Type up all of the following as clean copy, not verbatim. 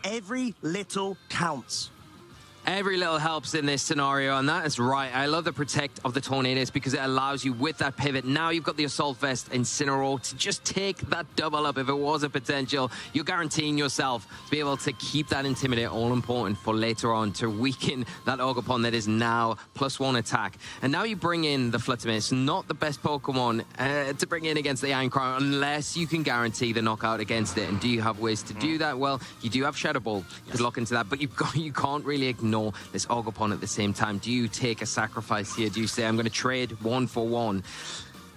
every little counts. Every little helps in this scenario, and that is right. I love the Protect of the Tornadoes because it allows you, with that pivot, now you've got the Assault Vest Incineroar to just take that double up. If it was a potential, you're guaranteeing yourself to be able to keep that Intimidate all important for later on to weaken that Ogerpon that is now +1 attack. And now you bring in the Fluttermist, not the best Pokemon to bring in against the Iron Crown unless you can guarantee the knockout against it. And do you have ways to do that? Well, you do have Shadow Ball to lock into that, but you can't really ignore this Ogerpon at the same time. Do you take a sacrifice here? Do you say, I'm going to trade 1 for 1?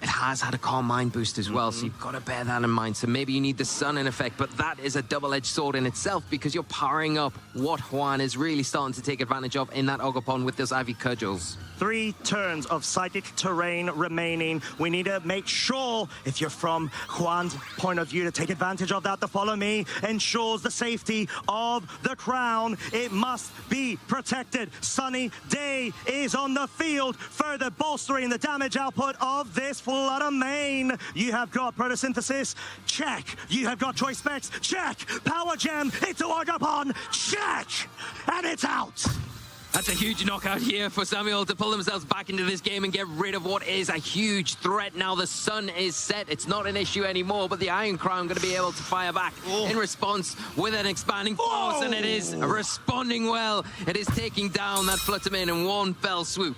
It has had a Calm Mind boost as well, so you've got to bear that in mind. So maybe you need the Sun in effect, but that is a double-edged sword in itself because you're powering up what Juan is really starting to take advantage of in that Ogerpon with those Ivy Cudgels. 3 turns of Psychic Terrain remaining. We need to make sure, if you're from Juan's point of view, to take advantage of that. The Follow Me ensures the safety of the crown. It must be protected. Sunny Day is on the field, further bolstering the damage output of this Flutter Mane. You have got Photosynthesis, check. You have got Choice Specs, check. Power Gem into Ogerpon, check. And it's out. That's a huge knockout here for Samuel to pull themselves back into this game and get rid of what is a huge threat. Now the sun is set. It's not an issue anymore, but the Iron Crown going to be able to fire back in response with an expanding force, and it is responding well. It is taking down that Fluttermane in one fell swoop.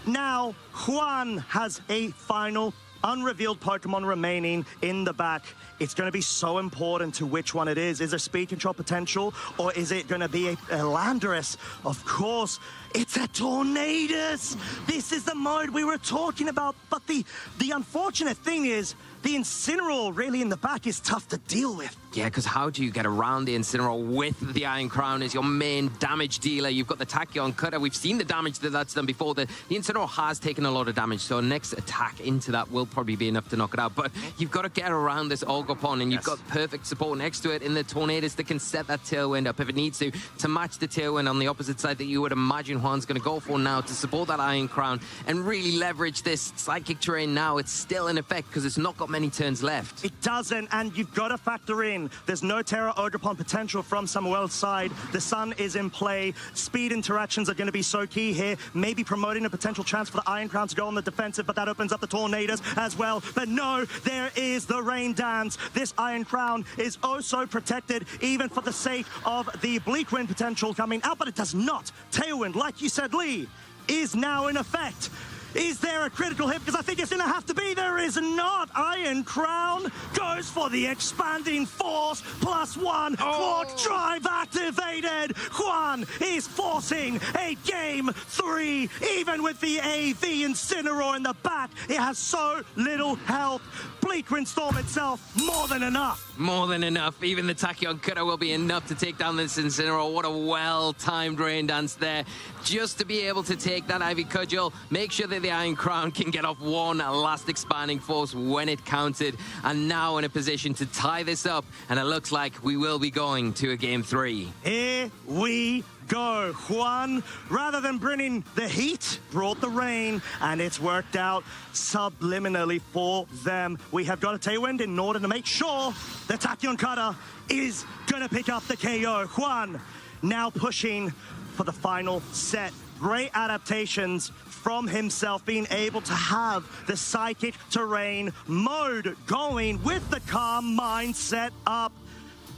Now, Juan has a final unrevealed Pokemon remaining in the back. It's going to be so important to which one it is. Is there speed control potential, or is it going to be a Landorus? Of course, it's a Tornadus. This is the mode we were talking about, but the unfortunate thing is the Incineroar really in the back is tough to deal with. Yeah, because how do you get around the Incineroar with the Iron Crown as your main damage dealer? You've got the Tachyon Cutter. We've seen the damage that's done before. The Incineroar has taken a lot of damage, so next attack into that will probably be enough to knock it out. But you've got to get around this Ogerpon, and you've got perfect support next to it in the Tornadus that can set that Tailwind up if it needs to match the Tailwind on the opposite side that you would imagine Juan's going to go for now to support that Iron Crown and really leverage this Psychic Terrain now. It's still in effect because it's not got many turns left. It doesn't, and you've got to factor in there's no Terra Ogerpon potential from Samuel's side. The sun is in play. Speed interactions are going to be so key here. Maybe promoting a potential chance for the Iron Crown to go on the defensive, but that opens up the Tornadoes as well. But no, there is the Rain Dance. This Iron Crown is oh so protected, even for the sake of the Bleak Wind potential coming out, but it does not. Tailwind, like you said, Lee, is now in effect. Is there a critical hit? Because I think it's going to have to be. There is not. Iron Crown goes for the expanding force. +1. Quark Drive activated. Juan is forcing a game 3. Even with the AV Incineroar in the back, it has so little health. Bleak Wind Storm itself, more than enough. More than enough. Even the Tachyon Cutter will be enough to take down this Incineroar. What a well-timed Rain Dance there. Just to be able to take that Ivy Cudgel, make sure that the Iron Crown can get off one last expanding force when it counted, and now in a position to tie this up, and it looks like we will be going to a game 3. Here we go. Juan, rather than bringing the heat, brought the rain, and it's worked out subliminally for them. We have got a Tailwind in order to make sure the Tachyon Cutter is going to pick up the KO. Juan now pushing for the final set. Great adaptations from himself, being able to have the Psychic Terrain mode going with the Calm Mind set up.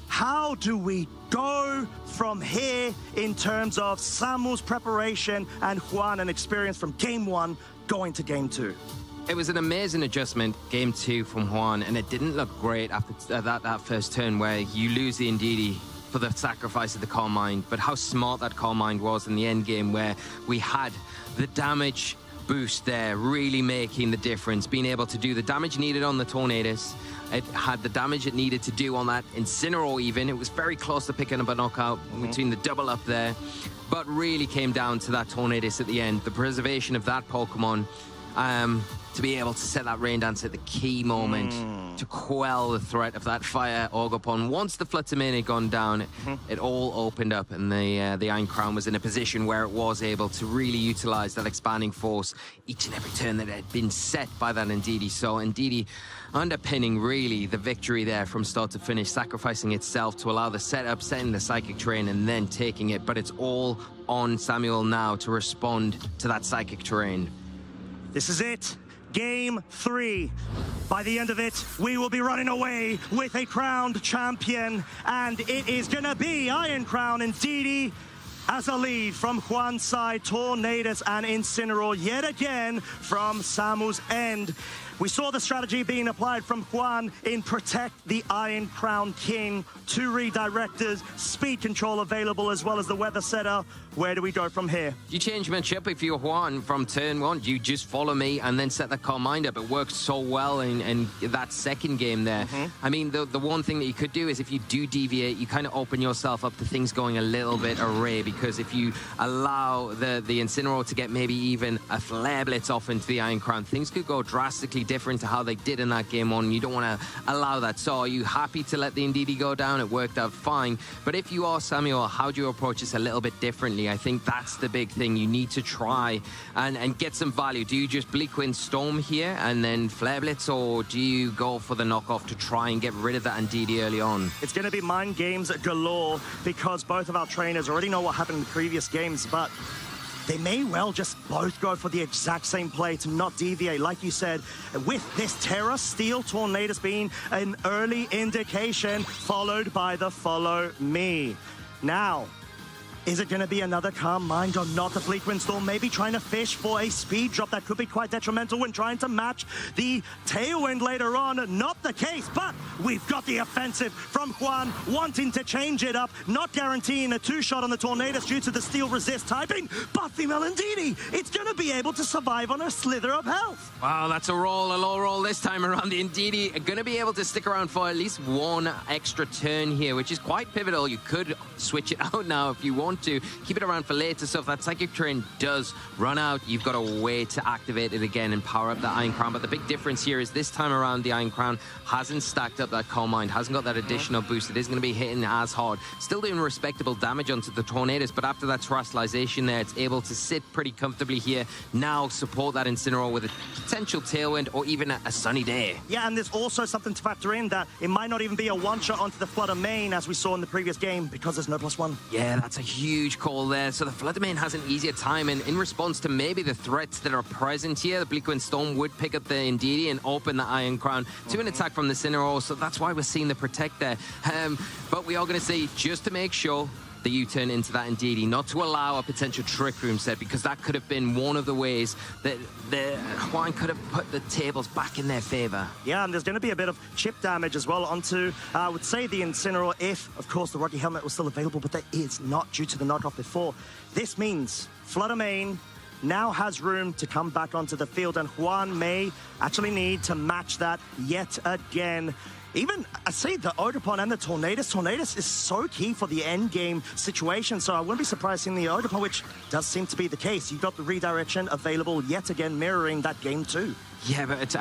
How do we go from here in terms of Samuel's preparation and Juan and experience from game 1 going to game 2? It was an amazing adjustment, game 2 from Juan, and it didn't look great after that first turn where you lose the Indeedee for the sacrifice of the Calm Mind, but how smart that Calm Mind was in the end game where we had the damage boost there really making the difference, being able to do the damage needed on the Tornadus. It had the damage it needed to do on that Incineroar even. It was very close to picking up a knockout between the double up there, but really came down to that Tornadus at the end. The preservation of that Pokemon to be able to set that Rain Dance at the key moment. to quell the threat of that fire Ogerpon. Once the Fluttermane had gone down, it all opened up, and the Iron Crown was in a position where it was able to really utilize that expanding force each and every turn that had been set by that Ndidi. So Ndidi underpinning really the victory there from start to finish, sacrificing itself to allow the setup, setting the Psychic Terrain, and then taking it. But it's all on Samuel now to respond to that Psychic Terrain. This is it. Game 3. By the end of it, we will be running away with a crowned champion, and it is gonna be Iron Crown Ndidi as a lead from Juan's side, Tornadus and Incineroar yet again from Samu's end. We saw the strategy being applied from Juan in Protect the Iron Crown King. 2 redirectors, speed control available, as well as the weather setter. Where do we go from here? You change matchup if you're Juan from turn 1. You just follow me and then set the Calm Mind up. It worked so well in that second game there. I mean, the one thing that you could do is if you do deviate, you kind of open yourself up to things going a little bit array, because if you allow the Incineroar to get maybe even a Flare Blitz off into the Iron Crown, things could go drastically different to how they did in that game 1. You don't want to allow that. So are you happy to let the Ndidi go down? It worked out fine. But if you are Samuel, how do you approach this a little bit differently? I think that's the big thing. You need to try and get some value. Do you just Bleakwind Storm here and then Flare Blitz, or do you go for the knockoff to try and get rid of that Ndidi early on? It's going to be mind games galore, because both of our trainers already know what happened in the previous games, but they may well just both go for the exact same play to not deviate. Like you said, with this Terra Steel Tornadus being an early indication, followed by the Follow Me. Now, is it going to be another Calm Mind or not? The Bleakwind Storm maybe trying to fish for a speed drop that could be quite detrimental when trying to match the Tailwind later on. Not the case, but we've got the offensive from Juan, wanting to change it up, not guaranteeing a 2-shot on the Tornadus due to the Steel Resist typing, but female Ndidi, it's going to be able to survive on a slither of health. Wow, that's a low roll this time around. The Ndidi are going to be able to stick around for at least 1 extra turn here, which is quite pivotal. You could switch it out now if you want to keep it around for later. So if that Psychic Terrain does run out, you've got a way to activate it again and power up that Iron Crown. But the big difference here is this time around the Iron Crown hasn't stacked up that Calm Mind, hasn't got that additional boost. It is going to be hitting as hard, still doing respectable damage onto the Tornadus, but after that terrestrialization there, it's able to sit pretty comfortably here. Now support that Incineroar with a potential Tailwind or even a sunny day. Yeah, and there's also something to factor in, that it might not even be a 1-shot onto the Fluttermane as we saw in the previous game, because there's no +1. Yeah, that's a huge call there. So the Fluttermane has an easier time, and in response to maybe the threats that are present here, the Bleakwind Storm would pick up the Ndidi and open the Iron Crown to an attack from the Incineroar. So that's why we're seeing the Protect there. But we are going to see, just to make sure, the U-turn into that Ndidi, not to allow a potential Trick Room set, because that could have been one of the ways that Juan could have put the tables back in their favor. Yeah, and there's going to be a bit of chip damage as well onto, I would say, the Incineroar, if, of course, the Rocky Helmet was still available, but that is not due to the knockoff before. This means Fluttermane now has room to come back onto the field, and Juan may actually need to match that yet again. Even, I say, the Ogerpon and the Tornadus. Tornadus is so key for the end game situation, so I wouldn't be surprised seeing the Ogerpon, which does seem to be the case. You've got the redirection available yet again, mirroring that game too. Yeah, but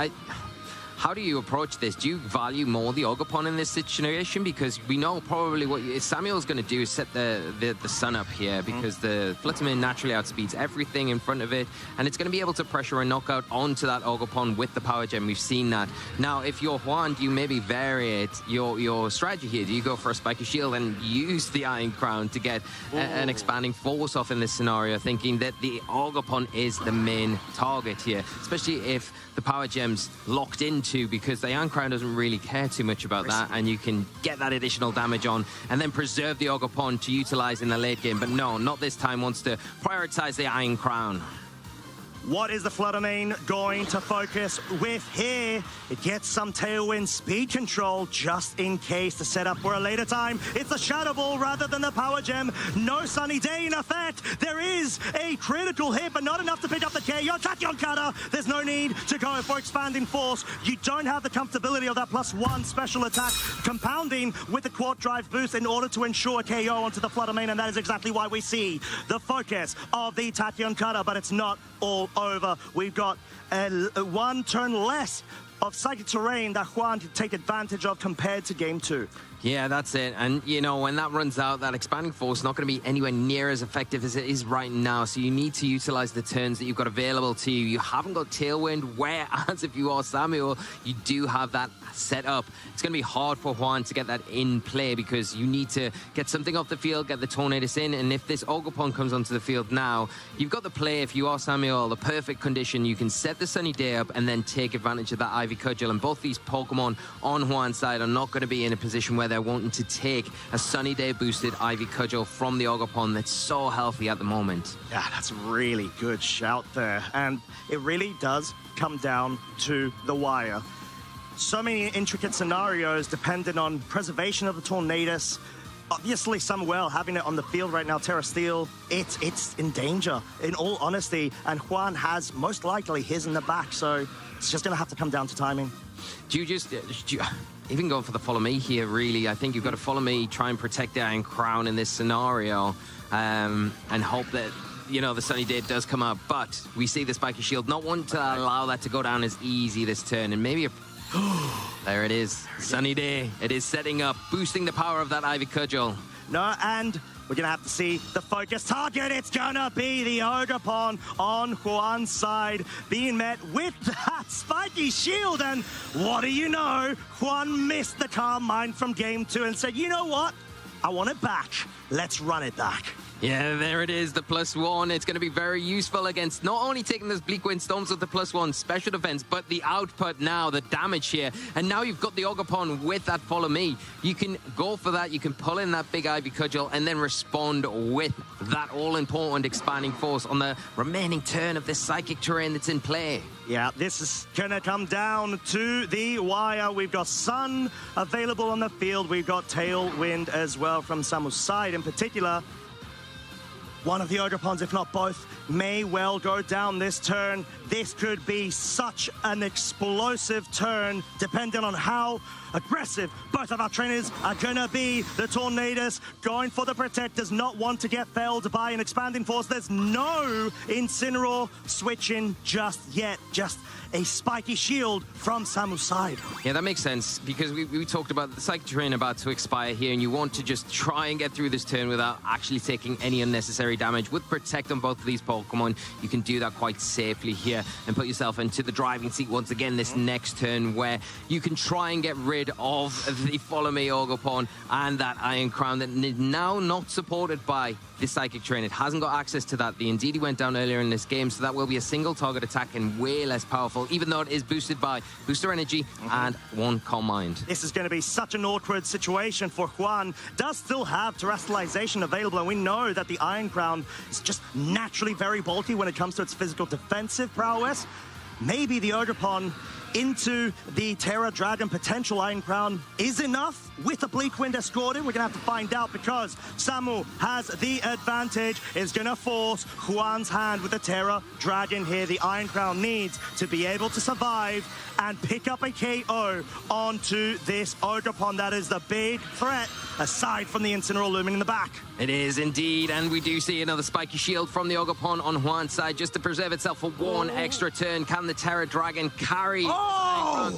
how do you approach this? Do you value more the Ogerpon in this situation? Because we know probably what Samuel's going to do is set the sun up here, because the Fluttermane naturally outspeeds everything in front of it, and it's going to be able to pressure a knockout onto that Ogerpon with the Power Gem. We've seen that. Now, if you're Juan, do you maybe vary your strategy here? Do you go for a Spiky Shield and use the Iron Crown to get an expanding force off in this scenario, thinking that the Ogerpon is the main target here, especially if the Power Gem's locked into, because the Iron Crown doesn't really care too much about that, and you can get that additional damage on and then preserve the Ogerpon to utilize in the late game. But no, not this time. Wants to prioritize the Iron Crown. What is the Fluttermane going to focus with here? It gets some Tailwind speed control just in case to set up for a later time. It's a Shadow Ball rather than the Power Gem. No Sunny Day in effect. There is a critical hit, but not enough to pick up the KO. Tachyon Cutter. There's no need to go for Expanding Force. You don't have the comfortability of that +1 special attack, compounding with the Quad Drive boost in order to ensure KO onto the Fluttermane, and that is exactly why we see the focus of the Tachyon Cutter, but it's not all over. We've got 1 turn less of psychic terrain that Juan could take advantage of compared to game 2. Yeah, that's it. And, you know, when that runs out, that expanding force is not going to be anywhere near as effective as it is right now. So you need to utilize the turns that you've got available to you. You haven't got Tailwind, whereas if you are Samuel, you do have that set up. It's going to be hard for Juan to get that in play because you need to get something off the field, get the Tornadus in. And if this Ogerpon comes onto the field now, you've got the play, if you are Samuel, the perfect condition. You can set the Sunny Day up and then take advantage of that Ivy Cudgel. And both these Pokemon on Juan's side are not going to be in a position where they're wanting to take a Sunny Day boosted Ivy Cudgel from the Ogerpon that's so healthy at the moment. Yeah, that's a really good shout there. And it really does come down to the wire. So many intricate scenarios dependent on preservation of the Tornadus. Obviously, Samuel having it on the field right now, Terra Steel, it's in danger, in all honesty. And Juan has most likely his in the back, so it's just going to have to come down to timing. Do you even go for the follow me here, really? I think you've got to follow me, try and protect the Iron Crown in this scenario, and hope that, you know, the Sunny Day does come up. But we see the Spiky Shield not want to allow that to go down as easy this turn, and maybe there it is, Sunny Day. It is setting up, boosting the power of that Ivy Cudgel. No, and we're going to have to see the focus target. It's going to be the Ogerpon on Juan's side, being met with that Spiky Shield. And what do you know? Juan missed the Calm Mind from game 2 and said, you know what? I want it back. Let's run it back. Yeah, there it is, the +1. It's going to be very useful against not only taking those Bleak Wind Storms with the +1 special defense, but the output now, the damage here. And now you've got the Ogerpon with that follow me. You can go for that. You can pull in that big Ivy Cudgel and then respond with that all-important expanding force on the remaining turn of this psychic terrain that's in play. Yeah, this is going to come down to the wire. We've got Sun available on the field. We've got Tailwind as well from Samu's side in particular. One of the Ogerpons, if not both, may well go down this turn. This could be such an explosive turn, depending on how aggressive both of our trainers are gonna be. The Tornadus going for the Protect, does not want to get felled by an expanding force. There's no Incineroar switching just yet, just a Spiky Shield from Samu's side. Yeah, that makes sense, because we talked about the Psychic Terrain about to expire here, and you want to just try and get through this turn without actually taking any unnecessary damage. With Protect on both of these Pokemon, you can do that quite safely here and put yourself into the driving seat once again this next turn, where you can try and get rid of the Follow Me Ogerpon and that Iron Crown that is now not supported by the Psychic Terrain. It hasn't got access to that. The Indeedee went down earlier in this game, so that will be a single target attack and way less powerful, even though it is boosted by Booster Energy and one Calm Mind. This is going to be such an awkward situation for Juan. Does still have Terrestrialization available, and we know that the Iron Crown is just naturally very bulky when it comes to its physical defensive prowess. Maybe the Ogerpon into the Terra Dragon potential Iron Crown is enough with a Bleak Wind escorted. We're going to have to find out, because Samu has the advantage. Is going to force Juan's hand with the Terra Dragon here. The Iron Crown needs to be able to survive and pick up a KO onto this Ogerpon. That is the big threat, aside from the Incineroar looming in the back. It is indeed, and we do see another Spiky Shield from the Ogerpon on Juan's side just to preserve itself for one extra turn. Can the Terra Dragon carry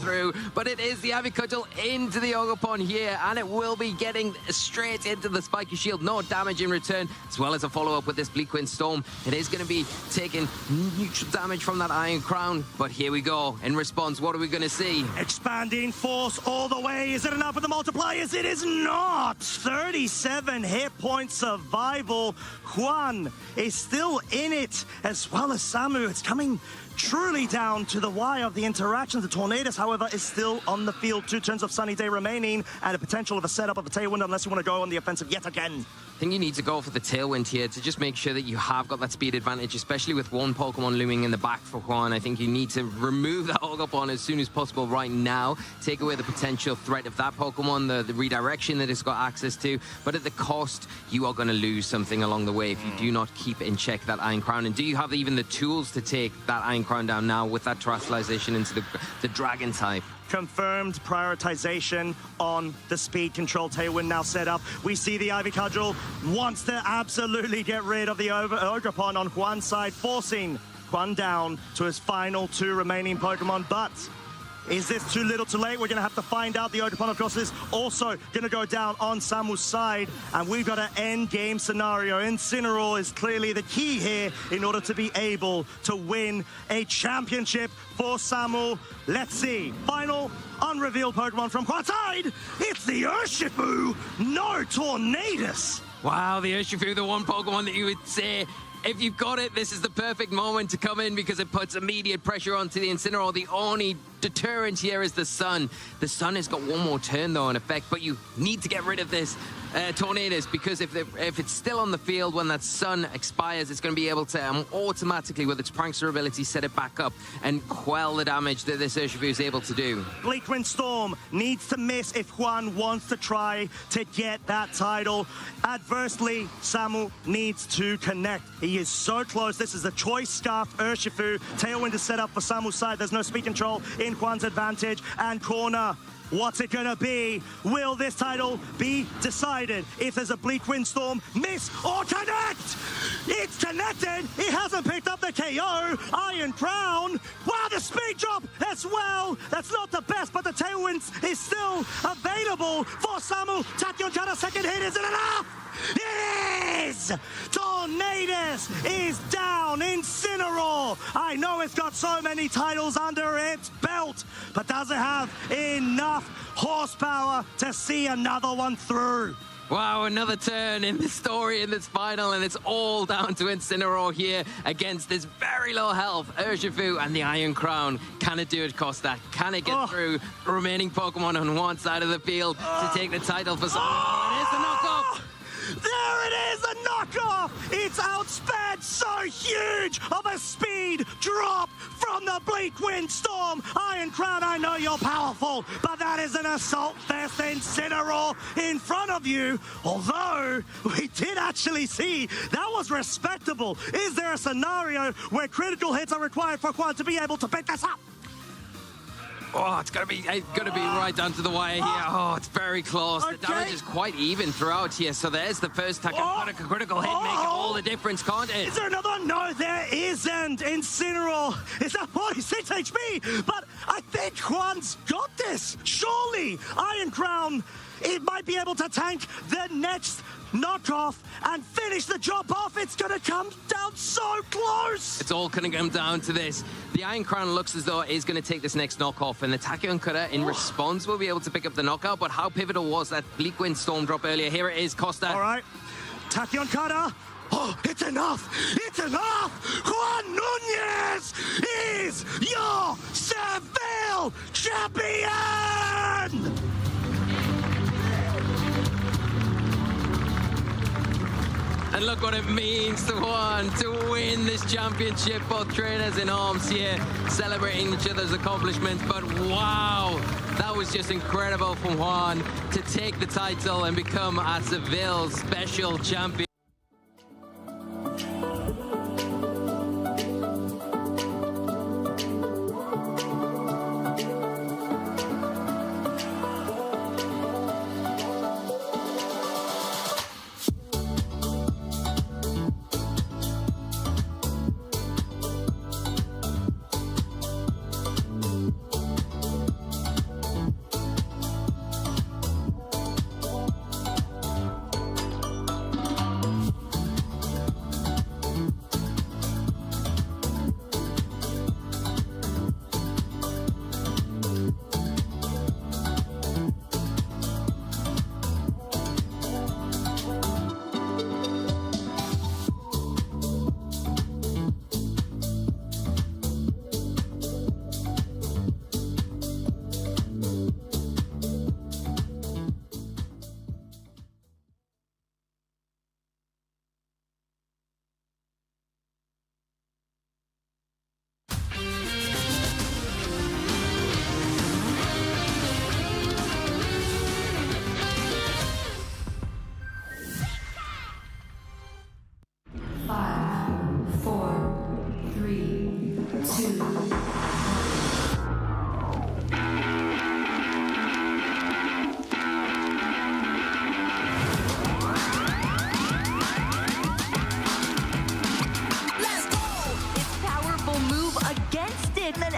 through? But it is the Ivy Cudgel into the Ogerpon here, and it will be getting straight into the Spiky Shield. No damage in return, as well as a follow-up with this Bleak Wind Storm. It is going to be taking neutral damage from that Iron Crown, but here we go. In response, what are we going to see? Expanding force all the way. Is it enough for the multipliers? It is not. 37 hit points survival. Juan is still in it, as well as Samu. It's coming truly down to the wire of the interactions. The Tornadus, however, is still on the field. 2 turns of Sunny Day remaining, and a potential of a setup of a Tailwind, unless you want to go on the offensive yet again. I think you need to go for the Tailwind here to just make sure that you have got that speed advantage, especially with one Pokemon looming in the back for Juan. I think you need to remove that Ogerpon as soon as possible right now. Take away the potential threat of that Pokemon, the redirection that it's got access to. But at the cost, you are going to lose something along the way if you do not keep in check that Iron Crown. And do you have even the tools to take that Iron Crown down now with that Terrestrialization into the Dragon type? Confirmed prioritization on the speed control. Tailwind now set up. We see the Ivy Cudgel wants to absolutely get rid of the Ogerpon on Juan's side, forcing Juan down to his final 2 remaining Pokemon. But Is this too little too late? We're going to have to find out. The Ogerpon, of course, is also going to go down on Samu's side. And we've got an end game scenario. Incineroar is clearly the key here in order to be able to win a championship for Samu. Let's see. Final unrevealed Pokemon from Quad's side. It's the Urshifu. No Tornadus. Wow, the Urshifu, the one Pokemon that you would say, if you've got it, this is the perfect moment to come in because it puts immediate pressure onto the Incineroar. The only deterrent here is the Sun. The Sun has got one more turn, though, in effect, but you need to get rid of this Tornadus because if it's still on the field when that Sun expires, it's going to be able to automatically, with its Prankster ability, set it back up and quell the damage that this Urshifu is able to do. Bleak Wind Storm needs to miss if Juan wants to try to get that title. Adversely, Samu needs to connect. He is so close. This is a choice Scarf Urshifu. Tailwind is set up for Samu's side. There's no speed control in Juan's advantage. And corner. What's it gonna be? Will this title be decided? If there's a Bleak Windstorm, miss or connect? It's connected. He hasn't picked up the KO. Iron Crown. Wow, the speed drop as well. That's not the best, but the Tailwind is still available for Samu. Tachyon Kata's second hit isn't enough. It is! Tornadus is down. Incineroar. I know it's got so many titles under its belt, but does it have enough horsepower to see another one through? Wow, another turn in the story in this final, and it's all down to Incineroar here against this very low health Urshifu and the Iron Crown. Can it do it, Costa? Can it get through the remaining Pokemon on one side of the field to take the title for someone? It is the knockoff! There it is, a knockoff! It's outsped so huge of a speed drop from the Bleak Windstorm. Iron Crown, I know you're powerful, but that is an Assault Vest Incineroar in front of you. Although, we did actually see that was respectable. Is there a scenario where critical hits are required for Quan to be able to pick this up? Oh, it's gonna be right down to the wire here. Oh, it's very close. Okay. The damage is quite even throughout here. So there's the first critical hit, making all the difference, can't it? Is there another one? No, there isn't. Incineroar is at 46 HP, but I think Juan's got this. Surely, Iron Crown, it might be able to tank the next knockoff and finish the job off. It's gonna come down so close. It's all gonna come down to this. The Iron Crown looks as though it is gonna take this next knockoff, and the Tachyon Cutter in response will be able to pick up the knockout. But how pivotal was that Bleak Wind Storm drop earlier? Here it is, Costa. All right, Tachyon Cutter. Oh, it's enough! It's enough! Juan Nunez is your Seville champion! And look what it means to Juan to win this championship. Both trainers in arms here, celebrating each other's accomplishments. But wow, that was just incredible from Juan to take the title and become a Seville special champion.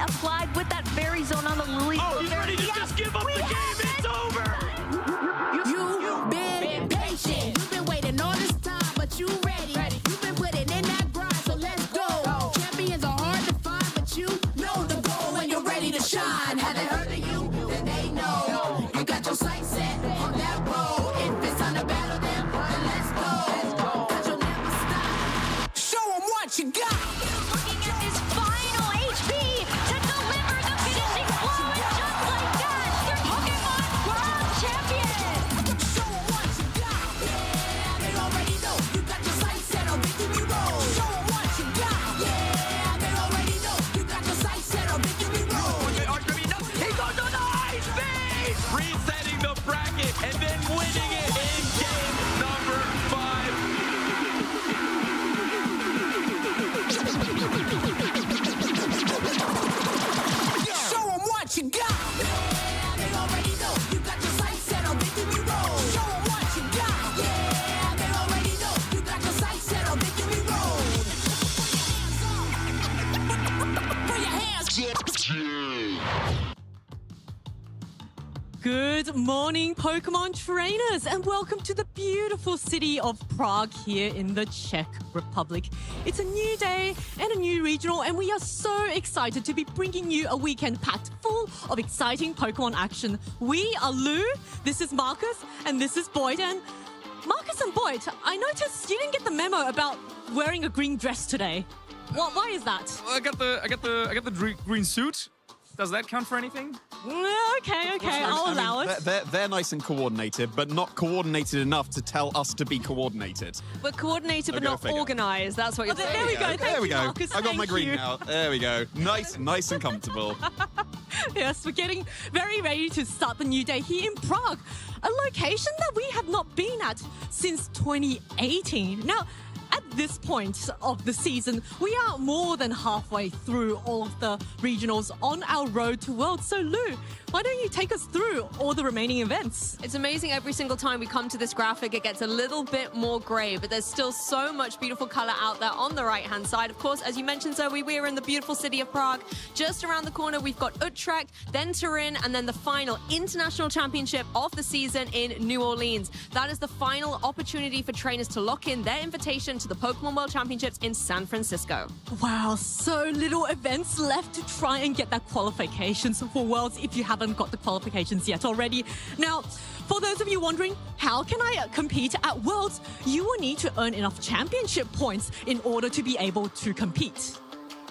Applied with that Fairy Zone on the Lily Good morning, Pokemon trainers, and welcome to the beautiful city of Prague here in the Czech Republic. It's a new day and a new regional, and we are so excited to be bringing you a weekend packed full of exciting Pokemon action. We are Lou, this is Marcus, and this is Boyd. And Marcus and Boyd, I noticed you didn't get the memo about wearing a green dress today. Why is that? I got the green suit. Does that count for anything? Okay, I'll allow it. They're nice and coordinated, but not coordinated enough to tell us to be coordinated. We're coordinated but not organised. That's what you're saying. There we go. There we go. Marcus, I got my green you. now. There we go. Nice and comfortable. Yes, we're getting very ready to start the new day here in Prague, a location that we have not been at since 2018. Now, at this point of the season, we are more than halfway through all of the regionals on our road to Worlds. So, Lou, why don't you take us through all the remaining events? It's amazing every single time we come to this graphic, it gets a little bit more grey, but there's still so much beautiful colour out there on the right-hand side. Of course, as you mentioned, Zoe, we are in the beautiful city of Prague. Just around the corner, we've got Utrecht, then Turin, and then the final international championship of the season in New Orleans. That is the final opportunity for trainers to lock in their invitation to the Pokémon World Championships in San Francisco. Wow, so little events left to try and get that qualifications for Worlds if you haven't got the qualifications yet already. Now, for those of you wondering, how can I compete at Worlds? You will need to earn enough championship points in order to be able to compete.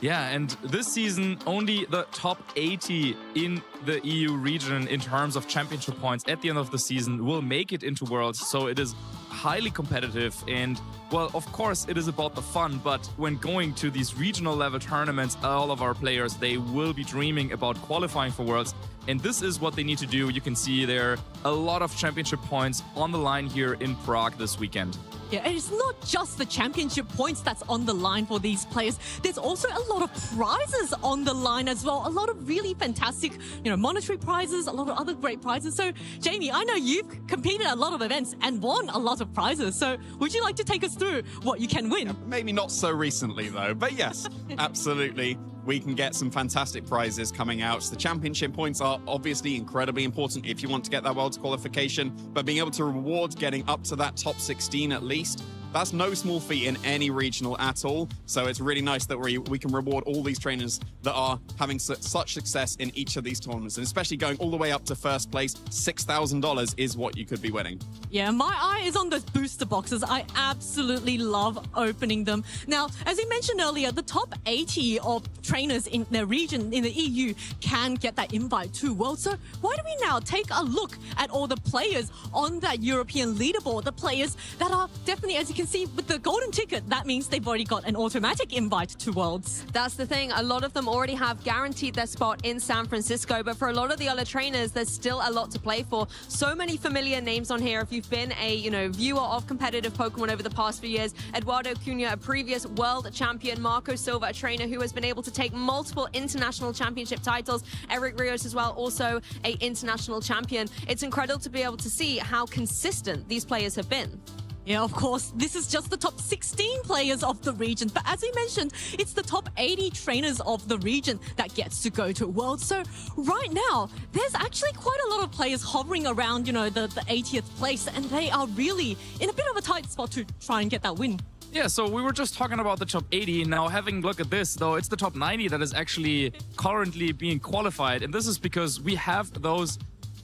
Yeah, and this season, only the top 80 in the EU region in terms of championship points at the end of the season will make it into Worlds. So it is highly competitive, and well, of course it is about the fun, but when going to these regional level tournaments, all of our players, they will be dreaming about qualifying for Worlds, and this is what they need to do. You can see there are a lot of championship points on the line here in Prague this weekend. Yeah, and it's not just the championship points that's on the line for these players. There's also a lot of prizes on the line as well. A lot of really fantastic, monetary prizes, a lot of other great prizes. So, Jamie, I know you've competed at a lot of events and won a lot of prizes. So, would you like to take us through what you can win? Maybe not so recently, though. But yes, absolutely. We can get some fantastic prizes coming out. The championship points are obviously incredibly important if you want to get that Worlds qualification, but being able to reward getting up to that top 16 at least, that's no small feat in any regional at all. So it's really nice that we can reward all these trainers that are having such success in each of these tournaments, and especially going all the way up to first place. $6,000 is what you could be winning. Yeah, my eye is on those booster boxes. I absolutely love opening them. Now, as we mentioned earlier, the top 80 of trainers in the region, in the EU, can get that invite to Worlds. So why do we now take a look at all the players on that European leaderboard, the players that are definitely, as you can see, with the golden ticket, that means they've already got an automatic invite to Worlds. That's the thing. A lot of them already have guaranteed their spot in San Francisco, but for a lot of the other trainers, there's still a lot to play for. So many familiar names on here. If you've been a viewer of competitive Pokemon over the past few years, Eduardo Cunha, a previous world champion, Marco Silva, a trainer who has been able to take multiple international championship titles, Eric Rios as well, also a international champion. It's incredible to be able to see how consistent these players have been. Yeah, of course, this is just the top 16 players of the region. But as we mentioned, it's the top 80 trainers of the region that gets to go to Worlds. So right now, there's actually quite a lot of players hovering around, the 80th place. And they are really in a bit of a tight spot to try and get that win. Yeah, so we were just talking about the top 80. Now, having a look at this, though, it's the top 90 that is actually currently being qualified. And this is because we have those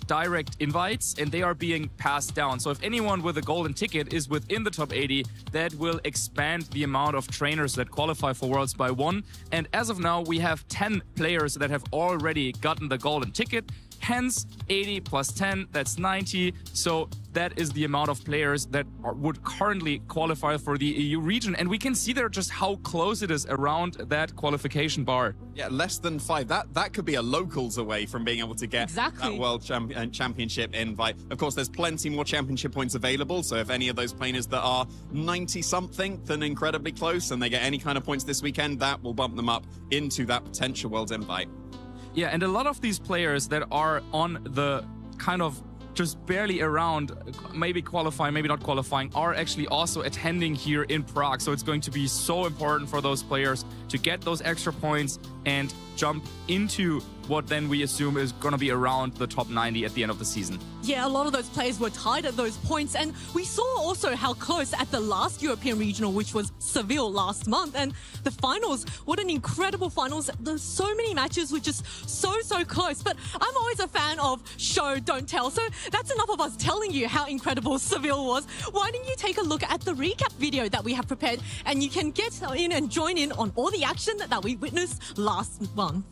direct invites and they are being passed down. So if anyone with a golden ticket is within the top 80, that will expand the amount of trainers that qualify for Worlds by 1. And as of now, we have 10 players that have already gotten the golden ticket. Hence, 80 plus 10, that's 90. So that is the amount of players that would currently qualify for the EU region. And we can see there just how close it is around that qualification bar. Yeah, less than 5. That could be a locals away from being able to get that World Championship invite. Of course, there's plenty more championship points available. So if any of those players that are 90-something, then incredibly close, and they get any kind of points this weekend, that will bump them up into that potential Worlds invite. Yeah, and a lot of these players that are on the kind of just barely around, maybe qualifying, maybe not qualifying, are actually also attending here in Prague. So it's going to be so important for those players to get those extra points and jump into what then we assume is going to be around the top 90 at the end of the season. Yeah, a lot of those players were tied at those points, and we saw also how close at the last European regional, which was Seville last month, and the finals. What an incredible finals. There's so many matches were just so close, but I'm always a fan of show, don't tell. So that's enough of us telling you how incredible Seville was. Why don't you take a look at the recap video that we have prepared, and you can get in and join in on all the action that we witnessed last month.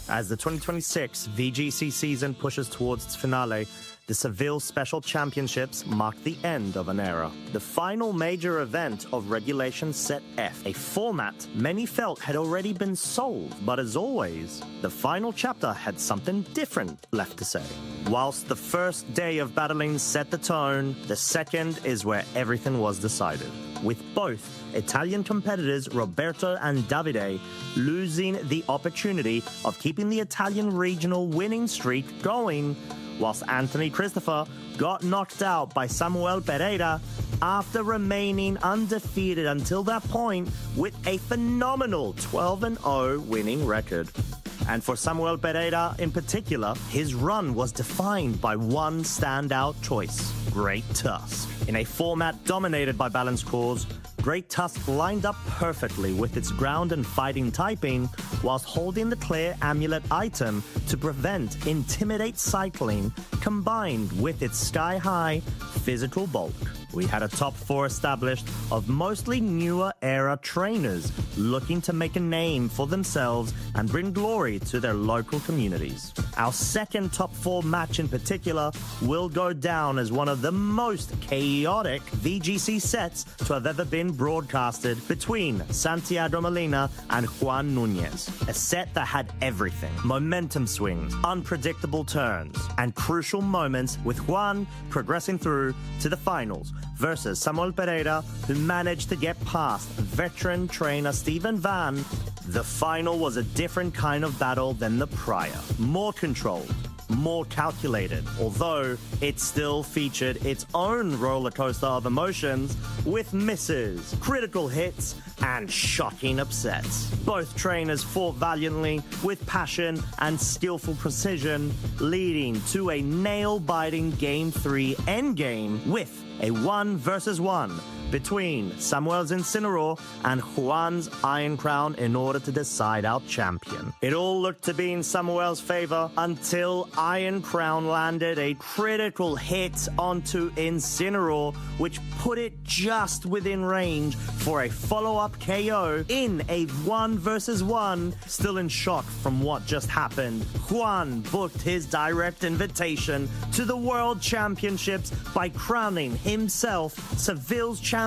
As the 2026 VGC season pushes towards its finale, the Seville Special Championships mark the end of an era. The final major event of Regulation Set F, a format many felt had already been solved, but as always, the final chapter had something different left to say. Whilst the first day of battling set the tone, the second is where everything was decided, with both Italian competitors Roberto and Davide losing the opportunity of keeping the Italian regional winning streak going, whilst Anthony Christopher got knocked out by Samuel Pereira after remaining undefeated until that point with a phenomenal 12-0 winning record. And for Samuel Pereira in particular, his run was defined by one standout choice, Great Tusk. In a format dominated by balanced cores, Great Tusk lined up perfectly with its ground and fighting typing, whilst holding the clear amulet item to prevent intimidate cycling, combined with its sky-high physical bulk. We had a top 4 established of mostly newer era trainers looking to make a name for themselves and bring glory to their local communities. Our second top 4 match in particular will go down as one of the most chaotic VGC sets to have ever been broadcasted between Santiago Molina and Juan Nunez. A set that had everything: momentum swings, unpredictable turns, and crucial moments, with Juan progressing through to the finals versus Samuel Pereira, who managed to get past veteran trainer Steven Van. The final was a different kind of battle than the prior. More controlled, more calculated, although it still featured its own roller coaster of emotions with misses, critical hits, and shocking upsets. Both trainers fought valiantly with passion and skillful precision, leading to a nail-biting Game 3 endgame with a 1 versus 1 between Samuel's Incineroar and Juan's Iron Crown in order to decide our champion. It all looked to be in Samuel's favor until Iron Crown landed a critical hit onto Incineroar, which put it just within range for a follow-up KO in a 1 versus 1. Still in shock from what just happened, Juan booked his direct invitation to the World Championships by crowning himself Seville's champion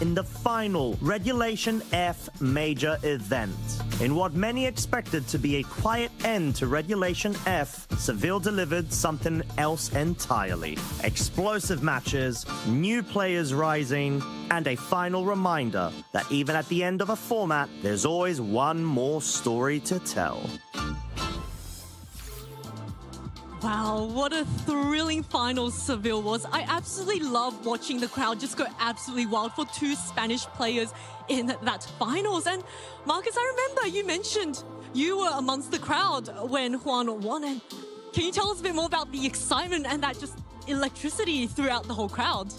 in the final Regulation F major event. In what many expected to be a quiet end to Regulation F, Seville delivered something else entirely. Explosive matches, new players rising, and a final reminder that even at the end of a format, there's always one more story to tell. Wow, what a thrilling final Seville was. I absolutely love watching the crowd just go absolutely wild for 2 Spanish players in that finals. And Marcus, I remember you mentioned you were amongst the crowd when Juan won. And can you tell us a bit more about the excitement and that just electricity throughout the whole crowd?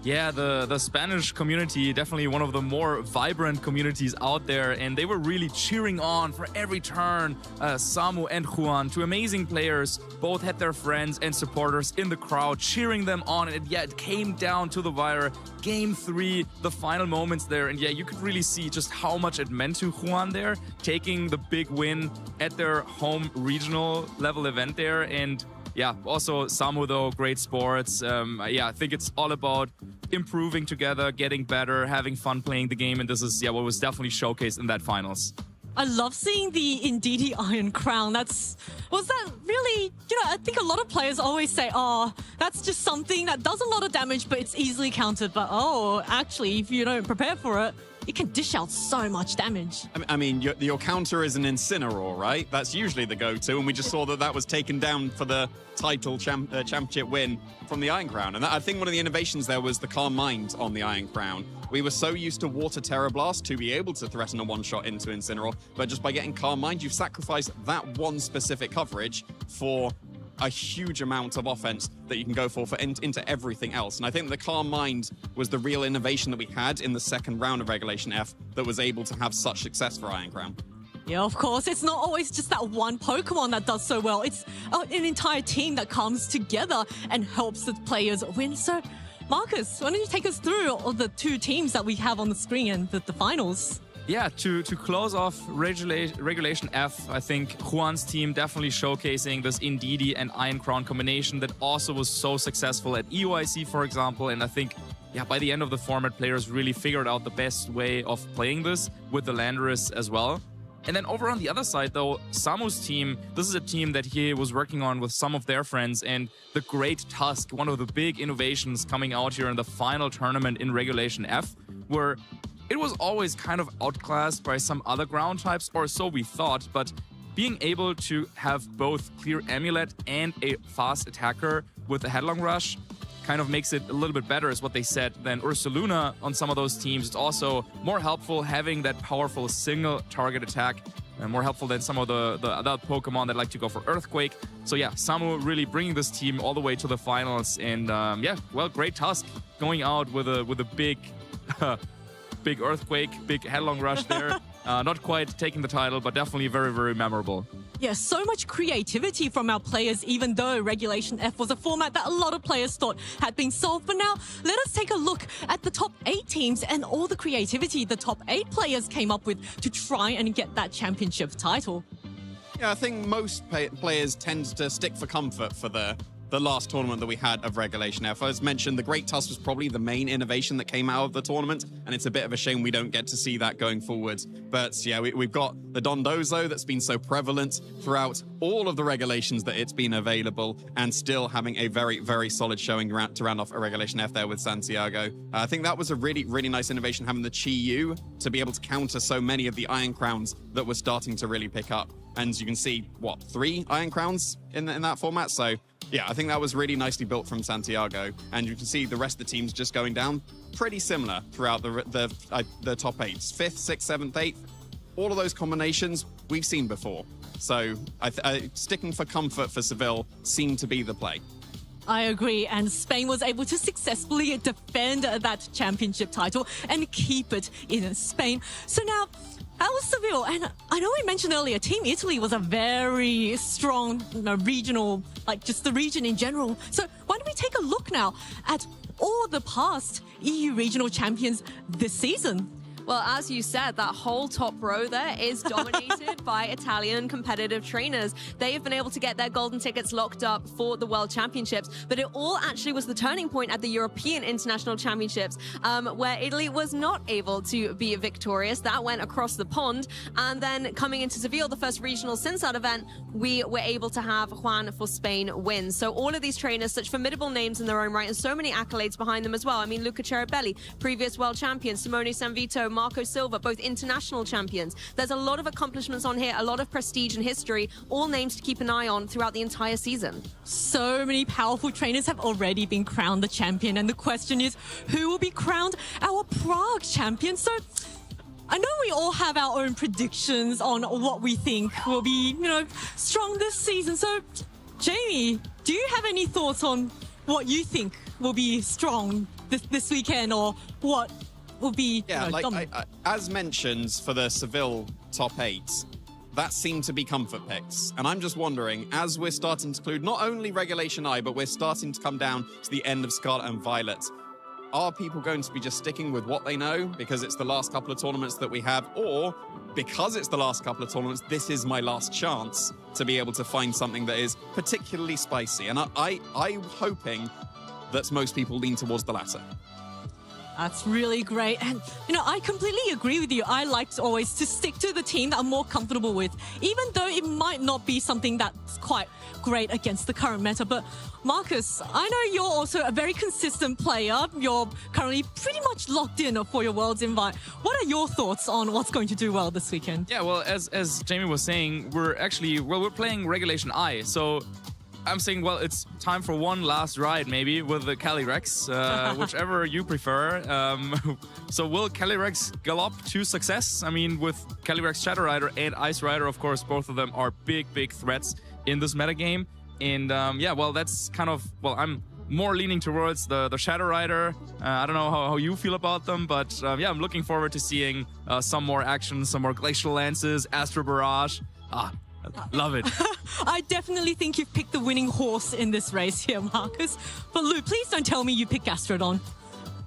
Yeah, the Spanish community, definitely one of the more vibrant communities out there, and they were really cheering on for every turn. Samu and Juan, 2 amazing players, both had their friends and supporters in the crowd cheering them on, and yeah, it came down to the wire. Game 3, the final moments there, and yeah, you could really see just how much it meant to Juan there, taking the big win at their home regional level event there. And yeah, also Samu though, great sports. Yeah, I think it's all about improving together, getting better, having fun playing the game, and this is what was definitely showcased in that finals. I love seeing the Ndidi Iron Crown. Was that really, I think a lot of players always say, oh, that's just something that does a lot of damage, but it's easily countered. But oh, actually, if you don't prepare for it, it can dish out so much damage. I mean, your counter is an Incineroar, right? That's usually the go-to, and we just saw that was taken down for the title championship win from the Iron Crown. And I think one of the innovations there was the Calm Mind on the Iron Crown. We were so used to Water Terra Blast to be able to threaten a one-shot into Incineroar, but just by getting Calm Mind, you've sacrificed that one specific coverage for a huge amount of offense that you can go for into everything else. And I think the Calm Mind was the real innovation that we had in the second round of Regulation F that was able to have such success for Iron Crown. Yeah, of course. It's not always just that one Pokemon that does so well. It's an entire team that comes together and helps the players win. So, Marcus, why don't you take us through all the two teams that we have on the screen and the finals? Yeah, to close off Regulation F, I think Juan's team definitely showcasing this Indeedee and Iron Crown combination that also was so successful at EUIC, for example. And I think, yeah, by the end of the format, players really figured out the best way of playing this with the Landorus as well. And then over on the other side, though, Samu's team, this is a team that he was working on with some of their friends, and the Great Tusk, one of the big innovations coming out here in the final tournament in Regulation F, where it was always kind of outclassed by some other ground types, or so we thought, but being able to have both clear Amulet and a fast attacker with a Headlong Rush kind of makes it a little bit better, is what they said, than Ursaluna on some of those teams. It's also more helpful having that powerful single target attack, and more helpful than some of the other Pokemon that like to go for Earthquake. So yeah, Samu really bringing this team all the way to the finals, and yeah, well, Great Tusk going out with a big big Earthquake, big Headlong Rush there. Not quite taking the title, but definitely very, very memorable. Yeah, so much creativity from our players, even though Regulation F was a format that a lot of players thought had been solved. But now, let us take a look at the top 8 teams and all the creativity the top 8 players came up with to try and get that championship title. Yeah, I think most players tend to stick for comfort for the last tournament that we had of Regulation F. As mentioned, the Great Tusk was probably the main innovation that came out of the tournament, and it's a bit of a shame we don't get to see that going forward. But yeah, we've got the Dondozo that's been so prevalent throughout all of the regulations that it's been available, and still having a very, very solid showing to round off a Regulation F there with Santiago. I think that was a really, really nice innovation, having the Chi-Yu to be able to counter so many of the Iron Crowns that were starting to really pick up. And you can see, what, 3 Iron Crowns in that format? So yeah, I think that was really nicely built from Santiago. And you can see the rest of the teams just going down pretty similar throughout the top 8s. 5th, 6th, 7th, 8th. All of those combinations we've seen before. So sticking for comfort for Seville seemed to be the play. I agree, and Spain was able to successfully defend that championship title and keep it in Spain. So now, how was Seville? And I know we mentioned earlier, Team Italy was a very strong regional, like just the region in general. So why don't we take a look now at all the past EU regional champions this season? Well, as you said, that whole top row there is dominated by Italian competitive trainers. They have been able to get their golden tickets locked up for the World Championships, but it all actually was the turning point at the European International Championships, where Italy was not able to be victorious. That went across the pond. And then coming into Seville, the first regional since that event, we were able to have Juan for Spain win. So all of these trainers, such formidable names in their own right, and so many accolades behind them as well. I mean, Luca Ceribelli, previous world champion, Simone Sanvito, Marco Silva, both international champions. There's a lot of accomplishments on here, a lot of prestige and history, all names to keep an eye on throughout the entire season. So many powerful trainers have already been crowned the champion, and the question is, who will be crowned our Prague champion? So I know we all have our own predictions on what we think will be, strong this season. So, Jamie, do you have any thoughts on what you think will be strong this weekend, or what will be as mentioned for the Seville top 8, that seemed to be comfort picks. And I'm just wondering, as we're starting to conclude not only Regulation I, but we're starting to come down to the end of Scarlet and Violet, are people going to be just sticking with what they know because it's the last couple of tournaments that we have, or because it's the last couple of tournaments, this is my last chance to be able to find something that is particularly spicy? And I'm hoping that most people lean towards the latter. That's really great. And, I completely agree with you. I like always to stick to the team that I'm more comfortable with, even though it might not be something that's quite great against the current meta. But Marcus, I know you're also a very consistent player. You're currently pretty much locked in for your Worlds invite. What are your thoughts on what's going to do well this weekend? Yeah, well, as Jamie was saying, we're playing Regulation I, so I'm saying, well, it's time for one last ride, maybe, with the Calyrex, whichever you prefer. So will Calyrex gallop to success? I mean, with Calyrex Shadow Rider and Ice Rider, of course, both of them are big, big threats in this metagame. And yeah, well, that's kind of, well, I'm more leaning towards the Shadow Rider. I don't know how you feel about them, but yeah, I'm looking forward to seeing some more action, some more Glacial Lances, Astro Barrage. Love it. I definitely think you've picked the winning horse in this race here, Marcus. But Lou, please don't tell me you picked Gastrodon.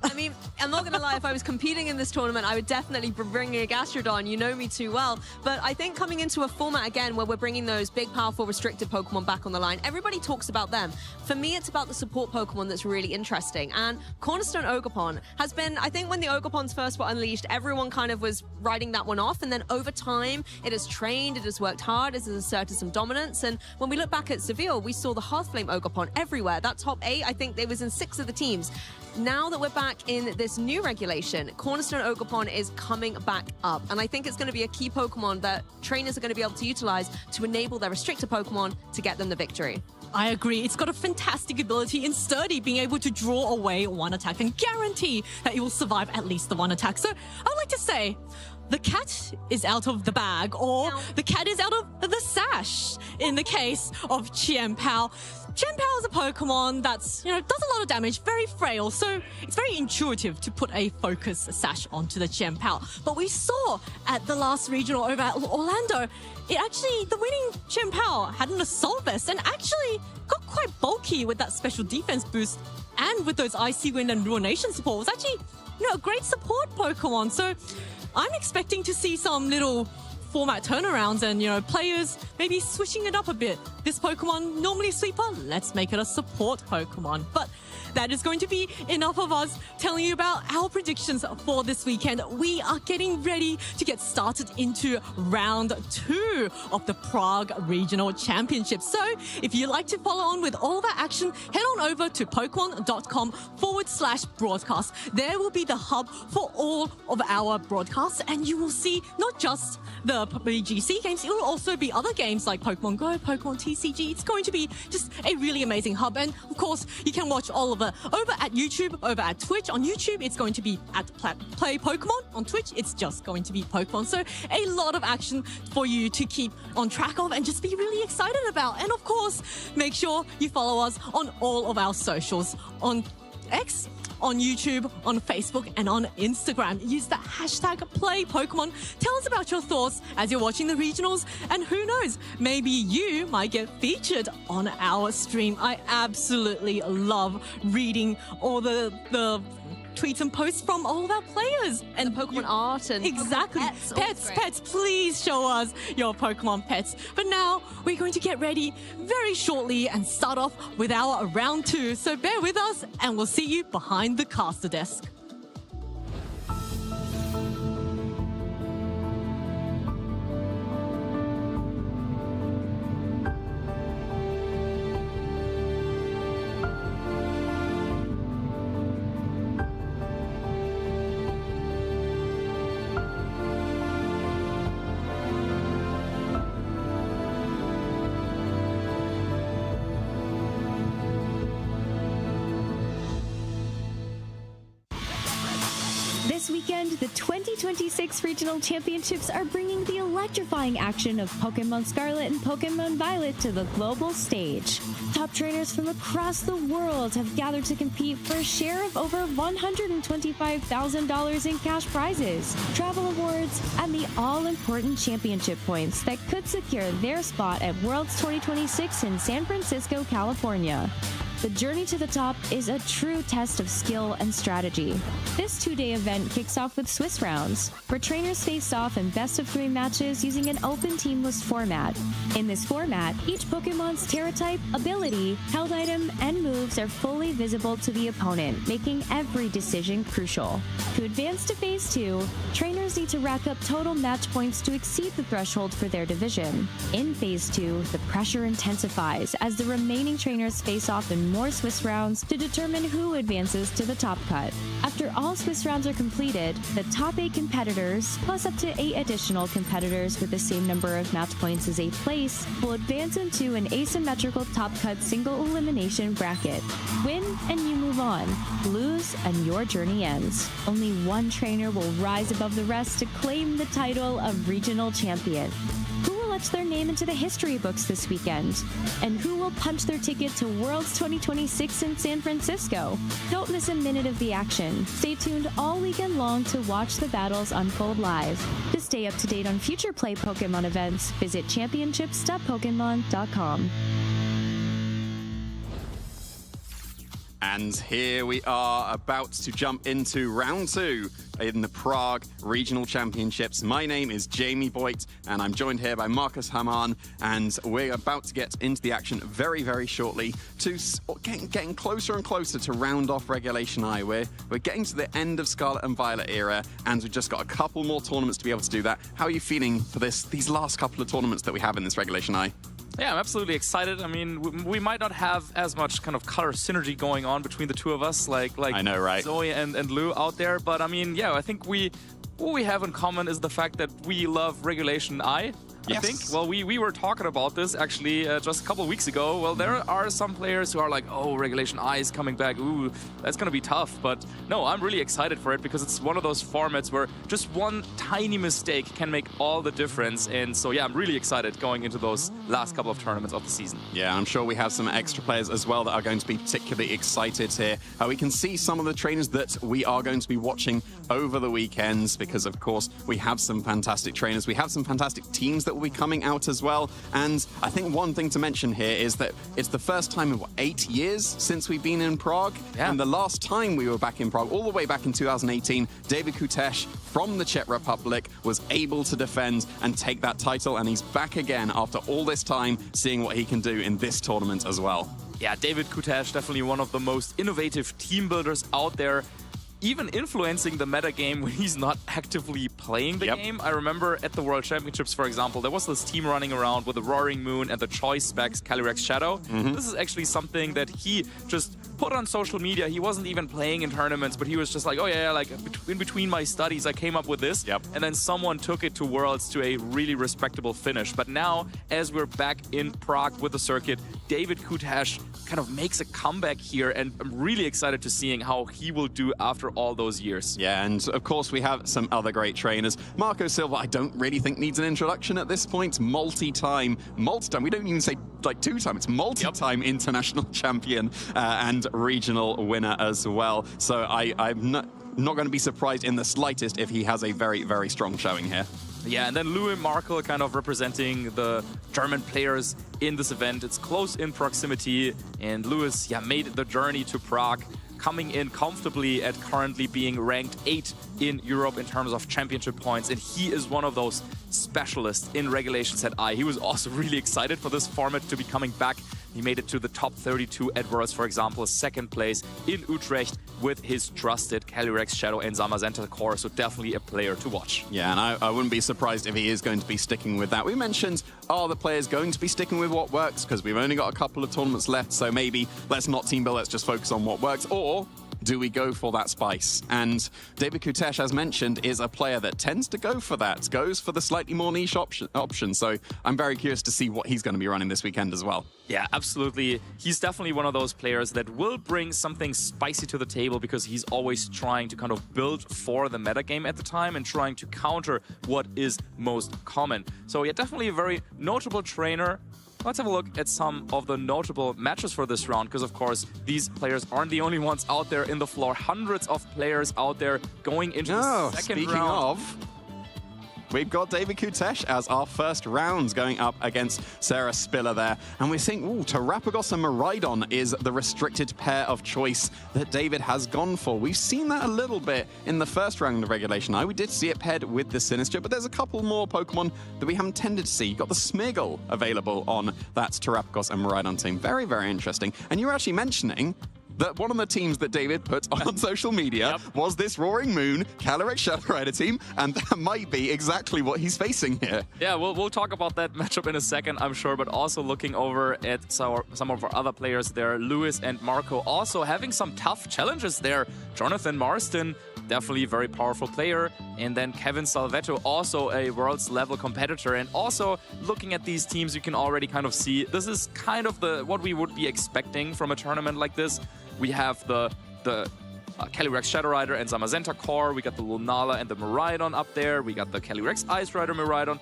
I mean, I'm not going to lie, if I was competing in this tournament, I would definitely be bringing a Gastrodon. You know me too well. But I think coming into a format again where we're bringing those big, powerful, restricted Pokemon back on the line, everybody talks about them. For me, it's about the support Pokemon that's really interesting. And Cornerstone Ogerpon has been, I think when the Ogerpons first were unleashed, everyone kind of was writing that one off. And then over time, it has trained, it has worked hard, it has asserted some dominance. And when we look back at Seville, we saw the Hearthflame Ogerpon everywhere. That top 8, I think it was in 6 of the teams. Now that we're back in this new regulation, Cornerstone Ogerpon is coming back up. And I think it's going to be a key Pokemon that trainers are going to be able to utilize to enable their restricted Pokemon to get them the victory. I agree. It's got a fantastic ability in Sturdy, being able to draw away one attack and guarantee that it will survive at least the one attack. So I'd like to say the cat is out of the bag, or the cat is out of the sash in the case of Chien-Pao. Chien-Pao is a Pokemon that's, does a lot of damage, very frail, so it's very intuitive to put a focus sash onto the Chien-Pao. But we saw at the last regional over at Orlando, the winning Chien-Pao had an Assault Vest and actually got quite bulky with that special defense boost, and with those Icy Wind and Ruination support. It was actually, a great support Pokemon. So I'm expecting to see some little format turnarounds and, players maybe switching it up a bit. This Pokemon, normally a sweeper, let's make it a support Pokemon. But that is going to be enough of us telling you about our predictions for this weekend. We are getting ready to get started into round 2 of the Prague Regional Championships. So if you'd like to follow on with all that action, head on over to Pokemon.com/broadcast. There will be the hub for all of our broadcasts, and you will see not just the VGC games, it will also be other games like Pokemon GO, Pokemon TCG. It's going to be just a really amazing hub. And of course, you can watch all of it over at YouTube, over at Twitch. On YouTube, it's going to be at Play Pokemon. On Twitch, it's just going to be Pokemon. So a lot of action for you to keep on track of and just be really excited about. And of course, make sure you follow us on all of our socials, on X, on YouTube, on Facebook, and on Instagram. Use the hashtag #PlayPokemon. Tell us about your thoughts as you're watching the regionals, and who knows, maybe you might get featured on our stream. I absolutely love reading all the tweets and posts from all of our players and Pokemon art and exactly Pokemon pets. Please show us your Pokemon pets. But now we're going to get ready very shortly and start off with our round 2. So bear with us, and we'll see you behind the caster desk. This weekend, the 2026 Regional Championships are bringing the electrifying action of Pokémon Scarlet and Pokémon Violet to the global stage. Top trainers from across the world have gathered to compete for a share of over $125,000 in cash prizes, travel awards, and the all-important championship points that could secure their spot at Worlds 2026 in San Francisco, California. The journey to the top is a true test of skill and strategy. This 2-day event kicks off with Swiss rounds, where trainers face off in best-of-3 matches using an open team list format. In this format, each Pokemon's Terra type, ability, held item, and moves are fully visible to the opponent, making every decision crucial. To advance to Phase 2, trainers need to rack up total match points to exceed the threshold for their division. In Phase 2, the pressure intensifies as the remaining trainers face off in more Swiss rounds to determine who advances to the top cut. After all Swiss rounds are completed, the top 8 competitors, plus up to 8 additional competitors with the same number of match points as 8th place, will advance into an asymmetrical top cut single elimination bracket. Win and you move on. Lose and your journey ends. Only one trainer will rise above the rest to claim the title of regional champion. Who will etch their name into the history books this weekend? And who will punch their ticket to Worlds 2026 in San Francisco? Don't miss a minute of the action. Stay tuned all weekend long to watch the battles unfold live. To stay up to date on future Play Pokemon events, visit championships.pokemon.com. And here we are about to jump into round 2 in the Prague Regional Championships. My name is Jamie Boyd, and I'm joined here by Marcus Hamann, and we're about to get into the action very, very shortly to getting closer and closer to round off Regulation I. We're getting to the end of Scarlet and Violet era, and we've just got a couple more tournaments to be able to do that. How are you feeling for these last couple of tournaments that we have in this Regulation I? Yeah, I'm absolutely excited. I mean, we might not have as much kind of color synergy going on between the two of us, like I know, right? Zoe and Lou out there. But I mean, yeah, I think what we have in common is the fact that we love Regulation I. Yes. I think. Well, we were talking about this actually just a couple of weeks ago. Well, there are some players who are like, oh, Regulation I is coming back. Ooh, that's going to be tough. But no, I'm really excited for it because it's one of those formats where just one tiny mistake can make all the difference. And so, yeah, I'm really excited going into those last couple of tournaments of the season. Yeah, I'm sure we have some extra players as well that are going to be particularly excited here. We can see some of the trainers that we are going to be watching over the weekends because, of course, we have some fantastic trainers. We have some fantastic teams that will be coming out as well. And I think one thing to mention here is that it's the first time in 8 years since we've been in Prague. Yeah. And the last time we were back in Prague, all the way back in 2018, David Kutesh from the Czech Republic was able to defend and take that title. And he's back again after all this time, seeing what he can do in this tournament as well. Yeah, David Kutesh, definitely one of the most innovative team builders out there. Even influencing the meta game when he's not actively playing the game. I remember at the World Championships, for example, there was this team running around with the Roaring Moon and the Choice specs Calyrex Shadow. This is actually something that he just put on social media. He wasn't even playing in tournaments, but he was just like, oh yeah, like in between my studies, I came up with this. And then someone took it to Worlds to a really respectable finish. But now, as we're back in Prague with the circuit, David Kutesh kind of makes a comeback here, and I'm really excited to seeing how he will do after all those years. Yeah, and of course we have some other great trainers. Marco Silva, I don't really think needs an introduction at this point. Multi-time, we don't even say like 2-time, it's multi-time international champion and regional winner as well. So I'm not going to be surprised in the slightest if he has a very, very strong showing here. Yeah, and then Lou and Markel kind of representing the German players in this event. It's close in proximity, and Lewis, made the journey to Prague, coming in comfortably at currently being ranked 8 in Europe in terms of championship points. And he is one of those specialists in Regulation Set I. He was also really excited for this format to be coming back. He made it to the top 32 at Worlds, for example, 2nd place in Utrecht with his trusted Calyrex Shadow and Zamazenta core. So definitely a player to watch. Yeah, and I wouldn't be surprised if he is going to be sticking with that. We mentioned, are the players going to be sticking with what works? Because we've only got a couple of tournaments left, so maybe let's not team build, let's just focus on what works. Or do we go for that spice? And David Kutesh, as mentioned, is a player that tends to go for that, goes for the slightly more niche option. So I'm very curious to see what he's going to be running this weekend as well. Yeah, absolutely. He's definitely one of those players that will bring something spicy to the table because he's always trying to kind of build for the metagame at the time and trying to counter what is most common. So yeah, definitely a very notable trainer. Let's have a look at some of the notable matches for this round, because of course these players aren't the only ones out there in the floor. Hundreds of players out there going into the second round. Speaking of, we've got David Kutesh as our first round going up against Sara Spiller there. And we're seeing, Terrapagos and Miraidon is the restricted pair of choice that David has gone for. We've seen that a little bit in the first round of Regulation I. We did see it paired with the Sinistcha, but there's a couple more Pokemon that we haven't tended to see. You've got the Smeargle available on that Terrapagos and Miraidon team. Very, very interesting. And you were actually mentioning that one of the teams that David put on social media was this Roaring Moon Calyrex Shadow Rider team, and that might be exactly what he's facing here. Yeah, we'll talk about that matchup in a second, I'm sure, but also looking over at some of our other players there, Lewis and Marco, also having some tough challenges there. Jonathan Marston, definitely a very powerful player, and then Kevin Salvetto, also a Worlds level competitor. And also looking at these teams, you can already kind of see this is kind of what we would be expecting from a tournament like this. We have the Calyrex Shadow Rider and Zamazenta core. We got the Lunala and the Miraidon up there. We got the Calyrex Ice Rider Miraidon.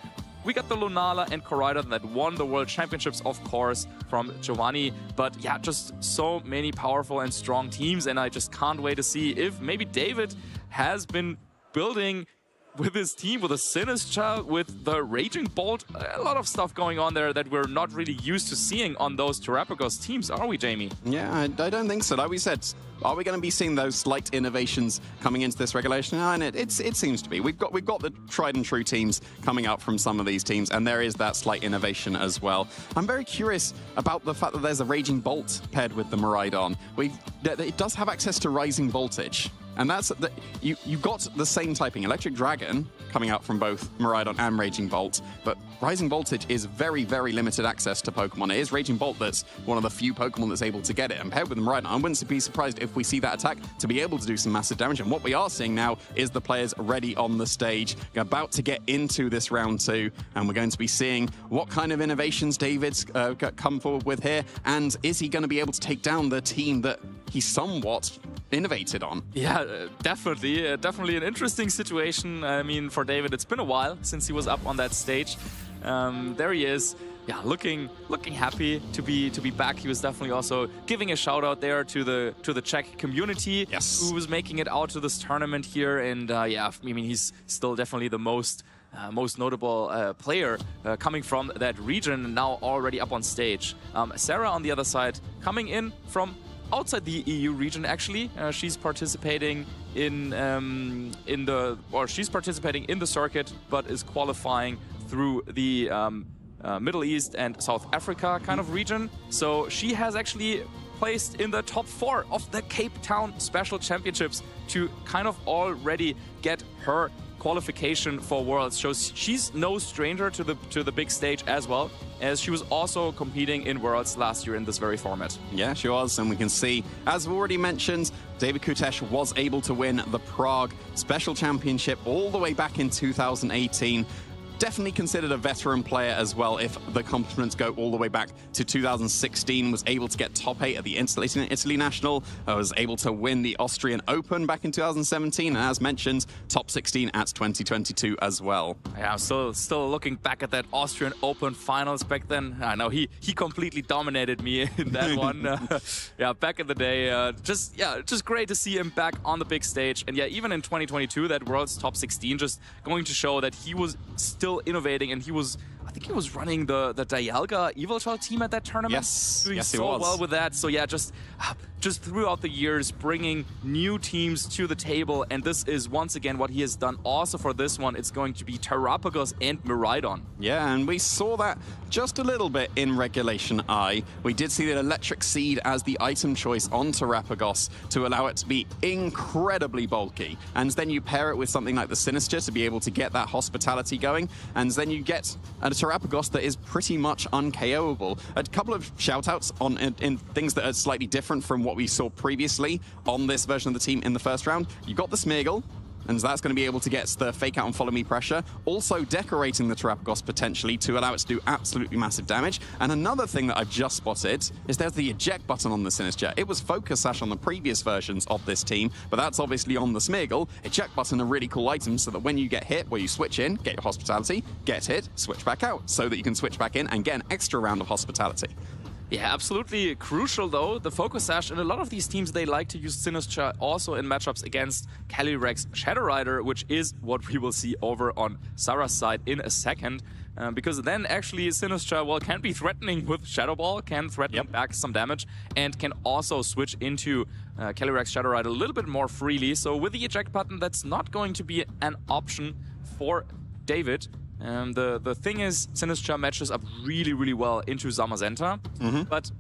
We got the Lunala and Koraidon that won the World Championships, of course, from Giovanni. But yeah, just so many powerful and strong teams, and I just can't wait to see if maybe David has been building with his team, with a Sinistcha, with the Raging Bolt, a lot of stuff going on there that we're not really used to seeing on those Terrapagos teams, are we, Jamie? Yeah, I don't think so. Like we said, are we going to be seeing those slight innovations coming into this regulation? And it seems to be. We've got the tried and true teams coming out from some of these teams, and there is that slight innovation as well. I'm very curious about the fact that there's a Raging Bolt paired with the Miraidon. It does have access to Rising Voltage. And that's you got the same typing, Electric Dragon, coming out from both Miraidon and Raging Bolt, but Rising Voltage is very, very limited access to Pokemon. It is Raging Bolt that's one of the few Pokemon that's able to get it. And paired with Miraidon, I wouldn't be surprised if we see that attack to be able to do some massive damage. And what we are seeing now is the players ready on the stage, about to get into this round 2, and we're going to be seeing what kind of innovations David's come forward with here, and is he going to be able to take down the team that he somewhat innovated on? Yeah, definitely an interesting situation. I mean, for David, it's been a while since he was up on that stage. There he is. Yeah, looking happy to be back. He was definitely also giving a shout out there to the Czech community, yes, who was making it out to this tournament here. And yeah, I mean, he's still definitely the most notable player coming from that region, now already up on stage. Sara, on the other side, coming in from outside the EU region, actually. She's participating in the circuit, but is qualifying through the Middle East and South Africa kind of region. So she has actually placed in the top 4 of the Cape Town Special Championships to kind of already get her qualification for Worlds. Shows she's no stranger to the big stage, as well as she was also competing in Worlds last year in this very format. Yeah, she was, and we can see, as we've already mentioned, David Kutesh was able to win the Prague Special Championship all the way back in 2018. Definitely considered a veteran player as well, if the accomplishments go all the way back to 2016. Was able to get top 8 at the Italy National, was able to win the Austrian Open back in 2017, and as mentioned, top 16 at 2022 as well. Yeah, I'm still looking back at that Austrian Open finals back then. I know he completely dominated me in that one. Yeah, back in the day. Just great to see him back on the big stage. And yeah, even in 2022, that World's top 16, just going to show that he was still innovating, and I think he was running the Dialga Evilchild team at that tournament. Yes, doing yes, so well with that. So yeah, just throughout the years, bringing new teams to the table, and this is once again what he has done also for this one. It's going to be Terrapagos and Miraidon. Yeah, and we saw that just a little bit in Regulation I. We did see the Electric Seed as the item choice on Terrapagos to allow it to be incredibly bulky. And then you pair it with something like the Sinistcha to be able to get that hospitality going, and then you get a Terrapagos that is pretty much un-KOable. A couple of shout-outs in things that are slightly different from what we saw previously on this version of the team in the first round. You got the Smeargle, and that's going to be able to get the fake out and follow me pressure, also decorating the Terrapagos potentially to allow it to do absolutely massive damage. And another thing that I've just spotted is there's the eject button on the Sinistcha. It was Focus Sash on the previous versions of this team, but that's obviously on the Smeargle. Eject button, a really cool item, so that when you get hit, where you switch in, get your hospitality, get hit, switch back out, so that you can switch back in and get an extra round of hospitality. Yeah, absolutely crucial though, the Focus Sash, and a lot of these teams, they like to use Sinistcha also in matchups against Calyrex Shadow Rider, which is what we will see over on Sara's side in a second. Because then actually Sinistcha, well, can be threatening with Shadow Ball, can threaten back some damage, and can also switch into Calyrex Shadow Rider a little bit more freely. So with the eject button, that's not going to be an option for David. The thing is, Sinistcha matches up really, really well into Zamazenta, but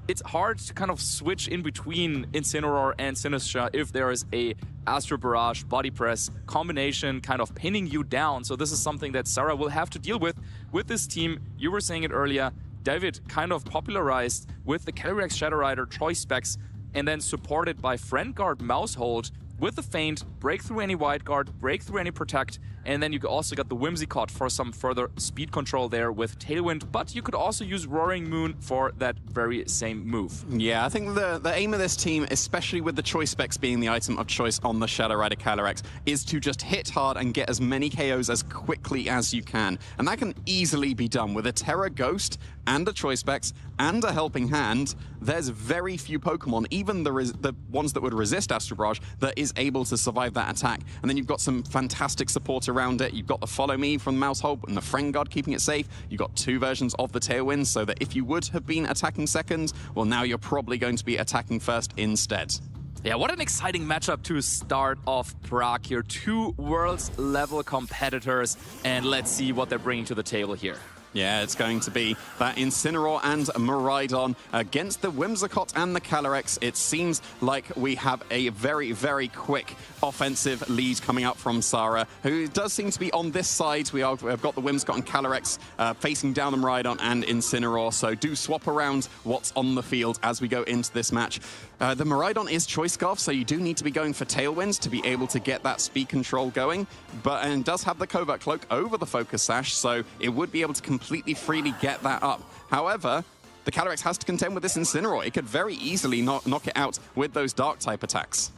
it's hard to kind of switch in between Incineroar and Sinistcha if there is a Astro Barrage, Body Press combination kind of pinning you down. So this is something that Sara will have to deal with this team. You were saying it earlier, David kind of popularized with the Calyrex Shadow Rider choice specs, and then supported by Friend Guard Mousehold with the Feint, break through any Wide Guard, break through any Protect, and then you also got the Whimsicott for some further speed control there with Tailwind, but you could also use Roaring Moon for that very same move. Yeah, I think the aim of this team, especially with the Choice Specs being the item of choice on the Shadow Rider Calyrex, is to just hit hard and get as many KOs as quickly as you can. And that can easily be done with a Terra Ghost and a Choice Specs and a Helping Hand. There's very few Pokemon, even the ones that would resist Astral Barrage, that is able to survive that attack. And then you've got some fantastic support around it. You've got the Follow Me from the Mouse Hole and the Friend Guard keeping it safe. You've got 2 versions of the Tailwind, so that if you would have been attacking second, well, now you're probably going to be attacking first instead. Yeah, what an exciting matchup to start off Prague here. 2 Worlds level competitors, and let's see what they're bringing to the table here. Yeah, it's going to be that Incineroar and Miraidon against the Whimsicott and the Calyrex. It seems like we have a very, very quick offensive lead coming up from Sara, who does seem to be on this side. We've got the Whimsicott and Calyrex facing down the Miraidon and Incineroar, so do swap around what's on the field as we go into this match. The Miraidon is Choice Scarf, so you do need to be going for Tailwinds to be able to get that speed control going, and does have the Covert Cloak over the Focus Sash, so it would be able to completely freely get that up. However, the Calyrex has to contend with this Incineroar. It could very easily knock it out with those Dark-type attacks.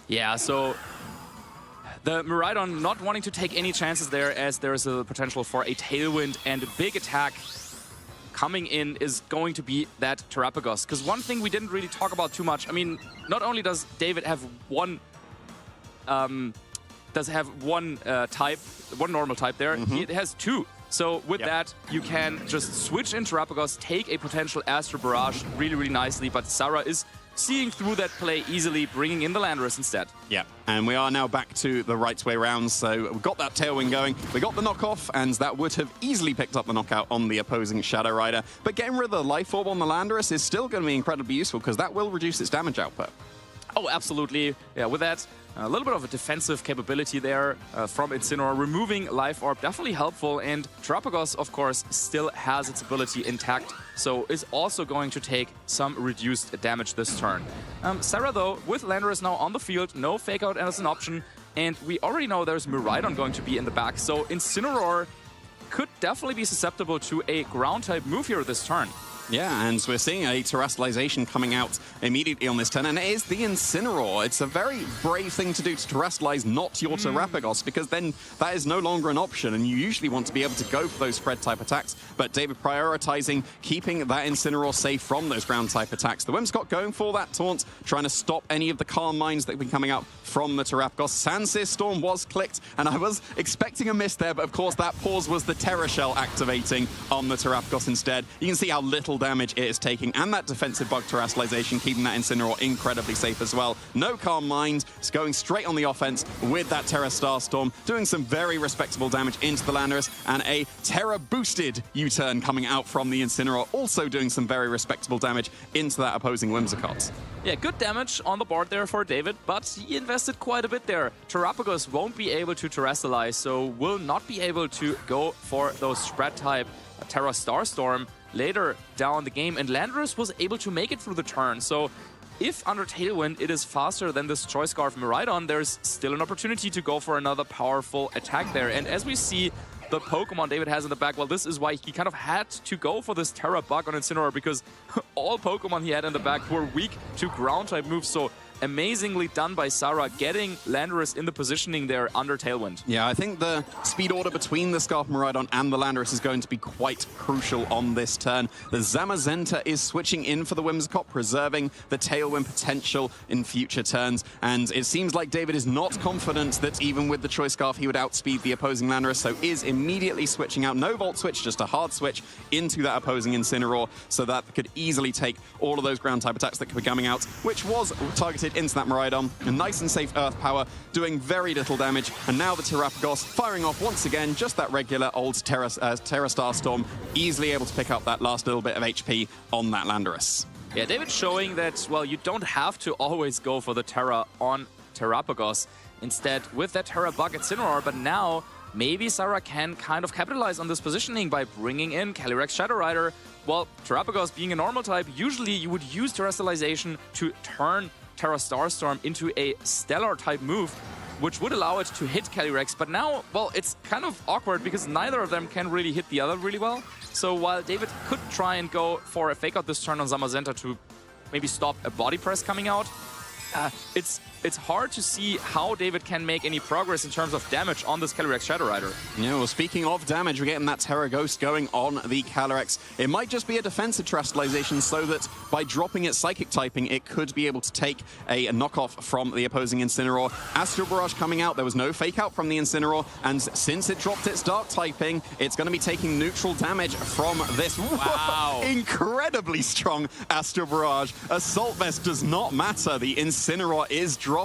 Yeah, so the Miraidon not wanting to take any chances there, as there's a potential for a Tailwind, and a big attack coming in is going to be that Terapagos. Because one thing we didn't really talk about too much, I mean, not only does David have one type, one normal type there, he has 2. So with that, you can just switch in Terapagos, take a potential Astral Barrage really, really nicely, but Sara is seeing through that play easily, bringing in the Landorus instead. Yeah, and we are now back to the right way round, so we've got that Tailwind going, we got the knockoff, and that would have easily picked up the knockout on the opposing Shadow Rider, but getting rid of the Life Orb on the Landorus is still going to be incredibly useful, because that will reduce its damage output. Oh, absolutely. Yeah, with that, a little bit of a defensive capability there from Incineroar. Removing Life Orb, definitely helpful. And Terapagos, of course, still has its ability intact, so is also going to take some reduced damage this turn. Sara, though, with Landorus now on the field, no Fake Out as an option. And we already know there's Miraidon going to be in the back, so Incineroar could definitely be susceptible to a Ground-type move here this turn. Yeah, and we're seeing a Terrestrialization coming out immediately on this turn, and it is the Incineroar. It's a very brave thing to do to Terrestrialize not your Terapagos, because then that is no longer an option, and you usually want to be able to go for those spread-type attacks, but David prioritizing keeping that Incineroar safe from those ground-type attacks. The Whimsicott going for that taunt, trying to stop any of the Calm Minds that have been coming out from the Terapagos. Sandsear Storm was clicked, and I was expecting a miss there, but of course that pause was the Terra Shell activating on the Terapagos instead. You can see how little damage it is taking, and that defensive bug Terrestrialization keeping that Incineroar incredibly safe as well. No Calm Mind, it's going straight on the offense with that Terra Starstorm, doing some very respectable damage into the Landorus, and a Terra boosted U-turn coming out from the Incineroar, also doing some very respectable damage into that opposing Whimsicott. Yeah, good damage on the board there for David, but he invested quite a bit there. Terapagos won't be able to Terrestrialize, so will not be able to go for those spread type Terra Starstorm later down the game, and Landorus was able to make it through the turn. So if under Tailwind it is faster than this Choice Scarf Miraidon, there's still an opportunity to go for another powerful attack there. And as we see the Pokemon David has in the back, well, this is why he kind of had to go for this Terra Bug on Incineroar, because all Pokemon he had in the back were weak to ground-type moves. So amazingly done by Sara, getting Landorus in the positioning there under Tailwind. Yeah, I think the speed order between the Scarf Miraidon and the Landorus is going to be quite crucial on this turn. The Zamazenta is switching in for the Whimsicott, preserving the Tailwind potential in future turns, and it seems like David is not confident that even with the Choice Scarf he would outspeed the opposing Landorus, so is immediately switching out. No Volt Switch, just a hard switch into that opposing Incineroar, so that could easily take all of those ground-type attacks that could be coming out, which was targeted into that Miraidon. A nice and safe Earth Power, doing very little damage, and now the Terapagos firing off once again just that regular old Terra Starstorm, easily able to pick up that last little bit of HP on that Landorus. Yeah, David showing that, well, you don't have to always go for the Terra on Terapagos. Instead, with that Terra Bug at Incineroar, but now maybe Sara can kind of capitalize on this positioning by bringing in Calyrex Shadow Rider. Well, Terapagos being a normal type, usually you would use Terrestrialization to turn Terra Starstorm into a Stellar type move, which would allow it to hit Calyrex. But now, well, it's kind of awkward because neither of them can really hit the other really well. So while David could try and go for a fake out this turn on Zamazenta to maybe stop a body press coming out, it's hard to see how David can make any progress in terms of damage on this Calyrex Shadow Rider. Yeah, well, speaking of damage, we're getting that Terra Ghost going on the Calyrex. It might just be a defensive Terastallization so that by dropping its Psychic typing, it could be able to take a knockoff from the opposing Incineroar. Astral Barrage coming out, there was no fake out from the Incineroar, and since it dropped its Dark typing, it's going to be taking neutral damage from this incredibly strong Astral Barrage. Assault Vest does not matter. The Incineroar is dropping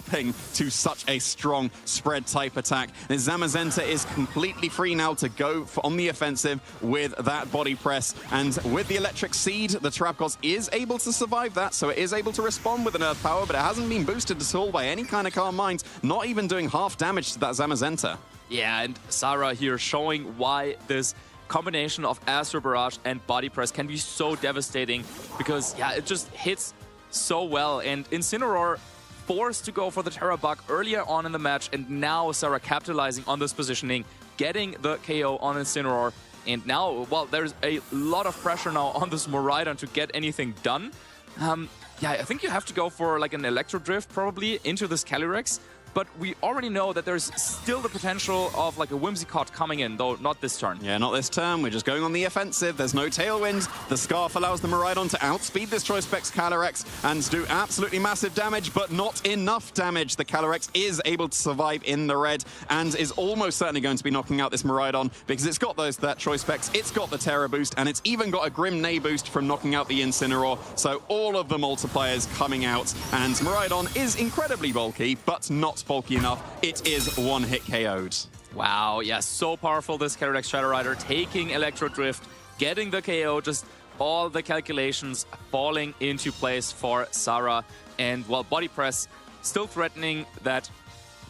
to such a strong spread type attack. And Zamazenta is completely free now to go on the offensive with that body press. And with the Electric Seed, the Terapagos is able to survive that, so it is able to respond with an Earth Power, but it hasn't been boosted at all by any kind of Calm Mind, not even doing half damage to that Zamazenta. Yeah, and Sara here showing why this combination of Astral Barrage and Body Press can be so devastating, because, yeah, it just hits so well. And Incineroar forced to go for the Terra Bug earlier on in the match, and now Sara capitalizing on this positioning, getting the KO on Incineroar. And now, well, there's a lot of pressure now on this Miraidon to get anything done. Yeah, I think you have to go for like an Electro Drift probably into this Calyrex. But we already know that there's still the potential of like a Whimsicott coming in, though not this turn. Yeah, not this turn. We're just going on the offensive. There's no Tailwind. The Scarf allows the Miraidon to outspeed this Choice Specs Calyrex and do absolutely massive damage, but not enough damage. The Calyrex is able to survive in the red and is almost certainly going to be knocking out this Miraidon because it's got that Choice Specs, it's got the Terra boost, and it's even got a Grim Neigh boost from knocking out the Incineroar. So all of the multipliers coming out, and Miraidon is incredibly bulky, but not bulky enough. It is one-hit KO'd. Wow, yeah, so powerful, this Calyrex Shadow Rider, taking Electro Drift, getting the KO, just all the calculations falling into place for Sara. And, well, Body Press still threatening that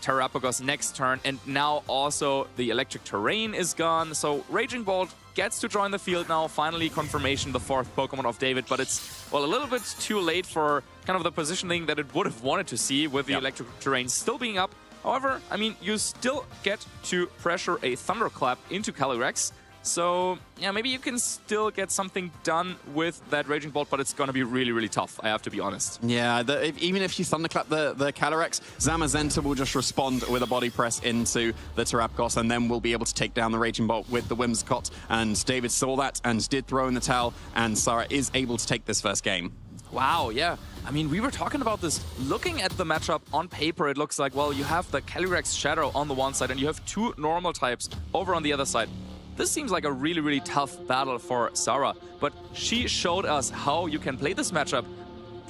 Terapagos next turn, and now also the Electric Terrain is gone, so Raging Bolt gets to join the field now, finally confirmation, the fourth Pokemon of David, but it's, well, a little bit too late for kind of the positioning that it would have wanted to see with the Electric Terrain still being up. However, I mean, you still get to pressure a Thunderclap into Calyrex, so yeah, maybe you can still get something done with that Raging Bolt, but it's going to be really, really tough, I have to be honest. Yeah, even if you Thunderclap the Calyrex, Zamazenta will just respond with a Body Press into the Terapagos, and then we'll be able to take down the Raging Bolt with the Whimsicott. And David saw that and did throw in the towel, and Sara is able to take this first game. Wow, yeah. I mean, we were talking about this. Looking at the matchup on paper, it looks like, well, you have the Calyrex Shadow on the one side, and you have two normal types over on the other side. This seems like a really, really tough battle for Sara, but she showed us how you can play this matchup.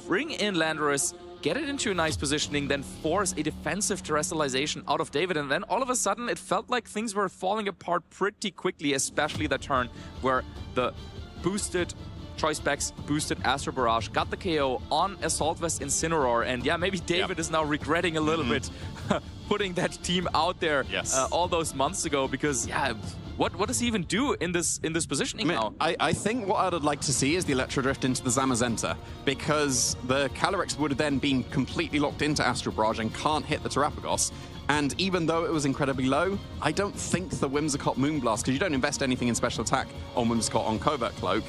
Bring in Landorus, get it into a nice positioning, then force a defensive Terastallization out of David, and then all of a sudden it felt like things were falling apart pretty quickly, especially the turn where the boosted Choice Specs, boosted Astral Barrage, got the KO on Assault Vest Incineroar, and yeah, maybe David is now regretting a little bit putting that team out there all those months ago, because yeah, what does he even do in this positioning now? I think what I'd like to see is the Electro Drift into the Zamazenta, because the Calyrex would have then been completely locked into Astral Barrage and can't hit the Terapagos. And even though it was incredibly low, I don't think the Whimsicott Moonblast, because you don't invest anything in special attack on Whimsicott on Covert Cloak,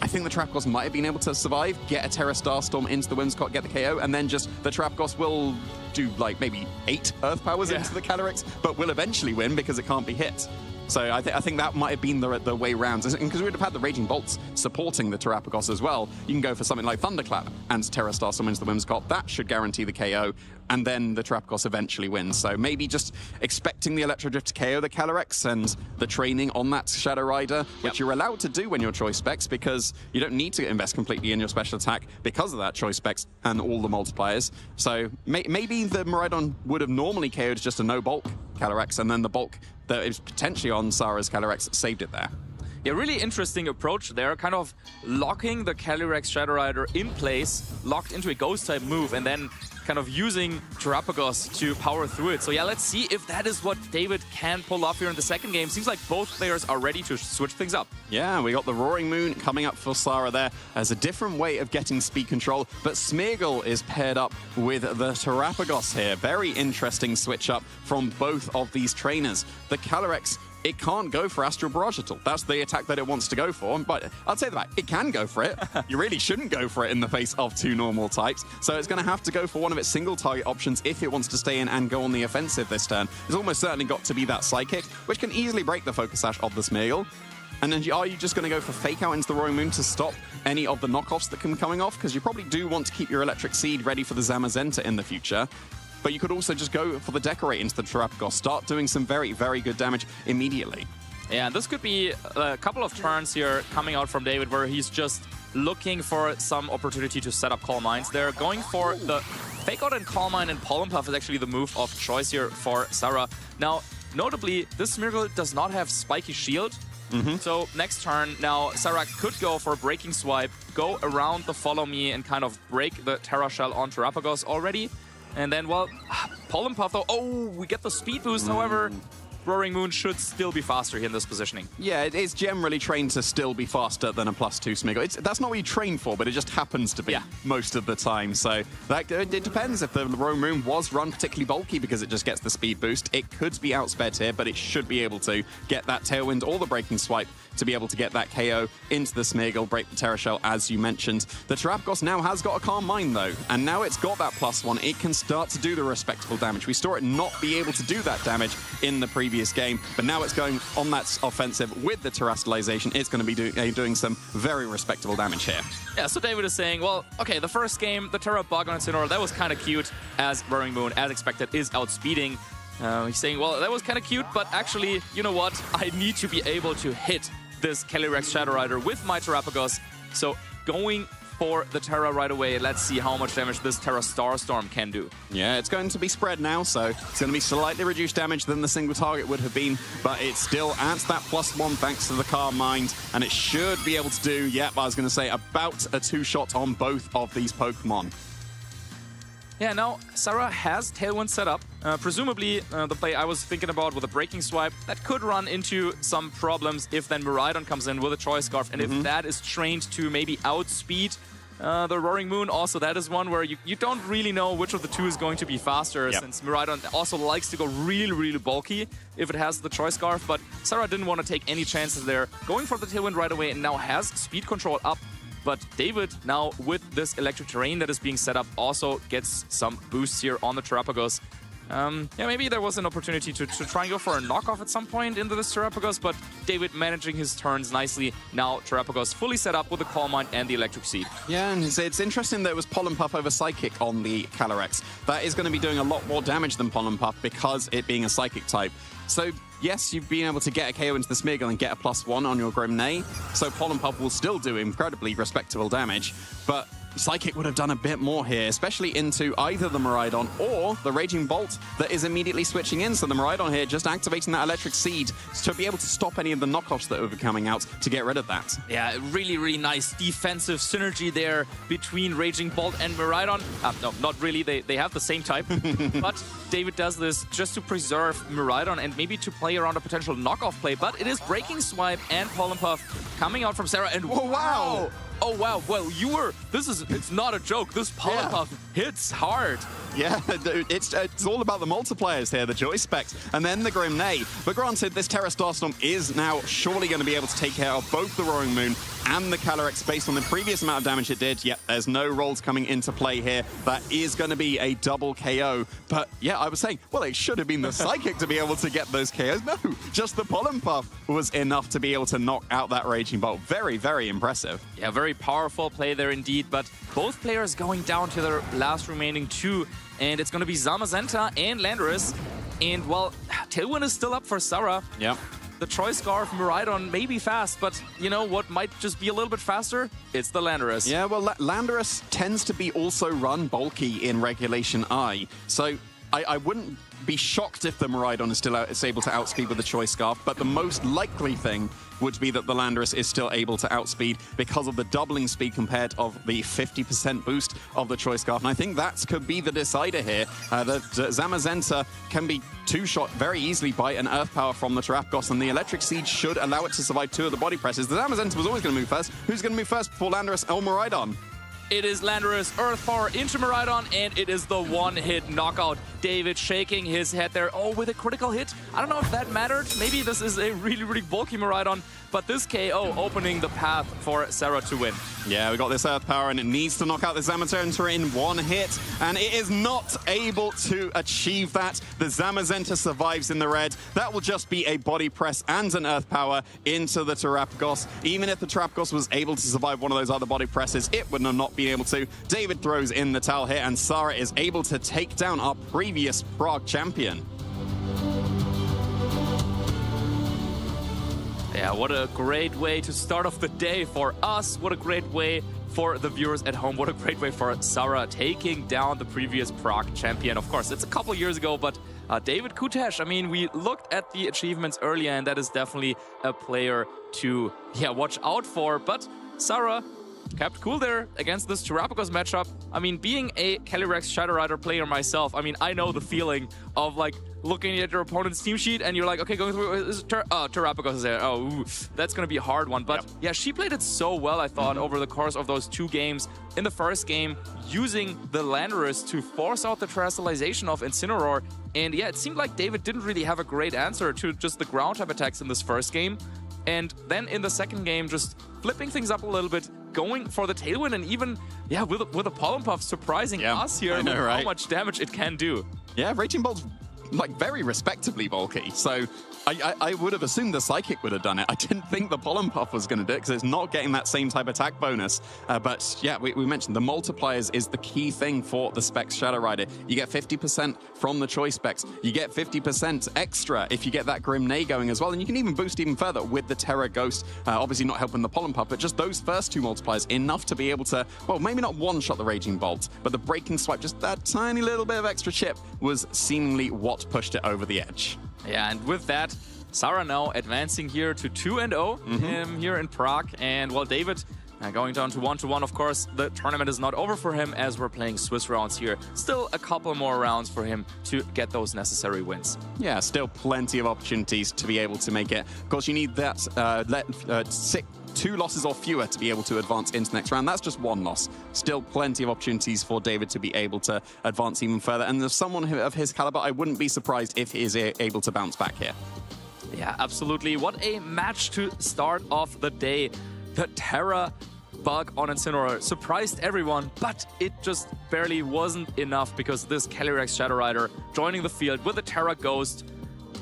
I think the Terapagos might have been able to survive, get a Terra Starstorm into the Whimsicott, get the KO, and then just the Terapagos will do like maybe 8 Earth Powers into the Calyrex, but will eventually win because it can't be hit. So I think that might have been the way round. Because we would have had the Raging Bolts supporting the Terapagos as well. You can go for something like Thunderclap and Terra Starstorm into the Whimsicott. That should guarantee the KO, and then the Terapagos eventually wins. So maybe just expecting the Electro Drift to KO the Calyrex and the training on that Shadow Rider, which you're allowed to do when you're Choice Specs, because you don't need to invest completely in your special attack because of that Choice Specs and all the multipliers. So maybe the Miraidon would have normally KO'd just a no-bulk Calyrex, and then the bulk that is potentially on Sara's Calyrex saved it there. Yeah, really interesting approach there, kind of locking the Calyrex Shadow Rider in place, locked into a Ghost-type move, and then kind of using Terapagos to power through it. So yeah, let's see if that is what David can pull off here in the second game. Seems like both players are ready to switch things up. Yeah, we got the Roaring Moon coming up for Sara there as a different way of getting speed control, but Smeargle is paired up with the Terapagos here. Very interesting switch up from both of these trainers. The Calyrex, it can't go for Astral Barrage at all. That's the attack that it wants to go for. But I'd say that it can go for it. You really shouldn't go for it in the face of two normal types. So it's going to have to go for one of its single target options if it wants to stay in and go on the offensive this turn. It's almost certainly got to be that Psychic, which can easily break the Focus Sash of the Smeargle. And then are you just going to go for Fake Out into the Roaring Moon to stop any of the knockoffs that can be coming off? Because you probably do want to keep your Electric Seed ready for the Zamazenta in the future. But you could also just go for the Decorate into the Terapagos. Start doing some very, very good damage immediately. Yeah, and this could be a couple of turns here coming out from David where he's just looking for some opportunity to set up Calm Minds. They're going for the Fake Out and Calm Mind, and Pollen Puff is actually the move of choice here for Sara. Now, notably, this Smeargle does not have Spiky Shield. So next turn, now Sara could go for a Breaking Swipe, go around the Follow Me and kind of break the Terra Shell on Terapagos already. And then, well, Pollen Puff, though, oh, we get the speed boost. However, Roaring Moon should still be faster here in this positioning. Yeah, it is generally trained to still be faster than a +2 Smeargle. That's not what you train for, but it just happens to be most of the time. So that, it depends. If the Roaring Moon was run particularly bulky because it just gets the speed boost, it could be outsped here, but it should be able to get that Tailwind or the Breaking Swipe to be able to get that KO into the Smeargle, break the Terra Shell, as you mentioned. The Terapagos now has got a Calm Mind, though, and now it's got that +1. It can start to do the respectable damage. We saw it not be able to do that damage in the previous game, but now it's going on that offensive with the Terastallization. It's going to be doing some very respectable damage here. Yeah, so David is saying, well, okay, the first game, the Terra Bug on Incineroar, that was kind of cute, as Roaring Moon, as expected, is outspeeding. He's saying, well, that was kind of cute, but actually, you know what? I need to be able to hit this Calyrex Shadow Rider with my Terapagos. So going for the Terra right away. Let's see how much damage this Terra Starstorm can do. Yeah, it's going to be spread now, so it's going to be slightly reduced damage than the single target would have been, but it still adds that +1 thanks to the Calm Mind, and it should be able to do, yep, I was going to say, about a 2-shot on both of these Pokemon. Yeah, now Sara has Tailwind set up. Presumably, the play I was thinking about with a Breaking Swipe, that could run into some problems if then Miraidon comes in with a Choice Scarf, and if that is trained to maybe outspeed the Roaring Moon. Also, that is one where you don't really know which of the two is going to be faster, since Miraidon also likes to go really, really bulky if it has the Choice Scarf, but Sara didn't want to take any chances there. Going for the Tailwind right away, and now has speed control up. But David, now with this electric terrain that is being set up, also gets some boosts here on the Terapagos. Yeah, maybe there was an opportunity to try and go for a knockoff at some point into this Terapagos, but David managing his turns nicely. Now Terapagos fully set up with the Calm Mind and the Electric Seed. Yeah, and it's interesting that it was Pollen Puff over Psychic on the Calyrex. That is going to be doing a lot more damage than Pollen Puff because it being a Psychic type. So yes, you've been able to get a KO into the Smeargle and get a +1 on your Grimnay, so Pollen Puff will still do incredibly respectable damage, but Psychic would have done a bit more here, especially into either the Miraidon or the Raging Bolt that is immediately switching in. So the Miraidon here just activating that Electric Seed to be able to stop any of the knockoffs that were coming out to get rid of that. Yeah, really, really nice defensive synergy there between Raging Bolt and Miraidon. No, not really. They have the same type. But David does this just to preserve Miraidon and maybe to play around a potential knockoff play. But it is Breaking Swipe and Pollen Puff coming out from Sara. And whoa, wow! Oh, wow. Well, it's not a joke. This Pollen Puff hits hard. Yeah, it's all about the multipliers here, the Joy Specs, and then the Grimnay. But granted, this Terra Starstorm is now surely going to be able to take care of both the Roaring Moon and the Calyrex based on the previous amount of damage it did. Yep, there's no rolls coming into play here. That is going to be a double KO. But yeah, I was saying, well, it should have been the Psychic to be able to get those KOs. No, just the Pollen Puff was enough to be able to knock out that Raging Bolt. Very, very impressive. Yeah, very powerful play there indeed. But both players going down to their last remaining two. And it's going to be Zamazenta and Landorus. And, well, Tailwind is still up for Sara. Yep. The Choice Scarf Miraidon may be fast, but you know what might just be a little bit faster? It's the Landorus. Yeah, well, Landorus tends to be also run bulky in Regulation I. So I wouldn't be shocked if the Miraidon is able to outspeed with the Choice Scarf, but the most likely thing would be that the Landorus is still able to outspeed because of the doubling speed compared of the 50% boost of the Choice Scarf. And I think that could be the decider here. That Zamazenta can be two-shot very easily by an Earth Power from the Terapagos, and the Electric Siege should allow it to survive 2 of the body presses. The Zamazenta was always going to move first. Who's going to move first before Landorus or Miraidon? It is Landorus Earth Power into Miraidon, and it is the one-hit knockout. David shaking his head there. Oh, with a critical hit. I don't know if that mattered. Maybe this is a really, really bulky Miraidon, but this KO opening the path for Sara to win. Yeah, we got this Earth Power, and it needs to knock out the Zamazenta in one hit, and it is not able to achieve that. The Zamazenta survives in the red. That will just be a body press and an Earth Power into the Terapagos. Even if the Terapagos was able to survive one of those other body presses, it would not be able to. David throws in the towel here, and Sara is able to take down our previous Prague champion. Yeah, what a great way to start off the day for us. What a great way for the viewers at home. What a great way for Sara taking down the previous Prague champion. Of course, it's a couple years ago, but David Kutesh, I mean, we looked at the achievements earlier, and that is definitely a player to watch out for. But Sara kept cool there against this Terapagos matchup. I mean, being a Calyrex Shadow Rider player myself, I mean, I know the feeling of like looking at your opponent's team sheet and you're like, okay, going through, Terapagos is there. Oh, ooh, that's going to be a hard one. But yeah, she played it so well, I thought, over the course of those 2 games. In the first game, using the Landorus to force out the Terastallization of Incineroar. And yeah, it seemed like David didn't really have a great answer to just the ground type attacks in this first game. And then in the second game, just flipping things up a little bit, going for the Tailwind, and even, with a Pollen Puff surprising us here with how much damage it can do. Yeah, Raging Bolt's like very respectably bulky, so I would have assumed the Psychic would have done it. I didn't think the Pollen Puff was going to do it because it's not getting that same type attack bonus. But yeah, we mentioned the multipliers is the key thing for the Specs Shadow Rider. You get 50% from the Choice Specs. You get 50% extra if you get that Grim Neigh going as well. And you can even boost even further with the Terra Ghost. Obviously not helping the Pollen Puff, but just those first 2 multipliers, enough to be able to, well, maybe not one-shot the Raging Bolt, but the Breaking Swipe, just that tiny little bit of extra chip was seemingly what pushed it over the edge. Yeah, and with that, Sara now advancing here to 2-0 here in Prague. And while David going down to 1-1, of course, the tournament is not over for him as we're playing Swiss rounds here. Still a couple more rounds for him to get those necessary wins. Yeah, still plenty of opportunities to be able to make it. Of course, you need that 2 losses or fewer to be able to advance into the next round. That's just 1 loss. Still plenty of opportunities for David to be able to advance even further. And there's someone of his caliber, I wouldn't be surprised if he is able to bounce back here. Yeah, absolutely. What a match to start off the day. The Terra Bug on Incineroar surprised everyone, but it just barely wasn't enough because this Calyrex Shadow Rider joining the field with the Terra Ghost,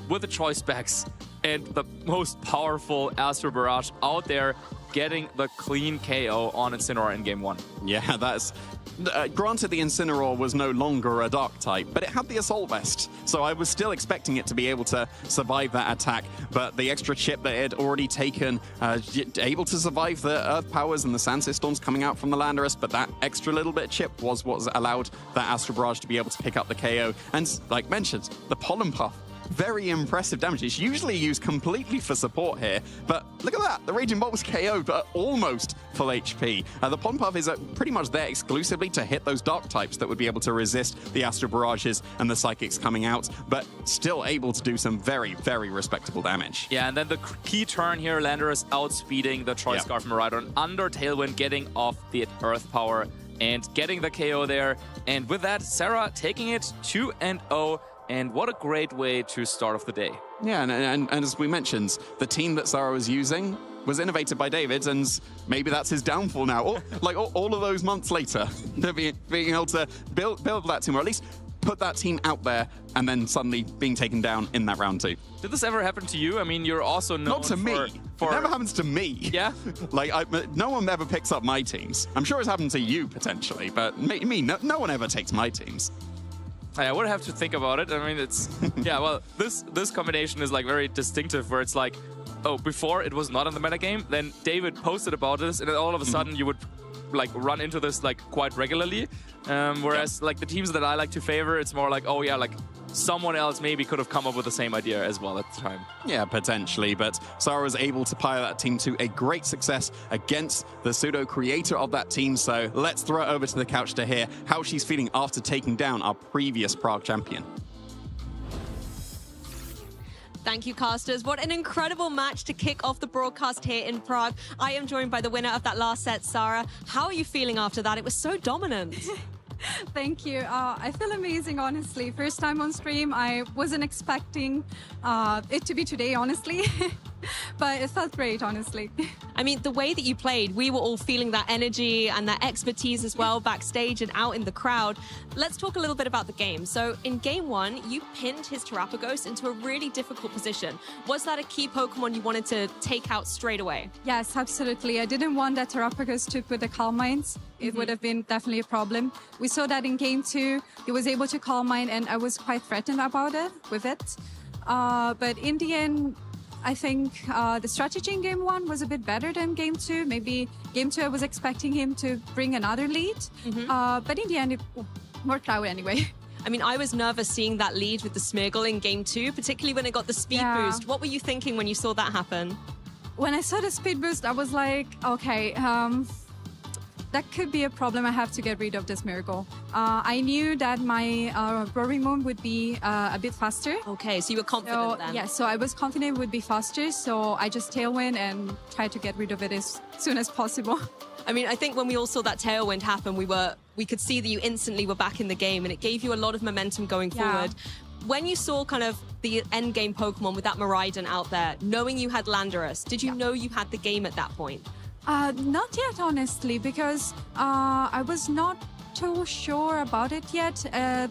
with the Choice Specs, and the most powerful Astro Barrage out there, getting the clean KO on Incineroar in Game 1. Yeah, that's... granted, the Incineroar was no longer a Dark type, but it had the Assault Vest, so I was still expecting it to be able to survive that attack, but the extra chip that it had already taken, able to survive the Earth Powers and the Sand Storms coming out from the Landorus, but that extra little bit of chip was what allowed that Astro Barrage to be able to pick up the KO. And like mentioned, the Pollen Puff, very impressive damage. It's usually used completely for support here, but look at that. The Raging Bolt was KO'd, but almost full HP. The Pollen Puff is pretty much there exclusively to hit those Dark types that would be able to resist the Astro Barrages and the Psychics coming out, but still able to do some very, very respectable damage. Yeah, and then the key turn here, Landorus outspeeding the Choice Scarf Miraidon under Tailwind, getting off the Earth Power and getting the KO there. And with that, Sara taking it 2-0. And what a great way to start off the day. Yeah, and as we mentioned, the team that Sara was using was innovated by David, and maybe that's his downfall now. All of those months later, being able to build that team, or at least put that team out there, and then suddenly being taken down in that round 2. Did this ever happen to you? I mean, you're also known Not to me. It never happens to me. Yeah? No one ever picks up my teams. I'm sure it's happened to you, potentially, but no one ever takes my teams. I would have to think about it. I mean, it's... yeah, well, this combination is like very distinctive, where it's like, oh, before it was not in the metagame, then David posted about this, and then all of a sudden you would like run into this like quite regularly. Whereas like the teams that I like to favor, it's more like, oh yeah, like someone else maybe could have come up with the same idea as well at the time. Yeah, potentially, but Sara was able to pilot that team to a great success against the pseudo creator of that team. So let's throw it over to the couch to hear how she's feeling after taking down our previous Prague champion. Thank you, casters. What an incredible match to kick off the broadcast here in Prague. I am joined by the winner of that last set, Sara. How are you feeling after that? It was so dominant. Thank you. I feel amazing, honestly. First time on stream. I wasn't expecting it to be today, honestly. But it felt great, honestly. I mean, the way that you played, we were all feeling that energy and that expertise as well backstage and out in the crowd. Let's talk a little bit about the game. So in game one, you pinned his Terapagos into a really difficult position. Was that a key Pokemon you wanted to take out straight away? Yes, absolutely. I didn't want that Terapagos to put the Calm Minds. It would have been definitely a problem. We saw that in game two. He was able to Calm Mind, and I was quite threatened about it with it. But in the end, I think the strategy in game one was a bit better than game two. Maybe game two, I was expecting him to bring another lead. But in the end, it worked out anyway. I mean, I was nervous seeing that lead with the Smeargle in game two, particularly when it got the speed boost. What were you thinking when you saw that happen? When I saw the speed boost, I was like, okay, that could be a problem. I have to get rid of this Smeargle. I knew that my Roaring Moon would be a bit faster. Okay, so you were confident then? Yeah, so I was confident it would be faster. So I just Tailwind and tried to get rid of it as soon as possible. I mean, I think when we all saw that Tailwind happen, we could see that you instantly were back in the game, and it gave you a lot of momentum going forward. When you saw kind of the end game Pokemon with that Miraidon out there, knowing you had Landorus, did you know you had the game at that point? Not yet, honestly, because I was not too sure about it yet.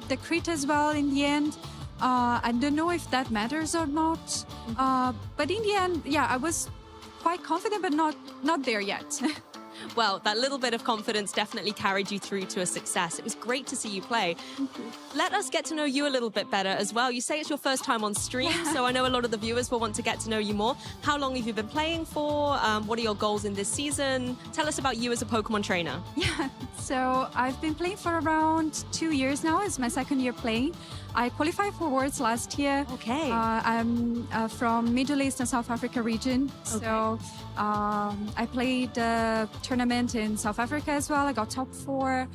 The crit as well in the end. I don't know if that matters or not. But in the end, yeah, I was quite confident, but not there yet. Well, that little bit of confidence definitely carried you through to a success. It was great to see you play. Let us get to know you a little bit better as well. You say it's your first time on stream, so I know a lot of the viewers will want to get to know you more. How long have you been playing for? What are your goals in this season? Tell us about you as a Pokemon trainer. Yeah, so I've been playing for around 2 years now. It's my second year playing. I qualified for Worlds last year. Okay. I'm from Middle East and South Africa region. Okay. So I played the tournament in South Africa as well. I got top 4.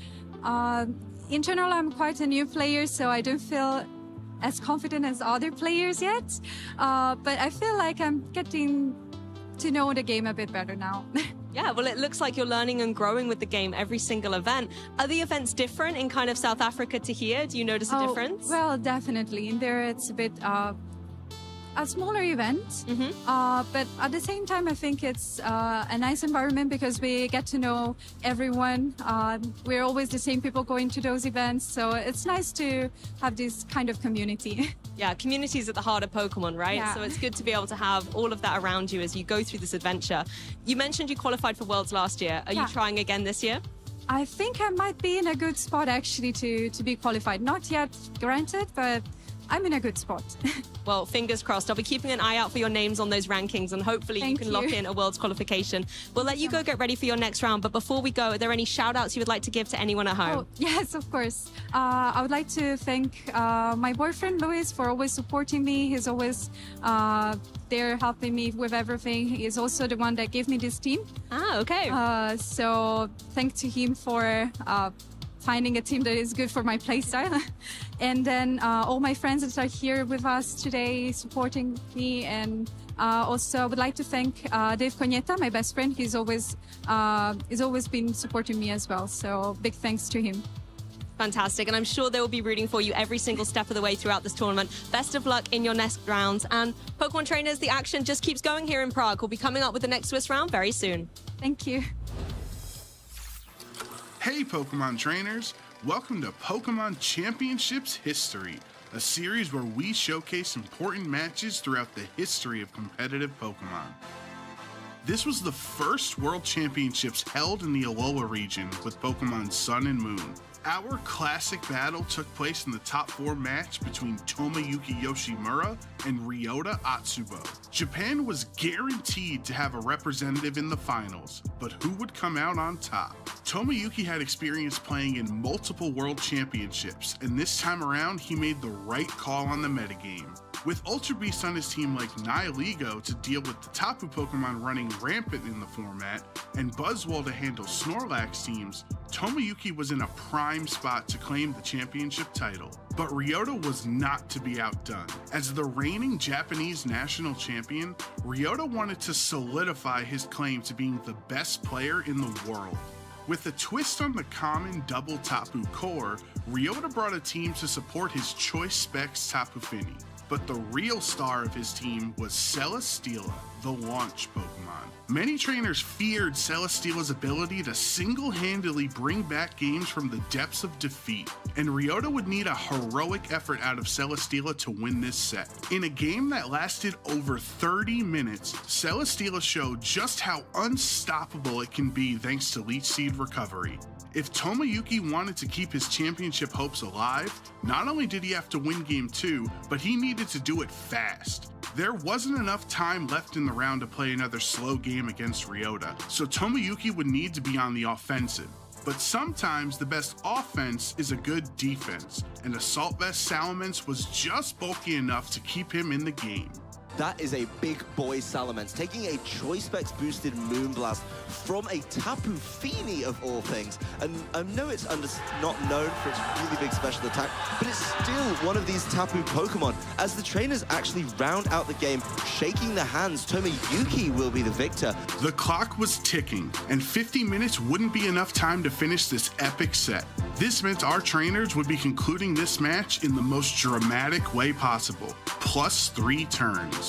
In general, I'm quite a new player, so I don't feel as confident as other players yet. But I feel like I'm getting to know the game a bit better now. Yeah, well, it looks like you're learning and growing with the game every single event. Are the events different in kind of South Africa to here? Do you notice a difference? Well, definitely. In there, it's a bit a smaller event. But at the same time, I think it's a nice environment because we get to know everyone. We're always the same people going to those events. So it's nice to have this kind of community. Yeah, community is at the heart of Pokemon, right? Yeah. So it's good to be able to have all of that around you as you go through this adventure. You mentioned you qualified for Worlds last year. Are you trying again this year? I think I might be in a good spot actually to be qualified. Not yet granted, but I'm in a good spot. Well, fingers crossed. I'll be keeping an eye out for your names on those rankings, and hopefully you can lock in a Worlds qualification. We'll let you go get ready for your next round, but before we go, are there any shout-outs you would like to give to anyone at home? Oh, yes, of course. I would like to thank my boyfriend, Luis, for always supporting me. He's always there helping me with everything. He's also the one that gave me this team. Ah, okay. So thanks to him for finding a team that is good for my playstyle. And then all my friends that are here with us today supporting me. And also I would like to thank Dave Cognetta, my best friend. He's always been supporting me as well. So big thanks to him. Fantastic, and I'm sure they will be rooting for you every single step of the way throughout this tournament. Best of luck in your next rounds. And Pokemon trainers, the action just keeps going here in Prague. We'll be coming up with the next Swiss round very soon. Thank you. Hey Pokemon trainers, welcome to Pokemon Championships History, a series where we showcase important matches throughout the history of competitive Pokemon. This was the first World Championships held in the Alola region with Pokemon Sun and Moon. Our classic battle took place in the top 4 match between Tomoyuki Yoshimura and Ryota Atsubo. Japan was guaranteed to have a representative in the finals, but who would come out on top? Tomoyuki had experience playing in multiple world championships, and this time around he made the right call on the metagame. With Ultra Beast on his team like Nihilego to deal with the Tapu Pokemon running rampant in the format, and Buzzwole to handle Snorlax teams, Tomoyuki was in a prime spot to claim the championship title. But Ryota was not to be outdone. As the reigning Japanese national champion, Ryota wanted to solidify his claim to being the best player in the world. With a twist on the common double Tapu core, Ryota brought a team to support his choice specs Tapu Fini. But the real star of his team was Celesteela, the launch Pokemon. Many trainers feared Celesteela's ability to single-handedly bring back games from the depths of defeat, and Ryota would need a heroic effort out of Celesteela to win this set. In a game that lasted over 30 minutes, Celesteela showed just how unstoppable it can be thanks to Leech Seed recovery. If Tomoyuki wanted to keep his championship hopes alive, not only did he have to win Game 2, but he needed to do it fast. There wasn't enough time left in the round to play another slow game against Ryota, so Tomoyuki would need to be on the offensive. But sometimes the best offense is a good defense, and Assault Vest Salamence was just bulky enough to keep him in the game. That is a big boy Salamence, taking a Choice Specs boosted Moonblast from a Tapu Fini of all things. And I know it's not known for its really big special attack, but it's still one of these Tapu Pokemon. As the trainers actually round out the game, shaking their hands, Tomoyuki will be the victor. The clock was ticking, and 50 minutes wouldn't be enough time to finish this epic set. This meant our trainers would be concluding this match in the most dramatic way possible, plus 3 turns.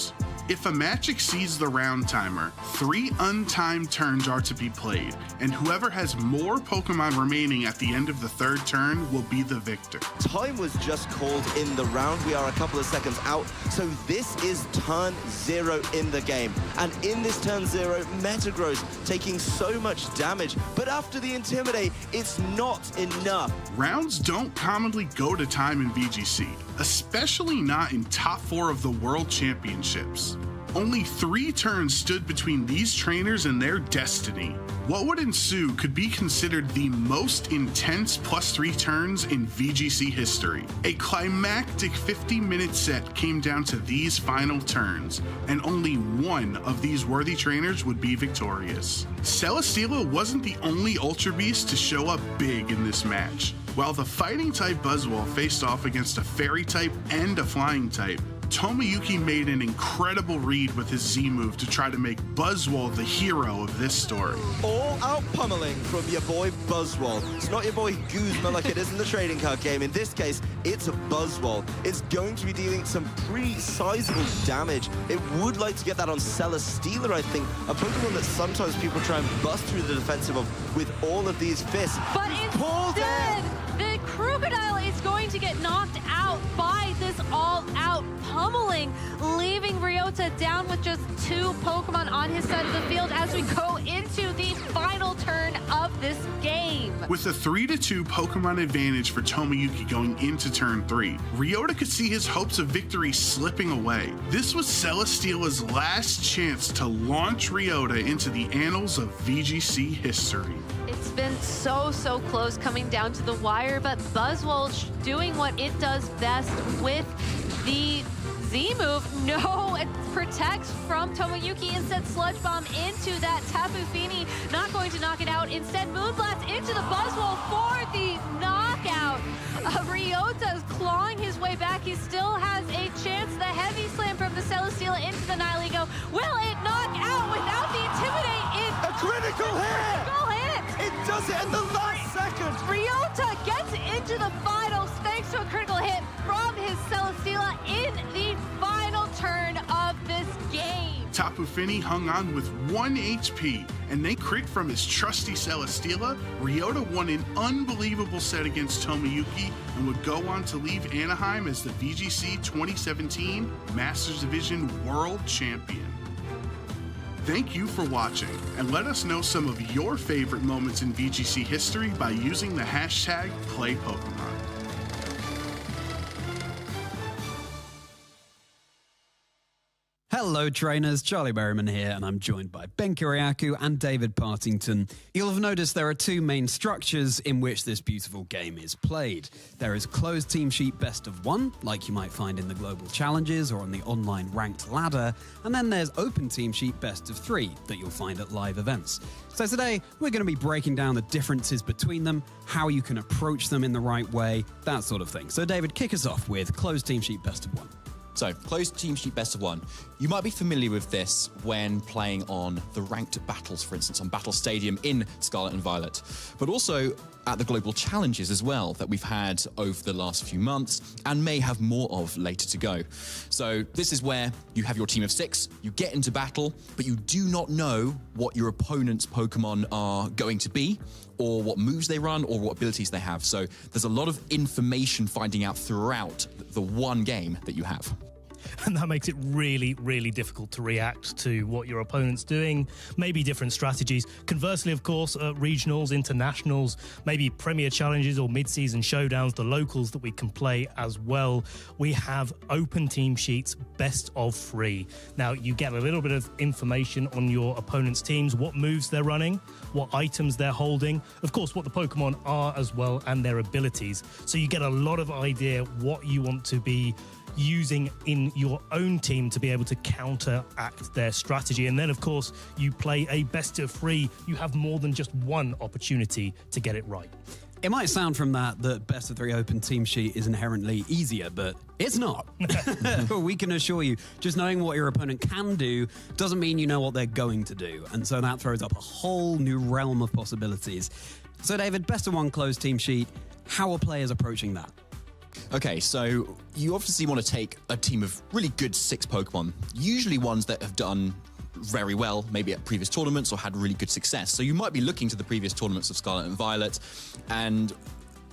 If a match exceeds the round timer, 3 untimed turns are to be played, and whoever has more Pokemon remaining at the end of the 3rd turn will be the victor. Time was just called in the round. We are a couple of seconds out, so this is turn 0 in the game. And in this turn 0, Metagross taking so much damage, but after the Intimidate, it's not enough. Rounds don't commonly go to time in VGC, especially not in top 4 of the World Championships. Only 3 turns stood between these trainers and their destiny. What would ensue could be considered the most intense plus 3 turns in VGC history. A climactic 50-minute set came down to these final turns, and only one of these worthy trainers would be victorious. Celesteela wasn't the only Ultra Beast to show up big in this match. While the Fighting-type Buzzwole faced off against a Fairy-type and a Flying-type, Tomoyuki made an incredible read with his Z-move to try to make Buzzwole the hero of this story. All-out pummeling from your boy Buzzwole. It's not your boy Guzma like it is in the trading card game. In this case, it's a Buzzwole. It's going to be dealing some pretty sizable damage. It would like to get that on Celesteela, I think, a Pokemon that sometimes people try and bust through the defensive of with all of these fists. But instead, the Crocodile is going to get knocked out by this all-out pummeling, leaving Ryota down with just 2 Pokemon on his side of the field as we go into the final turn of this game. With a 3-2 Pokemon advantage for Tomoyuki going into turn 3, Ryota could see his hopes of victory slipping away. This was Celesteela's last chance to launch Ryota into the annals of VGC history. It's been so close coming down to the wire, but Buzzwole doing what it does best with the Z-move. No, it protects from Tomoyuki. Instead, Sludge Bomb into that Tapu Fini. Not going to knock it out. Instead, Moonblast into the Buzzwole for the knockout. Ryota's clawing his way back. He still has a chance. The Heavy Slam from the Celesteela into the Nihilego. Will it knock out without the Intimidate? A critical hit! Critical hit! It does it in the last second! Ryota gets into the finals thanks to a critical hit from his Celesteela in the final turn of this game. Tapu Fini hung on with 1 HP, and then crit from his trusty Celesteela, Ryota won an unbelievable set against Tomoyuki and would go on to leave Anaheim as the VGC 2017 Masters Division World Champion. Thank you for watching, and let us know some of your favorite moments in VGC history by using the hashtag #PlayPokemon. Hello trainers, Charlie Berryman here, and I'm joined by Ben Kiriakou and David Partington. You'll have noticed there are two main structures in which this beautiful game is played. There is closed team sheet best of one, like you might find in the global challenges or on the online ranked ladder, and then there's open team sheet best of three that you'll find at live events. So today, we're going to be breaking down the differences between them, how you can approach them in the right way, that sort of thing. So David, kick us off with closed team sheet best of one. So, closed team sheet best of one. You might be familiar with this when playing on the ranked battles, for instance, on Battle Stadium in Scarlet and Violet, but also at the global challenges as well that we've had over the last few months and may have more of later to go. So, this is where you have your team of 6, you get into battle, but you do not know what your opponent's Pokemon are going to be, or what moves they run, or what abilities they have. So, there's a lot of information finding out throughout the one game that you have. And that makes it really, really difficult to react to what your opponent's doing, maybe different strategies. Conversely, of course, regionals, internationals, maybe premier challenges or mid-season showdowns, the locals that we can play as well. We have open team sheets, best of 3. Now, you get a little bit of information on your opponent's teams, what moves they're running, what items they're holding, of course, what the Pokemon are as well, and their abilities. So you get a lot of idea what you want to be using in your own team to be able to counteract their strategy. And then, of course, you play a best of 3. You have more than just one opportunity to get it right. It might sound from that best of 3 open team sheet is inherently easier, but it's not. We can assure you, just knowing what your opponent can do doesn't mean you know what they're going to do. And so that throws up a whole new realm of possibilities. So, David, best of 1 closed team sheet, how are players approaching that? Okay, so you obviously want to take a team of really good 6 Pokemon, usually ones that have done very well, maybe at previous tournaments or had really good success. So you might be looking to the previous tournaments of Scarlet and Violet and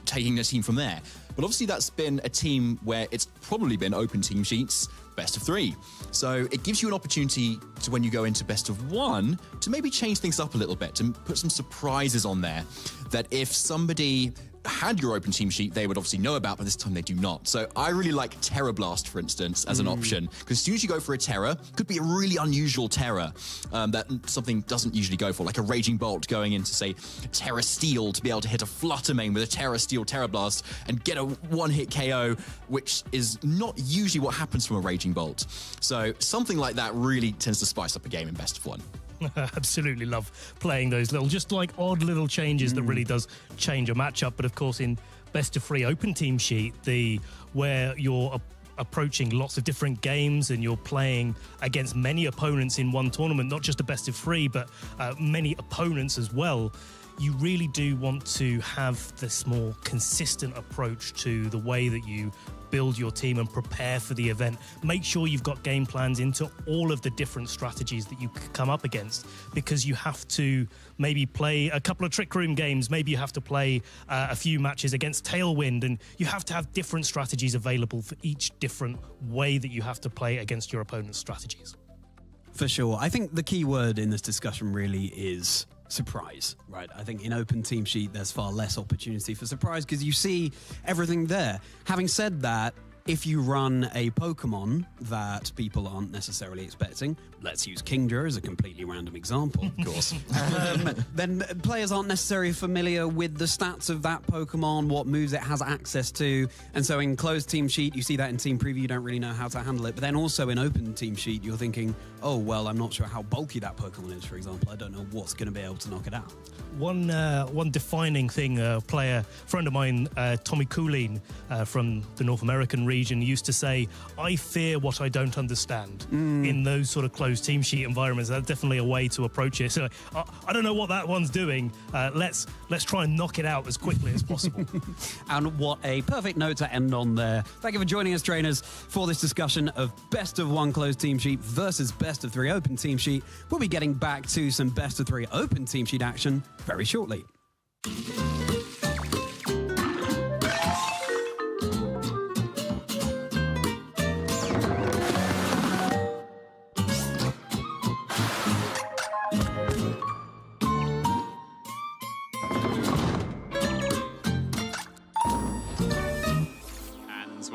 taking a team from there. But obviously that's been a team where it's probably been open team sheets, best of 3. So it gives you an opportunity to, when you go into best of 1, to maybe change things up a little bit, to put some surprises on there that if somebody had your open team sheet, they would obviously know about, but this time they do not. So I really like Terra Blast, for instance, as an option, because as soon as you go for a Terra, could be a really unusual Terra that something doesn't usually go for, like a Raging Bolt going into, say, Terra Steel to be able to hit a Fluttermane with a Terra Steel Terra Blast and get a one-hit KO, which is not usually what happens from a Raging Bolt. So something like that really tends to spice up a game in best of 1. Absolutely love playing those little, just like odd little changes that really does change a matchup. But of course, in best of 3 open team sheet, where you're approaching lots of different games and you're playing against many opponents in one tournament, not just a best of 3, but many opponents as well. You really do want to have this more consistent approach to the way that you build your team and prepare for the event. Make sure you've got game plans into all of the different strategies that you come up against, because you have to maybe play a couple of Trick Room games, maybe you have to play a few matches against Tailwind, and you have to have different strategies available for each different way that you have to play against your opponent's strategies. For sure. I think the key word in this discussion really is surprise, right? I think in open team sheet, there's far less opportunity for surprise because you see everything there. Having said that, if you run a Pokemon that people aren't necessarily expecting, let's use Kingdra as a completely random example, of course, then players aren't necessarily familiar with the stats of that Pokemon, what moves it has access to, and so in closed team sheet, you see that in team preview, you don't really know how to handle it, but then also in open team sheet, you're thinking, oh, well, I'm not sure how bulky that Pokemon is, for example. I don't know what's going to be able to knock it out. One defining thing, friend of mine, Tommy Coolin from the North American region, used to say, I fear what I don't understand. In those sort of closed team sheet environments, that's definitely a way to approach it. So I don't know what that one's doing. Let's try and knock it out as quickly as possible. And what a perfect note to end on there. Thank you for joining us, trainers, for this discussion of best of 1 closed team sheet versus best of 3 open team sheet. We'll be getting back to some best of 3 open team sheet action very shortly.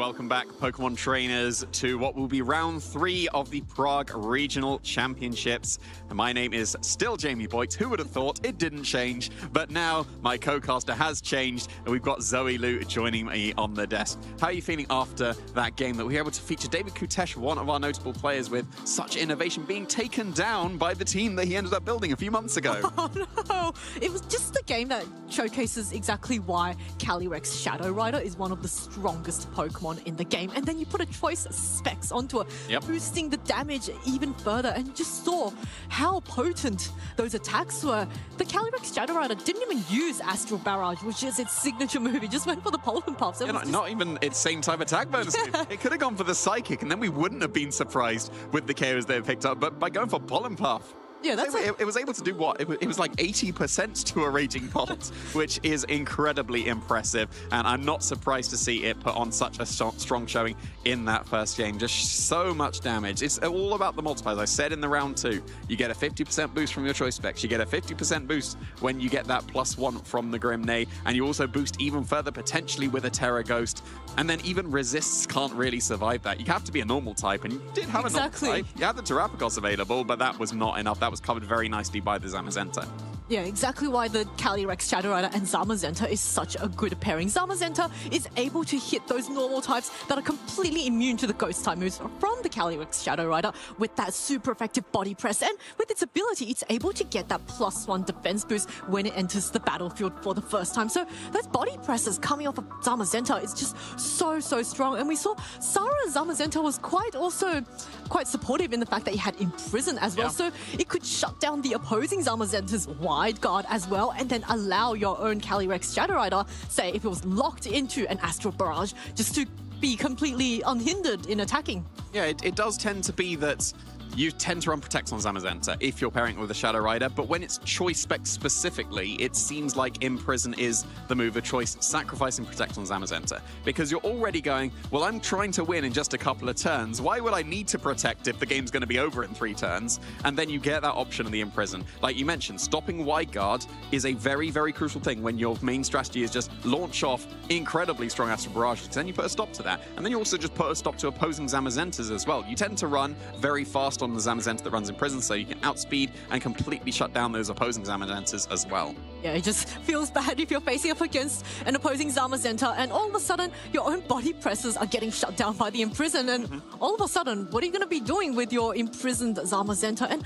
welcome back, Pokemon trainers, to what will be round 3 of the Prague Regional Championships. And my name is still Jamie Boyt. Who would have thought? It didn't change, but now my co-caster has changed, and we've got Zoe Liu joining me on the desk. How are you feeling after that game that we were able to feature David Kutesh, one of our notable players with such innovation, being taken down by the team that he ended up building a few months ago? Oh no, it was just a game that showcases exactly why Calyrex Shadow Rider is one of the strongest Pokemon in the game. And then you put a choice specs onto it, boosting the damage even further, and just saw how potent those attacks were. The Calyrex Shadow Rider didn't even use Astral Barrage, which is its signature move. It just went for the Polar Puffs. Not even its same type attack bonus move. It could have gone for the Psychic, and then we wouldn't have been surprised with the KOs they picked up. But by going for Pollen Puff, yeah, that's it was able to do what? It was like 80% to a Raging Bolt, which is incredibly impressive. And I'm not surprised to see it put on such a strong showing in that first game. Just so much damage. It's all about the multipliers. I said in the round 2, you get a 50% boost from your choice specs. You get a 50% boost when you get that +1 from the Grimnay. And you also boost even further, potentially with a Terra Ghost. And then even resists can't really survive that. You have to be a normal type, and you did have a normal type. You had the Terrapagos available, but that was not enough. That was covered very nicely by the Zamazenta. Yeah, exactly why the Calyrex Shadow Rider and Zamazenta is such a good pairing. Zamazenta is able to hit those normal types that are completely immune to the ghost type moves from the Calyrex Shadow Rider with that super effective body press. And with its ability, it's able to get that +1 defense boost when it enters the battlefield for the first time. So those body presses coming off of Zamazenta is just so strong. And we saw Sara Zamazenta was quite supportive in the fact that he had Imprison as well. So it could shut down the opposing Zamazenta's wide guard as well, and then allow your own Calyrex Shadow Rider, say if it was locked into an Astral Barrage, just to be completely unhindered in attacking. Yeah, it does tend to be that you tend to run Protect on Zamazenta if you're pairing it with a Shadow Rider, but when it's choice spec specifically, it seems like Imprison is the move of choice, sacrificing Protect on Zamazenta. Because you're already going, well, I'm trying to win in just a couple of turns. Why would I need to Protect if the game's going to be over in 3 turns? And then you get that option of the Imprison. Like you mentioned, stopping Wide Guard is a very, very crucial thing when your main strategy is just launch off incredibly strong Astral Barrages. Then you put a stop to that. And then you also just put a stop to opposing Zamazentas as well. You tend to run very fast on the Zamazenta that runs in prison, so you can outspeed and completely shut down those opposing Zamazentas as well. Yeah, it just feels bad if you're facing up against an opposing Zamazenta and all of a sudden your own body presses are getting shut down by the Imprison, and all of a sudden, what are you going to be doing with your imprisoned Zamazenta? And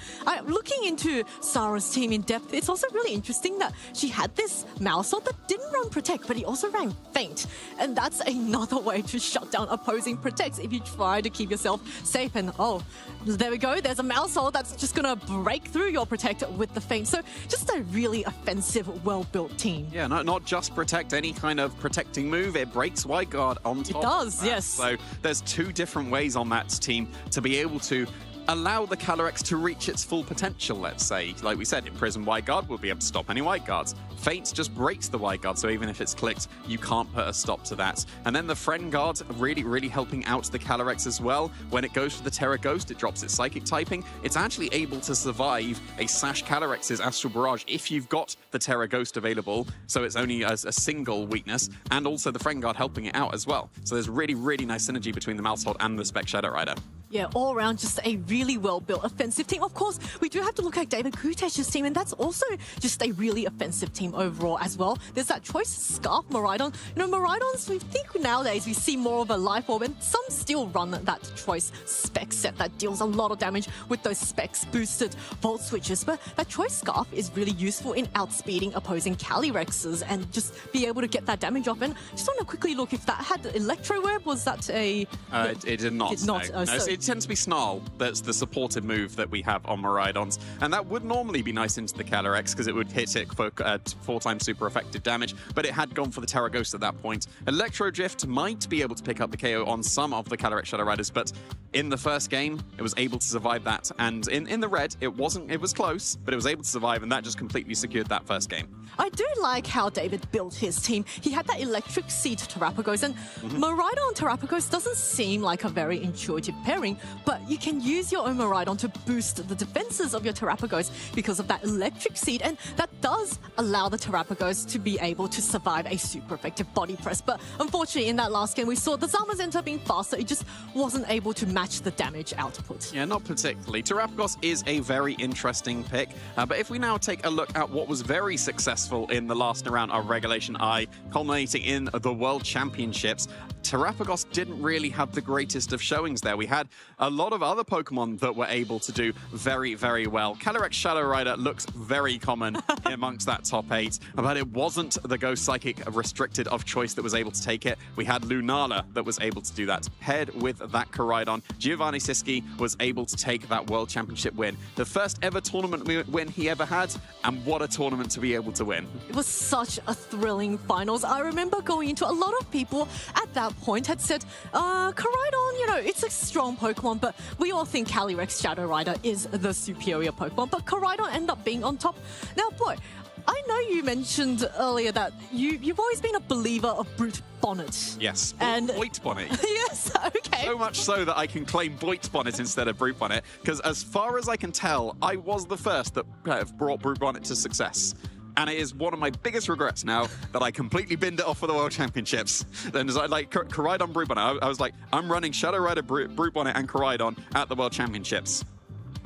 looking into Sara's team in depth, it's also really interesting that she had this Mousehold that didn't run Protect, but he also ran Faint. And that's another way to shut down opposing Protects if you try to keep yourself safe. And oh, there we go, there's a Mousehold that's just going to break through your Protect with the Faint. So just a really offensive, well-built team. Yeah, not just Protect, any kind of protecting move, it breaks Wide Guard on top. It does, of that. yes. So there's 2 different ways on that team to be able to allow the Calyrex to reach its full potential, let's say. Like we said, Imprison Wide Guard will be able to stop any Wide Guards. Faint just breaks the Wide Guard, so even if it's clicked, you can't put a stop to that. And then the Friend Guard really helping out the Calyrex as well. When it goes for the Terra Ghost, it drops its Psychic typing. It's actually able to survive a Sash Calyrex's Astral Barrage if you've got the Terra Ghost available, so it's only a single weakness, and also the Friend Guard helping it out as well. So there's really nice synergy between the Mousehold and the Spec Shadow Rider. Yeah, all around just a really well-built offensive team. Of course, we do have to look at David Kutesh's team, and that's also just a really offensive team overall as well. There's that choice Scarf Miraidon. You know, Miraidons, we think nowadays we see more of a Life Orb, and some still run that choice spec set that deals a lot of damage with those specs boosted Volt Switches. But that choice Scarf is really useful in outspeeding opposing Calyrexes and just be able to get that damage off. And just want to quickly look if that had Electro Web. Was that a... It did not. Did not. No. So it tends to be Snarl. That's the supported move that we have on Miraidons. And that would normally be nice into the Calyrex because it would hit it for 4 times super effective damage, but it had gone for the Terra Ghost at that point. Electro Drift might be able to pick up the KO on some of the Calyrex Shadow Riders, but in the first game, it was able to survive that. And in the red, it was close, but it was able to survive, and that just completely secured that first game. I do like how David built his team. He had that Electric Seed Terrapagos, and Miraidon Terrapagos doesn't seem like a very intuitive pairing. lane, but you can use your Omaridon to boost the defenses of your Terrapagos because of that electric seed, and that does allow the Terrapagos to be able to survive a super effective body press. But unfortunately, in that last game, we saw the Zamas end up being faster. It just wasn't able to match the damage output. Yeah, not particularly. Terrapagos is a very interesting pick, but if we now take a look at what was very successful in the last round of Regulation I, culminating in the World Championships, Terrapagos didn't really have the greatest of showings there. We had a lot of other Pokemon that were able to do very, very well. Calyrex Shadow Rider looks very common amongst that top 8, but it wasn't the Ghost Psychic restricted of choice that was able to take it. We had Lunala that was able to do that. Paired with that Koraidon, Giovanni Siski was able to take that World Championship win. The first ever tournament win he ever had, and what a tournament to be able to win. It was such a thrilling finals. I remember going into a lot of people at that point had said, Koraidon, you know, it's a strong Pokemon, but we all think Calyrex Shadow Rider is the superior Pokemon, but Koraidon ended up being on top. Now, boy, I know you mentioned earlier that you've always been a believer of Brute Bonnet. Yes, and Boit Bonnet. Yes, okay. So much so that I can claim Boit Bonnet instead of Brute Bonnet, because as far as I can tell, I was the first that brought Brute Bonnet to success. And it is one of my biggest regrets now that I completely binned it off for the World Championships. Then as I like Koraidon Brute Bonnet, I was like, I'm running Shadow Rider Brute Bonnet and Koraidon at the World Championships.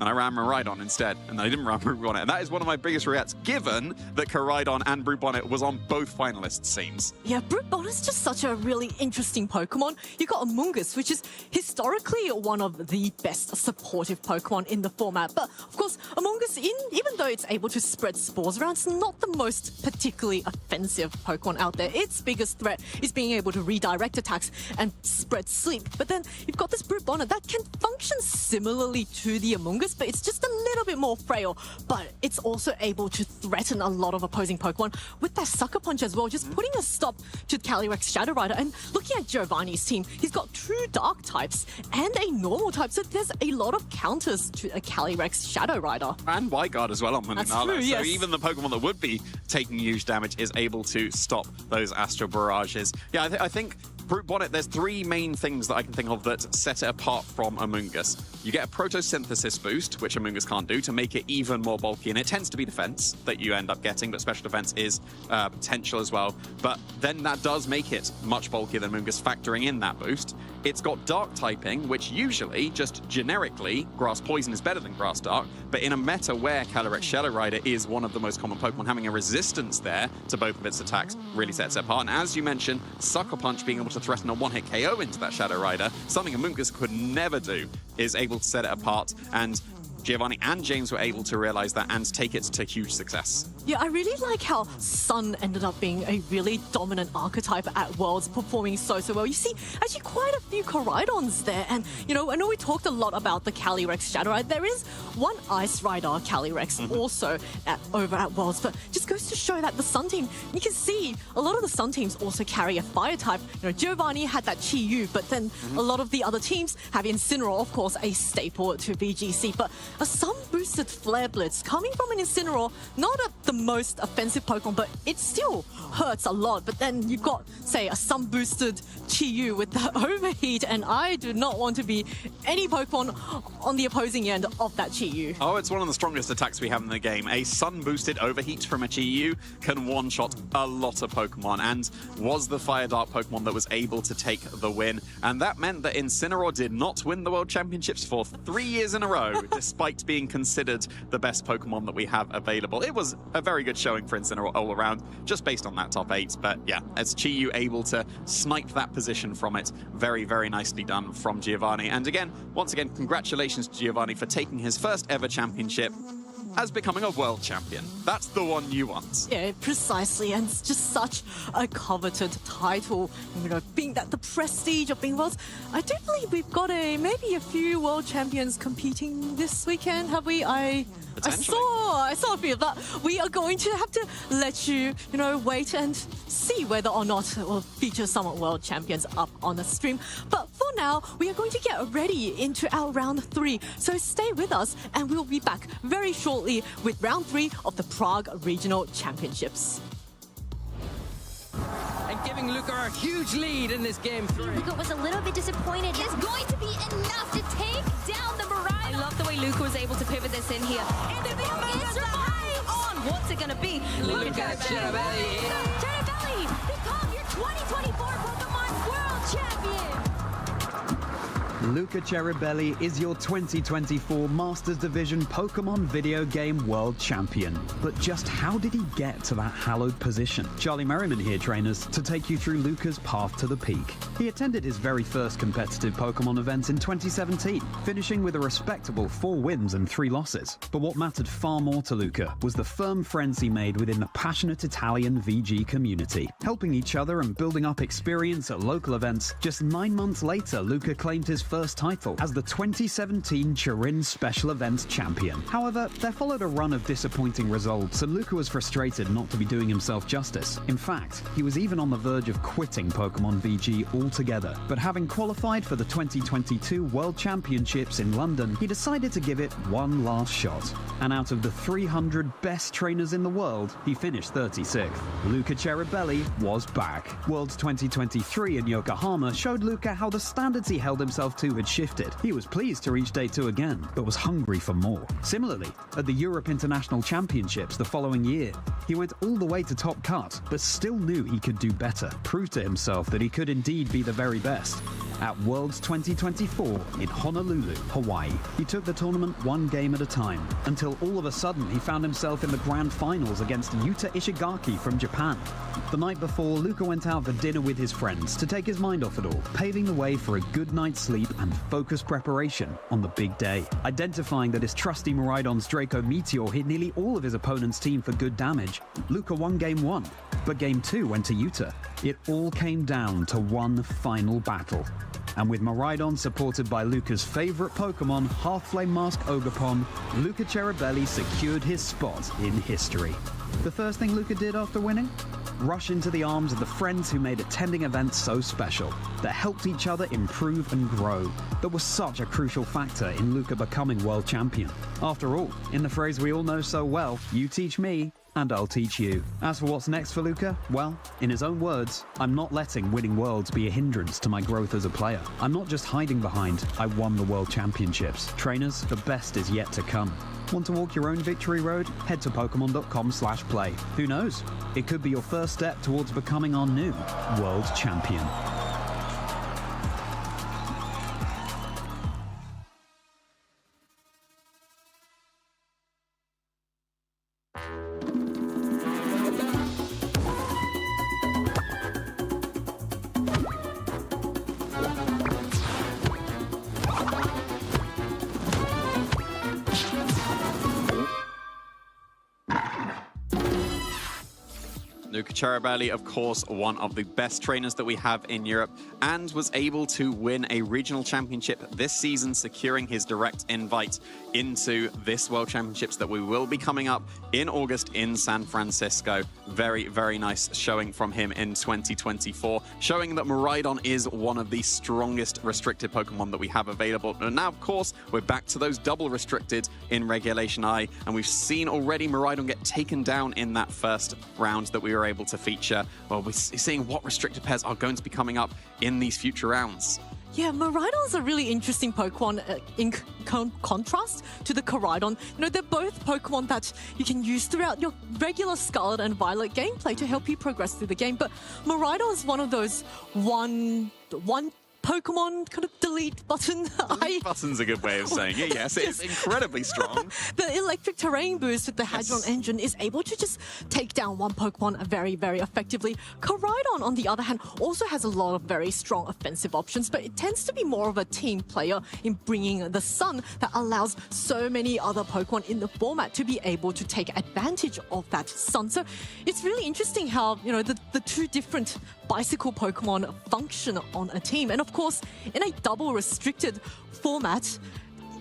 And I ran Miraidon instead, and I didn't run Brute Bonnet. And that is one of my biggest regrets, given that Koraidon and Brute Bonnet was on both finalists' teams. Yeah, Brute Bonnet's just such a really interesting Pokemon. You got Amoonguss, which is historically one of the best supportive Pokemon in the format. But of course, Amoonguss, even though it's able to spread spores around, it's not the most particularly offensive Pokemon out there. Its biggest threat is being able to redirect attacks and spread sleep. But then you've got this Brute Bonnet that can function similarly to the Amoonguss, but it's just a little bit more frail. But it's also able to threaten a lot of opposing Pokemon with that Sucker Punch as well, just putting a stop to Calyrex Shadow Rider. And looking at Giovanni's team, he's got 2 Dark types and a normal type, so there's a lot of counters to a Calyrex Shadow Rider. And White Guard as well on That's Lunala. true, yes. So even the Pokemon that would be taking huge damage is able to stop those Astral Barrages. Yeah, I think Brute Bonnet, there's 3 main things that I can think of that set it apart from Amoonguss. You get a Protosynthesis boost, which Amoonguss can't do, to make it even more bulky, and it tends to be defense that you end up getting, but special defense is potential as well. But then that does make it much bulkier than Amoonguss, factoring in that boost. It's got Dark typing, which usually, just generically, Grass Poison is better than Grass Dark, but in a meta where Calyrex Shadow Rider is one of the most common Pokemon, having a resistance there to both of its attacks really sets it apart. And as you mentioned, Sucker Punch being able to threaten a one-hit KO into that Shadow Rider, something Amoonguss could never do, is able to set it apart. And Giovanni and James were able to realize that and take it to huge success. Yeah, I really like how Sun ended up being a really dominant archetype at Worlds, performing so well. You see, actually quite a few Koraidons there, and you know, I know we talked a lot about the Calyrex Shadow Rider. There is one Ice Rider Calyrex also over at Worlds, but just goes to show that the Sun team, you can see a lot of the Sun teams also carry a Fire type. You know, Giovanni had that Chi-Yu, but then a lot of the other teams have Incineroar, of course, a staple to VGC, but a Sun-boosted Flare Blitz coming from an Incineroar, not the most offensive Pokemon, but it still hurts a lot. But then you've got, say, a Sun-boosted Chi-Yu with the Overheat, and I do not want to be any Pokemon on the opposing end of that Chi-Yu. Oh, it's one of the strongest attacks we have in the game. A Sun-boosted Overheat from a Chi-Yu can one-shot a lot of Pokemon, and was the Fire Dark Pokemon that was able to take the win. And that meant that Incineroar did not win the World Championships for 3 years in a row, despite being considered the best Pokemon that we have available. It was a very good showing for Incineroar all around, just based on that top 8. But yeah, as Chi-Yu able to snipe that position from it, very, very nicely done from Giovanni. And again, once again, congratulations to Giovanni for taking his first ever championship as becoming a world champion. That's the one you want. Yeah, precisely, and it's just such a coveted title. You know, being that the prestige of being worlds. I do believe we've got maybe a few world champions competing this weekend, have we? I saw a few of that. We are going to have to let you wait and see whether or not we'll feature some world champions up on the stream. But for now, we are going to get ready into our round 3. So stay with us, and we'll be back very shortly with round 3 of the Prague Regional Championships. And and giving Luca a huge lead in this game 3. Luca was a little bit disappointed. It's going to be enough to take down the Miraidon. I love the way Luca was able to pivot this in here. And the on. What's it going to be? Luca Cherubelli. Cherubelli, become your 2024 Pokemon World Champion. Luca Cherubelli is your 2024 Masters Division Pokemon Video Game World Champion. But just how did he get to that hallowed position? Charlie Merriman here, trainers, to take you through Luca's path to the peak. He attended his very first competitive Pokemon event in 2017, finishing with a respectable 4 wins and 3 losses. But what mattered far more to Luca was the firm friends he made within the passionate Italian VG community. Helping each other and building up experience at local events, just 9 months later, Luca claimed his first title as the 2017 Turin Special Events Champion. However, there followed a run of disappointing results, and Luca was frustrated not to be doing himself justice. In fact, he was even on the verge of quitting Pokemon VG altogether. But having qualified for the 2022 World Championships in London, he decided to give it one last shot. And out of the 300 best trainers in the world, he finished 36th. Luca Cherubelli was back. Worlds 2023 in Yokohama showed Luca how the standards he held himself to had shifted. He was pleased to reach day 2 again, but was hungry for more. Similarly, at the Europe International Championships the following year, he went all the way to top cut, but still knew he could do better, proved to himself that he could indeed be the very best. At Worlds 2024 in Honolulu, Hawaii, he took the tournament one game at a time, until all of a sudden he found himself in the grand finals against Yuta Ishigaki from Japan. The night before, Luca went out for dinner with his friends to take his mind off it all, paving the way for a good night's sleep and focused preparation on the big day. Identifying that his trusty Miraidon's Draco Meteor hit nearly all of his opponent's team for good damage, Luca won Game 1, but Game 2 went to Yuta. It all came down to one final battle. And with Miraidon supported by Luca's favorite Pokemon, Half-Flame Mask Ogerpon, Luca Cherubelli secured his spot in history. The first thing Luca did after winning? Rush into the arms of the friends who made attending events so special, that helped each other improve and grow, that was such a crucial factor in Luca becoming world champion. After all, in the phrase we all know so well, you teach me, and I'll teach you. As for what's next for Luca, well, in his own words, I'm not letting winning worlds be a hindrance to my growth as a player. I'm not just hiding behind, I won the World Championships. Trainers, the best is yet to come. Want to walk your own victory road? Head to Pokemon.com/play. Who knows? It could be your first step towards becoming our new world champion. Luca Cherubelli, of course, one of the best trainers that we have in Europe, and was able to win a regional championship this season, securing his direct invite into this World Championships that we will be coming up in August in San Francisco. Very, very nice showing from him in 2024, showing that Miraidon is one of the strongest restricted Pokemon that we have available. And now, of course, we're back to those double restricted in Regulation I, and we've seen already Miraidon get taken down in that first round that we were able to feature. Well, we're seeing what restricted pairs are going to be coming up in these future rounds. Yeah, Miraidon's a really interesting Pokemon in contrast to the Koraidon. You know, they're both Pokemon that you can use throughout your regular Scarlet and Violet gameplay to help you progress through the game. But Miraidon is one of those one Pokemon kind of delete button. Delete button's a good way of saying it, yes. It's incredibly strong. The electric terrain boost with the Hadron engine is able to just take down one Pokemon very, very effectively. Koraidon, on the other hand, also has a lot of very strong offensive options, but it tends to be more of a team player in bringing the sun that allows so many other Pokemon in the format to be able to take advantage of that sun. So it's really interesting how, you know, the two different bicycle Pokemon function on a team. And of course, in a double restricted format,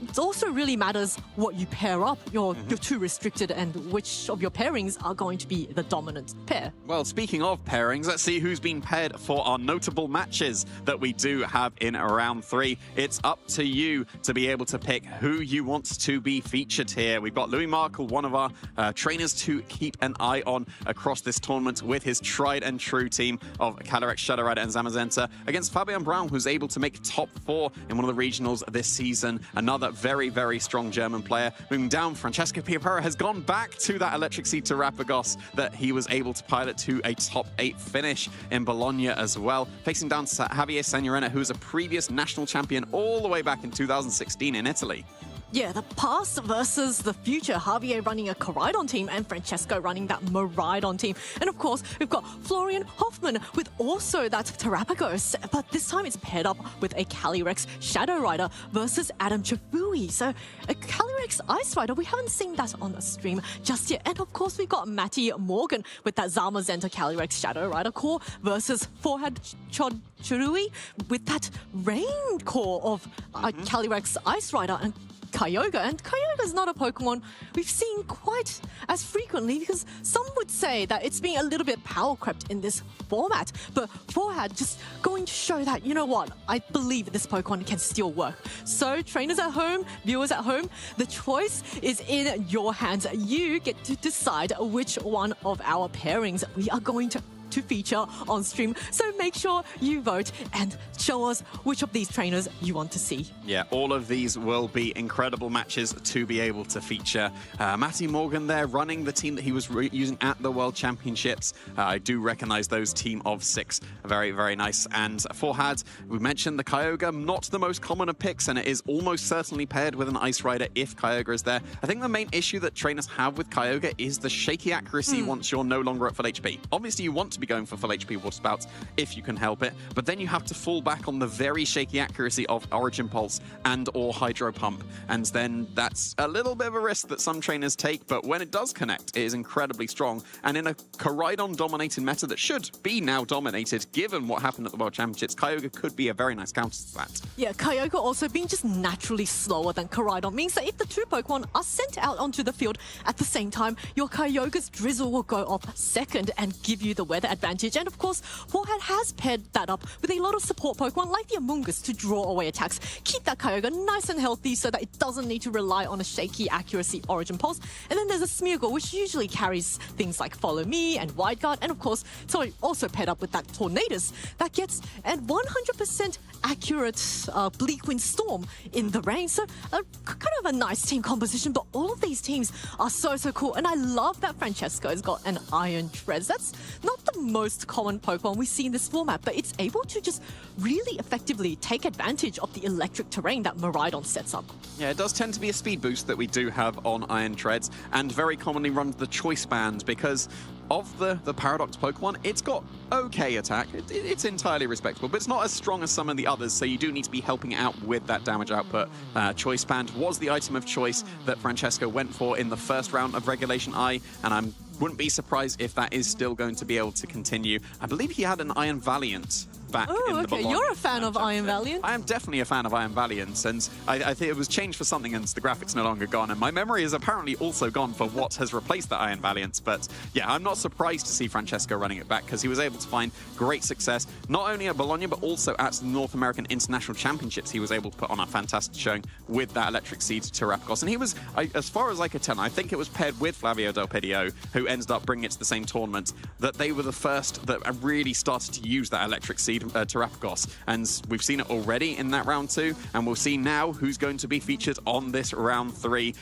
it also really matters what you pair up. You're too restricted, and which of your pairings are going to be the dominant pair. Well, speaking of pairings, let's see who's been paired for our notable matches that we do have in round 3. It's up to you to be able to pick who you want to be featured here. We've got Louis Markle, one of our trainers to keep an eye on across this tournament with his tried and true team of Calyrex, Shadow Rider, and Zamazenta, against Fabian Braun, who's able to make top 4 in one of the regionals this season. Another very, very strong German player. Moving down, Francesco Piapera has gone back to that Electric Seed Terrapagos that he was able to pilot to a top 8 finish in Bologna as well. Facing down Javier Signorena, who is a previous national champion all the way back in 2016 in Italy. Yeah, the past versus the future. Javier running a Coridon team and Francesco running that Miraidon team. And of course, we've got Florian Hoffman with also that Terrapagos, but this time it's paired up with a Calyrex Shadow Rider versus Adam Chafui. So a Calyrex Ice Rider, we haven't seen that on the stream just yet. And of course, we've got Matty Morgan with that Zamazenta Calyrex Shadow Rider core versus Forhad Chodchurui with that Rain core of Calyrex Ice Rider and Kyogre. And Kyogre is not a Pokemon we've seen quite as frequently, because some would say that it's been a little bit power crept in this format. But Forhad just going to show that, you know what, I believe this Pokemon can still work. So trainers at home, viewers at home, the choice is in your hands. You get to decide which one of our pairings we are going to feature on stream. So make sure you vote and show us which of these trainers you want to see. Yeah, all of these will be incredible matches to be able to feature. Matty Morgan there running the team that he was using at the World Championships. I do recognize those team of 6. Very, very nice. And Forhad, we mentioned the Kyogre, not the most common of picks, and it is almost certainly paired with an Ice Rider if Kyogre is there. I think the main issue that trainers have with Kyogre is the shaky accuracy once you're no longer at full HP. Obviously, you want to be going for full HP water spouts if you can help it, but then you have to fall back on the very shaky accuracy of Origin Pulse and or Hydro Pump, and then that's a little bit of a risk that some trainers take, but when it does connect, it is incredibly strong. And in a Coridon dominated meta that should be now dominated, given what happened at the World Championships, Kyogre could be a very nice counter to that. Yeah, Kyogre also being just naturally slower than Coridon means that if the two Pokemon are sent out onto the field at the same time, your Kyogre's Drizzle will go off second and give you the weather advantage. And of course, Forhad has paired that up with a lot of support Pokemon like the Amoonguss to draw away attacks. Keep that Kyogre nice and healthy so that it doesn't need to rely on a shaky accuracy Origin Pulse. And then there's a Smeargle, which usually carries things like Follow Me and Wide Guard. And of course, it's also paired up with that Tornadus that gets a 100% accurate Bleak Wind Storm in the rain. So kind of a nice team composition, but all of these teams are so cool. And I love that Francesco's got an Iron Treads. That's not the most common Pokemon we see in this format, but it's able to just really effectively take advantage of the electric terrain that Miraidon sets up. Yeah, it does tend to be a speed boost that we do have on Iron Treads, and very commonly runs the Choice Band because of the Paradox Pokemon. It's got okay attack. It's entirely respectable, but it's not as strong as some of the others, so you do need to be helping out with that damage output. Choice Band was the item of choice that Francesco went for in the first round of Regulation I, and I wouldn't be surprised if that is still going to be able to continue. I believe he had an Iron Valiant back in the Bologna. You're a fan of Iron Valiant. I am definitely a fan of Iron Valiant, and I think it was changed for something, and the graphics no longer gone, and my memory is apparently also gone for what has replaced the Iron Valiant. But yeah, I'm not surprised to see Francesco running it back, because he was able to find great success, not only at Bologna, but also at the North American International Championships. He was able to put on a fantastic showing with that Electric Seed Terrapagos, and he was, as far as I could tell, I think it was paired with Flavio Del Pedio, who ended up bringing it to the same tournament, that they were the first that really started to use that Electric Seed Terrapagos. And we've seen it already in that round 2, and we'll see now who's going to be featured on this round 3.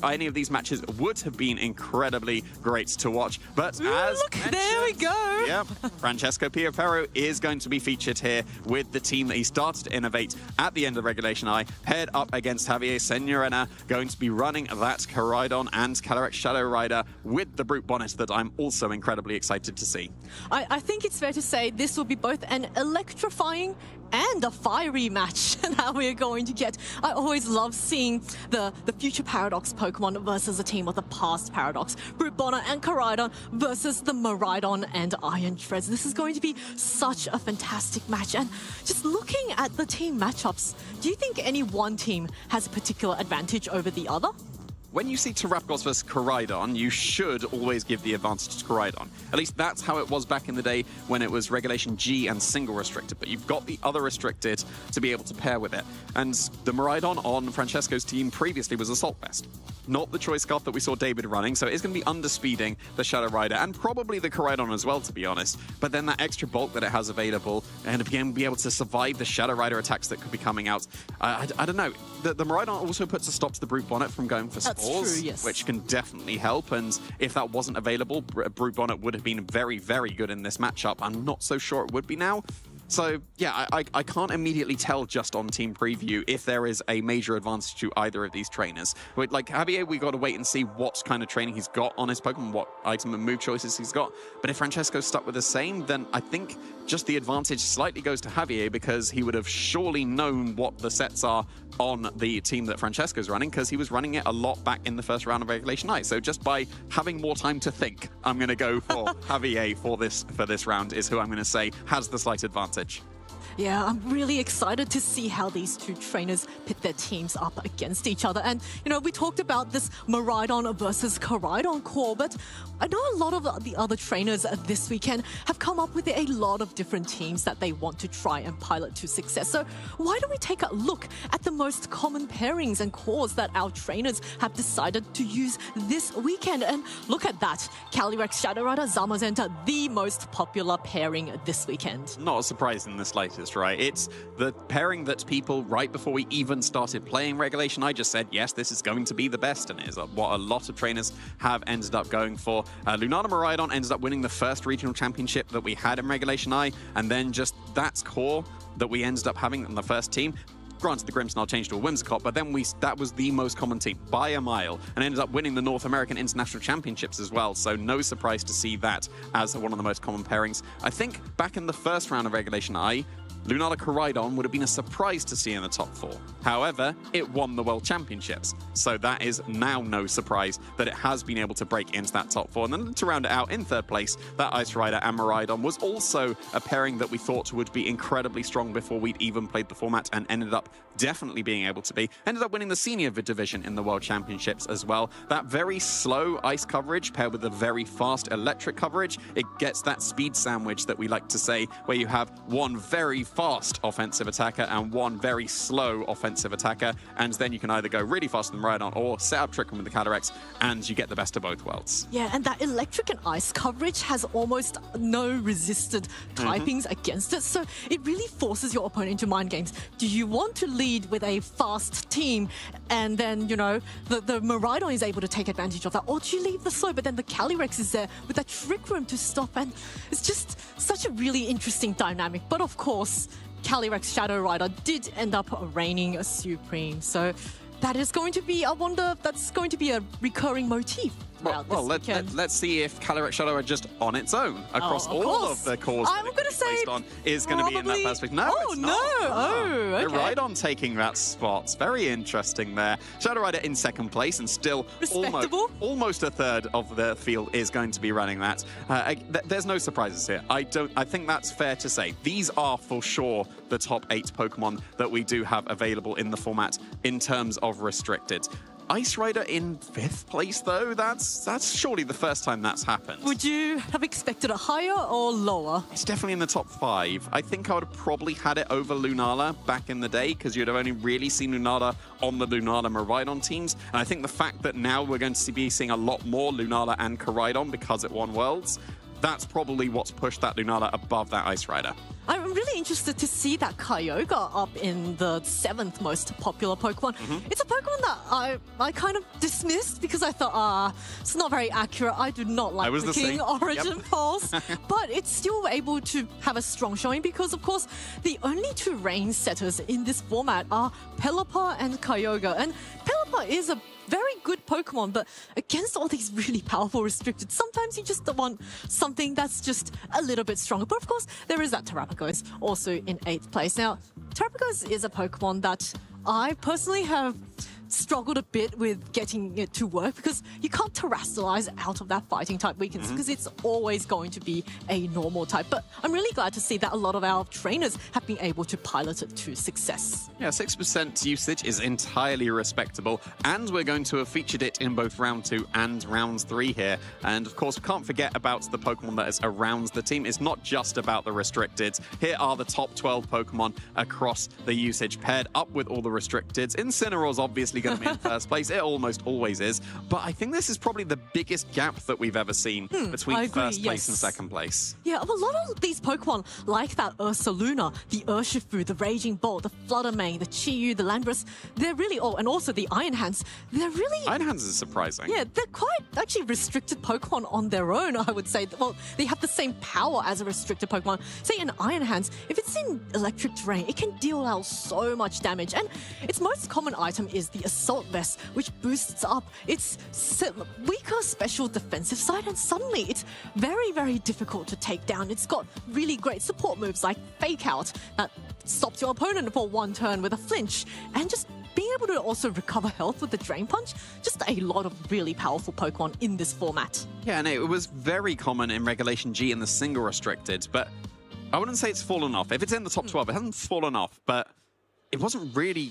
Any of these matches would have been incredibly great to watch, but there we go. Yep, Francesco Piapero is going to be featured here with the team that he started to innovate at the end of Regulation I, paired up against Javier Signorena, going to be running that Coridon and Calyrex Shadow Rider with the Brute Brute Bonnet that I'm also incredibly excited to see. I think it's fair to say this will be both an electrifying and a fiery match that we're going to get. I always love seeing the future Paradox Pokemon versus a team of the past Paradox. Brute Bonnet and Koraidon versus the Miraidon and Iron Treads. This is going to be such a fantastic match. And just looking at the team matchups, do you think any one team has a particular advantage over the other? When you see Terapagos versus Koraidon, you should always give the advantage to Koraidon. At least that's how it was back in the day when it was Regulation G and single restricted, but you've got the other restricted to be able to pair with it. And the Miraidon on Francesco's team previously was Assault Vest, not the Choice Scarf that we saw David running, so it's going to be underspeeding the Shadow Rider and probably the Koraidon as well, to be honest. But then that extra bulk that it has available, and again, be able to survive the Shadow Rider attacks that could be coming out. I don't know. The Miraidon also puts a stop to the Brute Bonnet from going for That's Spores, true, yes. which can definitely help. And if that wasn't available, Brute Bonnet would have been very, very good in this matchup. I'm not so sure it would be now. So, yeah, I can't immediately tell just on Team Preview if there is a major advantage to either of these trainers. But, like, Javier, we got to wait and see what kind of training he's got on his Pokemon, what item and move choices he's got. But if Francesco's stuck with the same, then I think just the advantage slightly goes to Javier because he would have surely known what the sets are on the team that Francesco's running because he was running it a lot back in the first round of Regulation I. So just by having more time to think, I'm going to go for Javier for this round is who I'm going to say has the slight advantage. Yeah, I'm really excited to see how these two trainers pit their teams up against each other. And, you know, we talked about this Miraidon versus Koraidon core, but I know a lot of the other trainers this weekend have come up with a lot of different teams that they want to try and pilot to success. So why don't we take a look at the most common pairings and cores that our trainers have decided to use this weekend? And look at that. Calyrex Shadow Rider, Zamazenta, the most popular pairing this weekend. Not a surprise in the slightest. Right, it's the pairing that people right before we even started playing Regulation I just said, yes, this is going to be the best, and it is what a lot of trainers have ended up going for. Lunala Miraidon ended up winning the first regional championship that we had in Regulation I, and then just that's core that we ended up having in the first team. Granted, the Grimmsnarl changed to a Whimsicott, but then that was the most common team by a mile and ended up winning the North American International Championships as well. So no surprise to see that as one of the most common pairings. I think back in the first round of Regulation I, Lunala Koraidon would have been a surprise to see in the top 4. However, it won the World Championships, so that is now no surprise that it has been able to break into that top 4. And then to round it out in third place, that Ice Rider and Miraidon was also a pairing that we thought would be incredibly strong before we'd even played the format and ended up definitely being able to be. Ended up winning the senior division in the World Championships as well. That very slow ice coverage paired with a very fast electric coverage, it gets that speed sandwich that we like to say, where you have one very fast offensive attacker and one very slow offensive attacker, and then you can either go really fast than Miraidon or set up Trick Room with the Calyrex, and you get the best of both worlds. Yeah, and that electric and ice coverage has almost no resisted typings against it, so it really forces your opponent into mind games. Do you want to lead with a fast team and then, you know, the Miraidon is able to take advantage of that, or do you leave the slow, but then the Calyrex is there with that Trick Room to stop, and it's just such a really interesting dynamic. But of course, Calyrex Shadow Rider did end up reigning supreme, so that is going to be, I wonder if that's going to be a recurring motif. Well, let's see if Calyrex Shadow are just on its own across all of the cores I'm going to say on is going to be in that first place. No, it's not. Okay. Miraidon taking that spot. Very interesting there. Shadow Rider in second place and still almost a third of the field is going to be running that. There's no surprises here. I think that's fair to say. These are for sure the top 8 Pokemon that we do have available in the format in terms of restricted. Ice Rider in 5th place, though, that's surely the first time that's happened. Would you have expected it higher or lower? It's definitely in the top 5. I think I would have probably had it over Lunala back in the day, because you'd have only really seen Lunala on the Lunala Miraidon teams. And I think the fact that now we're going to be seeing a lot more Lunala and Koraidon because it won Worlds, that's probably what's pushed that Lunala above that Ice Rider. I'm really interested to see that Kyogre up in the 7th most popular Pokemon. It's a Pokemon that I kind of dismissed because I thought, it's not very accurate. I do not like clicking Origin Pulse. But it's still able to have a strong showing because, of course, the only 2 rain setters in this format are Pelipper and Kyogre. And Pelipper Chempa is a very good Pokemon, but against all these really powerful restricted, sometimes you just want something that's just a little bit stronger. But of course, there is that Terrapagos also in 8th place. Now, Terrapagos is a Pokemon that I personally have struggled a bit with getting it to work because you can't terrestrialize out of that fighting type weakness because it's always going to be a normal type. But I'm really glad to see that a lot of our trainers have been able to pilot it to success. Yeah, 6% usage is entirely respectable, and we're going to have featured it in both round 2 and round 3 here. And of course, we can't forget about the Pokemon that is around the team. It's not just about the restricted. Here are the top 12 Pokemon across the usage, paired up with all the restricted. Incineroar's obviously going to be in first place. It almost always is. But I think this is probably the biggest gap that we've ever seen between first place and second place. Yeah, a lot of these Pokemon, like that Ursaluna, the Urshifu, the Raging Bolt, the Fluttermane, the Chiyu, the Landorus, they're really all, and also the Iron Hands, they're really... Iron Hands is surprising. Yeah, they're quite actually restricted Pokemon on their own, I would say. Well, they have the same power as a restricted Pokemon. Say an Iron Hands, if it's in electric terrain, it can deal out so much damage. And its most common item is the Assault Vest, which boosts up its weaker special defensive side, and suddenly it's very, very difficult to take down. It's got really great support moves like Fake Out that stops your opponent for one turn with a flinch, and just being able to also recover health with the Drain Punch. Just a lot of really powerful Pokemon in this format. Yeah, and it was very common in Regulation G in the single restricted, but I wouldn't say it's fallen off. If it's in the top 12, it hasn't fallen off, but it wasn't really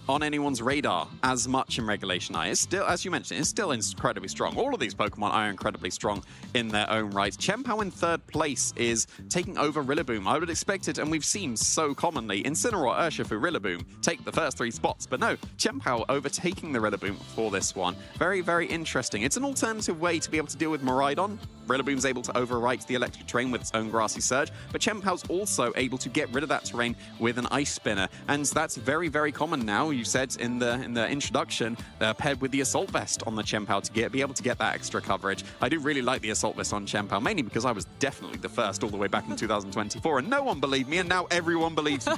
on anyone's radar as much in Regulation I. It's still, as you mentioned, it's still incredibly strong. All of these Pokemon are incredibly strong in their own right. Chien-Pao in 3rd place is taking over Rillaboom. I would expect it, and we've seen so commonly Incineroar, Urshifu, Rillaboom take the first 3 spots, but no, Chien-Pao overtaking the Rillaboom for this one. Very, very interesting. It's an alternative way to be able to deal with Miraidon. Rillaboom's able to overwrite the electric terrain with its own Grassy Surge, but Chien-Pao's also able to get rid of that terrain with an Ice Spinner, and that's very, very common now. You said in the introduction, paired with the Assault Vest on the Chien-Pao to be able to get that extra coverage. I do really like the Assault Vest on Chien-Pao, mainly because I was definitely the first all the way back in 2024, and no one believed me, and now everyone believes me.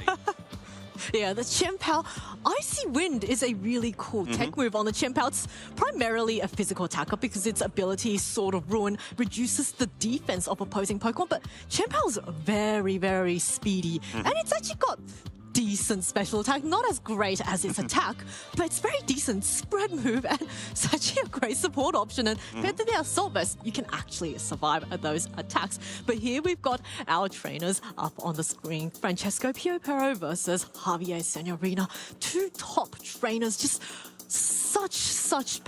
Yeah, the Chien-Pao Icy Wind is a really cool tech move on the Chien-Pao. It's primarily a physical attacker because its ability, Sword of Ruin, reduces the defense of opposing Pokemon, but Chien-Pao's very, very speedy, and it's actually got decent special attack, not as great as its attack, but it's very decent spread move, and it's actually a great support option, and compared to the Assault Vest, you can actually survive those attacks. But here we've got our trainers up on the screen. Francesco Piopero versus Javier Senorina, 2 top trainers, just such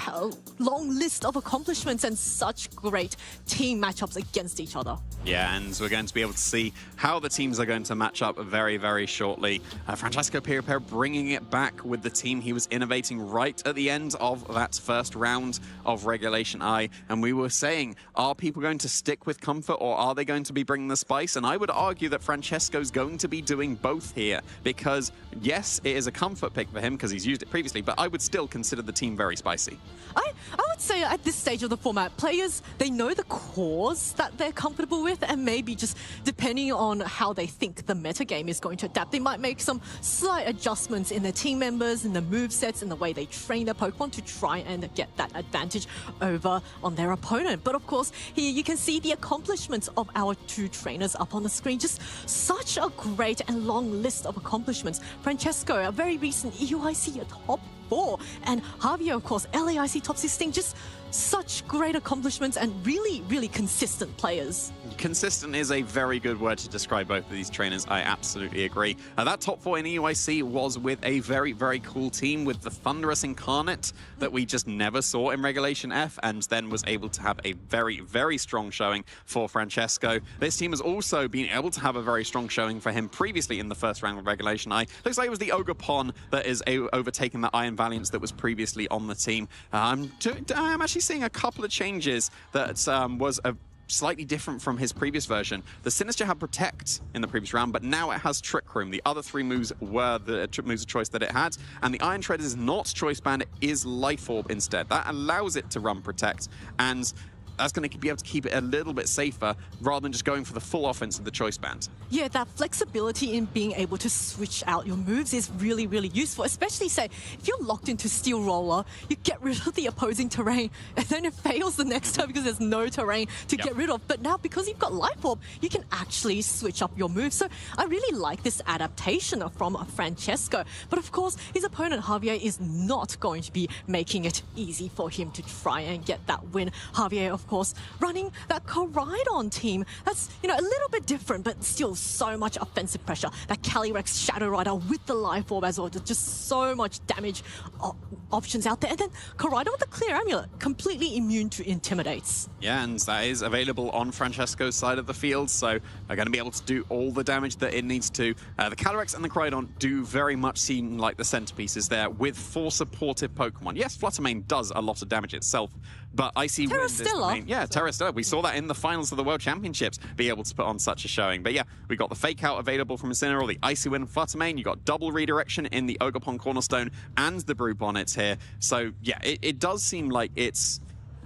long list of accomplishments and such great team matchups against each other. Yeah, and we're going to be able to see how the teams are going to match up very, very shortly. Francesco Piopero bringing it back with the team he was innovating right at the end of that first round of Regulation I. And we were saying, are people going to stick with comfort or are they going to be bringing the spice? And I would argue that Francesco's going to be doing both here because, yes, it is a comfort pick for him because he's used it previously, but I would still consider the team very spicy. I would say at this stage of the format, players, they know the cores that they're comfortable with, and maybe just depending on how they think the metagame is going to adapt, they might make some slight adjustments in their team members, in the movesets, in the way they train their Pokemon to try and get that advantage over on their opponent. But of course, here you can see the accomplishments of our 2 trainers up on the screen. Just such a great and long list of accomplishments. Francesco, a very recent EUIC, a top 4, and Javier, of course, LAIC top 16, just such great accomplishments and really, really consistent players. Consistent is a very good word to describe both of these trainers. I absolutely agree. That top 4 in EUIC was with a very, very cool team with the Thunderous Incarnate that we just never saw in Regulation F, and then was able to have a very, very strong showing for Francesco. This team has also been able to have a very strong showing for him previously in the first round of Regulation I. Looks like it was the Ogerpon that is overtaking the Iron Valiance that was previously on the team. I'm actually seeing a couple of changes that was slightly different from his previous version. The Sinister had Protect in the previous round, but now it has Trick Room. The other 3 moves were the moves of choice that it had, and the Iron Tread is not Choice Band, it is Life Orb instead. That allows it to run Protect, and that's going to be able to keep it a little bit safer rather than just going for the full offense of the choice band. Yeah, that flexibility in being able to switch out your moves is really, really useful, especially, say, if you're locked into Steel Roller, you get rid of the opposing terrain, and then it fails the next turn because there's no terrain to get rid of. But now, because you've got Life Orb, you can actually switch up your moves. So I really like this adaptation from Francesco. But of course, his opponent, Javier, is not going to be making it easy for him to try and get that win. Javier, of course, running that Koraidon team. That's, a little bit different, but still so much offensive pressure. That Calyrex Shadow Rider with the Life Orb as well. Just so much damage options out there. And then Koraidon with the Clear Amulet, completely immune to Intimidates. Yeah, and that is available on Francesco's side of the field, so they're going to be able to do all the damage that it needs to. The Calyrex and the Koraidon do very much seem like the centerpieces there with 4 supportive Pokemon. Yes, Fluttermane does a lot of damage itself, but Icy Wind is the main... Yeah, Terra Stella. We saw that in the finals of the World Championships, be able to put on such a showing. But yeah, we got the Fake Out available from Incineroar, the Icy Wind Fluttermane, you got double redirection in the Ogerpon Cornerstone and the Brew Bonnets here. So yeah, it does seem like it's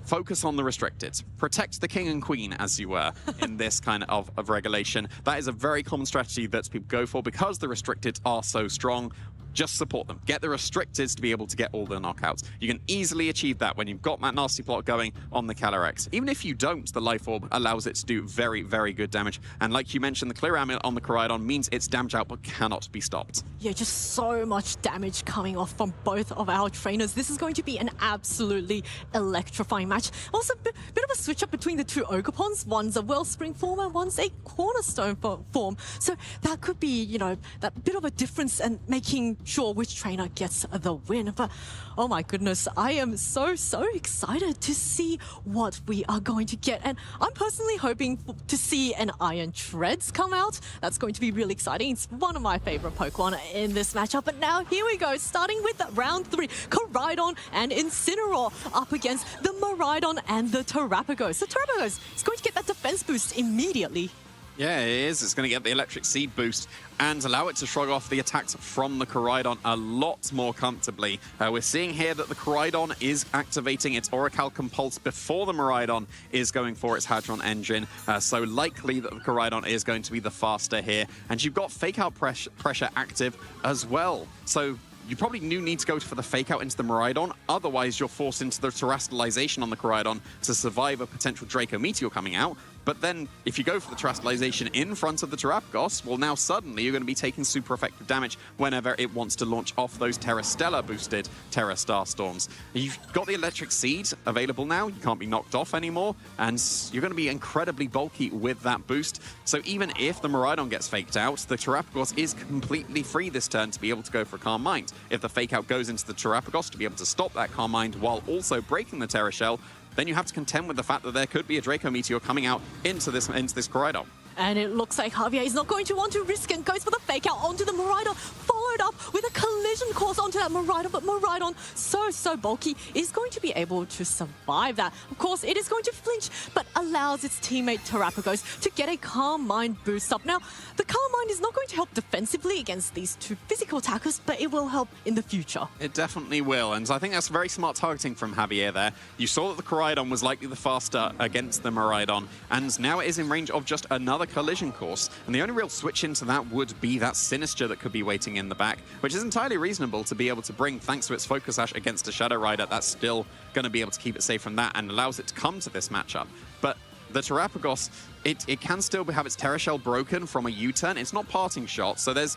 focus on the restricted. Protect the king and queen, as you were, in this kind of regulation. That is a very common strategy that people go for because the restricted are so strong. Just support them. Get the restricteds to be able to get all the knockouts. You can easily achieve that when you've got that nasty plot going on the Calyrex. Even if you don't, the Life Orb allows it to do very, very good damage. And like you mentioned, the Clear Amulet on the Koraidon means it's damage output cannot be stopped. Yeah, just so much damage coming off from both of our trainers. This is going to be an absolutely electrifying match. Also, bit of a switch up between the two Ogerpons. One's a Wellspring form and one's a Cornerstone form. So that could be, that bit of a difference and making sure which trainer gets the win. But oh my goodness, I am so excited to see what we are going to get, and I'm personally hoping to see an Iron Treads come out. That's going to be really exciting. It's one of my favorite Pokemon in this matchup. But now here we go, starting with round 3, Koraidon and Incineroar up against the Miraidon and the Terrapagos. So Terrapagos is going to get that defense boost immediately. Yeah, it is. It's going to get the Electric Seed boost and allow it to shrug off the attacks from the Koraidon a lot more comfortably. We're seeing here that the Koraidon is activating its Orichalcum Pulse before the Miraidon is going for its Hadron Engine. So likely that the Koraidon is going to be the faster here. And you've got Fake Out pressure active as well. So you probably do need to go for the Fake Out into the Miraidon, otherwise you're forced into the Terastallization on the Koraidon to survive a potential Draco Meteor coming out. But then, if you go for the Terastallization in front of the Terrapagos, well, now suddenly you're going to be taking super effective damage whenever it wants to launch off those Terra Stella boosted Terra Starstorms. You've got the Electric Seed available now. You can't be knocked off anymore, and you're going to be incredibly bulky with that boost. So even if the Miraidon gets faked out, the Terrapagos is completely free this turn to be able to go for Calm Mind. If the Fake Out goes into the Terrapagos to be able to stop that Calm Mind while also breaking the Terra Shell, then you have to contend with the fact that there could be a Draco Meteor coming out into this Koraidon. And it looks like Javier is not going to want to risk and goes for the Fake Out onto the Miraidon, followed up with a collision course onto that Miraidon. But Miraidon, so bulky, is going to be able to survive that. Of course, it is going to flinch, but allows its teammate Terrapagos to get a Calm Mind boost up. Now, the Calm Mind is not going to help defensively against these two physical attackers, but it will help in the future. It definitely will, and I think that's very smart targeting from Javier there. You saw that the Koraidon was likely the faster against the Miraidon, and now it is in range of just another collision course, and the only real switch into that would be that Sinister that could be waiting in the back, which is entirely reasonable to be able to bring thanks to its Focus Ash against a Shadow Rider. That's still going to be able to keep it safe from that and allows it to come to this matchup. But the Terrapagos, it can still have its Terra Shell broken from a U-turn. It's not parting shot, so there's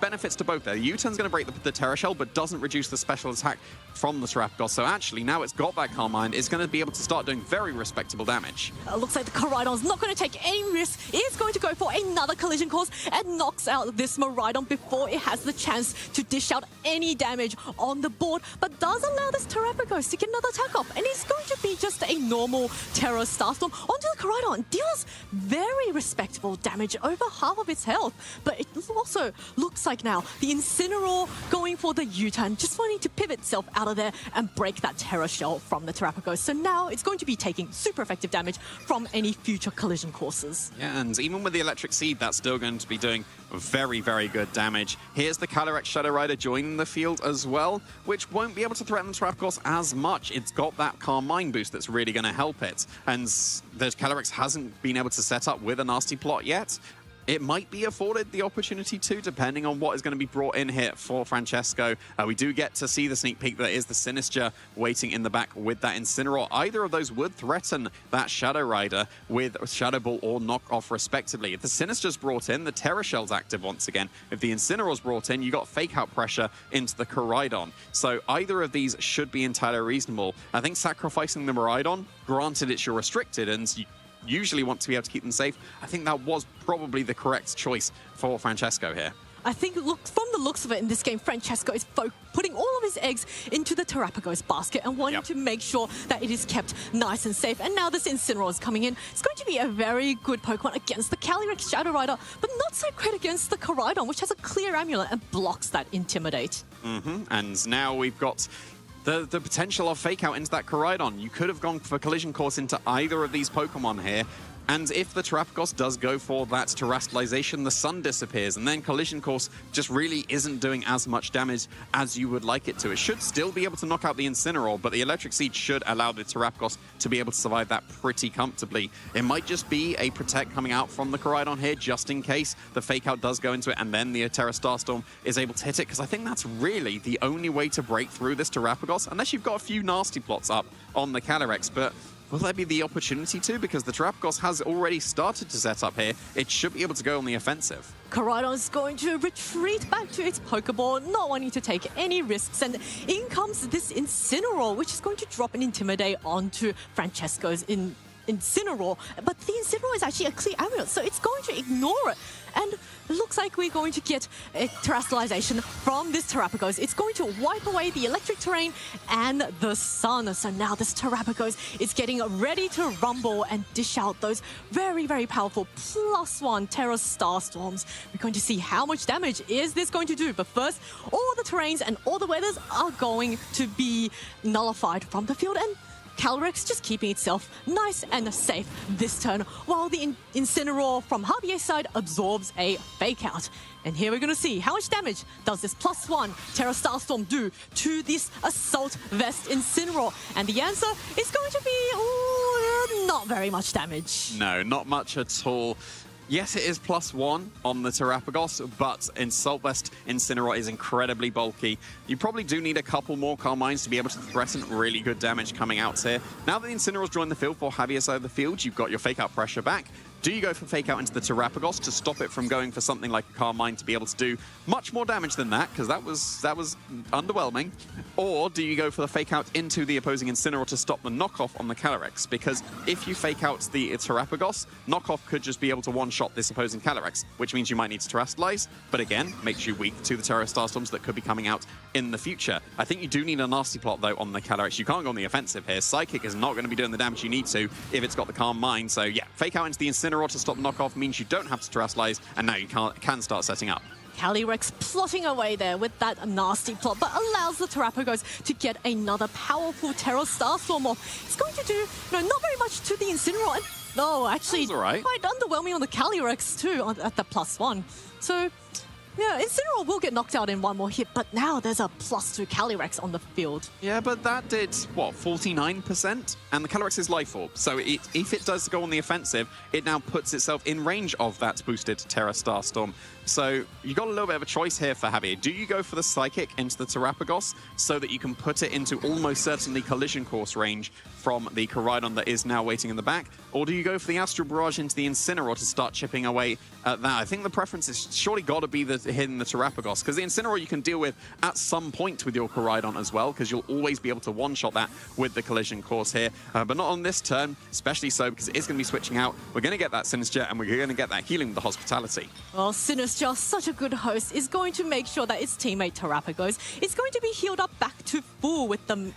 benefits to both there. The U-turn's going to break the Terra Shell, but doesn't reduce the special attack from the Terrapagos. So actually, now it's got that Calm Mind, it's going to be able to start doing very respectable damage. Looks like the Koraidon's not going to take any risk. It is going to go for another collision course and knocks out this Miraidon before it has the chance to dish out any damage on the board, but does allow this Terrapagos to get another attack off. And it's going to be just a normal Terra Starstorm onto the Koraidon deals very respectable damage, over half of its health. But it also looks like now the Incineroar going for the U-turn, just wanting to pivot itself out of there and break that Terra Shell from the Terrapagos. So now it's going to be taking super effective damage from any future collision courses. Yeah, and even with the Electric Seed, that's still going to be doing very, very good damage. Here's the Calyrex Shadow Rider joining the field as well, which won't be able to threaten the Terrapagos as much. It's got that Carmine boost that's really going to help it. And the Calyrex hasn't been able to set up with a nasty plot yet. It might be afforded the opportunity to, depending on what is going to be brought in here for Francesco. We do get to see the sneak peek that is the Sinister waiting in the back with that Incineroar. Either of those would threaten that Shadow Rider with Shadow Ball or Knock Off respectively. If the Sinister's brought in, the Terra Shell's active once again. If the Incineroar's brought in, you got Fake Out pressure into the Koraidon. So either of these should be entirely reasonable. I think sacrificing the Miraidon, granted it's your restricted, and you usually want to be able to keep them safe. I think that was probably the correct choice for Francesco here. I think, look, from the looks of it in this game, Francesco is putting all of his eggs into the Terrapagos basket and wanting to make sure that it is kept nice and safe. And now this Incineroar is coming in. It's going to be a very good Pokemon against the Calyrex Shadow Rider, but not so great against the Koraidon, which has a clear amulet and blocks that Intimidate. And now we've got the potential of Fake Out into that Koraidon. You could have gone for Collision Course into either of these Pokemon here. And if the Terrapagos does go for that Terastallization, the sun disappears, and then Collision Course just really isn't doing as much damage as you would like it to. It should still be able to knock out the Incineroar, but the Electric Seed should allow the Terrapagos to be able to survive that pretty comfortably. It might just be a Protect coming out from the Koraidon here, just in case the Fake Out does go into it, and then the Terra Starstorm is able to hit it, because I think that's really the only way to break through this Terrapagos, unless you've got a few nasty plots up on the Calyrex. But will there be the opportunity to? Because the Terrapagos has already started to set up here. It should be able to go on the offensive. Koraidon is going to retreat back to its Pokeball, not wanting to take any risks. And in comes this Incineroar, which is going to drop an Intimidate onto Francesco's Incineroar. But the Incineroar is actually a clear amulet, so it's going to ignore it. And it looks like we're going to get a Terastallization from this Terrapagos. It's going to wipe away the electric terrain and the sun. So now this Terrapagos is getting ready to rumble and dish out those very, very powerful +1 Terra Starstorms. We're going to see how much damage is this going to do. But first, all the terrains and all the weathers are going to be nullified from the field. And Calyrex just keeping itself nice and safe this turn, while the Incineroar from Javier's side absorbs a Fake Out. And here we're going to see how much damage does this +1 Terra Starstorm do to this Assault Vest Incineroar. And the answer is going to be not very much damage. No, not much at all. Yes, it is +1 on the Terrapagos, but Assault Vest Incineroar is incredibly bulky. You probably do need a couple more Carmines to be able to threaten really good damage coming out here. Now that the Incineroar's joined the field for Javier's side of the field, you've got your Fake Out pressure back. Do you go for Fake Out into the Terrapagos to stop it from going for something like a Carmine to be able to do much more damage than that, because that was underwhelming? Or do you go for the Fake Out into the opposing Incineroar to stop the knockoff on the Calyrex? Because if you Fake Out the Terrapagos, knockoff could just be able to one-shot this opposing Calyrex, which means you might need to Terastallize, but again, makes you weak to the Terra Starstorms that could be coming out in the future. I think you do need a nasty plot, though, on the Calyrex. You can't go on the offensive here. Psychic is not going to be doing the damage you need to if it's got the Calm Mind. So yeah, Fake Out into the Incineroar to stop knockoff means you don't have to Terastallize, and now you can start setting up. Calyrex plotting away there with that nasty plot, but allows the Terrapagos to get another powerful Terra Starstorm off. It's going to do not very much to the Incineroar. And, actually, quite underwhelming on the Calyrex too at the +1. So, yeah, Incineroar will get knocked out in one more hit, but now there's a +2 Calyrex on the field. Yeah, but that did, what, 49%? And the Calyrex is Life Orb, so if it does go on the offensive, it now puts itself in range of that boosted Terra Starstorm. So you got a little bit of a choice here for Javier. Do you go for the Psychic into the Terrapagos so that you can put it into almost certainly Collision Course range from the Koraidon that is now waiting in the back? Or do you go for the Astral Barrage into the Incineroar to start chipping away at that? I think the preference is surely got to be hitting the Terrapagos, because the Incineroar you can deal with at some point with your Koraidon as well, because you'll always be able to one-shot that with the Collision Course here. But not on this turn, especially so because it is going to be switching out. We're going to get that Sinister, and we're going to get that healing with the Hospitality. Well, Sinister, such a good host, is going to make sure that its teammate Terrapagos is going to be healed up back to full with the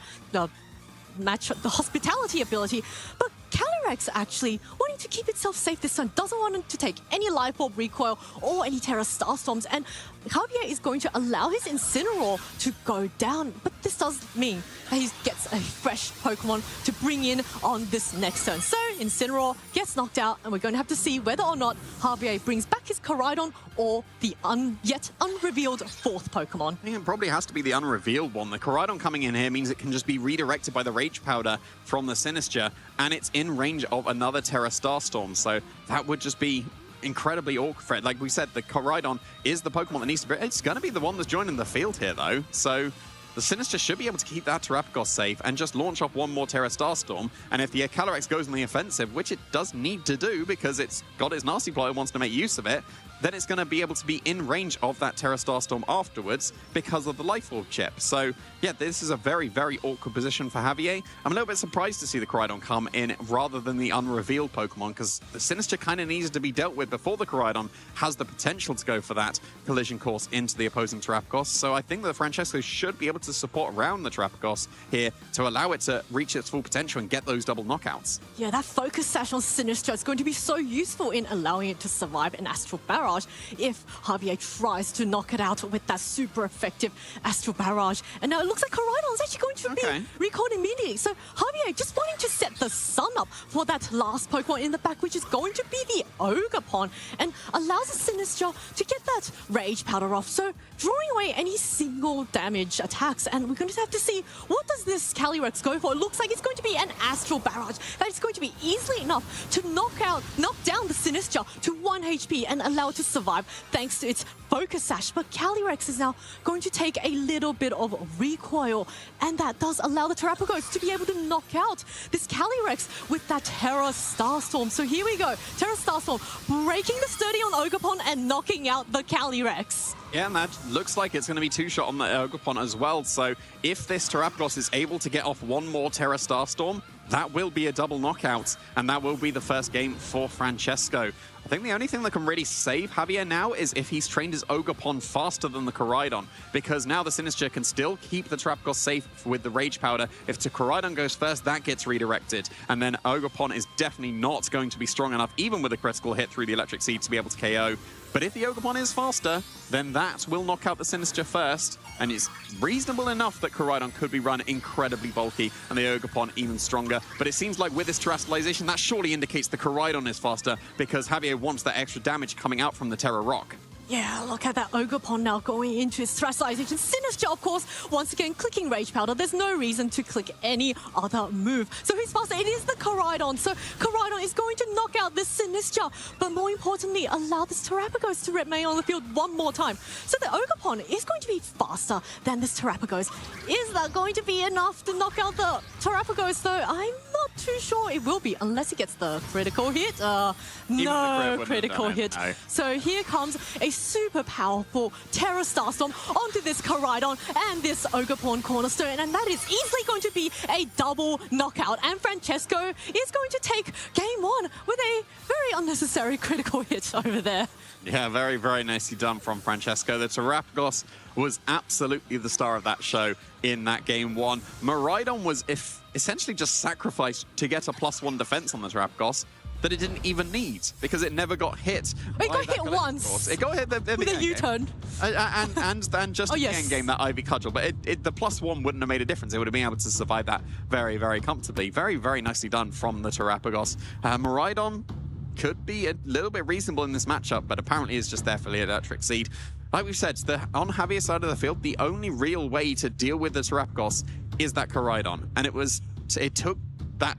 Hospitality ability. But Calyrex Calyrex actually wanting to keep itself safe this time, doesn't want to take any Life Orb recoil or any Terra Starstorms, and Javier is going to allow his Incineroar to go down, but this does mean that he gets a fresh Pokemon to bring in on this next turn. So Incineroar gets knocked out, and we're going to have to see whether or not Javier brings back his Koraidon or the yet unrevealed fourth Pokemon. I think it probably has to be the unrevealed one. The Koraidon coming in here means it can just be redirected by the Rage Powder from the Sinistcha, and it's in range of another Terra Starstorm, so that would just be incredibly awkward. Like we said, the Koraidon is the Pokemon that needs to be... It's going to be the one that's joining the field here, though, so the Sinistcha should be able to keep that Terrapagos safe and just launch off one more Terra Starstorm, and if the Calyrex goes on the offensive, which it does need to do because it's got its Nasty Plot and wants to make use of it, then it's going to be able to be in range of that Terra Starstorm afterwards because of the Life Orb chip. So, yeah, this is a very, very awkward position for Javier. I'm a little bit surprised to see the Koraidon come in rather than the unrevealed Pokemon, because the Sinistcha kind of needs to be dealt with before the Koraidon has the potential to go for that collision course into the opposing Terrapagos. So I think that Francesco should be able to support around the Terrapagos here to allow it to reach its full potential and get those double knockouts. Yeah, that Focus Sash on Sinistcha is going to be so useful in allowing it to survive an Astral Barrage if Javier tries to knock it out with that super effective Astral Barrage. And now it looks like Koraidon is actually going to be recalled immediately. So Javier just wanting to set the sun up for that last Pokemon in the back, which is going to be the Ogerpon, and allows the Sinistcha to get that Rage Powder off. So drawing away any single damage attacks, and we're going to have to see what does this Calyrex go for. It looks like it's going to be an Astral Barrage that is going to be easily enough to knock down the Sinistcha to 1 HP and allow it to survive thanks to its Focus Sash. But Calyrex is now going to take a little bit of recoil, and that does allow the Terrapagos to be able to knock out this Calyrex with that Terra Starstorm. So here we go, Terra Starstorm breaking the sturdy on Ogerpon and knocking out the Calyrex. Yeah, and that looks like it's going to be two-shot on the Ogerpon as well. So if this Terrapagos is able to get off one more Terra Starstorm, that will be a double knockout, and that will be the first game for Francesco. I think the only thing that can really save Javier now is if he's trained his Ogerpon faster than the Koraidon, because now the Sinistcha can still keep the Terrapagos safe with the Rage Powder. If the Koraidon goes first, that gets redirected, and then Ogerpon is definitely not going to be strong enough, even with a critical hit through the Electric Seed, to be able to KO. But if the Ogerpon is faster, then that will knock out the Sinistcha first, and it's reasonable enough that Koraidon could be run incredibly bulky and the Ogerpon even stronger. But it seems like with this Terastallization, that surely indicates the Koraidon is faster, because Javier wants that extra damage coming out from the Terra Rock. Yeah, look at that Ogerpon now going into his Terastallization. Sinistcha, of course, once again clicking Rage Powder. There's no reason to click any other move. So who's faster? It is the Koraidon. So Koraidon is going to knock out this Sinistcha, but more importantly, allow this Terrapagos to remain on the field one more time. So the Ogerpon is going to be faster than this Terrapagos. Is that going to be enough to knock out the Terrapagos, though? I'm not too sure it will be, unless it gets the critical hit. No critical hit. No. So here comes a super powerful Terra Starstorm onto this Koraidon and this Ogerpon Cornerstone, and that is easily going to be a double knockout. And Francesco is going to take game one with a very unnecessary critical hit over there. Yeah, very, very nicely done from Francesco. The Terrapagos was absolutely the star of that show in that game one. Miraidon was essentially just sacrificed to get a +1 defense on the Terrapagos that it didn't even need, because it never got hit. It got hit once. It got hit with a U-turn. And just in the end game, that Ivy Cudgel. But the +1 wouldn't have made a difference. It would have been able to survive that very, very comfortably. Very, very nicely done from the Terrapagos. Miraidon could be a little bit reasonable in this matchup, but apparently is just there for the Electric Seed. Like we've said, on Javier's side of the field, the only real way to deal with the Terrapagos is that Koraidon. And it took that...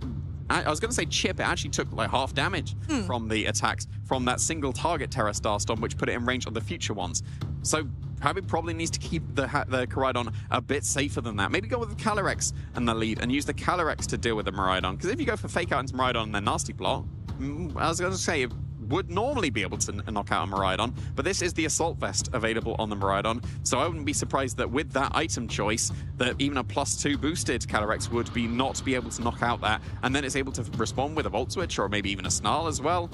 I was going to say chip, it actually took like half damage from the attacks from that single target Terra Starstorm, which put it in range of the future ones. So probably needs to keep the Koraidon a bit safer than that. Maybe go with the Calyrex in the lead and use the Calyrex to deal with the Miraidon. Because if you go for Fake Out into Miraidon and then Nasty Plot, I was going to say, it would normally be able to knock out a Miraidon, but this is the Assault Vest available on the Miraidon, so I wouldn't be surprised that with that item choice, that even a +2 boosted Calyrex would not be able to knock out that, and then it's able to respond with a Volt Switch or maybe even a Snarl as well.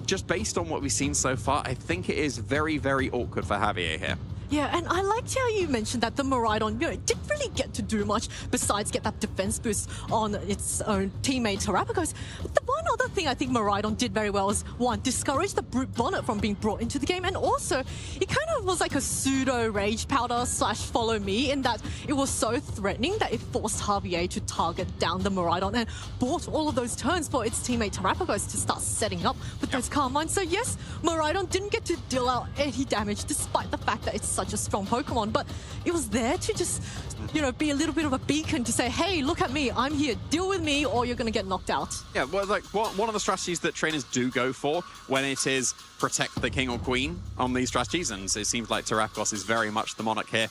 Just based on what we've seen so far, I think it is very, very awkward for Javier here. Yeah, and I liked how you mentioned that the Miraidon, didn't really get to do much besides get that defense boost on its own teammate Terrapagos. The one other thing I think Miraidon did very well is, one, discourage the Brute Bonnet from being brought into the game, and also it kind of was like a pseudo Rage Powder / Follow Me in that it was so threatening that it forced Javier to target down the Miraidon and bought all of those turns for its teammate Terrapagos to start setting up with those Carmines. So yes, Miraidon didn't get to deal out any damage despite the fact that it's such a strong Pokemon, but it was there to just, be a little bit of a beacon to say, hey, look at me, I'm here, deal with me or you're going to get knocked out. Yeah, well, like one of the strategies that trainers do go for when it is protect the king or queen on these strategies, and it seems like Terrapagos is very much the monarch here,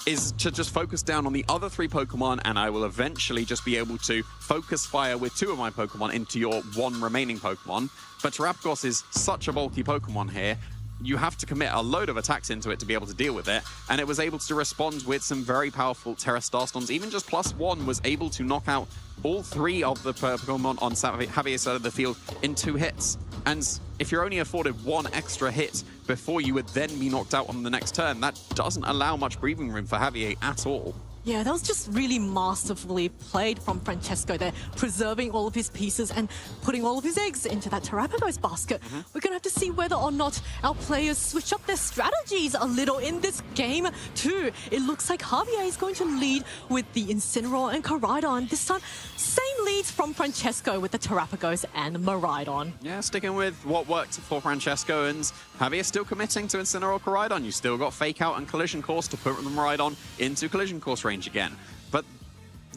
is to just focus down on the other 3 Pokemon, and I will eventually just be able to focus fire with 2 of my Pokemon into your 1 remaining Pokemon. But Terrapagos is such a bulky Pokemon here, you have to commit a load of attacks into it to be able to deal with it, and it was able to respond with some very powerful Terra Starstorms. Even just +1 was able to knock out all 3 of the Pokemon on Javier's side of the field in 2 hits. And if you're only afforded 1 extra hit before you would then be knocked out on the next turn, that doesn't allow much breathing room for Javier at all. Yeah, that was just really masterfully played from Francesco there, preserving all of his pieces and putting all of his eggs into that Terrapagos basket. We're going to have to see whether or not our players switch up their strategies a little in this game too. It looks like Javier is going to lead with the Incineroar and Koraidon. This time, same leads from Francesco with the Terrapagos and Miraidon. Yeah, sticking with what worked for Francesco, and Javier still committing to Incineroar Koraidon. You still got Fake Out and Collision Course to put the Miraidon into Collision Course range again. But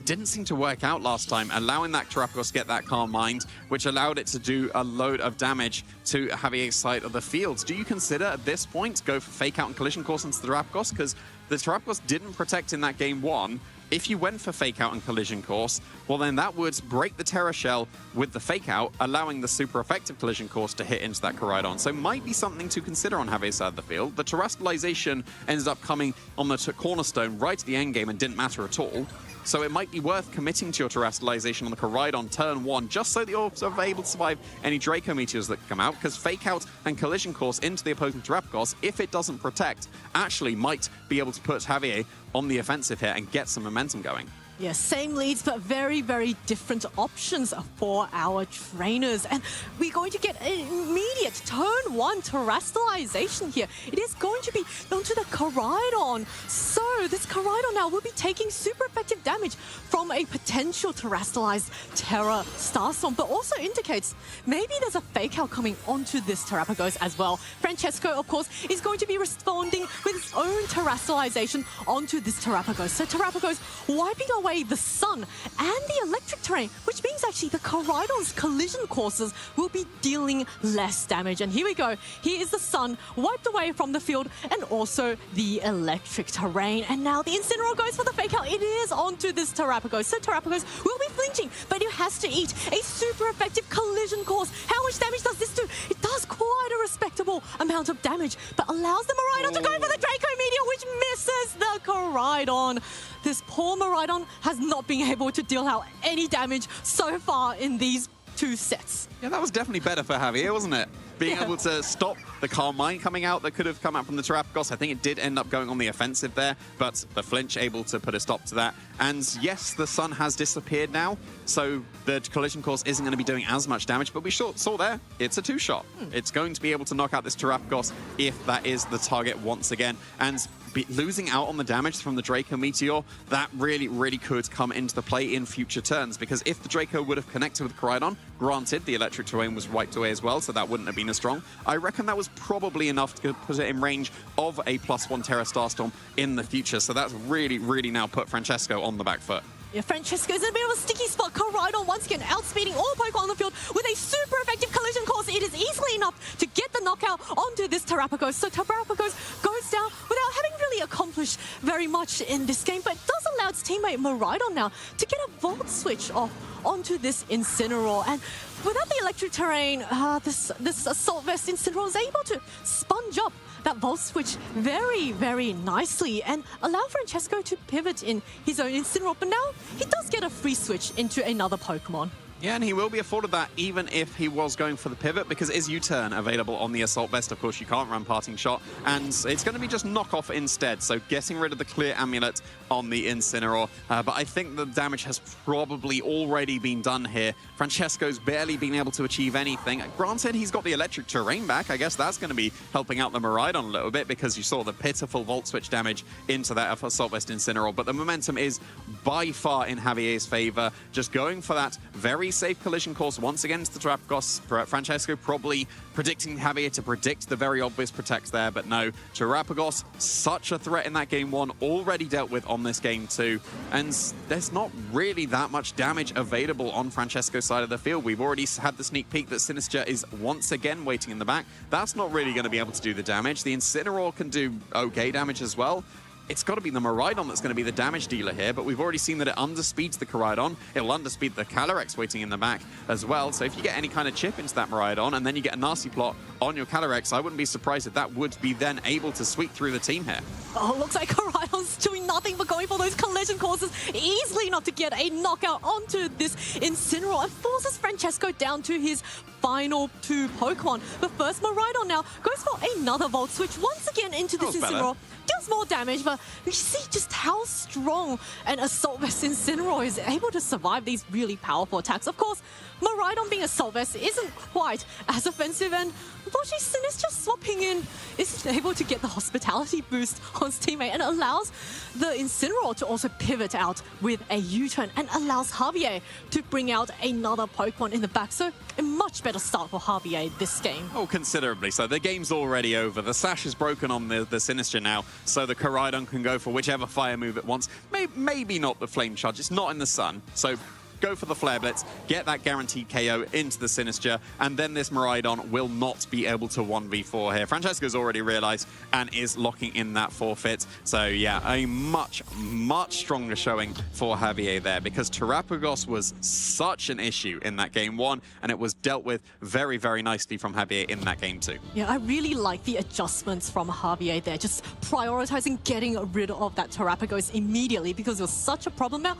didn't seem to work out last time, allowing that Terrapagos to get that Calm Mind, which allowed it to do a load of damage to Javier's side of the field. Do you consider at this point go for Fake Out and Collision Course into the Terrapagos? Because the Terrapagos didn't protect in that game 1. If you went for Fake Out and Collision Course, well then that would break the Terra Shell with the Fake Out, allowing the super effective Collision Course to hit into that Koraidon. So might be something to consider on Javier's side of the field. The Terrestrialization ended up coming on the cornerstone right at the end game and didn't matter at all. So it might be worth committing to your Terrestrialization on the Koraidon turn 1, just so that you're sort of able to survive any Draco Meteors that come out, because Fake Out and Collision Course into the opposing Terrapagos, if it doesn't protect, actually might be able to put Javier on the offensive here and get some momentum going. Yeah, same leads, but very, very different options for our trainers. And we're going to get an immediate turn 1 Terrestrialization here. It is going to be onto the Koraidon. So this Koraidon now will be taking super effective damage from a potential Terrestrialized Terra Starstorm, but also indicates maybe there's a Fake Out coming onto this Terrapagos as well. Francesco, of course, is going to be responding with his own Terrestrialization onto this Terrapagos. So Terrapagos wiping away the Sun and the Electric Terrain, which means actually the Koraidon's Collision Courses will be dealing less damage. And here we go. Here is the Sun wiped away from the field, and also the Electric Terrain. And now the Incineroar goes for the Fake Out. It is onto this Terrapagos. So Terrapagos will be flinching, but it has to eat a super effective Collision Course. How much damage does this do? It does quite a respectable amount of damage, but allows the Miraidon to go for the Draco Meteor, which misses the Koraidon. This poor Miraidon has not been able to deal out any damage so far in these 2 sets. Yeah, that was definitely better for Javier, wasn't it? Being able to stop the Calm Mind coming out that could have come out from the Terrapagos. I think it did end up going on the offensive there, but the flinch able to put a stop to that. And yes, the Sun has disappeared now, so the Collision Course isn't going to be doing as much damage, but we saw there, it's a 2-shot. It's going to be able to knock out this Terrapagos if that is the target once again. And losing out on the damage from the Draco Meteor, that really, really could come into the play in future turns, because if the Draco would have connected with Koraidon, granted, the Electric Terrain was wiped away as well, so that wouldn't have been as strong. I reckon that was probably enough to put it in range of a +1 Terra Starstorm in the future, so that's really, really now put Francesco on the back foot. Yeah, Francesco is in a bit of a sticky spot. Koraidon once again outspeeding all Pokemon on the field with a super effective Collision Course. It is easily enough to get the knockout onto this Terrapagos. So Terrapagos goes down without having really accomplished very much in this game, but it does allow its teammate Miraidon now to get a Volt Switch off onto this Incineroar. And without the Electric Terrain, this Assault Vest Incineroar is able to sponge up that Volt Switch very, very nicely and allow Francesco to pivot in his own Incineroar. But now he does get a free switch into another Pokemon. Yeah, and he will be afforded that even if he was going for the pivot, because it is U-turn available on the Assault Vest. Of course, you can't run Parting Shot, and it's going to be just knockoff instead, so getting rid of the Clear Amulet on the Incineroar. But I think the damage has probably already been done here. Francesco's barely been able to achieve anything. Granted, he's got the Electric Terrain back. I guess that's going to be helping out the Miraidon a little bit, because you saw the pitiful Volt Switch damage into that Assault Vest Incineroar. But the momentum is by far in Javier's favor. Just going for that very safe collision course once again to the Terapagos. Francesco probably predicting Javier to predict the very obvious protects there, but no. Terapagos, such a threat in that game 1, already dealt with on this game 2, and there's not really that much damage available on Francesco's side of the field. We've already had the sneak peek that Sinister is once again waiting in the back. That's not really going to be able to do the damage. The Incineroar can do okay damage as well. It's got to be the Miraidon that's going to be the damage dealer here, but we've already seen that it underspeeds the Koraidon. It'll underspeed the Calyrex waiting in the back as well. So if you get any kind of chip into that Miraidon and then you get a nasty plot on your Calyrex, I wouldn't be surprised if that would be then able to sweep through the team here. Oh, looks like Koraidon's doing nothing but going for those collision courses easily enough to get a knockout onto this Incineroar and forces Francesco down to his final 2 Pokemon. But first, Miraidon now goes for another Volt Switch once again into this Incineroar. Deals more damage, but you see just how strong an Assault Vest Incineroar is able to survive these really powerful attacks. Of course, Miraidon being Assault Vest isn't quite as offensive, and unfortunately, Sinister swapping in is able to get the hospitality boost on his teammate and allows the Incineroar to also pivot out with a U-turn and allows Javier to bring out another Pokemon in the back. So a much better start for Javier this game. Oh, considerably so. The game's already over. The sash is broken on the Sinister now, so the Koraidon can go for whichever fire move it wants. Maybe not the Flame Charge. It's not in the sun, so go for the Flare Blitz, get that guaranteed KO into the Sinister, and then this Miraidon will not be able to 1v4 here. Francesco's already realized and is locking in that forfeit. So yeah, a much, much stronger showing for Javier there, because Terapagos was such an issue in that game 1, and it was dealt with very, very nicely from Javier in that game 2. Yeah, I really like the adjustments from Javier there, just prioritizing getting rid of that Terapagos immediately because it was such a problem. Now,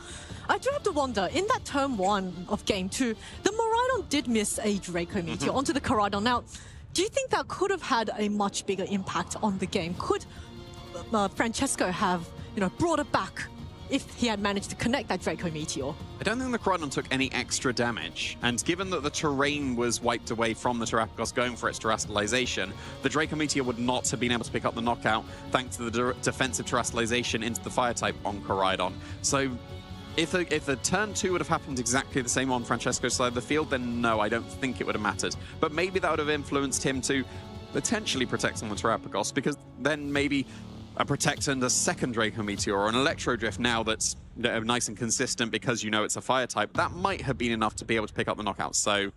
I do have to wonder, in that turn 1 of game 2, the Miraidon did miss a Draco Meteor onto the Koraidon. Now, do you think that could have had a much bigger impact on the game? Could Francesco have, brought it back if he had managed to connect that Draco Meteor? I don't think the Koraidon took any extra damage, and given that the terrain was wiped away from the Terapagos going for its terastallization, the Draco Meteor would not have been able to pick up the knockout thanks to the defensive terastallization into the Fire type on Koraidon. So if the turn 2 would have happened exactly the same on Francesco's side of the field, then no, I don't think it would have mattered. But maybe that would have influenced him to potentially protect on the Terapagos, because then maybe a Protect and a second Draco Meteor or an Electro Drift now that's nice and consistent because it's a Fire type, that might have been enough to be able to pick up the knockout. So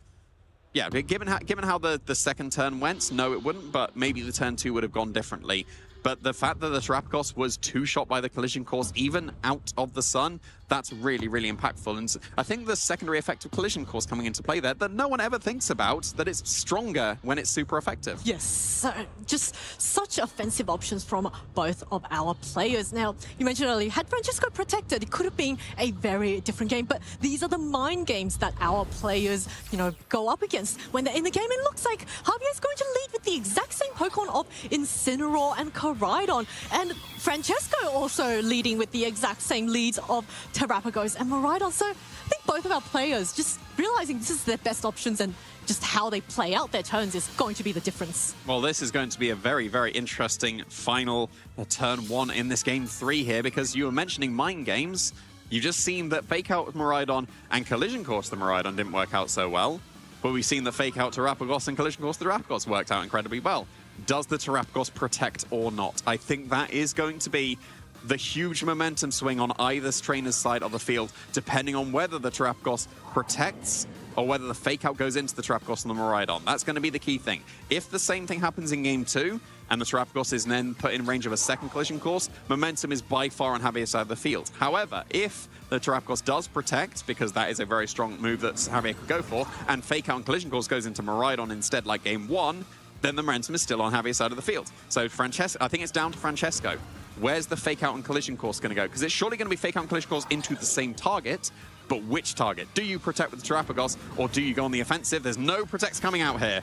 yeah, given how the second turn went, no, it wouldn't, but maybe the turn 2 would have gone differently. But the fact that the Terapagos was 2-shot by the collision course, even out of the sun, that's really, really impactful. And I think the secondary effect of collision course coming into play there that no one ever thinks about, that it's stronger when it's super effective. Yes, just such offensive options from both of our players. Now, you mentioned earlier, had Francesco protected, it could have been a very different game, but these are the mind games that our players, go up against when they're in the game. It looks like Javier's going to lead with the exact same Pokemon of Incineroar and Koraidon, and Francesco also leading with the exact same leads of Terapagos and Miraidon. So I think both of our players just realizing this is their best options, and just how they play out their turns is going to be the difference. Well, this is going to be a very, very interesting final turn 1 in this game 3 here, because you were mentioning mind games. You've just seen that Fake Out with Miraidon and Collision Course the Miraidon didn't work out so well, but we've seen that Fake Out Terapagos and Collision Course the Terapagos worked out incredibly well. Does the Terapagos protect or not? I think that is going to be the huge momentum swing on either trainer's side of the field, depending on whether the Terapagos protects or whether the Fake Out goes into the Terapagos and the Miraidon. That's going to be the key thing. If the same thing happens in game 2, and the Terapagos is then put in range of a second collision course, momentum is by far on Javier's side of the field. However, if the Terapagos does protect, because that is a very strong move that Javier could go for, and Fake Out and collision course goes into Miraidon instead like game 1, then the momentum is still on Javier's side of the field. So I think it's down to Francesco. Where's the Fake Out and collision course going to go? Because it's surely going to be Fake Out and collision course into the same target, but which target? Do you protect with the Terrapagos, or do you go on the offensive? There's no protects coming out here.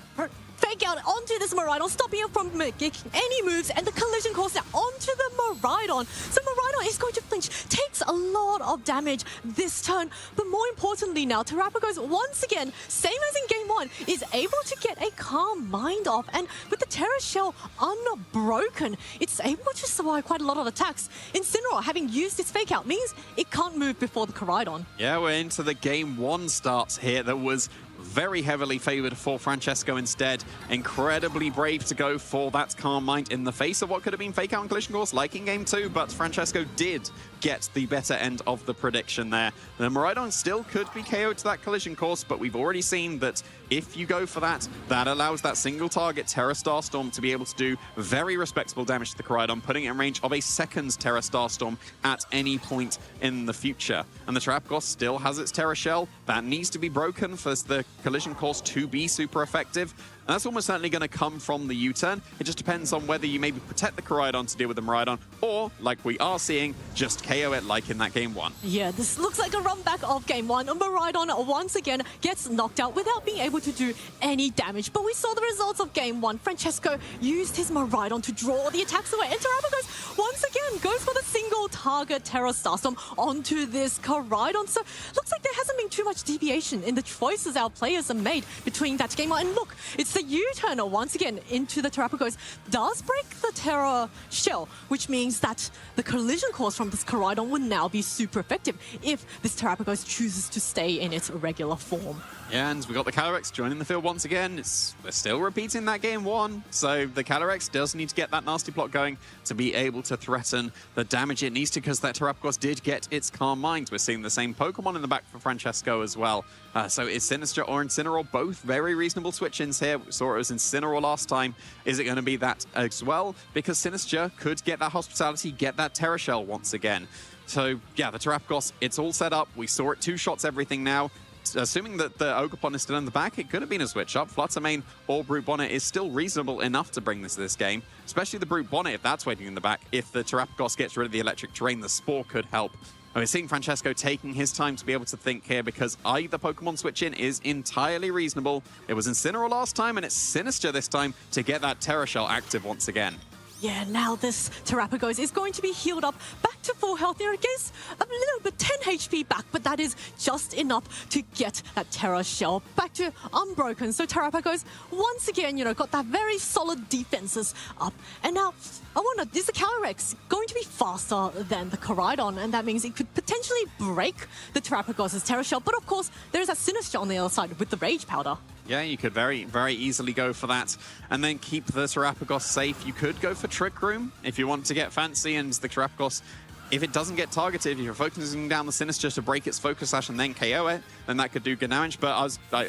Fake out onto this Miraidon, stopping it from making any moves, and the collision course now onto the Miraidon. So Miraidon is going to flinch, takes a lot of damage this turn, but more importantly now, Terrapagos once again, same as in game 1, is able to get a Calm Mind off, and with the Terra Shell unbroken, it's able to survive quite a lot of attacks. Incineroar, having used its fake out, means it can't move before the Koraidon. Yeah, we're into the game 1 starts here. That was very heavily favored for Francesco instead. Incredibly brave to go for that Calm Mind in the face of what could have been fake out and collision course like in game 2, but Francesco did get the better end of the prediction there. The Miraidon still could be KO'd to that collision course, but we've already seen that if you go for that, that allows that single target Terra Starstorm to be able to do very respectable damage to the Koraidon, putting it in range of a second Terra Starstorm at any point in the future. And the Terrapagos still has its Terra Shell. That needs to be broken for the collision course to be super effective. And that's almost certainly going to come from the U-turn. It just depends on whether you maybe protect the Koraidon to deal with the Miraidon, or, like we are seeing, just KO it like in that game 1. Yeah, this looks like a run back of game 1. Miraidon once again gets knocked out without being able to do any damage. But we saw the results of game 1. Francesco used his Miraidon to draw the attacks away, and Terrapagos once again goes for the single target Terra Starstorm onto this Koraidon. So looks like there hasn't been too much deviation in the choices our players have made between that game 1. And look, it's the U-turn once again into the Terrapagos does break the Terra Shell, which means that the collision course from this Koraidon would now be super effective if this Terrapagos chooses to stay in its regular form. Yeah, and we got the Calyrex joining the field once again. We're still repeating that game 1, so the Calyrex does need to get that nasty plot going to be able to threaten the damage it needs to, because that Terrapagos did get its Calm Mind. We're seeing the same Pokemon in the back for Francesco as well. So is Sinistcha or Incineroar both very reasonable switch-ins here? We saw it was Incineroar last time. Is it going to be that as well? Because Sinistcha could get that Hospitality, get that Terra Shell once again. So yeah, the Terrapagos, it's all set up. We saw it 2-shots everything now. Assuming that the Ogerpon is still in the back, it could have been a switch up. Fluttermane or Brute Bonnet is still reasonable enough to bring this game, especially the Brute Bonnet if that's waiting in the back. If the Terrapagos gets rid of the electric terrain, the Spore could help. And we're seeing Francesco taking his time to be able to think here, because either Pokemon switch in is entirely reasonable. It was Incineroar last time, and it's Sinistcha this time to get that Terra Shell active once again. Yeah, now this Terrapagos is going to be healed up back to full health. There it is, a little bit 10 HP back, but that is just enough to get that Terra Shell back to unbroken. So Terrapagos, once again, got that very solid defenses up. And now, I wonder, is the Calyrex going to be faster than the Koraidon? And that means it could potentially break the Terrapagos' Terra Shell. But of course, there's that Sinistcha on the other side with the Rage Powder. Yeah, you could very, very easily go for that and then keep the Terrapagos safe. You could go for Trick Room if you want to get fancy, and the Terrapagos, if it doesn't get targeted, if you're focusing down the Sinistcha to break its Focus Sash and then KO it, then that could do good damage. But I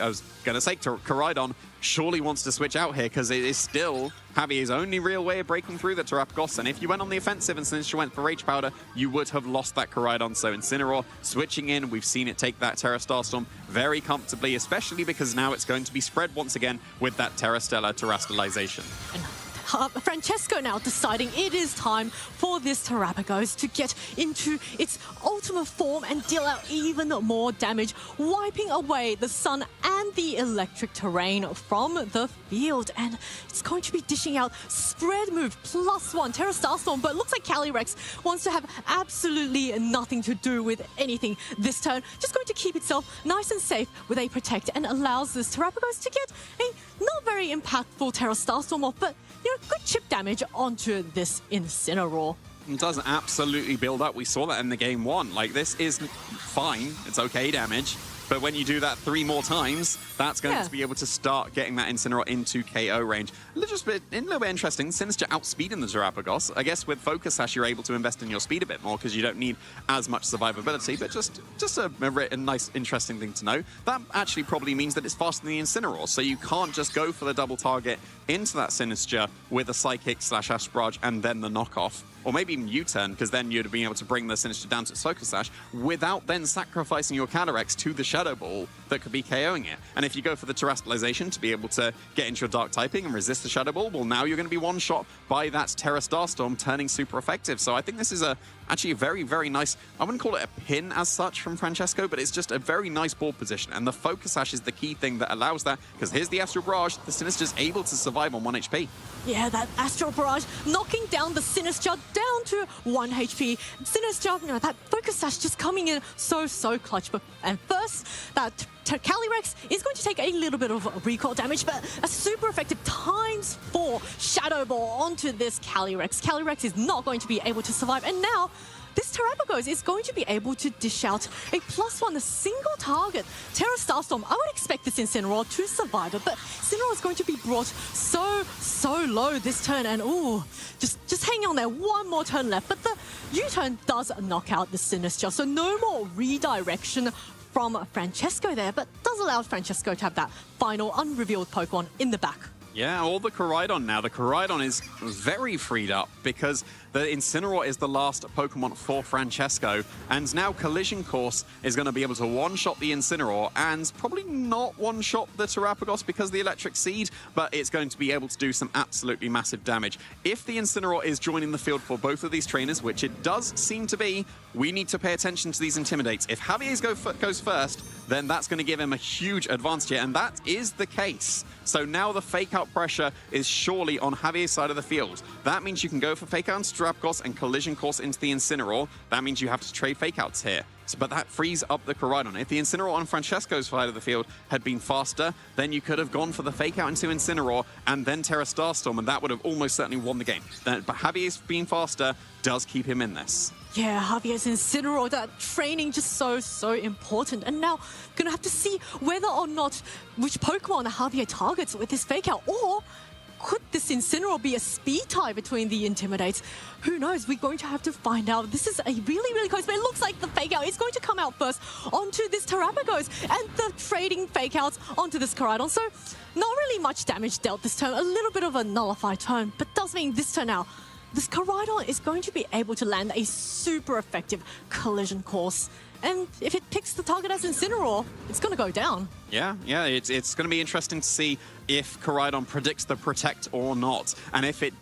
was going to say, Koraidon surely wants to switch out here, because it is still Javier's only real way of breaking through the Terrapagos. And if you went on the offensive and Sinistcha went for Rage Powder, you would have lost that Koraidon. So Incineroar switching in, we've seen it take that Terra Starstorm very comfortably, especially because now it's going to be spread once again with that Terra Stellar Terastallization. Francesco now deciding it is time for this Terrapagos to get into its ultimate form and deal out even more damage, wiping away the sun and the electric terrain from the field. And it's going to be dishing out Spread Move +1 Terra Starstorm, but it looks like Calyrex wants to have absolutely nothing to do with anything this turn. Just going to keep itself nice and safe with a Protect, and allows this Terrapagos to get a not very impactful Terra Starstorm off, but good chip damage onto this Incineroar. It does absolutely build up. We saw that in the game 1. Like, this is fine. It's okay damage. But when you do that 3 more times, that's going to be able to start getting that Incineroar into KO range. A little bit interesting. Sinistcha outspeeding the Terrapagos. I guess with Focus Sash, you're able to invest in your speed a bit more because you don't need as much survivability. But just a nice, interesting thing to know. That actually probably means that it's faster than the Incineroar. So you can't just go for the double target into that Sinistcha with a Psychic / Asperage and then the knockoff. Or maybe even U-turn, because then you'd be able to bring the Sinistcha down to its Focus Sash without then sacrificing your Calyrex to the Shadow Ball that could be KOing it. And if you go for the Terastallization to be able to get into your Dark typing and resist the Shadow Ball, well, now you're going to be one-shot by that Terra Starstorm turning super effective. So I think this is a Actually, a very, very nice, I wouldn't call it a pin as such from Francesco, but it's just a very nice board position. And the Focus Sash is the key thing that allows that, because here's the Astral Barrage. The Sinister's able to survive on 1 HP. Yeah, that Astral Barrage knocking down the Sinister down to 1 HP. Sinister, that Focus Sash just coming in so clutch. And first, that Calyrex is going to take a little bit of recall damage, but a super effective ×4 Shadow Ball onto this Calyrex. Calyrex is not going to be able to survive, and now this Terrapagos is going to be able to dish out a +1, a single target. Terra Starstorm, I would expect this Incineroar to survive it, but Incineroar is going to be brought so low this turn, and just hang on there, one more turn left. But the U-turn does knock out the Sinister, so no more redirection from Francesco there, but does allow Francesco to have that final unrevealed Pokemon in the back. Yeah, all the Koraidon now. The Koraidon is very freed up because the Incineroar is the last Pokemon for Francesco, and now Collision Course is going to be able to one-shot the Incineroar and probably not one-shot the Terrapagos because of the Electric Seed, but it's going to be able to do some absolutely massive damage. If the Incineroar is joining the field for both of these trainers, which it does seem to be, we need to pay attention to these Intimidates. If Javier's goes first, then that's going to give him a huge advantage here, and that is the case. So now the fake-out pressure is surely on Javier's side of the field. That means you can go for fake-out on Terrapagos and Collision Course into the Incineroar. That means you have to trade fake-outs here. But that frees up the Koraidon. If the Incineroar on Francesco's side of the field had been faster, then you could have gone for the fake-out into Incineroar and then Terra Starstorm, and that would have almost certainly won the game. But Javier's being faster does keep him in this. Yeah, Javier's Incineroar, that training just so important. And now, gonna have to see whether or not which Pokemon Javier targets with this fake-out, or could this Incineroar be a speed tie between the Intimidates? Who knows? We're going to have to find out. This is a really close, but it looks like the fake-out is going to come out first onto this Terrapagos, and the trading fake-outs onto this Koraidon. So, not really much damage dealt this turn. A little bit of a nullified turn, but does mean this turn now, this Koraidon is going to be able to land a super effective Collision Course. And if it picks the target as Incineroar, it's going to go down. Yeah, it's going to be interesting to see if Koraidon predicts the Protect or not. And if it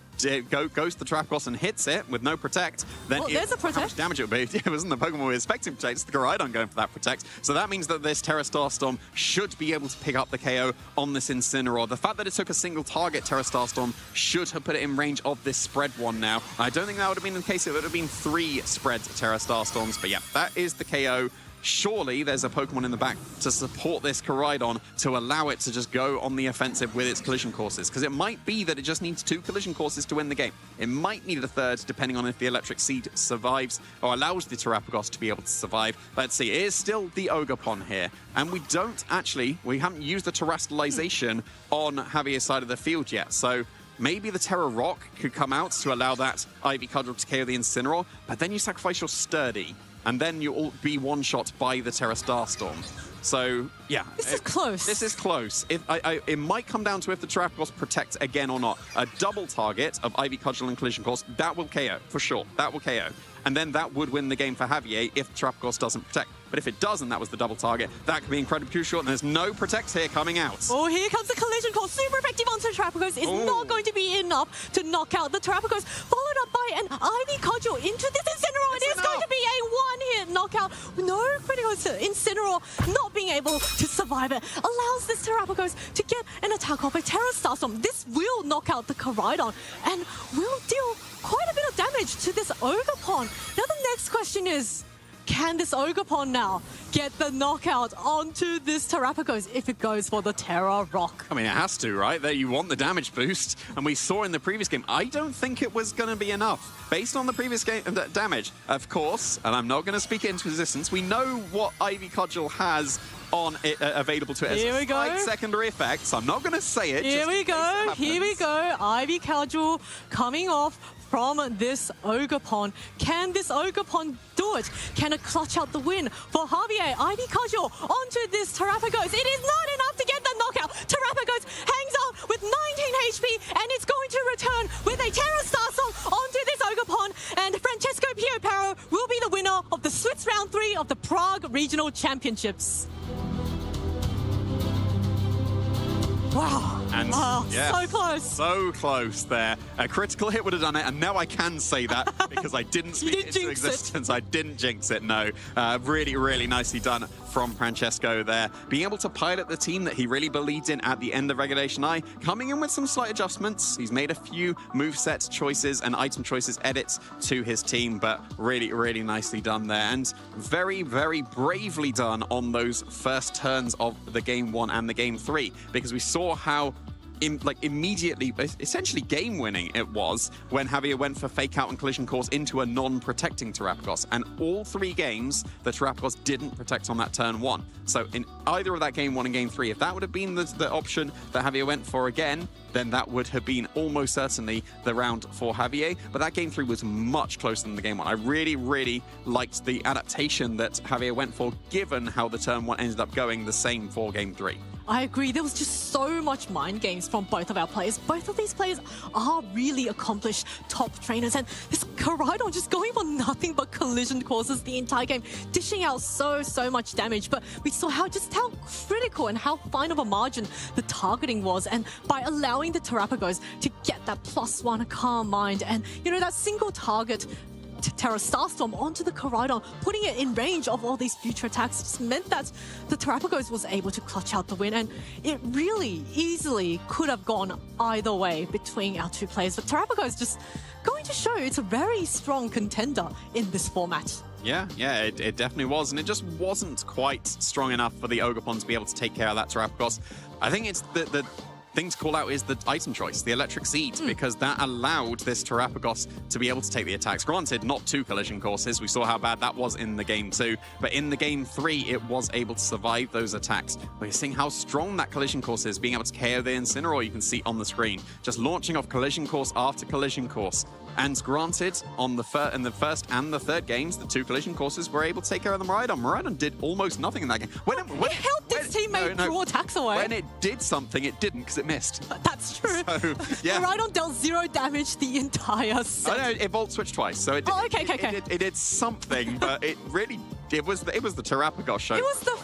goes to the Terrapagos and hits it with no Protect, then there's a Protect. How much damage it would be? It wasn't the Pokemon we were expecting to Protect, it's the Koraidon going for that Protect. So that means that this Terra Starstorm should be able to pick up the KO on this Incineroar. The fact that it took a single target Terra Starstorm should have put it in range of this spread one now. I don't think that would have been the case. It would have been 3 spread Terra Starstorms. But yeah, that is the KO. Surely there's a Pokemon in the back to support this Koraidon to allow it to just go on the offensive with its Collision Courses, because it might be that it just needs 2 Collision Courses to win the game. It might need a 3rd, depending on if the Electric Seed survives or allows the Terrapagos to be able to survive. Let's see, it is still the Ogerpon here, and we haven't used the Terrestrialization on Javier's side of the field yet, so maybe the Terra Rock could come out to allow that Ivy Cudgel to KO the Incineroar, but then you sacrifice your Sturdy, and then you'll be one-shot by the Terra Starstorm. So, yeah. This is close. This is close. It might come down to if the Terrapagos protect again or not. A double target of Ivy Cudgel and Collision Course, that will KO, for sure. That will KO. And then that would win the game for Javier if Terrapagos doesn't protect. But if it doesn't, that was the double target. That could be incredibly crucial, and there's no Protect here coming out. Oh, here comes the Collision Course. Super effective onto Terrapagos. Is not going to be enough to knock out the Terrapagos. Followed up by an Ivy Cudgel into this Incineroar. It is going to be a one-hit knockout. No criticals to Incineroar not being able to survive it. Allows this Terrapagos to get an attack off a Terra Starstorm. This will knock out the Koraidon and will deal quite a bit of damage to this Ogerpon. Now the next question is, can this Ogerpon now get the knockout onto this Terrapagos if it goes for the Terra Rock? I mean, it has to, right? That you want the damage boost, and we saw in the previous game, I don't think it was going to be enough. Based on the previous game damage, of course, and I'm not going to speak it into existence, we know what Ivy Cudgel has on it available to it as a slight secondary effect, so I'm not going to say it. Here we go. Ivy Cudgel coming off from this Ogerpon. Can this Ogerpon do it? Can it clutch out the win for Javier? Ivy Cudgel onto this Terrapagos. It is not enough to get the knockout. Terrapagos hangs on with 19 HP, and it's going to return with a Terra Starstorm onto this Ogerpon, and Francesco Pioparo will be the winner of the Swiss Round 3 of the Prague Regional Championships. Wow. And so close. So close there. A critical hit would have done it, and now I can say that because I didn't speak it into existence. I didn't jinx it, no. Really, really nicely done from Francesco there. Being able to pilot the team that he really believed in at the end of Regulation I, coming in with some slight adjustments. He's made a few moveset choices and item choices edits to his team, but really, really nicely done there. And very, very bravely done on those first turns of the Game 1 and the Game 3, because we saw how immediately, essentially game-winning it was when Javier went for Fake Out and Collision Course into a non-protecting Terrapagos. And all 3 games, the Terrapagos didn't protect on that turn 1. So in either of that Game 1 and Game 3, if that would have been the option that Javier went for again, then that would have been almost certainly the round for Javier. But that Game 3 was much closer than the Game 1. I really, really liked the adaptation that Javier went for, given how the turn 1 ended up going the same for Game 3. I agree. There was just so much mind games from both of our players. Both of these players are really accomplished top trainers. And this Koraidon just going for nothing but collision courses the entire game, dishing out so much damage. But we saw how critical and how fine of a margin the targeting was. And by allowing the Terrapagos to get that +1 Calm Mind and, that single target Terra Starstorm onto the Koraidon, putting it in range of all these future attacks, just meant that the Terrapagos was able to clutch out the win, and it really easily could have gone either way between our 2 players. But Terrapagos just going to show it's a very strong contender in this format. Yeah, it definitely was, and it just wasn't quite strong enough for the Ogerpon to be able to take care of that Terrapagos. I think it's the thing to call out is the item choice, the Electric Seed, because that allowed this Terrapagos to be able to take the attacks. Granted, not 2 collision courses. We saw how bad that was in the Game 2, but in the Game 3, it was able to survive those attacks. We're seeing how strong that collision course is, being able to KO the Incineroar, you can see on the screen. Just launching off collision course after collision course. And granted, in the first and the third games, the 2 collision courses were able to take care of the Miraidon. Miraidon did almost nothing in that game. When it helped its teammate draw attacks away. When it did something, it didn't, because it missed. That's true. So, yeah. Miraidon dealt 0 damage the entire set. I know, it Volt switched twice, so it did, okay. It did something, but it was the Terrapagos show. It was the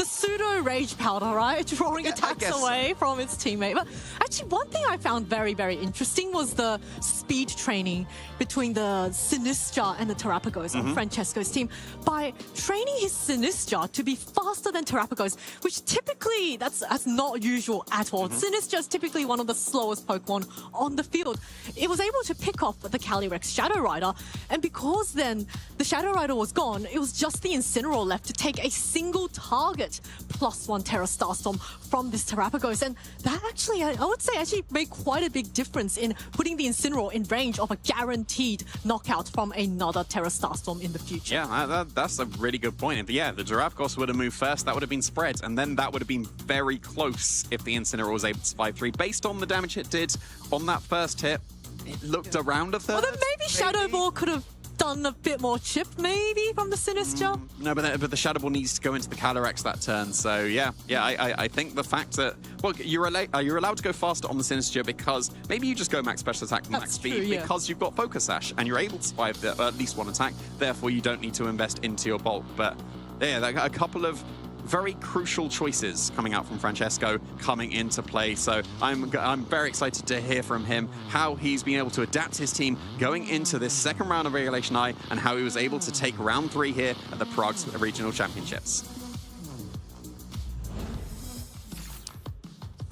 pseudo rage powder, right? Drawing attacks away from its teammate. But actually, one thing I found very, very interesting was the speed training between the Sinistra and the Terrapagos on Francesco's team. By training his Sinistra to be faster than Terrapagos, which typically that's not usual at all. Sinistra is typically one of the slowest Pokemon on the field. It was able to pick off the Calyrex Shadow Rider, and because then the Shadow Rider was gone, it was just the Incineroar left to take a single target +1 Terra Starstorm from this Terrapagos. And that actually, I would say, actually made quite a big difference in putting the Incineroar in range of a guaranteed knockout from another Terra Starstorm in the future. Yeah, that's a really good point. The Terrapagos would have moved first, that would have been spread, and then that would have been very close if the Incineroar was able to survive 3. Based on the damage it did on that first hit, it looked around a third. Well, then maybe Shadow Ball could have done a bit more chip, maybe, from the Sinistra. No, but the Shadow Ball needs to go into the Calyrex that turn. So I think the fact that you're allowed to go faster on the Sinistra because maybe you just go max special attack, max speed, because you've got Focus Sash and you're able to survive at least 1 attack. Therefore, you don't need to invest into your bulk. But a couple of very crucial choices coming out from Francesco coming into play. So I'm very excited to hear from him how he's been able to adapt his team going into this second round of Regulation I and how he was able to take round 3 here at the Prague Regional Championships.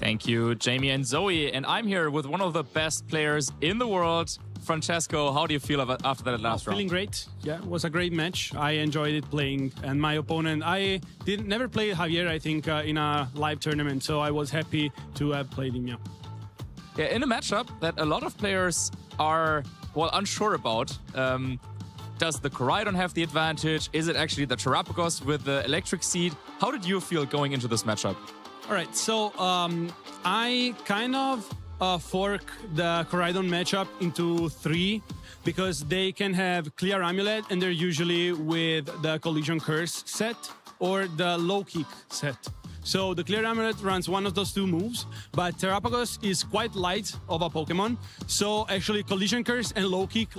Thank you, Jamie and Zoe. And I'm here with one of the best players in the world, Francesco. How do you feel after that last round? Feeling great. Yeah, it was a great match. I enjoyed it playing. And my opponent, I never played Javier, I think, in a live tournament. So I was happy to have played him, Yeah, in a matchup that a lot of players are, unsure about. Does the Koraidon have the advantage? Is it actually the Terrapagos with the Electric Seed? How did you feel going into this matchup? All right, so I kind of fork the Koraidon matchup into 3 because they can have Clear Amulet and they're usually with the Collision Curse set or the Low Kick set. So the Clear Amulet runs one of those 2 moves, but Terrapagos is quite light of a Pokemon. So actually Collision Curse and Low Kick,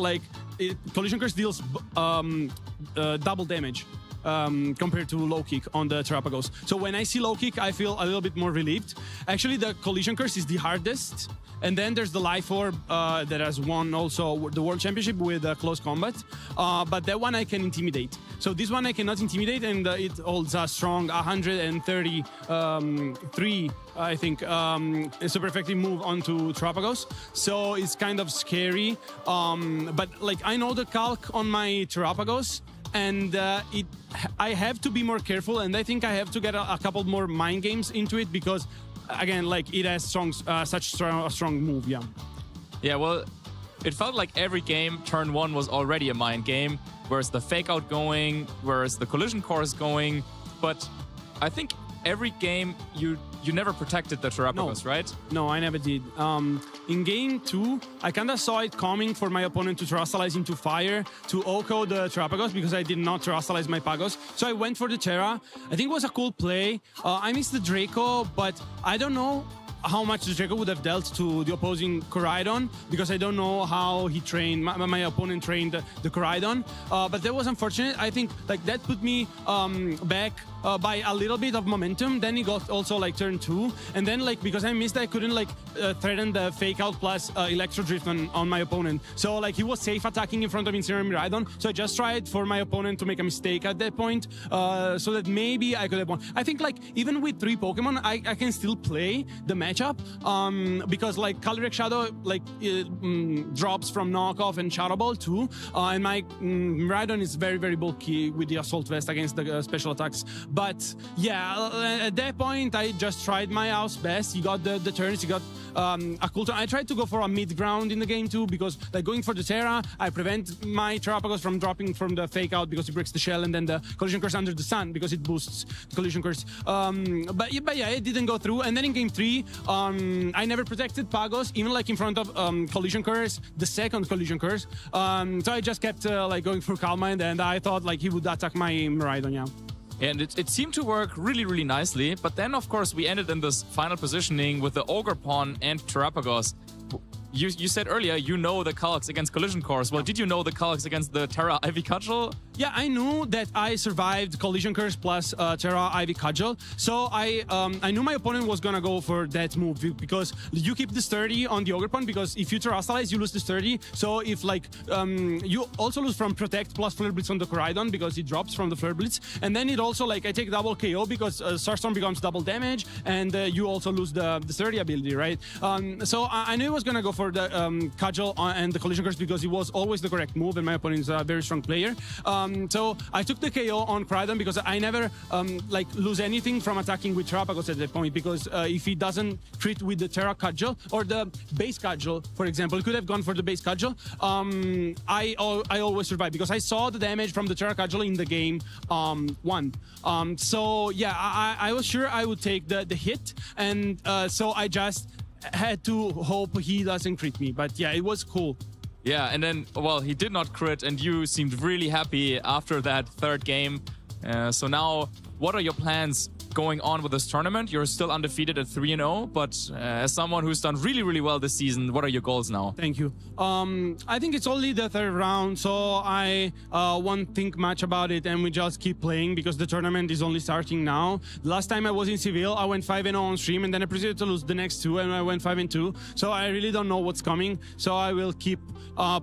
Collision Curse deals double damage. compared to low kick on the Terrapagos. So when I see low kick, I feel a little bit more relieved. Actually, the collision curse is the hardest. And then there's the Life Orb that has won also the World Championship with close combat. But that one I can intimidate. So this one I cannot intimidate, and it holds a strong 133, I think, super effective move onto Terrapagos. So it's kind of scary. But like I know the calc on my Terrapagos, and I have to be more careful, and I think I have to get a couple more mind games into it because, again, like it has such a strong move. Yeah. Yeah. Well, it felt like every game, turn one was already a mind game. Where's the fake out going? Where's the collision course going? But I think every game you never protected the Terrapagos, right? No, I never did. In game 2, I kind of saw it coming for my opponent to Terrastalize into fire to Oko the Terrapagos because I did not Terrastalize my Pagos. So I went for the Terra. I think it was a cool play. I missed the Draco, but I don't know how much the Draco would have dealt to the opposing Koraidon because I don't know how he trained, my opponent trained the Koraidon. But that was unfortunate. I think like that put me back by a little bit of momentum. Then he got also like turn 2, and then like because I missed, I couldn't like threaten the fake out plus Electro Drift on my opponent. So like he was safe attacking in front of Incineroar Miraidon. So I just tried for my opponent to make a mistake at that point, so that maybe I could have won. I think like even with 3 Pokemon, I can still play the matchup because like Calyrex Shadow like drops from knockoff and Shadow Ball too, and my Miraidon is very, very bulky with the Assault Vest against the special attacks. But yeah, at that point, I just tried my house best. You got the turns, you got a cool turn. I tried to go for a mid ground in the game too, because like going for the Terra, I prevent my Terrapagos from dropping from the fake out because it breaks the shell, and then the collision curse under the sun because it boosts the collision curse. But yeah, it didn't go through. And then in game 3, I never protected Pagos, even like in front of collision curse, the second collision curse. So I just kept like going for Calm Mind, and I thought like he would attack my Miraidon, yeah. And it seemed to work really, really nicely. But then, of course, we ended in this final positioning with the Ogre Pawn and Terrapagos. You said earlier you know the calcs against Collision Course. Well, did you know the calcs against the Terra Ivy Cudgel? Yeah, I knew that I survived Collision Curse plus Terra Ivy Cudgel. So I knew my opponent was gonna go for that move because you keep the sturdy on the Ogre Pawn, because if you Terrastalize, you lose the sturdy. So if like you also lose from Protect plus Flare Blitz on the Koraidon because it drops from the Flare Blitz, and then it also like I take double KO because Starstorm becomes double damage, and you also lose the sturdy ability, right? So I knew I was gonna go for the Cudgel and the Collision Curse because it was always the correct move, and my opponent is a very strong player. So I took the KO on Koraidon because I never like lose anything from attacking with Terrapagos at that point, because if he doesn't crit with the Terra Cudgel or the base Cudgel, for example, he could have gone for the base Cudgel. I always survive because I saw the damage from the Terra Cudgel in the game 1. So yeah, I was sure I would take the hit, and so I just had to hope he doesn't crit me. But yeah, it was cool. Yeah, and then, well, he did not crit, and you seemed really happy after that third game. So now, what are your plans going on with this tournament? You're still undefeated at 3-0, but as someone who's done really, really well this season, what are your goals now? Thank you. I think it's only the third round, so I won't think much about it, and we just keep playing because the tournament is only starting now. Last time I was in Seville, I went 5-0 on stream, and then I proceeded to lose the next 2, and I went 5-2. So I really don't know what's coming, so I will keep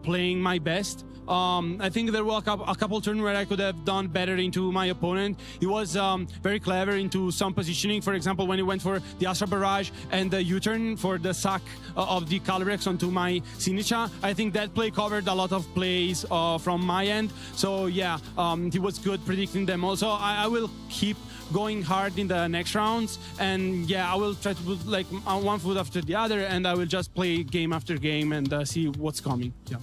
playing my best. I think there were a couple turns where I could have done better into my opponent. He was very clever into some positioning. For example, when he went for the Astra Barrage and the U-turn for the sack of the Calyrex onto my Sinicha, I think that play covered a lot of plays from my end. So yeah, he was good predicting them. Also, I will keep going hard in the next rounds, and yeah, I will try to put like one foot after the other, and I will just play game after game and see what's coming. Yeah.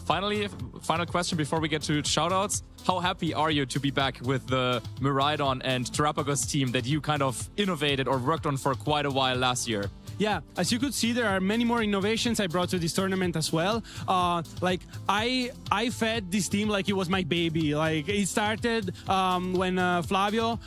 Final question before we get to shoutouts. How happy are you to be back with the Miraidon and Terrapagos team that you kind of innovated or worked on for quite a while last year? yeah, as you could see, there are many more innovations I brought to this tournament as well. Like I fed this team like it was my baby. Like it started when Flavio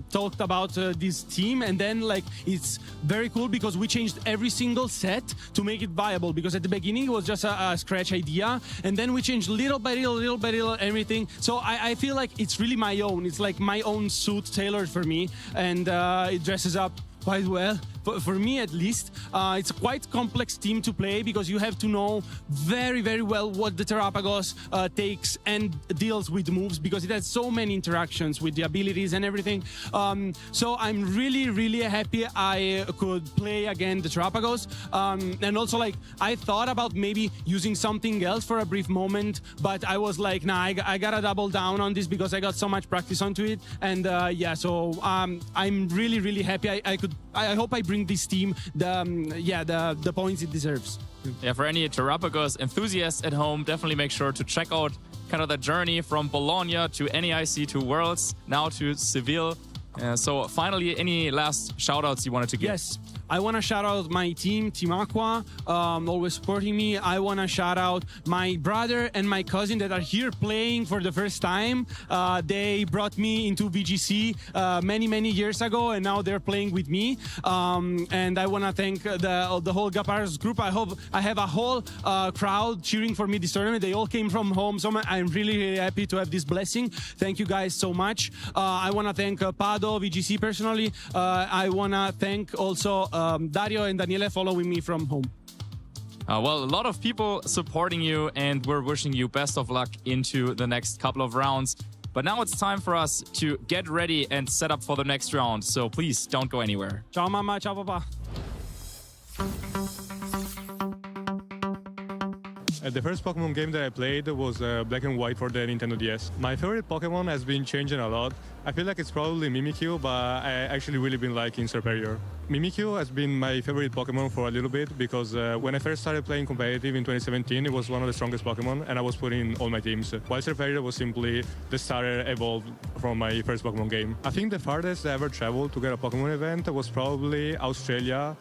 talked about this team, and then like it's very cool because we changed every single set to make it viable, because at the beginning it was just a scratch idea, and then we changed little by little everything. So I feel like it's really my own. It's like my own suit tailored for me, and it dresses up quite well. For me at least, it's a quite complex team to play because you have to know very, very well what the Terrapagos takes and deals with moves, because it has so many interactions with the abilities and everything. So I'm really, really happy I could play again the Terrapagos. And also, like, I thought about maybe using something else for a brief moment, but I was like, nah, I gotta double down on this because I got so much practice onto it. And yeah, so I'm really, really happy. I hope I bring this team the points it deserves. Yeah, for any Terrapagos enthusiasts at home, definitely make sure to check out kind of the journey from Bologna to NEIC to Worlds, now to Seville. So finally, any last shout-outs you wanted to give? Yes, I want to shout out my team, Team Aqua, always supporting me. I want to shout out my brother and my cousin that are here playing for the first time. They brought me into VGC many years ago, and now they're playing with me. And I want to thank the whole Gapar's group. I hope I have a whole crowd cheering for me this tournament. They all came from home, so I'm really, really happy to have this blessing. Thank you guys so much. I want to thank Pado, VGC personally. I want to thank also Dario and Daniele following me from home. Well, a lot of people supporting you, and we're wishing you best of luck into the next couple of rounds. But now it's time for us to get ready and set up for the next round. So please don't go anywhere. Ciao, mama. Ciao, papa. The first Pokemon game that I played was Black and White for the Nintendo DS. My favorite Pokemon has been changing a lot. I feel like it's probably Mimikyu, but I actually really been liking Serperior. Mimikyu has been my favorite Pokemon for a little bit because when I first started playing competitive in 2017, it was one of the strongest Pokemon, and I was putting in all my teams. While Serperior was simply the starter evolved from my first Pokemon game. I think the farthest I ever traveled to get a Pokemon event was probably Australia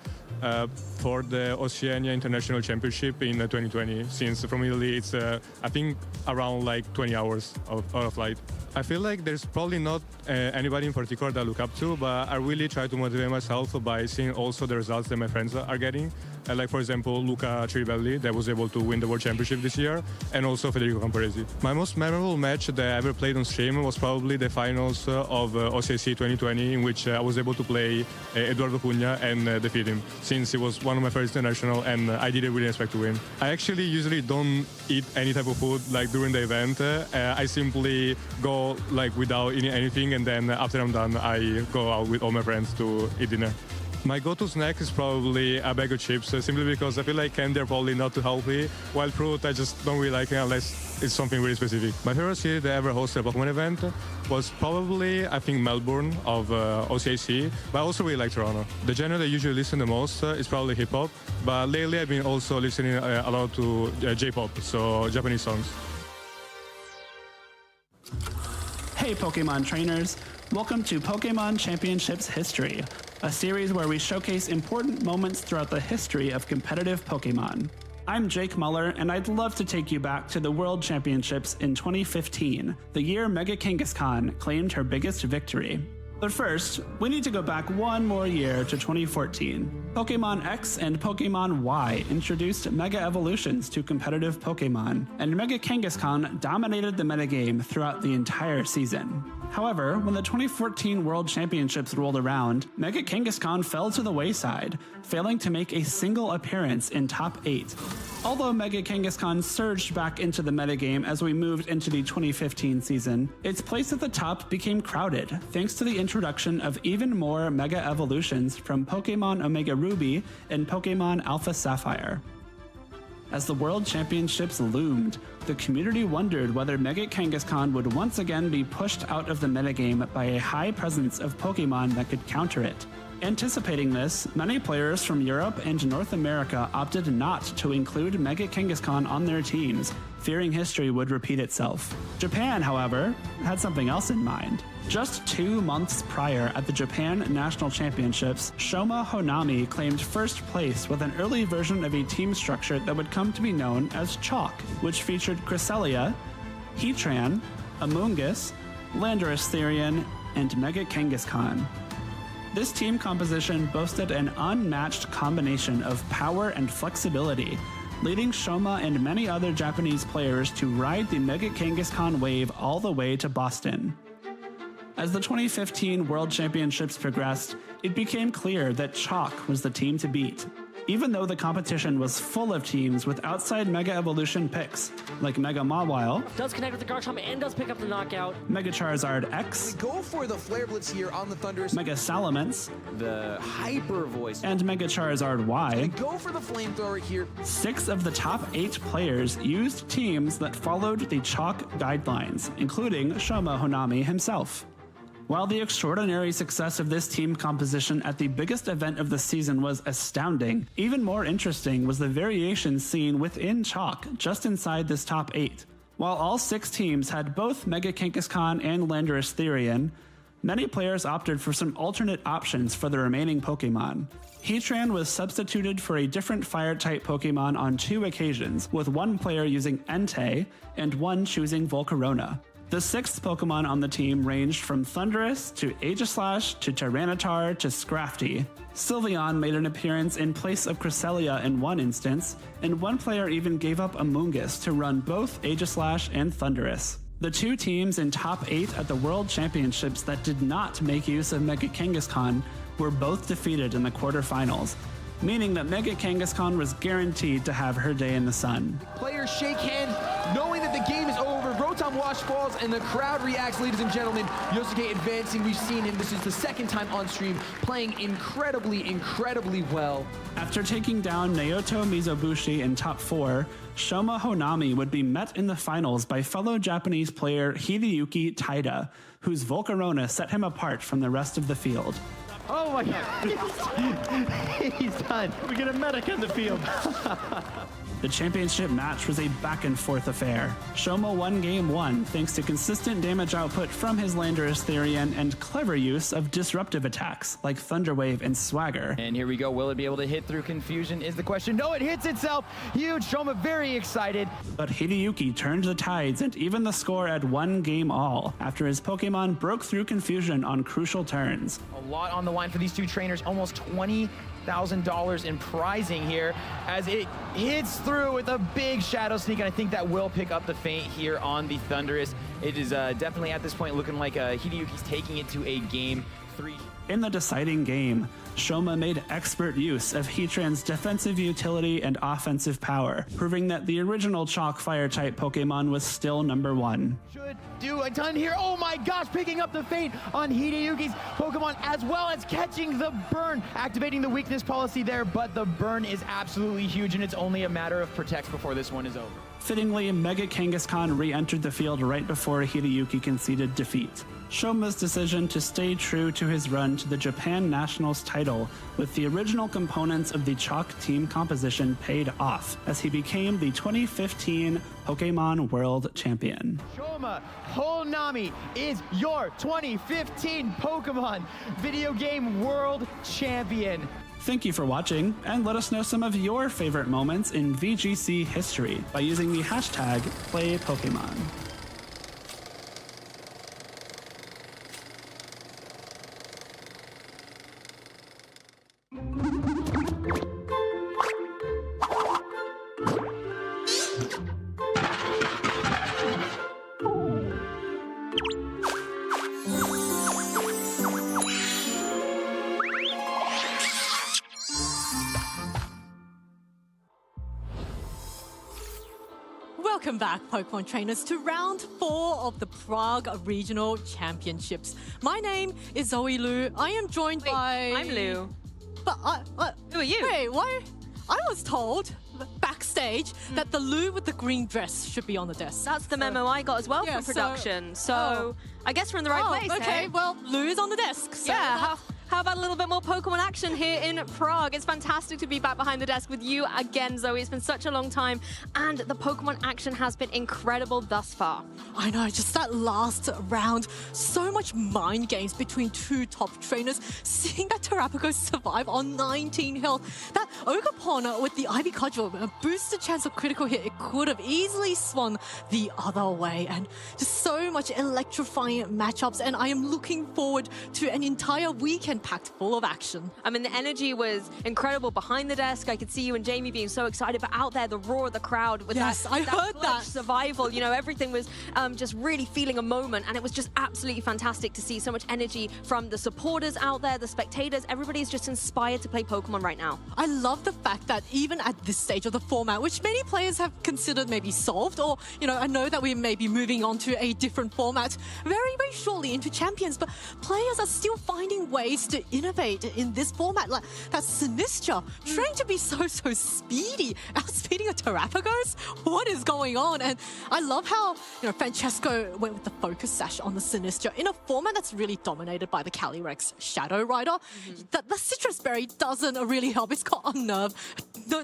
for the Oceania International Championship in 2020. Since from Italy, it's I think around like 20 hours of flight. I feel like there's probably not anybody in particular that I look up to, but I really try to motivate myself by seeing also the results that my friends are getting. Like, for example, Luca Ciribelli, that was able to win the World Championship this year, and also Federico Camporesi. My most memorable match that I ever played on stream was probably the finals of OCIC 2020, in which I was able to play Eduardo Cunha and defeat him, since it was one of my first international, and I didn't really expect to win. I actually usually don't eat any type of food like during the event. I simply go like without eating anything, and then after I'm done, I go out with all my friends to eat dinner. My go-to snack is probably a bag of chips, simply because I feel like candy are probably not too healthy, while fruit I just don't really like it unless it's something really specific. My favorite city that ever hosted a Pokemon event was probably, I think, Melbourne of OCIC, but I also really like Toronto. The genre that I usually listen the most is probably hip-hop, but lately I've been also listening a lot to J-pop, so Japanese songs. Hey Pokemon trainers, welcome to Pokémon Championships History, a series where we showcase important moments throughout the history of competitive Pokemon. I'm Jake Muller, and I'd love to take you back to the World Championships in 2015, the year Mega Kangaskhan claimed her biggest victory. But first, we need to go back one more year to 2014. Pokemon X and Pokemon Y introduced Mega Evolutions to competitive Pokemon, and Mega Kangaskhan dominated the metagame throughout the entire season. However, when the 2014 World Championships rolled around, Mega Kangaskhan fell to the wayside, failing to make a single appearance in top 8. Although Mega Kangaskhan surged back into the metagame as we moved into the 2015 season, its place at the top became crowded thanks to the introduction of even more Mega Evolutions from Pokemon Omega Ruby and Pokemon Alpha Sapphire. As the World Championships loomed, the community wondered whether Mega Kangaskhan would once again be pushed out of the metagame by a high presence of Pokemon that could counter it. Anticipating this, many players from Europe and North America opted not to include Mega Kangaskhan on their teams, fearing history would repeat itself. Japan, however, had something else in mind. Just 2 months prior at the Japan National Championships, Shoma Honami claimed first place with an early version of a team structure that would come to be known as Chalk, which featured Cresselia, Heatran, Amoonguss, Landorus Therian, and Mega Kangaskhan. This team composition boasted an unmatched combination of power and flexibility, leading Shoma and many other Japanese players to ride the Mega Kangaskhan wave all the way to Boston. As the 2015 World Championships progressed, it became clear that Chalk was the team to beat, even though the competition was full of teams with outside Mega Evolution picks, like Mega Mawile, does connect with the Garchomp and does pick up the knockout. Mega Charizard X, We go for the Flare Blitz here on the Thunderous. Mega Salamence, The Hyper Voice. and Mega Charizard Y. We go for the Flamethrower here. 6 of the top 8 players used teams that followed the Chalk guidelines, including Shoma Honami himself. While the extraordinary success of this team composition at the biggest event of the season was astounding, even more interesting was the variation seen within Chalk just inside this top 8. While all 6 teams had both Mega Kangaskhan and Landorus Therian, many players opted for some alternate options for the remaining Pokemon. Heatran was substituted for a different Fire-type Pokemon on 2 occasions, with one player using Entei and one choosing Volcarona. The 6th Pokemon on the team ranged from Thundurus to Aegislash to Tyranitar to Scrafty. Sylveon made an appearance in place of Cresselia in one instance, and one player even gave up Amoonguss to run both Aegislash and Thundurus. The 2 teams in top 8 at the World Championships that did not make use of Mega Kangaskhan were both defeated in the quarterfinals, meaning that Mega Kangaskhan was guaranteed to have her day in the sun. Players shake hands, knowing that the game is over. Rotom Wash falls, and the crowd reacts, ladies and gentlemen. Yosuke advancing. We've seen him. This is the 2nd time on stream, playing incredibly well. After taking down Naoto Mizobushi in top 4, Shoma Honami would be met in the finals by fellow Japanese player Hideyuki Taida, whose Volcarona set him apart from the rest of the field. Oh my God. He's done. We get a medic in the field. The championship match was a back-and-forth affair. Shoma won Game 1 thanks to consistent damage output from his Landorus Therian and clever use of disruptive attacks like Thunder Wave and Swagger. And here we go. Will it be able to hit through Confusion is the question. No, it hits itself. Huge. Shoma very excited. But Hideyuki turned the tides and even the score at 1 game all after his Pokemon broke through Confusion on crucial turns. A lot on the line for these 2 trainers. Almost $20,000 in prizing here as it hits through with a big Shadow Sneak, and I think that will pick up the feint here on the Thundurus. It is definitely at this point looking like Hideyuki's taking it to a Game 3. In the deciding game, Shoma made expert use of Heatran's defensive utility and offensive power, proving that the original Chalk Fire-type Pokemon was still number 1. Should do a ton here. Oh my gosh, picking up the feint on Hideyuki's Pokemon, as well as catching the burn, activating the weakness policy there, but the burn is absolutely huge, and it's only a matter of protects before this one is over. Fittingly, Mega Kangaskhan re-entered the field right before Hideyuki conceded defeat. Shoma's decision to stay true to his run to the Japan Nationals title with the original components of the Chalk team composition paid off as he became the 2015 Pokémon World Champion. Shoma Honami is your 2015 Pokemon Video Game World Champion. Thank you for watching, and let us know some of your favorite moments in VGC history by using the hashtag #PlayPokemon. Welcome back, Pokemon trainers, to round 4 of the Prague Regional Championships. My name is Zoe Liu. I am joined by... I'm Liu. But who are you? Wait, why? I was told backstage that the Liu with the green dress should be on the desk. That's the memo I got as well from production. So I guess we're in the right place. Okay, hey? well, Liu is on the desk. So yeah, How about a little bit more Pokemon action here in Prague? It's fantastic to be back behind the desk with you again, Zoe. It's been such a long time, and the Pokemon action has been incredible thus far. I know, just that last round, so much mind games between two top trainers. Seeing that Terapagos survive on 19 health, that Ogerpon with the Ivy Cudgel, a boosted chance of critical hit, it could have easily swung the other way, and just so much electrifying matchups, and I am looking forward to an entire weekend packed full of action. I mean, the energy was incredible behind the desk. I could see you and Jamie being so excited, but out there, the roar of the crowd with I heard that survival. You know, everything was just really feeling a moment, and it was just absolutely fantastic to see so much energy from the supporters out there, the spectators. Everybody is just inspired to play Pokemon right now. I love the fact that even at this stage of the format, which many players have considered maybe solved, or, you know, I know that we may be moving on to a different format very, very shortly into Champions, but players are still finding ways to innovate in this format. Like that Sinistra, trying to be so speedy, outspeeding a Terapagos. What is going on? And I love how, you know, Francesco went with the Focus Sash on the Sinistra in a format that's really dominated by the Calyrex Shadow Rider. The Citrus Berry doesn't really help. It's got Unnerve.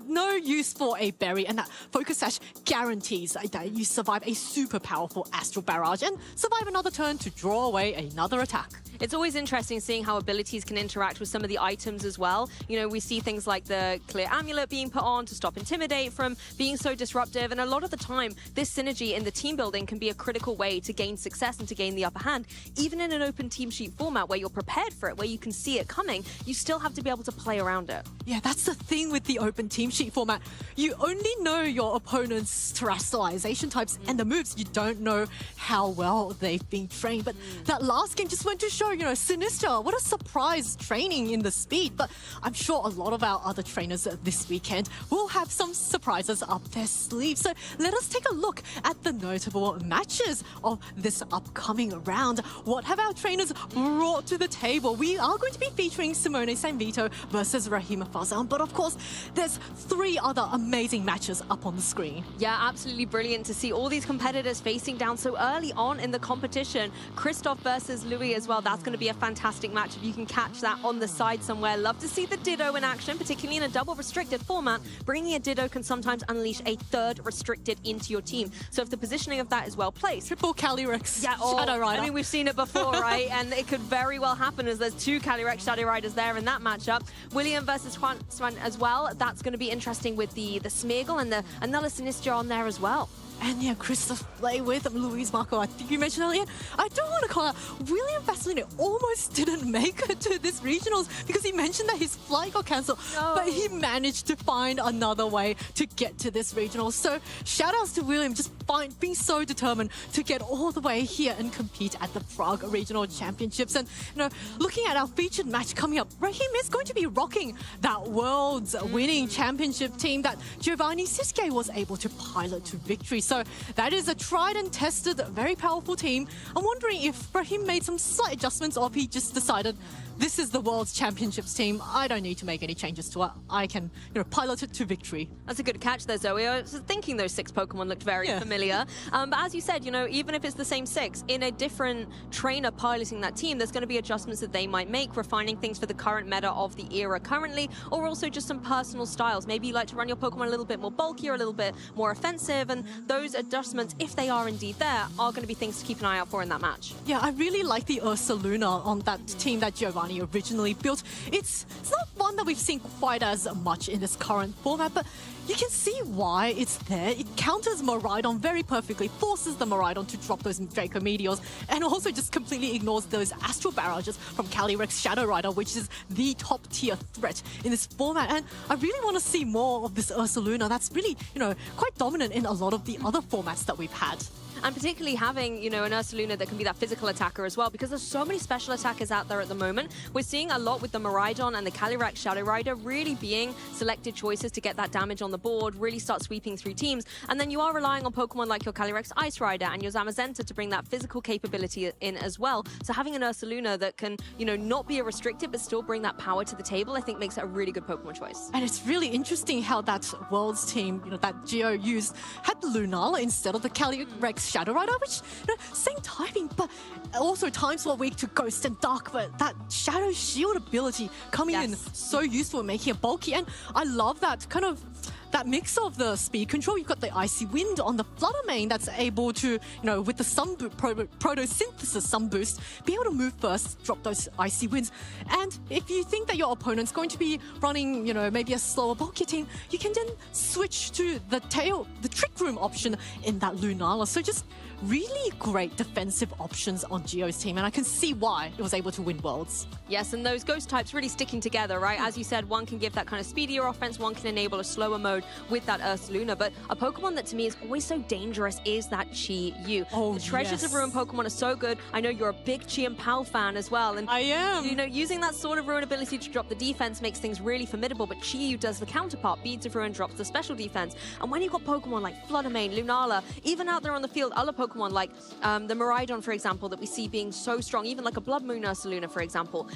No use for a berry, and that Focus Sash guarantees that you survive a super powerful Astral Barrage and survive another turn to draw away another attack. It's always interesting seeing how abilities can interact with some of the items as well. You know, we see things like the Clear Amulet being put on to stop Intimidate from being so disruptive, and a lot of the time, this synergy in the team building can be a critical way to gain success and to gain the upper hand. Even in an open team sheet format where you're prepared for it, where you can see it coming, you still have to be able to play around it. Yeah, that's the thing with the open team sheet format. You only know your opponent's terrestrialization types and the moves. You don't know how well they've been trained. But that last game just went to show, you know, Sinistra, what a surprise training in the speed. But I'm sure a lot of our other trainers this weekend will have some surprises up their sleeves. So let us take a look at the notable matches of this upcoming round. What have our trainers brought to the table? We are going to be featuring Simone Sanvito versus Rahima Fazan, but of course, there's 3 other amazing matches up on the screen. Yeah, absolutely brilliant to see all these competitors facing down so early on in the competition. Christoph versus Louis as well. That's going to be a fantastic match if you can catch that on the side somewhere. Love to see the Ditto in action, particularly in a double restricted format. Bringing a Ditto can sometimes unleash a 3rd restricted into your team. So if the positioning of that is well placed. Triple Calyrex Shadow Rider. I mean, we've seen it before, right? And it could very well happen as there's 2 Calyrex Shadow Riders there in that matchup. William versus Juan as well. That's going to be interesting with the Smeargle and another Sinistra on there as well. And yeah, Christoph play with Luis Marco, I think you mentioned earlier. I don't want to call out, William Vaseline almost didn't make it to this regionals because he mentioned that his flight got cancelled, but he managed to find another way to get to this regional. So shout outs to William, just being so determined to get all the way here and compete at the Prague Regional Championships. And, you know, looking at our featured match coming up, Rahim is going to be rocking that world's winning championship team that Giovanni Siske was able to pilot to victory. So that is a tried and tested, very powerful team. I'm wondering if Rahim made some slight adjustments or if he just decided, this is the World's Championships team. I don't need to make any changes to it. I can, you know, pilot it to victory. That's a good catch there, Zoe. I was thinking those 6 Pokemon looked very familiar. But as you said, you know, even if it's the same 6, in a different trainer piloting that team, there's going to be adjustments that they might make, refining things for the current meta of the era currently, or also just some personal styles. Maybe you like to run your Pokemon a little bit more bulky or a little bit more offensive, and those adjustments, if they are indeed there, are going to be things to keep an eye out for in that match. Yeah, I really like the Ursaluna on that team that Giovanni originally built. It's not one that we've seen quite as much in this current format, but you can see why it's there. It counters Miraidon very perfectly, forces the Miraidon to drop those Draco Meteors, and also just completely ignores those Astral Barrages from Calyrex Shadow Rider, which is the top tier threat in this format. And I really want to see more of this Ursaluna that's really, you know, quite dominant in a lot of the other formats that we've had. And particularly having, you know, an Ursaluna that can be that physical attacker as well, because there's so many special attackers out there at the moment. We're seeing a lot with the Miraidon and the Calyrex Shadow Rider really being selected choices to get that damage on the board, really start sweeping through teams. And then you are relying on Pokemon like your Calyrex Ice Rider and your Zamazenta to bring that physical capability in as well. So having an Ursaluna that can, you know, not be a restricted but still bring that power to the table, I think makes it a really good Pokemon choice. And it's really interesting how that Worlds team, you know, that Geo used, had the Lunala instead of the Calyrex Shadow Rider, which, same timing, but also time slot weak to Ghost and Dark, but that Shadow Shield ability coming in so useful, making it bulky, and I love that kind of that mix of the speed control. You've got the Icy Wind on the Flutter main that's able to, with the Protosynthesis Sun Boost, be able to move first, drop those Icy Winds. And if you think that your opponent's going to be running, maybe a slower, bulkier team, you can then switch to the Trick Room option in that Lunala. So just really great defensive options on Geo's team, and I can see why it was able to win Worlds. Yes, and those Ghost types really sticking together, right? As you said, one can give that kind of speedier offense, one can enable a slower mode with that Ursaluna, but a Pokemon that to me is always so dangerous is that Chi-Yu. The Treasures of Ruin Pokemon are so good. I know you're a big Chi and Pal fan as well, and I am. Using that Sword of Ruin ability to drop the defense makes things really formidable, but Chi-Yu does the counterpart. Beads of Ruin drops the special defense, and when you've got Pokemon like Fluttermane, Lunala, even out there on the field, other Pokemon like the Miraidon, for example, that we see being so strong, even like a Blood Moon Ursaluna, for example,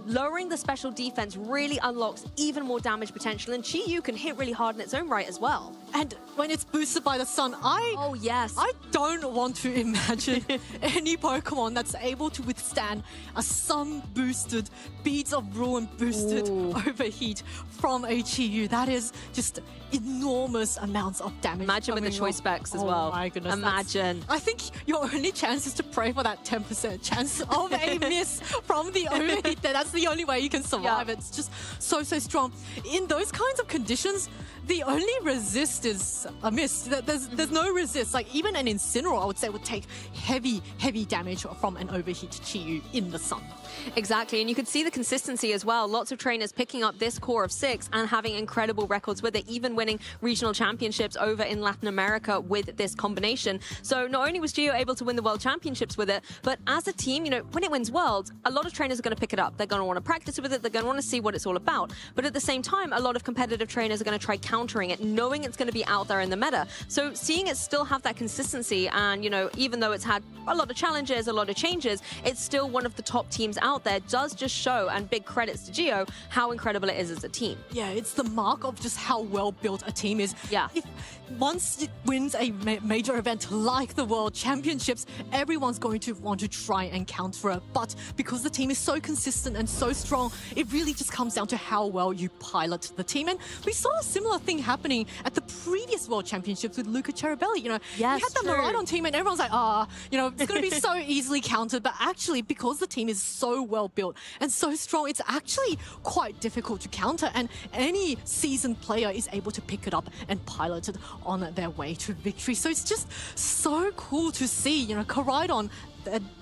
lowering the special defense really unlocks even more damage potential, and Chi-Yu can hit really hard in its own right as well. And when it's boosted by the sun, I don't want to imagine any Pokemon that's able to withstand a sun-boosted, Beads of Ruin boosted overheat from a Chi-Yu. That is just enormous amounts of damage. Imagine with the choice specs as well. Oh my goodness. Imagine. I think your only chance is to pray for that 10% chance of a miss from the overheat there. That's the only way you can survive. It's just so strong. In those kinds of conditions, the only resist is a miss. There's no resist. Like even an Incineroar, I would say, would take heavy damage from an overheat Chi-Yu in the sun. Exactly, and you could see the consistency as well. Lots of trainers picking up this core of 6 and having incredible records with it, even winning regional championships over in Latin America with this combination. So not only was Geo able to win the World Championships with it, but as a team, when it wins Worlds, a lot of trainers are going to pick it up. They're going to want to practice with it. They're going to want to see what it's all about. But at the same time, a lot of competitive trainers are going to try countering it, knowing it's going to be out there in the meta. So seeing it still have that consistency and, even though it's had a lot of challenges, a lot of changes, it's still one of the top teams out there, does just show, and big credits to Geo, how incredible it is as a team. Yeah, it's the mark of just how well built a team is. Yeah. If once it wins a major event like the World Championships, everyone's going to want to try and counter it. But because the team is so consistent and so strong, it really just comes down to how well you pilot the team. And we saw a similar thing happening at the previous World Championships with Luca Cherubelli. You had that Miraidon team and everyone's like, it's going to be so easily countered. But actually, because the team is so well built and so strong, it's actually quite difficult to counter, and any seasoned player is able to pick it up and pilot it on their way to victory. So it's just so cool to see, Koraidon,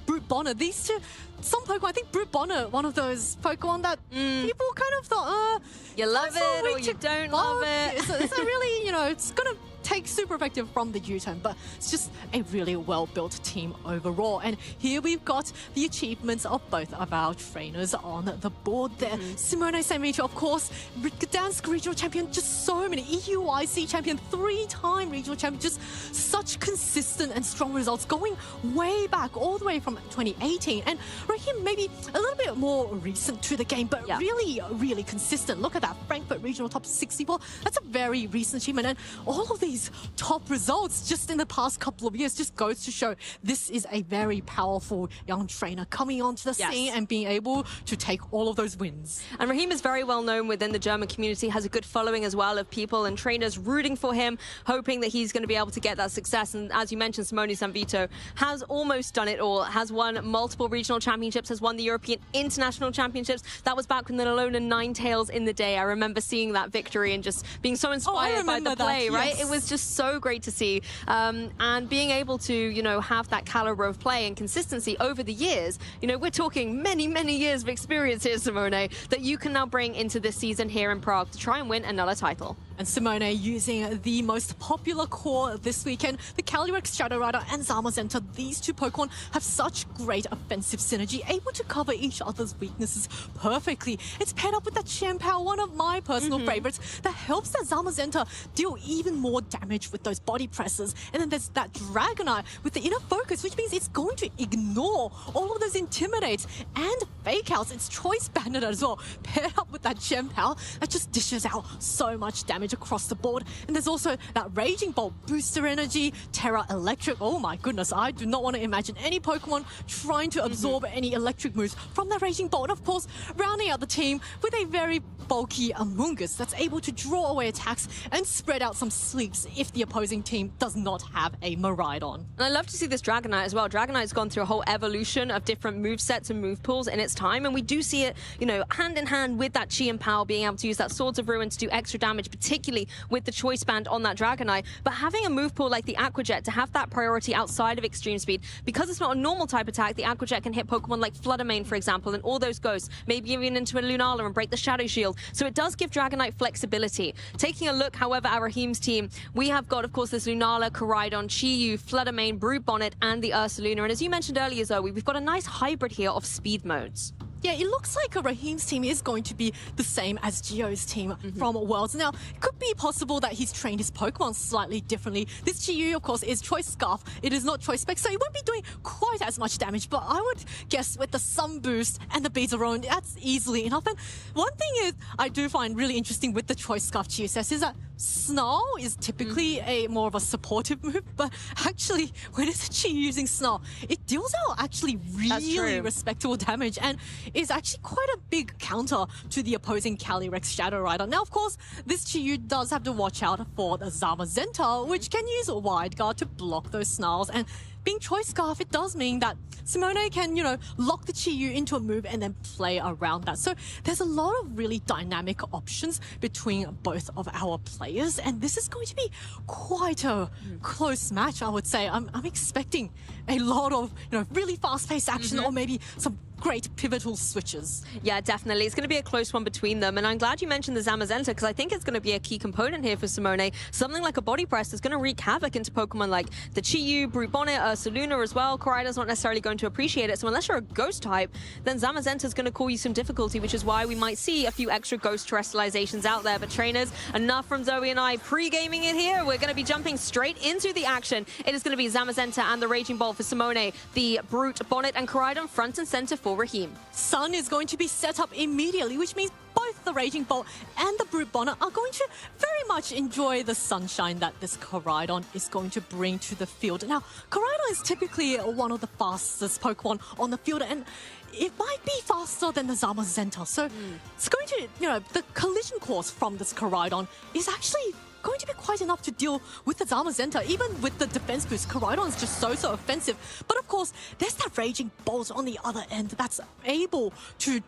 Brute Bonner, these two, some Pokemon, I think Brute Bonner, one of those Pokemon that people kind of thought, you love it or you don't love it. It's a really, it's going to take super effective from the U-turn, but it's just a really well-built team overall. And here we've got the achievements of both of our trainers on the board there. Simone Samito, of course, Gdansk regional champion, just so many, EUIC champion, 3-time regional champion, just such consistent and strong results going way back, all the way from 2018. And Raheem, maybe a little bit more recent to the game, but really consistent. Look at that, Frankfurt regional top 64. That's a very recent achievement, and all of these top results just in the past couple of years just goes to show this is a very powerful young trainer coming onto the scene and being able to take all of those wins. And Raheem is very well known within the German community, has a good following as well of people and trainers rooting for him, hoping that he's going to be able to get that success. And as you mentioned, Simone Sanvito has almost done it all, has won multiple regional championships, has won the European International Championships. That was back when the Alolan Ninetales in the day. I remember seeing that victory and just being so inspired by the play, right? It was just so great to see, and being able to have that caliber of play and consistency over the years. We're talking many years of experience here, Simone, that you can now bring into this season here in Prague to try and win another title. And Simone using the most popular core this weekend, the Calyrex Shadow Rider and Zamazenta. These two Pokemon have such great offensive synergy, able to cover each other's weaknesses perfectly. It's paired up with that Chien-Pao, one of my personal favorites, that helps that Zamazenta deal even more damage with those body presses. And then there's that Dragonite with the inner focus, which means it's going to ignore all of those intimidates and fake outs. It's Choice Bandit as well, paired up with that Chien-Pao that just dishes out so much damage. damage across the board. And there's also that Raging Bolt booster energy, Terra Electric. Oh my goodness, I do not want to imagine any Pokemon trying to absorb any electric moves from that Raging Bolt. And of course, rounding out the team with a very bulky Amoonguss that's able to draw away attacks and spread out some sleeps if the opposing team does not have a Miraidon. And I love to see this Dragonite as well. Dragonite's gone through a whole evolution of different move sets and move pools in its time, and we do see it, you know, hand in hand with that Chi and Power, being able to use that Swords of Ruin to do extra damage, particularly with the Choice Band on that Dragonite. But having a move pool like the Aqua Jet to have that priority outside of Extreme Speed, because it's not a normal type attack, the Aqua Jet can hit Pokemon like Fluttermane, for example, and all those ghosts, maybe even into a Lunala and break the Shadow Shield. So it does give Dragonite flexibility. Taking a look, however, at Raheem's team, we have got, of course, this Lunala, Koraidon, Chi-Yu, Fluttermane, Brute Bonnet, and the Ursaluna. And as you mentioned earlier, Zoe, we've got a nice hybrid here of speed modes. Yeah, it looks like Raheem's team is going to be the same as Gio's team from Worlds. Now, it could be possible that he's trained his Pokemon slightly differently. This Chi-Yu, of course, is Choice Scarf. It is not Choice Spec, so it won't be doing quite as much damage, but I would guess with the Sun Boost and the Beats of Ruin, that's easily enough. And one thing is I do find really interesting with the Choice Scarf Chi-Yu is that Snarl is typically a more of a supportive move, but actually when it's Chi using Snarl, it deals out actually really respectable damage and is actually quite a big counter to the opposing Calyrex Shadow Rider. Now, of course, this Chi-Yu does have to watch out for the Zamazenta, which can use a Wide Guard to block those Snarls, and being Choice Scarf, it does mean that Simone can, you know, lock the Chi-Yu into a move and then play around that. So there's a lot of really dynamic options between both of our players, and this is going to be quite a close match, I would say. I'm expecting a lot of, you know, really fast-paced action or maybe some great pivotal switches. Yeah, definitely. It's going to be a close one between them. And I'm glad you mentioned the Zamazenta, because I think it's going to be a key component here for Simone. Something like a Body Press is going to wreak havoc into Pokemon like the Chi-Yu, Brute Bonnet, Ursaluna as well. Koraidon's not necessarily going to appreciate it. So unless you're a Ghost type, then Zamazenta's going to cause you some difficulty, which is why we might see a few extra Ghost Terrestrializations out there. But trainers, enough from Zoe and I pre-gaming it here. We're going to be jumping straight into the action. It is going to be Zamazenta and the Raging Bolt for Simone. The Brute Bonnet and Koraidon front and center for Raheem. Sun is going to be set up immediately, which means both the Raging Bolt and the Brute Bonnet are going to very much enjoy the sunshine that this Koraidon is going to bring to the field. Now, Koraidon is typically one of the fastest Pokemon on the field, and it might be faster than the Zamazenta. So it's going to, you know, the collision course from this Koraidon is actually going to be quite enough to deal with the Zamazenta. Even with the defense boost, Koraidon is just so offensive. But of course, there's that Raging Bolt on the other end that's able to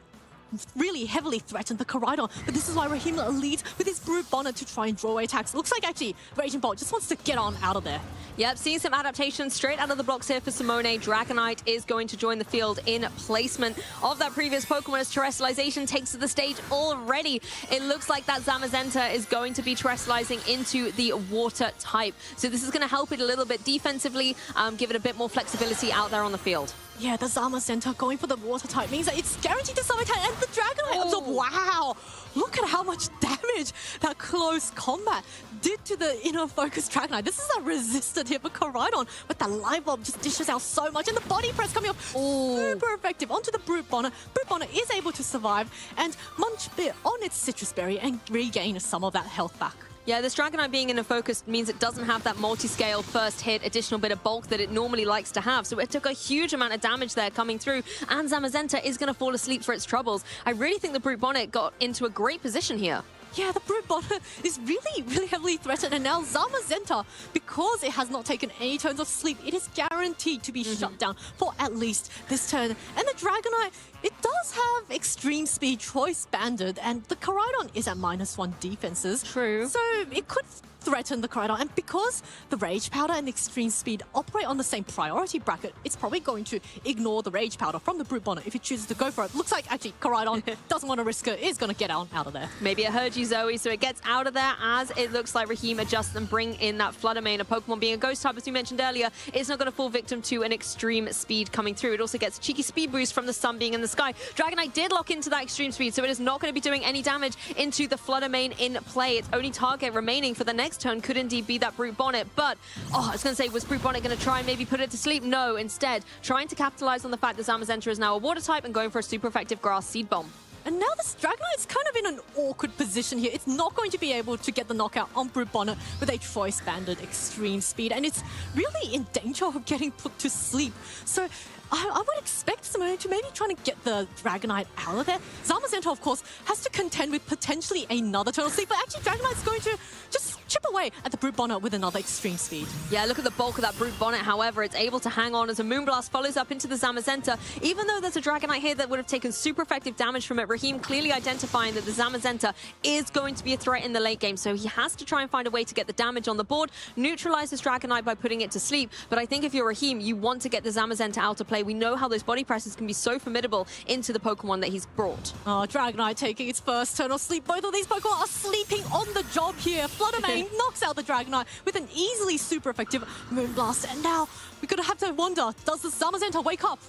really heavily threaten the Koraidon. But this is why Raheem leads with his Brute Bonnet to try and draw away attacks. Looks like actually Raging Bolt just wants to get on out of there. Yep, seeing some adaptations straight out of the blocks here for Simone. Dragonite is going to join the field in placement of that previous Pokemon as Terrestrialization takes to the stage already. It looks like that Zamazenta is going to be terrestrializing into the Water type. So this is going to help it a little bit defensively, give it a bit more flexibility out there on the field. Yeah, the Zamazenta going for the Water type means that it's guaranteed to summon attack, and the Dragonite absorb. Wow! Look at how much damage that close combat did to the inner focus Dragonite. This is a resisted hit for Koraidon, but the Live Bulb just dishes out so much, and the Body Press coming off super effective onto the Brute Bonnet. Brute Bonnet is able to survive and munch a bit on its Citrus Berry and regain some of that health back. Yeah, this Dragonite being in a focus means it doesn't have that multi-scale first hit additional bit of bulk that it normally likes to have. So it took a huge amount of damage there coming through, and Zamazenta is going to fall asleep for its troubles. I really think the Brute Bonnet got into a great position here. Yeah, the Brute Bonnet is really heavily threatened, and now Zamazenta, because it has not taken any turns of sleep, it is guaranteed to be shut down for at least this turn. And the Dragonite, it does have Extreme Speed Choice Banded, and the Koraidon is at -1 defenses. True. So it could threaten the Koraidon, and because the Rage Powder and the Extreme Speed operate on the same priority bracket, it's probably going to ignore the Rage Powder from the Brute Bonnet if it chooses to go for it. Looks like actually Koraidon doesn't want to risk it, is going to get out of there. Maybe it heard you, Zoe, so it gets out of there as it looks like Raheem adjusts and bring in that Fluttermane. A Pokemon being a Ghost type, as we mentioned earlier, is not going to fall victim to an Extreme Speed coming through. It also gets a cheeky speed boost from the sun being in the sky. Dragonite did lock into that Extreme Speed, so it is not going to be doing any damage into the Fluttermane in play. Its only target remaining for the next turn could indeed be that Brute Bonnet, but I was going to say, was Brute Bonnet going to try and maybe put it to sleep? No, instead trying to capitalize on the fact that Zamazenta is now a Water type and going for a super effective Grass Seed Bomb. And now this Dragonite's kind of in an awkward position here. It's not going to be able to get the knockout on Brute Bonnet with a Choice Banded Extreme Speed, and it's really in danger of getting put to sleep. So I would expect Simone to maybe try to get the Dragonite out of there. Zamazenta, of course, has to contend with potentially another Eternal Sleep, but actually Dragonite's going to just chip away at the Brute Bonnet with another Extreme Speed. Yeah, look at the bulk of that Brute Bonnet. However, it's able to hang on as a Moonblast follows up into the Zamazenta. Even though there's a Dragonite here that would have taken super effective damage from it, Raheem clearly identifying that the Zamazenta is going to be a threat in the late game, so he has to try and find a way to get the damage on the board, neutralize this Dragonite by putting it to sleep. But I think if you're Raheem, you want to get the Zamazenta out of play. We know how those body presses can be so formidable into the Pokemon that he's brought. Oh, Dragonite taking its first Eternal Sleep. Both of these Pokemon are sleeping on the job here. Fluttermane knocks out the Dragonite with an easily super effective Moonblast. And now we're going to have to wonder, does the Zamazenta wake up?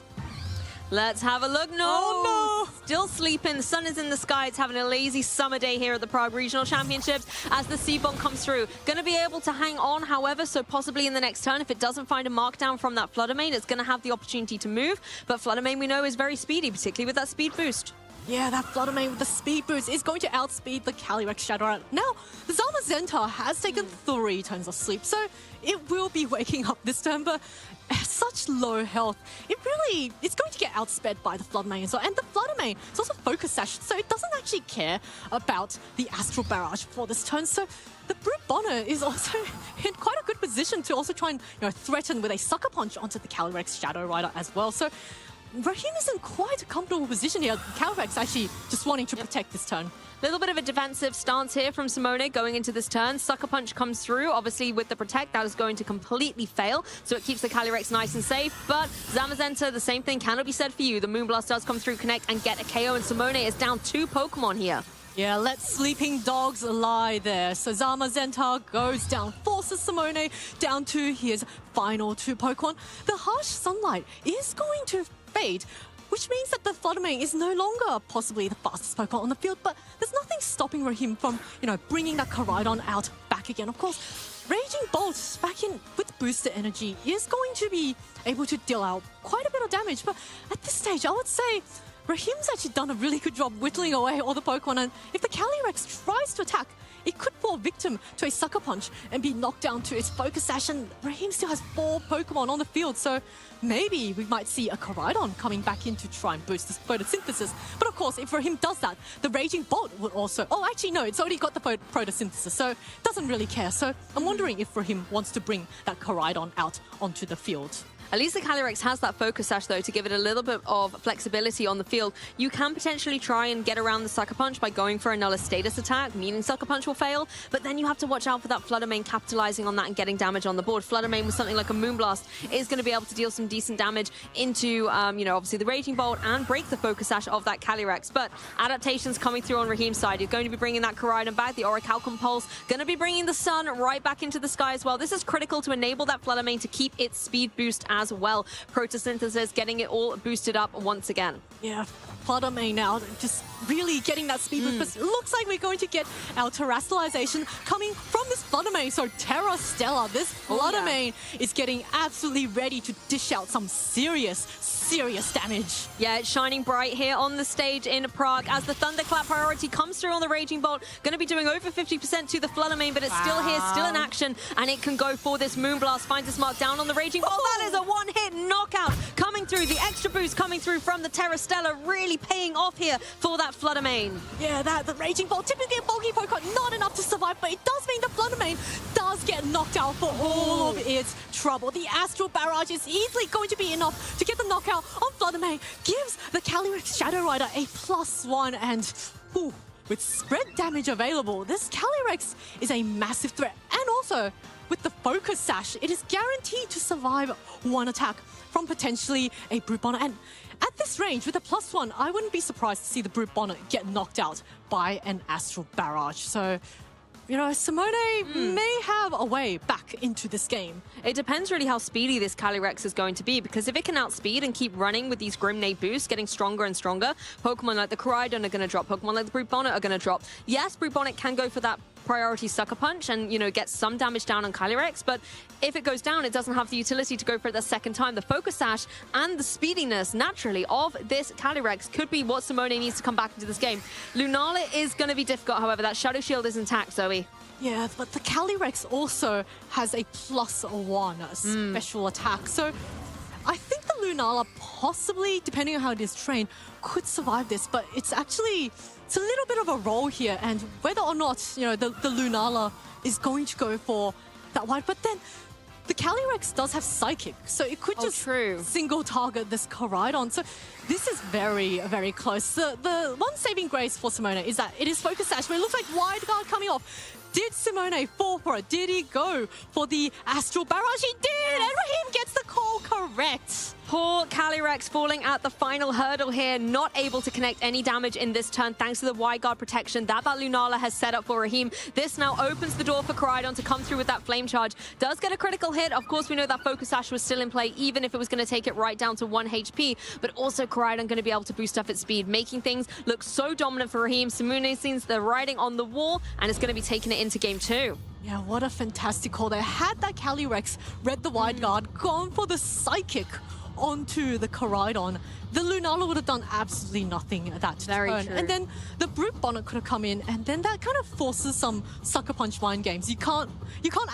Let's have a look. No. Oh, no. Still sleeping. The sun is in the sky. It's having a lazy summer day here at the Prague Regional Championships as the C-Bomb comes through. Going to be able to hang on, however, so possibly in the next turn, if it doesn't find a markdown from that Fluttermane, it's going to have the opportunity to move. But Fluttermane, we know, is very speedy, particularly with that speed boost. Yeah, that Fluttermane with the speed boost is going to outspeed the Calyrex Shadow. Now, the Zamazenta has taken 3 turns of sleep, so it will be waking up this turn, but at such low health, it's going to get outsped by the Fluttermane as well. And the Fluttermane is also Focus Sash, so it doesn't actually care about the Astral Barrage for this turn. So the Brute Bonnet is also in quite a good position to also try and threaten with a Sucker Punch onto the Calyrex Shadow Rider as well. So Raheem is in quite a comfortable position here. Calyrex actually just wanting to protect this turn. Little bit of a defensive stance here from Simone going into this turn. Sucker Punch comes through. Obviously, with the Protect, that is going to completely fail, so it keeps the Calyrex nice and safe. But Zamazenta, the same thing cannot be said for you. The Moonblast does come through, connect, and get a KO, and Simone is down 2 Pokemon here. Yeah, let sleeping dogs lie there. So Zamazenta goes down, forces Simone down to his final 2 Pokemon. The Harsh Sunlight is going to fade, which means that the Fluttermane is no longer possibly the fastest Pokemon on the field, but there's nothing stopping Raheem from, bringing that Koraidon out back again. Of course, Raging Bolt back in with boosted energy is going to be able to deal out quite a bit of damage, but at this stage, I would say Raheem's actually done a really good job whittling away all the Pokemon, and if the Calyrex tries to attack, it could fall victim to a Sucker Punch and be knocked down to its Focus Sash, and Raheem still has 4 Pokemon on the field, so maybe we might see a Koraidon coming back in to try and boost this photosynthesis. But of course, if Raheem does that, the Raging Bolt would also... Oh, actually, no, it's already got the photosynthesis, so it doesn't really care. So I'm wondering if Raheem wants to bring that Koraidon out onto the field. At least the Calyrex has that Focus Sash, though, to give it a little bit of flexibility on the field. You can potentially try and get around the Sucker Punch by going for another status attack, meaning Sucker Punch will fail, but then you have to watch out for that Fluttermane capitalizing on that and getting damage on the board. Fluttermane with something like a Moonblast is going to be able to deal some decent damage into, obviously the Raging Bolt and break the Focus Sash of that Calyrex. But adaptations coming through on Raheem's side. You're going to be bringing that Koraidon back, the Orichalcum Pulse, going to be bringing the sun right back into the sky as well. This is critical to enable that Fluttermane to keep its speed boost as well. Photosynthesis, getting it all boosted up once again. Yeah, Fluttermane now just really getting that speed boost. But it looks like we're going to get our terrestrialization coming from this Fluttermane. So Terra Stella, this Fluttermane is getting absolutely ready to dish out some serious damage. Yeah, it's shining bright here on the stage in Prague as the Thunderclap priority comes through on the Raging Bolt. Going to be doing over 50% to the Fluttermane, but it's still here, still in action, and it can go for this Moonblast. Finds its mark down on the Raging Bolt. That is a one-hit knockout coming through. The extra boost coming through from the Terra Stella really paying off here for that Fluttermane. Yeah, the Raging Bolt, typically a bulky Pokemon, not enough to survive, but it does mean the Fluttermane does get knocked out for all of its trouble. The Astral Barrage is easily going to be enough to get the knockout on Fluttermane, gives the Calyrex Shadow Rider a +1, and with spread damage available, this Calyrex is a massive threat. And also, with the Focus Sash, it is guaranteed to survive 1 attack from potentially a Brute Bonnet. And at this range, with a +1, I wouldn't be surprised to see the Brute Bonnet get knocked out by an Astral Barrage. So, Simone may have a way back into this game. It depends really how speedy this Calyrex is going to be, because if it can outspeed and keep running with these Grimnade boosts, getting stronger and stronger, Pokemon like the Koraidon are going to drop, Pokemon like the Brute Bonnet are going to drop. Yes, Brute Bonnet can go for that priority Sucker Punch and, you know, get some damage down on Calyrex, but if it goes down, it doesn't have the utility to go for it the second time. The Focus Sash and the speediness, naturally, of this Calyrex could be what Simone needs to come back into this game. Lunala is going to be difficult, however. That Shadow Shield is intact, Zoe. Yeah, but the Calyrex also has a +1 special attack. So I think the Lunala possibly, depending on how it is trained, could survive this. But it's a little bit of a roll here. And whether or not, you know, the Lunala is going to go for that wide. But then the Calyrex does have Psychic. So it could just single target this Koraidon. So this is very, very close. The one saving grace for Simone is that it is Focus Sash, but it looks like Wide Guard coming off. Did Simone fall for it? Did he go for the Astral Barrage? He did! And Raheem gets the call correct. Poor Calyrex falling at the final hurdle here, not able to connect any damage in this turn thanks to the Wide Guard protection that Lunala has set up for Raheem. This now opens the door for Koraidon to come through with that Flame Charge. Does get a critical hit. Of course, we know that Focus Sash was still in play, even if it was going to take it right down to 1 HP. But also Koraidon going to be able to boost up its speed, making things look so dominant for Raheem. Simone sees the writing on the wall, and it's going to be taking it into game 2. Yeah, what a fantastic call there. Had that Calyrex read the Wide Guard, gone for the Psychic onto the Koraidon, the Lunala would have done absolutely nothing at that turn. And then the Brute Bonnet could have come in, and then that kind of forces some Sucker Punch mind games. You can't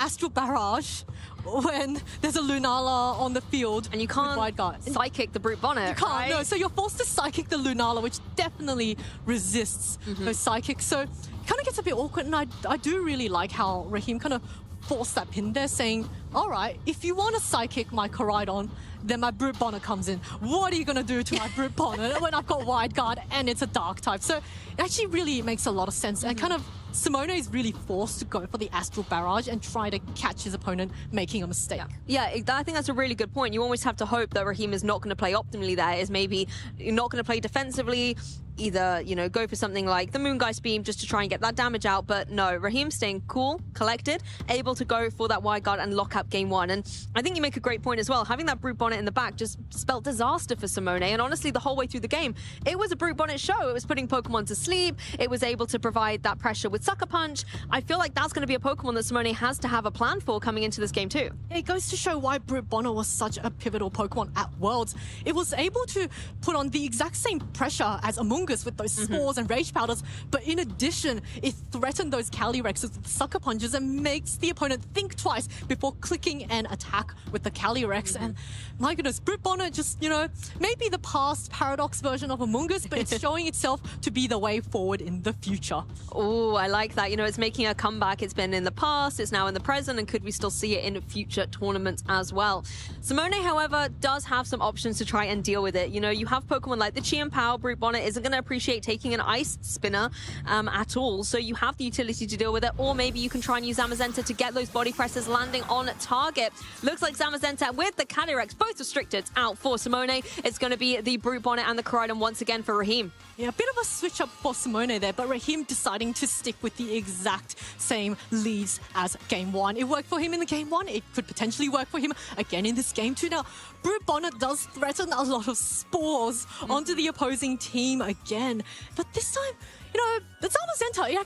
Astral Barrage when there's a Lunala on the field, and you can't Wide Guard. Psychic the Brute Bonnet. You can't, right? no. So you're forced to Psychic the Lunala, which definitely resists those Psychics. So it kind of gets a bit awkward, and I do really like how Raheem kind of forced that pin there, saying, all right, if you want to Psychic my Koraidon, then my Brute Bonnet comes in. What are you going to do to my Brute Bonnet when I've got Wide Guard and it's a Dark type? So it actually really makes a lot of sense. And kind of Simone is really forced to go for the Astral Barrage and try to catch his opponent making a mistake. Yeah, I think that's a really good point. You always have to hope that Raheem is not going to play optimally there, is maybe not going to play defensively, either, you know, go for something like the Moongeist Beam just to try and get that damage out. But no, Raheem staying cool, collected, able to go for that Wide Guard and lock up game 1. And I think you make a great point as well. Having that Brute Bonnet in the back just spelled disaster for Simone. And honestly, the whole way through the game, it was a Brute Bonnet show. It was putting Pokemon to sleep. It was able to provide that pressure with Sucker Punch. I feel like that's going to be a Pokemon that Simone has to have a plan for coming into this game too. It goes to show why Brute Bonnet was such a pivotal Pokemon at Worlds. It was able to put on the exact same pressure as Amoonguss with those spores and rage powders, but in addition, it threatened those Calyrexes with Sucker Punches and makes the opponent think twice before clicking an attack with the Calyrex. And my goodness, Brute Bonnet just, you know, maybe the past Paradox version of Amoonguss, but it's showing itself to be the way forward in the future. Oh, I like that. You know, it's making a comeback. It's been in the past, it's now in the present, and could we still see it in future tournaments as well? Simone, however, does have some options to try and deal with it. You know, you have Pokemon like the Chi and Pow. Brute Bonnet isn't going to appreciate taking an Ice Spinner at all, so you have the utility to deal with it, or maybe you can try and use Zamazenta to get those body presses landing on target. Looks like Zamazenta with the Calyrex, both restricted, out for Simone. It's going to be the Brute Bonnet and the Koraidon once again for Raheem. Yeah, a bit of a switch up for Simone there, but Raheem deciding to stick with the exact same leads as game 1. It worked for him in the game 1. It could potentially work for him again in this game 2. Now, Brute Bonnet does threaten a lot of spores onto the opposing team again. But this time, you know, the Zamazenta,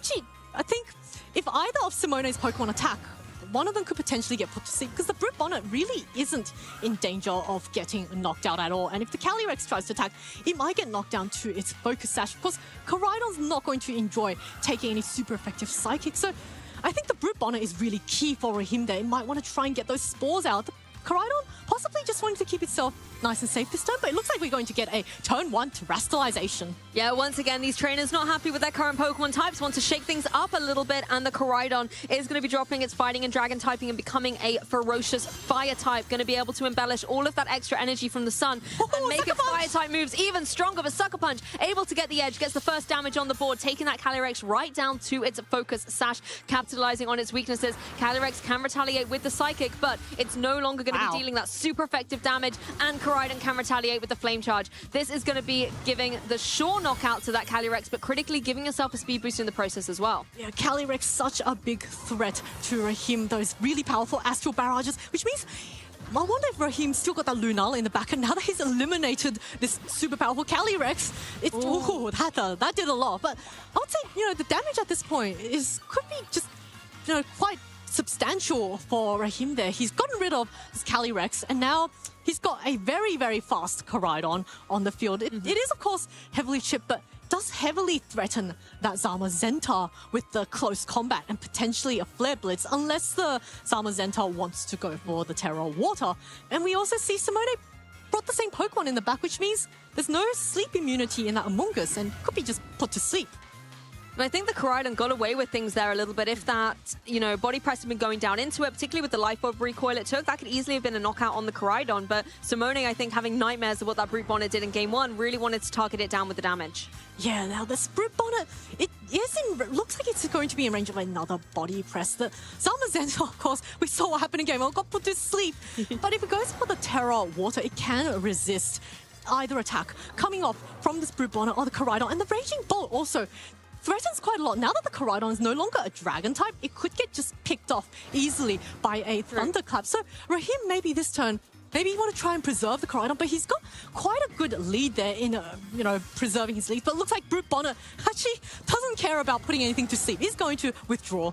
I think if either of Simone's Pokemon attack, one of them could potentially get put to sleep because the Brute Bonnet really isn't in danger of getting knocked out at all. And if the Calyrex tries to attack, it might get knocked down to its Focus Sash. Of course, Koraidon's not going to enjoy taking any super effective Psychic. So I think the Brute Bonnet is really key for Raheem there. It might want to try and get those spores out. The Koraidon possibly just wanting to keep itself nice and safe this turn, but it looks like we're going to get a turn 1 Terastallization. Yeah, once again, these trainers not happy with their current Pokemon types, want to shake things up a little bit, and the Koraidon is going to be dropping its Fighting and Dragon typing and becoming a ferocious Fire type, going to be able to embellish all of that extra energy from the sun and make its Fire type moves even stronger. But Sucker Punch, able to get the edge, gets the first damage on the board, taking that Calyrex right down to its Focus Sash, capitalizing on its weaknesses. Calyrex can retaliate with the Psychic, but it's no longer going to be dealing that super effective damage, and Koraidon can retaliate with the Flame Charge. This is going to be giving the sure knockout to that Calyrex, but critically giving yourself a speed boost in the process as well. Yeah, Calyrex, such a big threat to Raheem. Those really powerful Astral Barrages, which means I wonder if Raheem's still got that Lunala in the back, and now that he's eliminated this super powerful Calyrex, that did a lot. But I would say, the damage at this point could be just, quite substantial for Raheem there. He's gotten rid of his Calyrex, and now he's got a very, very fast Koraidon on the field. It is, of course, heavily chipped, but does heavily threaten that Zamazenta with the close combat and potentially a Flare Blitz, unless the Zamazenta wants to go for the Terra Water. And we also see Simone brought the same Pokemon in the back, which means there's no sleep immunity in that Amoonguss and could be just put to sleep. And I think the Koraidon got away with things there a little bit. If that, body press had been going down into it, particularly with the Life Orb recoil it took, that could easily have been a knockout on the Koraidon. But Simone, I think, having nightmares of what that Brute Bonnet did in Game 1, really wanted to target it down with the damage. Yeah, now this Brute Bonnet, looks like it's going to be in range of another body press. The Zamazenta, of course, we saw what happened in Game 1, got put to sleep. But if it goes for the Terra Water, it can resist either attack coming off from this Brute Bonnet or the Koraidon. And the Raging Bolt also threatens quite a lot. Now that the Koraidon is no longer a Dragon type, it could get just picked off easily by a Thunderclap. So Raheem, maybe this turn, maybe you want to try and preserve the Koraidon, but he's got quite a good lead there in, preserving his lead. But it looks like Brute Bonnet actually doesn't care about putting anything to sleep. He's going to withdraw.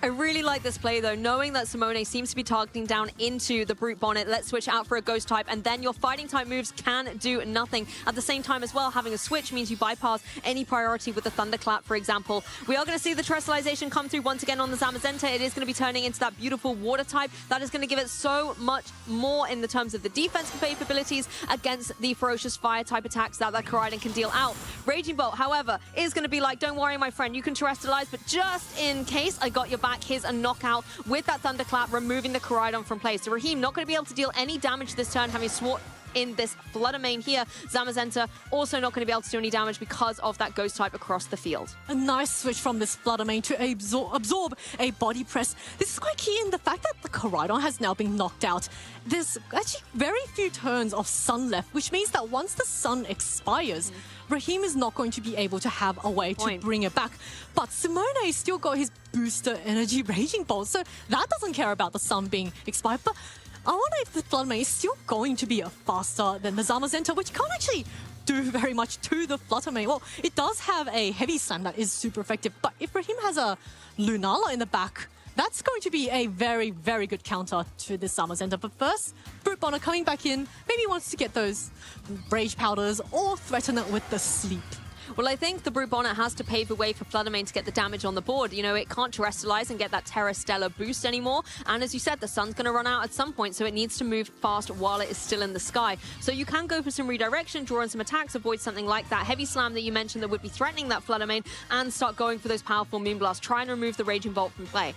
I really like this play, though, knowing that Simone seems to be targeting down into the Brute Bonnet. Let's switch out for a Ghost type, and then your fighting type moves can do nothing. At the same time as well, having a switch means you bypass any priority with the Thunderclap, for example. We are going to see the Terrestrialization come through once again on the Zamazenta. It is going to be turning into that beautiful Water type. That is going to give it so much more in the terms of the defensive capabilities against the ferocious Fire type attacks that Koraidon can deal out. Raging Bolt, however, is going to be like, don't worry, my friend, you can Terrestrialize, but just in case, I got your back. Here's a knockout with that Thunderclap, removing the Koraidon from play. So Raheem not going to be able to deal any damage this turn, having swat in this Flutter Mane here. Zamazenta also not going to be able to do any damage because of that Ghost type across the field. A nice switch from this Flutter Mane to absorb a body press. This is quite key in the fact that the Koraidon has now been knocked out. There's actually very few turns of Sun left, which means that once the Sun expires, Raheem is not going to be able to have a way to bring it back. But Simone still got his Booster Energy Raging Bolt, so that doesn't care about the Sun being expired. But I wonder if the Flutter Mane is still going to be faster than the Zamazenta, which can't actually do very much to the Flutter Mane. Well, it does have a Heavy Slam that is super effective, but if Raheem has a Lunala in the back, that's going to be a very, very good counter to this Zamazenta. But first, Brute Bonnet coming back in, maybe wants to get those Rage Powders or threaten it with the Sleep. Well, I think the Brute Bonnet has to pave the way for Flutter Mane to get the damage on the board. It can't Terrestrialize and get that Terra Stellar boost anymore. And as you said, the Sun's going to run out at some point, so it needs to move fast while it is still in the sky. So you can go for some redirection, draw in some attacks, avoid something like that Heavy Slam that you mentioned that would be threatening that Flutter Mane, and start going for those powerful Moonblast. Try and remove the Raging Bolt from play.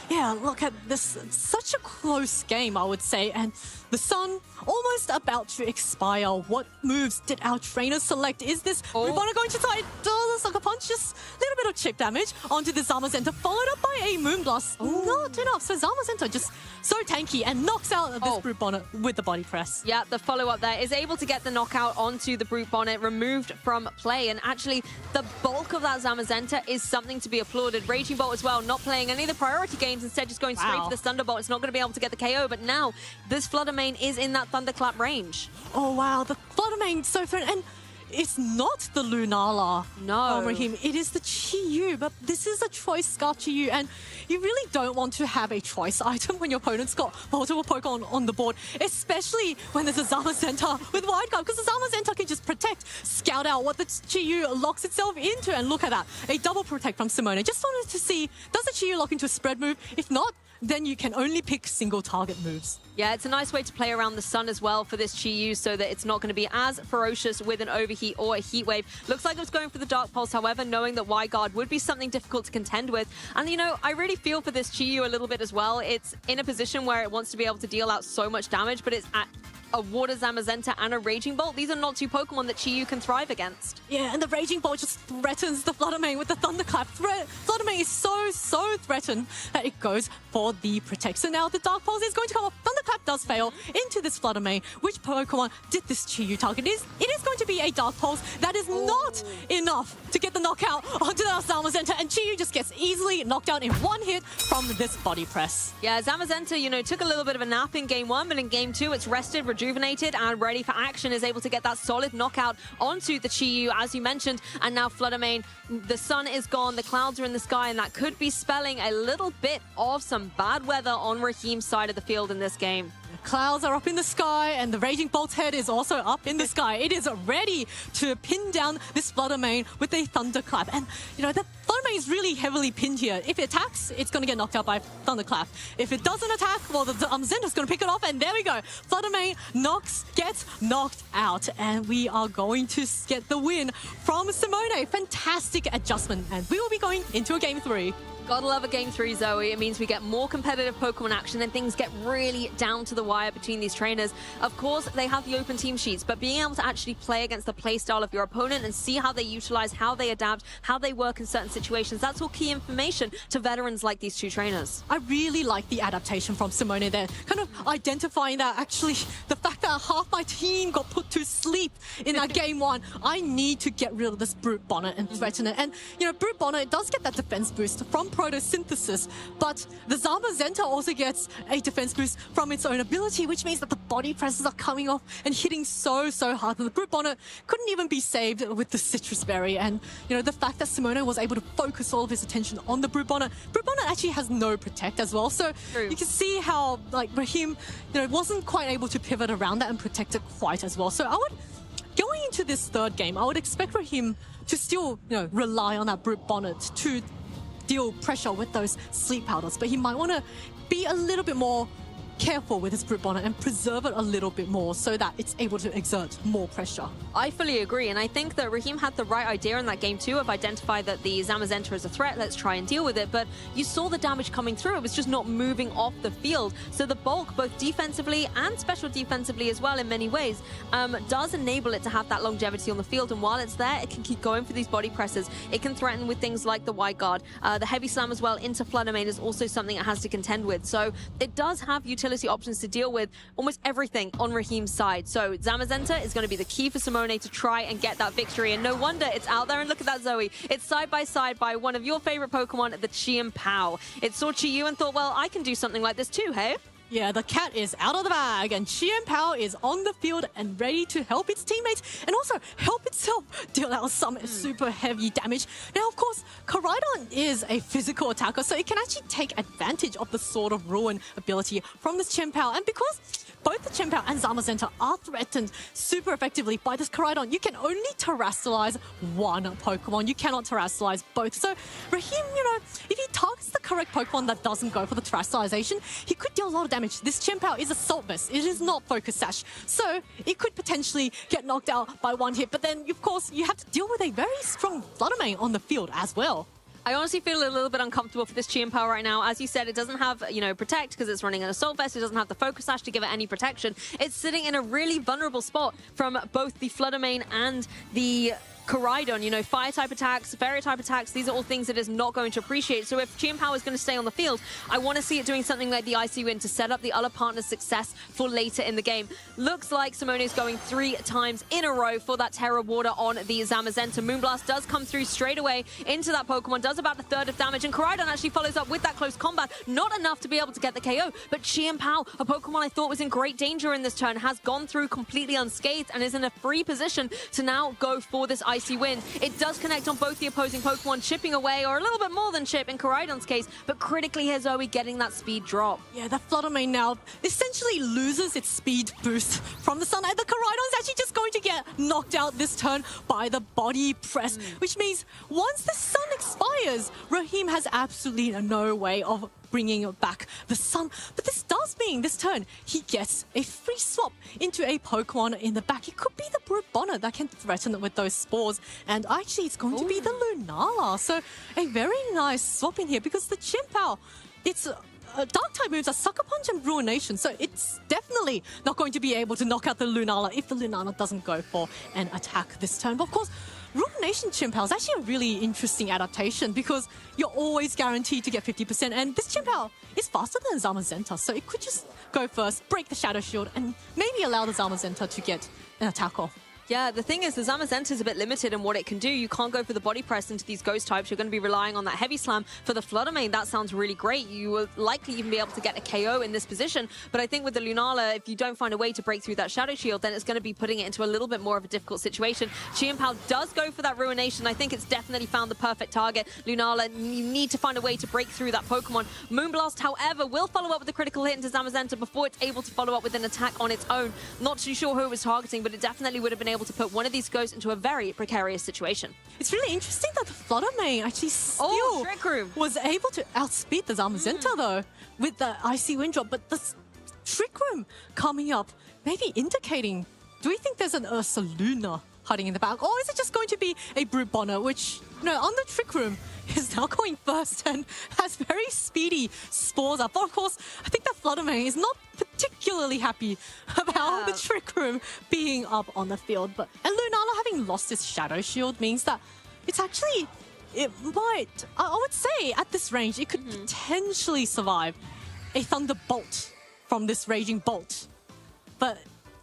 Yeah, look at this. Such a close game, I would say. And the Sun almost about to expire. What moves did our trainer select? Is this Brute Bonnet going to try the Sucker Punch? Just a little bit of chip damage onto the Zamazenta, followed up by a Moonblast. Not enough. So Zamazenta just so tanky and knocks out this Brute Bonnet with the body press. Yeah, the follow-up there is able to get the knockout onto the Brute Bonnet, removed from play. And actually, the bulk of that Zamazenta is something to be applauded. Raging Bolt as well, not playing any of the priority games, instead just going straight for the Thunderbolt. It's not going to be able to get the KO, but now this Flutter Mane is in that Thunderclap range. Oh, wow. The Flutter Mane so fun. And it's not the Lunala. No. Raheem. It is the Chi-Yu, but this is a choice Scarf Chi-Yu, and you really don't want to have a choice item when your opponent's got multiple Pokemon on the board, especially when there's a Zamazenta with Wide Guard, because the Zamazenta can just protect, scout out what the Chi-Yu locks itself into, and look at that. A double protect from Simone. Just wanted to see, does the Chi-Yu lock into a spread move? If not, then you can only pick single target moves. Yeah, it's a nice way to play around the Sun as well for this Chi-Yu, so that it's not going to be as ferocious with an Overheat or a Heat Wave. Looks like it was going for the Dark Pulse, however, knowing that Y-Guard would be something difficult to contend with. And, I really feel for this Chi-Yu a little bit as well. It's in a position where it wants to be able to deal out so much damage, but it's at a Water Zamazenta and a Raging Bolt. These are not two Pokemon that Chi-Yu can thrive against. Yeah, and the Raging Bolt just threatens the Fluttermane with the Thunderclap. Fluttermane is so threatened that it goes for the Protect. So now the Dark Pulse is going to come off. Thunderclap does fail into this Fluttermane. Which Pokemon did this Chi-Yu target? It is going to be a Dark Pulse. That is not enough to get the knockout onto the Zamazenta, and Chi-Yu just gets easily knocked out in one hit from this body press. Yeah, Zamazenta, you know, took a little bit of a nap in game 1, but in game 2, it's rested, rejuvenated, and ready for action, is able to get that solid knockout onto the Chi-Yu, as you mentioned. And now Fluttermane, the sun is gone, the clouds are in the sky, and that could be spelling a little bit of some bad weather on Raheem's side of the field in this game. The clouds are up in the sky, and the Raging Bolt's head is also up in the sky. It is ready to pin down this Fluttermane with a Thunderclap. And, you know, the Fluttermane is really heavily pinned here. If it attacks, it's going to get knocked out by Thunderclap. If it doesn't attack, well, the Zenta's going to pick it off, and there we go. Fluttermane gets knocked out, and we are going to get the win from Simone. Fantastic adjustment, and we will be going into a game 3. Gotta love a game 3, Zoe. It means we get more competitive Pokemon action and things get really down to the wire between these trainers. Of course, they have the open team sheets, but being able to actually play against the play style of your opponent and see how they utilize, how they adapt, how they work in certain situations, that's all key information to veterans like these two trainers. I really like the adaptation from Simone there, kind of identifying that actually the fact that half my team got put to sleep in that game 1. I need to get rid of this Brute Bonnet and threaten it. And, you know, Brute Bonnet does get that defense boost from Photosynthesis, but the Zamazenta also gets a defense boost from its own ability, which means that the body presses are coming off and hitting so hard. And the Brute Bonnet couldn't even be saved with the Citrus Berry. And, you know, the fact that Simone was able to focus all of his attention on the Brute Bonnet actually has no Protect as well. So you can see how, like, Raheem, you know, wasn't quite able to pivot around that and protect it quite as well. So going into this third game, I would expect Raheem to still, you know, rely on that Brute Bonnet to deal pressure with those sleep powders, but he might want to be a little bit more careful with his Brute Bonnet and preserve it a little bit more so that it's able to exert more pressure. I fully agree, and I think that Raheem had the right idea in that game too of identify that the Zamazenta is a threat, let's try and deal with it, but you saw the damage coming through, it was just not moving off the field. So the bulk, both defensively and special defensively as well in many ways, does enable it to have that longevity on the field, and while it's there, it can keep going for these body presses. It can threaten with things like the Wide Guard. The Heavy Slam as well into Fluttermane is also something it has to contend with, so it does have utility options to deal with almost everything on Raheem's side. So Zamazenta is going to be the key for Simone to try and get that victory, and no wonder it's out there. And look at that, Zoe. It's side by side by one of your favorite Pokemon, the Chi-Yu, It saw Chi-Yu and thought, well, I can do something like this too, hey? Yeah, the cat is out of the bag, and Chi-Yu is on the field and ready to help its teammates and also help itself deal out some super heavy damage. Now, of course, Koraidon is a physical attacker, so it can actually take advantage of the Sword of Ruin ability from this Chi-Yu, and because both the Chi-Yu and Zamazenta are threatened super effectively by this Koraidon, you can only terrestrialize one Pokemon. You cannot terrestrialize both. So Raheem, you know, if he targets the correct Pokemon that doesn't go for the terrestrialization, he could deal a lot of damage. This Chi-Yu is Assault Vest. It is not Focus Sash. So it could potentially get knocked out by one hit, but then, of course, you have to deal with a very strong Fluttermane on the field as well. I honestly feel a little bit uncomfortable for this Chi-Yu right now. As you said, it doesn't have, you know, Protect because it's running an Assault Vest. It doesn't have the Focus Sash to give it any protection. It's sitting in a really vulnerable spot from both the Fluttermane and the Koraidon, you know, Fire-type attacks, Fairy-type attacks, these are all things it is not going to appreciate. So if Chi-Yu is going to stay on the field, I want to see it doing something like the Icy Wind to set up the other partner's success for later in the game. Looks like Simone is going 3 times in a row for that Terra Water on the Zamazenta. Moonblast does come through straight away into that Pokemon, does about a third of damage, and Koraidon actually follows up with that close combat. Not enough to be able to get the KO, but Chi-Yu, a Pokemon I thought was in great danger in this turn, has gone through completely unscathed and is in a free position to now go for this Icy Wind. It does connect on both the opposing Pokemon, chipping away, or a little bit more than chip in Koraidon's case, but critically here, Zoe getting that speed drop. Yeah, the Fluttermane now essentially loses its speed boost from the sun, and the Koraidon's actually just going to get knocked out this turn by the body press, which means once the sun expires, Raheem has absolutely no way of bringing back the sun. But this does mean this turn he gets a free swap into a Pokemon in the back. It could be the Brute Bonnet that can threaten it with those spores, and actually it's going to be the Lunala. So a very nice swap in here because the Chi-Yu, it's Dark-type moves are Sucker Punch and Ruination, so it's definitely not going to be able to knock out the Lunala if the Lunala doesn't go for an attack this turn. But of course, Ruination Chien-Pao is actually a really interesting adaptation because you're always guaranteed to get 50%, and this Chien-Pao is faster than Zamazenta, so it could just go first, break the Shadow Shield, and maybe allow the Zamazenta to get an attack off. Yeah, the thing is, the Zamazenta is a bit limited in what it can do. You can't go for the body press into these ghost types. You're going to be relying on that heavy slam. For the Flutter Mane, that sounds really great. You will likely even be able to get a KO in this position. But I think with the Lunala, if you don't find a way to break through that Shadow Shield, then it's going to be putting it into a little bit more of a difficult situation. Chien-Pao does go for that Ruination. I think it's definitely found the perfect target. Lunala, you need to find a way to break through that Pokemon. Moonblast, however, will follow up with a critical hit into Zamazenta before it's able to follow up with an attack on its own. Not too sure who it was targeting, but it definitely would have been able to put one of these goes into a very precarious situation. It's really interesting that the Flutter Mane actually still Trick Room was able to outspeed the Zamazenta though with the Icy Wind Drop, but the Trick Room coming up, maybe indicating, do we think there's an Ursaluna hiding in the back, or is it just going to be a Brute Bonnet, which, you know, on the Trick Room is now going first and has very speedy spores up. But of course, I think that Flutter Mane is not particularly happy about the Trick Room being up on the field. But and Lunala having lost its Shadow Shield means that it's actually, it might, I would say at this range, it could potentially survive a Thunderbolt from this Raging Bolt. But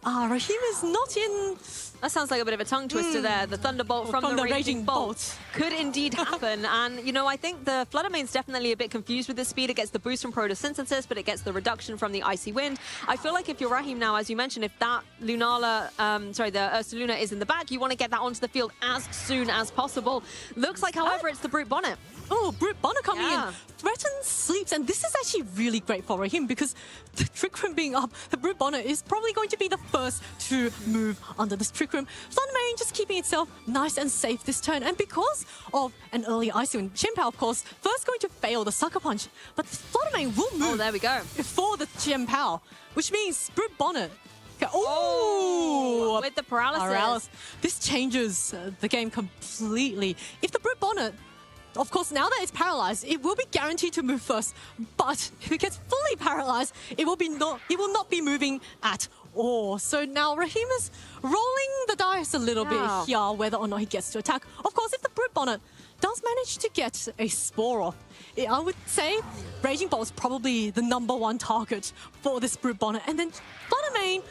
Raheem is not in... That sounds like a bit of a tongue twister there. The Thunderbolt from the Raging Bolt could indeed happen. And, you know, I think the Flutter Mane's definitely a bit confused with this speed. It gets the boost from Photosynthesis, but it gets the reduction from the Icy Wind. I feel like if you're Raheem now, as you mentioned, if that Lunala, the Ursaluna is in the back, you want to get that onto the field as soon as possible. Looks like, however, it's the Brute Bonnet. Oh, Brute Bonnet coming in. Threatens sleeps, and this is actually really great for Raheem because the Trick Room being up, the Brute Bonnet is probably going to be the first to move under this Trick Room. Flutter Mane just keeping itself nice and safe this turn, and because of an early Icy Wind, Chien-Pao, of course, first going to fail the Sucker Punch, but Flutter Mane will move. Oh, there we go. For the Chien-Pao, which means Brute Bonnet. Oh, with the paralysis. This changes the game completely. If the Brute Bonnet, of course, now that it's paralyzed, it will be guaranteed to move first. But if it gets fully paralyzed, it will not be moving at all. So now Raheem is rolling the dice a little bit here, whether or not he gets to attack. Of course, if the Brute Bonnet does manage to get a Spore off, I would say Raging Bolt is probably the #1 target for this Brute Bonnet. And then Flutter Mane,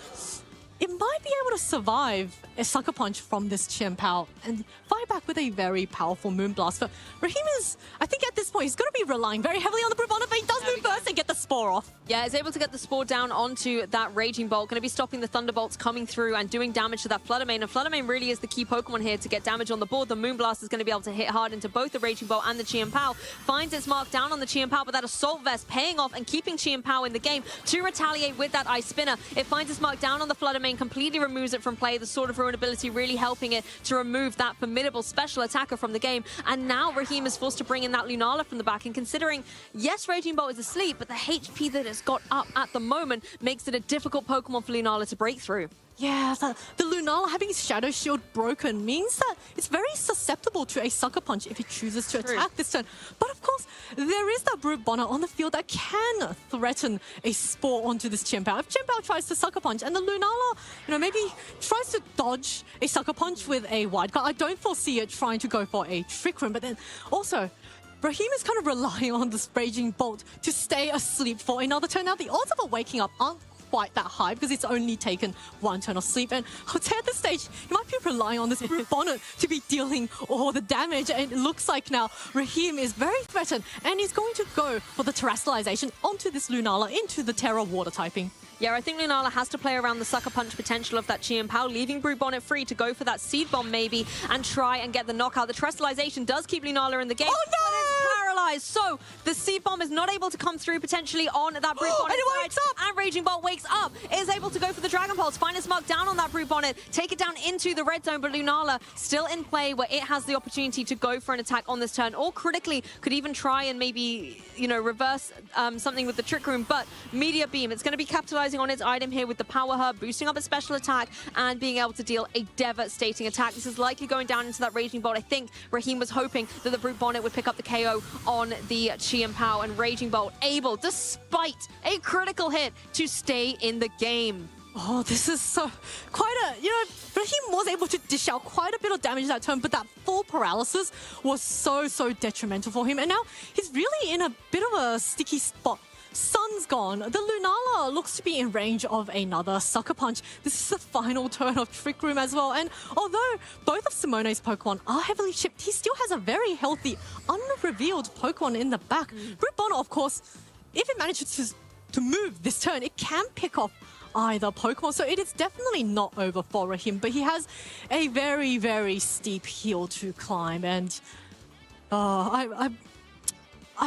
it might be able to survive a Sucker Punch from this Chien-Pao and fight back with a very powerful Moonblast. But Raheem is, I think at this point, he's going to be relying very heavily on the Brute Bonnet, but he does move first and get the Spore off. Yeah, he's able to get the Spore down onto that Raging Bolt. Going to be stopping the Thunderbolts coming through and doing damage to that Flutter Mane. And Flutter Mane really is the key Pokemon here to get damage on the board. The Moonblast is going to be able to hit hard into both the Raging Bolt and the Chien-Pao. Finds its mark down on the Chien-Pao, but that Assault Vest paying off and keeping Chien-Pao in the game to retaliate with that Ice Spinner. It finds its mark down on the Flutter Mane, completely removes it from play. The Sword of Ruin ability really helping it to remove that formidable special attacker from the game. And now Raheem is forced to bring in that Lunala from the back. And considering, yes, Raging Bolt is asleep, but the HP that it's got up at the moment makes it a difficult Pokemon for Lunala to break through. Yeah, the Lunala having its Shadow Shield broken means that it's very susceptible to a Sucker Punch if it chooses to attack this turn. But of course, there is that Brute Bonnet on the field that can threaten a Spore onto this Chien-Pao. If Chien-Pao tries to Sucker Punch and the Lunala, you know, maybe tries to dodge a Sucker Punch with a Wide Guard, I don't foresee it trying to go for a Trick Room. But then also, Raheem is kind of relying on this Raging Bolt to stay asleep for another turn. Now, the odds of it waking up aren't quite that high because it's only taken 1 turn of sleep, and I would say at this stage you might be relying on this Brute Bonnet to be dealing all the damage, and it looks like now Raheem is very threatened and he's going to go for the Terrestrialization onto this Lunala into the Terra Water typing. Yeah, I think Lunala has to play around the Sucker Punch potential of that Chien-Pao, leaving Brute Bonnet free to go for that Seed Bomb maybe and try and get the knockout. The Terrestrialization does keep Lunala in the game. Oh no! But it's paralyzed, so the Seed Bomb is not able to come through potentially on that Brute Bonnet. And it wakes up! And Raging Bolt wakes up, is able to go for the Dragon Pulse, find its mark down on that Brute Bonnet, take it down into the red zone, but Lunala still in play where it has the opportunity to go for an attack on this turn, or critically could even try and maybe, you know, reverse something with the Trick Room. But Meteor Beam, it's going to be capitalizing on its item here with the Power Herb, boosting up its special attack and being able to deal a devastating attack. This is likely going down into that Raging Bolt. I think Raheem was hoping that the Brute Bonnet would pick up the KO on the Chien Pow and Raging Bolt able, despite a critical hit, to stay in the game. Oh, this is so quite a, Raheem was able to dish out quite a bit of damage that turn, but that full paralysis was so detrimental for him. And now he's really in a bit of a sticky spot. Sun's gone. The Lunala looks to be in range of another Sucker Punch. This is the final turn of Trick Room as well. And although both of Simone's Pokemon are heavily chipped, he still has a very healthy, unrevealed Pokemon in the back. Brute Bonnet, of course, if it manages to move this turn, it can pick off either Pokemon. So it is definitely not over for him, but he has a very steep hill to climb. And I'm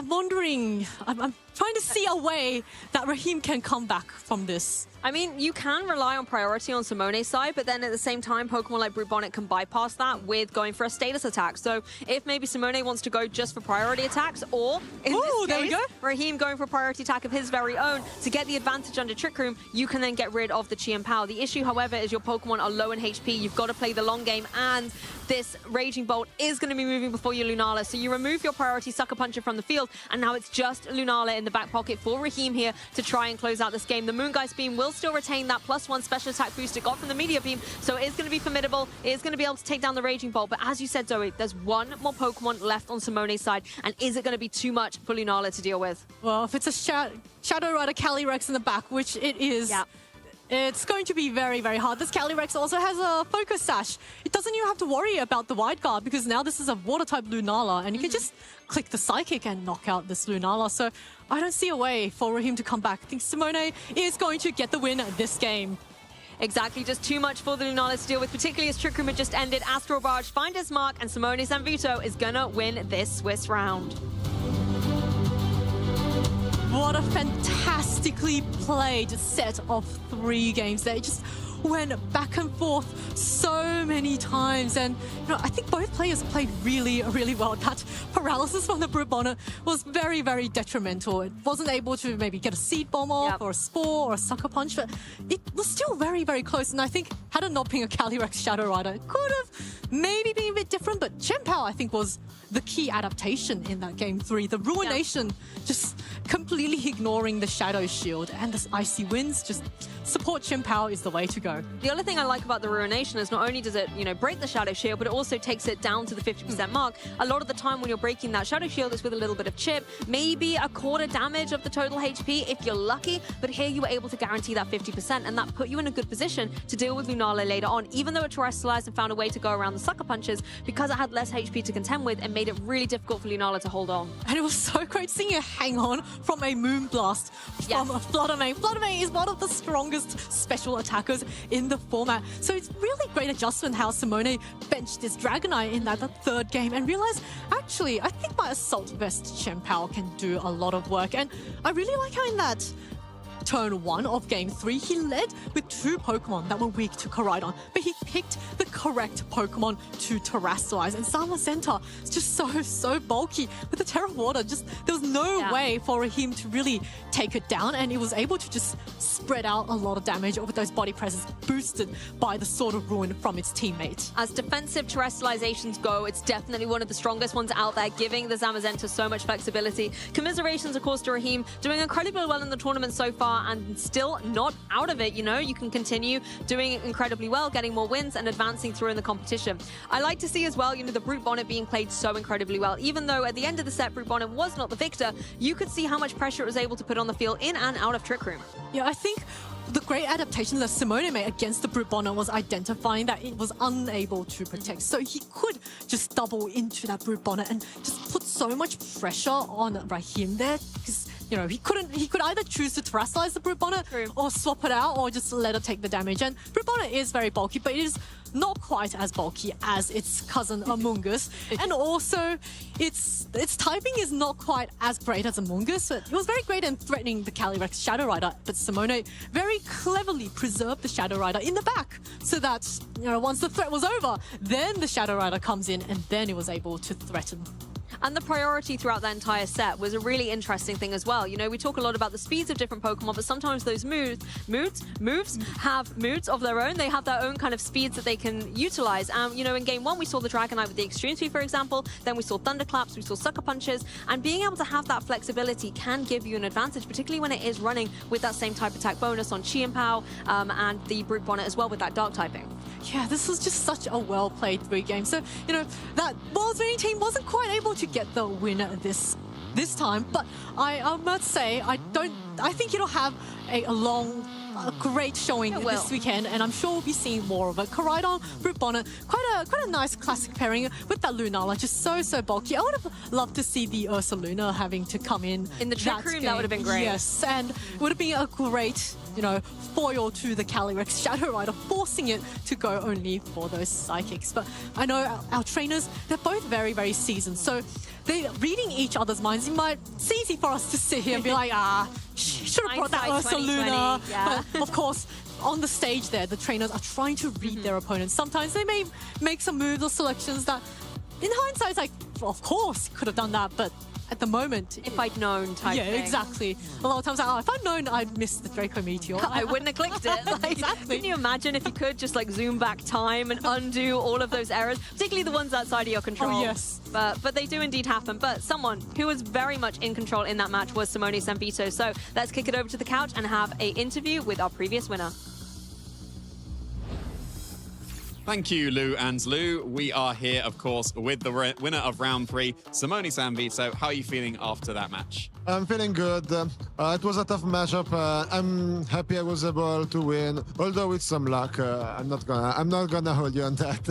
wondering, I'm trying to see a way that Raheem can come back from this. I mean, you can rely on priority on Simone's side, but then at the same time, Pokemon like Brute Bonnet can bypass that with going for a status attack. So if maybe Simone wants to go just for priority attacks, or in this case, there we go. Raheem going for a priority attack of his very own to get the advantage under Trick Room, you can then get rid of the Chi Pow. The issue, however, is your Pokemon are low in HP. You've got to play the long game, and this Raging Bolt is going to be moving before your Lunala. So you remove your priority Sucker Puncher from the field, and now it's just Lunala in the back pocket for Raheem here to try and close out this game. The Moongeist Beam will still retain that +1 special attack boost it got from the Meteor Beam, so it is going to be formidable. It is going to be able to take down the Raging Bolt, but as you said, Zoe, there's one more Pokemon left on Simone's side, and is it going to be too much for Lunala to deal with? Well, if it's a Shadow Rider Calyrex in the back, which it is, it's going to be very hard. This Calyrex also has a Focus Sash. It doesn't even have to worry about the Wide Guard, because now this is a Water-type Lunala, and you can just click the Psychic and knock out this Lunala. So I don't see a way for him to come back. I think Simone is going to get the win this game. Exactly, just too much for the Lunala to deal with, particularly as Trick Room had just ended. Astral Barrage find his mark, and Simone Sanvito is gonna win this Swiss round. What a fantastically played set of 3 games there. It just went back and forth so many times, and I think both players played really well. That paralysis from the Brute Bonnet was very detrimental. It wasn't able to maybe get a Seed Bomb off or a Spore or a Sucker Punch, but it was still very close. And I think had it not been a Calyrex Shadow Rider, it could have maybe been a bit different, but Chien-Pao I think was the key adaptation in that game 3. The Ruination just completely ignoring the Shadow Shield, and this Icy Winds, just support Chien-Pao is the way to go. The other thing I like about the Ruination is not only does it, break the Shadow Shield, but it also takes it down to the 50% mark. A lot of the time when you're breaking that Shadow Shield, it's with a little bit of chip, maybe a quarter damage of the total HP if you're lucky, but here you were able to guarantee that 50%, and that put you in a good position to deal with Lunala later on. Even though it terrestrialized and found a way to go around the Sucker Punches, because it had less HP to contend with, it made it really difficult for Lunala to hold on. And it was so great seeing it hang on from a Moonblast from a Fluttermane. Fluttermane is one of the strongest special attackers in the format. So it's really great adjustment how Simone benched this Dragonite in that 3rd game and realized, actually, I think my Assault Vest Chien-Pao can do a lot of work. And I really like how in that turn 1 of game 3, he led with 2 Pokemon that were weak to Koraidon, but he picked the correct Pokemon to terrestrialize. And Zamazenta is just so bulky. With the Terra Water, there was no way for him to really take it down, and it was able to just spread out a lot of damage over those body presses boosted by the Sword of Ruin from its teammate. As defensive terrestrializations go, it's definitely one of the strongest ones out there, giving the Zamazenta so much flexibility. Commiserations, of course, to Raheem, doing incredibly well in the tournament so far, and still not out of it. You can continue doing incredibly well, getting more wins and advancing through in the competition. I like to see as well, the Brute Bonnet being played so incredibly well. Even though at the end of the set, Brute Bonnet was not the victor, you could see how much pressure it was able to put on the field in and out of Trick Room. Yeah, I think the great adaptation that Simone made against the Brute Bonnet was identifying that it was unable to protect. So he could just double into that Brute Bonnet and just put so much pressure on Raheem there, because he could either choose to terrestrialize the Brute Bonnet or swap it out or just let it take the damage. And Brute Bonnet is very bulky, but it is not quite as bulky as its cousin Amoonguss. And also, its typing is not quite as great as Amoonguss. But it was very great in threatening the Calyrex Shadow Rider, but Simone very cleverly preserved the Shadow Rider in the back so that, once the threat was over, then the Shadow Rider comes in and then it was able to threaten. And the priority throughout that entire set was a really interesting thing as well. You know, we talk a lot about the speeds of different Pokemon, but sometimes those moves have moods of their own. They have their own kind of speeds that they can utilize. You know, in game 1, we saw the Dragonite with the Extreme Speed, for example. Then we saw Thunderclaps, we saw Sucker Punches. And being able to have that flexibility can give you an advantage, particularly when it is running with that same type attack bonus on Chi and Pow and the Brute Bonnet as well with that Dark typing. Yeah, this was just such a well-played game. So, you know, that World's winning team wasn't quite able to get the winner this time, but I must say, I think it'll have a great showing this weekend, and I'm sure we'll be seeing more of it. Koraidon, Brute Bonnet, quite a nice classic pairing with that Lunala, just so bulky. I would have loved to see the Ursaluna having to come in the trick room. That would have been great. Yes, and it would have been a great, you know, foil to the Calyrex Shadow Rider, forcing it to go only for those psychics. But I know our trainers, they're both very seasoned, so they're reading each other's minds. It's easy for us to sit here and be like, should have brought that Ursaluna. Yeah. But of course, on the stage there, the trainers are trying to read their opponents. Sometimes they may make some moves or selections that, in hindsight, it's like, well, of course, could have done that, but at the moment, if I'd known type yeah, thing. Exactly. A lot of times, if I'd known I'd missed the Draco Meteor, I wouldn't have clicked it. Like, exactly. Can you imagine if you could just like zoom back time and undo all of those errors, particularly the ones outside of your control? Oh, yes. But they do indeed happen. But someone who was very much in control in that match was Simone Sanvito. So let's kick it over to the couch and have an interview with our previous winner. Thank you, Lou and Lou. We are here, of course, with the winner of round 3, Simone Sanvito. How are you feeling after that match? I'm feeling good. It was a tough matchup. I'm happy I was able to win, although with some luck. I'm not gonna hold you on that.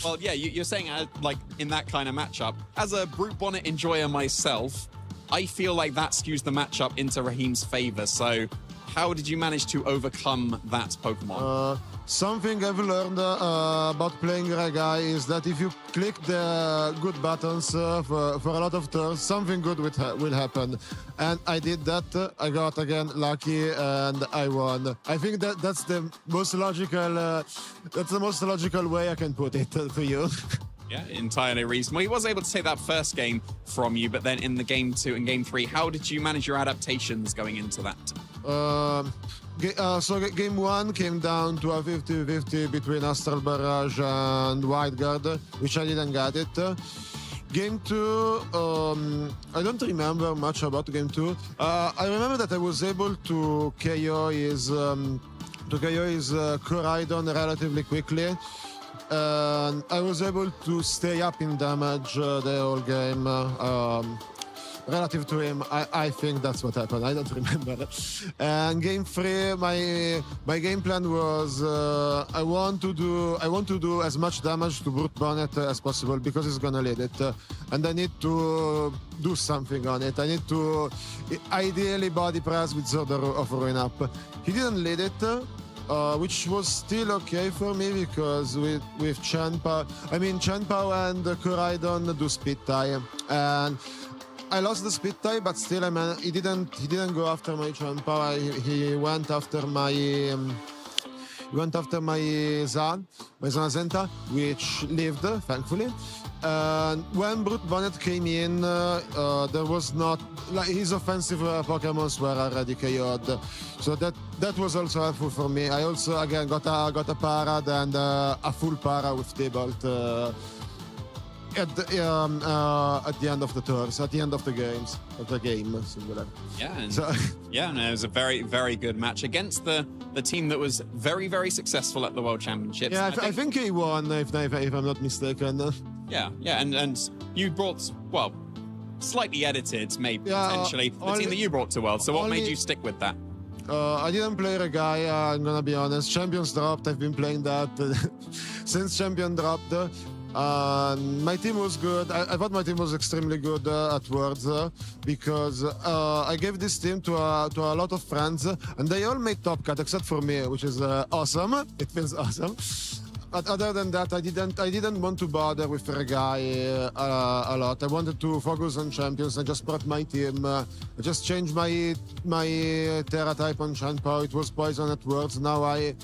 Well, yeah, you're saying like in that kind of matchup. As a Brute Bonnet enjoyer myself, I feel like that skews the matchup into Raheem's favor. So, how did you manage to overcome that Pokemon? Something I've learned about playing Regai is that if you click the good buttons for a lot of turns, something good will happen. And I did that. I got again lucky and I won. I think that's the most logical way I can put it to you. Yeah, entirely reasonable. He was able to take that first game from you, but then in the game 2 and game 3, how did you manage your adaptations going into that? So game 1 came down to a 50-50 between Astral Barrage and Wide Guard, which I didn't get it. Game 2, I don't remember much about game 2. I remember that I was able to KO his Koraidon relatively quickly. And I was able to stay up in damage the whole game. Relative to him, I think that's what happened. I don't remember. And game 3, my game plan was I want to do as much damage to Brute Bonnet as possible because he's gonna lead it, and I need to do something on it. I need to ideally body press with Sword of Ruin Up. He didn't lead it. Which was still okay for me because with Chenpao and Koraidon do Speed Tie, and I lost the Speed Tie, but still, he didn't go after my Chenpao. He went after my Zanazenta, which lived, thankfully. And when Brute Bonnet came in, there was not like his offensive Pokemons were already KO'd, so that was also helpful for me. I also again got a Parad and a full Para with T-Bolt at the end of the tours, at the end of the game, singular. Yeah, and it was a very, very good match against the team that was very, very successful at the World Championships. Yeah, I think he won, if I'm not mistaken. Yeah, and you brought, well, slightly edited, maybe, potentially, the team that you brought to World. So what made you stick with that? I didn't play Regai, I'm gonna be honest. Champions dropped, I've been playing that since Champion dropped. My team was good. I thought my team was extremely good at Worlds because I gave this team to a lot of friends, and they all made top cut except for me, which is awesome. It feels awesome. But other than that, I didn't want to bother with Regai a lot. I wanted to focus on champions. I just brought my team. I just changed my Terra type on Chenpao. It was Poison at Worlds. Now I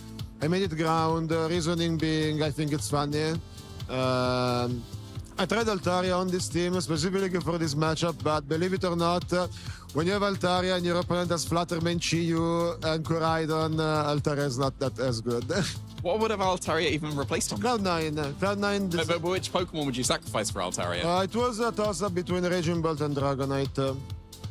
made it ground. Reasoning being, I think it's funny. I tried Altaria on this team specifically for this matchup, but believe it or not, when you have Altaria and your opponent has Fluttermane, Chi-Yu, and Koraidon, Altaria is not that as good. What would have Altaria even replaced on? Cloud9. Cloud9. But which Pokemon would you sacrifice for Altaria? It was a toss-up between Raging Bolt and Dragonite.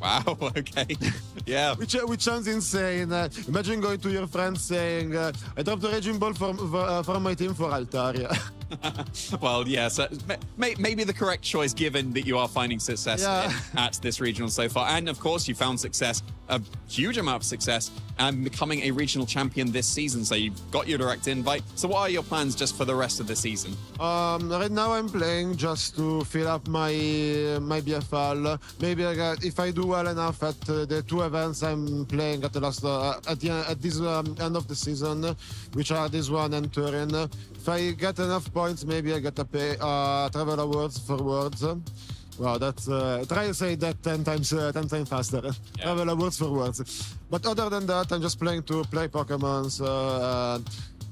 Wow, okay. Yeah. Which sounds insane. Imagine going to your friends saying, I dropped the Raging Ball for my team for Altaria. Well, yeah, so maybe the correct choice given that you are finding success at this regional so far. And of course, you found success, a huge amount of success, and becoming a regional champion this season. So you've got your direct invite. So what are your plans just for the rest of the season? Right now I'm playing just to fill up my BFL. Maybe if I do well enough at the 2 events I'm playing at the last at this end of the season, which are this one and Turin. If I get enough points, maybe I get a travel awards for words. Wow, that's try to say that 10 times faster. Yeah. Travel awards for words. But other than that, I'm just playing to play Pokemon.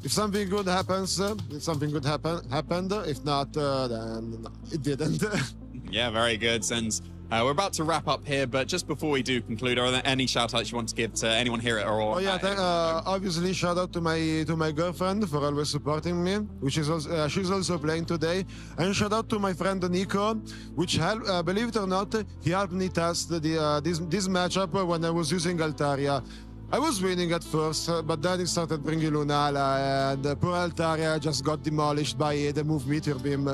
If something good happens, something good happened. If not, then it didn't. Yeah, very good. And we're about to wrap up here, but just before we do conclude, are there any shout-outs you want to give to anyone here at Aurora? Oh yeah, obviously shout out to my girlfriend for always supporting me, which is also, she's also playing today, and shout out to my friend Nico, which believe it or not, he helped me test this matchup when I was using Altaria. I was winning at first, but then he started bringing Lunala, and poor Altaria just got demolished by the move Meteor Beam.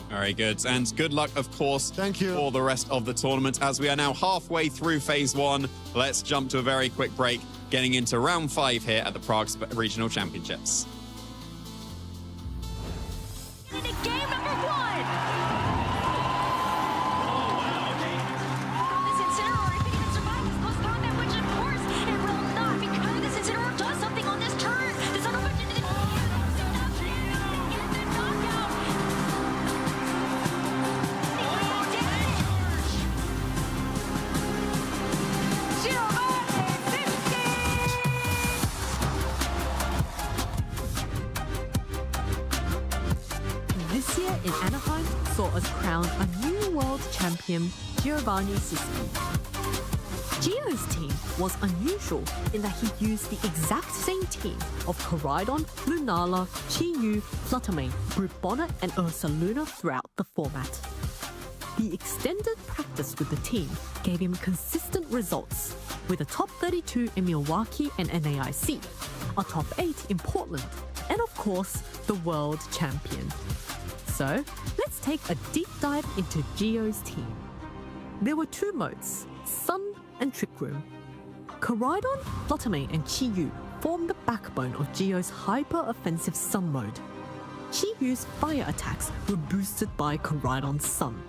Very good. And good luck, of course, thank you, for the rest of the tournament. As we are now halfway through Phase 1, let's jump to a very quick break, getting into Round 5 here at the Prague Regional Championships. Game number 1! This Incineroar, if it even survives this close combat, which of course it will not, because this Incineroar does something on this turn. This unfortunate This year in Anaheim saw us crown a new world champion, Giovanni Siski. Gio's team was unusual in that he used the exact same team of Koraidon, Lunala, Chi-Yu, Fluttermane, Brute and Ursaluna throughout the format. The extended practice with the team gave him consistent results, with a top 32 in Milwaukee and NAIC, a top 8 in Portland, and of course, the world champion. So, let's take a deep dive into Gio's team. There were 2 modes, Sun and Trick Room. Koraidon, Fluttermane and Chi-Yu formed the backbone of Gio's hyper-offensive Sun mode. Chi-Yu's fire attacks were boosted by Koraidon's Sun.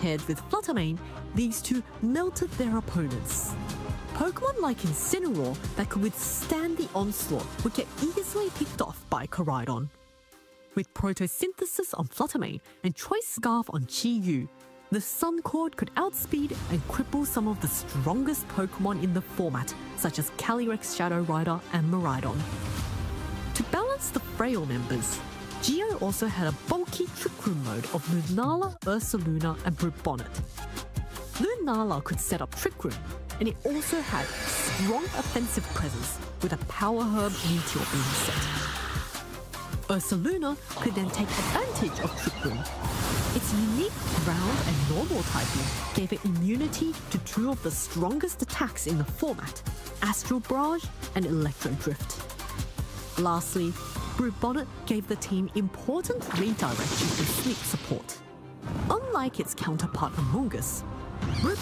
Paired with Fluttermane, these two melted their opponents. Pokemon like Incineroar that could withstand the onslaught would get easily picked off by Koraidon. With Protosynthesis on Fluttermane and Choice Scarf on Chi-Yu, the Sun Cord could outspeed and cripple some of the strongest Pokemon in the format, such as Calyrex Shadow Rider and Miraidon. To balance the frail members, Gio also had a bulky Trick Room mode of Lunala, Ursaluna and Brute. Lunala could set up Trick Room, and it also had strong offensive presence with a Power Herb Meteor Beam set. Ursaluna could then take advantage of Trick Room. Its unique ground and normal typing gave it immunity to 2 of the strongest attacks in the format, Astral Barrage and Electro Drift. Lastly, Brute gave the team important redirection and sleep support. Unlike its counterpart Amoonguss, Brute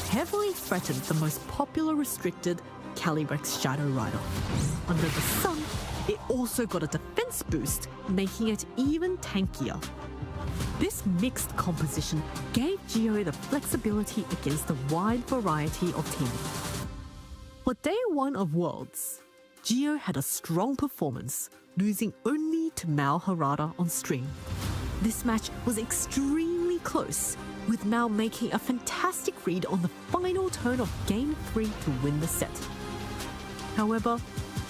heavily threatened the most popular restricted Calyrex Shadow Rider. Under the Sun, it also got a defense boost, making it even tankier. This mixed composition gave Gio the flexibility against a wide variety of teaming. For Day 1 of Worlds, Gio had a strong performance, losing only to Mal Harada on string. This match was extremely close, with Mal making a fantastic read on the final turn of Game 3 to win the set. However,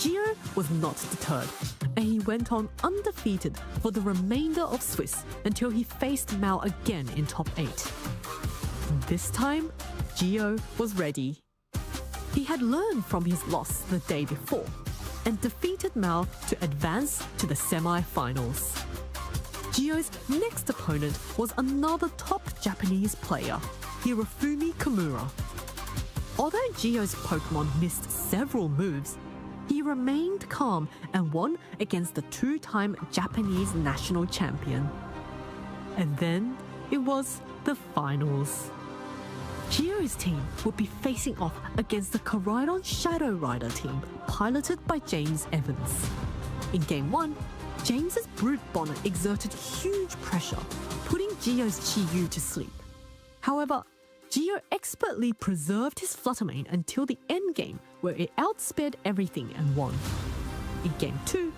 Gio was not deterred, and he went on undefeated for the remainder of Swiss until he faced Mal again in top 8. This time, Gio was ready. He had learned from his loss the day before and defeated Mal to advance to the semi-finals. Gio's next opponent was another top Japanese player, Hirofumi Kimura. Although Gio's Pokemon missed several moves, he remained calm and won against the two-time Japanese national champion. And then it was the finals. Gio's team would be facing off against the Koraidon Shadow Rider team, piloted by James Evans. In Game 1, James's Brute Bonnet exerted huge pressure, putting Gio's Chi-Yu to sleep. However, Gio expertly preserved his Fluttermane until the endgame, where it outsped everything and won. In Game 2,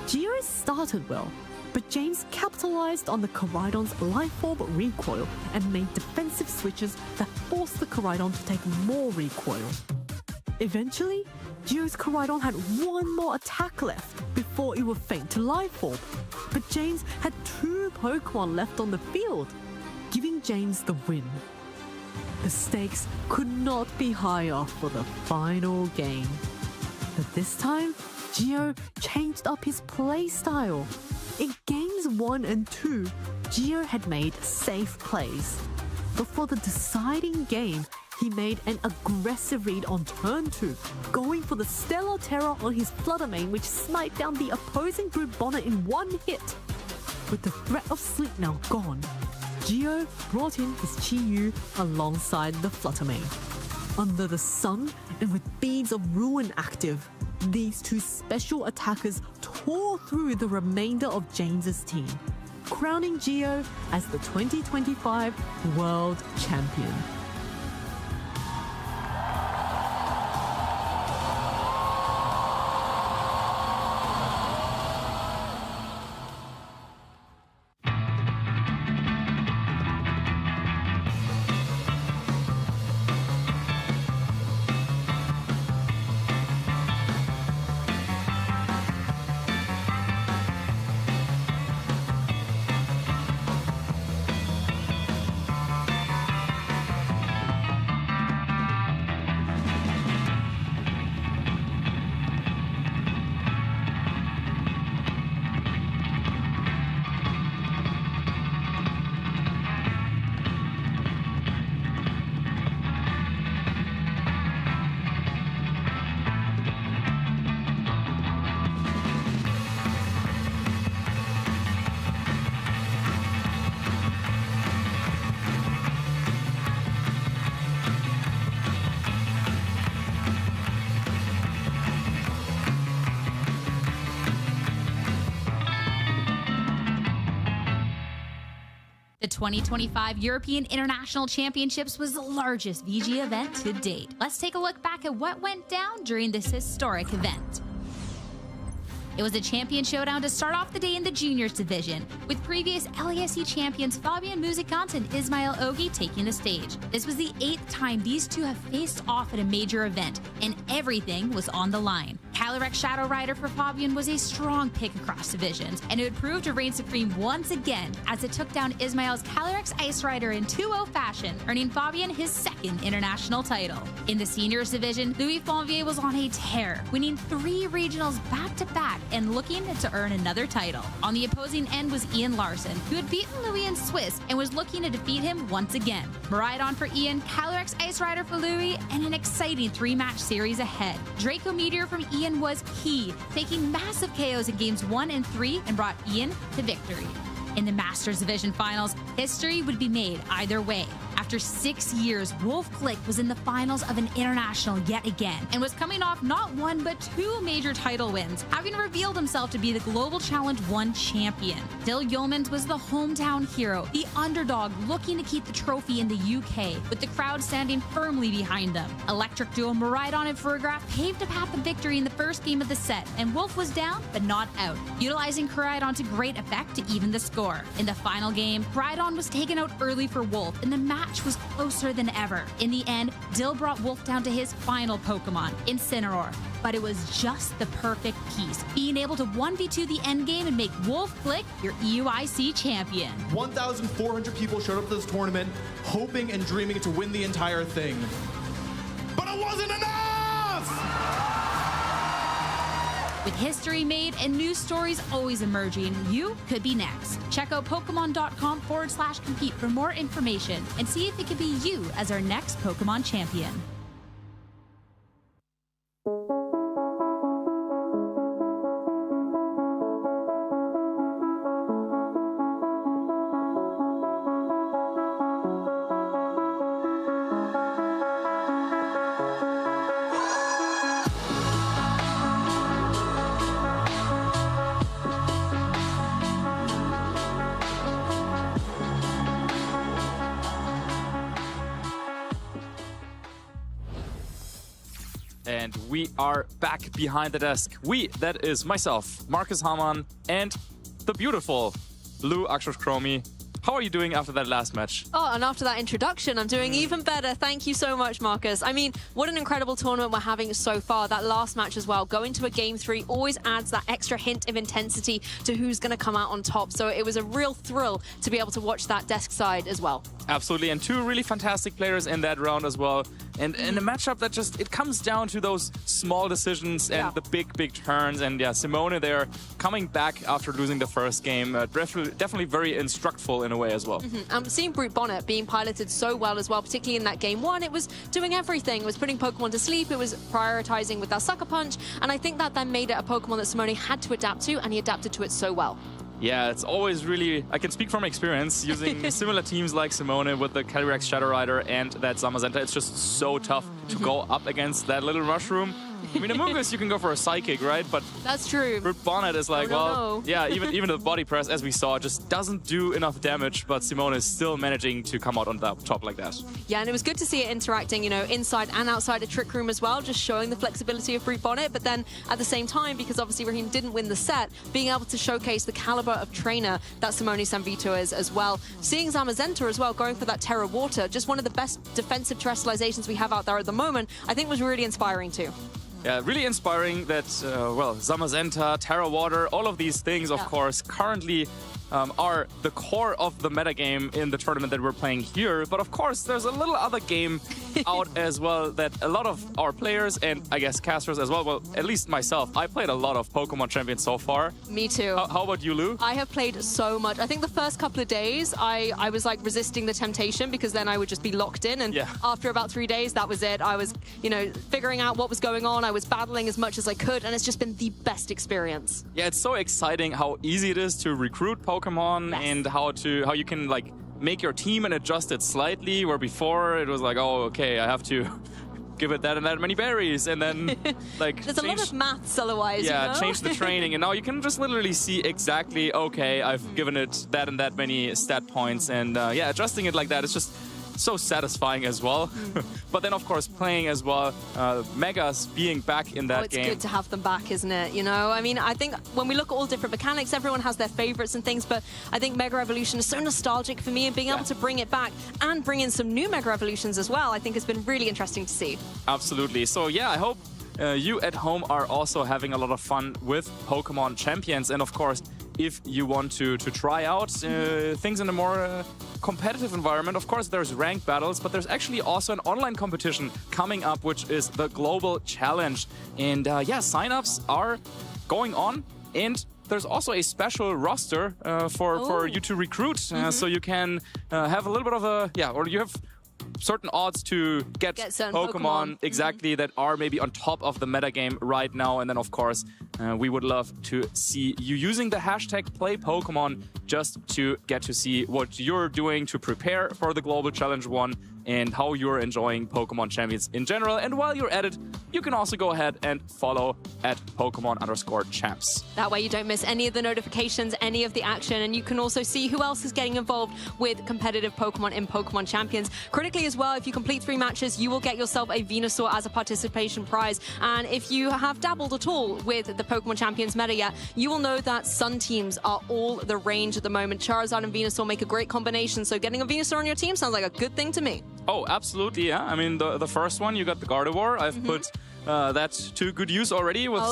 Gio started well, but James capitalized on the Koraidon's Life Orb recoil and made defensive switches that forced the Koraidon to take more recoil. Eventually, Gio's Koraidon had one more attack left before it would faint to Life Orb, but James had 2 Pokemon left on the field, giving James the win. The stakes could not be higher for the final game. But this time, Gio changed up his playstyle. In games 1 and 2, Gio had made safe plays. But for the deciding game, he made an aggressive read on turn 2, going for the Stellar Terror on his Fluttermane, which sniped down the opposing Brute Bonnet in one hit. With the threat of sleep now gone, Gio brought in his Chi-Yu alongside the Fluttermane. Under the sun and with Beads of Ruin active, these 2 special attackers tore through the remainder of James's team, crowning Gio as the 2025 World Champion. The 2025 European International Championships was the largest VG event to date. Let's take a look back at what went down during this historic event. It was a champion showdown to start off the day in the juniors division, with previous LASC champions Fabian Musicant and Ismail Ogi taking the stage. This was the 8th time these two have faced off at a major event, and everything was on the line. Calyrex Shadow Rider for Fabian was a strong pick across divisions, and it would prove to reign supreme once again as it took down Ismail's Calyrex Ice Rider in 2-0 fashion, earning Fabian his 2nd international title. In the seniors division, Louis Fonvier was on a tear, winning 3 regionals back-to-back and looking to earn another title. On the opposing end was Ian Larson, who had beaten Louis in Swiss and was looking to defeat him once again. Miraidon for Ian, Calyrex Ice Rider for Louis, and an exciting 3-match series ahead. Draco Meteor from Ian was key, taking massive KOs in games 1 and 3 and brought Ian to victory. In the Masters Division Finals, history would be made either way. After 6 years, Wolf Glick was in the finals of an international yet again and was coming off not 1 but 2 major title wins, having revealed himself to be the Global Challenge 1 champion. Dill Yeomans was the hometown hero, the underdog looking to keep the trophy in the UK, with the crowd standing firmly behind them. Electric duo Miraidon and Furgraph paved a path to victory in the first game of the set, and Wolf was down but not out, utilizing Koraidon to great effect to even the score. In the final game, Koraidon was taken out early for Wolf, and the match match was closer than ever. In the end, Dill brought Wolf down to his final Pokemon, Incineroar. But it was just the perfect piece, being able to 1v2 the endgame and make Wolf Flick your EUIC champion. 1,400 people showed up to this tournament hoping and dreaming to win the entire thing. But it wasn't enough! With history made and new stories always emerging, you could be next. Check out Pokemon.com/compete for more information and see if it could be you as our next Pokemon champion. And we are back behind the desk. We, that is myself, Marcus Hamann, and the beautiful Blue Akshos Chromi. How are you doing after that last match? Oh, and after that introduction, I'm doing even better. Thank you so much, Marcus. I mean, what an incredible tournament we're having so far. That last match as well, going to a Game 3 always adds that extra hint of intensity to who's going to come out on top. So it was a real thrill to be able to watch that desk side as well. Absolutely, and two really fantastic players in that round as well. And in a matchup that just, it comes down to those small decisions and the big turns. And yeah, Simone there coming back after losing the first game, definitely very instructful in a way as well. Seeing Brute Bonnet being piloted so well as well, particularly in that Game 1, it was doing everything. It was putting Pokemon to sleep, it was prioritizing with that Sucker Punch, and I think that then made it a Pokemon that Simone had to adapt to, and he adapted to it so well. Yeah, it's always really, I can speak from experience, using similar teams like Simone with the Calyrex Shadow Rider and that Zamazenta. It's just so tough to go up against that little mushroom. I mean, Amoonguss, you can go for a Psychic, right? But that's true. Brute Bonnet is like, yeah, even the body press, as we saw, just doesn't do enough damage, but Simone is still managing to come out on the top like that. Yeah, and it was good to see it interacting, you know, inside and outside a Trick Room as well, just showing the flexibility of Brute Bonnet, but then at the same time, because obviously Raheem didn't win the set, being able to showcase the caliber of trainer that Simone Sanvito is as well. Seeing Zamazenta as well, going for that Terra Water, just one of the best defensive terrestrializations we have out there at the moment, I think was really inspiring too. Yeah, really inspiring that, well, Zamazenta, Terra Water, all of these things, of course, currently are the core of the metagame in the tournament that we're playing here. But of course, there's a little other game out as well that a lot of our players and I guess casters as well, at least myself, I played a lot of Pokemon Champions so far. Me too. How about you, Lou? I have played so much. I think the first couple of days, I was like resisting the temptation because then I would just be locked in. And after about 3 days, that was it. I was, you know, figuring out what was going on. I was battling as much as I could, and it's just been the best experience. Yeah, it's so exciting how easy it is to recruit Pokemon and how you can like make your team and adjust it slightly, where before it was like, oh, okay, I have to give it that and that many berries, and then like there's a lot of maths otherwise. Yeah, you know? change the training, and now you can just literally see exactly, okay, I've given it that and that many stat points, and yeah, adjusting it like that is just so satisfying as well. But then, of course, playing as well, Megas being back in that game. It's good to have them back, isn't it? You know, I mean, I think when we look at all different mechanics, everyone has their favorites and things, but I think Mega Evolution is so nostalgic for me, and being able to bring it back and bring in some new Mega Evolutions as well, I think has been really interesting to see. Absolutely. So yeah, I hope you at home are also having a lot of fun with Pokemon Champions, and of course, if you want to try out things in a more competitive environment, of course there's ranked battles, but there's actually also an online competition coming up, which is the Global Challenge. And yeah, signups are going on, and there's also a special roster for you to recruit, so you can have a little bit of a, or you have certain odds to get Pokemon exactly that are maybe on top of the metagame right now. And then, of course, we would love to see you using the hashtag #PlayPokemon just to get to see what you're doing to prepare for the Global Challenge 1. and how you're enjoying Pokemon Champions in general. And while you're at it, you can also go ahead and follow at Pokemon_champs. That way you don't miss any of the notifications, any of the action, and you can also see who else is getting involved with competitive Pokemon in Pokemon Champions. Critically as well, if you complete 3 matches, you will get yourself a Venusaur as a participation prize. And if you have dabbled at all with the Pokemon Champions meta yet, you will know that Sun teams are all the range at the moment. Charizard and Venusaur make a great combination, so getting a Venusaur on your team sounds like a good thing to me. Oh, absolutely, yeah. I mean, the first one, you got the Gardevoir. I've put that to good use already with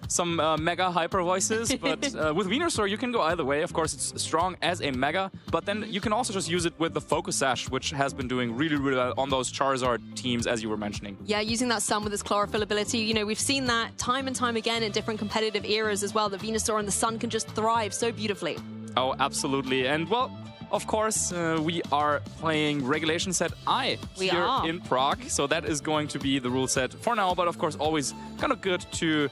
some Mega Hyper voices. But with Venusaur, you can go either way. Of course, it's strong as a Mega, but then you can also just use it with the Focus Sash, which has been doing really, really well on those Charizard teams, as you were mentioning. Yeah, using that Sun with its Chlorophyll ability. You know, we've seen that time and time again in different competitive eras as well, that Venusaur and the Sun can just thrive so beautifully. Oh, absolutely. And, well, of course, we are playing Regulation Set I here in Prague, so that is going to be the rule set for now, but of course always kind of good to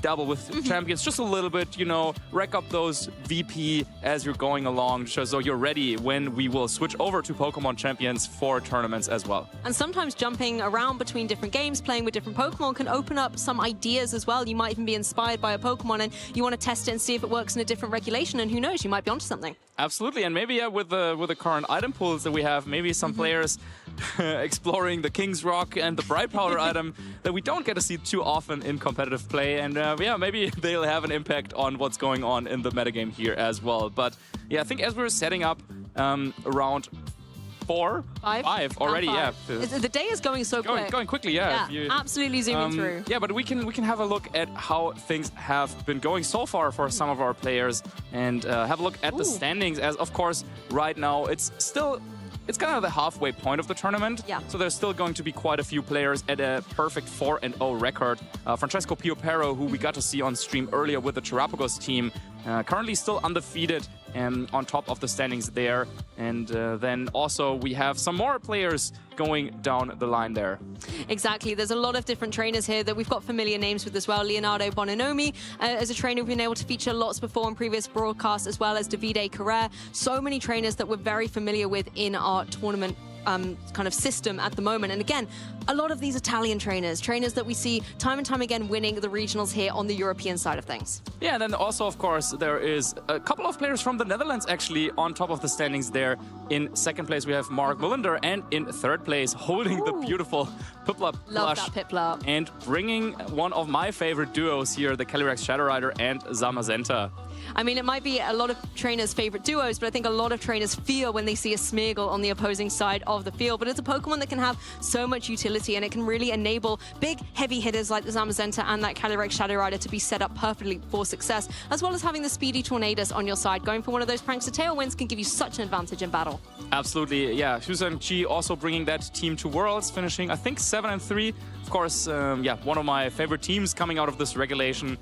dabble with champions just a little bit, you know, rack up those VP as you're going along, so you're ready when we will switch over to Pokemon Champions for tournaments as well. And sometimes jumping around between different games, playing with different Pokemon can open up some ideas as well. You might even be inspired by a Pokemon and you want to test it and see if it works in a different regulation, and who knows, you might be onto something. Absolutely, and maybe with the current item pools that we have, maybe some players exploring the King's Rock and the Bright Powder item that we don't get to see too often in competitive play, and yeah, maybe they'll have an impact on what's going on in the metagame here as well. But yeah, I think as we're setting up around 5 already, yeah. The day is going so quick. Going quickly, yeah. Absolutely zooming through. Yeah, but we can have a look at how things have been going so far for some of our players, and have a look at the standings, as of course right now it's kind of the halfway point of the tournament. Yeah. So there's still going to be quite a few players at a perfect 4-0 record. Francesco Piopero, who we got to see on stream earlier with the Terrapagos team, currently still undefeated and on top of the standings there. And then also we have some more players going down the line there. Exactly. There's a lot of different trainers here that we've got familiar names with as well. Leonardo Bononomi as a trainer we've been able to feature lots before in previous broadcasts, as well as Davide Carrere. So many trainers that we're very familiar with in our tournament kind of system at the moment. And again, a lot of these Italian trainers that we see time and time again winning the regionals here on the European side of things. Yeah, and then also, of course, there is a couple of players from the Netherlands actually on top of the standings there. In second place, we have Mark Mullender, and in third place, holding the beautiful Piplup Love plush. that Piplup. And bringing one of my favorite duos here, the Calyrex Shadow Rider and Zamazenta. I mean, it might be a lot of trainers' favorite duos, but I think a lot of trainers feel when they see a Smeargle on the opposing side of the field. But it's a Pokemon that can have so much utility, and it can really enable big, heavy hitters like the Zamazenta and that Calyrex Shadow Rider to be set up perfectly for success, as well as having the speedy Tornadus on your side. Going for one of those Prankster Tailwinds can give you such an advantage in battle. Absolutely, yeah. Husan Chi also bringing that team to Worlds, finishing, I think, 7-3. Of course, yeah, one of my favorite teams coming out of this regulation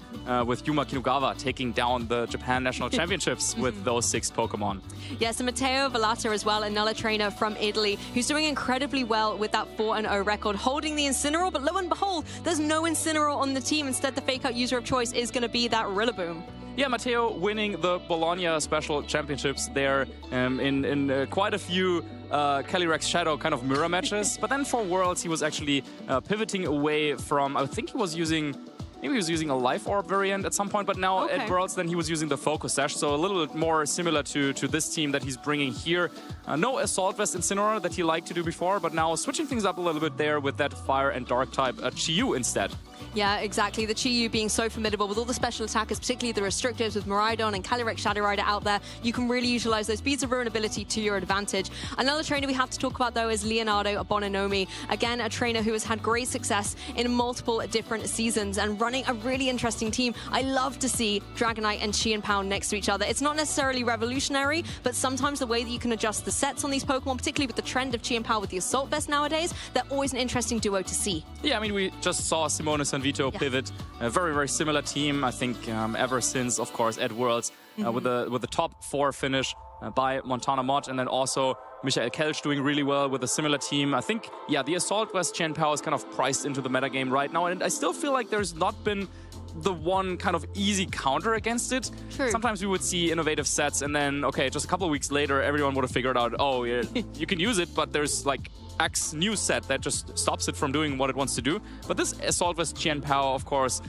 with Yuma Kinugawa taking down the Japan National Championships with those 6 Pokemon. Yes, and Matteo Vallata as well, another trainer from Italy, who's doing incredibly well with that 4-0 record, holding the Incineroar, but lo and behold, there's no Incineroar on the team. Instead, the fake-out user of choice is going to be that Rillaboom. Yeah, Matteo winning the Bologna Special Championships there in quite a few Calyrex Shadow kind of mirror matches. But then for Worlds, he was actually pivoting away from, I think he was using, maybe he was using a Life Orb variant at some point, but now at Worlds, then he was using the Focus Sash, so a little bit more similar to this team that he's bringing here. No Assault Vest Incineroar that he liked to do before, but now switching things up a little bit there with that Fire and Dark type Chi-Yu instead. Yeah, exactly. The Chi-Yu being so formidable with all the special attackers, particularly the restrictives with Miraidon and Calyrex Shadow Rider out there. You can really utilize those Beads of Ruin ability to your advantage. Another trainer we have to talk about, though, is Leonardo Bononomi. Again, a trainer who has had great success in multiple different seasons and running a really interesting team. I love to see Dragonite and Chi and Pound next to each other. It's not necessarily revolutionary, but sometimes the way that you can adjust the sets on these Pokemon, particularly with the trend of Chi and Pound with the Assault Vest nowadays, they're always an interesting duo to see. Yeah, I mean, we just saw Simonis and Vito pivot. A very, very similar team, I think, ever since, of course, at Worlds, with the top 4 finish by Montana Mott, and then also Michael Kelch doing really well with a similar team. I think, yeah, the Assault West Chen Power is kind of priced into the metagame right now, and I still feel like there's not been the one kind of easy counter against it. True. Sometimes we would see innovative sets and then, okay, just a couple of weeks later, everyone would have figured out, oh, yeah, you can use it, but there's like X new set that just stops it from doing what it wants to do. But this Assault Vest Qian Pao, of course,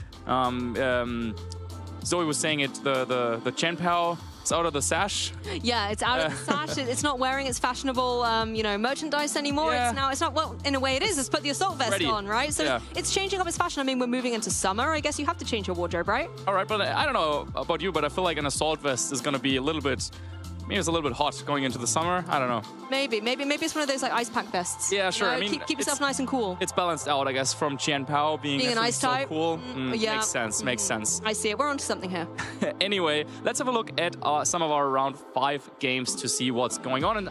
Zoe was saying it, the Qian Pao, it's out of the sash. Yeah, it's out of the sash. It's not wearing its fashionable, merchandise anymore. Yeah. It's not, well, in a way it is. It's put the Assault Vest on, right? So it's changing up its fashion. I mean, we're moving into summer. I guess you have to change your wardrobe, right? All right, but I don't know about you, but I feel like an Assault Vest is going to be a little bit... Maybe it's a little bit hot going into the summer. I don't know. Maybe it's one of those like ice pack vests. Yeah, sure. You know, I mean, keep yourself nice and cool. It's balanced out, I guess, from Qian Pao being an ice so type. cool. Yeah. Makes sense. Makes sense. I see it. We're onto something here. Anyway, let's have a look at some of our round 5 games to see what's going on and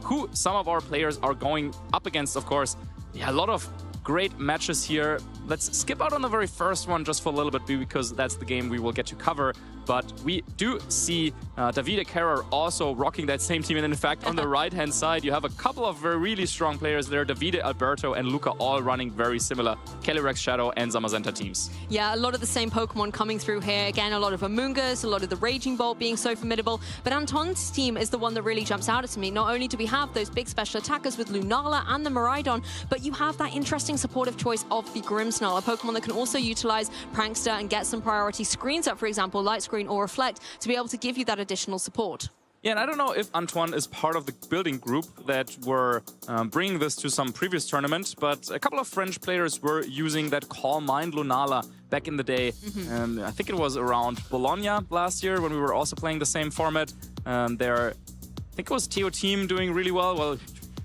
who some of our players are going up against. Of course, a lot of great matches here. Let's skip out on the very first one just for a little bit because that's the game we will get to cover. But we do see Davide Kerrer also rocking that same team. And in fact, on the right-hand side, you have a couple of really strong players there. Davide, Alberto, and Luca all running very similar Calyrex Shadow and Zamazenta teams. Yeah, a lot of the same Pokemon coming through here. Again, a lot of Amoonguss, a lot of the Raging Bolt being so formidable. But Anton's team is the one that really jumps out at me. Not only do we have those big special attackers with Lunala and the Miraidon, but you have that interesting supportive choice of the Grimmsnarl, a Pokemon that can also utilize Prankster and get some priority screens up, for example, Light Screen or Reflect, to be able to give you that additional support. Yeah, and I don't know if Antoine is part of the building group that were bringing this to some previous tournament, but a couple of French players were using that Calm Mind Lunala back in the day. I think it was around Bologna last year when we were also playing the same format. I think it was Teo Team doing really well. Well,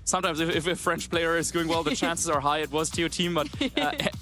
sometimes if a French player is doing well, the chances are high it was Teo Team. But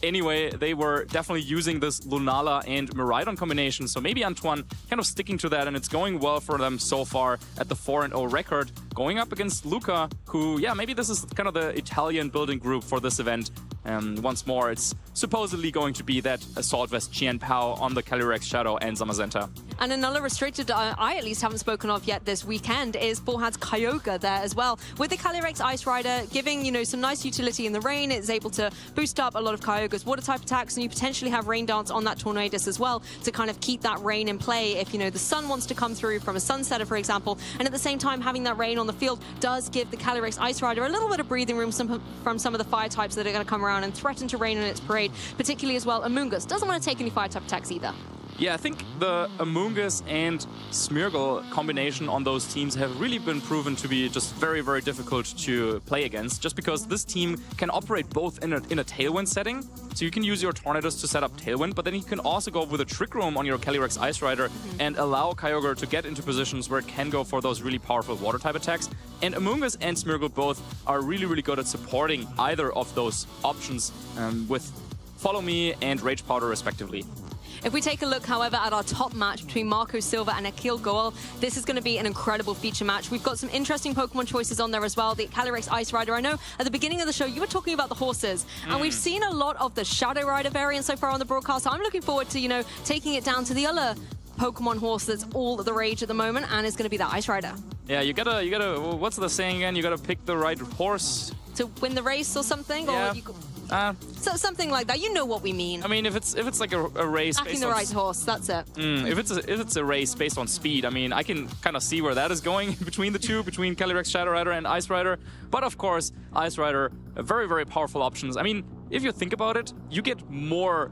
anyway, they were definitely using this Lunala and Miraidon combination. So maybe Antoine kind of sticking to that, and it's going well for them so far at the 4-0 record. Going up against Luca, who, maybe this is kind of the Italian building group for this event. Once more, it's supposedly going to be that Assault Vest Qian Pao on the Calyrex Shadow and Zamazenta. And another restricted I at least haven't spoken of yet this weekend is Borhad's Kyogre there as well. With the Calyrex Ice Rider giving, some nice utility in the rain, it's able to boost up a lot of Kyogre's water type attacks, and you potentially have Rain Dance on that Tornadus as well to kind of keep that rain in play if, the sun wants to come through from a Sunsetter, for example. And at the same time, having that rain on the field does give the Calyrex Ice Rider a little bit of breathing room from some of the fire types that are going to come around and threaten to rain in its parade, particularly as well Amoonguss doesn't want to take any fire type attacks either. Yeah, I think the Amoonguss and Smeargle combination on those teams have really been proven to be just very, very difficult to play against, just because this team can operate both in a Tailwind setting. So you can use your Tornadus to set up Tailwind, but then you can also go with a Trick Room on your Calyrex Ice Rider and allow Kyogre to get into positions where it can go for those really powerful water type attacks. And Amoonguss and Smeargle both are really, really good at supporting either of those options with Follow Me and Rage Powder respectively. If we take a look, however, at our top match between Marco Silva and Akil Goel, this is going to be an incredible feature match. We've got some interesting Pokemon choices on there as well. The Calyrex Ice Rider. I know at the beginning of the show, you were talking about the horses, and we've seen a lot of the Shadow Rider variant so far on the broadcast. So I'm looking forward to, taking it down to the other Pokemon horse that's all the rage at the moment, and it's going to be that Ice Rider. Yeah, you gotta, what's the saying again? You gotta pick the right horse. To win the race or something? Yeah. Or so something like that. You know what we mean. I mean, if it's like a race backing the right horse, that's it. If it's a race based on speed, I mean, I can kind of see where that is going between the two, between Calyrex Shadow Rider and Ice Rider. But of course, Ice Rider, very, very powerful options. I mean, if you think about it, you get more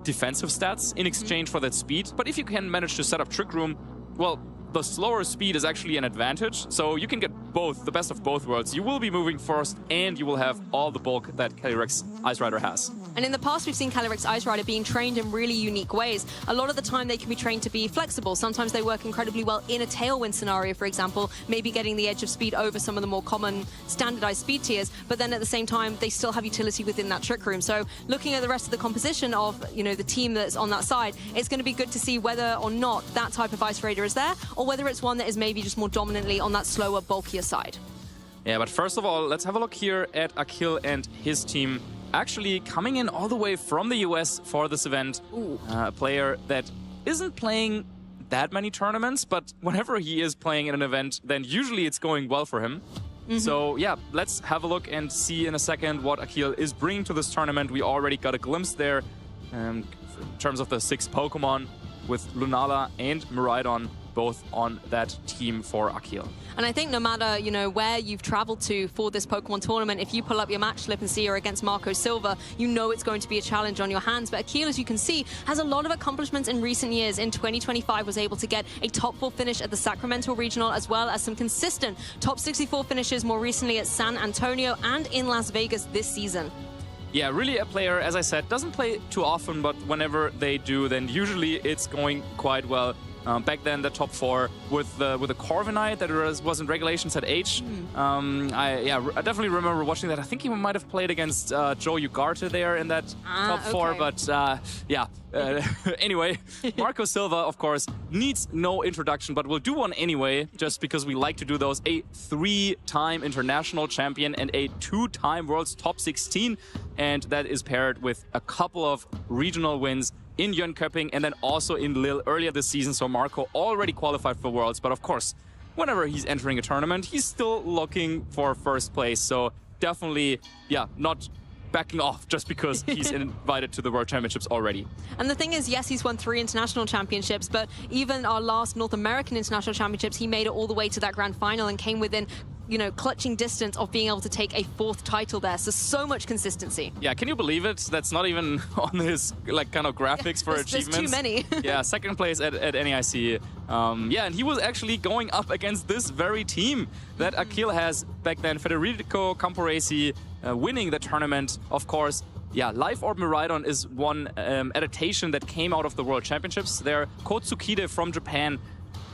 defensive stats in exchange for that speed. But if you can manage to set up Trick Room, well, the slower speed is actually an advantage, so you can get both, the best of both worlds. You will be moving first, and you will have all the bulk that Calyrex Ice Rider has. And in the past, we've seen Calyrex Ice Rider being trained in really unique ways. A lot of the time, they can be trained to be flexible. Sometimes they work incredibly well in a Tailwind scenario, for example, maybe getting the edge of speed over some of the more common standardized speed tiers, but then at the same time, they still have utility within that Trick Room. So looking at the rest of the composition of, the team that's on that side, it's going to be good to see whether or not that type of Ice Rider is there, or whether it's one that is maybe just more dominantly on that slower, bulkier side. Yeah, but first of all, let's have a look here at Akil and his team. Actually coming in all the way from the US for this event. A player that isn't playing that many tournaments, but whenever he is playing in an event, then usually it's going well for him. So yeah, let's have a look and see in a second what Akil is bringing to this tournament. We already got a glimpse there in terms of the 6 Pokemon, with Lunala and Miraidon both on that team for Akil. And I think no matter, you know, where you've traveled to for this Pokemon tournament, if you pull up your match slip and see you're against Marco Silva, you know it's going to be a challenge on your hands. But Akil, as you can see, has a lot of accomplishments in recent years. In 2025, was able to get a top 4 finish at the Sacramento Regional, as well as some consistent top 64 finishes more recently at San Antonio and in Las Vegas this season. Yeah, really a player, as I said, doesn't play too often, but whenever they do, then usually it's going quite well. Back then, the top 4 with the Corviknight that was in regulations at H. I definitely remember watching that. I think he might have played against Joe Ugarte there in that top 4, okay. but anyway, Marco Silva, of course, needs no introduction, but we'll do one anyway, just because we like to do those. A 3-time international champion and a 2-time world's top 16, and that is paired with a couple of regional wins in Jönköping and then also in Lille earlier this season. So Marco already qualified for Worlds, but of course, whenever he's entering a tournament, he's still looking for first place. So definitely, yeah, not backing off just because he's invited to the World Championships already. And the thing is, yes, he's won 3 international championships, but even our last North American international championships, he made it all the way to that grand final and came within, you know, clutching distance of being able to take a 4th title there. So much consistency. Yeah, can you believe it? That's not even on his like kind of graphics for achievements. There's too many. Yeah, 2nd place at NAIC. Yeah, and he was actually going up against this very team that Akil has back then. Federico Camporesi winning the tournament, of course. Yeah, Life Orb Miraidon is one adaptation that came out of the World Championships. There, Kotsukide from Japan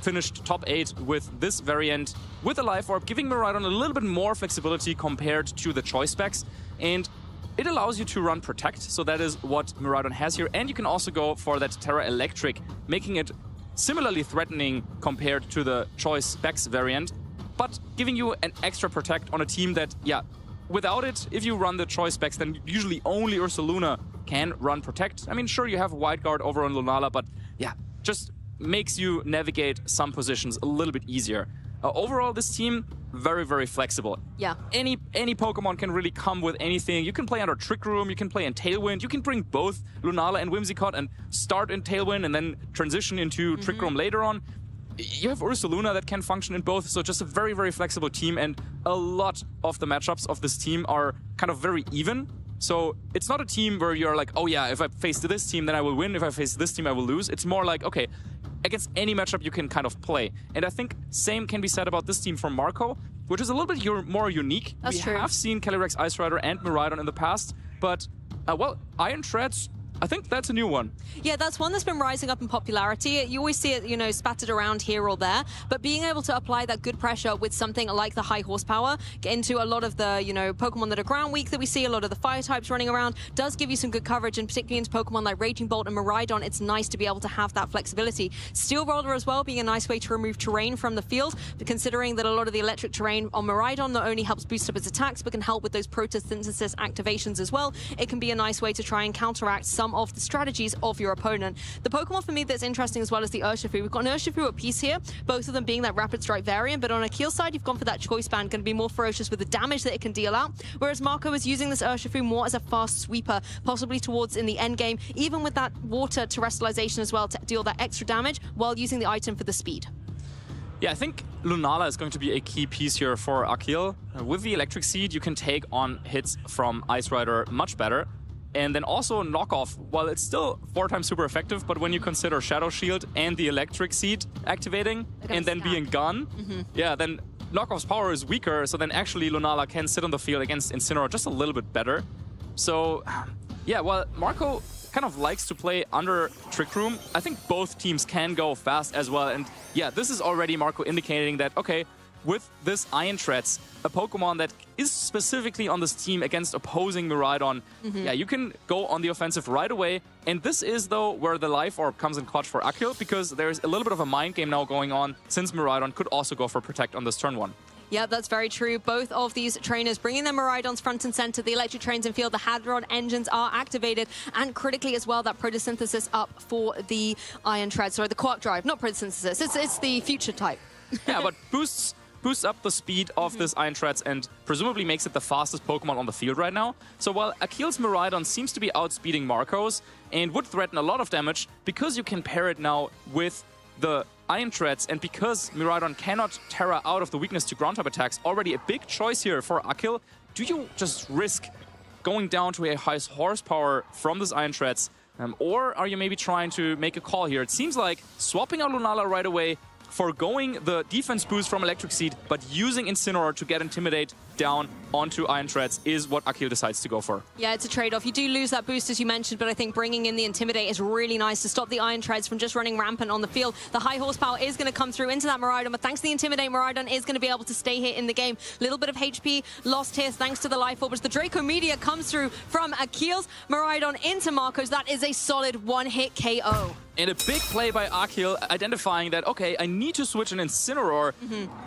finished top 8 with this variant with a Life Orb, giving Miraidon a little bit more flexibility compared to the choice specs. And it allows you to run Protect, so that is what Miraidon has here. And you can also go for that Terra Electric, making it similarly threatening compared to the choice specs variant, but giving you an extra Protect on a team that, yeah, without it, if you run the choice specs, then usually only Ursaluna can run Protect. I mean, sure, you have Wide Guard over on Lunala, but yeah, just makes you navigate some positions a little bit easier. Overall, this team, very, very flexible. Yeah. Any Pokemon can really come with anything. You can play under Trick Room, you can play in Tailwind, you can bring both Lunala and Whimsicott and start in Tailwind and then transition into Trick Room later on. You have Ursaluna that can function in both, so just a very, very flexible team, and a lot of the matchups of this team are kind of very even. So it's not a team where you're like, oh yeah, if I face this team, then I will win. If I face this team, I will lose. It's more like, okay, against any matchup you can kind of play. And I think same can be said about this team from Marco, which is a little bit more unique. That's true. We have seen Calyrex Ice Rider and Miraidon in the past, but, well, Iron Treads, I think that's a new one. Yeah, that's one that's been rising up in popularity. You always see it, you know, spattered around here or there, but being able to apply that good pressure with something like the high horsepower into a lot of the, you know, Pokemon that are ground weak that we see, a lot of the fire types running around, does give you some good coverage, and particularly into Pokemon like Raging Bolt and Miraidon, it's nice to be able to have that flexibility. Steel Roller as well being a nice way to remove terrain from the field, but considering that a lot of the electric terrain on Miraidon not only helps boost up its attacks, but can help with those photosynthesis activations as well, it can be a nice way to try and counteract some of the strategies of your opponent. The Pokemon for me that's interesting as well is the Urshifu. We've got an Urshifu apiece here, both of them being that Rapid Strike variant, but on Akil's side, you've gone for that Choice Band, going to be more ferocious with the damage that it can deal out, whereas Marco is using this Urshifu more as a fast sweeper, possibly towards in the end game, even with that water terrestrialization as well to deal that extra damage while using the item for the speed. Yeah, I think Lunala is going to be a key piece here for Akil. With the Electric Seed, you can take on hits from Ice Rider much better. And then also Knockoff, while it's still 4 times super effective, but when you consider Shadow Shield and the Electric Seed activating and then being gone, yeah, then Knockoff's power is weaker, so then actually Lunala can sit on the field against Incineroar just a little bit better. So, yeah, well, Marco kind of likes to play under Trick Room. I think both teams can go fast as well, and yeah, this is already Marco indicating that, okay, with this Iron Treads, a Pokemon that is specifically on this team against opposing Miraidon, yeah, you can go on the offensive right away. And this is, though, where the Life Orb comes in clutch for Akil, because there's a little bit of a mind game now going on, since Miraidon could also go for Protect on this turn 1. Yeah, that's very true. Both of these trainers bringing their Miraidons front and center. The electric trains in field, the Hadron engines are activated, and critically as well, that photosynthesis up for the Iron Tread. Sorry, the Quark Drive, not photosynthesis. It's the future type. Yeah, but boosts boosts up the speed of this Iron Treads and presumably makes it the fastest Pokemon on the field right now. So while Akil's Miraidon seems to be outspeeding Marco's and would threaten a lot of damage, because you can pair it now with the Iron Treads, and because Miraidon cannot Terra out of the weakness to ground type attacks, already a big choice here for Akil. Do you just risk going down to a high horsepower from this Iron Treads, or are you maybe trying to make a call here? It seems like swapping out Lunala right away, forgoing the defense boost from Electric Seed, but using Incineroar to get Intimidate down onto Iron Treads is what Akil decides to go for. Yeah, it's a trade-off. You do lose that boost, as you mentioned, but I think bringing in the Intimidate is really nice to stop the Iron Treads from just running rampant on the field. The high horsepower is going to come through into that Miraidon, but thanks to the Intimidate, Miraidon is going to be able to stay here in the game. Little bit of HP lost here thanks to the Life Orb, but the Draco Meteor comes through from Akil's Miraidon into Marco's. That is a solid one-hit KO. And a big play by Akil, identifying that, okay, I need to switch an Incineroar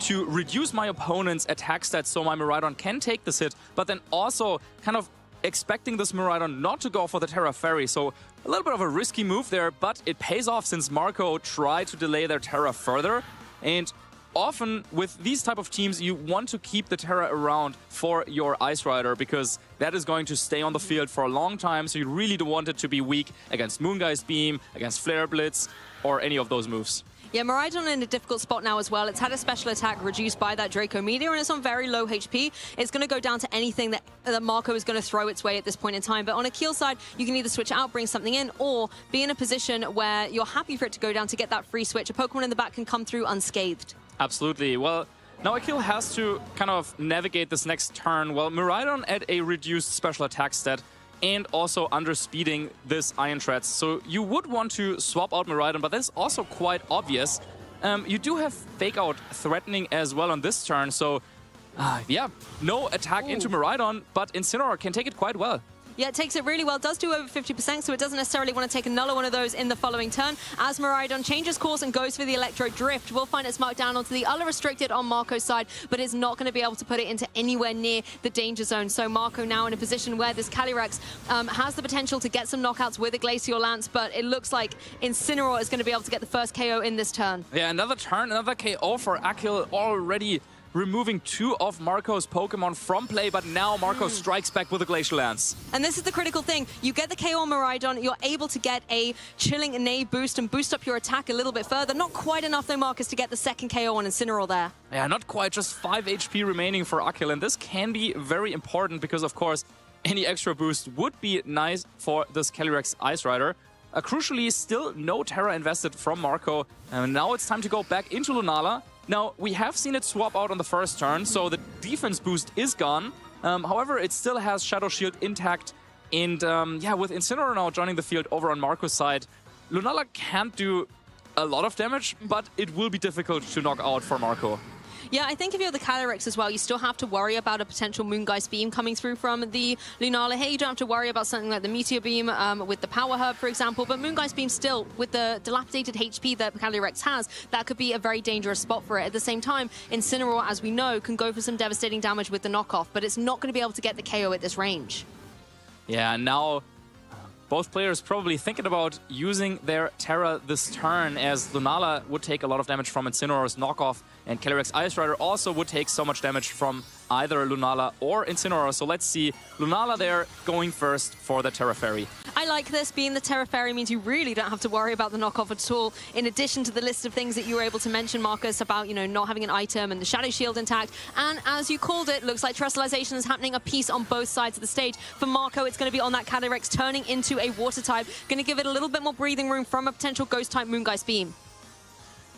to reduce my opponent's attack stats so my Miraidon can take this hit, but then also kind of expecting this Miraidon not to go for the Terra Fairy. So a little bit of a risky move there, but it pays off since Marco tried to delay their Terra further. And often with these type of teams, you want to keep the Terra around for your Ice Rider because that is going to stay on the field for a long time. So you really don't want it to be weak against Moongeist Beam, against Flare Blitz, or any of those moves. Yeah, Miraidon in a difficult spot now as well. It's had a special attack reduced by that Draco Meteor, and it's on very low HP. It's going to go down to anything that Marco is going to throw its way at this point in time. But on Akil's side, you can either switch out, bring something in, or be in a position where you're happy for it to go down to get that free switch. A Pokemon in the back can come through unscathed. Absolutely. Well, now Akil has to kind of navigate this next turn. Well, Miraidon at a reduced special attack stat and also underspeeding this Iron Treads. So you would want to swap out Miraidon, but that's also quite obvious. You do have Fake Out threatening as well on this turn, so yeah, no attack into Miraidon, but Incineroar can take it quite well. Yeah, it takes it really well. It does do over 50%, so it doesn't necessarily want to take another one of those in the following turn. As Miraidon changes course and goes for the Electro Drift, we'll find it's marked down onto the Restricted on Marco's side, but is not going to be able to put it into anywhere near the danger zone. So Marco now in a position where this Calyrex has the potential to get some knockouts with a Glacial Lance, but it looks like Incineroar is going to be able to get the first KO in this turn. Yeah, another turn, another KO for Akil already, removing 2 of Marco's Pokemon from play, but now Marco strikes back with a Glacial Lance. And this is the critical thing. You get the KO on Miraidon, you're able to get a Chilling Innate boost and boost up your attack a little bit further. Not quite enough though, Marcus, to get the second KO on Incineroar there. Yeah, not quite, just 5 HP remaining for Akil, and this can be very important because, of course, any extra boost would be nice for this Calyrex Ice Rider. Crucially, still no Terra invested from Marco, and now it's time to go back into Lunala. Now, we have seen it swap out on the first turn, so the defense boost is gone. However, it still has Shadow Shield intact, and yeah, with Incineroar now joining the field over on Marco's side, Lunala can't do a lot of damage, but it will be difficult to knock out for Marco. Yeah, I think if you're the Calyrex as well, you still have to worry about a potential Moongeist Beam coming through from the Lunala. Hey, you don't have to worry about something like the Meteor Beam with the Power Herb, for example, but Moongeist Beam still, with the dilapidated HP that Calyrex has, that could be a very dangerous spot for it. At the same time, Incineroar, as we know, can go for some devastating damage with the knockoff, but it's not going to be able to get the KO at this range. Yeah, now both players probably thinking about using their Terra this turn, as Lunala would take a lot of damage from Incineroar's knockoff, and Calyrex Ice Rider also would take so much damage from either Lunala or Incineroar. So let's see, Lunala there going first for the Terra Fairy. I like this. Being the Terra Fairy means you really don't have to worry about the knockoff at all. In addition to the list of things that you were able to mention, Marcus, about, you know, not having an item and the Shadow Shield intact. And as you called it, looks like Terrestrialization is happening a piece on both sides of the stage. For Marco, it's going to be on that Calyrex turning into a Water type. Going to give it a little bit more breathing room from a potential Ghost type Moongeist Beam.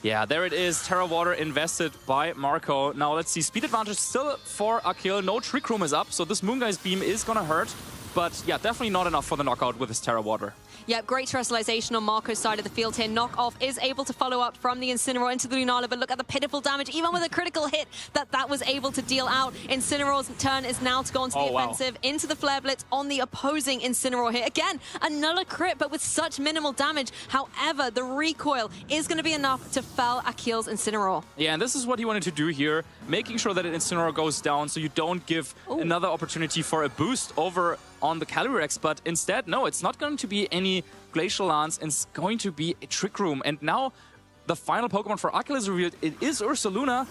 Yeah, there it is. Terra Water invested by Marco. Now let's see. Speed advantage still for Akil. No Trick Room is up, so this Moongeist Beam is going to hurt. But yeah, definitely not enough for the knockout with his Terra Water. Yeah, great Terrestrialization on Marco's side of the field here. Knockoff is able to follow up from the Incineroar into the Lunala, but look at the pitiful damage, even with a critical hit that was able to deal out. Incineroar's turn is now to go onto the offensive, into the Flare Blitz on the opposing Incineroar here. Again, another crit, but with such minimal damage. However, the recoil is going to be enough to fell Akil's Incineroar. Yeah, and this is what he wanted to do here, making sure that an Incineroar goes down so you don't give another opportunity for a boost over on the Calyrex, but instead, no, it's not going to be any Glacial Lance, it's going to be a Trick Room. And now the final Pokemon for Akil is revealed. It is Ursaluna.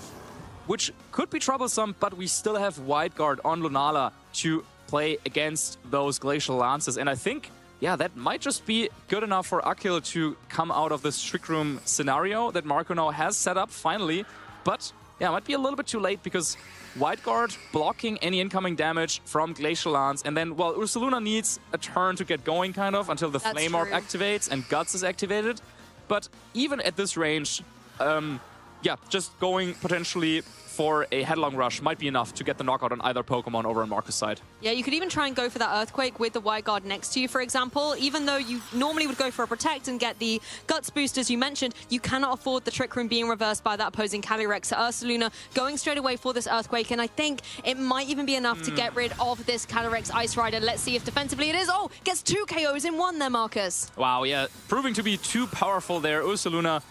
which could be troublesome, but we still have Wide Guard on Lunala to play against those Glacial Lances. And I think, yeah, that might just be good enough for Akil to come out of this Trick Room scenario that Marco now has set up finally. But yeah, it might be a little bit too late because Wide Guard blocking any incoming damage from Glacial Lance. And then, well, Ursaluna needs a turn to get going, kind of, until the Flame Orb activates and Guts is activated. But even at this range, yeah, just going potentially for a Headlong Rush might be enough to get the knockout on either Pokemon over on Marco's side. Yeah, you could even try and go for that Earthquake with the Wide Guard next to you, for example. Even though you normally would go for a Protect and get the Guts boost, as you mentioned, you cannot afford the Trick Room being reversed by that opposing Calyrex. So Ursaluna going straight away for this Earthquake, and I think it might even be enough to get rid of this Calyrex Ice Rider. Let's see if defensively it is. Oh, gets 2 KOs in 1 there, Marcus. Wow, yeah, proving to be too powerful there. Ursaluna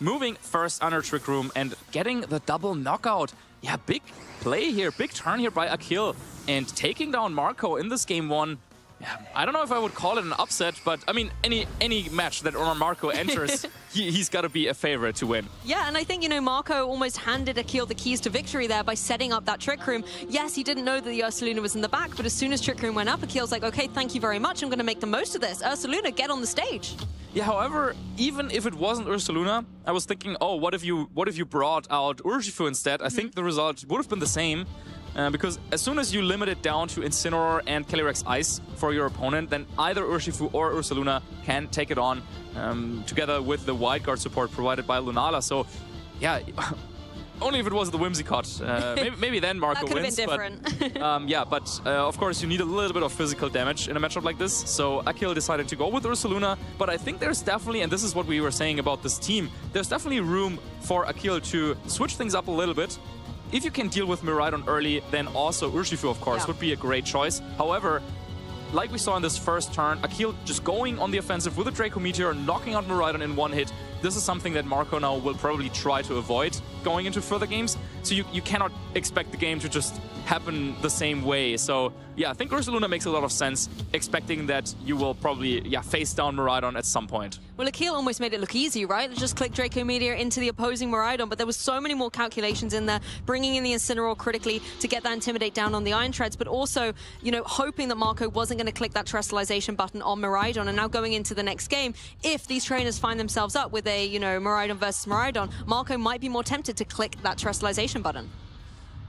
moving first under Trick Room and getting the double knockout. Yeah, big play here, big turn here by Akil, and taking down Marco in this game 1. Yeah, I don't know if I would call it an upset, but I mean, any match that Marco enters, he's got to be a favorite to win. Yeah, and I think, you know, Marco almost handed Akil the keys to victory there by setting up that Trick Room. Yes, he didn't know that the Ursaluna was in the back, but as soon as Trick Room went up, Akil's like, okay, thank you very much, I'm going to make the most of this. Ursaluna, get on the stage. Yeah, however, even if it wasn't Ursaluna, I was thinking, oh, what if you brought out Urshifu instead? I think the result would have been the same. Because as soon as you limit it down to Incineroar and Calyrex Ice for your opponent, then either Urshifu or Ursaluna can take it on together with the Wide Guard support provided by Lunala. So, yeah, only if it was the Whimsicott. Maybe then Marco wins. That could have been different. But, yeah, but of course you need a little bit of physical damage in a matchup like this. So Akil decided to go with Ursaluna. But I think there's definitely, and this is what we were saying about this team, there's definitely room for Akil to switch things up a little bit. If you can deal with Miraidon early, then also Urshifu, of course, would be a great choice. However, like we saw in this first turn, Akil just going on the offensive with a Draco Meteor, knocking out Miraidon in 1 hit. This is something that Marco now will probably try to avoid going into further games. So you cannot expect the game to just happen the same way. So yeah, I think Ursaluna makes a lot of sense, expecting that you will probably face down Miraidon at some point. Well, Akil almost made it look easy, right? Just click Draco Meteor into the opposing Miraidon, but there was so many more calculations in there, bringing in the Incineroar critically to get that Intimidate down on the Iron Treads, but also, you know, hoping that Marco wasn't going to click that Terrestrialization button on Miraidon. And now going into the next game, if these trainers find themselves up with a, you know, Miraidon versus Miraidon, Marco might be more tempted to click that Terrestrialization button.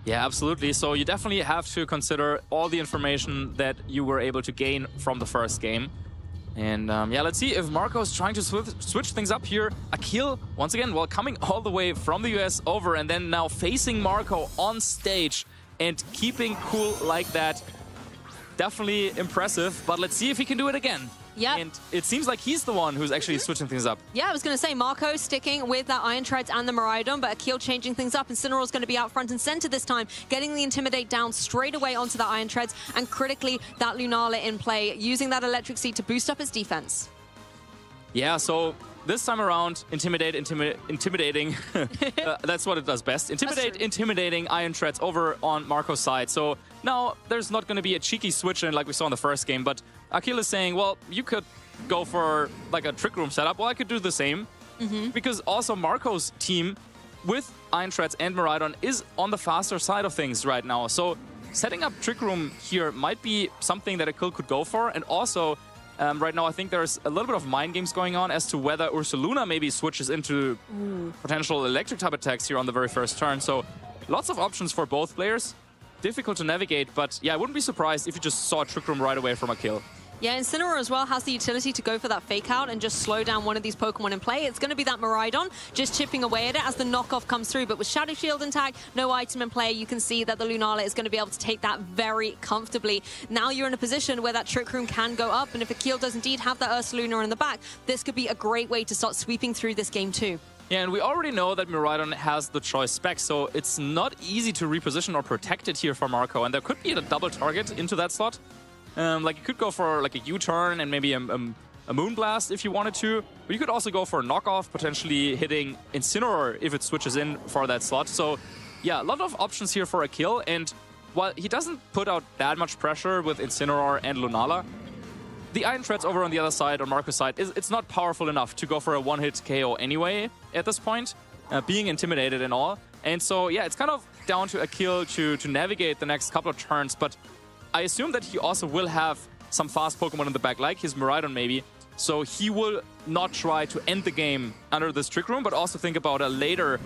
Yeah, absolutely. So you definitely have to consider all the information that you were able to gain from the first game. And yeah, let's see if Marco is trying to switch things up here. Akil, once again, well, coming all the way from the US over and then now facing Marco on stage and keeping cool like that. Definitely impressive, but let's see if he can do it again. Yeah. And it seems like he's the one who's actually switching things up. Yeah, I was going to say Marco sticking with that Iron Treads and the Miraidon, but Akil changing things up. Incineroar's going to be out front and center this time, getting the Intimidate down straight away onto the Iron Treads, and critically that Lunala in play, using that Electric Seed to boost up its defense. Yeah, so this time around, intimidating. That's what it does best. Intimidating Iron Treads over on Marco's side. So now there's not going to be a cheeky switch in like we saw in the first game, but Akil is saying, well, you could go for like a Trick Room setup. Well, I could do the same. Because also Marco's team with Iron Treads and Miraidon is on the faster side of things right now. So setting up Trick Room here might be something that Akil could go for. And also, right now I think there's a little bit of mind games going on as to whether Ursaluna maybe switches into potential electric type attacks here on the very first turn. So lots of options for both players. Difficult to navigate, but yeah, I wouldn't be surprised if you just saw a Trick Room right away from Akil. Yeah, Incineroar as well has the utility to go for that fake out and just slow down one of these Pokemon in play. It's going to be that Miraidon just chipping away at it as the knockoff comes through. But with Shadow Shield intact, no item in play, you can see that the Lunala is going to be able to take that very comfortably. Now you're in a position where that Trick Room can go up, and if Akil does indeed have that Ursaluna in the back, this could be a great way to start sweeping through this game too. Yeah, and we already know that Miraidon has the choice spec, so it's not easy to reposition or protect it here for Marco, and there could be a double target into that slot. Like you could go for like a U-turn and maybe a Moonblast if you wanted to, but you could also go for a knockoff, potentially hitting Incineroar if it switches in for that slot. So yeah, a lot of options here for Akil, and while he doesn't put out that much pressure with Incineroar and Lunala, the Iron Treads over on the other side, on Marco's side, it's not powerful enough to go for a one-hit KO anyway at this point, being intimidated and all. And so, yeah, it's kind of down to Akil to navigate the next couple of turns, but I assume that he also will have some fast Pokemon in the back, like his Miraidon maybe. So he will not try to end the game under this Trick Room, but also think about a later,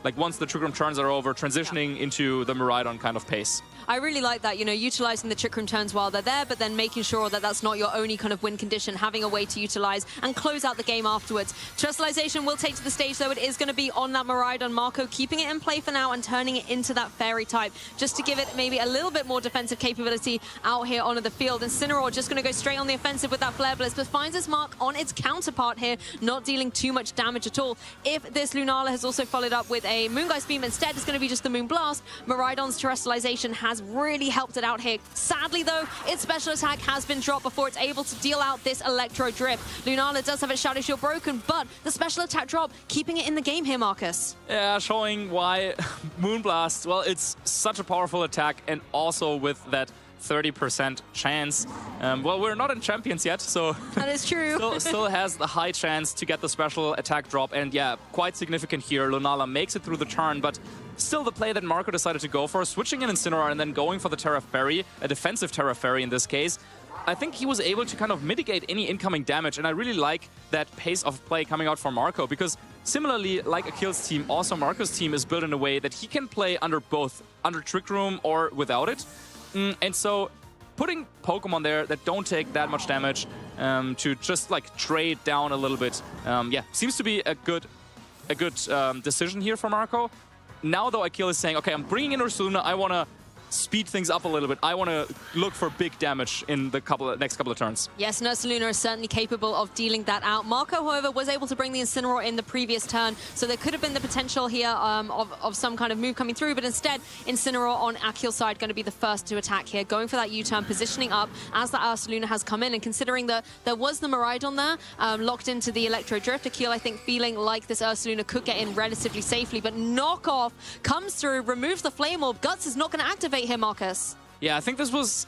like once the Trick Room turns are over, transitioning into the Miraidon kind of pace. I really like that, you know, utilizing the Trick Room turns while they're there, but then making sure that that's not your only kind of win condition, having a way to utilize and close out the game afterwards. Terrestrialization will take to the stage, though. It is going to be on that Miraidon. Marco keeping it in play for now and turning it into that Fairy type, just to give it maybe a little bit more defensive capability out here onto the field. Incineroar just going to go straight on the offensive with that Flare Blitz, but finds its mark on its counterpart here, not dealing too much damage at all. If this Lunala has also followed up with a Moongeist Beam, instead it's going to be just the Moon Blast. Miraidon's Terrestrialization has really helped it out here. Sadly, though, its special attack has been dropped before it's able to deal out this Electro Drift. Lunala does have its Shadow Shield broken, but the special attack drop keeping it in the game here, Marcus. Yeah, showing why Moonblast, well, it's such a powerful attack, and also with that 30% chance. Well, we're not in Champions yet, so that is true. still has the high chance to get the special attack drop, and yeah, quite significant here. Lunala makes it through the turn, but still the play that Marco decided to go for, switching in Incineroar and then going for the Terra Fairy, a defensive Terra Fairy in this case. I think he was able to kind of mitigate any incoming damage, and I really like that pace of play coming out for Marco, because similarly, like Akil's team, also Marco's team is built in a way that he can play under both, under Trick Room or without it. And so putting Pokemon there that don't take that much damage to just like trade down a little bit, yeah, seems to be a good decision here for Marco. Now, though, Akil is saying, okay, I'm bringing in Ursaluna. I want to speed things up a little bit. I want to look for big damage in the next couple of turns. Yes, Ursaluna is certainly capable of dealing that out. Marco, however, was able to bring the Incineroar in the previous turn, so there could have been the potential here of some kind of move coming through, but instead, Incineroar on Akil's side going to be the first to attack here, going for that U-turn, positioning up as that Ursaluna has come in, and considering that there was the Miraidon there, locked into the Electro Drift, Akil, I think, feeling like this Ursaluna could get in relatively safely, but Knockoff comes through, removes the Flame Orb. Guts is not going to activate here, Marcus. Yeah, I think this was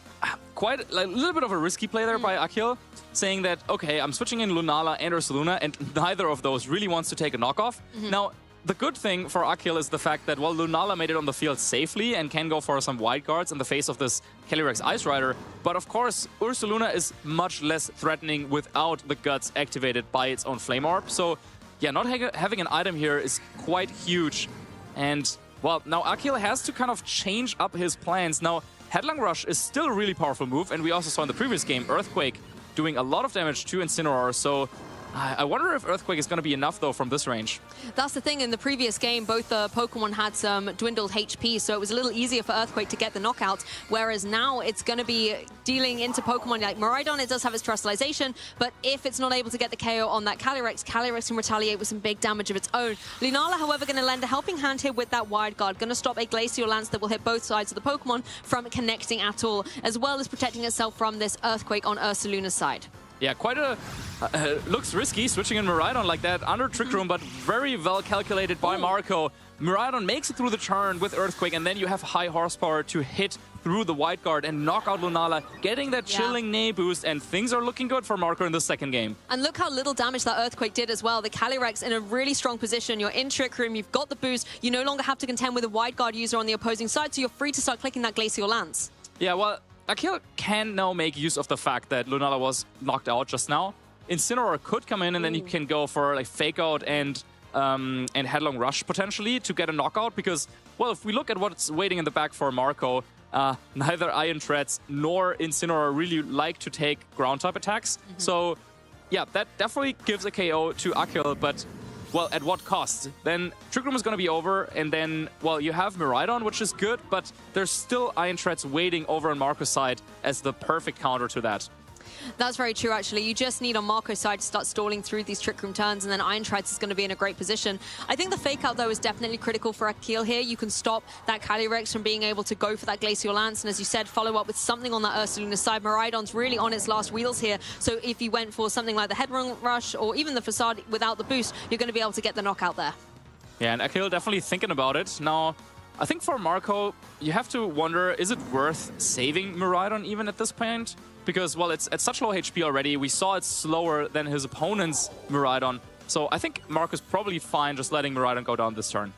quite a little bit of a risky play there by Akil, saying that, okay, I'm switching in Lunala and Ursaluna, and neither of those really wants to take a knockoff. Now, the good thing for Akil is the fact that, well, Lunala made it on the field safely and can go for some wide guards in the face of this Calyrex Ice Rider, but of course, Ursaluna is much less threatening without the Guts activated by its own Flame Orb. So, yeah, not having an item here is quite huge, and well, now Akil has to kind of change up his plans. Now, Headlong Rush is still a really powerful move, and we also saw in the previous game Earthquake doing a lot of damage to Incineroar, so I wonder if Earthquake is going to be enough, though, from this range. That's the thing. In the previous game, both Pokemon had some dwindled HP, so it was a little easier for Earthquake to get the knockouts, whereas now it's going to be dealing into Pokemon like Miraidon. It does have its Terrestrialization, but if it's not able to get the KO on that Calyrex, Calyrex can retaliate with some big damage of its own. Lunala, however, going to lend a helping hand here with that Wide Guard, going to stop a Glacial Lance that will hit both sides of the Pokemon from connecting at all, as well as protecting itself from this Earthquake on Ursaluna's side. Yeah, quite a... looks risky, switching in Miraidon like that under Trick Room, but very well calculated by Marco. Miraidon makes it through the turn with Earthquake, and then you have high horsepower to hit through the Wide Guard and knock out Lunala, getting that chilling Nay boost, and things are looking good for Marco in the second game. And look how little damage that Earthquake did as well. The Calyrex in a really strong position. You're in Trick Room, you've got the boost, you no longer have to contend with a Wide Guard user on the opposing side, so you're free to start clicking that Glacial Lance. Yeah, well, Akil can now make use of the fact that Lunala was knocked out just now. Incineroar could come in, and then you can go for like Fake Out and Headlong Rush potentially to get a knockout, because, well, if we look at what's waiting in the back for Marco, neither Iron Treads nor Incineroar really like to take ground-type attacks. So, yeah, that definitely gives a KO to Akil, but, well, at what cost? Then Trick Room is going to be over, and then, well, you have Miraidon, which is good, but there's still Iron Treads waiting over on Marco's side as the perfect counter to that. That's very true, actually. You just need on Marco's side to start stalling through these Trick Room turns, and then Iron Treads is going to be in a great position. I think the Fake Out, though, is definitely critical for Akil here. You can stop that Calyrex from being able to go for that Glacial Lance, and as you said, follow up with something on that Ursaluna side. Miraidon's really on its last wheels here, so if you went for something like the Headlong Rush or even the Facade without the boost, you're going to be able to get the knockout there. Yeah, and Akil definitely thinking about it. Now, I think for Marco, you have to wonder, is it worth saving Miraidon even at this point? Because, well, it's at such low HP already. We saw it's slower than his opponent's Miraidon. So I think Marco's probably fine just letting Miraidon go down this turn.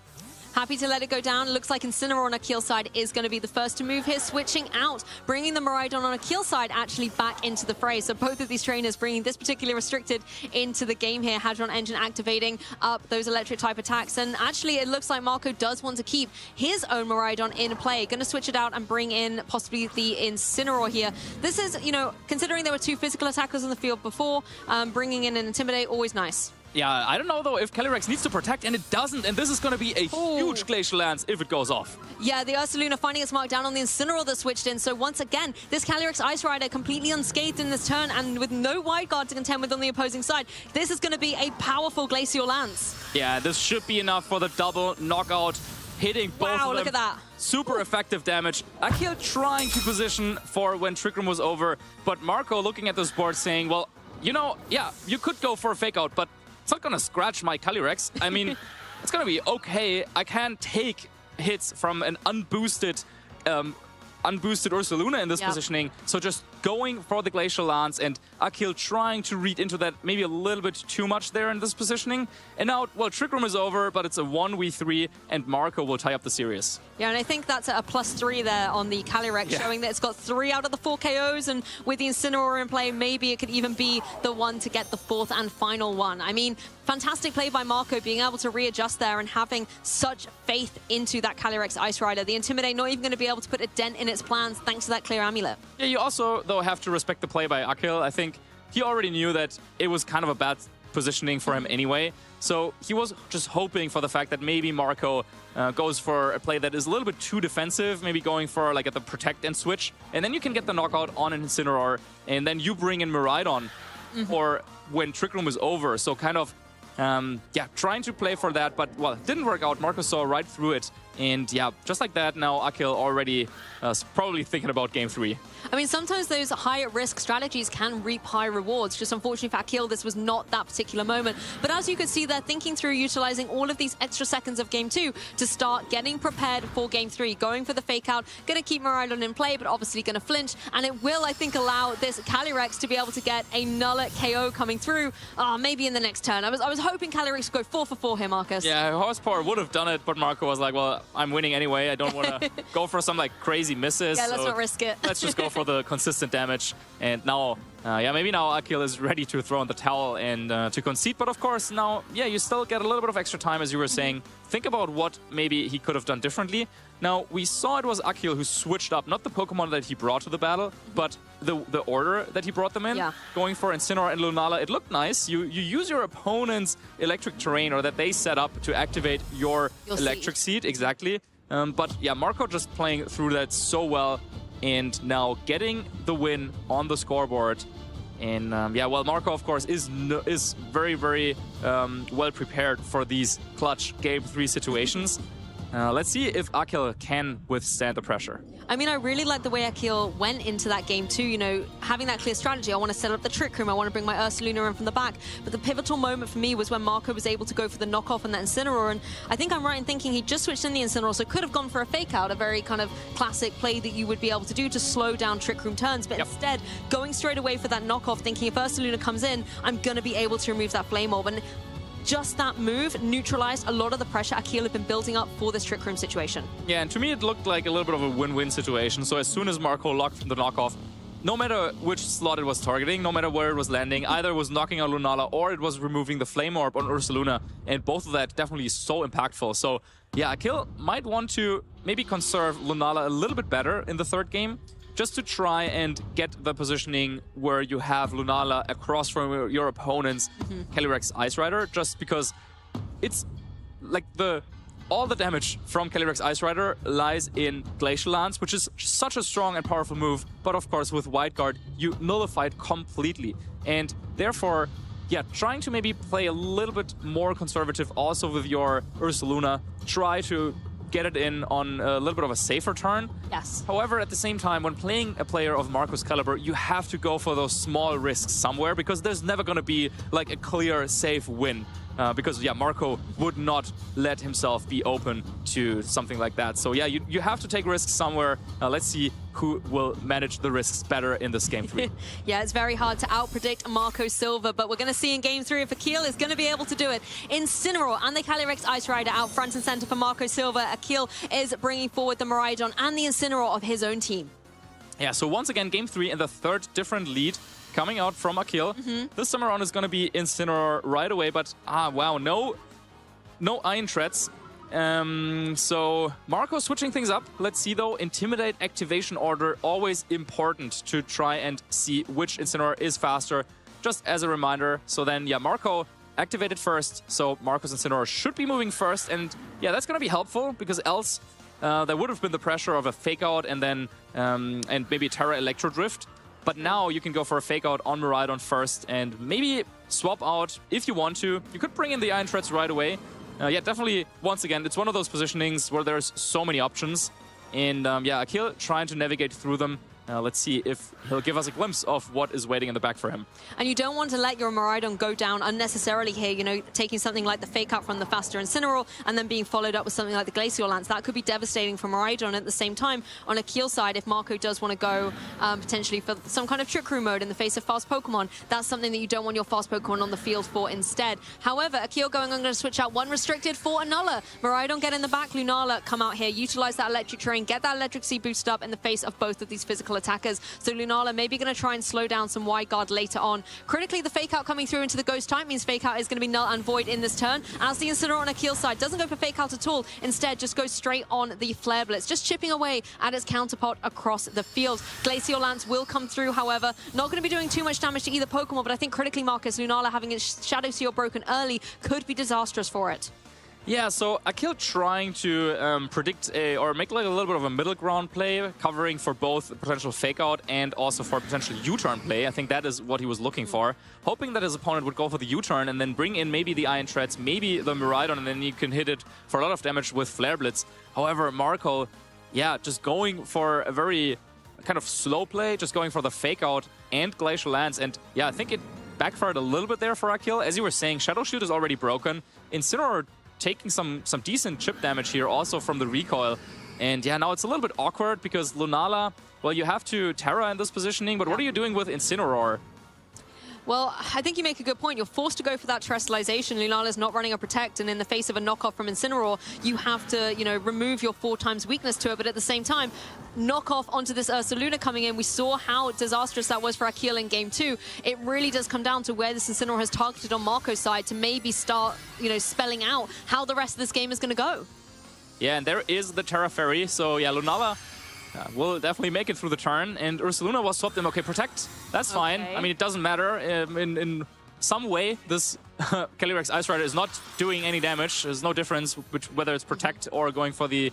Happy to let it go down. Looks like Incineroar on Akil's side is going to be the first to move here, switching out, bringing the Miraidon on Akil's side actually back into the fray. So both of these trainers bringing this particular restricted into the game here. Hadron Engine activating up those electric type attacks. And actually, it looks like Marco does want to keep his own Miraidon in play. Going to switch it out and bring in possibly the Incineroar here. This is, you know, considering there were two physical attackers on the field before, bringing in an Intimidate, always nice. Yeah, I don't know, though, if Calyrex needs to protect, and it doesn't. And this is going to be a huge Glacial Lance if it goes off. Yeah, the Ursaluna finding its mark down on the Incineroar that switched in. So once again, this Calyrex Ice Rider completely unscathed in this turn and with no wide guard to contend with on the opposing side. This is going to be a powerful Glacial Lance. Yeah, this should be enough for the double knockout, hitting both of them. Wow, look at that. Super effective damage. Akil trying to position for when Trick Room was over, but Marco looking at this board saying, well, you know, yeah, you could go for a fake out, but it's not going to scratch my Calyrex. I mean, it's going to be okay. I can take hits from an unboosted Ursaluna in this positioning. So just going for the Glacial Lance, and Akil trying to read into that maybe a little bit too much there in this positioning. And now, well, Trick Room is over, but it's a 1v3, and Marco will tie up the series. Yeah, and I think that's a +3 there on the Calyrex, showing that it's got 3 out of the 4 KOs, and with the Incineroar in play, maybe it could even be the one to get the 4th and final one. I mean, fantastic play by Marco, being able to readjust there and having such faith into that Calyrex Ice Rider. The Intimidate not even going to be able to put a dent in its plans thanks to that Clear Amulet. Yeah, you also, though, have to respect the play by Akil. I think he already knew that it was kind of a bad positioning for him anyway. So he was just hoping for the fact that maybe Marco goes for a play that is a little bit too defensive, maybe going for like at the protect and switch, and then you can get the knockout on an Incineroar, and then you bring in Miraidon or when Trick Room is over. So kind of, yeah, trying to play for that, but well, it didn't work out. Marco saw right through it. And yeah, just like that, now Akil already probably thinking about game 3. I mean, sometimes those high-risk strategies can reap high rewards. Just unfortunately for Akil, this was not that particular moment. But as you could see, they're thinking through utilizing all of these extra seconds of game 2 to start getting prepared for game 3, going for the fake out, going to keep Miraidon in play, but obviously going to flinch. And it will, I think, allow this Calyrex to be able to get a Nullet KO coming through, maybe in the next turn. I was hoping Calyrex would go 4 for 4 here, Marcus. Yeah, Horsepower would have done it, but Marco was like, well, I'm winning anyway. I don't want to go for some like crazy misses. Yeah, let's not risk it. Let's just go for the consistent damage. And now, yeah, maybe now Akil is ready to throw in the towel and to concede. But of course, now, yeah, you still get a little bit of extra time, as you were saying. Think about what maybe he could have done differently. Now, we saw it was Akil who switched up, not the Pokemon that he brought to the battle, but the order that he brought them in. Yeah. Going for Incineroar and Lunala, it looked nice. You use your opponent's electric terrain, or that they set up to activate your electric seed. Exactly. But yeah, Marco just playing through that so well, and now getting the win on the scoreboard. And yeah, well, Marco, of course, is very, very well prepared for these clutch Game 3 situations. Let's see if Akil can withstand the pressure. I mean, I really like the way Akil went into that game too, you know, having that clear strategy. I want to set up the Trick Room, I want to bring my Ursaluna in from the back. But the pivotal moment for me was when Marco was able to go for the knockoff on that Incineroar. And I think I'm right in thinking he just switched in the Incineroar, so could have gone for a fake out, a very kind of classic play that you would be able to do to slow down Trick Room turns. But instead, going straight away for that knockoff, thinking if Ursaluna comes in, I'm going to be able to remove that Flame Orb. And just that move neutralized a lot of the pressure Akil had been building up for this Trick Room situation. Yeah, and to me it looked like a little bit of a win-win situation. So as soon as Marco locked from the knockoff, no matter which slot it was targeting, no matter where it was landing, either it was knocking out Lunala or it was removing the Flame Orb on Ursaluna, and both of that definitely so impactful. So yeah, Akil might want to maybe conserve Lunala a little bit better in the third game, just to try and get the positioning where you have Lunala across from your opponent's Calyrex Ice Rider, just because it's like all the damage from Calyrex Ice Rider lies in Glacial Lance, which is such a strong and powerful move, but of course with Wide Guard, you nullify it completely. And therefore, yeah, trying to maybe play a little bit more conservative also with your Ursaluna, try to get it in on a little bit of a safer turn. Yes. However, at the same time, when playing a player of Marco's caliber, you have to go for those small risks somewhere, because there's never going to be like a clear, safe win. because yeah, Marco would not let himself be open to something like that. So yeah, you have to take risks somewhere. Let's see who will manage the risks better in this game 3. Yeah, it's very hard to out-predict Marco Silva, but we're going to see in game 3 if Akil is going to be able to do it. Incineroar and the Calyrex Ice Rider out front and center for Marco Silva. Akil is bringing forward the Miraidon and the Incineroar of his own team. Yeah, so once again, game 3 in the third different lead coming out from Akil. This time around is going to be Incineroar right away, but wow, no Iron Treads. So Marco switching things up. Let's see though, Intimidate activation order, always important to try and see which Incineroar is faster, just as a reminder. So then, yeah, Marco activated first, so Marco's Incineroar should be moving first, and yeah, that's going to be helpful, because else there would have been the pressure of a Fake Out and then and maybe Terra Electro Drift. But now you can go for a Fake Out on Miraidon first and maybe swap out if you want to. You could bring in the Iron Treads right away. Yeah, definitely, once again, it's one of those positionings where there's so many options. And yeah, Akil trying to navigate through them. Let's see if he'll give us a glimpse of what is waiting in the back for him. And you don't want to let your Miraidon go down unnecessarily here, you know, taking something like the Fake Out from the faster Incineroar and then being followed up with something like the Glacial Lance. That could be devastating for Miraidon. At the same time, on Akil's side, if Marco does want to go potentially for some kind of Trick Room mode in the face of fast Pokemon, that's something that you don't want your fast Pokemon on the field for instead. However, Akil going, I'm going to switch out one restricted for another. Miraidon get in the back, Lunala come out here, utilize that Electric Terrain, get that Electric Sea boost up in the face of both of these physical attackers. So Lunala maybe going to try and slow down some Wide Guard later on. Critically, the Fake Out coming through into the Ghost type means Fake Out is going to be null and void in this turn. As the Incineroar on Akil's side doesn't go for Fake Out at all, instead just goes straight on the Flare Blitz, just chipping away at its counterpart across the field. Glacial Lance will come through, however, not going to be doing too much damage to either Pokemon, but I think critically, Marcus, Lunala having its Shadow Seal broken early could be disastrous for it. Yeah, so Akil trying to predict or make like a little bit of a middle ground play, covering for both potential Fake Out and also for potential U-turn play. I think that is what he was looking for, hoping that his opponent would go for the U-turn and then bring in maybe the Iron Treads, maybe the Miraidon, and then you can hit it for a lot of damage with Flare Blitz. However, Marco, yeah, just going for a very kind of slow play, just going for the Fake Out and Glacial Lance, and yeah, I think it backfired a little bit there for Akil. As you were saying, Shadow Shoot is already broken. Incineroar taking some decent chip damage here also from the recoil. And yeah, now it's a little bit awkward because Lunala, well, you have to Terra in this positioning, but what are you doing with Incineroar? Well, I think you make a good point. You're forced to go for that terrestrialization. Lunala's not running a Protect, and in the face of a knockoff from Incineroar, you have to, you know, remove your 4x weakness to it, but at the same time, knockoff onto this Ursaluna coming in. We saw how disastrous that was for Akil in game 2. It really does come down to where this Incineroar has targeted on Marco's side to maybe start, you know, spelling out how the rest of this game is going to go. Yeah, and there is the Terra Fairy, so yeah, Lunala will definitely make it through the turn, and Ursaluna was swapped in. Okay, Protect, that's fine. I mean, it doesn't matter. In some way, this Calyrex Ice Rider is not doing any damage. There's no difference whether it's Protect or going for the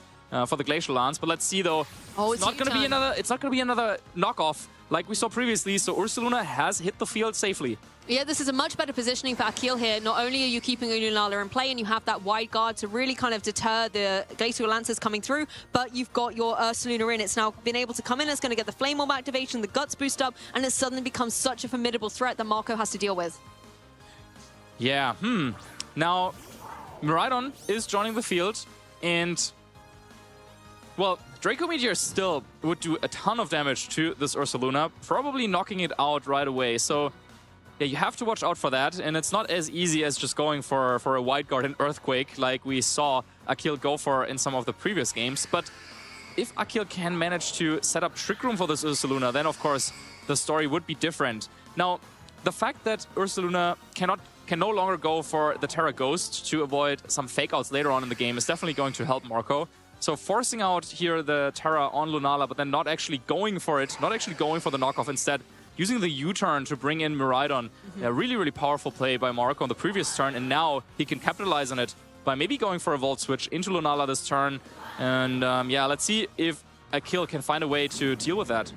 Glacial Lance. But let's see though, it's not going to be another. It's not going to be another knockoff like we saw previously. So Ursaluna has hit the field safely. Yeah, this is a much better positioning for Akil here. Not only are you keeping Lunala in play and you have that Wide Guard to really kind of deter the Glacial Lancers coming through, but you've got your Ursaluna in. It's now been able to come in. It's going to get the Flame Orb activation, the Guts boost up, and it suddenly becomes such a formidable threat that Marco has to deal with. Yeah, Now, Miraidon is joining the field, and well, Draco Meteor still would do a ton of damage to this Ursaluna, probably knocking it out right away. So yeah, you have to watch out for that, and it's not as easy as just going for a Wide Guard and Earthquake like we saw Akil go for in some of the previous games. But if Akil can manage to set up Trick Room for this Ursaluna, then of course the story would be different. Now, the fact that Ursaluna can no longer go for the Terra Ghost to avoid some Fake Outs later on in the game is definitely going to help Marco. So forcing out here the Terra on Lunala, but then not actually going for it, not actually going for the knockoff, instead using the U-turn to bring in Miraidon. A really, really powerful play by Marco on the previous turn, and now he can capitalize on it by maybe going for a Volt Switch into Lunala this turn. And yeah, let's see if Akil can find a way to deal with that.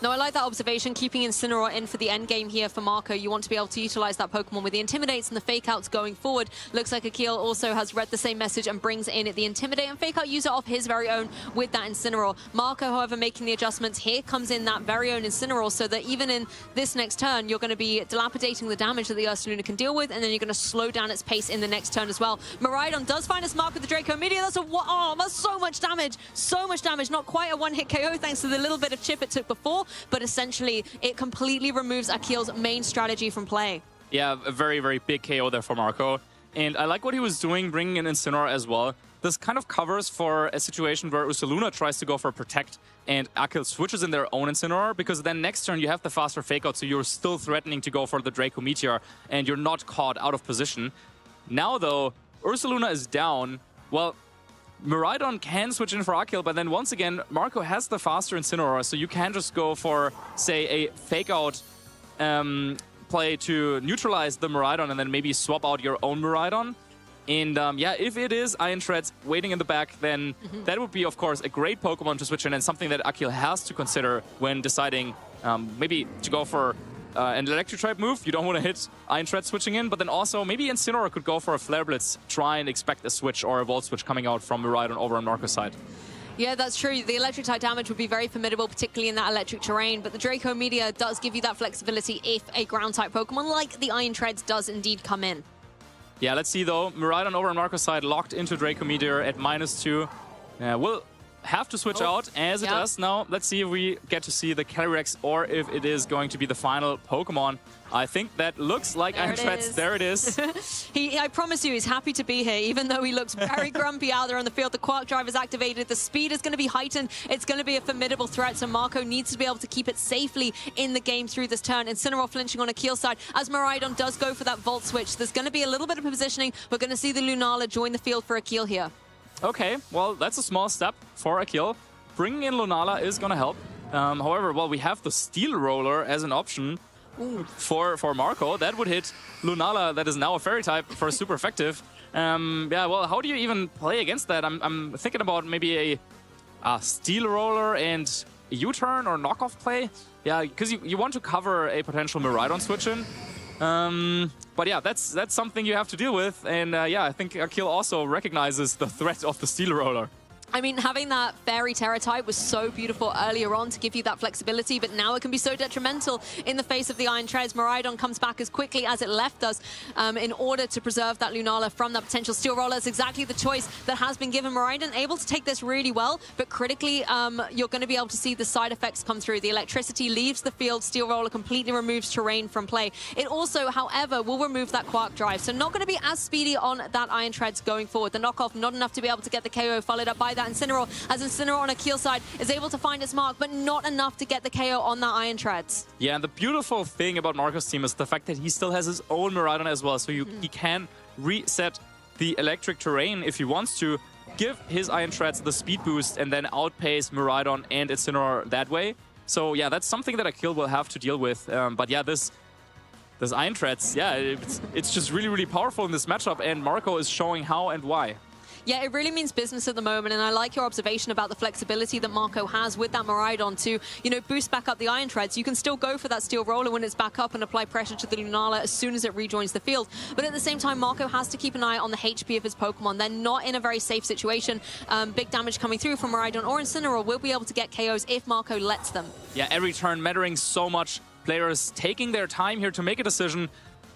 No, I like that observation, keeping Incineroar in for the end game here for Marco. You want to be able to utilize that Pokemon with the Intimidates and the Fake Outs going forward. Looks like Akil also has read the same message and brings in the Intimidate and Fake Out user of his very own with that Incineroar. Marco, however, making the adjustments. Here comes in that very own Incineroar, so that even in this next turn, you're going to be dilapidating the damage that the Ursaluna can deal with, and then you're going to slow down its pace in the next turn as well. Miraidon does find a mark with the Draco Meteor. That's that's so much damage. So much damage. Not quite a one-hit KO thanks to the little bit of chip it took before, but essentially it completely removes Akil's main strategy from play. Yeah, a very, very big KO there for Marco. And I like what he was doing, bringing in Incineroar as well. This kind of covers for a situation where Ursaluna tries to go for Protect and Akil switches in their own Incineroar, because then next turn you have the faster Fake Out, so you're still threatening to go for the Draco Meteor and you're not caught out of position. Now though, Ursaluna is down. Well, Miraidon can switch in for Akil, but then once again, Marco has the faster Incineroar, so you can just go for, say, a Fake Out play to neutralize the Miraidon and then maybe swap out your own Miraidon. And yeah, if it is Iron Treads waiting in the back, then that would be, of course, a great Pokemon to switch in and something that Akil has to consider when deciding maybe to go for an Electric type move. You don't want to hit Iron Tread switching in, but then also maybe Incineroar could go for a Flare Blitz, try and expect a switch or a Volt Switch coming out from Miraidon over on Marco's side. Yeah, that's true. The electric type damage would be very formidable, particularly in that electric terrain, but the Draco Meteor does give you that flexibility if a ground type Pokemon like the Iron Treads does indeed come in. Yeah, let's see though. Miraidon over on Marco's side locked into Draco Meteor at -2. We'll have to switch out as it does now. Let's see if we get to see the Calyrex or if it is going to be the final Pokemon. I think that looks like Iron Treads. There it is. I promise you, he's happy to be here, even though he looks very grumpy out there on the field. The Quark Drive is activated. The speed is going to be heightened. It's going to be a formidable threat, so Marco needs to be able to keep it safely in the game through this turn. Incineroar flinching on Akil's side as Miraidon does go for that Volt Switch. There's going to be a little bit of positioning. We're going to see the Lunala join the field for Akil here. Okay, well, that's a small step for Akil. Bringing in Lunala is going to help. However, well, we have the Steel Roller as an option for Marco. That would hit Lunala, that is now a Fairy type, for super effective. Yeah, well, how do you even play against that? I'm thinking about maybe a Steel Roller and a U-turn or knockoff play. Yeah, because you want to cover a potential Miraidon switch in. But yeah, that's something you have to deal with. And yeah, I think Akil also recognizes the threat of the Steel Roller. I mean, having that Fairy Terra type was so beautiful earlier on to give you that flexibility, but now it can be so detrimental in the face of the Iron Treads. Miraidon comes back as quickly as it left us in order to preserve that Lunala from that potential Steel Roller. It's exactly the choice that has been given. Miraidon able to take this really well, but critically, you're going to be able to see the side effects come through. The electricity leaves the field. Steel Roller completely removes terrain from play. It also, however, will remove that Quark Drive, so not going to be as speedy on that Iron Treads going forward. The knockoff, not enough to be able to get the KO, followed up by that Incineroar, as Incineroar on Akil's side is able to find its mark, but not enough to get the KO on that Iron Treads. Yeah, and the beautiful thing about Marco's team is the fact that he still has his own Miraidon as well, so he can reset the electric terrain if he wants to, give his Iron Treads the speed boost, and then outpace Miraidon and Incineroar that way. So yeah, that's something that Akil will have to deal with. But yeah, this Iron Treads, yeah, it's just really, really powerful in this matchup, and Marco is showing how and why. Yeah, it really means business at the moment, and I like your observation about the flexibility that Marco has with that Miraidon to, you know, boost back up the Iron Treads. You can still go for that Steel Roller when it's back up and apply pressure to the Lunala as soon as it rejoins the field. But at the same time, Marco has to keep an eye on the HP of his Pokemon. They're not in a very safe situation. Big damage coming through from Miraidon or Incineroar will be able to get KOs if Marco lets them. Yeah, every turn mattering so much. Players taking their time here to make a decision,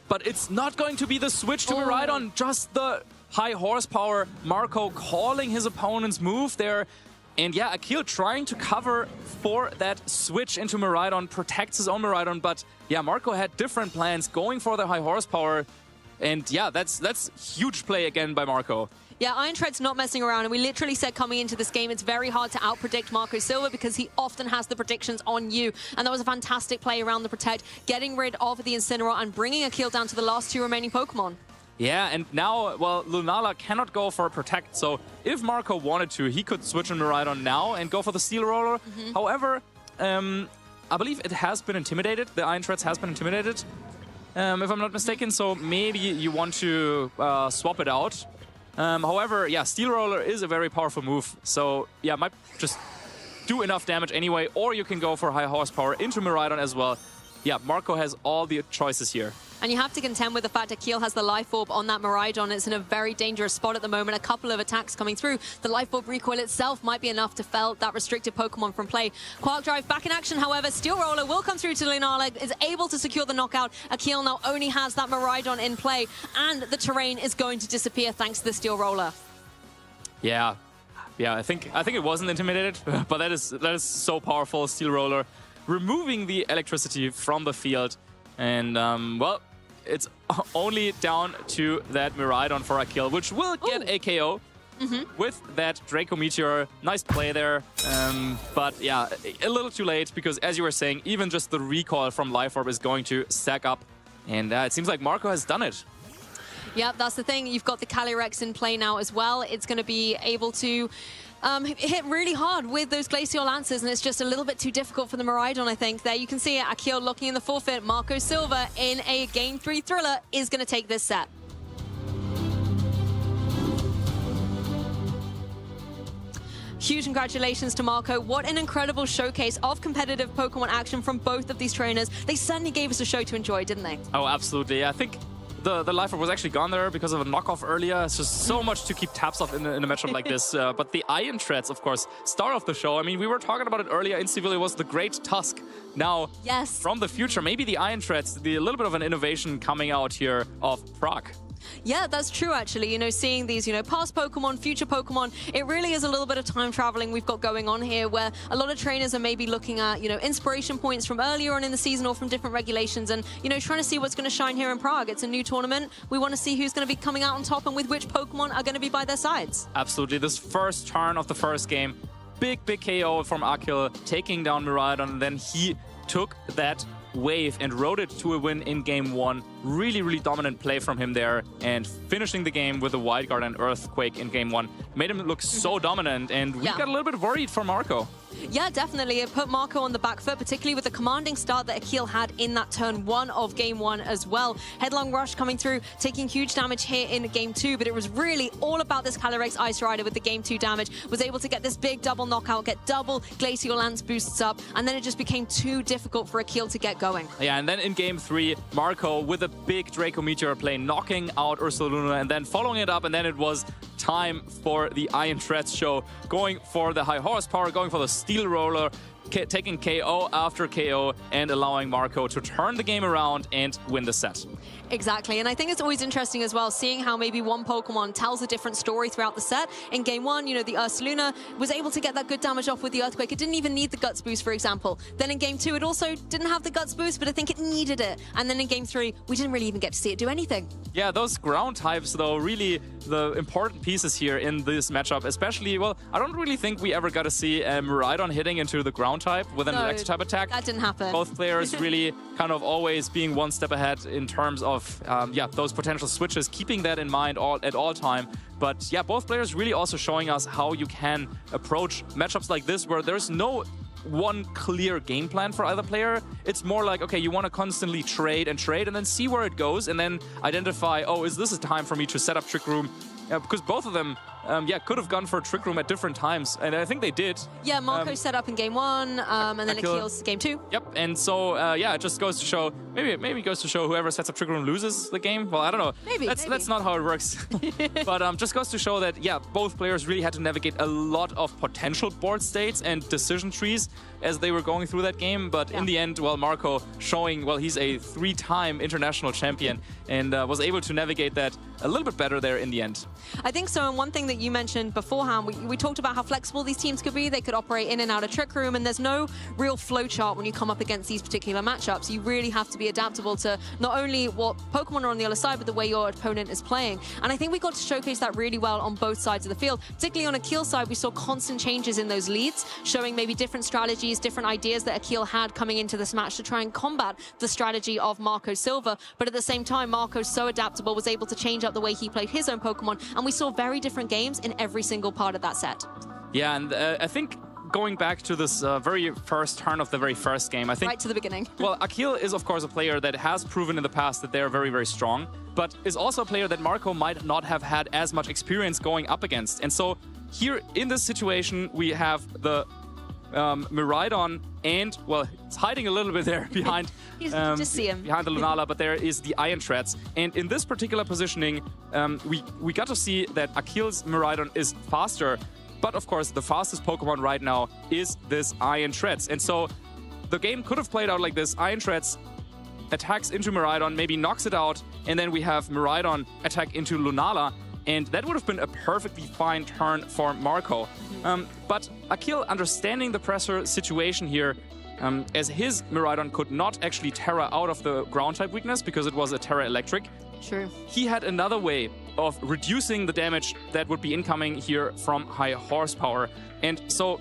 but it's not going to be the switch to Miraidon, just the high horsepower. Marco calling his opponent's move there. And yeah, Akil trying to cover for that switch into Miraidon, protects his own Miraidon, but yeah, Marco had different plans, going for the high horsepower. And yeah, that's huge play again by Marco. Yeah, Iron Tread's not messing around, and we literally said coming into this game, it's very hard to outpredict Marco Silva because he often has the predictions on you, and that was a fantastic play around the Protect, getting rid of the Incineroar and bringing Akil down to the last two remaining Pokemon. Yeah, and now, well, Lunala cannot go for a Protect, so if Marco wanted to, he could switch on Miraidon now and go for the Steel Roller. However, I believe it has been intimidated. The Iron Treads has been intimidated, if I'm not mistaken, so maybe you want to swap it out. However, yeah, Steel Roller is a very powerful move, so yeah, might just do enough damage anyway, or you can go for high horsepower into Miraidon as well. Yeah, Marco has all the choices here. And you have to contend with the fact that Akil has the Life Orb on that Miraidon. It's in a very dangerous spot at the moment. A couple of attacks coming through. The Life Orb recoil itself might be enough to fell that restricted Pokemon from play. Quark Drive back in action, however. Steel Roller will come through to Lunala, is able to secure the knockout. Akil now only has that Miraidon in play, and the terrain is going to disappear thanks to the Steel Roller. Yeah, I think it wasn't intimidated, but that is so powerful. Steel Roller removing the electricity from the field, and well, it's only down to that Miraidon for Akil, which will get a KO with that Draco Meteor. Nice play there, but yeah, a little too late, because as you were saying, even just the recoil from Life Orb is going to stack up, and it seems like Marco has done it. Yeah, that's the thing. You've got the Calyrex in play now as well. It's going to be able to hit really hard with those Glacial Lances, and it's just a little bit too difficult for the Miraidon, I think. There you can see it. Akil looking in the forfeit. Marco Silva in a Game 3 thriller is going to take this set. Huge congratulations to Marco. What an incredible showcase of competitive Pokemon action from both of these trainers. They certainly gave us a show to enjoy, didn't they? Oh, absolutely. I think the Life Orb was actually gone there because of a knockoff earlier. It's just so much to keep tabs off in a matchup like this. But the Iron Treads, of course, star of the show. I mean, we were talking about it earlier. In Seville, it was the Great Tusk. Now, yes, from the future, maybe the Iron Treads, a little bit of an innovation coming out here of Prague. Yeah, that's true, actually. You know, seeing these, past Pokemon, future Pokemon, it really is a little bit of time traveling we've got going on here, where a lot of trainers are maybe looking at, inspiration points from earlier on in the season or from different regulations, and, trying to see what's going to shine here in Prague. It's a new tournament. We want to see who's going to be coming out on top and with which Pokemon are going to be by their sides. Absolutely. This first turn of the first game, big KO from Akil, taking down Miraidon, and then he took that wave and rode it to a win in Game 1. Really dominant play from him there, and finishing the game with a Wide Guard and Earthquake in Game 1 made him look so dominant, and we got a little bit worried for Marco. Yeah, definitely. It put Marco on the back foot, particularly with the commanding start that Akil had in that turn 1 of Game 1 as well. Headlong Rush coming through, taking huge damage here in Game 2, but it was really all about this Calyrex Ice Rider with the Game 2 damage. Was able to get this big double knockout, get double Glacial Lance boosts up, and then it just became too difficult for Akil to get going. Yeah, and then in Game 3, Marco with a big Draco Meteor play, knocking out Ursaluna, and then following it up, and then it was time for the Iron Treads show, going for the high horsepower, going for the Steel Roller, taking KO after KO, and allowing Marco to turn the game around and win the set. Exactly, and I think it's always interesting as well, seeing how maybe one Pokemon tells a different story throughout the set. In Game 1, the Ursaluna was able to get that good damage off with the Earthquake. It didn't even need the Guts boost, for example. Then in Game 2, it also didn't have the Guts boost, but I think it needed it. And then in Game 3, we didn't really even get to see it do anything. Yeah, those ground types, though, really the important pieces here in this matchup, especially, well, I don't really think we ever got to see Miraidon hitting into the ground type with an electric type attack. That didn't happen. Both players really kind of always being one step ahead in terms of, those potential switches, keeping that in mind at all time. But yeah, both players really also showing us how you can approach matchups like this, where there's no one clear game plan for either player. It's more like, okay, you want to constantly trade and then see where it goes, and then identify, oh, is this a time for me to set up Trick Room? Because both of them, could have gone for Trick Room at different times, and I think they did. Yeah, Marco set up in Game 1, and then Akil's Game 2. Yep, and so, it just goes to show, maybe it goes to show whoever sets up Trick Room loses the game. Well, I don't know. Maybe. That's not how it works. But just goes to show that, both players really had to navigate a lot of potential board states and decision trees as they were going through that game. But in the end, Marco showing, he's a 3-time international champion, and was able to navigate that a little bit better there in the end. I think so, and one thing that you mentioned beforehand, we talked about how flexible these teams could be. They could operate in and out of Trick Room, and there's no real flow chart when you come up against these particular matchups. You really have to be adaptable to not only what Pokemon are on the other side, but the way your opponent is playing. And I think we got to showcase that really well on both sides of the field. Particularly on Akil's side, we saw constant changes in those leads, showing maybe different strategies, different ideas that Akil had coming into this match to try and combat the strategy of Marco Silva. But at the same time, Marco's so adaptable, was able to change up the way he played his own Pokemon, and we saw very different games in every single part of that set. Yeah, and I think going back to this very first turn of the very first game, I think... Right to the beginning. Well, Akil is, of course, a player that has proven in the past that they're very strong, but is also a player that Marco might not have had as much experience going up against. And so here in this situation, we have the Miraidon, and, well, it's hiding a little bit there behind, just see him. behind the Lunala, but there is the Iron Treads. And in this particular positioning, we got to see that Akil's Miraidon is faster, but of course, the fastest Pokemon right now is this Iron Treads. And so the game could have played out like this. Iron Treads attacks into Miraidon, maybe knocks it out, and then we have Miraidon attack into Lunala, and that would have been a perfectly fine turn for Marco. But Akil, understanding the pressure situation here, as his Miraidon could not actually Terra out of the ground-type weakness because it was a Terra Electric. True. He had another way of reducing the damage that would be incoming here from high horsepower. And so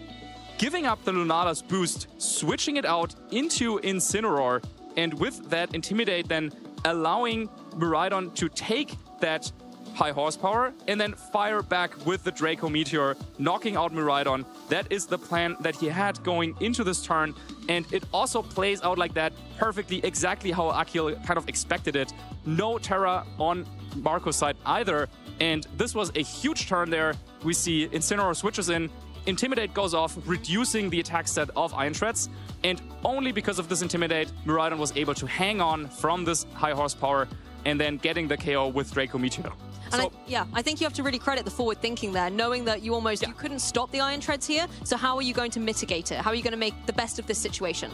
giving up the Lunala's boost, switching it out into Incineroar, and with that Intimidate then allowing Miraidon to take that high horsepower and then fire back with the Draco Meteor, knocking out Miraidon. That is the plan that he had going into this turn, and it also plays out like that perfectly, exactly how Akil kind of expected it. No Terra on Marco's side either, and this was a huge turn there. We see Incineroar switches in, Intimidate goes off, reducing the attack stat of Iron Treads, and only because of this Intimidate, Miraidon was able to hang on from this high horsepower and then getting the KO with Draco Meteor. And I think you have to really credit the forward thinking there, knowing that you couldn't stop the Iron Treads here. So how are you going to mitigate it? How are you going to make the best of this situation?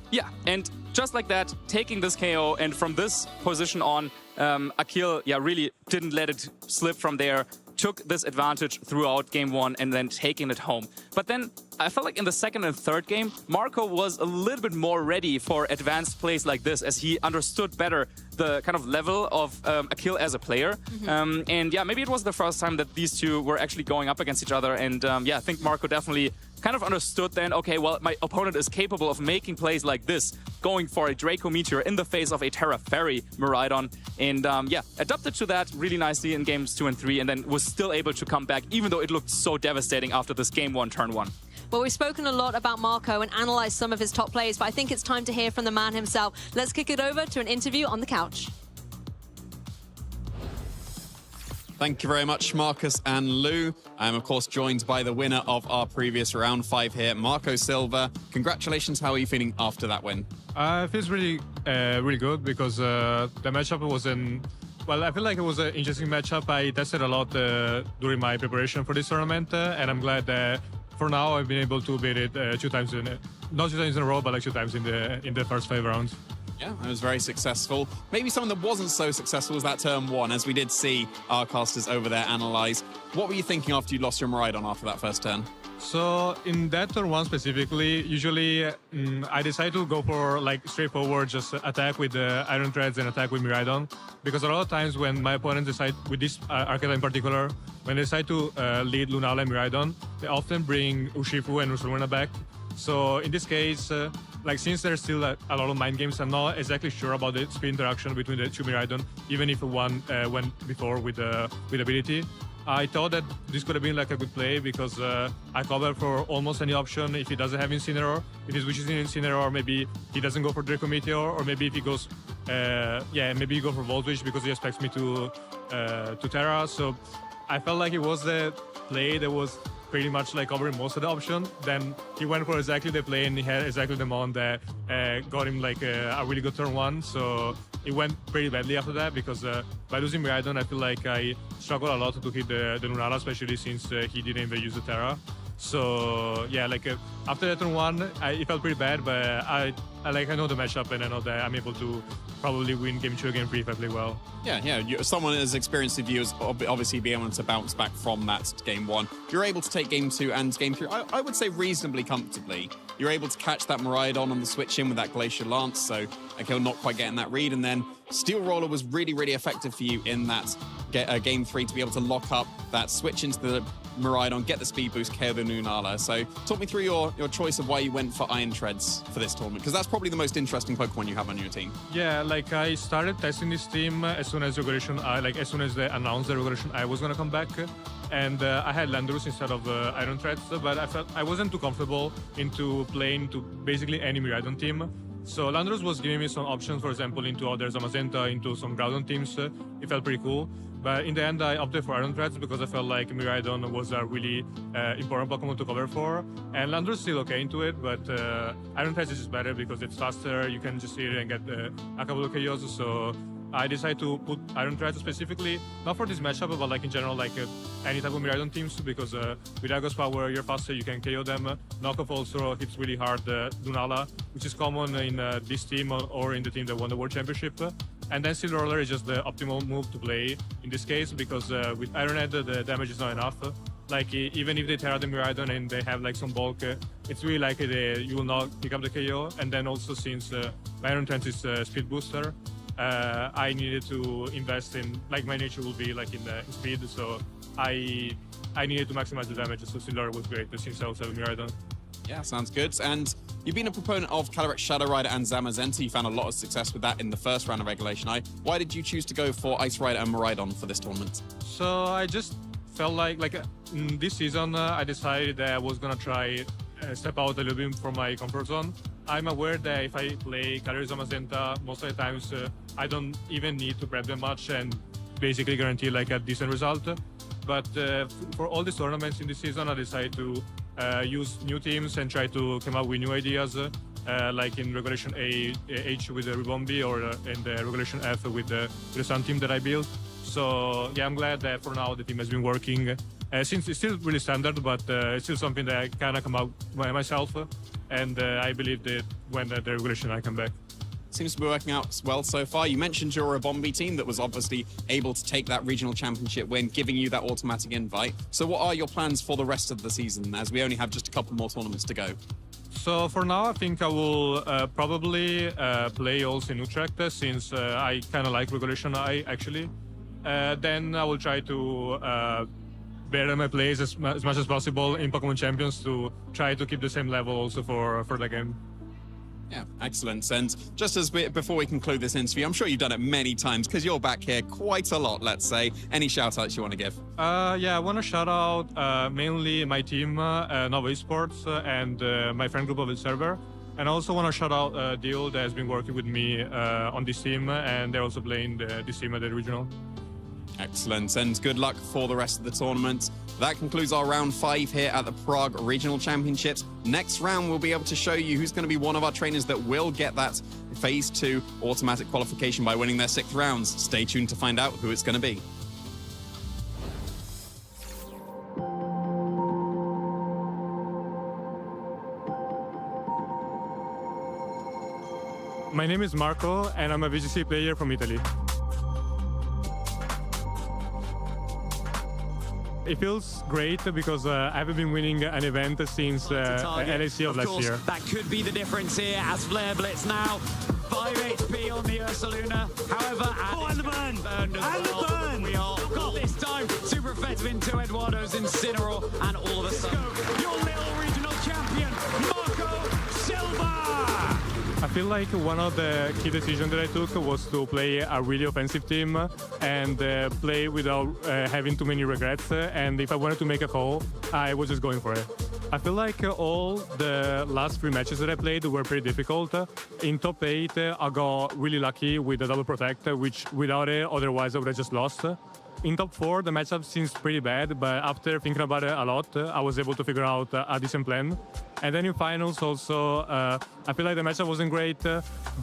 Yeah, and just like that, taking this KO, and from this position on, Akil, really didn't let it slip from there. Took this advantage throughout game one and then taking it home. But then I felt like in the second and third game, Marco was a little bit more ready for advanced plays like this, as he understood better the kind of level of Akil as a player. And yeah, maybe it was the first time that these two were actually going up against each other. And I think Marco definitely kind of understood then, okay, well, my opponent is capable of making plays like this, going for a Draco Meteor in the face of a Terra Fairy Miraidon. And adapted to that really nicely in games 2 and 3, and then was still able to come back, even though it looked so devastating after this game 1, turn 1. Well, we've spoken a lot about Marco and analysed some of his top plays, but I think it's time to hear from the man himself. Let's kick it over to an interview on the couch. Thank you very much, Marcus and Lou. I'm, of course, joined by the winner of our previous round 5 here, Marco Silva. Congratulations. How are you feeling after that win? It feels really good because the matchup was well, I feel like it was an interesting matchup. I tested a lot during my preparation for this tournament, and I'm glad that for now I've been able to beat it not 2 times in a row, but like 2 times in the first 5 rounds. Yeah, it was very successful. Maybe something that wasn't so successful was that turn 1, as we did see our casters over there analyze. What were you thinking after you lost your Miraidon after that first turn? So in that turn 1 specifically, usually I decide to go for like straightforward, just attack with the Iron Treads and attack with Miraidon. Because a lot of times when my opponents decide, with this archetype in particular, when they decide to lead Lunala and Miraidon, they often bring Urshifu and Ursaluna back. So in this case, since there's still a lot of mind games, I'm not exactly sure about the speed interaction between the two Miraidon, even if one went before with ability. I thought that this could have been like a good play because I cover for almost any option. If he doesn't have Incineroar, if he switches in Incineroar, maybe he doesn't go for Draco Meteor, or maybe if he goes, maybe he go for Volt Switch because he expects me to Terra. So I felt like it was the play that was pretty much like covering most of the option. Then he went for exactly the play and he had exactly the mon that got him like a really good turn 1. So it went pretty badly after that because by losing Miraidon, I feel like I struggled a lot to hit the Lunala, especially since he didn't even use the Terra. So yeah, after that turn 1, it felt pretty bad, but I know the matchup and I know that I'm able to probably win game 2 again 3 if I play well. Yeah. Someone as experienced as you is obviously be able to bounce back from that game 1. You're able to take game 2 and game 3, I would say reasonably comfortably. You're able to catch that Miraidon on the switch in with that Glacial Lance, so Akil not quite getting that read, and then Steel Roller was really, really effective for you in that game 3 to be able to lock up that switch into the Miraidon, get the speed boost, KO the Lunala. So talk me through your choice of why you went for Iron Treads for this tournament, because that's probably the most interesting Pokemon you have on your team. Yeah, I started testing this team as soon as as soon as they announced the Regulation I was gonna come back, and I had Landorus instead of Iron Treads, but I felt I wasn't too comfortable into playing to basically any Miraidon team. So Landros was giving me some options, for example, into other Zamazenta, into some Groudon teams. It felt pretty cool. But in the end, I opted for Iron Threads because I felt like Miraidon was a really important Pokemon to cover for. And Landros is still okay into it, but Iron Threads is just better because it's faster. You can just hit it and get a couple of KOs. So I decided to put Iron Threads specifically, not for this matchup, but like in general, like any type of Miraidon teams, because with Ago's power, you're faster, you can KO them. Knockoff also hits really hard Lunala, which is common in this team or in the team that won the World Championship. And then Steel Roller is just the optimal move to play in this case, because with Iron Head, the damage is not enough. Like, even if they tear out the Miraidon and they have like some bulk, it's really likely you will not pick up the KO. And then also, since Iron Threads is speed booster, I needed to invest in, like, my nature will be like in speed, so I needed to maximize the damage. So Steel was great since I also have Miraidon. Yeah, sounds good. And you've been a proponent of Calyrex Shadow Rider and Zamazenta. You found a lot of success with that in the first round of Regulation I. Why did you choose to go for Ice Rider and Miraidon for this tournament? So I just felt like this season I decided that I was gonna try step out a little bit from my comfort zone. I'm aware that if I play Calyrex Zamazenta, most of the times I don't even need to prep them much and basically guarantee like a decent result. But for all these tournaments in this season, I decided to use new teams and try to come up with new ideas, like in Regulation H with the Ribombi, or in the Regulation F with the Sun team that I built. So yeah, I'm glad that for now the team has been working. Since it's still really standard, but it's still something that I kind of come out by myself. And I believe that when the Regulation I come back. Seems to be working out well so far. You mentioned your Bombi team that was obviously able to take that regional championship win, giving you that automatic invite. So what are your plans for the rest of the season, as we only have just a couple more tournaments to go? So for now, I think I will probably play also in Utrecht, since I kind of like Regulation I, actually. Then I will try to better my plays as much as possible in Pokemon Champions to try to keep the same level also for the game. Yeah, excellent. And just before we conclude this interview, I'm sure you've done it many times because you're back here quite a lot, let's say. Any shout-outs you want to give? Yeah, I want to shout out mainly my team, Nova Esports, and my friend group of the server. And I also want to shout out Deal that has been working with me on this team, and they're also playing this team at the regional. Excellent, and good luck for the rest of the tournament. That concludes our round 5 here at the Prague Regional Championships. Next round, we'll be able to show you who's going to be one of our trainers that will get that Phase 2 automatic qualification by winning their 6th rounds. Stay tuned to find out who it's going to be. My name is Marco, and I'm a VGC player from Italy. It feels great because I haven't been winning an event since LAC of last year. That could be the difference here as Flare Blitz now. 5 HP on the Ursaluna. However, and the burn! And the burn! We are got this time. Super effective into Eduardo's Incineroar, and all of a sudden, your little regional champion, Marco Silva! I feel like one of the key decisions that I took was to play a really offensive team and play without having too many regrets. And if I wanted to make a call, I was just going for it. I feel like all the last 3 matches that I played were pretty difficult. In top 8, I got really lucky with the double protect, which without it, otherwise I would have just lost. In top 4, the matchup seems pretty bad, but after thinking about it a lot, I was able to figure out a decent plan. And then in finals also, I feel like the matchup wasn't great,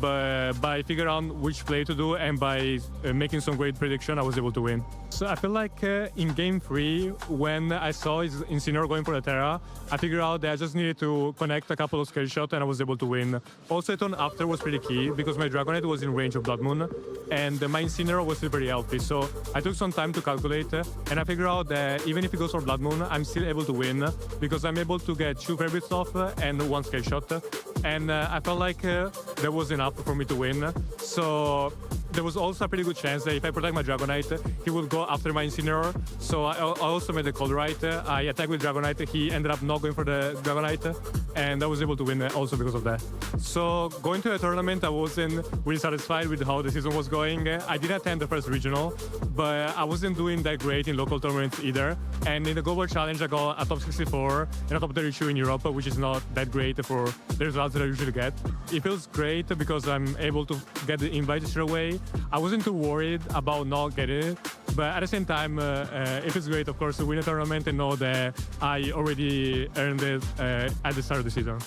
but by figuring out which play to do and by making some great prediction, I was able to win. So I feel like in game 3, when I saw Incineroar going for the Terra, I figured out that I just needed to connect a couple of skill shots and I was able to win. Also, turn after was pretty key because my Dragonite was in range of Blood Moon and my Incineroar was still very healthy. So I took some time to calculate and I figured out that even if he goes for Blood Moon, I'm still able to win because I'm able to get 2 Fairy Blitz off and 1 Scale Shot. And I felt like that was enough for me to win. So there was also a pretty good chance that if I protect my Dragonite, he would go after my Incineroar. So I also made the call right. I attacked with Dragonite. He ended up not going for the Dragonite, and I was able to win also because of that. So going to the tournament, I wasn't really satisfied with how the season was going. I did attend the first regional, but I wasn't doing that great in local tournaments either. And in the Global Challenge, I got a top 64 and a top 32 in Europe, which is not that great for the results that I usually get. It feels great because I'm able to get the invite straight away. I wasn't too worried about not getting it, but at the same time, it feels great, of course, to win a tournament and know that I already earned it at the start of the season.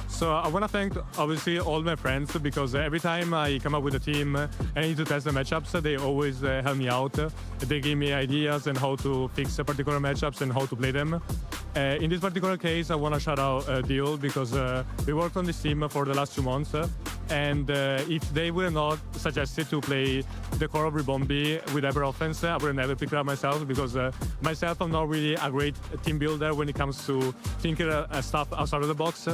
So I want to thank, obviously, all my friends, because every time I come up with a team and I need to test the matchups, they always help me out. They give me ideas on how to fix particular matchups and how to play them. In this particular case, I want to shout out Deal, because we worked on this team for the last 2 months. And if they were not suggested to play the core of Ribombi with Ever Offense, I would never pick it up myself, because myself, I'm not really a great team builder when it comes to thinking stuff outside of the box.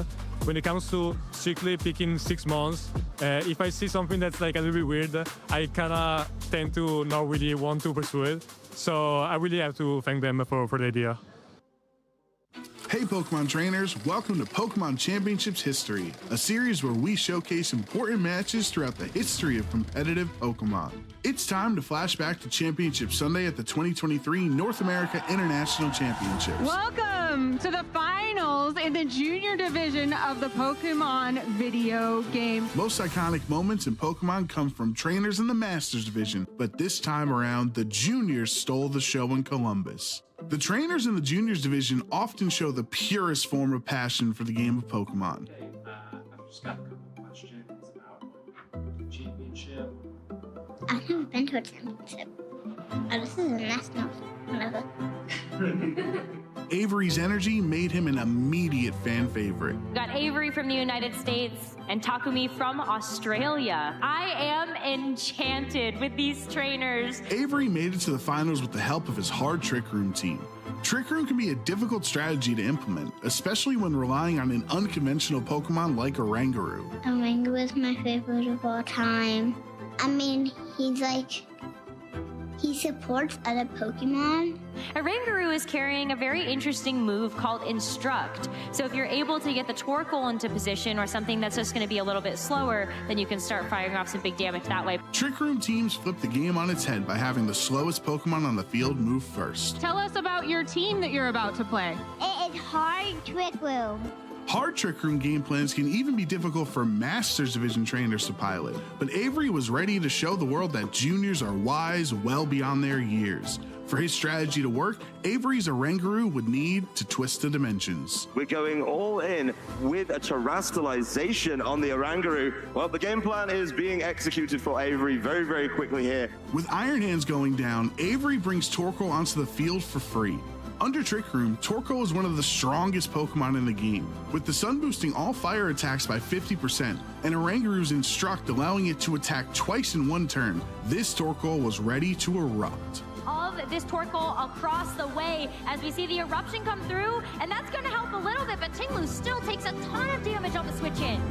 When it comes to strictly picking 6 months, if I see something that's like a little bit weird, I kind of tend to not really want to pursue it. So I really have to thank them for the idea. Hey Pokemon trainers, welcome to Pokemon Championships History, a series where we showcase important matches throughout the history of competitive Pokemon. It's time to flash back to Championship Sunday at the 2023 North America International Championships. Welcome to the finals in the junior division of the Pokemon video game. Most iconic moments in Pokemon come from trainers in the Masters division, but this time around, the juniors stole the show in Columbus. The trainers in the juniors division often show the purest form of passion for the game of Pokemon. I've just got a couple questions about the championship. I've never been to a championship. Oh, this is a national. Whatever. Avery's energy made him an immediate fan favorite. We got Avery from the United States and Takumi from Australia. I am enchanted with these trainers. Avery made it to the finals with the help of his hard Trick Room team. Trick Room can be a difficult strategy to implement, especially when relying on an unconventional Pokemon like Oranguru. Oranguru is my favorite of all time. I mean, he supports other Pokemon. Oranguru is carrying a very interesting move called Instruct. So if you're able to get the Torkoal into position or something that's just going to be a little bit slower, then you can start firing off some big damage that way. Trick Room teams flip the game on its head by having the slowest Pokemon on the field move first. Tell us about your team that you're about to play. It is hard Trick Room. Hard Trick Room game plans can even be difficult for Masters Division trainers to pilot, but Avery was ready to show the world that juniors are wise well beyond their years. For his strategy to work, Avery's Oranguru would need to twist the dimensions. We're going all in with a terrestrialization on the Oranguru. Well, the game plan is being executed for Avery very, very quickly here. With Iron Hands going down, Avery brings Torkoal onto the field for free. Under Trick Room, Torkoal is one of the strongest Pokemon in the game, with the Sun boosting all fire attacks by 50%, and Oranguru's Instruct allowing it to attack twice in one turn. This Torkoal was ready to erupt. Of this Torkoal across the way as we see the eruption come through, and that's going to help a little bit, but Tinglu still takes a ton of damage on the switch in.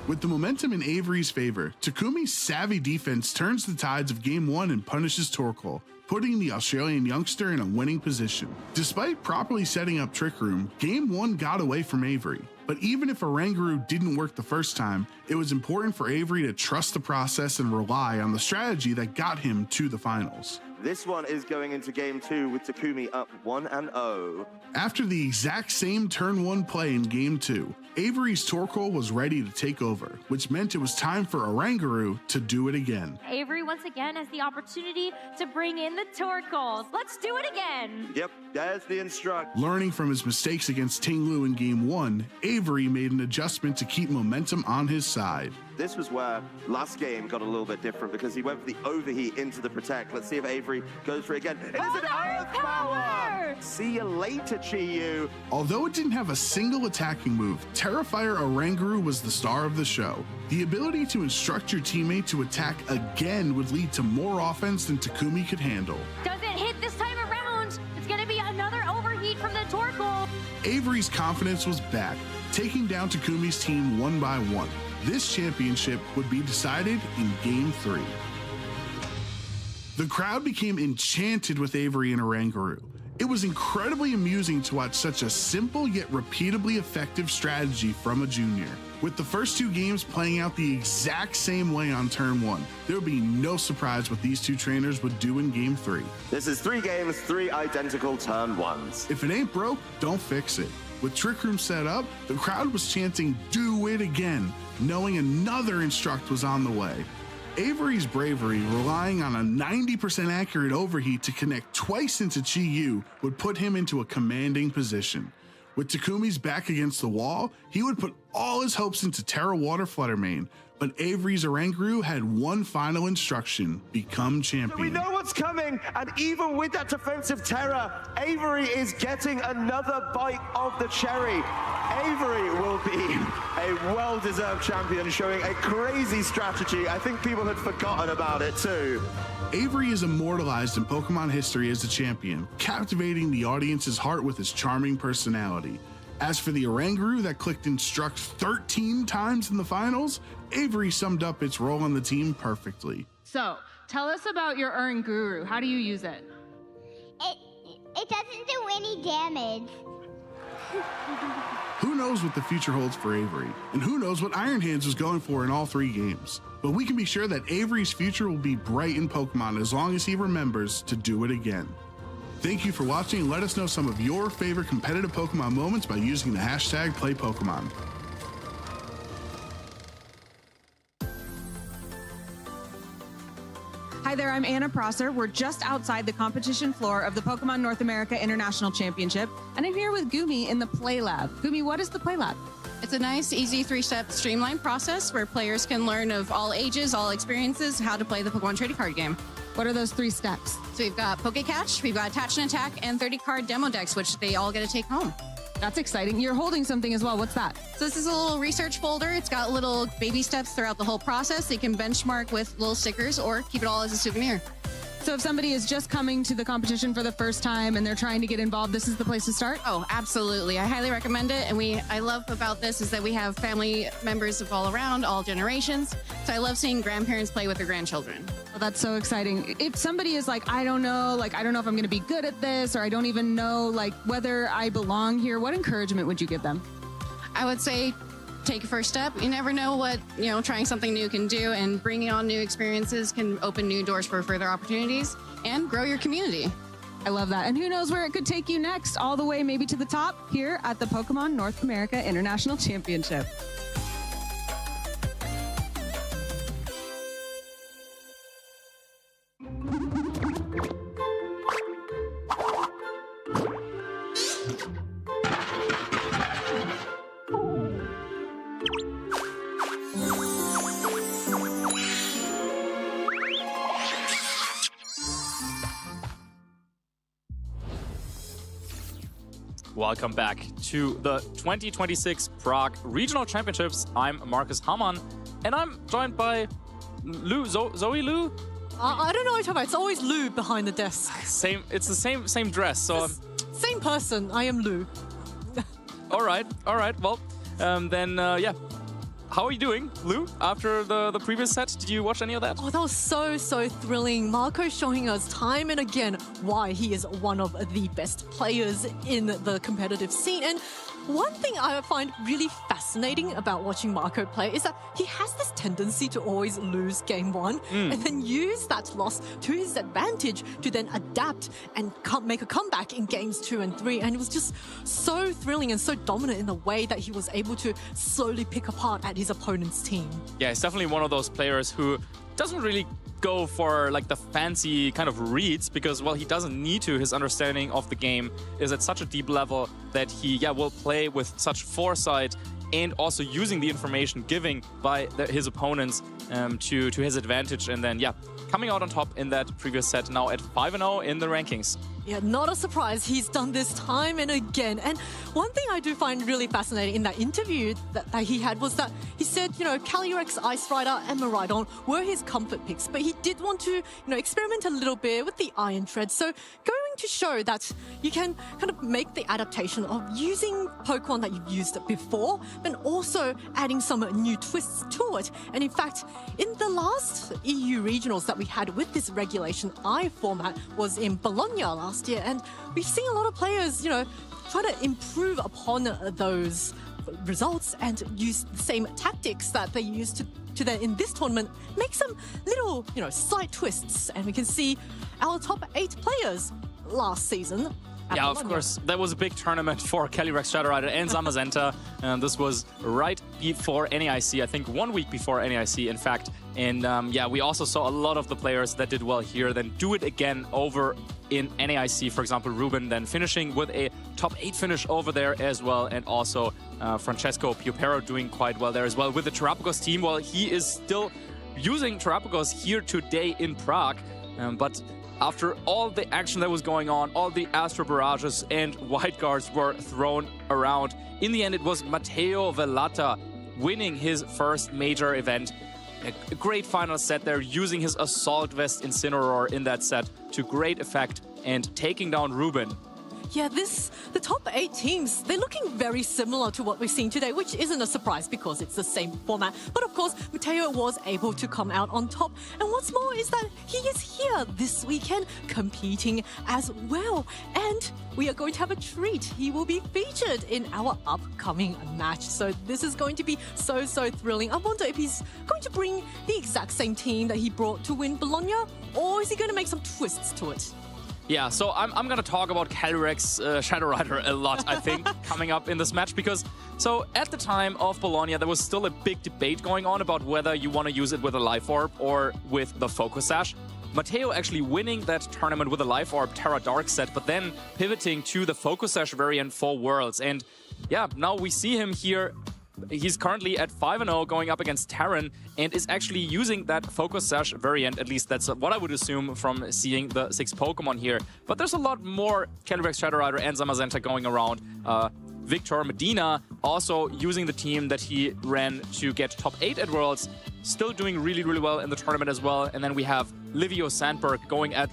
With the momentum in Avery's favor, Takumi's savvy defense turns the tides of Game 1 and punishes Torkoal, putting the Australian youngster in a winning position. Despite properly setting up Trick Room, Game 1 got away from Avery. But even if Oranguru didn't work the first time, it was important for Avery to trust the process and rely on the strategy that got him to the finals. This one is going into Game 2 with Takumi up 1-0. After the exact same turn 1 play in Game 2, Avery's Torkoal was ready to take over, which meant it was time for Oranguru to do it again. Avery once again has the opportunity to bring in the Torkoals. Let's do it again. Yep, there's the Instruct. Learning from his mistakes against Tinglu in Game 1, Avery made an adjustment to keep momentum on his side. This was where last game got a little bit different because he went for the overheat into the Protect. Let's see if Avery goes for it again. It is an Earth Power! See you later, Chi-Yu. Although it didn't have a single attacking move, Terrifier Oranguru was the star of the show. The ability to instruct your teammate to attack again would lead to more offense than Takumi could handle. Doesn't hit this time around. It's going to be another overheat from the Torkoal. Avery's confidence was back, taking down Takumi's team one by one. this championship would be decided in Game 3. The crowd became enchanted with Avery and Oranguru. It was incredibly amusing to watch such a simple yet repeatably effective strategy from a junior. With the first 2 games playing out the exact same way on turn 1, there would be no surprise what these 2 trainers would do in Game 3. This is 3 games, 3 identical turn 1s. If it ain't broke, don't fix it. With Trick Room set up, the crowd was chanting, "Do it again," knowing another Instruct was on the way. Avery's bravery, relying on a 90% accurate overheat to connect twice into Chi-Yu, would put him into a commanding position. With Takumi's back against the wall, he would put all his hopes into Terra Water Fluttermane, but Avery's Oranguru had one final instruction: become champion. We know what's coming, and even with that defensive Terra, Avery is getting another bite of the cherry. Avery will be a well-deserved champion, showing a crazy strategy. I think people had forgotten about it too. Avery is immortalized in Pokemon history as a champion, captivating the audience's heart with his charming personality. As for the Oranguru that clicked Instruct 13 times in the finals, Avery summed up its role on the team perfectly. So, tell us about your Oranguru. How do you use it? It doesn't do any damage. Who knows what the future holds for Avery, and who knows what Iron Hands was going for in all 3 games. But we can be sure that Avery's future will be bright in Pokemon as long as he remembers to do it again. Thank you for watching, and let us know some of your favorite competitive Pokemon moments by using the hashtag #PlayPokemon. Hi there, I'm Anna Prosser. We're just outside the competition floor of the Pokemon North America International Championship, and I'm here with Gumi in the Play Lab. Gumi, what is the Play Lab? It's a nice, easy 3-step streamlined process where players can learn of all ages, all experiences, how to play the Pokemon trading card game. What are those 3 steps? So we've got Pokécatch, we've got Attach and Attack, and 30 card demo decks, which they all get to take home. That's exciting. You're holding something as well. What's that? So this is a little research folder. It's got little baby steps throughout the whole process. They can benchmark with little stickers or keep it all as a souvenir. So if somebody is just coming to the competition for the first time and they're trying to get involved, this is the place to start? Oh, absolutely. I highly recommend it. And I love about this is that we have family members of all around, all generations. So I love seeing grandparents play with their grandchildren. Well, that's so exciting. If somebody is like, I don't know if I'm going to be good at this, or I don't even know whether I belong here, what encouragement would you give them? I would say take a first step. You never know what, trying something new can do, and bringing on new experiences can open new doors for further opportunities and grow your community. I love that. And who knows where it could take you next, all the way maybe to the top here at the Pokemon North America International Championship. Welcome back to the 2026 Prague Regional Championships. I'm Marcus Hamann, and I'm joined by Lou, Zoe Lou? I don't know what you're talking about. It's always Lou behind the desk. It's the same dress, so... Same person. I am Lou. All right. Well, yeah. How are you doing, Lou, after the previous set? Did you watch any of that? Oh, that was so thrilling. Marco showing us time and again why he is one of the best players in the competitive scene. And one thing I find really fascinating about watching Marco play is that he has this tendency to always lose game 1 and then use that loss to his advantage to then adapt and make a comeback in games 2 and 3. And it was just so thrilling and so dominant in the way that he was able to slowly pick apart at his opponent's team. Yeah, he's definitely one of those players who doesn't really go for the fancy kind of reads because, well, he doesn't need to. His understanding of the game is at such a deep level that he will play with such foresight and also using the information given by his opponents to his advantage. And then, coming out on top in that previous set, now at 5-0 in the rankings. Yeah, not a surprise. He's done this time and again. And one thing I do find really fascinating in that interview that he had was that he said, Calyrex, Ice Rider, and Miraidon were his comfort picks, but he did want to, experiment a little bit with the Iron Tread. So going to show that you can kind of make the adaptation of using Pokemon that you've used before, but also adding some new twists to it. And in fact, in the last EU regionals that we had with this Regulation I format was in Bologna last year, and we've seen a lot of players, try to improve upon those results and use the same tactics that they used to then in this tournament, make some little, slight twists. And we can see our top 8 players last season. Yeah, of course. That was a big tournament for Calyrex, Shadow Rider, and Zamazenta. And this was right before NAIC, I think 1 week before NAIC, in fact. And we also saw a lot of the players that did well here then do it again over in NAIC. For example, Ruben then finishing with a top 8 finish over there as well. And also Francesco Piopero doing quite well there as well with the Terrapagos team. Well, he is still using Terrapagos here today in Prague. But after all the action that was going on, all the Astro Barrages and White Guards were thrown around, in the end it was Matteo Velata winning his first major event. A great final set there, using his Assault Vest Incineroar in that set to great effect and taking down Ruben. Yeah, the top 8 teams, they're looking very similar to what we've seen today, which isn't a surprise because it's the same format. But of course, Matteo was able to come out on top. And what's more is that he is here this weekend competing as well. And we are going to have a treat. He will be featured in our upcoming match. So this is going to be so thrilling. I wonder if he's going to bring the exact same team that he brought to win Bologna, or is he going to make some twists to it? Yeah, so I'm going to talk about Calyrex Shadow Rider a lot, I think, coming up in this match. Because, so at the time of Bologna, there was still a big debate going on about whether you want to use it with a Life Orb or with the Focus Sash. Matteo actually winning that tournament with a Life Orb Terra Dark set, but then pivoting to the Focus Sash variant for Worlds. And yeah, now we see him here. He's currently at 5-0 going up against Terran and is actually using that Focus Sash variant. At least that's what I would assume from seeing the 6 Pokemon here. But there's a lot more Calyrex Shadow Rider and Zamazenta going around. Victor Medina also using the team that he ran to get top 8 at Worlds. Still doing really well in the tournament as well. And then we have Livio Sandberg going up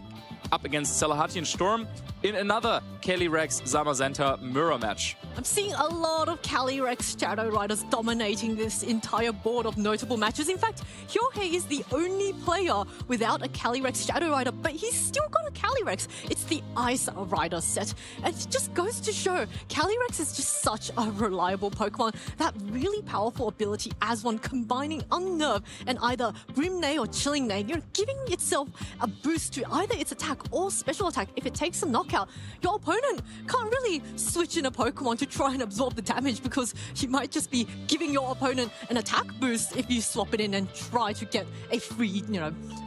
against Salahatian Storm in another Calyrex Zamazenta mirror match. I'm seeing a lot of Calyrex Shadow Riders dominating this entire board of notable matches. In fact, Hyohei is the only player without a Calyrex Shadow Rider, but he's still got a Calyrex. It's the Ice Rider set. And it just goes to show Calyrex is just such a reliable Pokemon. That really powerful ability as one, combining Unnerve and either Grim Neigh or Chilling Neigh, giving itself a boost to either its attack or special attack. If it takes a knockout, your opponent can't really switch in a Pokemon to try and absorb the damage, because you might just be giving your opponent an attack boost if you swap it in and try to get a free,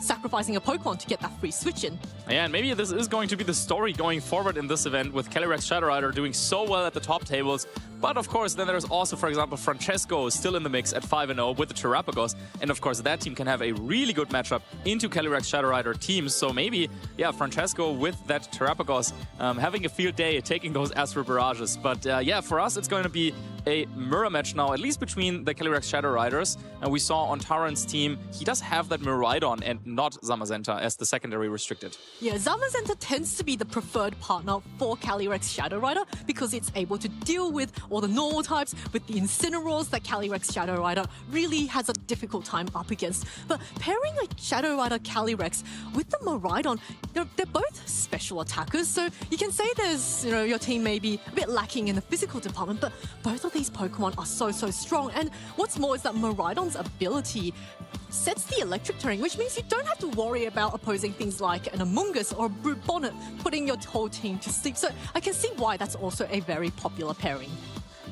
sacrificing a Pokemon to get that free switch in. Yeah, and maybe this is going to be the story going forward in this event, with Calyrex Shadow Rider doing so well at the top tables. But of course, then there's also, for example, Francesco still in the mix at 5-0 with the Terrapagos. And of course, that team can have a really good matchup into Calyrex Shadow Rider teams. So maybe, yeah, Francesco with that Terrapagos having a field day, taking those Astro Barrages. But yeah, for us, it's going to be a mirror match now, at least between the Calyrex Shadow Riders. And we saw on Taran's team, he does have that Miraidon and not Zamazenta as the secondary restricted. Yeah, Zamazenta tends to be the preferred partner for Calyrex Shadow Rider because it's able to deal with all the normal types, with the Incineroars that Calyrex Shadow Rider really has a difficult time up against. But pairing a Shadow Rider Calyrex with the Miraidon, they're both special attackers, so you can say there's, your team may be a bit lacking in the physical department, but both of these Pokemon are so strong. And what's more is that Miraidon's ability sets the electric terrain, which means you don't have to worry about opposing things like an Amoonguss or a Brute Bonnet, putting your whole team to sleep. So I can see why that's also a very popular pairing.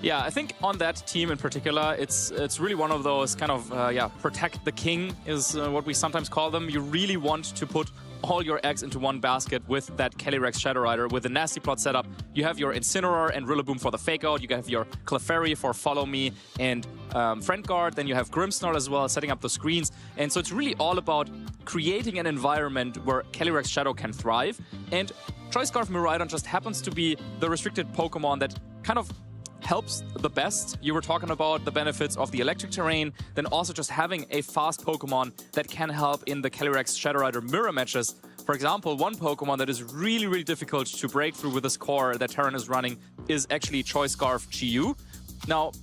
Yeah, I think on that team in particular, it's really one of those kind of, protect the king is what we sometimes call them. You really want to put all your eggs into one basket with that Calyrex Shadow Rider. With the Nasty Plot setup, you have your Incineroar and Rillaboom for the Fake Out, you have your Clefairy for Follow Me and Friend Guard, then you have Grimmsnarl as well, setting up the screens. And so it's really all about creating an environment where Calyrex Shadow can thrive. And Choice Scarf Miraidon just happens to be the restricted Pokemon that kind of helps the best. You were talking about the benefits of the electric terrain, then also just having a fast Pokemon that can help in the Calyrex Shadow Rider mirror matches. For example, one Pokemon that is really, really difficult to break through with this core that Terran is running is actually Choice Scarf GU. Now,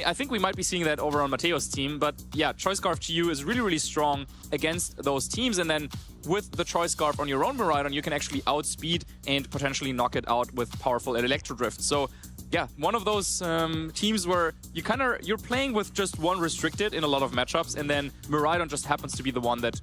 I think we might be seeing that over on Mateo's team, but yeah, Choice Scarf GU is really, really strong against those teams, and then with the Choice Scarf on your own Miraidon, you can actually outspeed and potentially knock it out with powerful Electro Drift. So yeah, one of those teams where you're playing with just one restricted in a lot of matchups, and then Miraidon just happens to be the one that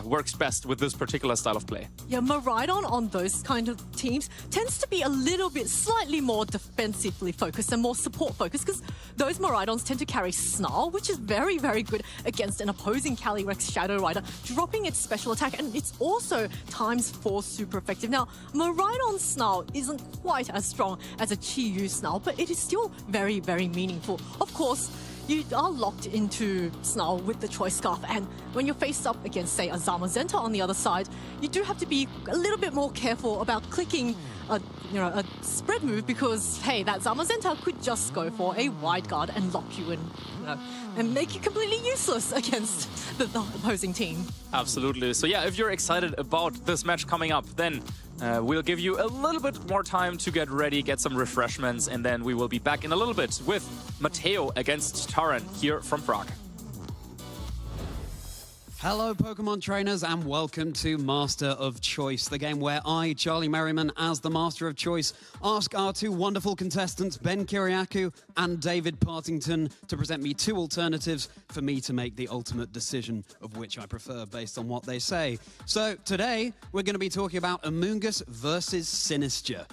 works best with this particular style of play. Yeah, Miraidon on those kind of teams tends to be a little bit slightly more defensively focused and more support focused, because those Miraidons tend to carry Snarl, which is very, very good against an opposing Calyrex Shadow Rider, dropping its special attack, and it's also ×4 super effective. Now, Miraidon's Snarl isn't quite as strong as a Chi-Yu Snarl, but it is still very, very meaningful. Of course, you are locked into Snarl with the Choice Scarf, and when you're faced up against, say, a Zamazenta on the other side, you do have to be a little bit more careful about clicking a spread move, because, hey, that Zamazenta could just go for a wide guard and lock you in, and make you completely useless against the opposing team. Absolutely. So yeah, if you're excited about this match coming up, then we'll give you a little bit more time to get ready, get some refreshments, and then we will be back in a little bit with Mateo against Taran here from Prague. Hello, Pokemon trainers, and welcome to Master of Choice, the game where I, Charlie Merriman, as the Master of Choice, ask our two wonderful contestants, Ben Kiriakou and David Partington, to present me two alternatives for me to make the ultimate decision of which I prefer based on what they say. So today, we're going to be talking about Amoonguss versus Sinistcha.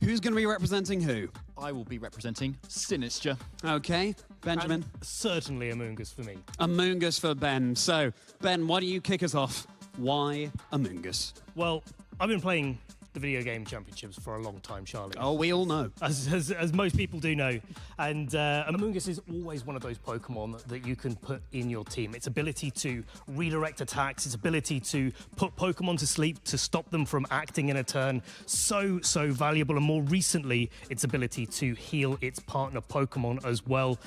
Who's going to be representing who? I will be representing Sinistcha. Okay, Benjamin? And certainly Amoonguss for me. Amoonguss for Ben. So, Ben, why don't you kick us off? Why Amoonguss? Well, I've been playing the video game championships for a long time, Charlie. Oh, we all know. As most people do know. And Amoonguss is always one of those Pokemon that you can put in your team. Its ability to redirect attacks, its ability to put Pokemon to sleep, to stop them from acting in a turn, so valuable. And more recently, its ability to heal its partner Pokemon as well.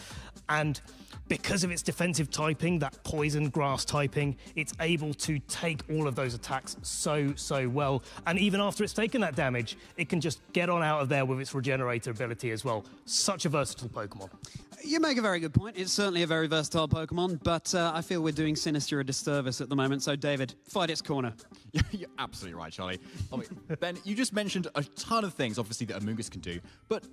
And because of its defensive typing, that poison grass typing, it's able to take all of those attacks so well. And even after it's taken that damage, it can just get on out of there with its regenerator ability as well. Such a versatile Pokemon. You make a very good point. It's certainly a very versatile Pokemon, but I feel we're doing Sinistcha a disservice at the moment. So, David, fight its corner. You're absolutely right, Charlie. Ben, you just mentioned a ton of things, obviously, that Amoonguss can do, but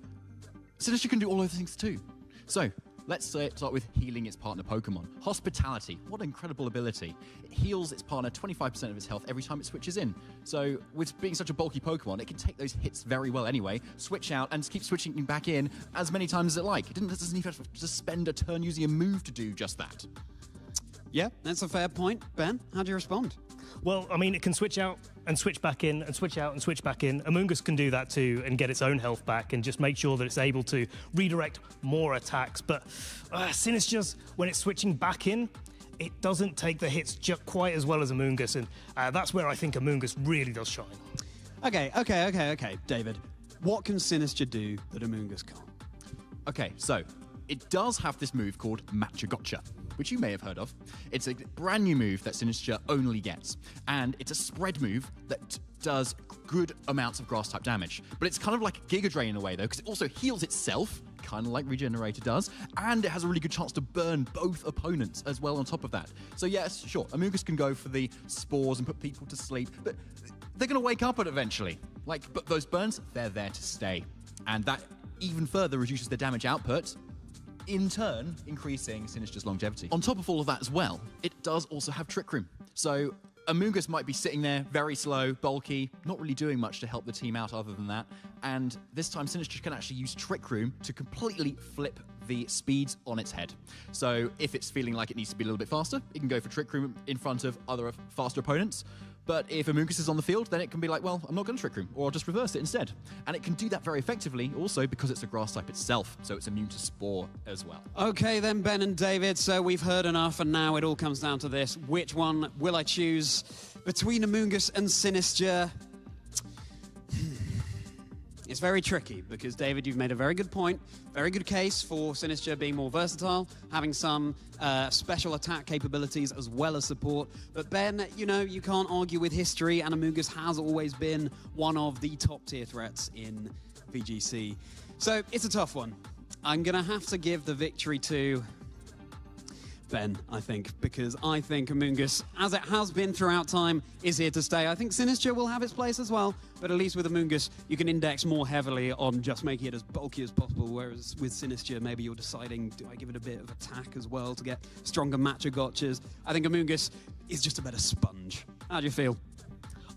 Sinistcha can do all those things too. So, let's start with healing its partner Pokemon. Hospitality, what an incredible ability. It heals its partner 25% of its health every time it switches in. So with being such a bulky Pokemon, it can take those hits very well anyway, switch out, and keep switching back in as many times as it like. It doesn't even have to spend a turn using a move to do just that. Yeah, that's a fair point. Ben, how do you respond? Well, I mean, it can switch out and switch back in and switch out and switch back in. Amoonguss can do that too and get its own health back and just make sure that it's able to redirect more attacks. But Sinistcha, when it's switching back in, it doesn't take the hits quite as well as Amoonguss, and that's where I think Amoonguss really does shine. Okay, David. What can Sinistcha do that Amoonguss can't? Okay, so it does have this move called Matcha-Gotcha, which you may have heard of. It's a brand new move that Sinistcha only gets, and it's a spread move that does good amounts of grass-type damage. But it's kind of like Giga Drain in a way, though, because it also heals itself, kind of like Regenerator does, and it has a really good chance to burn both opponents as well on top of that. So yes, sure, Amoonguss can go for the spores and put people to sleep, but they're going to wake up eventually. But those burns, they're there to stay. And that even further reduces the damage output, in turn increasing Sinistcha's longevity. On top of all of that as well, it does also have Trick Room. So Amoonguss might be sitting there very slow, bulky, not really doing much to help the team out other than that. And this time Sinistcha can actually use Trick Room to completely flip the speeds on its head. So if it's feeling like it needs to be a little bit faster, it can go for Trick Room in front of other faster opponents. But if Amoonguss is on the field, then it can be like, well, I'm not going to Trick Room, or I'll just reverse it instead. And it can do that very effectively also because it's a grass type itself, so it's immune to Spore as well. Okay then, Ben and David, so we've heard enough, and now it all comes down to this. Which one will I choose between Amoonguss and Sinistcha? It's very tricky because, David, you've made a very good point, very good case for Sinister being more versatile, having some special attack capabilities as well as support. But Ben, you know, you can't argue with history, and Amoonguss has always been one of the top-tier threats in VGC. So it's a tough one. I'm going to have to give the victory to Ben, I think, because I think Amoonguss, as it has been throughout time, is here to stay. I think Sinister will have its place as well, but at least with Amoonguss, you can index more heavily on just making it as bulky as possible, whereas with Sinister, maybe you're deciding, do I give it a bit of attack as well to get stronger matcha gotchas? I think Amoonguss is just a better sponge. How do you feel?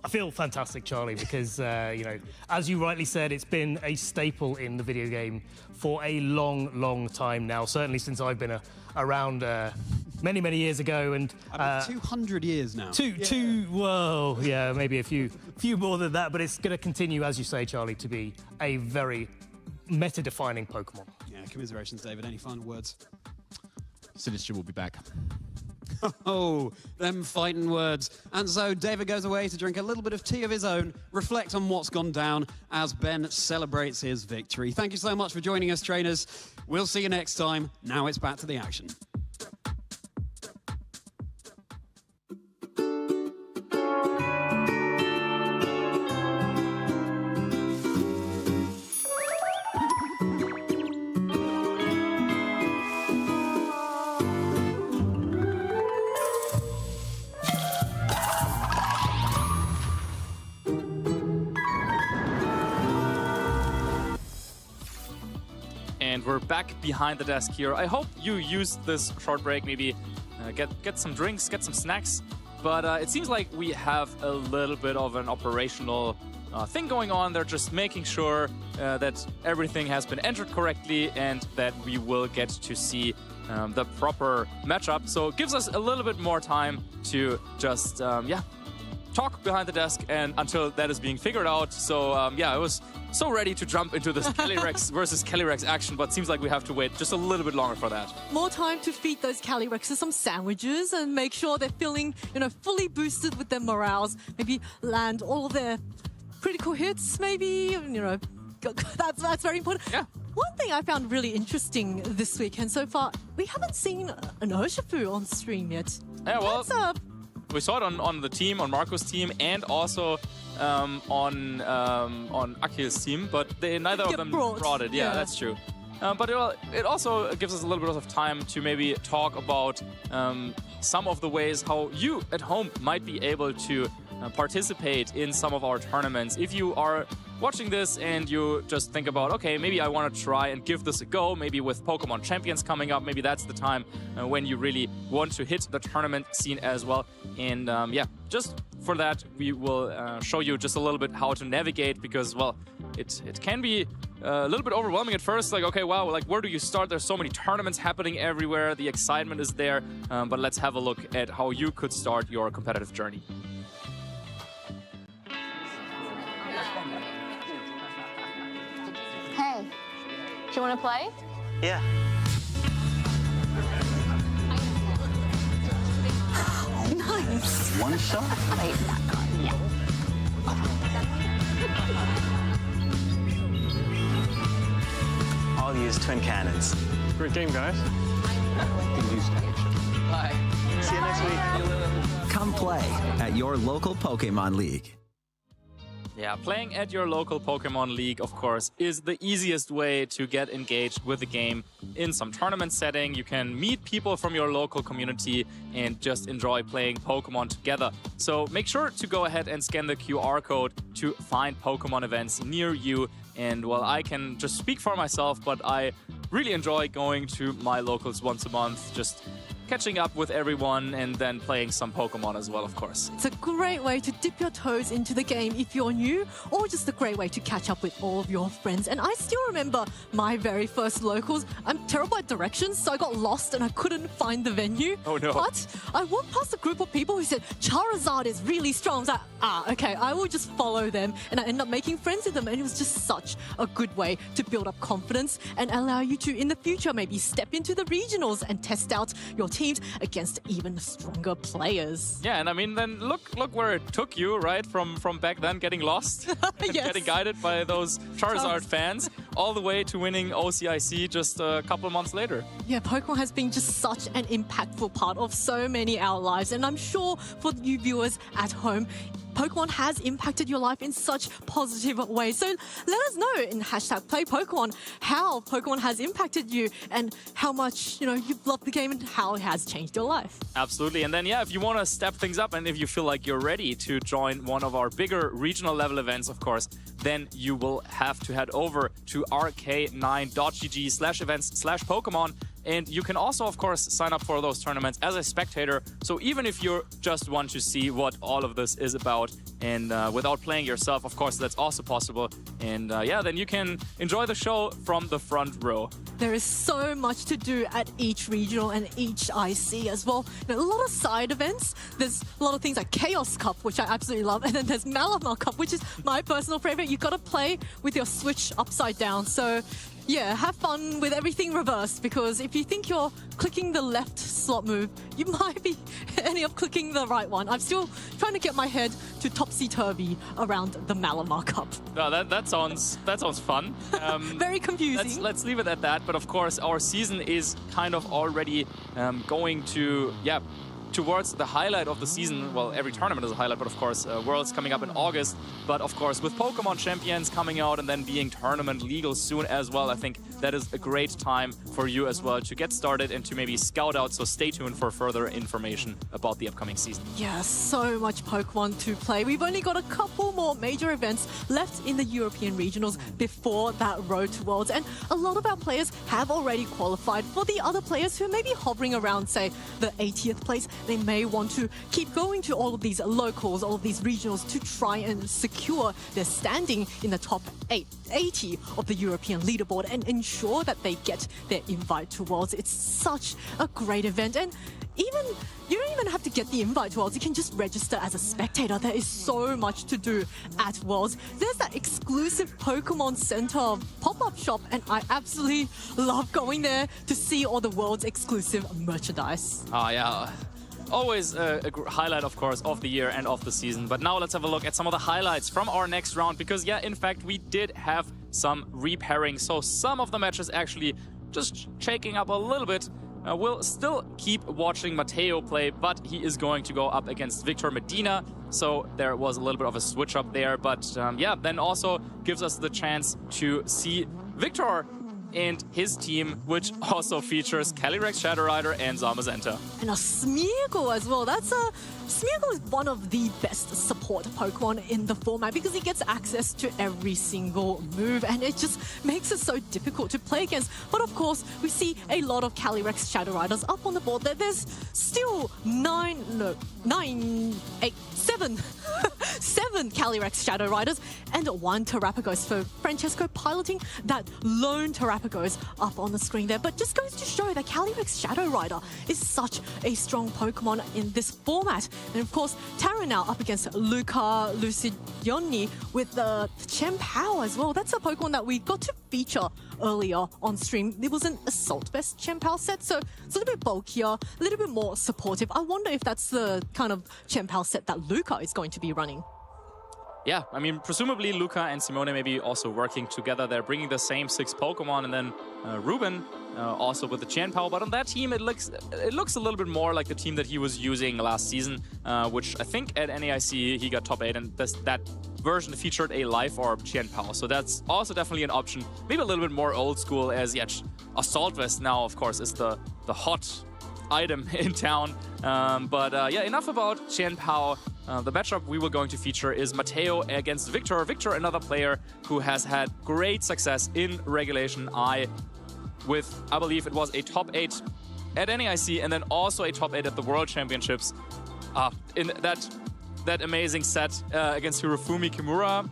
I feel fantastic, Charlie, because, you know, as you rightly said, it's been a staple in the video game for a long, long time now, certainly since I've been around many, many years ago. And 200 years now. Well, yeah, maybe a few more than that, but it's going to continue, as you say, Charlie, to be a very meta-defining Pokemon. Yeah, commiserations, David. Any final words? Sinister will be back. Oh, them fighting words. And so David goes away to drink a little bit of tea of his own, reflect on what's gone down as Ben celebrates his victory. Thank you so much for joining us, trainers. We'll see you next time. Now it's back to the action. And we're back behind the desk here. I hope you used this short break, maybe get some drinks, get some snacks. But it seems like we have a little bit of an operational thing going on. They're just making sure that everything has been entered correctly and that we will get to see the proper matchup. So it gives us a little bit more time to just, talk behind the desk and until that is being figured out. So I was so ready to jump into this Calyrex versus Calyrex action, but seems like we have to wait just a little bit longer for that. More time to feed those Calyrexes some sandwiches and make sure they're feeling, fully boosted with their morales. Maybe land all of their critical hits, maybe, that's very important. Yeah. One thing I found really interesting this weekend so far, we haven't seen an Urshifu on stream yet. Yeah, well, What's up? We saw it on the team, on Marco's team, and also on Akhil's team, but neither of them brought it. Yeah, that's true. But it also gives us a little bit of time to maybe talk about some of the ways how you at home might be able to participate in some of our tournaments. If you are watching this and you just think about, okay, maybe I want to try and give this a go, maybe with Pokemon Champions coming up, maybe that's the time when you really want to hit the tournament scene as well. And just for that, we will show you just a little bit how to navigate, because, well, it can be a little bit overwhelming at first, like, okay, wow, like, where do you start? There's so many tournaments happening everywhere, the excitement is there, but let's have a look at how you could start your competitive journey. Hey, do you want to play? Yeah. Nice. One shot? Wait, yeah. I'll use twin cannons. Great game, guys. Bye. See you next week. Come play at your local Pokémon League. Yeah, playing at your local Pokemon League, of course, is the easiest way to get engaged with the game in some tournament setting. You can meet people from your local community and just enjoy playing Pokemon together. So make sure to go ahead and scan the QR code to find Pokemon events near you. And, well, I can just speak for myself, but I really enjoy going to my locals once a month, just catching up with everyone and then playing some Pokemon as well, of course. It's a great way to dip your toes into the game if you're new, or just a great way to catch up with all of your friends. And I still remember my very first locals. I'm terrible at directions, so I got lost and I couldn't find the venue. Oh no. But I walked past a group of people who said, Charizard is really strong. I was like, okay, I will just follow them. And I ended up making friends with them. And it was just such a good way to build up confidence and allow you to, in the future, maybe step into the regionals and test out your teams against even stronger players. Yeah, and I mean, then look where it took you, right? From back then, getting lost, and getting guided by those Charizard fans, all the way to winning OCIC just a couple of months later. Yeah, Pokemon has been just such an impactful part of so many of our lives, and I'm sure for you viewers at home, Pokemon has impacted your life in such positive ways. So let us know in #PlayPokemon how Pokemon has impacted you and how much, you've loved the game and how it has changed your life. Absolutely. And then, yeah, if you want to step things up and if you feel like you're ready to join one of our bigger regional level events, of course, then you will have to head over to rk9.gg/events/Pokemon. And you can also, of course, sign up for those tournaments as a spectator. So even if you just want to see what all of this is about and without playing yourself, of course, that's also possible. And yeah, then you can enjoy the show from the front row. There is so much to do at each regional and each IC as well. A lot of side events. There's a lot of things like Chaos Cup, which I absolutely love. And then there's Malamar Cup, which is my personal favorite. You've got to play with your Switch upside down. So yeah, have fun with everything reversed, because if you think you're clicking the left slot move, you might be ending up clicking the right one. I'm still trying to get my head to topsy-turvy around the Malamar Cup. No, that sounds fun. Very confusing. Let's leave it at that. But of course, our season is kind of already going to, towards the highlight of the season. Well, every tournament is a highlight, but of course, Worlds coming up in August. But of course, with Pokemon Champions coming out and then being tournament legal soon as well, I think that is a great time for you as well to get started and to maybe scout out. So stay tuned for further information about the upcoming season. Yeah, so much Pokemon to play. We've only got a couple more major events left in the European regionals before that road to Worlds. And a lot of our players have already qualified. For the other players who may be hovering around, say, the 80th place, they may want to keep going to all of these locals, all of these regionals to try and secure their standing in the top 80 of the European leaderboard and ensure that they get their invite to Worlds. It's such a great event, and you don't even have to get the invite to Worlds. You can just register as a spectator. There is so much to do at Worlds. There's that exclusive Pokemon Center pop-up shop, and I absolutely love going there to see all the Worlds exclusive merchandise. Yeah. Always a highlight, of course, of the year and of the season. But now let's have a look at some of the highlights from our next round, because, yeah, in fact, we did have some repairing. So some of the matches actually just shaking up a little bit. We'll still keep watching Mateo play, but he is going to go up against Victor Medina. So there was a little bit of a switch up there. But yeah, then also gives us the chance to see Victor and his team, which also features Calyrex, Shadow Rider, and Zamazenta. And a Smeargle as well. Smeargle is one of the best support Pokemon in the format because he gets access to every single move, and it just makes it so difficult to play against. But of course, we see a lot of Calyrex Shadow Riders up on the board. There's still seven Calyrex Shadow Riders and one Terrapagos. For Francesco piloting that lone Terrapagos up on the screen there. But just goes to show that Calyrex Shadow Rider is such a strong Pokemon in this format. And of course, Tara now up against Luca Lucidioni with the Chien-Pao as well. That's a Pokemon that we got to feature earlier on stream. It was an Assault Vest Chien-Pao set, so it's a little bit bulkier, a little bit more supportive. I wonder if that's the kind of Chien-Pao set that Luca is going to be running. Yeah, I mean, presumably Luca and Simone may be also working together. They're bringing the same 6 Pokemon, and then Ruben also with the Chien-Pao. But on that team, it looks a little bit more like the team that he was using last season, which I think at NAIC he got top 8, and that version featured a Life Orb Chien-Pao. So that's also definitely an option. Maybe a little bit more old school, as Assault Vest now, of course, is the hot item in town. Yeah, enough about Chien-Pao. The matchup we were going to feature is Mateo against Victor. Victor, another player who has had great success in Regulation I with, I believe it was a top 8 at NAIC and then also a top 8 at the World Championships. In that amazing set against Hirofumi Kimura.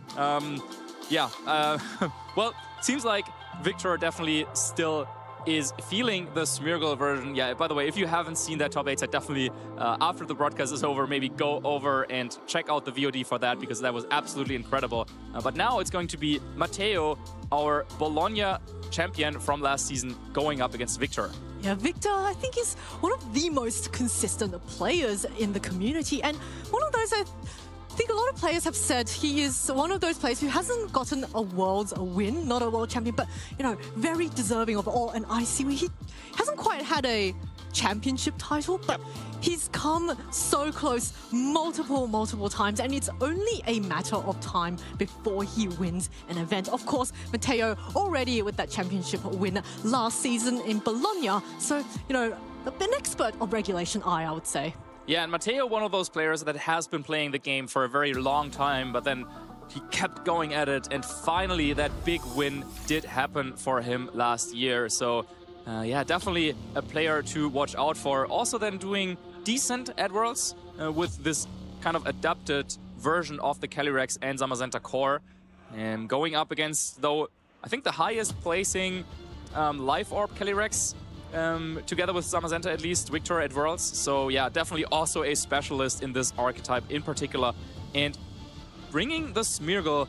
Well, seems like Victor definitely still is feeling the Smeargle version. Yeah, by the way, if you haven't seen that top 8 set, definitely after the broadcast is over, maybe go over and check out the VOD for that, because that was absolutely incredible. But now it's going to be Matteo, our Bologna champion from last season, going up against Victor. Yeah, Victor, I think, is one of the most consistent players in the community, and one of those I think a lot of players have said he is one of those players who hasn't gotten a world's win, not a world champion, but, you know, very deserving of all an IC win. He hasn't quite had a championship title, but he's come so close multiple times, and it's only a matter of time before he wins an event. Of course, Matteo already with that championship win last season in Bologna, so, you know, an expert of Regulation I would say. Yeah, and Matteo, one of those players that has been playing the game for a very long time, but then he kept going at it, and finally that big win did happen for him last year. So, yeah, definitely a player to watch out for. Also then doing decent at Worlds with this kind of adapted version of the Calyrex and Zamazenta core. And going up against, though, I think the highest placing Life Orb Calyrex, together with Zamazenta at least, Victor at Worlds. So yeah, definitely also a specialist in this archetype in particular. And bringing the Smeargle,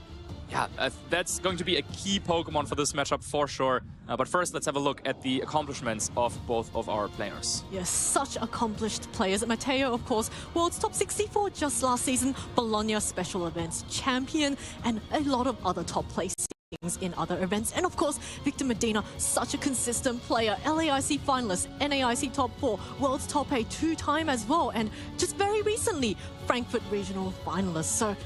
yeah, that's going to be a key Pokemon for this matchup for sure. But first, let's have a look at the accomplishments of both of our players. Yes, such accomplished players. Matteo, of course, World's top 64 just last season, Bologna Special Events champion, and a lot of other top placings in other events. And of course, Victor Medina, such a consistent player, LAIC finalist, NAIC top 4, World's top 8 2-time as well, and just very recently, Frankfurt Regional finalist. So,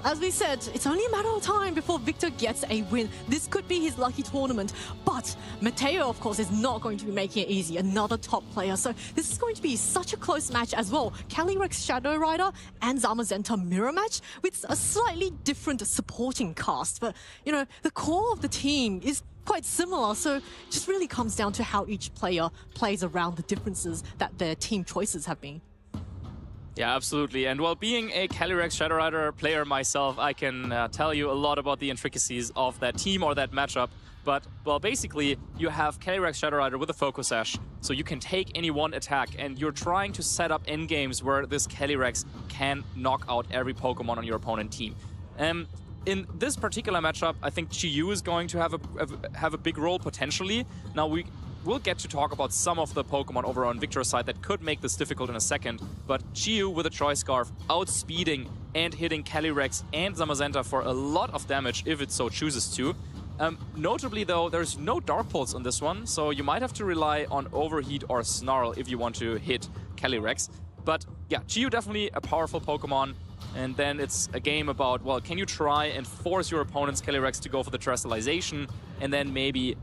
as we said, it's only a matter of time before Victor gets a win. This could be his lucky tournament, but Matteo, of course, is not going to be making it easy. Another top player, so this is going to be such a close match as well. Calyrex Shadow Rider and Zamazenta mirror match with a slightly different supporting cast, but, you know, the core of the team is quite similar, so it just really comes down to how each player plays around the differences that their team choices have been. Yeah, absolutely. And while being a Calyrex Shadow Rider player myself, I can tell you a lot about the intricacies of that team or that matchup. But, well, basically, you have Calyrex Shadow Rider with a Focus Sash, so you can take any one attack, and you're trying to set up endgames where this Calyrex can knock out every Pokemon on your opponent team. In this particular matchup, I think Chi-Yu is going to have a big role potentially. Now, we'll get to talk about some of the Pokemon over on Victor's side that could make this difficult in a second, but Chi-Yu with a Choice Scarf outspeeding and hitting Calyrex and Zamazenta for a lot of damage if it so chooses to. Notably though, there's no Dark Pulse on this one, so you might have to rely on Overheat or Snarl if you want to hit Calyrex. But yeah, Chi-Yu definitely a powerful Pokemon. And then it's a game about, well, can you try and force your opponent's Calyrex to go for the Terrestrialization and then maybe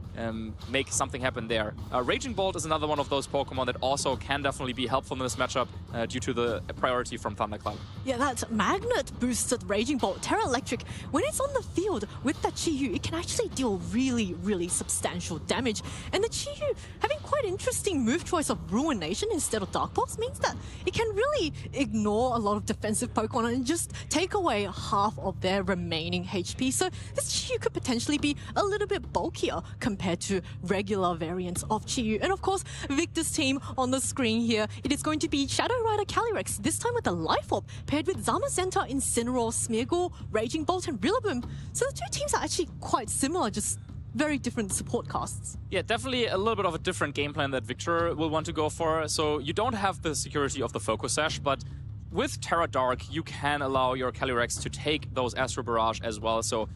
make something happen there. Raging Bolt is another one of those Pokemon that also can definitely be helpful in this matchup due to the priority from Thundercloud. Yeah, that Magnet boosted Raging Bolt, Terra Electric, when it's on the field with that Chi-Yu, it can actually deal really substantial damage. And the Chi-Yu having quite interesting move choice of Ruination instead of Dark Pulse means that it can really ignore a lot of defensive Pokemon and just take away half of their remaining HP. So this Chi-Yu could potentially be a little bit bulkier compared to regular variants of Chi-Yu. And of course, Victor's team on the screen here, it is going to be Shadow Rider Calyrex, this time with the Life Orb, paired with Zamazenta, Incineroar, Smeargle, Raging Bolt, and Rillaboom. So the two teams are actually quite similar, just very different support casts. Yeah, definitely a little bit of a different game plan that Victor will want to go for. So you don't have the security of the Focus Sash, but with Terra Dark, you can allow your Calyrex to take those Astro Barrage as well. So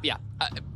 yeah,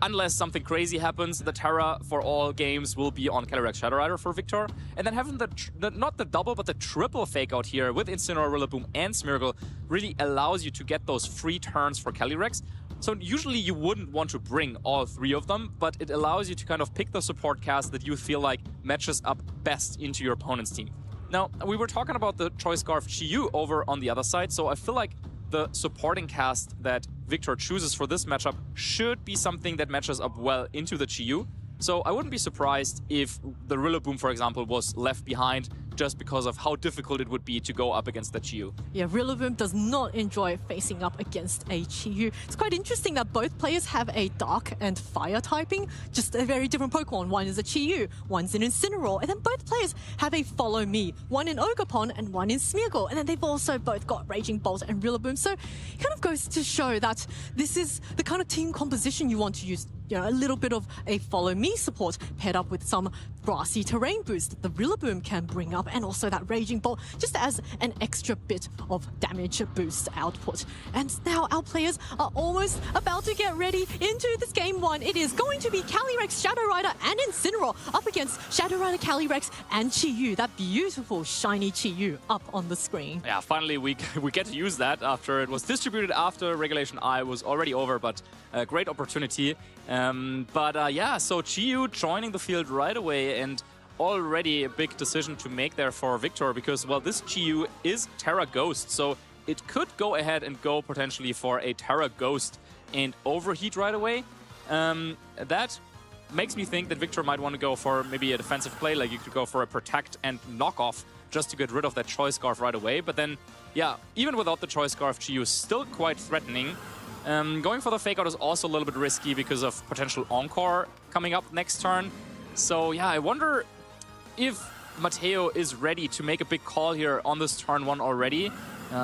unless something crazy happens, the Terra for all games will be on Calyrex Shadow Rider for Victor. And then having not the double, but the triple fake out here with Incineroar, Rillaboom, and Smeargle really allows you to get those free turns for Calyrex. So usually you wouldn't want to bring all three of them, but it allows you to kind of pick the support cast that you feel like matches up best into your opponent's team. Now, we were talking about the Choice Scarf Chi-Yu over on the other side, so I feel like the supporting cast that Victor chooses for this matchup should be something that matches up well into the Chi-Yu. So I wouldn't be surprised if the Rillaboom, for example, was left behind just because of how difficult it would be to go up against the Chi-Yu. Yeah, Rillaboom does not enjoy facing up against a Chi-Yu. It's quite interesting that both players have a Dark and Fire typing, just a very different Pokemon. One is a Chi-Yu, one's an Incineroar, and then both players have a Follow Me, one in Ogerpon and one in Smeargle, and then they've also both got Raging Bolt and Rillaboom. So it kind of goes to show that this is the kind of team composition you want to use. You know, a little bit of a Follow Me support paired up with some grassy terrain boost that the Rillaboom can bring up, and also that Raging Bolt just as an extra bit of damage boost output. And now our players are almost about to get ready into this game one. It is going to be Calyrex, Shadow Rider and Incineroar up against Shadow Rider, Calyrex and Chi-Yu, that beautiful shiny Chi-Yu up on the screen. Yeah, finally we get to use that after it was distributed after Regulation I was already over, but a great opportunity. Yeah, so Chi-Yu joining the field right away, and already a big decision to make there for Victor, because, well, this Chi-Yu is Terra Ghost, so it could go ahead and go potentially for a Terra Ghost and Overheat right away. That makes me think that Victor might want to go for maybe a defensive play, like you could go for a Protect and Knock Off just to get rid of that Choice Scarf right away. But then, yeah, even without the Choice Scarf, Chi-Yu is still quite threatening. Going for the Fake Out is also a little bit risky because of potential Encore coming up next turn. So yeah, I wonder if Mateo is ready to make a big call here on this turn one already.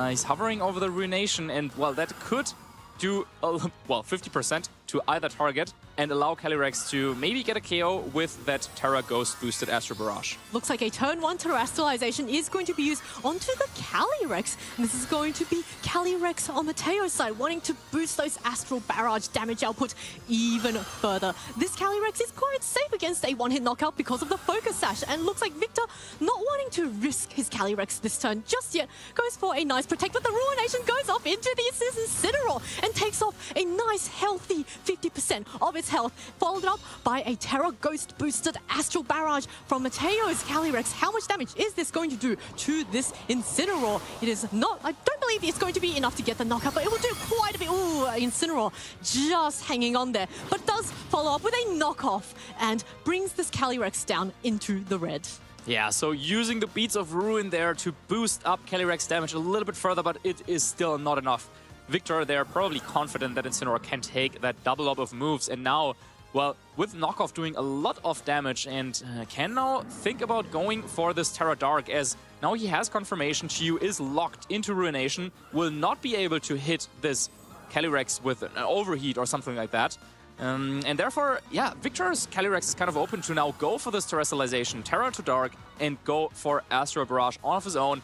He's hovering over the Ruination, and well, that could do, well, 50% to either target and allow Calyrex to maybe get a KO with that Terra Ghost boosted Astro Barrage. Looks like a turn one Terrestrialization is going to be used onto the Calyrex. And this is going to be Calyrex on Mateo's side, wanting to boost those Astral Barrage damage output even further. This Calyrex is quite safe against a one-hit knockout because of the Focus Sash, and looks like Victor, not wanting to risk his Calyrex this turn just yet, goes for a nice Protect, but the Ruination goes off into the Incineroar and takes off a nice healthy 50% of its health, followed up by a Terra Ghost boosted Astral Barrage from Mateo's Calyrex. How much damage is this going to do to this Incineroar? It is not, I don't believe it's going to be enough to get the knockout, but it will do quite a bit. Ooh, Incineroar just hanging on there, but does follow up with a knockoff and brings this Calyrex down into the red. Yeah, so using the Beats of Ruin there to boost up Calyrex damage a little bit further, but it is still not enough. Victor, they're probably confident that Incineroar can take that double up of moves, and now, well, with Knockoff doing a lot of damage, and can now think about going for this Terra Dark, as now he has confirmation Chi-Yu is locked into Ruination, will not be able to hit this Calyrex with an Overheat or something like that. And therefore, yeah, Victor's Calyrex is kind of open to now go for this Terrestrialization, Terra to Dark, and go for Astro Barrage on his own.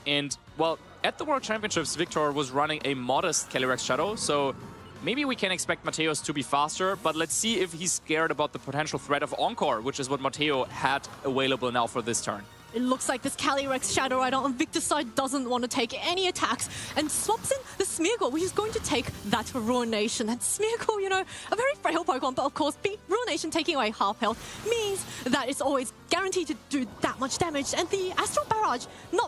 And, well, at the World Championships, Victor was running a modest Calyrex Shadow, so maybe we can expect Mateos to be faster, but let's see if he's scared about the potential threat of Encore, which is what Mateo had available now for this turn. It looks like this Calyrex Shadow Rider on Victor's side doesn't want to take any attacks and swaps in the Smeargle, which is going to take that Ruination. And Smeargle, you know, a very frail Pokemon, but of course, Ruination taking away half health means that it's always guaranteed to do that much damage. And the Astral Barrage, no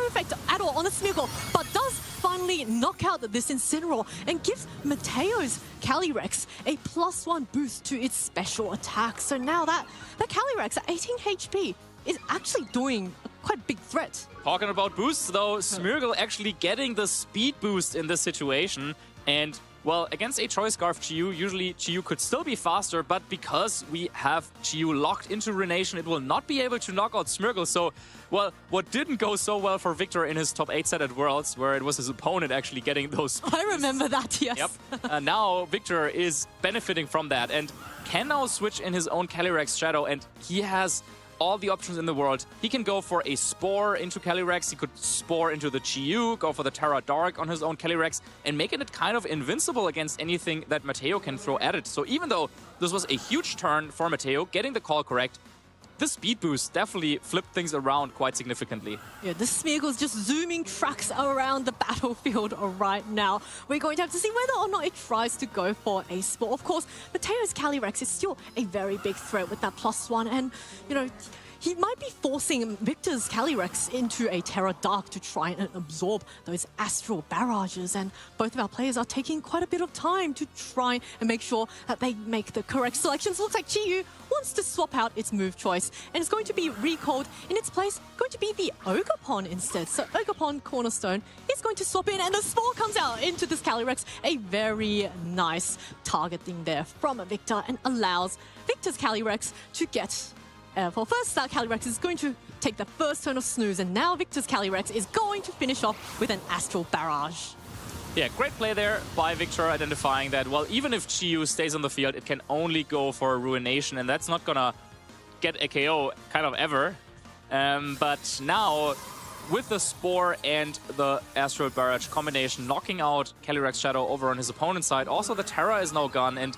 effect at all on the Smeargle, but does finally knock out this Incineroar and gives Mateo's Calyrex a +1 boost to its special attack. So now that Calyrex at 18 HP is actually doing a quite big threat. Talking about boosts though, Smeargle actually getting the speed boost in this situation. And, well, against a Choice Scarf Chi-Yu, usually Chi-Yu could still be faster, but because we have Chi-Yu locked into Ruination, it will not be able to knock out Smeargle. So, well, what didn't go so well for Victor in his top 8 set at Worlds, where it was his opponent actually getting those boosts. I remember that, yes. Yep. Now Victor is benefiting from that and can now switch in his own Calyrex Shadow, and he has all the options in the world. He can go for a Spore into Calyrex, he could Spore into the Chi-Yu, go for the Terra Dark on his own Calyrex, and making it kind of invincible against anything that Mateo can throw at it. So even though this was a huge turn for Mateo, getting the call correct, this speed boost definitely flipped things around quite significantly. Yeah, the Smeargle's just zooming tracks around the battlefield right now. We're going to have to see whether or not it tries to go for a Spore. Of course, Mateo's Calyrex is still a very big threat with that +1, and, you know, he might be forcing Victor's Calyrex into a Terra Dark to try and absorb those Astral Barrages. And both of our players are taking quite a bit of time to try and make sure that they make the correct selections. Looks like Chi-Yu wants to swap out its move choice, and it's going to be recalled. In its place, going to be the Ogerpon instead. So Ogerpon Cornerstone is going to swap in, and the Spore comes out into this Calyrex. A very nice targeting there from Victor, and allows Victor's Calyrex to get... for first start, Calyrex is going to take the first turn of Snooze, and now Victor's Calyrex is going to finish off with an Astral Barrage. Yeah, great play there by Victor, identifying that, well, even if Chi-Yu stays on the field, it can only go for a Ruination, and that's not gonna get a KO kind of ever. But now, with the Spore and the Astral Barrage combination, knocking out Calyrex Shadow over on his opponent's side, also the Terra is now gone, and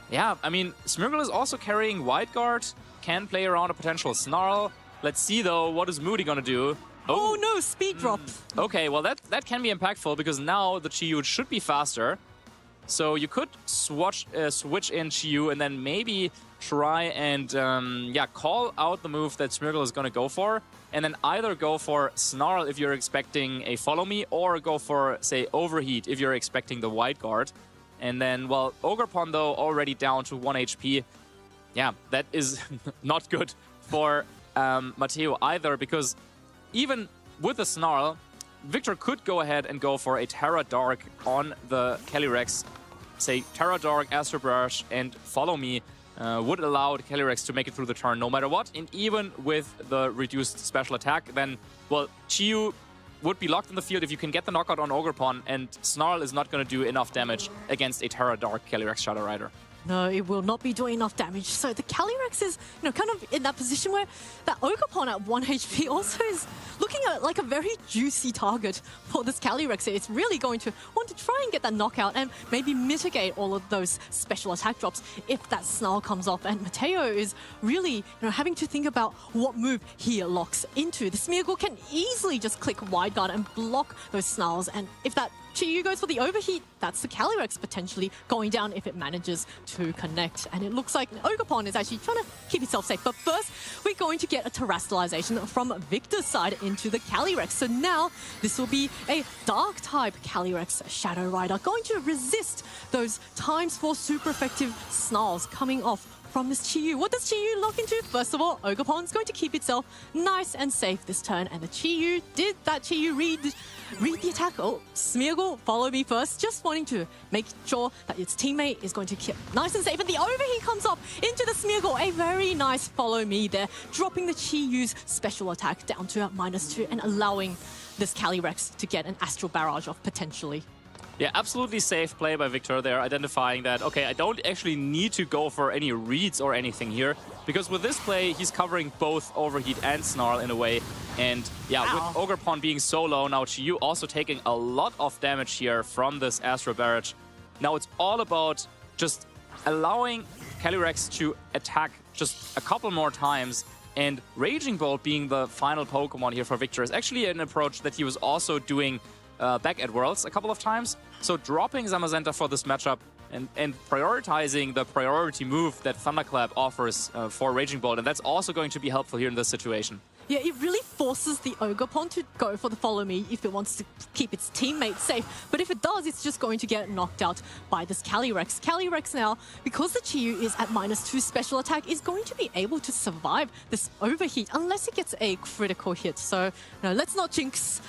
yeah, I mean, Smeargle is also carrying Wide Guard, can play around a potential Snarl. Let's see, though, what is Moody gonna do? Oh no, speed drop. Okay, well, that can be impactful, because now the Chi-Yu should be faster. So you could switch in Chi-Yu and then maybe try and, yeah, call out the move that Smeargle is gonna go for, and then either go for Snarl if you're expecting a Follow Me, or go for, say, Overheat if you're expecting the Wide Guard. And then, well, Ogerpon, though, already down to 1 HP. Yeah, that is not good for Mateo either, because even with the Snarl, Victor could go ahead and go for a Terra Dark on the Calyrex. Say, Terra Dark, Astral Barrage, and Follow Me would allow the Calyrex to make it through the turn no matter what. And even with the reduced special attack, then, well, Chi-Yu would be locked in the field if you can get the knockout on Ogerpon, and Snarl is not going to do enough damage against a Terra Dark Calyrex Shadow Rider. No, it will not be doing enough damage. So the Calyrex is, you know, kind of in that position where that Ogerpon at 1 HP also is looking at like a very juicy target for this Calyrex. It's really going to want to try and get that knockout and maybe mitigate all of those special attack drops if that Snarl comes off. And Mateo is really, you know, having to think about what move he locks into. The Smeargle can easily just click Wide Guard and block those Snarls. And if that Chi-Yu goes for the Overheat, that's the Calyrex potentially going down if it manages to connect. And it looks like Ogerpon is actually trying to keep itself safe. But first, we're going to get a Terastallization from Victor's side into the Calyrex. So now, this will be a Dark-type Calyrex Shadow Rider, going to resist those ×4 super effective Snarls coming off from this Chi-Yu. What does Chi-Yu lock into? First of all, Ogerpon's going to keep itself nice and safe this turn. And the Chi-Yu, did that Chi-Yu read the attack? Oh, Smeargle, follow me first. Just wanting to make sure that its teammate is going to keep nice and safe. And the Overheat comes up into the Smeargle. A very nice follow me there, dropping the Chi-Yu's special attack down to -2 and allowing this Calyrex to get an Astral Barrage off potentially. Yeah, absolutely safe play by Victor there, identifying that, okay, I don't actually need to go for any reads or anything here, because with this play, he's covering both Overheat and Snarl in a way. And yeah, with Ogerpon being so low, now Chi-Yu also taking a lot of damage here from this Astral Barrage. Now it's all about just allowing Calyrex to attack just a couple more times, and Raging Bolt being the final Pokemon here for Victor is actually an approach that he was also doing back at Worlds a couple of times. So dropping Zamazenta for this matchup and prioritizing the priority move that Thunderclap offers for Raging Bolt, and that's also going to be helpful here in this situation. Yeah, it really forces the Ogerpon to go for the follow me if it wants to keep its teammates safe. But if it does, it's just going to get knocked out by this Calyrex. Calyrex now, because the Chi-Yu is at -2 special attack, is going to be able to survive this Overheat unless it gets a critical hit. So, no, let's not jinx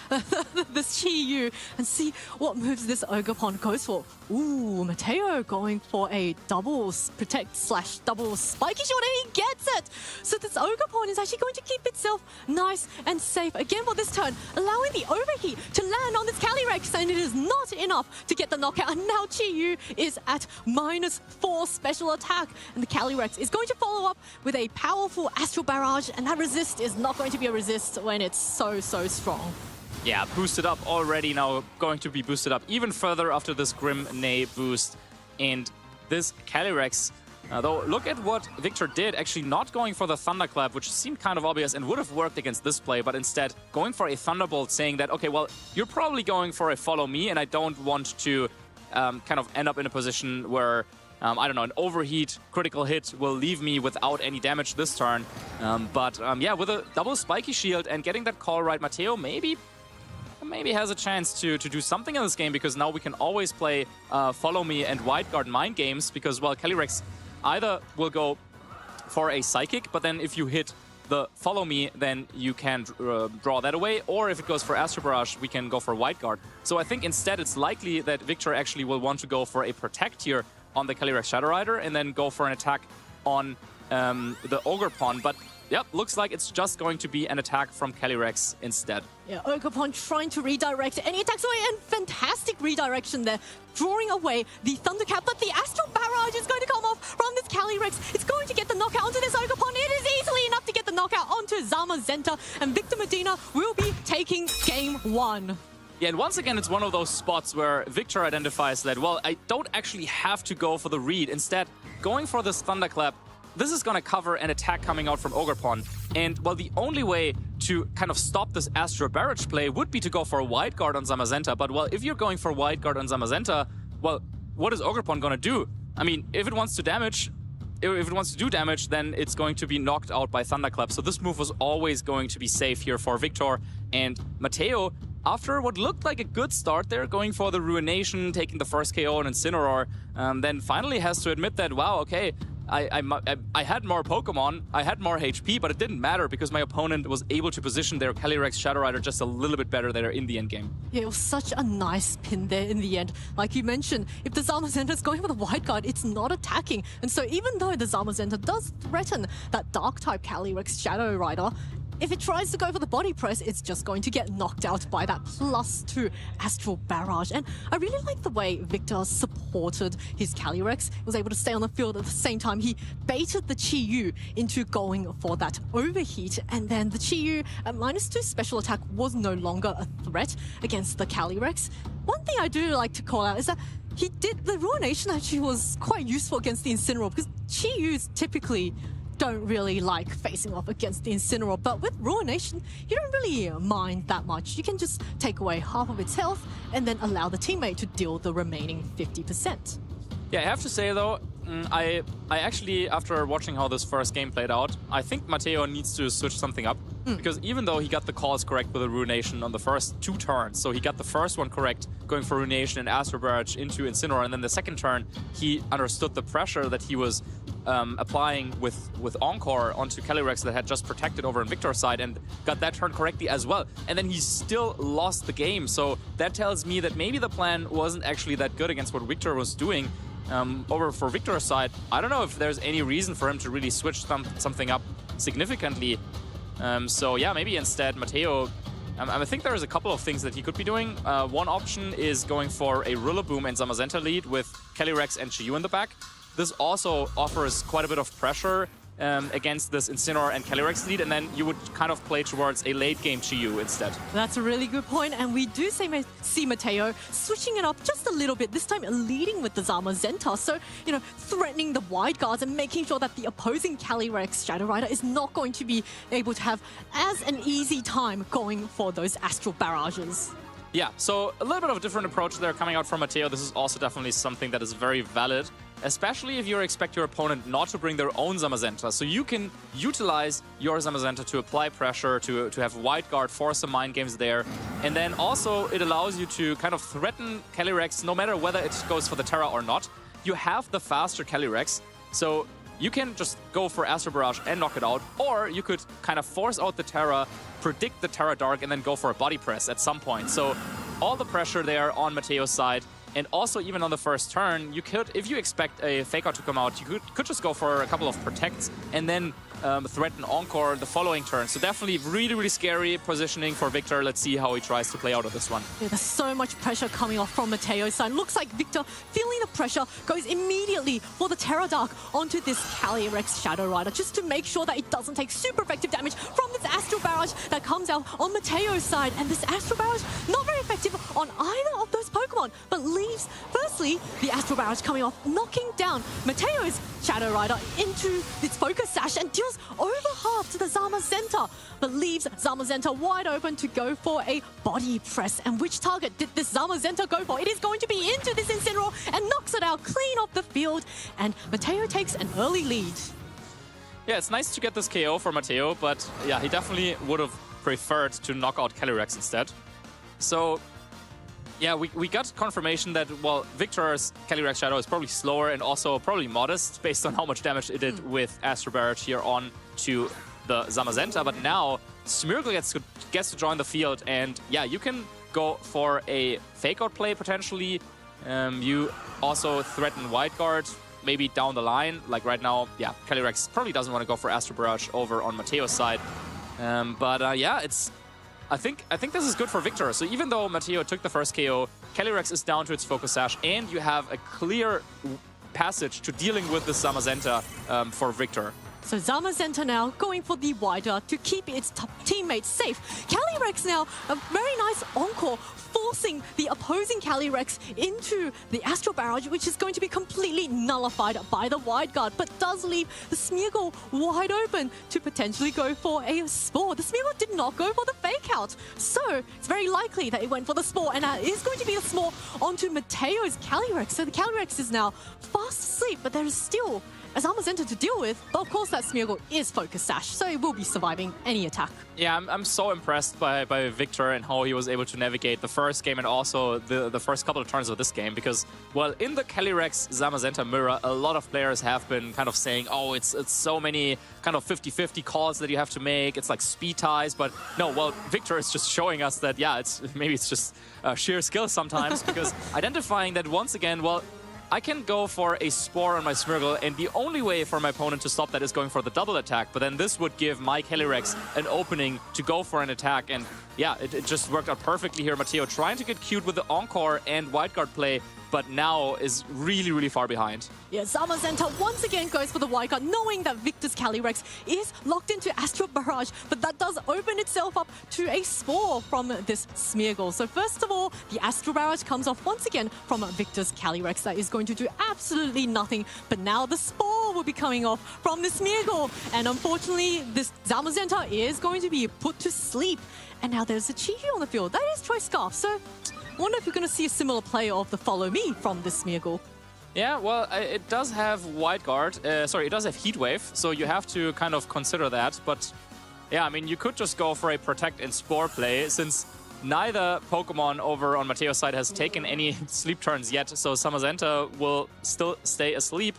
this Chi-Yu and see what moves this Ogerpon goes for. Ooh, Mateo going for a double protect / double spiky shot, and he gets it! So this Ogerpon is actually going to keep itself nice and safe again for this turn, allowing the Overheat to land on this Calyrex, and it is not enough to get the knockout. And now Chi-Yu is at -4 special attack, and the Calyrex is going to follow up with a powerful Astral Barrage, and that resist is not going to be a resist when it's so strong. Yeah, boosted up already, now going to be boosted up even further after this Grim Nay boost. And this Calyrex, though, look at what Victor did, actually not going for the Thunderclap, which seemed kind of obvious and would have worked against this play, but instead going for a Thunderbolt, saying that, okay, well, you're probably going for a follow me, and I don't want to kind of end up in a position where I don't know, an overheat critical hit will leave me without any damage this turn. Yeah, with a double spiky shield and getting that call right, Matteo maybe has a chance to do something in this game, because now we can always play Follow Me and Wide Guard mind games, because, well, Calyrex either will go for a Psychic, but then if you hit the Follow Me, then you can draw that away, or if it goes for Astro Barrage, we can go for Wide Guard. So I think instead it's likely that Victor actually will want to go for a Protect here on the Calyrex Shadow Rider, and then go for an attack on the Ogerpon. But yep, looks like it's just going to be an attack from Calyrex instead. Yeah, Ogerpon trying to redirect any attacks away, and fantastic redirection there, drawing away the Thundercat, but the Astral Barrage is going to come off from this Calyrex. It's going to get the knockout onto this Ogerpon. It is easily enough to get the knockout onto Zamazenta, and Victor Medina will be taking game 1. Yeah, and once again, it's one of those spots where Victor identifies that, well, I don't actually have to go for the read. Instead, going for this Thunderclap, this is going to cover an attack coming out from Ogerpon. And, well, the only way to kind of stop this Astro Barrage play would be to go for a Wide Guard on Zamazenta. But, well, if you're going for Wide Guard on Zamazenta, well, what is Ogerpon going to do? I mean, if it wants to do damage, then it's going to be knocked out by Thunderclap. So this move was always going to be safe here for Victor. And Matteo, after what looked like a good start there, going for the Ruination, taking the first KO on Incineroar, then finally has to admit that, wow, okay, I had more Pokemon, I had more HP, but it didn't matter because my opponent was able to position their Calyrex Shadow Rider just a little bit better there in the end game. Yeah, it was such a nice pin there in the end. Like you mentioned, if the Zamazenta is going for the Wide Guard, it's not attacking. And so even though the Zamazenta does threaten that Dark-type Calyrex Shadow Rider, if it tries to go for the body press, it's just going to get knocked out by that +2 Astral Barrage. And I really like the way Victor supported his Calyrex. He was able to stay on the field at the same time. He baited the Chi-Yu into going for that overheat, and then the Chi-Yu at -2 special attack was no longer a threat against the Calyrex. One thing I do like to call out is that the Ruination actually was quite useful against the Incineroar, because Chi-Yus typically don't really like facing off against the Incineroar, but with Ruination, you don't really mind that much. You can just take away half of its health and then allow the teammate to deal the remaining 50%. Yeah, I have to say though, I actually, after watching how this first game played out, I think Matteo needs to switch something up. Because even though he got the calls correct with the Ruination on the first 2 turns, so he got the first one correct, going for Ruination and Astro Barrage into Incineroar, and then the second turn, he understood the pressure that he was applying with Encore onto Calyrex that had just protected over on Victor's side, and got that turn correctly as well. And then he still lost the game, so that tells me that maybe the plan wasn't actually that good against what Victor was doing. Over for Victor's side, I don't know if there's any reason for him to really switch something up significantly. So yeah, maybe instead Matteo, I think there's a couple of things that he could be doing. One option is going for a Rillaboom and Zamazenta lead with Calyrex and Chi-Yu in the back. This also offers quite a bit of pressure against this Incineroar and Calyrex lead, and then you would kind of play towards a late game Chi-Yu instead. That's a really good point, and we do see Matteo switching it up just a little bit, this time leading with the Zamazenta, so, you know, threatening the Wide Guards and making sure that the opposing Calyrex Shadow Rider is not going to be able to have as an easy time going for those Astral Barrages. Yeah, so a little bit of a different approach there coming out from Matteo. This is also definitely something that is very valid, especially if you expect your opponent not to bring their own Zamazenta. So you can utilize your Zamazenta to apply pressure, to have Wide Guard, force some mind games there. And then also it allows you to kind of threaten Calyrex no matter whether it goes for the Terra or not. You have the faster Calyrex, so you can just go for Astro Barrage and knock it out, or you could kind of force out the Terra, predict the Terra Dark, and then go for a body press at some point. So all the pressure there on Matteo's side, and also even on the first turn, you could, if you expect a Fake Out to come out, you could just go for a couple of Protects and then threaten Encore the following turn. So definitely really, really scary positioning for Victor. Let's see how he tries to play out of this one. Yeah, there's so much pressure coming off from Matteo's side. Looks like Victor, feeling the pressure, goes immediately for the Terra Dark onto this Calyrex Shadow Rider, just to make sure that it doesn't take super effective damage from this Astral Barrage that comes out on Matteo's side. And this Astral Barrage, not very effective on either of those Pokemon. Pokemon, but leaves, firstly, the Astral Barrage coming off, knocking down Mateo's Shadow Rider into its Focus Sash and deals over half to the Zamazenta, but leaves Zamazenta wide open to go for a body press. And which target did this Zamazenta go for? It is going to be into this Incineroar and knocks it out clean off the field, and Mateo takes an early lead. Yeah, it's nice to get this KO for Mateo, but yeah, he definitely would have preferred to knock out Calyrex instead. So yeah, we got confirmation that, well, Victor's Calyrex Shadow is probably slower and also probably modest based on how much damage it did with Astral Barrage here on to the Zamazenta. But now Smeargle gets to join the field, and yeah, you can go for a fake out play potentially. You also threaten Wide Guard maybe down the line. Like right now, yeah, Calyrex probably doesn't want to go for Astral Barrage over on Mateo's side. Yeah, I think this is good for Victor. So even though Mateo took the first KO, Calyrex is down to its Focus Sash, and you have a clear passage to dealing with the Zamazenta for Victor. So Zamazenta now going for the wider to keep its teammates safe. Calyrex now, a very nice encore, forcing the opposing Calyrex into the Astral Barrage, which is going to be completely nullified by the Wide Guard, but does leave the Smeargle wide open to potentially go for a Spore. The Smeargle did not go for the Fake Out, so it's very likely that it went for the Spore, and it is going to be the Spore onto Mateo's Calyrex. So the Calyrex is now fast asleep, but there is still a Zamazenta to deal with, but of course that Smeargle is Focus Sash, so it will be surviving any attack. Yeah, I'm so impressed by Victor and how he was able to navigate the first game and also the first couple of turns of this game, because, well, in the Calyrex Zamazenta mirror, a lot of players have been kind of saying, oh, it's so many kind of 50-50 calls that you have to make, it's like speed ties, but no, well, Victor is just showing us that, yeah, maybe it's just sheer skill sometimes, because identifying that once again, well, I can go for a Spore on my Smeargle, and the only way for my opponent to stop that is going for the double attack, but then this would give my Calyrex an opening to go for an attack, and yeah, it just worked out perfectly here. Mateo trying to get cute with the Encore and Wide Guard play, but now is really, really far behind. Yeah, Zamazenta once again goes for the Wide Guard, knowing that Victor's Calyrex is locked into Astral Barrage, but that does open itself up to a Spore from this Smeargle. So first of all, the Astral Barrage comes off once again from Victor's Calyrex. That is going to do absolutely nothing, but now the Spore will be coming off from the Smeargle, and unfortunately, this Zamazenta is going to be put to sleep. And now there's a Chi-Yu on the field. That is Choice Scarf, so I wonder if we're going to see a similar play of the Follow Me from this Smeargle. Yeah, well, it does have Wide Guard. Sorry, it does have Heat Wave, so you have to kind of consider that. But yeah, I mean, you could just go for a Protect and Spore play, since neither Pokemon over on Mateo's side has taken any sleep turns yet. So Zamazenta will still stay asleep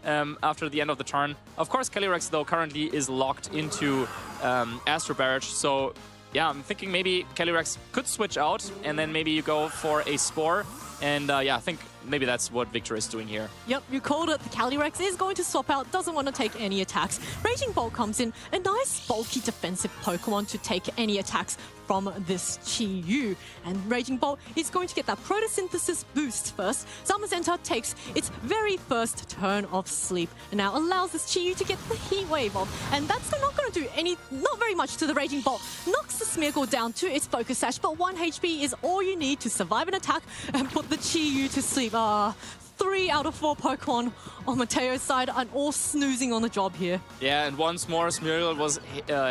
after the end of the turn. Of course, Calyrex, though, currently is locked into Astral Barrage, so yeah, I'm thinking maybe Calyrex could switch out, and then maybe you go for a Spore. And yeah, I think maybe that's what Victor is doing here. Yep, you called it. The Calyrex is going to swap out, doesn't want to take any attacks. Raging Bolt comes in, a nice bulky defensive Pokemon to take any attacks from this Chi-Yu. And Raging Bolt is going to get that Photosynthesis boost first. Zamazenta takes its very first turn of sleep and now allows this Chi-Yu to get the Heat Wave off. And that's not going to do not very much to the Raging Bolt. Knocks the Smeargle down to its Focus Sash, but 1 HP is all you need to survive an attack and put the Chi-Yu to sleep. 3 out of 4 Pokemon on Mateo's side and all snoozing on the job here. Yeah, and once more Smeargle was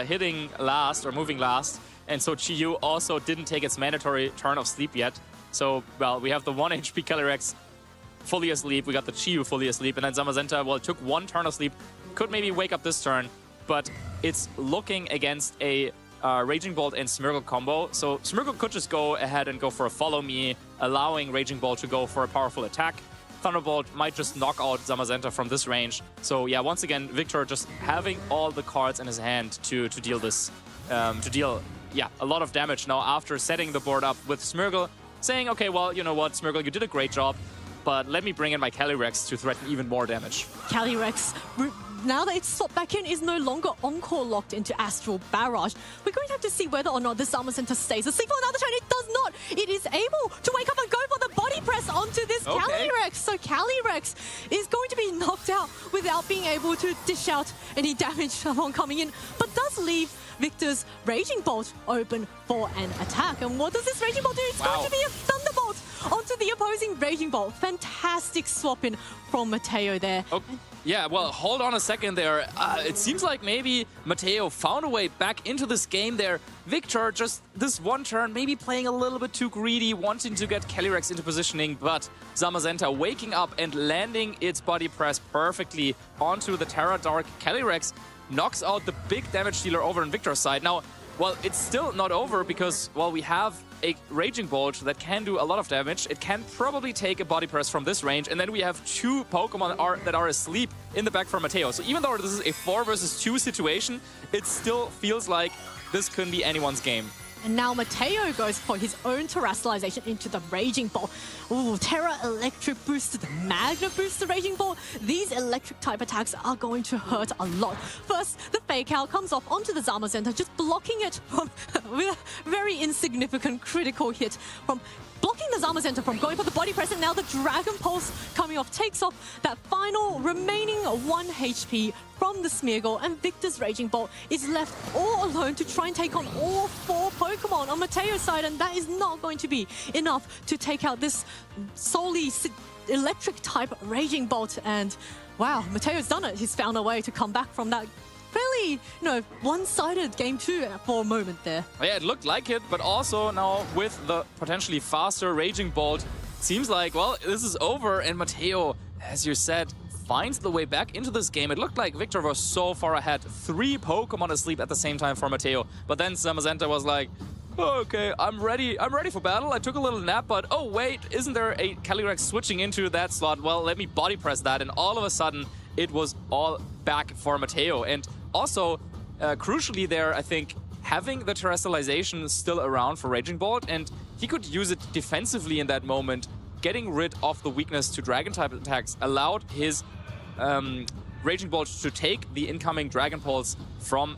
hitting last or moving last, and so Chi-Yu also didn't take its mandatory turn of sleep yet. So, well, we have the 1 HP Calyrex fully asleep, we got the Chi-Yu fully asleep, and then Zamazenta, well, it took 1 turn of sleep, could maybe wake up this turn, but it's looking against a Raging Bolt and Smeargle combo. So Smeargle could just go ahead and go for a Follow Me, allowing Raging Bolt to go for a powerful attack. Thunderbolt might just knock out Zamazenta from this range. So yeah, once again, Victor just having all the cards in his hand to deal this, yeah, a lot of damage now after setting the board up with Smeargle, saying, okay, well, you know what, Smeargle, you did a great job, but let me bring in my Calyrex to threaten even more damage. Calyrex, now that it's swapped back in, is no longer Encore locked into Astral Barrage. We're going to have to see whether or not this Zamazenta stays asleep for another turn. It does not. It is able to wake up and go for the body press onto this Calyrex. So Calyrex is going to be knocked out without being able to dish out any damage upon coming in, but does leave Victor's Raging Bolt open for an attack. And what does this Raging Bolt do? It's going to be a Thunderbolt onto the opposing Raging Bolt. Fantastic swap in from Mateo there. Okay. Yeah, well, hold on a second there. It seems like maybe Mateo found a way back into this game there. Victor, just this one turn, maybe playing a little bit too greedy, wanting to get Calyrex into positioning, but Zamazenta waking up and landing its body press perfectly onto the Terra Dark. Calyrex knocks out the big damage dealer over on Victor's side. Now, well, it's still not over because, well, we have a Raging Bolt that can do a lot of damage. It can probably take a body press from this range, and then we have two Pokemon that are asleep in the back for Mateo. So even though this is a 4 versus 2 situation, it still feels like this couldn't be anyone's game. And now Mateo goes for his own Terrestrialization into the Raging Bolt. Ooh, Terra Electric boosted, Magna boosted Raging Bolt. These electric type attacks are going to hurt a lot. First, the Fake Out comes off onto the Zamazenta, just blocking it from with a very insignificant critical hit from blocking the Zamazenta from going for the body press, and now the Dragon Pulse coming off takes off that final remaining 1 HP from the Smeargle, and Victor's Raging Bolt is left all alone to try and take on all 4 Pokemon on Mateo's side, and that is not going to be enough to take out this solely electric type Raging Bolt. And wow, Mateo's done it. He's found a way to come back from that fairly, one-sided game 2 for a moment there. Yeah, it looked like it, but also now with the potentially faster Raging Bolt, seems like, well, this is over, and Mateo, as you said, finds the way back into this game. It looked like Victor was so far ahead. 3 Pokemon asleep at the same time for Mateo, but then Zamazenta was like, oh, okay, I'm ready for battle. I took a little nap, but oh wait, isn't there a Calyrex switching into that slot? Well, let me body press that, and all of a sudden, it was all back for Mateo. And also, crucially there, I think, having the Terrestrialization still around for Raging Bolt, and he could use it defensively in that moment. Getting rid of the weakness to Dragon-type attacks allowed his Raging Bolt to take the incoming Dragon Pulse from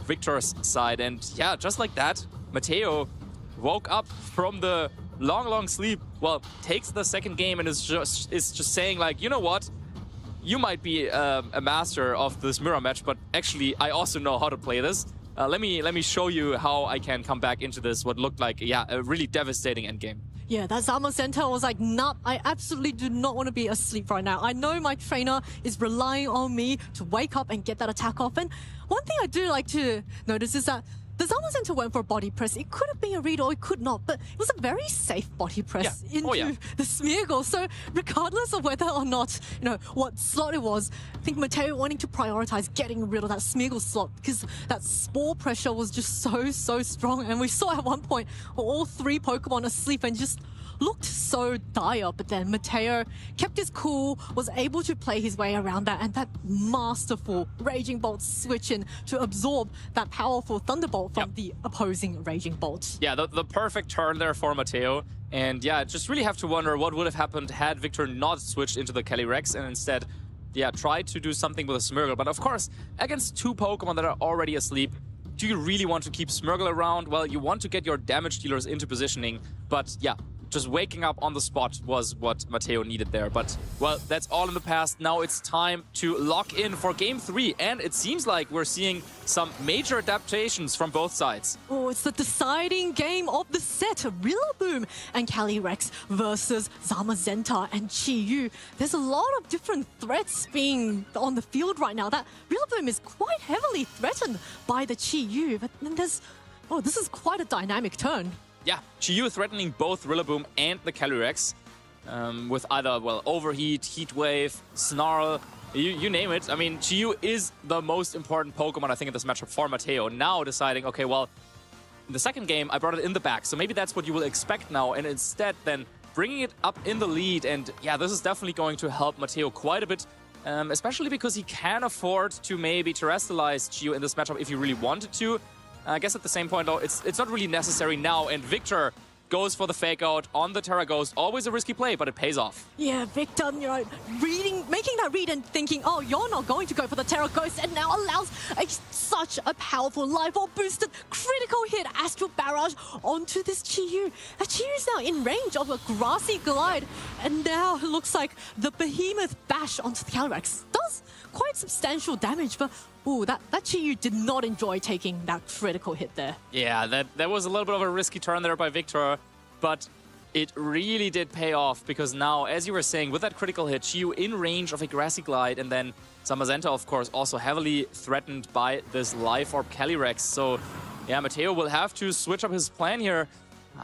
Victor's side. And yeah, just like that, Mateo woke up from the long sleep, well, takes the second game and is just saying like, you know what? You might be a master of this mirror match, but actually I also know how to play this. Let me show you how I can come back into this, what looked like, yeah, a really devastating endgame. Yeah, that Zamazenta was like, nah, I absolutely do not want to be asleep right now. I know my trainer is relying on me to wake up and get that attack off. And one thing I do like to notice is that the Zamazenta went for a body press. It could have been a read or it could not, but it was a very safe body press into the Smeargle. So regardless of whether or not, what slot it was, I think Mateo wanting to prioritize getting rid of that Smeargle slot because that Spore pressure was just so strong. And we saw at one point all 3 Pokemon asleep and just looked so dire, but then Mateo kept his cool, was able to play his way around that, and that masterful Raging Bolt switch in to absorb that powerful Thunderbolt from the opposing Raging Bolt. Yeah, the perfect turn there for Mateo. And yeah, just really have to wonder what would have happened had Victor not switched into the Calyrex and instead, tried to do something with a Smeargle. But of course, against 2 Pokemon that are already asleep, do you really want to keep Smeargle around? Well, you want to get your damage dealers into positioning, but yeah, just waking up on the spot was what Mateo needed there. But, well, that's all in the past. Now it's time to lock in for Game 3. And it seems like we're seeing some major adaptations from both sides. Oh, it's the deciding game of the set. Rillaboom and Calyrex versus Zamazenta and Chi-Yu. There's a lot of different threats being on the field right now. That Rillaboom is quite heavily threatened by the Chi-Yu. But then there's... oh, this is quite a dynamic turn. Yeah, Chi-Yu threatening both Rillaboom and the Calyrex with either, well, Overheat, Heat Wave, Snarl, you name it. I mean, Chi-Yu is the most important Pokemon, I think, in this matchup for Mateo. Now deciding, okay, well, in the second game, I brought it in the back, so maybe that's what you will expect now, and instead then bringing it up in the lead. And yeah, this is definitely going to help Mateo quite a bit, especially because he can afford to maybe terrestrialize Chi-Yu in this matchup if he really wanted to. I guess at the same point, though, it's not really necessary now, and Victor goes for the Fake Out on the Terra Ghost. Always a risky play, but it pays off. Yeah, Victor, making that read and thinking, oh, you're not going to go for the Terra Ghost, and now allows such a powerful Life Orb boosted critical hit Astral Barrage onto this Chi-Yu. Chi-Yu is now in range of a Grassy Glide, and now it looks like the Behemoth Bash onto the Calyrex does quite substantial damage, but ooh, that Chi-Yu did not enjoy taking that critical hit there. Yeah, that was a little bit of a risky turn there by Victor, but it really did pay off, because now, as you were saying, with that critical hit, Chiyu in range of a Grassy Glide, and then Zamazenta, of course, also heavily threatened by this Life Orb Calyrex. So, yeah, Matteo will have to switch up his plan here.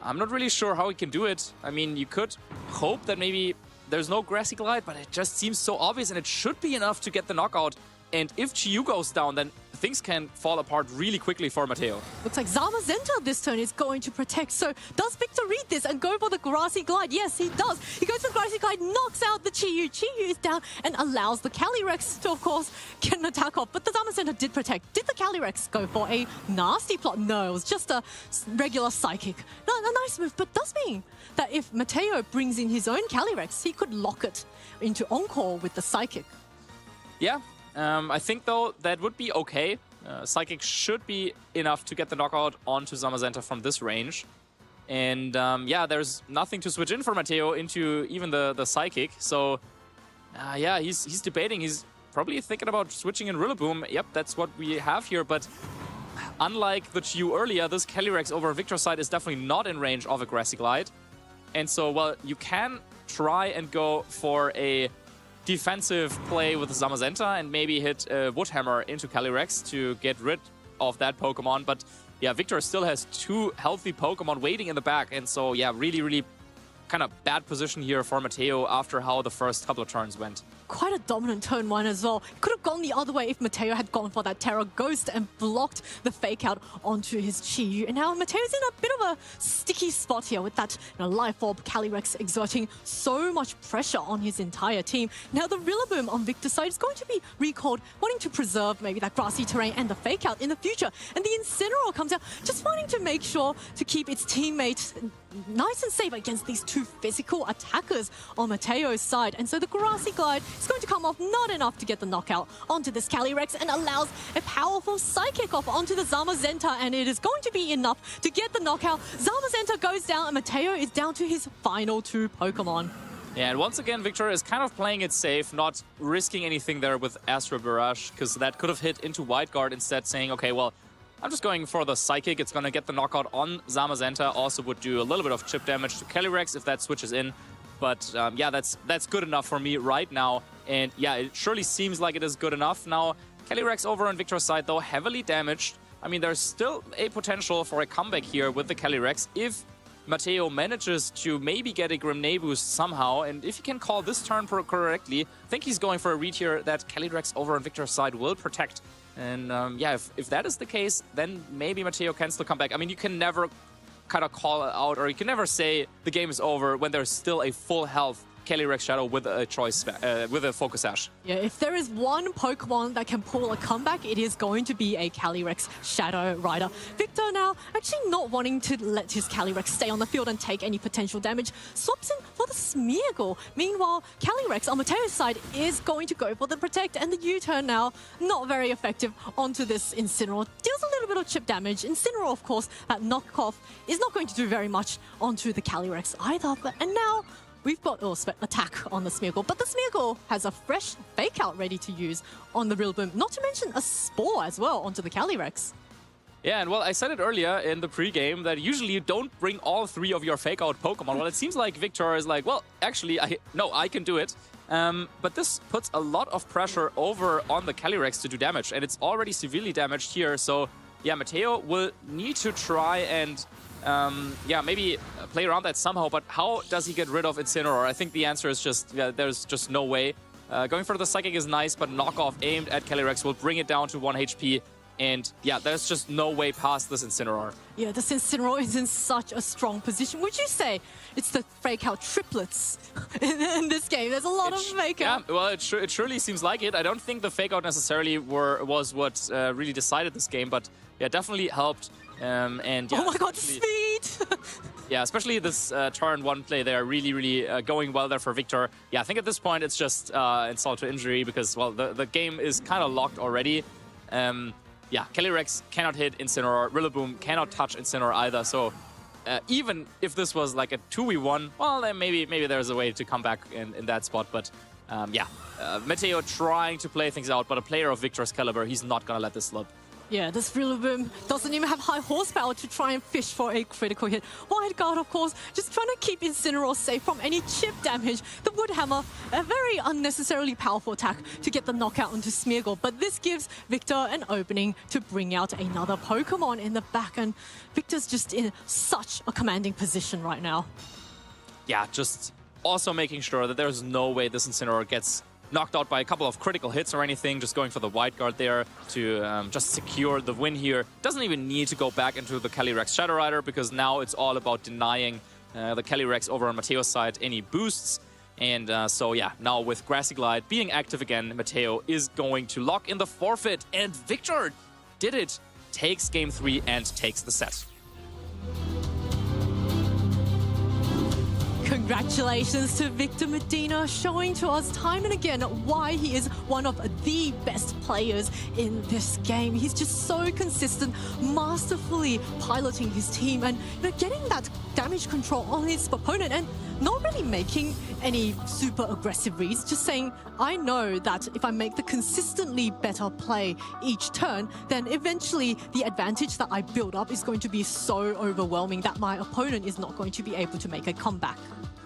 I'm not really sure how he can do it. I mean, you could hope that maybe there's no Grassy Glide, but it just seems so obvious, and it should be enough to get the knockout. And if Chiyu goes down, then things can fall apart really quickly for Matteo. Looks like Zamazenta this turn is going to protect. So does Victor read this and go for the Grassy Glide? Yes, he does. He goes for the Grassy Glide, knocks out the Chiyu. Chiyu is down and allows the Calyrex to, of course, get an attack off. But the Zamazenta did protect. Did the Calyrex go for a nasty plot? No, it was just a regular Psychic. No, a nice move, but does mean that if Matteo brings in his own Calyrex, he could lock it into Encore with the Psychic. Yeah. I think, though, that would be okay. Psychic should be enough to get the knockout onto Zamazenta from this range. And, yeah, there's nothing to switch in for Matteo into even the Psychic. So, yeah, he's debating. He's probably thinking about switching in Rillaboom. Yep, that's what we have here. But unlike the Chiyu earlier, this Calyrex over Victor's side is definitely not in range of a Grassy Glide. And so, well, you can try and go for a defensive play with Zamazenta and maybe hit Woodhammer into Calyrex to get rid of that Pokemon. But yeah, Victor still has two healthy Pokemon waiting in the back. And so, yeah, really kind of bad position here for Matteo after how the first couple of turns went. Quite a dominant turn one as well. Could have gone the other way if Matteo had gone for that Terra Ghost and blocked the fake out onto his Chiyu. And now Matteo's in a bit of a sticky spot here with that Life Orb Calyrex exerting so much pressure on his entire team. Now the Rillaboom on Victor's side is going to be recalled, wanting to preserve maybe that grassy terrain and the fake out in the future. And the Incineroar comes out, just wanting to make sure to keep its teammates nice and safe against these two physical attackers on Matteo's side. And so the Grassy Glide is going to come off not enough to get the knockout onto this Calyrex and allows a powerful Psychic off onto the Zamazenta, and it is going to be enough to get the knockout. Zamazenta goes down and Matteo is down to his final two Pokemon. Yeah, and once again, Victor is kind of playing it safe, not risking anything there with Astro Barrage, because that could have hit into Wide Guard, instead saying, okay, well, I'm just going for the Psychic. It's going to get the knockout on Zamazenta. Also would do a little bit of chip damage to Calyrex if that switches in. But yeah, that's good enough for me right now. And yeah, it surely seems like it is good enough. Now, Calyrex over on Victor's side, though, heavily damaged. I mean, there's still a potential for a comeback here with the Calyrex if Matteo manages to maybe get a Grimnay boost somehow. And if he can call this turn correctly, I think he's going for a read here that Calyrex over on Victor's side will protect. And yeah, if that is the case, then maybe Matteo can still come back. I mean, you can never kind of call it out, or you can never say the game is over when there's still a full health Calyrex Shadow with a choice, with a Focus Sash. Yeah, if there is one Pokemon that can pull a comeback, it is going to be a Calyrex Shadow Rider. Victor now actually not wanting to let his Calyrex stay on the field and take any potential damage, swaps in for the Smeargle. Meanwhile, Calyrex on Matteo's side is going to go for the Protect, and the U-turn now not very effective onto this Incineroar. Deals a little bit of chip damage. Incineroar, of course, that knockoff is not going to do very much onto the Calyrex either. And now we've got attack on the Smeargle, but the Smeargle has a fresh fake out ready to use on the Rillaboom, not to mention a Spore as well onto the Calyrex. Yeah, and well, I said it earlier in the pregame that usually you don't bring all three of your fake out Pokemon. Well, it seems like Victor is like, well, actually, I can do it. But this puts a lot of pressure over on the Calyrex to do damage, and it's already severely damaged here. So yeah, Matteo will need to try and yeah, maybe play around that somehow, but how does he get rid of Incineroar? I think the answer is just, yeah, there's just no way. Going for the Psychic is nice, but knockoff aimed at Calyrex will bring it down to 1 HP. And yeah, there's just no way past this Incineroar. Yeah, this Incineroar is in such a strong position. Would you say it's the fake out triplets in this game? There's a lot of fake out. Yeah, well, it surely seems like it. I don't think the fake out necessarily was what really decided this game, but yeah, definitely helped. And yeah, oh my god, speed! Yeah, especially this turn one play there, really going well there for Victor. Yeah, I think at this point it's just insult to injury because, well, the game is kind of locked already. Yeah, Calyrex cannot hit Incineroar, Rillaboom cannot touch Incineroar either, so even if this was like a 2v1, well, then maybe there's a way to come back in that spot, but yeah, Matteo trying to play things out, but a player of Victor's caliber, he's not gonna let this slip. Yeah, this Rillaboom doesn't even have high horsepower to try and fish for a critical hit. Wide Guard, of course, just trying to keep Incineroar safe from any chip damage. The Wood Hammer, a very unnecessarily powerful attack to get the knockout onto Smeargle, but this gives Victor an opening to bring out another Pokemon in the back, and Victor's just in such a commanding position right now. Yeah, just also making sure that there's no way this Incineroar gets knocked out by a couple of critical hits or anything, just going for the Wide Guard there to just secure the win here. Doesn't even need to go back into the Calyrex Shadow Rider, because now it's all about denying the Calyrex over on Mateo's side any boosts. And so yeah, now with Grassy Glide being active again, Mateo is going to lock in the forfeit, and Victor did it. Takes game 3 and takes the set. Congratulations to Victor Medina, showing to us time and again why he is one of the best players in this game. He's just so consistent, masterfully piloting his team and getting that damage control on his opponent and not really making any super aggressive reads, just saying, I know that if I make the consistently better play each turn, then eventually the advantage that I build up is going to be so overwhelming that my opponent is not going to be able to make a comeback.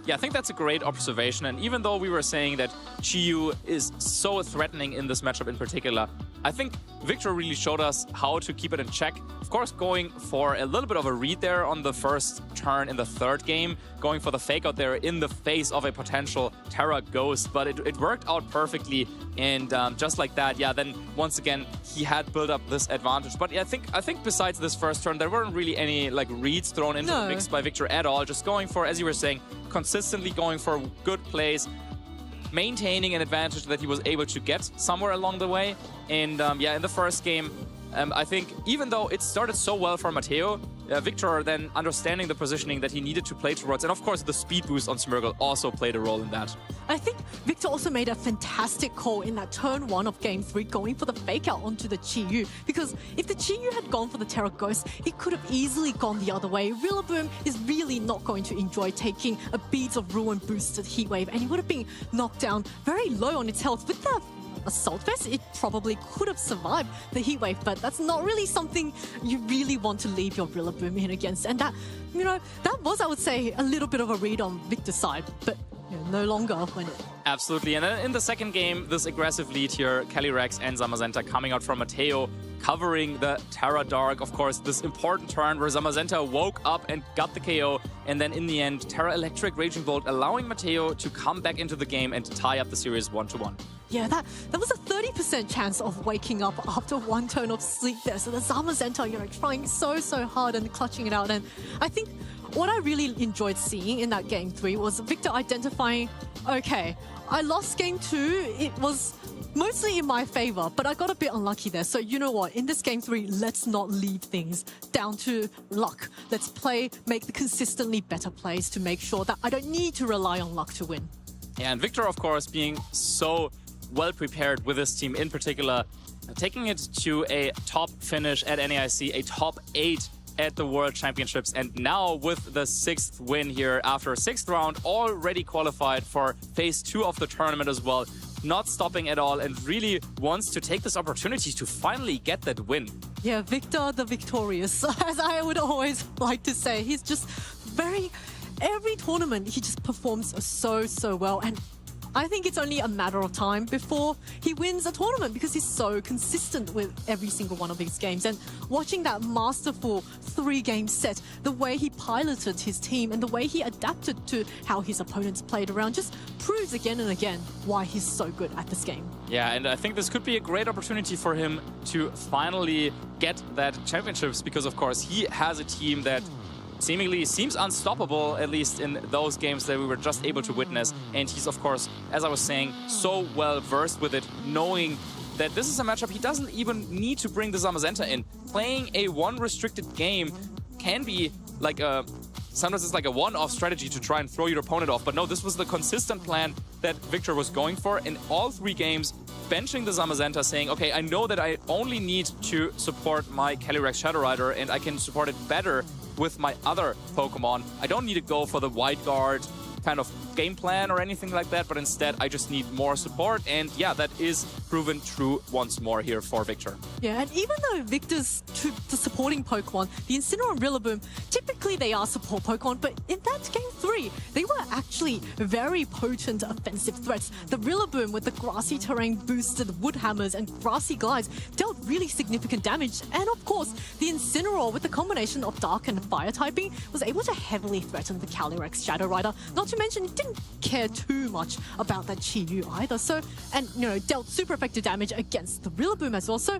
Yeah, I think that's a great observation. And even though we were saying that Chi-Yu is so threatening in this matchup in particular, I think Victor really showed us how to keep it in check. Of course, going for a little bit of a read there on the first turn in the third game, going for the fake out there in the face of a potential Terra Ghost, but it worked out perfectly. And just like that, yeah, then once again, he had built up this advantage. But yeah, I think besides this first turn, there weren't really any like reads thrown into the mix by Victor at all. Just going for, as you were saying, consistently going for good plays, maintaining an advantage that he was able to get somewhere along the way. And yeah, in the first game, I think even though it started so well for Mateo, Victor then understanding the positioning that he needed to play towards, and of course the speed boost on Smeargle also played a role in that. I think Victor also made a fantastic call in that turn 1 of game 3, going for the fake out onto the Chi-Yu, because if the Chi-Yu had gone for the Terra Ghost, it could have easily gone the other way. Rillaboom is really not going to enjoy taking a Beads of Ruin boosted Heat Wave, and he would have been knocked down very low on its health. With that Assault Vest, it probably could have survived the Heat Wave, but that's not really something you really want to leave your Rillaboom in against. And that, that was, I would say, a little bit of a read on Victor's side, but no longer when it... Absolutely. And then in the second game, this aggressive lead here, Calyrex and Zamazenta coming out from Mateo, covering the Terra Dark. Of course, this important turn where Zamazenta woke up and got the KO. And then in the end, Terra Electric Raging Bolt, allowing Mateo to come back into the game and tie up the series 1-1. Yeah, that was a 30% chance of waking up after one turn of sleep there. So the Zamazenta, trying so hard and clutching it out. And I think what I really enjoyed seeing in that game 3 was Victor identifying, okay, I lost game 2. It was mostly in my favor, but I got a bit unlucky there. So you know what? In this game 3, let's not leave things down to luck. Let's make the consistently better plays to make sure that I don't need to rely on luck to win. Yeah, and Victor, of course, being so well prepared with this team in particular, taking it to a top finish at NAIC, a top 8 at the World Championships, and now with the 6th win here after 6th round, already qualified for phase 2 of the tournament as well, not stopping at all, and really wants to take this opportunity to finally get that win. Yeah, Victor the Victorious, as I would always like to say. He's just every tournament he just performs so well, and I think it's only a matter of time before he wins a tournament because he's so consistent with every single one of these games. And watching that masterful 3-game set, the way he piloted his team and the way he adapted to how his opponents played around just proves again and again why he's so good at this game. Yeah, and I think this could be a great opportunity for him to finally get that championships because, of course, he has a team that seemingly seems unstoppable, at least in those games that we were just able to witness. And he's, of course, as I was saying, so well versed with it, knowing that this is a matchup he doesn't even need to bring the Zamazenta in. Playing a one-restricted game can be like sometimes it's like a one-off strategy to try and throw your opponent off. But no, this was the consistent plan that Victor was going for in all 3 games, benching the Zamazenta, saying, okay, I know that I only need to support my Calyrex Shadow Rider and I can support it better with my other Pokemon. I don't need to go for the Wide Guard kind of game plan or anything like that, but instead I just need more support. And yeah, that is proven true once more here for Victor. Yeah, and even though Victor's the supporting Pokemon, the Incineroar and Rillaboom, typically they are support Pokemon, but in that Game 3, they were actually very potent offensive threats. The Rillaboom with the grassy terrain boosted Wood Hammers and Grassy Glides dealt really significant damage, and of course, the Incineroar with the combination of Dark and Fire typing was able to heavily threaten the Calyrex Shadow Rider, not to mention it didn't care too much about that Chi-Yu either, so, and, you know, dealt super effective damage against the Rillaboom as well, so,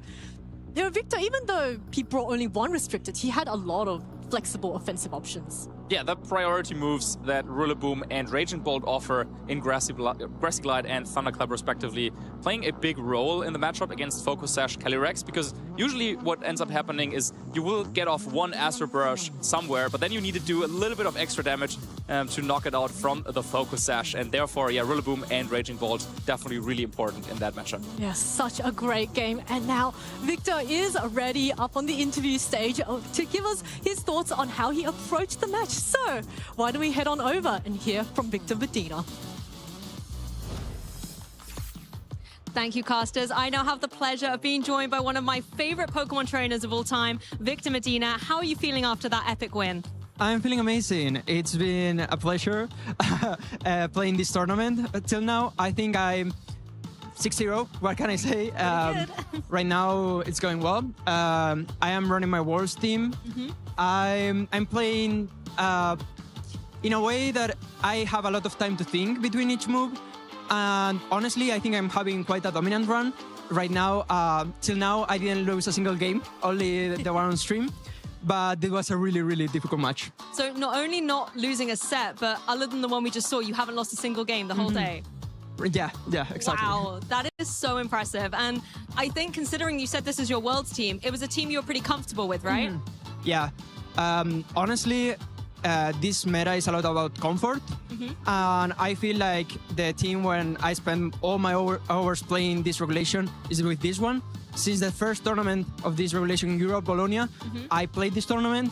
you know, Victor, even though he brought only one restricted, he had a lot of flexible offensive options. Yeah, the priority moves that Rillaboom and Raging Bolt offer in Grassy Glide and Thunderclap respectively, playing a big role in the matchup against Focus Sash Calyrex, because usually what ends up happening is you will get off one Astro Brush somewhere, but then you need to do a little bit of extra damage to knock it out from the Focus Sash, and therefore, yeah, Rillaboom and Raging Bolt definitely really important in that matchup. Yeah, such a great game. And now Victor is ready up on the interview stage to give us his thoughts on how he approached the match. So, why don't we head on over and hear from Victor Medina. Thank you, casters. I now have the pleasure of being joined by one of my favorite Pokemon trainers of all time, Victor Medina. How are you feeling after that epic win? I'm feeling amazing. It's been a pleasure playing this tournament. Till now, I think I'm 6-0. What can I say? Right now, it's going well. I am running my Worlds team. I'm playing in a way that I have a lot of time to think between each move. And honestly, I think I'm having quite a dominant run. Right now, till now, I didn't lose a single game, only the one on stream. But it was a really, really difficult match. So not only not losing a set, but other than the one we just saw, you haven't lost a single game the whole day. Yeah, exactly. Wow, that is so impressive. And I think considering you said this is your Worlds team, it was a team you were pretty comfortable with, right? Yeah. Honestly, this meta is a lot about comfort. And I feel like the team when I spend all my hours playing this regulation is with this one. Since the first tournament of this regulation in Europe, Bologna, I played this tournament.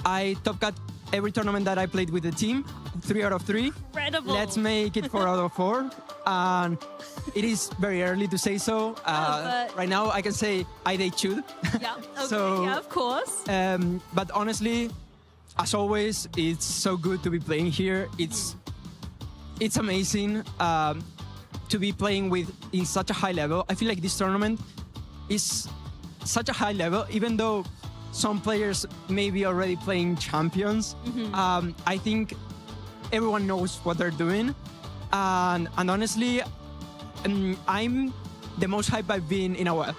I top cut every tournament that I played with the team, 3 out of 3. Incredible. Let's make it 4 out of 4. And it is very early to say so. Right now, I can say I day chewed. Yeah, okay, yeah, of course. But honestly, as always, it's so good to be playing here. It's amazing to be playing with in such a high level. I feel like this tournament is such a high level, even though some players may be already playing champions. I think everyone knows what they're doing. And honestly, I'm the most hyped I've been in a while.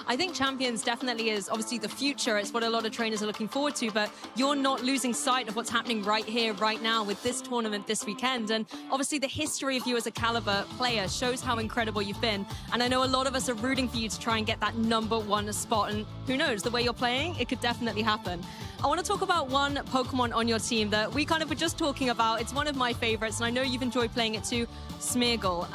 I think Champions definitely is obviously the future. It's what a lot of trainers are looking forward to, but you're not losing sight of what's happening right here, right now with this tournament this weekend. And obviously the history of you as a caliber player shows how incredible you've been. And I know a lot of us are rooting for you to try and get that #1 spot. And who knows, the way you're playing, it could definitely happen. I want to talk about one Pokemon on your team that we kind of were just talking about. It's one of my favorites, and I know you've enjoyed playing it too, Smeargle.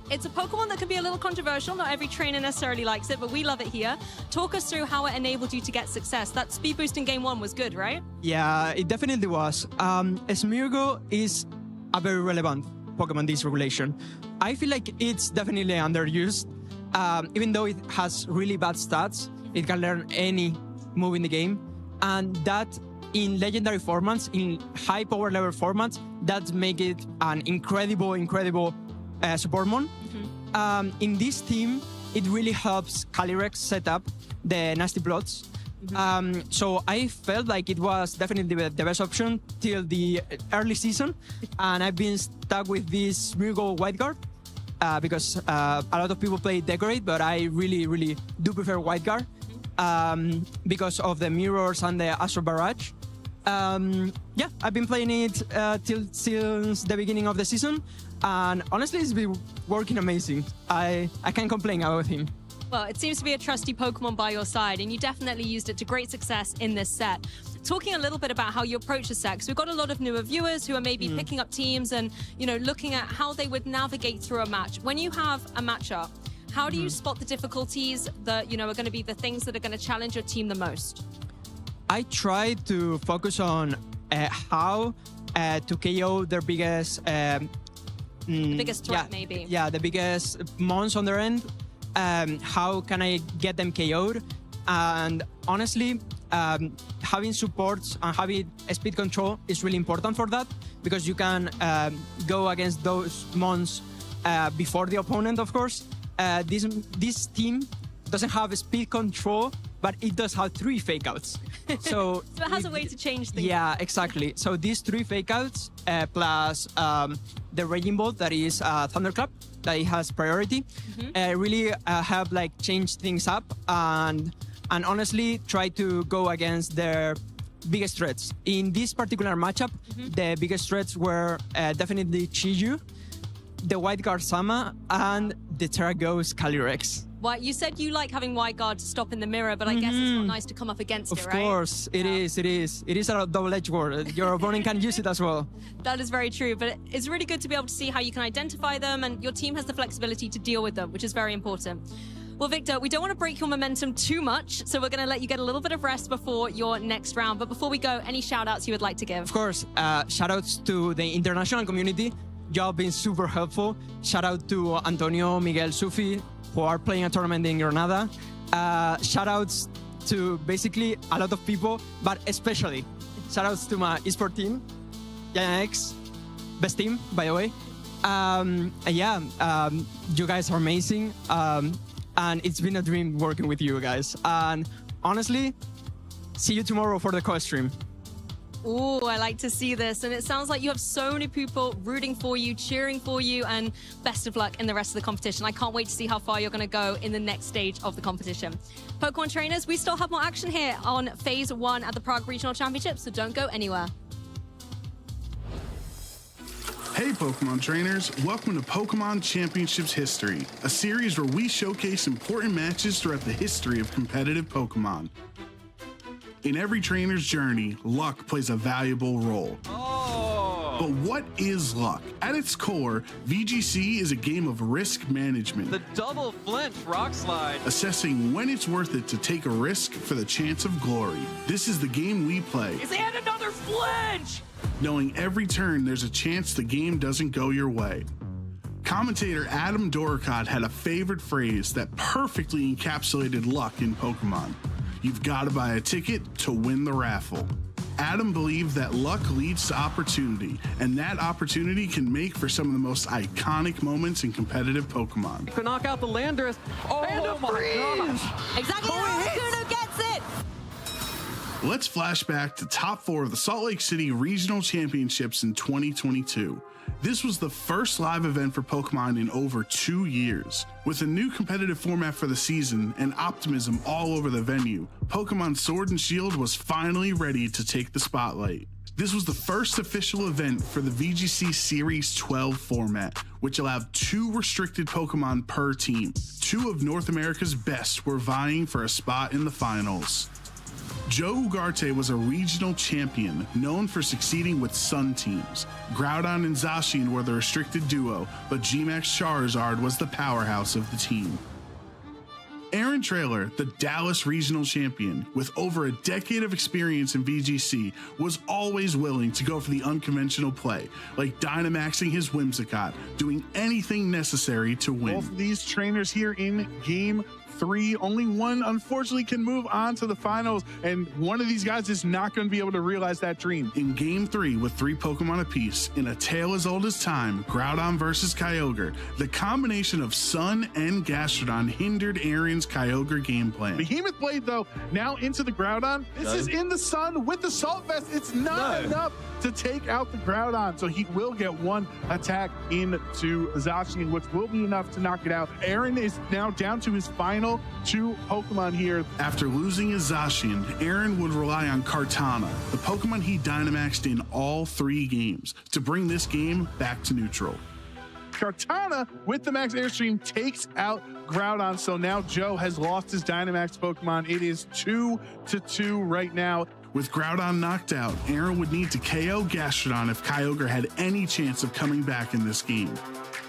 It's a Pokemon that can be a little controversial. Not every trainer necessarily likes it, but we love it here. Talk us through how it enabled you to get success. That speed boost in Game 1 was good, right? Yeah, it definitely was. Smeargle is a very relevant Pokemon this regulation. I feel like it's definitely underused. Even though it has really bad stats, it can learn any move in the game. And that in legendary formats, in high power level formats, that make it an incredible support mon. In this team, it really helps Calyrex set up the Nasty Bloods. So I felt like it was definitely the best option till the early season. And I've been stuck with this Smeargle White Guard because a lot of people play Decorate, but I really do prefer White Guard. Because of the mirrors and the Astro Barrage. Yeah, I've been playing it since the beginning of the season, and honestly, it's been working amazing. I can't complain about him. Well, it seems to be a trusty Pokemon by your side, and you definitely used it to great success in this set. Talking a little bit about how you approach the set, because we've got a lot of newer viewers who are maybe picking up teams and, you know, looking at how they would navigate through a match. When you have a matchup, how do you spot the difficulties that, you know, are going to be the things that are going to challenge your team the most? I try to focus on how to KO their biggest biggest threat, maybe. Yeah, the biggest mons on their end. How can I get them KO'd? And honestly, having supports and having speed control is really important for that, because you can go against those mons before the opponent, of course. This team doesn't have speed control, but it does have 3 fake outs. So it has a way to change things. Yeah, exactly. So these 3 fake outs plus the Raging Bolt that is Thunderclap, that it has priority, really have like changed things up and honestly try to go against their biggest threats. In this particular matchup, the biggest threats were definitely Chiju, the White Guard Sama, and the Terra Ghost Calyrex. Well, you said you like having White Guard to stop in the mirror, but I guess it's not nice to come up against it, right? Of course, it is. It is a double-edged sword. Your opponent can use it as well. That is very true, but it's really good to be able to see how you can identify them, and your team has the flexibility to deal with them, which is very important. Well, Victor, we don't want to break your momentum too much, so we're going to let you get a little bit of rest before your next round. But before we go, any shout-outs you would like to give? Of course, shout-outs to the international community. You have been super helpful. Shout-out to Antonio, Miguel, Sufi, who are playing a tournament in Granada. Shout-outs to basically a lot of people, but especially shout-outs to my eSport team, X, best team, by the way. You guys are amazing. And it's been a dream working with you guys. And honestly, see you tomorrow for the co-stream. Oh, I like to see this. And it sounds like you have so many people rooting for you, cheering for you, and best of luck in the rest of the competition. I can't wait to see how far you're going to go in the next stage of the competition. Pokemon trainers, we still have more action here on Phase 1 at the Prague Regional Championships, so don't go anywhere. Hey Pokemon trainers, welcome to Pokemon Championships History, a series where we showcase important matches throughout the history of competitive Pokemon. In every trainer's journey, luck plays a valuable role. But what is luck? At its core, VGC is a game of risk management. The double flinch rock slide. Assessing when it's worth it to take a risk for the chance of glory. This is the game we play. Is and another flinch! Knowing every turn there's a chance the game doesn't go your way. Commentator Adam Doricott had a favorite phrase that perfectly encapsulated luck in Pokemon. You've got to buy a ticket to win the raffle. Adam believed that luck leads to opportunity, and that opportunity can make for some of the most iconic moments in competitive Pokemon. To knock out the Landorus. Oh my gosh! Exactly. Kuno gets it! Let's flash back to top 4 of the Salt Lake City Regional Championships in 2022. This was the first live event for Pokemon in over 2 years. With a new competitive format for the season and optimism all over the venue, Pokemon Sword and Shield was finally ready to take the spotlight. This was the first official event for the VGC Series 12 format, which allowed 2 restricted Pokemon per team. 2 of North America's best were vying for a spot in the finals. Joe Ugarte was a regional champion, known for succeeding with Sun teams. Groudon and Zacian were the restricted duo, but G-Max Charizard was the powerhouse of the team. Aaron Traylor, the Dallas regional champion, with over a decade of experience in VGC, was always willing to go for the unconventional play, like Dynamaxing his Whimsicott, doing anything necessary to win. Both of these trainers here in Game 3. Only one, unfortunately, can move on to the finals, and one of these guys is not going to be able to realize that dream. In Game 3, with 3 Pokemon apiece, in a tale as old as time, Groudon versus Kyogre, the combination of Sun and Gastrodon hindered Aaron's Kyogre game plan. Behemoth Blade, though, now into the Groudon. This is in the sun with the Salt Vest. It's not enough to take out the Groudon, so he will get 1 attack into Zacian, which will be enough to knock it out. Aaron is now down to his final 2 Pokemon here. After losing his Zacian, Aaron would rely on Kartana, the Pokemon he Dynamaxed in all 3 games, to bring this game back to neutral. Kartana, with the Max Airstream, takes out Groudon, so now Joe has lost his Dynamax Pokemon. It is 2-2 right now. With Groudon knocked out, Aaron would need to KO Gastrodon if Kyogre had any chance of coming back in this game.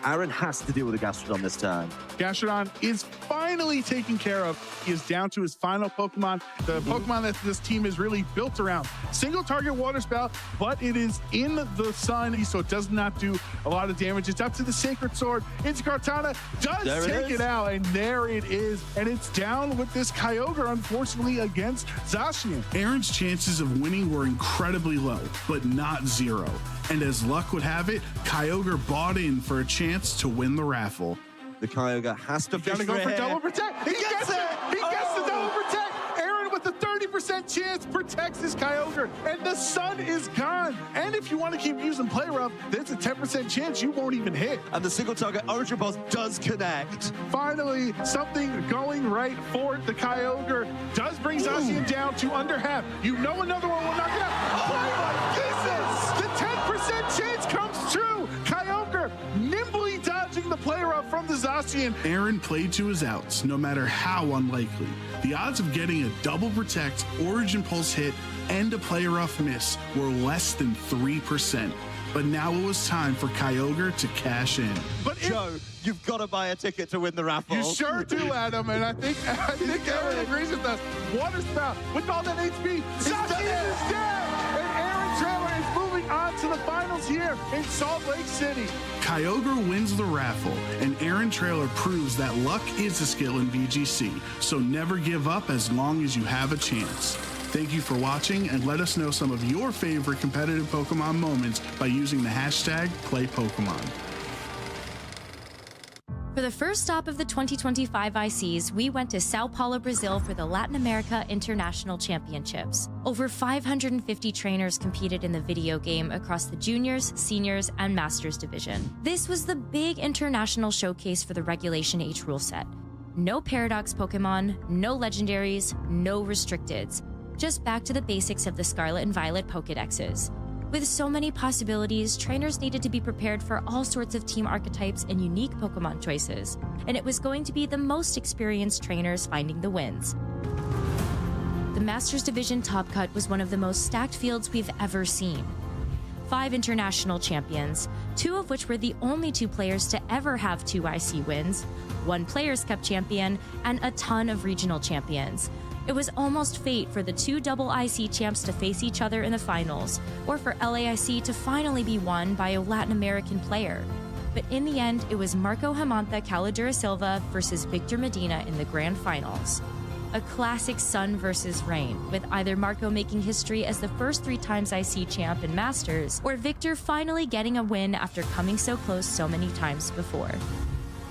Aaron has to deal with the Gastrodon this turn. Gastrodon is finally taken care of. He is down to his final Pokemon, the Pokemon that this team is really built around. Single target Water Spout, but it is in the sun, so it does not do a lot of damage. It's up to the Sacred Sword. Into Kartana, does take it out, and there it is. And it's down with this Kyogre, unfortunately, against Zacian. Aaron's chances of winning were incredibly low, but not zero. And as luck would have it, Kyogre bought in for a chance to win the raffle. The Kyogre has to Gotta go for double protect. He gets it! He gets the double protect! Aaron with a 30% chance protects his Kyogre, and the sun is gone. And if you want to keep using Play Rough, there's a 10% chance you won't even hit. And the single target Origin Pulse does connect. Finally, something going right for the Kyogre. Does bring Zacian down to under half. You know another one will knock it out. Oh my goodness! The 10% chance comes true. Kyogre nimbly dodging the Play Rough from the Zacian. Aaron played to his outs, no matter how unlikely. The odds of getting a double protect, Origin Pulse hit, and a Play Rough miss were less than 3%. But now it was time for Kyogre to cash in. But Joe, you've got to buy a ticket to win the raffle. You sure do, Adam, and I think Aaron agrees with us. Water Spout with all that HP. Zacian is dead, and Aaron Trailer is moving on to the finals here in Salt Lake City. Kyogre wins the raffle, and Aaron Trailer proves that luck is a skill in VGC, so never give up as long as you have a chance. Thank you for watching, and let us know some of your favorite competitive Pokemon moments by using the hashtag #PlayPokemon. For the first stop of the 2025 ICs, we went to Sao Paulo, Brazil for the Latin America International Championships. Over 550 trainers competed in the video game across the juniors, seniors, and masters division. This was the big international showcase for the Regulation H rule set. No Paradox Pokemon, no legendaries, no restricteds. Just back to the basics of the Scarlet and Violet Pokédexes. With so many possibilities, trainers needed to be prepared for all sorts of team archetypes and unique Pokemon choices, and it was going to be the most experienced trainers finding the wins. The Masters Division Top Cut was one of the most stacked fields we've ever seen. 5 international champions, 2 of which were the only 2 players to ever have 2 IC wins, 1 Players' Cup champion, and a ton of regional champions. It was almost fate for the 2 double IC champs to face each other in the finals, or for LAIC to finally be won by a Latin American player. But in the end, it was Marco Hamanta Caladura Silva versus Victor Medina in the grand finals. A classic sun versus rain, with either Marco making history as the first 3 times IC champ in Masters, or Victor finally getting a win after coming so close so many times before.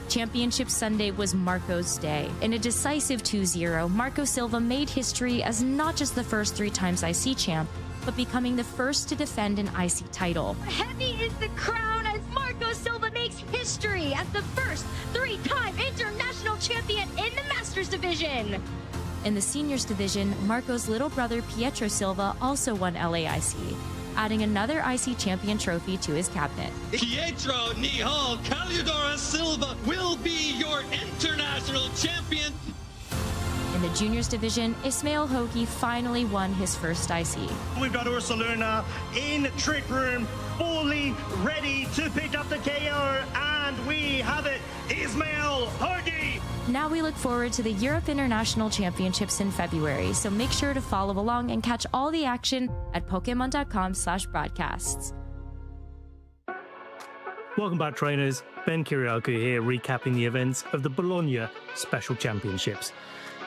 Championship Sunday was Marco's day. In a decisive 2-0, Marco Silva made history as not just the first 3 times IC champ, but becoming the first to defend an IC title. Heavy is the crown as Marco Silva makes history as the first 3-time international champion in the Masters Division. In the Seniors Division, Marco's little brother Pietro Silva also won LAIC, adding another IC champion trophy to his cabinet. Pietro Nihal Caladura Silva will be your international champion. In the Juniors Division, Ismail Hoki finally won his first IC. We've got Ursaluna in Trick Room, fully ready to pick up the KO, and we have it, Ismail Hoki. Now we look forward to the Europe International Championships in February, so make sure to follow along and catch all the action at Pokemon.com/broadcasts. Welcome back, trainers. Ben Kiriakou here, recapping the events of the Bologna Special Championships.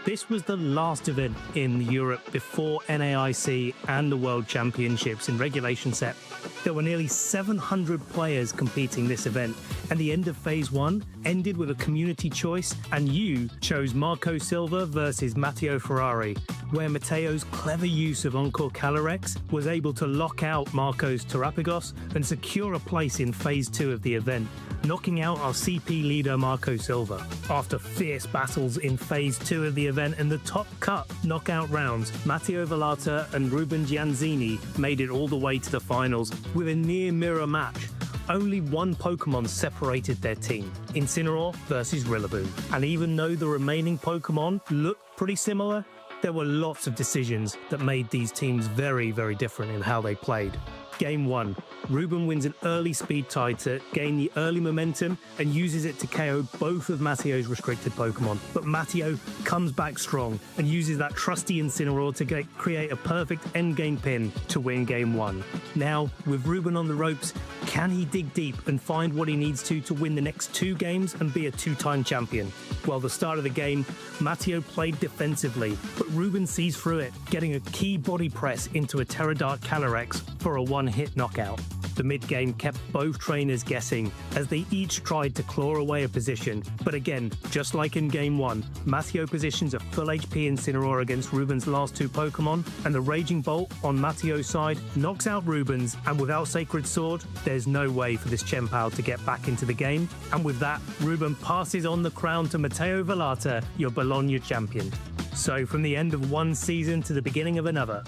This was the last event in Europe before NAIC and the World Championships in regulation set. There were nearly 700 players competing this event, and the end of Phase 1 ended with a community choice, and you chose Marco Silva versus Matteo Ferrari, where Matteo's clever use of Encore Calyrex was able to lock out Marco's Terapagos and secure a place in Phase 2 of the event, knocking out our CP leader Marco Silva. After fierce battles in Phase 2 of the event and the top cut knockout rounds, Matteo Velata and Ruben Gianzini made it all the way to the finals with a near mirror match. Only 1 Pokemon separated their team, Incineroar versus Rillaboom. And even though the remaining Pokemon looked pretty similar, there were lots of decisions that made these teams very, very different in how they played. Game 1, Ruben wins an early speed tie to gain the early momentum and uses it to KO both of Matteo's restricted Pokemon. But Matteo comes back strong and uses that trusty Incineroar to create a perfect endgame pin to win Game 1. Now, with Ruben on the ropes, can he dig deep and find what he needs to win the next 2 games and be a 2-time champion? Well, the start of the game, Matteo played defensively, but Ruben sees through it, getting a key body press into a Terradart Calyrex for a one-hit knockout. The mid-game kept both trainers guessing as they each tried to claw away a position. But again, just like in Game 1, Matteo positions a full HP Incineroar against Ruben's last 2 Pokemon, and the Raging Bolt on Matteo's side knocks out Ruben's, and without Sacred Sword, there's no way for this Chien-Pao to get back into the game. And with that, Ruben passes on the crown to Matteo Velata, your Bologna champion. So from the end of one season to the beginning of another,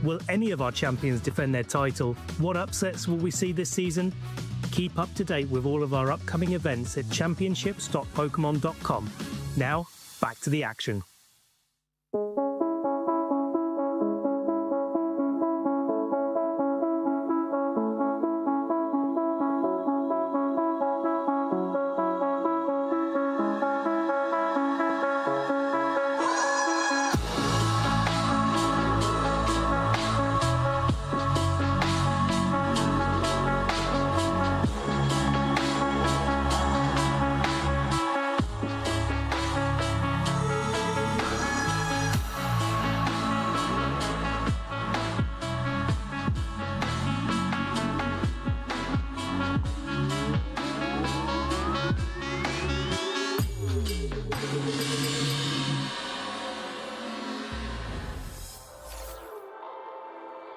will any of our champions defend their title? What upsets will we see this season? Keep up to date with all of our upcoming events at championships.pokemon.com. Now, back to the action.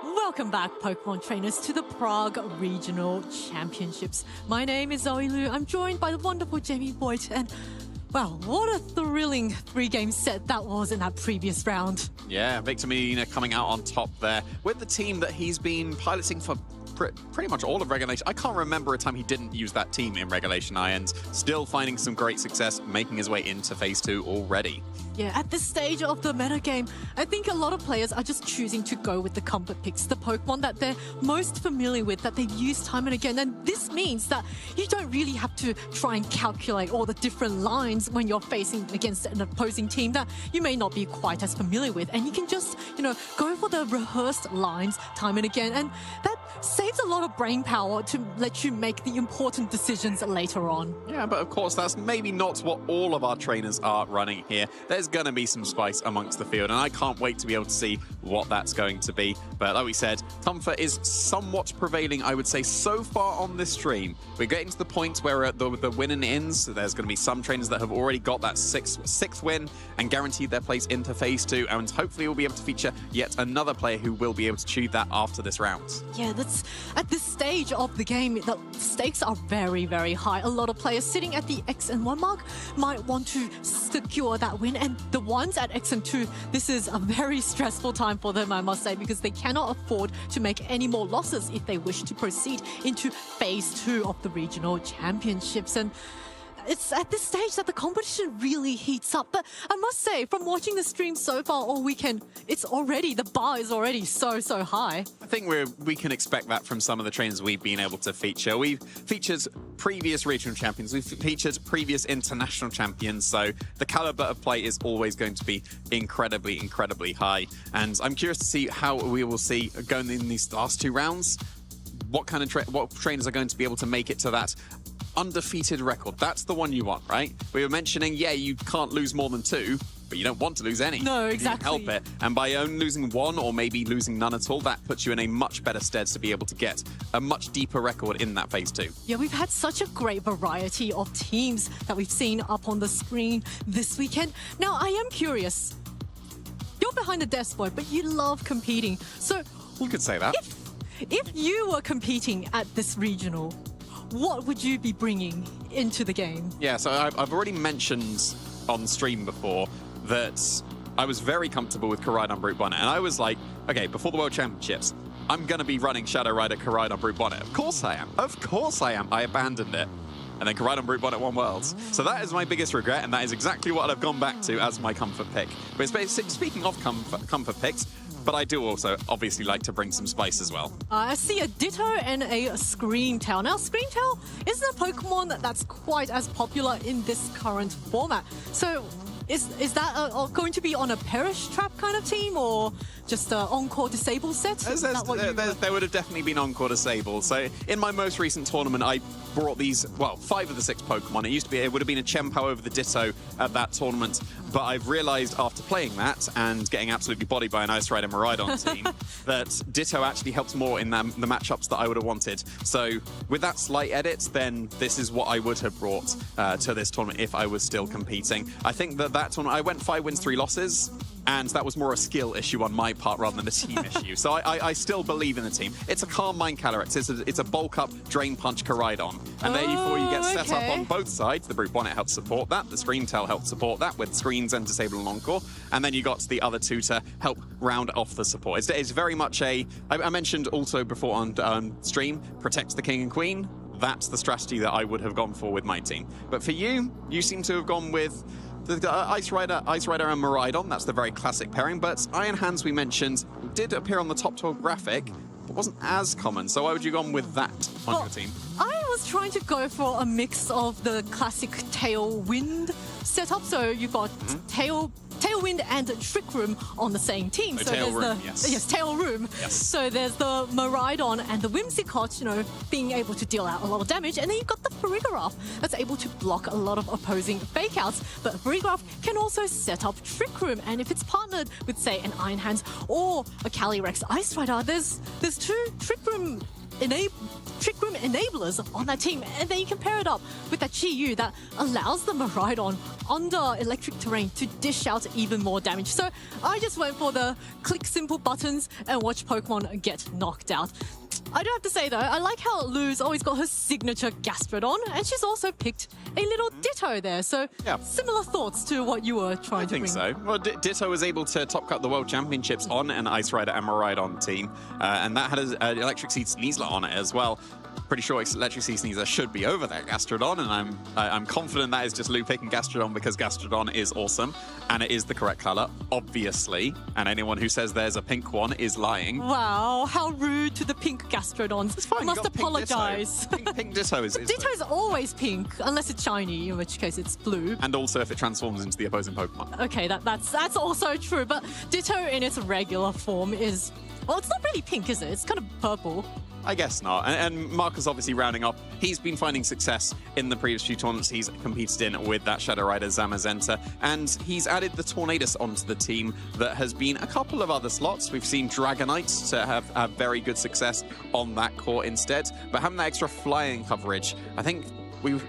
Welcome back, Pokemon trainers, to the Prague Regional Championships. My name is Zoe Liu. I'm joined by the wonderful Jamie Boyd, and well, what a thrilling 3-game set that was in that previous round. Yeah, Victor Medina coming out on top there with the team that he's been piloting for pretty much all of Regulation. I can't remember a time he didn't use that team in Regulation Irons. Still finding some great success, making his way into Phase 2 already. Yeah, at this stage of the metagame, I think a lot of players are just choosing to go with the comfort picks, the Pokemon that they're most familiar with, that they've used time and again. And this means that you don't really have to try and calculate all the different lines when you're facing against an opposing team that you may not be quite as familiar with. And you can just, go for the rehearsed lines time and again. And that saves a lot of brain power to let you make the important decisions later on. Yeah, but of course, that's maybe not what all of our trainers are running here. There's going to be some spice amongst the field, and I can't wait to be able to see what that's going to be. But like we said, comfort is somewhat prevailing, I would say, so far on this stream. We're getting to the point where the winning ends. There's going to be some trainers that have already got that sixth win and guaranteed their place into Phase 2, and hopefully we'll be able to feature yet another player who will be able to achieve that after this round. Yeah, that's at this stage of the game, the stakes are very, very high. A lot of players sitting at the X and 1 mark might want to secure that win, and the ones at X and 2, this is a very stressful time for them, I must say, because they cannot afford to make any more losses if they wish to proceed into Phase 2 of the Regional Championships. And it's at this stage that the competition really heats up. But I must say, from watching the stream so far all weekend, the bar is already so high. I think we can expect that from some of the trainers we've been able to feature. We've featured previous regional champions, we've featured previous international champions, so the caliber of play is always going to be incredibly, incredibly high. And I'm curious to see how we will see going in these last 2 rounds, what kind of what trainers are going to be able to make it to that undefeated record. That's the one you want, right? We were mentioning, yeah, you can't lose more than 2, but you don't want to lose any. No, exactly. You help it. And by only losing 1 or maybe losing none at all, that puts you in a much better stead to be able to get a much deeper record in that Phase 2. Yeah, we've had such a great variety of teams that we've seen up on the screen this weekend. Now, I am curious. You're behind the desk, boy, but you love competing. So you could say that. If you were competing at this regional, what would you be bringing into the game? Yeah, so I've already mentioned on stream before that I was very comfortable with Koraidon Brute Bonnet, and I was like, okay, before the World Championships, I'm going to be running Shadow Rider Koraidon Brute Bonnet. Of course I am. Of course I am. I abandoned it. and then Koraidon Brute Bonnet won Worlds. So that is my biggest regret, and that is exactly what I've gone back to as my comfort pick. But speaking of comfort picks, but I do also obviously like to bring some spice as well. I see a Ditto and a Screamtail. Now, Screamtail isn't a Pokemon that's quite as popular in this current format. So is that going to be on a Perish Trap kind of team, or just an Encore Disable set? There would have definitely been Encore Disable. So in my most recent tournament, I brought these, well, 5 of the 6 Pokemon. It would have been a Chempao over the Ditto at that tournament, but I've realized after playing that and getting absolutely bodied by an Ice Rider Miraidon team that Ditto actually helps more in the matchups that I would have wanted. So with that slight edit, then this is what I would have brought to this tournament if I was still competing. I think that tournament, I went 5 wins, 3 losses, and that was more a skill issue on my part rather than a team issue. So I still believe in the team. It's a Calm Mind Calyrex. It's a bulk up, Drain Punch Koraidon. And therefore you get set up on both sides. The Brute Bonnet helps support that. The Screamtail helps support that with Screens and Disable and Encore. And then you got the other two to help round off the support. It's very much I mentioned also before on stream, protect the King and Queen. That's the strategy that I would have gone for with my team. But for you seem to have gone with the Ice Rider and Miraidon. That's the very classic pairing. But Iron Hands, we mentioned, did appear on the top 12 graphic, but wasn't as common. So why would you gone with that on your team? I was trying to go for a mix of the classic Tailwind setup. So you've got Tailwind and Trick Room on the same team. So Tail there's Room, yes, Tail Room. Yes. So there's the Miraidon and the Whimsicott, being able to deal out a lot of damage. And then you've got the Farigiraf that's able to block a lot of opposing fake outs. But Farigiraf can also set up Trick Room. And if it's partnered with, say, an Iron Hands or a Calyrex Ice Rider, there's 2 Trick Room enablers on that team, and then you can pair it up with that Chi-Yu that allows the Miraidon under electric terrain to dish out even more damage. So I just went for the click simple buttons and watch Pokemon get knocked out. I do have to say though, I like how Lou's always got her signature Gastrodon, and she's also picked a little Ditto there. So similar thoughts to what you were trying to bring. I think so. Well, Ditto was able to top cut the World Championships on an Ice Rider and Miraidon team, and that had an Electric Seed Sneasler on it as well. Pretty sure Electric Sea Sneasler should be over that Gastrodon, and I'm confident that is just Lou picking Gastrodon because Gastrodon is awesome, and it is the correct color, obviously. And anyone who says there's a pink one is lying. Wow, how rude to the pink Gastrodons. It's fine, I must apologize. Pink Ditto is Ditto is always pink, unless it's shiny, in which case it's blue. And also if it transforms into the opposing Pokemon. Okay, that's also true, but Ditto in its regular form is... Well, it's not really pink, is it? It's kind of purple. I guess not. And Marcus obviously rounding up. He's been finding success in the previous few tournaments he's competed in with that Shadow Rider Zamazenta. And he's added the Tornadus onto the team that has been a couple of other slots. We've seen Dragonite to have very good success on that court instead. But having that extra flying coverage, I think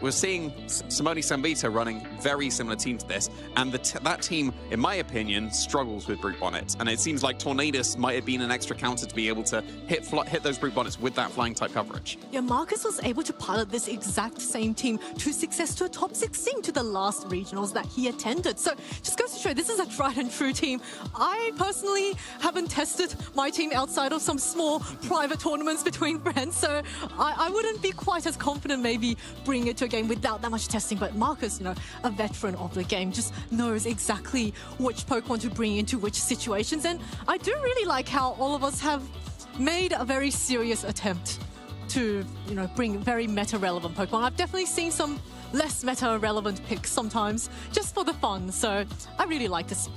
we're seeing Simone Sambita running very similar team to this, and that team, in my opinion, struggles with Brute Bonnet. And it seems like Tornadus might have been an extra counter to be able to hit those Brute Bonnets with that flying type coverage. Yeah, Marcus was able to pilot this exact same team to success to a top 16 to the last regionals that he attended. So just goes to show this is a tried and true team. I personally haven't tested my team outside of some small private tournaments between friends, so I wouldn't be quite as confident maybe bringing it to a game without that much testing. But Marcus, a veteran of the game, just knows exactly which Pokemon to bring into which situations. And I do really like how all of us have made a very serious attempt to, bring very meta-relevant Pokemon. I've definitely seen some less meta-relevant picks sometimes, just for the fun. So I really like this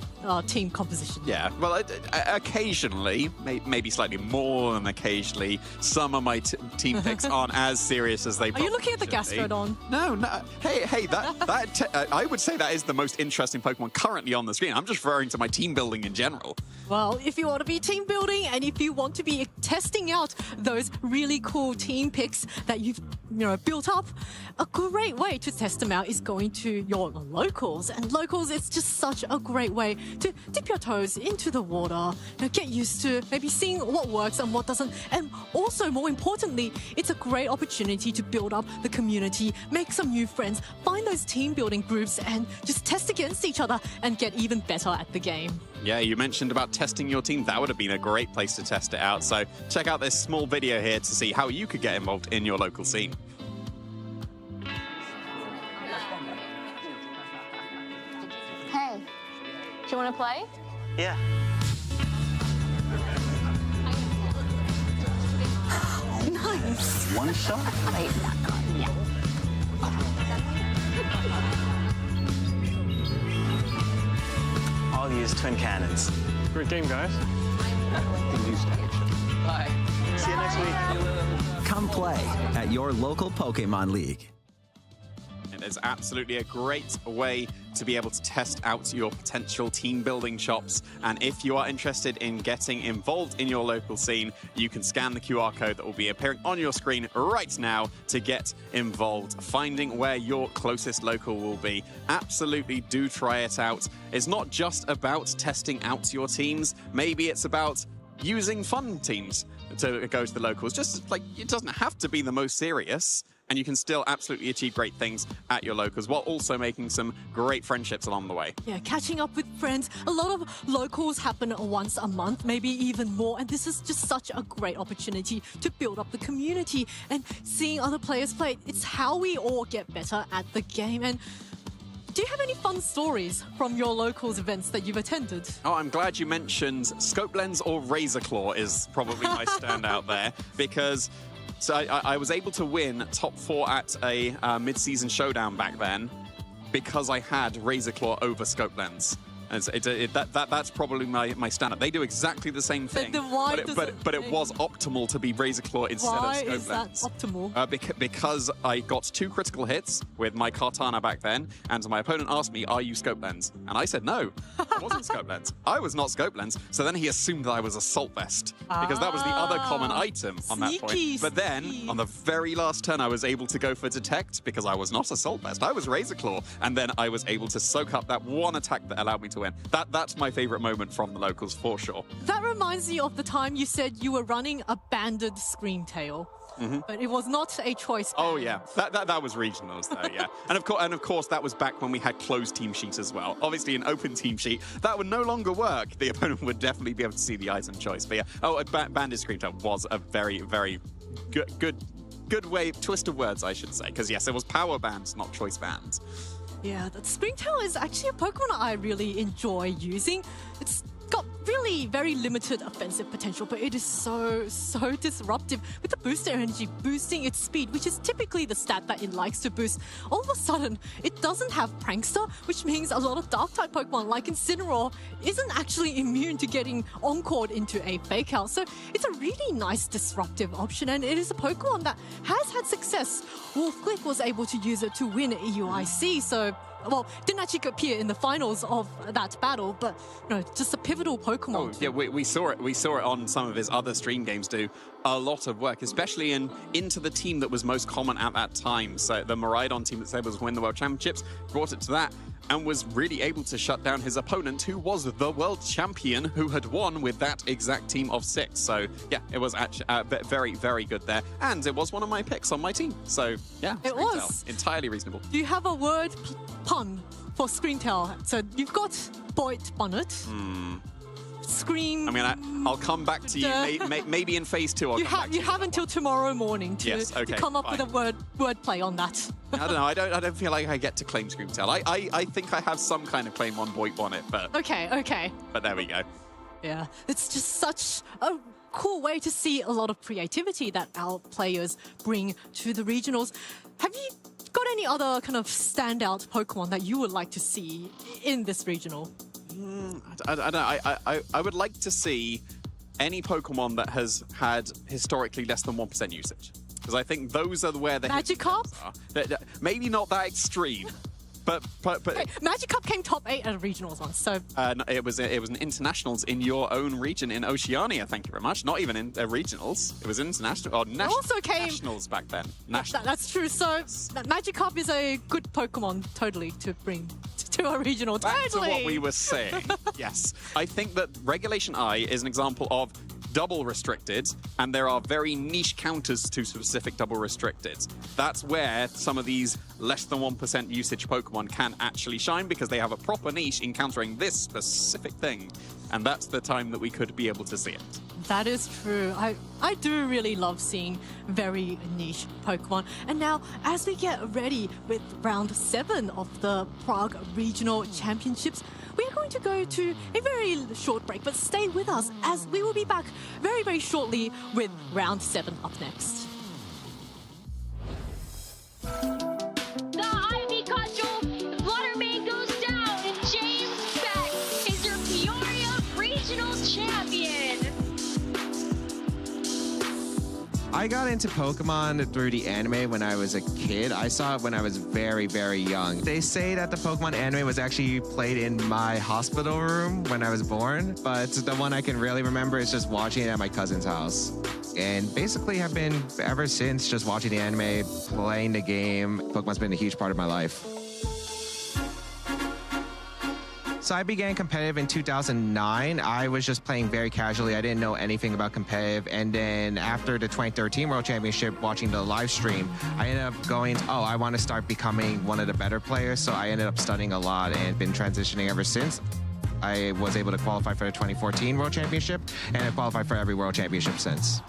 team composition. Yeah, well, occasionally, maybe slightly more than occasionally, some of my team picks aren't as serious as they probably Are you looking at the Gastrodon? No. Hey, that I would say that is the most interesting Pokemon currently on the screen. I'm just referring to my team building in general. Well, if you want to be team building and if you want to be testing out those really cool team picks that you've built up, a great way to test them out is going to your locals. And locals, it's just such a great way to dip your toes into the water, get used to maybe seeing what works and what doesn't. And also, more importantly, it's a great opportunity to build up the community, make some new friends, find those team building groups, and just test against each other and get even better at the game. Yeah, you mentioned about testing your team. That would have been a great place to test it out. So check out this small video here to see how you could get involved in your local scene. you want to play? Yeah. Nice. One shot? Wait, yeah. I'll use twin cannons. Great game, guys. Bye. See you next week. Come play at your local Pokémon League. It is absolutely a great way to be able to test out your potential team building chops. And if you are interested in getting involved in your local scene, you can scan the QR code that will be appearing on your screen right now to get involved. Finding where your closest local will be. Absolutely do try it out. It's not just about testing out your teams. Maybe it's about using fun teams to go to the locals. Just like, it doesn't have to be the most serious. And you can still absolutely achieve great things at your locals while also making some great friendships along the way. Yeah, catching up with friends. A lot of locals happen once a month, maybe even more. And this is just such a great opportunity to build up the community and seeing other players play. It's how we all get better at the game. And do you have any fun stories from your locals events that you've attended? Oh, I'm glad you mentioned Scope Lens or Razor Claw is probably my standout there, because so I was able to win top 4 at a mid-season showdown back then because I had Razor Claw over Scope Lens. And that's probably my standout. They do exactly the same thing, but it was optimal to be Razor Claw instead of Scope Lens. Why is that optimal? Because I got 2 critical hits with my Kartana back then, and my opponent asked me, "Are you Scope Lens?" And I said no, I wasn't Scope Lens. I was not Scope Lens. So then he assumed that I was Assault Vest because that was the other common item on that point. But then on the very last turn, I was able to go for Detect because I was not Assault Vest. I was Razor Claw, and then I was able to soak up that one attack that allowed me to win. That's my favorite moment from the locals for sure. That reminds me of the time you said you were running a banded Screamtail. But it was not a choice band. Oh yeah, that was regionals though, yeah. and of course that was back when we had closed team sheets as well. Obviously an open team sheet that would no longer work. The opponent would definitely be able to see the item choice. But yeah, banded Screamtail was a very, very good way, twist of words I should say, because yes, it was power bands, not choice bands. Yeah, that Screamtail is actually a Pokemon I really enjoy using. It's got really very limited offensive potential, but it is so disruptive with the booster energy boosting its speed, which is typically the stat that it likes to boost. All of a sudden, it doesn't have Prankster, which means a lot of Dark-type Pokemon like Incineroar isn't actually immune to getting Encored into a Fake Out. So it's a really nice disruptive option, and it is a Pokemon that has had success. Wolf-Click was able to use it to win EUIC, so well, didn't actually appear in the finals of that battle, but just a pivotal Pokemon. Oh, yeah, we saw it. We saw it on some of his other stream games do a lot of work, especially into the team that was most common at that time. So the Miraidon team that said was win the World Championships, brought it to that, and was really able to shut down his opponent, who was the world champion, who had won with that exact team of 6. So yeah, it was actually very, very good there, and it was one of my picks on my team. So yeah, it was entirely reasonable. Do you have a word pun for Screamtail? So you've got Boit Bonnet. Scream. I mean, I'll come back to you. Maybe in phase 2. You have until tomorrow morning to come up with a word play on that. I don't know. I don't feel like I get to claim Screamtail. I think I have some kind of claim on Boit Bonnet, but okay. But there we go. Yeah, it's just such a cool way to see a lot of creativity that our players bring to the regionals. Have you got any other kind of standout Pokemon that you would like to see in this regional? I don't know. I would like to see any Pokemon that has had historically less than 1% usage, because I think those are where the Magikarp are. Maybe not that extreme, but hey, Magikarp came top 8 at a regionals once. So no, it was an internationals in your own region in Oceania. Thank you very much. Not even in regionals. It was international or nationals back then. That's true. So Magikarp is a good Pokemon, totally, to bring to a regional. Back to what we were saying. Yes, I think that Regulation I is an example of double restricted, and there are very niche counters to specific double restricted. That's where some of these less than 1% usage Pokemon can actually shine, because they have a proper niche in countering this specific thing. and that's the time that we could be able to see it. That is true. I do really love seeing very niche Pokemon. And now, as we get ready with round 7 of the Prague Regional Championships, we are going to go to a very short break, but stay with us as we will be back very, very shortly with round 7 up next. The Ivy Cudgel, Buttermane goes down, and James Beck is your Peoria Regional Champion. I got into Pokemon through the anime when I was a kid. I saw it when I was very, very young. They say that the Pokemon anime was actually played in my hospital room when I was born, but the one I can really remember is just watching it at my cousin's house. And basically have been ever since just watching the anime, playing the game. Pokemon's been a huge part of my life. So I began competitive in 2009. I was just playing very casually. I didn't know anything about competitive. And then after the 2013 World Championship, watching the live stream, I ended up going, oh, I want to start becoming one of the better players. So I ended up studying a lot and been transitioning ever since. I was able to qualify for the 2014 World Championship, and I qualified for every World Championship since.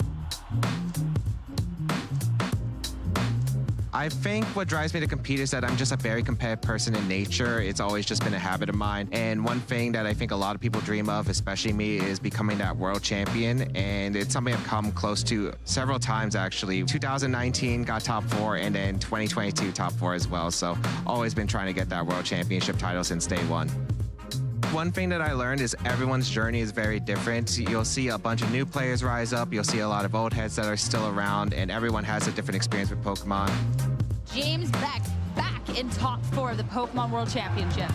I think what drives me to compete is that I'm just a very competitive person in nature. It's always just been a habit of mine. And one thing that I think a lot of people dream of, especially me, is becoming that world champion. And it's something I've come close to several times, actually. 2019 got top 4, and then 2022 top 4 as well. So always been trying to get that world championship title since day one. One thing that I learned is everyone's journey is very different. You'll see a bunch of new players rise up. You'll see a lot of old heads that are still around, and everyone has a different experience with Pokemon. James Beck back in top 4 of the Pokemon World Championship.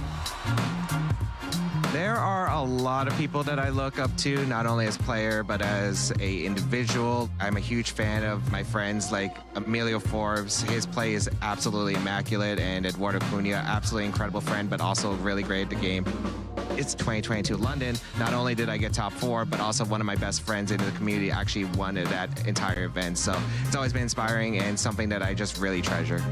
There are a lot of people that I look up to, not only as player, but as an individual. I'm a huge fan of my friends like Emilio Forbes. His play is absolutely immaculate, and Eduardo Cunha, absolutely incredible friend, but also really great at the game. It's 2022 London. Not only did I get top 4, but also one of my best friends in the community actually won at that entire event. So it's always been inspiring and something that I just really treasure.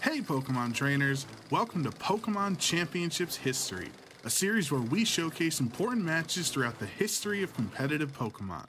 Hey Pokemon trainers, welcome to Pokemon Championships History, a series where we showcase important matches throughout the history of competitive Pokemon.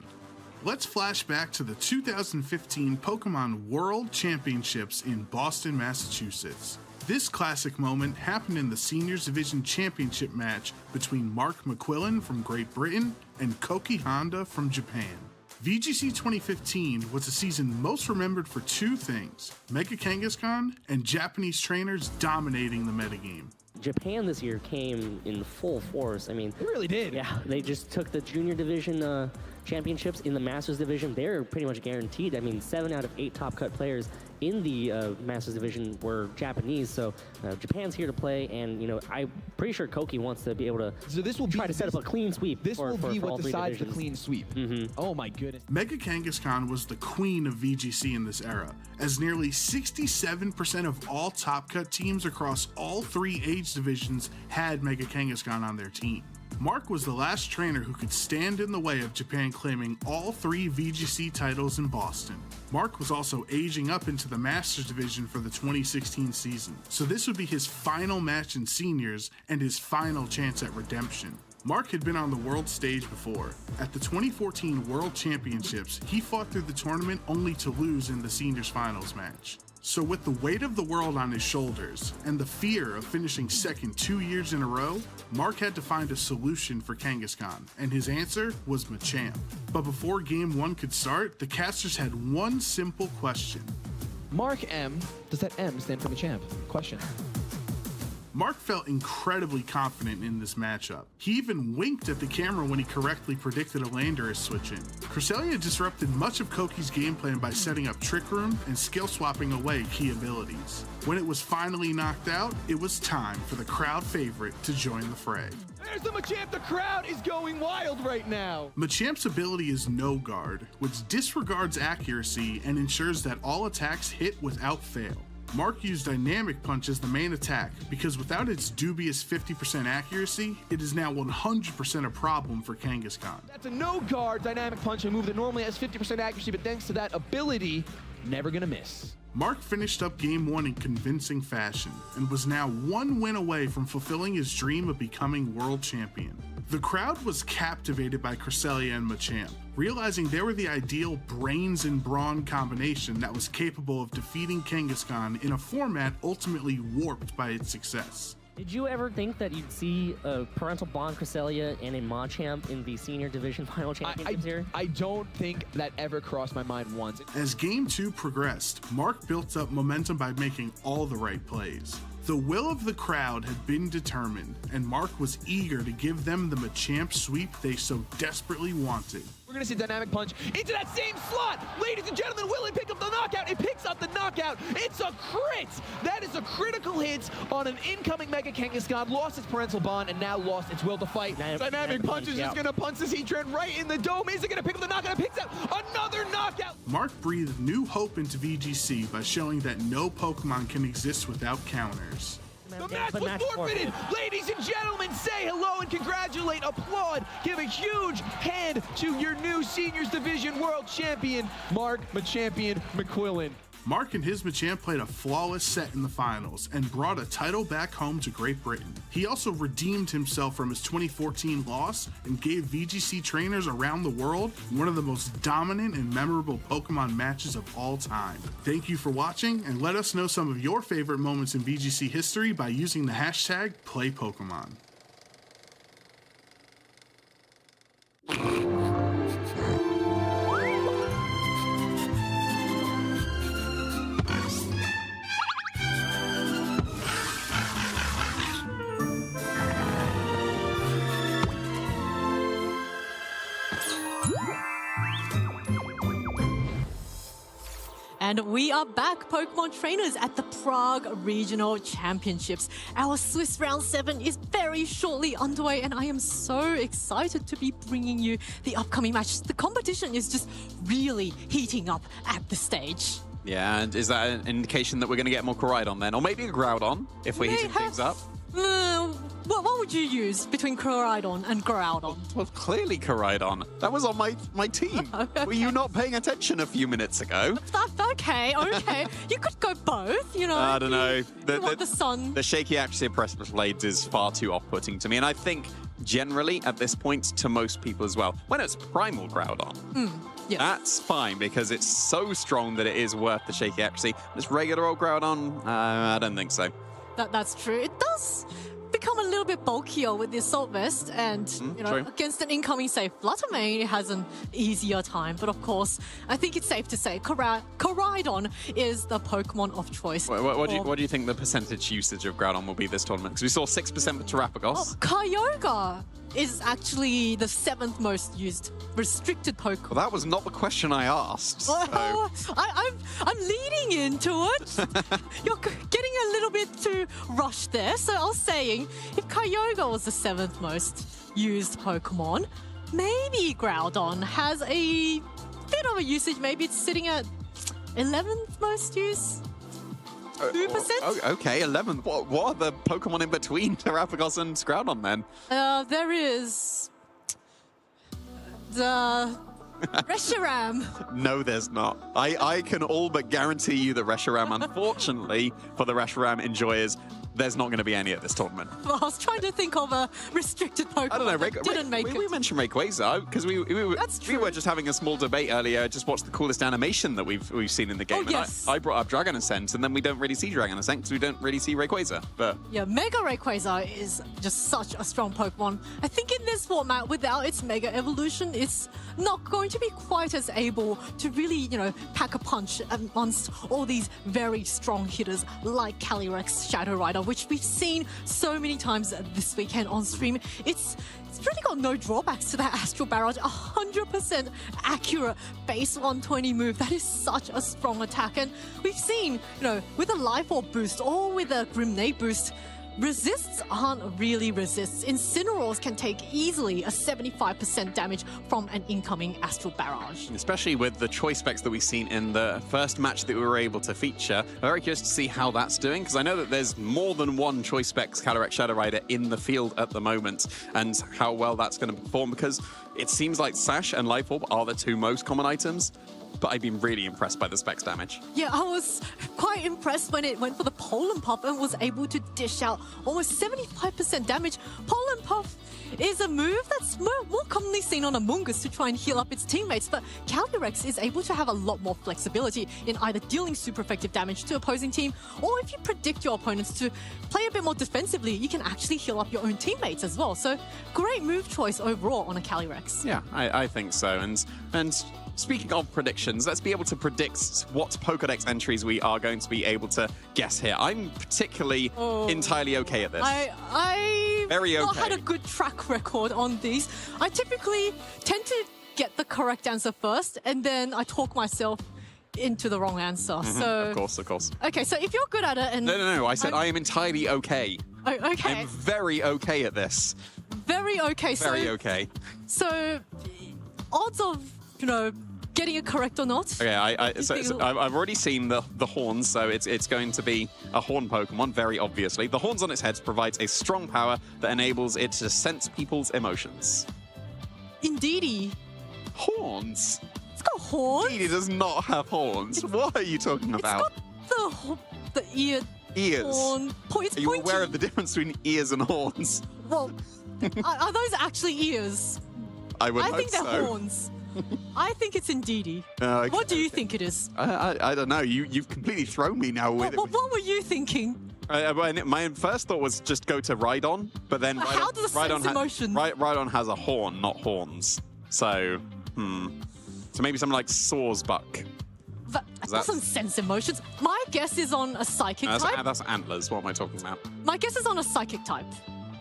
Let's flash back to the 2015 Pokemon World Championships in Boston, Massachusetts. This classic moment happened in the Seniors Division Championship match between Mark McQuillan from Great Britain and Koki Honda from Japan. VGC 2015 was a season most remembered for two things: Mega Kangaskhan and Japanese trainers dominating the metagame. Japan this year came in full force. I mean, they really did. Yeah, they just took the junior division championships in the Masters division. They're pretty much guaranteed. I mean, 7 out of 8 top cut players in the Masters division were Japanese. So Japan's here to play, and I'm pretty sure Koki wants to be able to try to set up a clean sweep. This will be what decides the divisions. clean sweep. Oh my goodness. Mega Kangaskhan was the queen of VGC in this era, as nearly 67% of all top cut teams across all 3 age divisions had Mega Kangaskhan on their team. Mark was the last trainer who could stand in the way of Japan claiming all 3 VGC titles in Boston. Mark was also aging up into the Masters division for the 2016 season, so this would be his final match in seniors and his final chance at redemption. Mark had been on the world stage before. At the 2014 World Championships, he fought through the tournament only to lose in the seniors finals match. So with the weight of the world on his shoulders and the fear of finishing second 2 years in a row, Mark had to find a solution for Kangaskhan, and his answer was Machamp. But before Game 1 could start, the casters had one simple question. Mark M, does that M stand for Machamp? Question. Mark felt incredibly confident in this matchup. He even winked at the camera when he correctly predicted a Landorus switch in. Cresselia disrupted much of Koki's game plan by setting up Trick Room and skill swapping away key abilities. When it was finally knocked out, it was time for the crowd favorite to join the fray. There's the Machamp! The crowd is going wild right now! Machamp's ability is No Guard, which disregards accuracy and ensures that all attacks hit without fail. Mark used Dynamic Punch as the main attack because without its dubious 50% accuracy, it is now 100% a problem for Kangaskhan. That's a no-guard Dynamic Punch, a move that normally has 50% accuracy, but thanks to that ability, never gonna miss. Mark finished up Game 1 in convincing fashion and was now one win away from fulfilling his dream of becoming world champion. The crowd was captivated by Cresselia and Machamp, realizing they were the ideal brains and brawn combination that was capable of defeating Kangaskhan in a format ultimately warped by its success. Did you ever think that you'd see a parental bond Cresselia and a Machamp in the senior division final championships here? I don't think that ever crossed my mind once. As Game 2 progressed, Mark built up momentum by making all the right plays. The will of the crowd had been determined, and Mark was eager to give them the Machamp sweep they so desperately wanted. We're going to see Dynamic Punch into that same slot. Ladies and gentlemen, will it pick up the knockout? It picks up the knockout. It's a crit. That is a critical hit on an incoming Mega Kangaskhan. Lost its parental bond and now lost its will to fight. Dynamic Punch is just going to punch this Heatran right in the dome. Is it going to pick up the knockout? It picks out another knockout. Mark breathed new hope into VGC by showing that no Pokemon can exist without counters. The match was forfeited. Ladies and gentlemen, say hello and congratulate, applaud, give a huge hand to your new Seniors Division World Champion, Mark Machampion McQuillan. Mark and his Machamp played a flawless set in the finals and brought a title back home to Great Britain. He also redeemed himself from his 2014 loss and gave VGC trainers around the world one of the most dominant and memorable Pokemon matches of all time. Thank you for watching, and let us know some of your favorite moments in VGC history by using the hashtag #PlayPokemon. And we are back, Pokemon trainers, at the Prague Regional Championships. Our Swiss Round 7 is very shortly underway, and I am so excited to be bringing you the upcoming match. The competition is just really heating up at the stage. Yeah, and is that an indication that we're going to get more Koraidon then? Or maybe a Groudon, if we're heating things up? What would you use between Koraidon and Groudon? Well, clearly Koraidon. That was on my team. Okay. Were you not paying attention a few minutes ago? Okay. You could go both, you know. I don't know. You want the sun. The shaky accuracy of Precipice Blades is far too off-putting to me, and I think generally at this point to most people as well. When it's Primal Groudon, yes. That's fine because it's so strong that it is worth the shaky accuracy. This regular old Groudon, I don't think so. That's true. It does become a little bit bulkier with the Assault Vest, and you know, true. against an incoming safe Fluttermane, it has an easier time. But of course, I think it's safe to say Koraidon is the Pokemon of choice. What do you think the percentage usage of Groudon will be this tournament? Because we saw 6% for Terrapagos. Kyogre is actually the 7th most used restricted Pokemon. Well, that was not the question I asked. Well, I'm leading into it. You're getting a little bit too rushed there. So I was saying, if Kyogre was the 7th most used Pokemon, maybe Groudon has a bit of a usage. Maybe it's sitting at 11th most used. 2%? Okay, 11. What are the Pokemon in between Terrapagos and Groudon then? There is the Reshiram. No, there's not. I can all but guarantee you the Reshiram. Unfortunately, for the Reshiram enjoyers, there's not going to be any at this tournament. Well, I was trying to think of a restricted Pokemon. I don't know. That didn't make it. We mentioned Rayquaza because we were just having a small debate earlier. Just what's the coolest animation that we've seen in the game? Oh, yes. And I brought up Dragon Ascent, and then we don't really see Dragon Ascent because we don't really see Rayquaza. But yeah, Mega Rayquaza is just such a strong Pokemon. I think in this format, without its Mega Evolution, it's not going to be quite as able to really, you know, pack a punch amongst all these very strong hitters like Calyrex, Shadow Rider, which we've seen so many times this weekend on stream. It's really got no drawbacks to that Astral Barrage. 100% accurate base 120 move. That is such a strong attack. And we've seen, you know, with a Life Orb boost or with a Grimnate boost, resists aren't really resists. Incineroars can take easily a 75% damage from an incoming Astral Barrage. especially with the choice specs that we've seen in the first match that we were able to feature, I'm very curious to see how that's doing, because I know that there's more than one choice specs Calyrex Shadow Rider in the field at the moment, and how well that's going to perform, because it seems like Sash and Life Orb are the two most common items. but I've been really impressed by the specs damage. Yeah, I was quite impressed when it went for the Pollen Puff and was able to dish out almost 75% damage. Pollen Puff is a move that's more commonly seen on Amoonguss to try and heal up its teammates, but Calyrex is able to have a lot more flexibility in either dealing super effective damage to opposing team, or if you predict your opponents to play a bit more defensively, you can actually heal up your own teammates as well. So great move choice overall on a Calyrex. Yeah, I think so. And speaking of predictions, let's be able to predict what Pokédex entries we are going to be able to guess here. I'm particularly entirely okay at this. I've Very not okay. had a good track record on these. I typically tend to get the correct answer first, and then I talk myself into the wrong answer. So Of course. Okay, so if you're good at it, and No. I said I am entirely okay. Oh, okay. I'm very okay at this. Very okay. Very okay. So odds of getting it correct or not? Okay, so I've already seen the horns, so it's going to be a horn Pokemon, very obviously. The horns on its head provides a strong power that enables it to sense people's emotions. Indeedy. Horns? It's got horns? Indeedy does not have horns. What are you talking about? It's got the ear. Ears. Horn. It's are you pointy. aware of the difference between ears and horns? Well, are those actually ears? I would I hope think they're so. horns. I think it's Indeedy. Okay, What do you think it is? I don't know. You've completely thrown me now with What were you thinking? my first thought was just go to Rhydon, but then How does it sense emotion? Rhydon has a horn, not horns. So, So maybe something like Sawsbuck. That doesn't sense emotions. My guess is on a psychic type. That's antlers. What am I talking about? My guess is on a psychic type.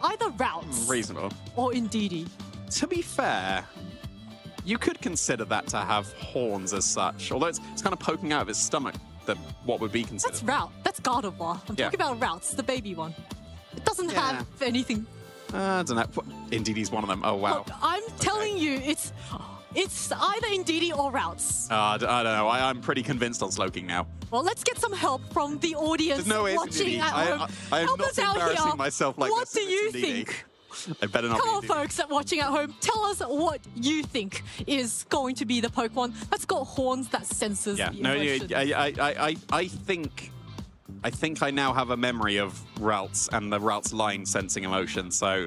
Either Routes Reasonable. or Indeedy. To be fair, you could consider that to have horns as such, although it's kind of poking out of its stomach. What would be considered? That's Route. That's Gardevoir. I'm talking about Routes, the baby one. It doesn't have anything. I don't know. Indeedy's one of them. Oh wow. Look, I'm telling you, it's either Indeedy or Routes. I don't know. I'm pretty convinced on Slowking now. Well, let's get some help from the audience There's no way it's watching Indeedy. at home. I am Help not us out embarrassing here. myself like what this. do if you it's Indeedy. think? I better not Come on, be Indeedy. folks that watching at home, tell us what you think is going to be the Pokemon that's got horns that senses the emotion. I think I now have a memory of Routes and the Routes line sensing emotion. So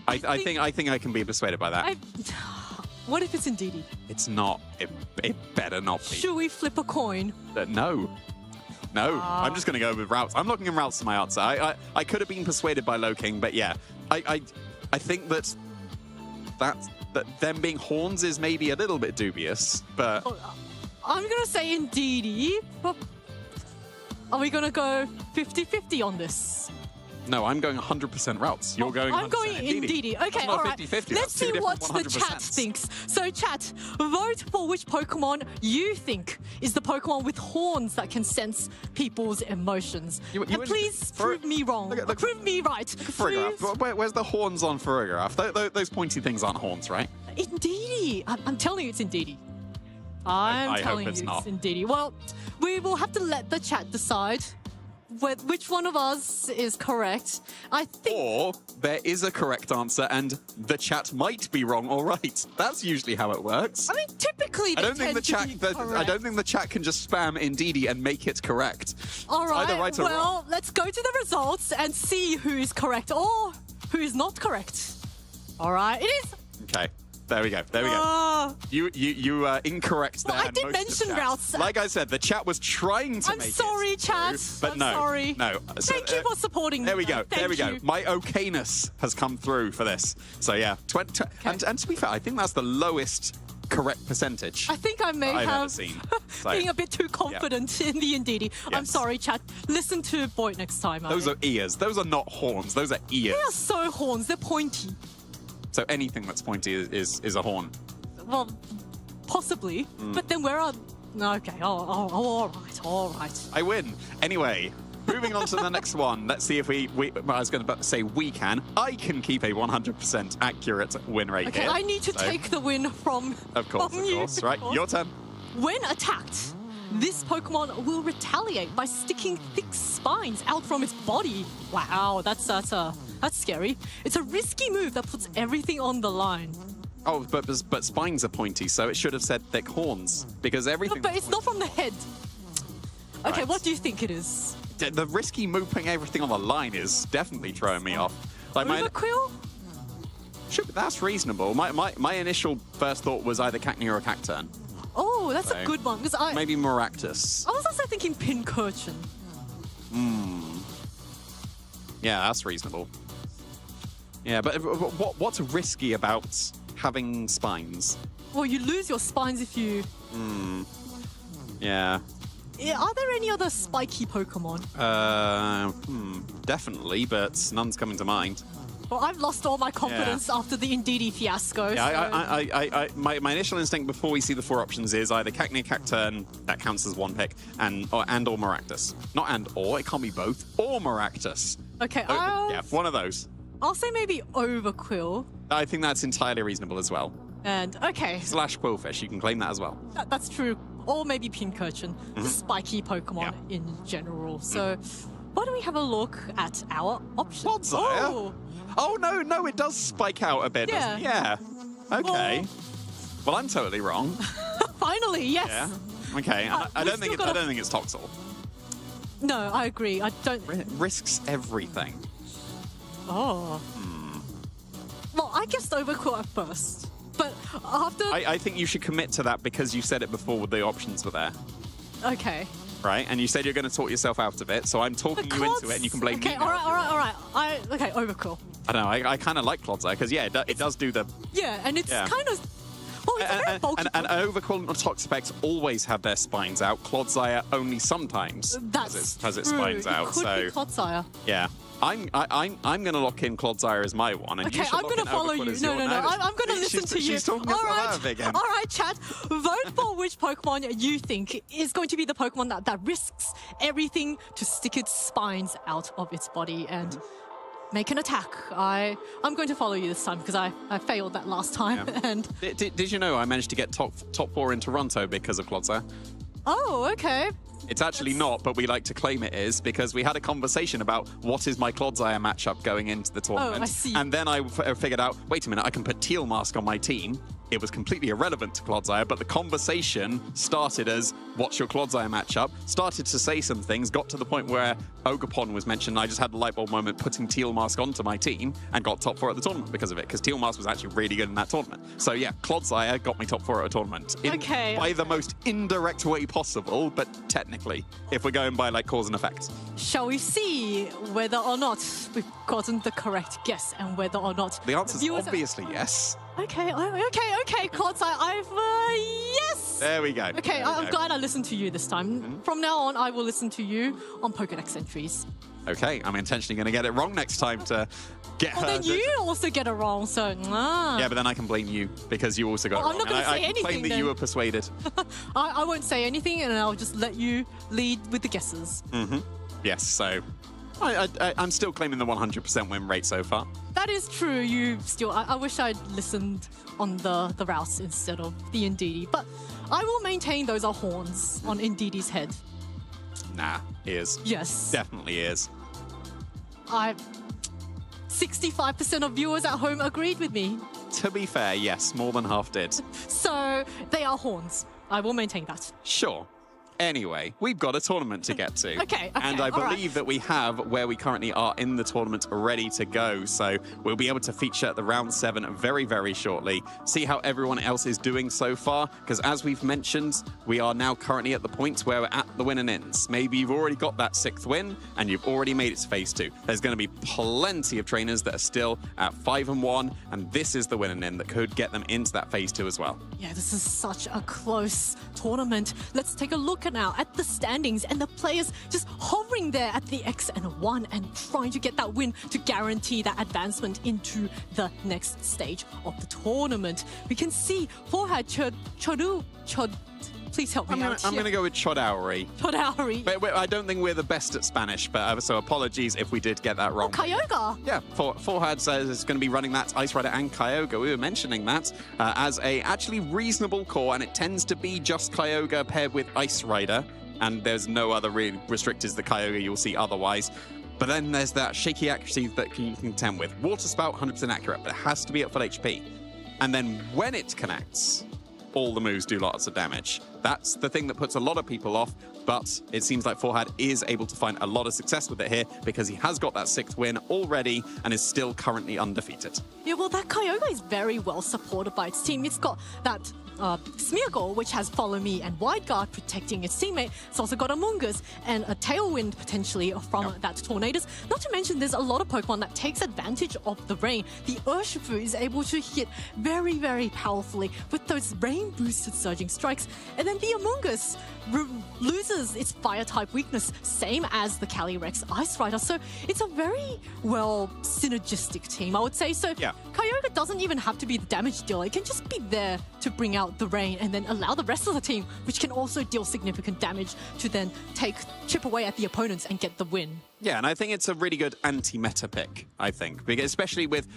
I think I can be persuaded by that. What if it's Indeedy? It's not. It better not be. Should we flip a coin? No. I'm just going to go with Routes. I'm looking in Routes to my answer. I could have been persuaded by Lowking, but yeah. I think that them being horns is maybe a little bit dubious, but... I'm going to say Indeedy, but are we going to go 50-50 on this? No, I'm going 100% Routes. You're going 100% I'm going Indeedy. Okay, That's all not right. 50-50. Let's see what the chat thinks. So, chat, vote for which Pokemon you think is the Pokemon with horns that can sense people's emotions. And please prove me wrong. Prove me right. Farigiraf. Where's the horns on Farigiraf? Those pointy things aren't horns, right? Indeedy. I'm telling you it's Indeedy. I'm telling you it's Indeedy. Well, we will have to let the chat decide which one of us is correct. I think. Or there is a correct answer and the chat might be wrong or right. That's usually how it works. I mean, typically I don't think the chat can just spam Indeedy and make it correct. All right. Either right or wrong. Let's go to the results and see who is correct or who is not correct. All right. It is. Okay. There we go. You are incorrect there. Well, I did mention Routes. Like I said, the chat was trying to make it. I'm sorry, chat. But no. Sorry. No. So, Thank you for supporting me. There we go. There we go. My okayness has come through for this. So yeah. And to be fair, I think that's the lowest correct percentage. I think I may I've have ever seen. So, being a bit too confident in the Indeedy. I'm Yes. sorry, chat. Listen to Boyd next time. Those are ears. Those are not horns. Those are ears. They are so horns. They're pointy. So anything that's pointy is a horn. Well, possibly. But then where are... No, okay. All right. I win. Anyway, moving on to the next one. Let's see if I was going to say I can keep a 100% accurate win rate Okay, here. I need to take the win from Of course. Right, your turn. When attacked, this Pokemon will retaliate by sticking thick spines out from its body. Wow, that's scary. It's a risky move that puts everything on the line. Oh, but spines are pointy, so it should have said thick horns because everything. But it's not from the head. Okay, Right. what do you think it is? The risky move putting everything on the line is definitely throwing me off. Like Overquill? Sure, that's reasonable. My initial first thought was either Cacnea or Cacturn. Oh, that's So, a good one. Because Maybe Maractus. I was also thinking Pincurchin. Yeah, that's reasonable. Yeah, but what's risky about having spines? Well, you lose your spines if you... Yeah. Yeah, are there any other spiky Pokemon? Definitely, but none's coming to mind. Well, I've lost all my confidence after the Indeedee fiasco. Yeah, my initial instinct before we see the 4 options is either Cacnea, Cacturn, that counts as one pick, or Maractus. Not and or, it can't be both, or Maractus. Okay, Yeah, one of those. I'll say maybe Overquill. I think that's entirely reasonable as well. And, okay, Slash Quillfish, you can claim that as well. that's true. Or maybe Pincurchin, spiky Pokemon in general. So, why don't we have a look at our options? Oh, no, it does spike out a bit. Yeah. Yeah. Okay. Well, I'm totally wrong. Finally, yes. Yeah. Okay. I don't think it's Toxel. No, I agree. I don't... Risks everything. Oh. Well, I guessed Overquill at first. But after... I think you should commit to that because you said it before with the options were there. Okay. Right? And you said you're going to talk yourself out of it, so I'm talking you into it and you can blame me. Okay, all right. Okay, Overquill. I don't know. I kind of like Clodsire because, yeah, it does do the... Yeah, and it's kind of... Well, it's a very bulky... And Overquill and Toxapex always have their spines out. Clodsire only sometimes has its spines out. It could be Clodsire. Yeah. I'm going to lock in Clodsire as my one, and Okay, you should I'm lock going in to follow Overquill you. as No. your- I'm going to listen to you. She's talking herself out of it again. All right, chat. Vote for which Pokemon you think is going to be the Pokemon that risks everything to stick its spines out of its body and make an attack. I'm going to follow you this time because I failed that last time. Yeah. And Did you know I managed to get top 4 in Toronto because of Clodsire? oh, okay. It's actually not, but we like to claim it is because we had a conversation about what is my Clodsire matchup going into the tournament. I see. And then I figured out, wait a minute, I can put Teal Mask on my team. It was completely irrelevant to Clodsire, but the conversation started as, what's your Clodsire matchup? Started to say some things, got to the point where Ogerpon was mentioned. I just had a light bulb moment putting Teal Mask onto my team and got top 4 at the tournament because of it, because Teal Mask was actually really good in that tournament. So yeah, Clodsire got me top 4 at a tournament. By the most indirect way possible, but technically, if we're going by like cause and effect. Shall we see whether or not we've gotten the correct guess and whether or not The answer's viewers obviously yes. Okay, Clodsire, yes! There we go. Okay, There we I'm go. glad I listened to you this time. From now on, I will listen to you on Pokédex entries. Okay, I'm intentionally going to get it wrong next time to get her. Then you also get it wrong, so... Yeah, but then I can blame you because you also got Well, it I'm wrong. not gonna And I say can claim anything that then. you were persuaded. I won't say anything, and I'll just let you lead with the guesses. Yes, so I'm still claiming the 100% win rate so far. That is true. You still... I wish I'd listened on the routes instead of the Indeedee, but I will maintain those are horns on Indeedee's head. Nah, ears. Yes. Definitely ears. 65% of viewers at home agreed with me. To be fair, yes, more than half did. So they are horns. I will maintain that. Sure. Anyway, we've got a tournament to get to. Okay, And I all right. believe that we have where we currently are in the tournament ready to go. So we'll be able to feature the round 7 very, very shortly. See how everyone else is doing so far. Because as we've mentioned, we are now currently at the point where we're at the win and ins. Maybe you've already got that 6th win and you've already made it to phase 2. There's going to be plenty of trainers that are still at 5-1. And this is the win and in that could get them into that phase 2 as well. Yeah, this is such a close tournament. Let's take a look now at the standings and the players just hovering there at the X and 1 and trying to get that win to guarantee that advancement into the next stage of the tournament. We can see Forhad Chodu. Please help me out. I'm going to go with Chodauri. Chodauri. I don't think we're the best at Spanish, but so apologies if we did get that wrong. Kyogre. Yeah, Forhad says it's going to be running that Ice Rider and Kyogre. We were mentioning that as a actually reasonable core, and it tends to be just Kyogre paired with Ice Rider, and there's no other really restrictors the Kyogre you'll see otherwise. But then there's that shaky accuracy that you can contend with. Water Spout, 100% accurate, but it has to be at full HP. and then when it connects, all the moves do lots of damage. That's the thing that puts a lot of people off, but it seems like Forhad is able to find a lot of success with it here because he has got that 6th win already and is still currently undefeated. Yeah, well, that Kyogre is very well supported by its team. It's got that Smeargle, which has Follow Me and Wide Guard protecting its teammate. It's also got Amoonguss and a Tailwind potentially from that Tornadus. Not to mention there's a lot of Pokemon that takes advantage of the rain. The Urshifu is able to hit very, very powerfully with those rain-boosted Surging Strikes. And then the Amoonguss loses its Fire-type weakness, same as the Calyrex Ice Rider. So it's a very, well, synergistic team, I would say. So Kyogre doesn't even have to be the damage dealer. It can just be there to bring out the rain and then allow the rest of the team, which can also deal significant damage, to then chip away at the opponents and get the win. Yeah, and I think it's a really good anti-meta pick, I think, because especially with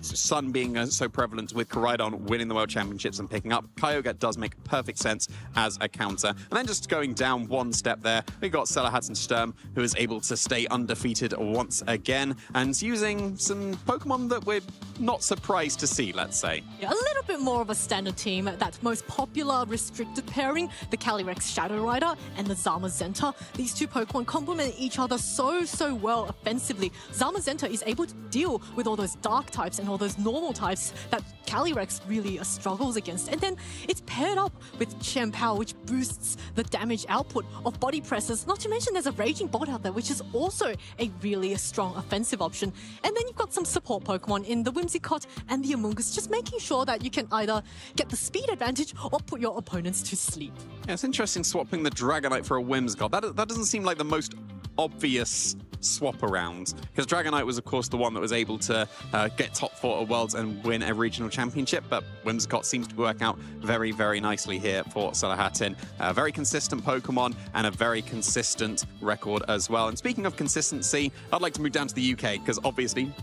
Sun being so prevalent, with Koraidon winning the World Championships and picking up, Kyogre does make perfect sense as a counter. And then just going down one step there, we got Salahat Sturm, who is able to stay undefeated once again, and using some Pokemon that we're not surprised to see, let's say. Yeah, a little bit more of a standard team. That most popular restricted pairing, the Calyrex Shadow Rider and the Zamazenta. These two Pokemon complement each other so well offensively. Zamazenta is able to deal with all those dark types and all those normal types that Calyrex really struggles against. And then it's paired up with Chien-Pao, which boosts the damage output of body presses. Not to mention there's a Raging Bolt out there, which is also a really strong offensive option. And then you've got some support Pokemon in the Whimsicott and the Amoonguss, just making sure that you can either get the speed advantage or put your opponents to sleep. Yeah, it's interesting swapping the Dragonite for a Whimsicott. That doesn't seem like the most obvious swap around, because Dragonite was of course the one that was able to get top 4 at Worlds and win a regional championship, but Whimsicott seems to work out very, very nicely here for Salahatin. A very consistent Pokemon and a very consistent record as well. And speaking of consistency, I'd like to move down to the UK, because obviously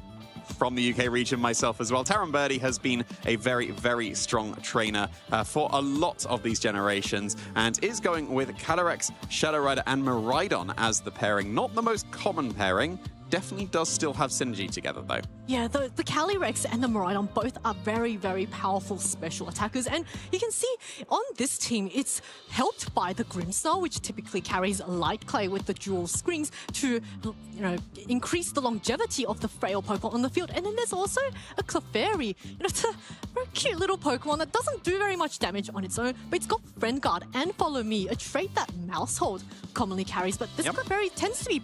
from the UK region myself as well, Taron Birdie has been a very, very strong trainer for a lot of these generations, and is going with Calyrex, Shadow Rider and Miraidon as the pairing. Not the most common pairing. Definitely does still have synergy together though. Yeah, the Calyrex and the Miraidon both are very, very powerful special attackers, and you can see on this team it's helped by the Grimmsnarl, which typically carries Light Clay with the dual screens to, increase the longevity of the frail Pokemon on the field. And then there's also a Clefairy. It's a very cute little Pokemon that doesn't do very much damage on its own, but it's got Friend Guard and Follow Me, a trait that Mousehold commonly carries. But this Clefairy tends to be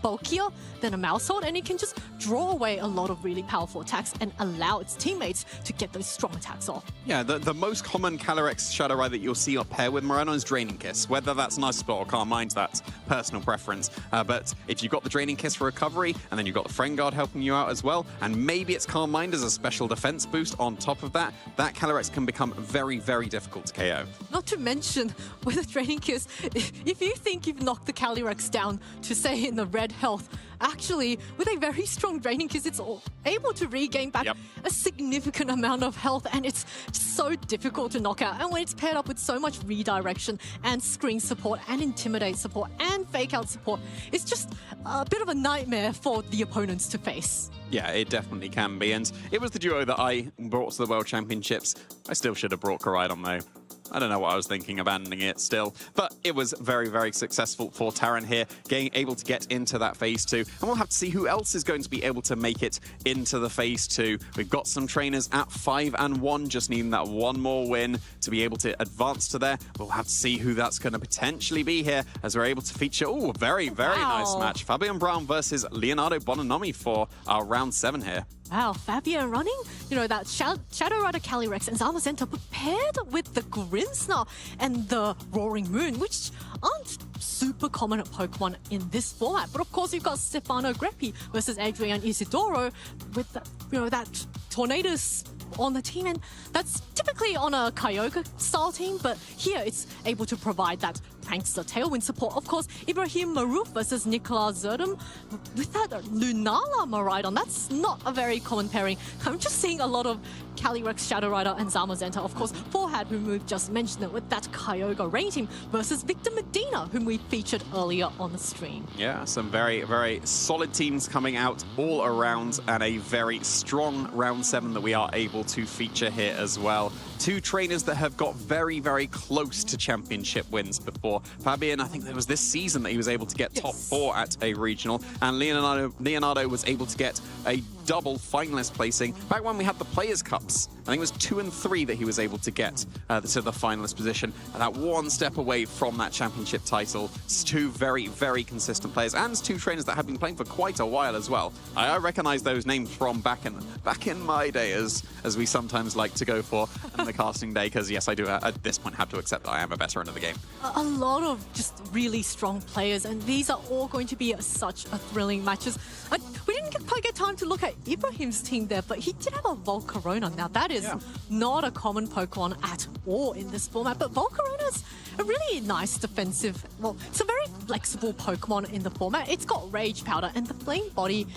bulkier than a Mousehold, and it can just draw away a lot of really powerful attacks and allow its teammates to get those strong attacks off. Yeah, the most common Calyrex Shadow Rider that you'll see up pair with Miraidon is Draining Kiss. Whether that's Nice Spot or Calm Mind, that's personal preference. But if you've got the Draining Kiss for recovery, and then you've got the Friend Guard helping you out as well, and maybe it's Calm Mind as a special defense boost on top of that, that Calyrex can become very, very difficult to KO. Not to mention, with a Draining Kiss, if you think you've knocked the Calyrex down to, say, in the red health, actually, with a very strong Draining Kiss, it's able to regain back a significant amount of health, and it's so difficult to knock out. And when it's paired up with so much redirection and screen support and intimidate support and fake out support, it's just a bit of a nightmare for the opponents to face. Yeah, it definitely can be. And it was the duo that I brought to the World Championships. I still should have brought Koraidon though. I don't know what I was thinking, abandoning it still. But it was very, very successful for Taron here, able to get into that Phase 2. And we'll have to see who else is going to be able to make it into the Phase 2. We've got some trainers at 5-1, just needing that one more win to be able to advance to there. We'll have to see who that's going to potentially be here, as we're able to feature, a very, very nice match. Fabian Brown versus Leonardo Bononomi for our round 7 here. Wow, Fabian running, that Shadow Rider Calyrex and Zamazenta, but paired with the Grimmsnarl and the Roaring Moon, which aren't super common Pokemon in this format. But of course, you've got Stefano Greppi versus Adrian Isidoro with that Tornadus on the team, and that's typically on a Kyogre style team, but here it's able to provide that Prankster Tailwind support. Of course, Ibrahim Maroof versus Nicolas Zerdum with that Lunala Miraidon. That's not a very common pairing. I'm just seeing a lot of Calyrex Shadow Rider and Zamazenta. Of course, Forhad, whom we've just mentioned it, with that Kyogre Rain team versus Victor Medina, whom we featured earlier on the stream. Yeah, some very, very solid teams coming out all around, and a very strong round 7 that we are able able to feature here as well. Two trainers that have got very, very close to championship wins before. Fabian, I think it was this season that he was able to get top 4 at a regional, and Leonardo was able to get a double finalist placing back when we had the Players' Cups. I think it was 2 and 3 that he was able to get to the finalist position, and that one step away from that championship title. It's two very, very consistent players, and two trainers that have been playing for quite a while as well. I recognize those names from back in my day, as we sometimes like to go for in the casting day, because yes, I do at this point have to accept that I am a veteran of the game. A lot of just really strong players, and these are all going to be such a thrilling matches. We didn't quite get time to look at Ibrahim's team there, but he did have a Volcarona. Now that is not a common Pokemon at all in this format, but Volcarona's a really nice defensive, well, it's a very flexible Pokemon in the format. It's got Rage Powder, and the Flame Body,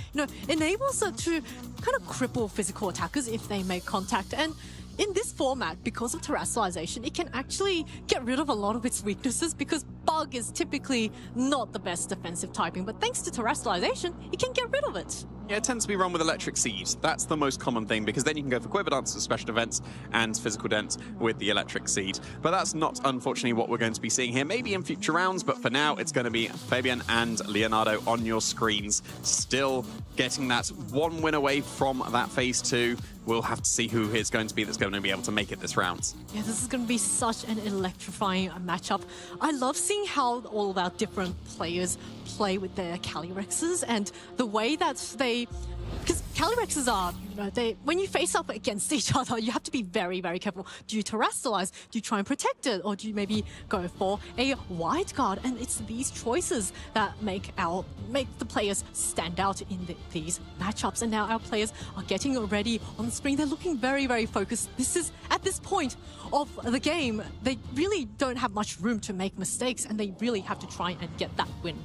enables it to kind of cripple physical attackers if they make contact. And in this format, because of terrestrialization, it can actually get rid of a lot of its weaknesses, because Bug is typically not the best defensive typing, but thanks to terrestrialization, it can get rid of it. Yeah, it tends to be run with Electric Seed. That's the most common thing, because then you can go for Quiver Dance, Special Defense, and Physical Dance with the Electric Seed. But that's not, unfortunately, what we're going to be seeing here. Maybe in future rounds, but for now, it's going to be Fabian and Leonardo on your screens. Still getting that one win away from that Phase 2. We'll have to see who is going to be that's going to be able to make it this round. Yeah, this is going to be such an electrifying matchup. I love seeing how all of our different players play with their Calirexes, and the way that they... Because Calirexes are, when you face up against each other, you have to be very, very careful. Do you terrestrialize? Do you try and protect it? Or do you maybe go for a wide guard? And it's these choices that make the players stand out in these matchups. And now our players are getting ready on the screen. They're looking very, very focused. This is, at this point of the game, they really don't have much room to make mistakes, and they really have to try and get that win.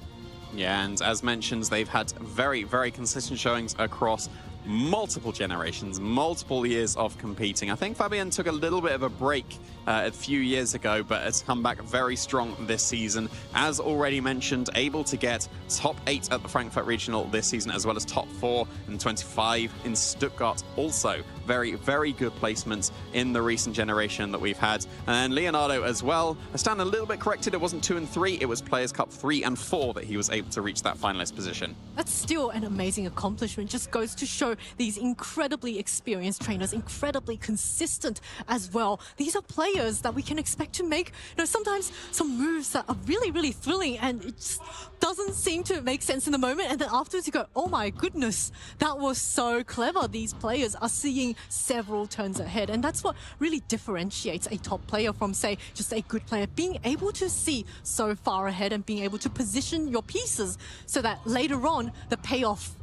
Yeah, and as mentioned, they've had very, very consistent showings across multiple generations, multiple years of competing. I think Fabian took a little bit of a break a few years ago, but has come back very strong this season. As already mentioned, able to get top 8 at the Frankfurt Regional this season, as well as top 4 and 25 in Stuttgart. Also, very, very good placements in the recent generation that we've had. And Leonardo as well. I stand a little bit corrected. It wasn't 2 and 3. It was Players' Cup 3 and 4 that he was able to reach that finalist position. That's still an amazing accomplishment. Just goes to show these incredibly experienced trainers, incredibly consistent as well. These are players that we can expect to make, sometimes some moves that are really, really thrilling, and it just doesn't seem to make sense in the moment. And then afterwards you go, oh my goodness, that was so clever. These players are seeing several turns ahead. And that's what really differentiates a top player from, say, just a good player. Being able to see so far ahead and being able to position your pieces so that later on the payoff,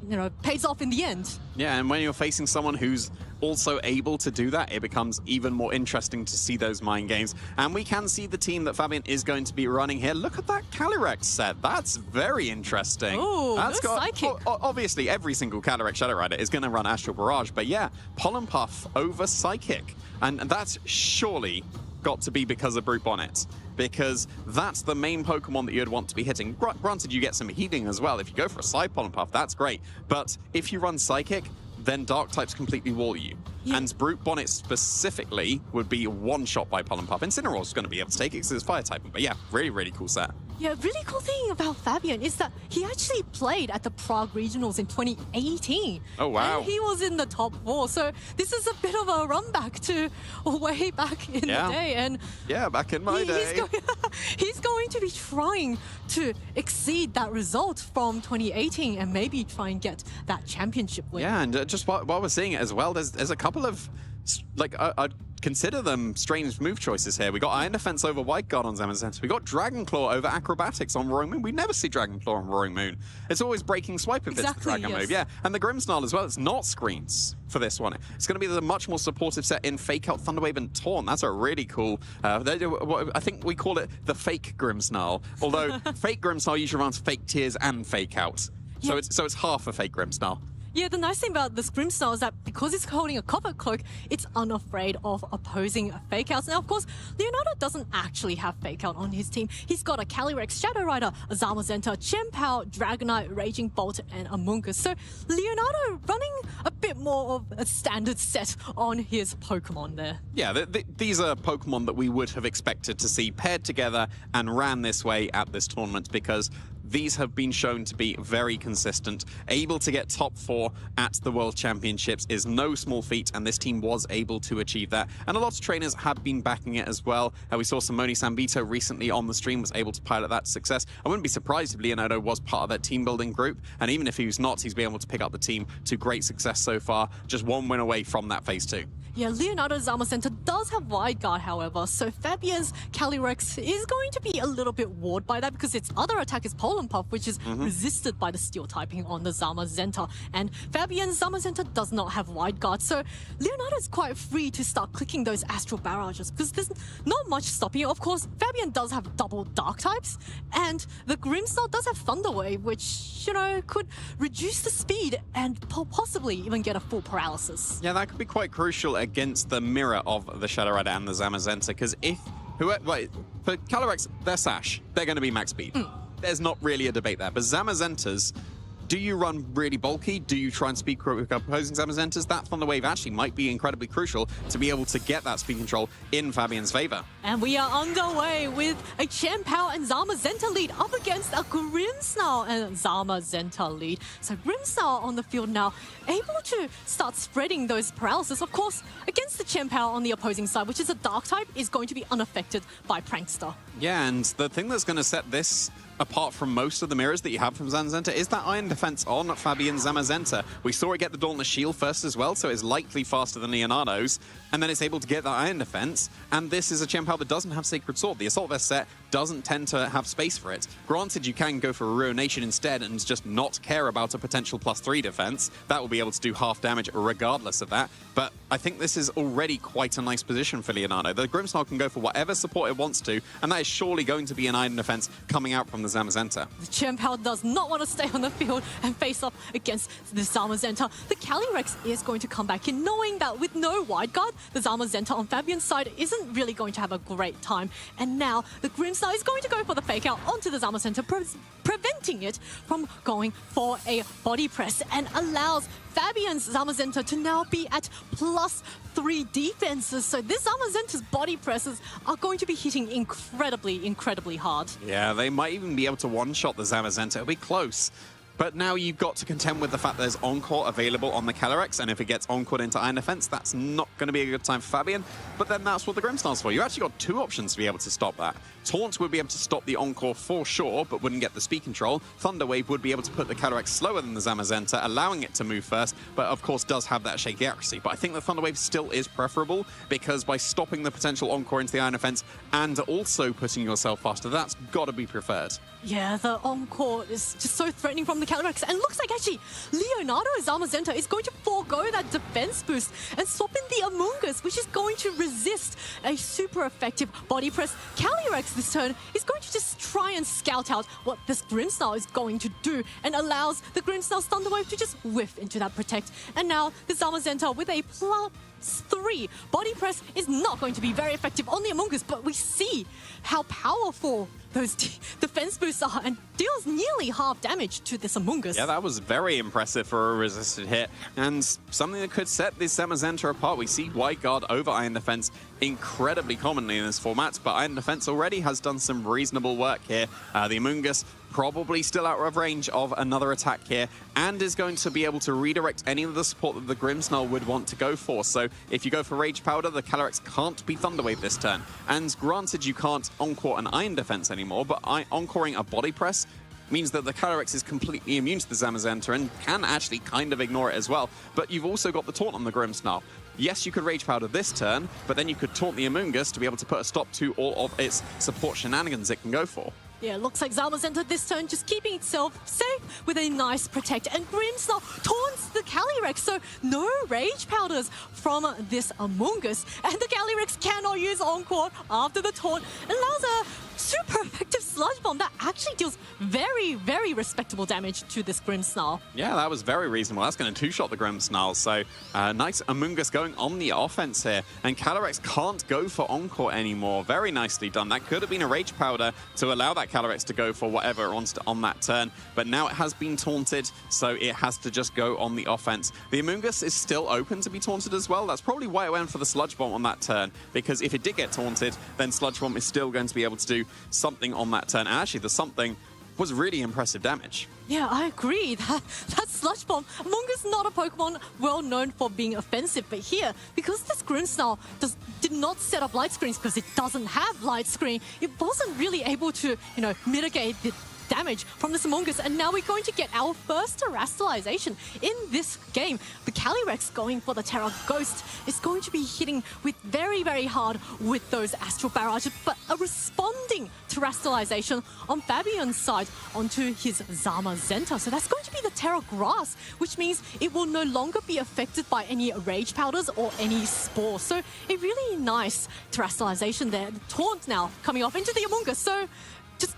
pays off in the end. Yeah, and when you're facing someone who's also able to do that, it becomes even more interesting to see those mind games. And we can see the team that Fabian is going to be running here. Look at that Calyrex set. That's very interesting. Oh, that's got Psychic. Obviously, every single Calyrex Shadow Rider is going to run Astral Barrage, but yeah, Pollen Puff over Psychic. And that's surely got to be because of Brute Bonnet, because that's the main Pokemon that you'd want to be hitting. Granted, you get some healing as well. If you go for a Side Pollen Puff, that's great. But if you run Psychic, then Dark types completely wall you. Yeah. And Brute Bonnet specifically would be one-shot by Pollen Puff. Incineroar's going to be able to take it because it's fire typing. But yeah, really, really cool set. Yeah, really cool thing about Fabian is that he actually played at the Prague Regionals in 2018. Oh, wow. And he was in the top 4. So this is a bit of a run back to way back in the day. And yeah, back in my day. He's going to be trying to exceed that result from 2018 and maybe try and get that championship win. Yeah, and just while we're seeing it as well, there's a couple of, like, I'd consider them strange move choices here. We got Iron Defense over White Guard on Zamazenta. We got Dragon Claw over Acrobatics on Roaring Moon. We never see Dragon Claw on Roaring Moon. It's always Breaking Swipe if it's the Dragon move. Yeah, and the Grimmsnarl as well. It's not screens for this one. It's going to be the much more supportive set in Fake Out, Thunderwave, and Taunt. That's a really cool... I think we call it the Fake Grimmsnarl. Although Fake Grimmsnarl usually runs Fake Tears and Fake Out. So it's half a Fake Grimmsnarl. Yeah, the nice thing about this Grimmsnarl is that because it's holding a copper cloak, it's unafraid of opposing fake outs. Now, of course, Leonardo doesn't actually have fake out on his team. He's got a Calyrex, Shadow Rider, a Zamazenta, Chien-Pao, Dragonite, Raging Bolt, and Amoonguss. So Leonardo running a bit more of a standard set on his Pokemon there. Yeah, these are Pokemon that we would have expected to see paired together and ran this way at this tournament, because these have been shown to be very consistent. Able to get top 4 at the World Championships is no small feat, and this team was able to achieve that. And a lot of trainers have been backing it as well. We saw Simone Sambito recently on the stream was able to pilot that to success. I wouldn't be surprised if Leonardo was part of that team building group, and even if he was not, he's been able to pick up the team to great success so far. Just one win away from that phase 2. Yeah, Leonardo's Zamazenta does have Wide Guard, however, so Fabian's Calyrex is going to be a little bit warred by that because its other attack is Polen Puff, which is resisted by the Steel typing on the Zamazenta. And Fabian's Zamazenta does not have Wide Guard, so Leonardo's quite free to start clicking those Astral Barrages because there's not much stopping it. Of course, Fabian does have double Dark types, and the Grimmsnarl does have Thunder Wave, which, you know, could reduce the speed and possibly even get a full paralysis. Yeah, that could be quite crucial against the mirror of the Shadow Rider and the Zamazenta, because if for Calyrex, they're Sash, they're going to be max speed. There's not really a debate there. But Zamazentas, do you run really bulky? Do you try and speed with opposing Zamazentas? That Thunder Wave actually might be incredibly crucial to be able to get that speed control in Fabian's favor. And we are underway with a Chien-Pao and Zamazenta lead up against a Grimmsnarl and Zamazenta lead. So Grimmsnarl on the field now, able to start spreading those paralysis. Of course, against the Chien-Pao on the opposing side, which is a Dark type, is going to be unaffected by Prankster. Yeah, and the thing that's going to set this apart from most of the mirrors that you have from Zamazenta is that Iron Defense on Fabian Zamazenta. We saw it get the Dauntless Shield first as well, so it's likely faster than Leonardo's, and then it's able to get that Iron Defense, and this is a Chien-Pao that doesn't have Sacred Sword. The Assault Vest set doesn't tend to have space for it. Granted, you can go for a Ruination instead and just not care about a potential +3 defense. That will be able to do half damage regardless of that, but I think this is already quite a nice position for Leonardo. The Grimmsnarl can go for whatever support it wants to, and that is surely going to be an Iron Defense coming out from the Zamazenta. The Chien-Pao does not want to stay on the field and face up against the Zamazenta. The Calyrex is going to come back in, knowing that with no Wide Guard, the Zamazenta on Fabian's side isn't really going to have a great time. And now the Grimmsnarl is going to go for the fake out onto the Zamazenta, preventing it from going for a body press, and allows Fabian's Zamazenta to now be at +3 defenses. So this Zamazenta's body presses are going to be hitting incredibly hard. Yeah, they might even be able to one-shot the Zamazenta. It'll be close. But now you've got to contend with the fact there's Encore available on the Calyrex, and if it gets Encored into Iron Defense, that's not going to be a good time for Fabian. But then that's what the Grimmsnarl's for. You actually got 2 options to be able to stop that. Taunt would be able to stop the Encore for sure, but wouldn't get the speed control. Thunder Wave would be able to put the Calyrex slower than the Zamazenta, allowing it to move first, but of course does have that shaky accuracy. But I think the Thunder Wave still is preferable, because by stopping the potential Encore into the Iron Defense and also putting yourself faster, that's got to be preferred. Yeah, the Encore is just so threatening from the Calyrex, and looks like actually Leonardo Zamazenta is going to forego that defense boost and swap in the Amoonguss, which is going to resist a super effective body press. Calyrex this turn is going to just try and scout out what this Grimmsnarl is going to do, and allows the Grimmsnarl's Thunder Wave to just whiff into that Protect. And now the Zamazenta with a +3 body press is not going to be very effective on the Amoonguss, but we see how powerful those defense boosts are, and deals nearly half damage to this Amoonguss. Yeah, that was very impressive for a resisted hit, and something that could set this Zamazenta apart. We see Wide Guard over Iron Defense incredibly commonly in this format, but Iron Defense already has done some reasonable work here. The Amoonguss probably still out of range of another attack here, and is going to be able to redirect any of the support that the Grimmsnarl would want to go for. So if you go for Rage Powder, the Calyrex can't be Thunder Wave this turn. And granted, you can't Encore an Iron Defense anymore, but Encoring a Body Press means that the Calyrex is completely immune to the Zamazenta and can actually kind of ignore it as well. But you've also got the Taunt on the Grimmsnarl. Yes, you could Rage Powder this turn, but then you could Taunt the Amoonguss to be able to put a stop to all of its support shenanigans it can go for. Yeah, looks like Zamazenta this turn just keeping itself safe with a nice Protect, and Grimmsnarl taunts the Calyrex, so no Rage Powders from this Amoonguss, and the Calyrex cannot use Encore after the taunt. Allows a super effective Sludge Bomb that actually deals very, very respectable damage to this Grimmsnarl. Yeah, that was very reasonable. That's going to two-shot the Grimmsnarl. So nice Amoonguss going on the offense here. And Calyrex can't go for Encore anymore. Very nicely done. That could have been a Rage Powder to allow that Calyrex to go for whatever it wants to on that turn. But now it has been taunted, so it has to just go on the offense. The Amoonguss is still open to be taunted as well. That's probably why it went for the Sludge Bomb on that turn, because if it did get taunted, then Sludge Bomb is still going to be able to do something on that turn. And actually, the something was really impressive damage. Yeah, I agree. That Sludge Bomb, Amoonguss not a Pokemon well known for being offensive, but here, because this Grimmsnarl did not set up light screens because it doesn't have light screen, it wasn't really able to, mitigate the damage from this Amoonguss, and now we're going to get our first Terastallization in this game. The Calyrex going for the Terra Ghost is going to be hitting with very, very hard with those Astral Barrages, but a responding Terastallization on Fabian's side onto his Zamazenta. So that's going to be the Terra Grass, which means it will no longer be affected by any Rage Powders or any Spores. So a really nice Terastallization there. The Taunt now coming off into the Amoonguss. So just,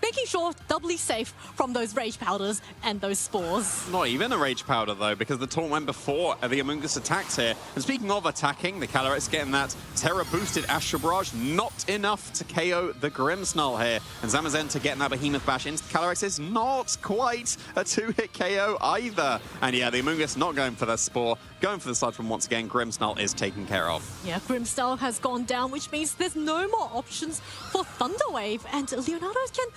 making sure doubly safe from those Rage Powders and those Spores. Not even a Rage Powder, though, because the taunt went before the Amoonguss attacks here. And speaking of attacking, the Calyrex getting that Terra-boosted Astral Barrage, not enough to KO the Grimmsnarl here. And Zamazenta getting that Behemoth Bash into the Calyrex is not quite a two-hit KO either. And yeah, the Amoonguss not going for the Spore, going for the Sludge Bomb once again. Grimmsnarl is taken care of. Yeah, Grimmsnarl has gone down, which means there's no more options for Thunder Wave. And Leonardo can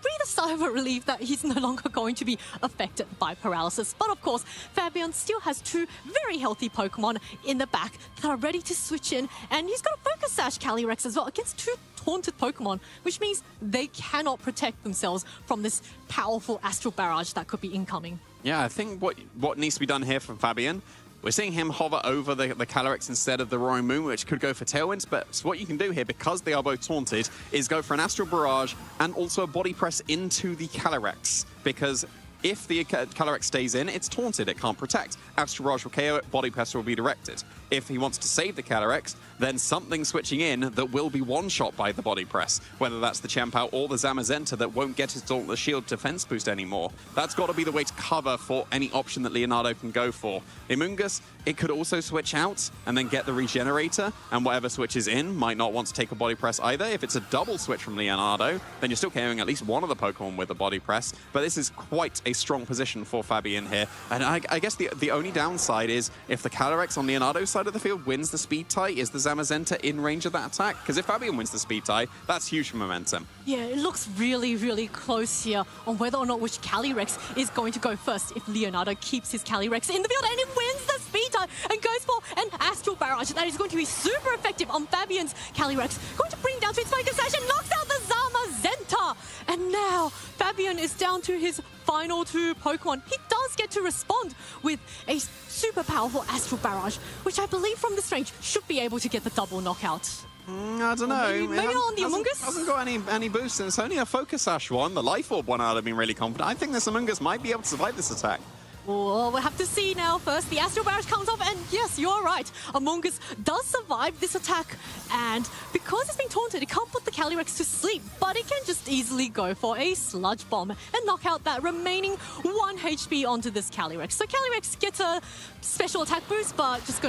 breathe a sigh of relief that he's no longer going to be affected by paralysis. But of course, Fabian still has two very healthy Pokemon in the back that are ready to switch in. And he's got a Focus Sash Calyrex as well against two taunted Pokemon, which means they cannot protect themselves from this powerful Astral Barrage that could be incoming. Yeah, I think what needs to be done here from Fabian, we're seeing him hover over the Calyrex instead of the Roaring Moon, which could go for Tailwinds, but what you can do here, because they are both taunted, is go for an Astral Barrage and also a Body Press into the Calyrex, because if the Calyrex stays in, it's taunted, it can't protect. Astral Barrage will KO it, Body Press will be directed. If he wants to save the Calyrex, then something switching in that will be one-shot by the Body Press, whether that's the Champao or the Zamazenta that won't get his Dauntless Shield defense boost anymore. That's got to be the way to cover for any option that Leonardo can go for. Amoonguss, it could also switch out and then get the Regenerator, and whatever switches in might not want to take a Body Press either. If it's a double switch from Leonardo, then you're still KOing at least one of the Pokemon with a Body Press, but this is quite a strong position for Fabian here. And I guess the only downside is if the Calyrex on Leonardo's side of the field wins the speed tie, is the Zamazenta in range of that attack? Because if Fabian wins the speed tie, that's huge for momentum. Yeah, it looks really, really close here on whether or not which Calyrex is going to go first if Leonardo keeps his Calyrex in the field and it wins the speed tie and goes for an Astral Barrage. That is going to be super effective on Fabian's Calyrex. Going to bring down to its Focus Sash and knocks out the Zamazenta. And now Fabian is down to his final two Pokemon. He does get to respond with a super powerful Astral Barrage, which I believe from this range should be able to get the double knockout. I don't know. Maybe not on the Amoonguss. Hasn't got any boosts, and it's only a Focus Sash one. The Life Orb one, I'd have been really confident. I think this Amoonguss might be able to survive this attack. Well, we'll have to see now. First, the Astral Barrage comes off, and yes, you're right. Amoonguss does survive this attack, and because it's been taunted, it can't put the Calyrex to sleep, but it can just easily go for a Sludge Bomb and knock out that remaining 1 HP onto this Calyrex. So Calyrex gets a special attack boost, but just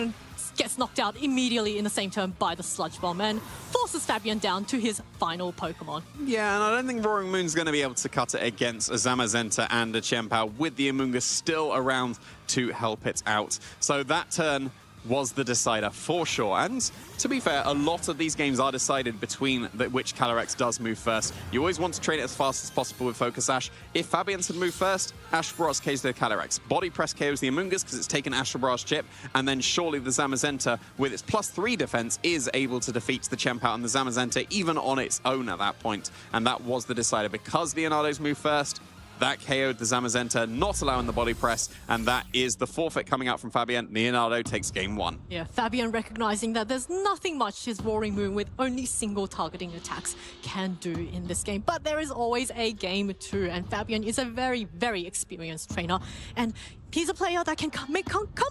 gets knocked out immediately in the same turn by the Sludge Bomb and forces Fabian down to his final Pokemon. Yeah, and I don't think Roaring Moon's going to be able to cut it against a Zamazenta and a Chempao with the Amoonguss still around to help it out. So that turn was the decider for sure. And to be fair, a lot of these games are decided between which Calyrex does move first. You always want to train it as fast as possible with Focus Sash. If Fabian's had moved first, Astral Barrage KOs the Calyrex. Body Press KOs the Amoonguss because it's taken Astral Barrage chip, and then surely the Zamazenta with its +3 defense is able to defeat the Chempao and the Zamazenta even on its own at that point. And that was the decider. Because Leonardo's moved first, that KO'd the Zamazenta, not allowing the Body Press, and that is the forfeit coming out from Fabian. Leonardo takes game 1. Yeah, Fabian recognizing that there's nothing much his Roaring Moon with only single targeting attacks can do in this game. But there is always a game 2, and Fabian is a very, very experienced trainer. And he's a player that can come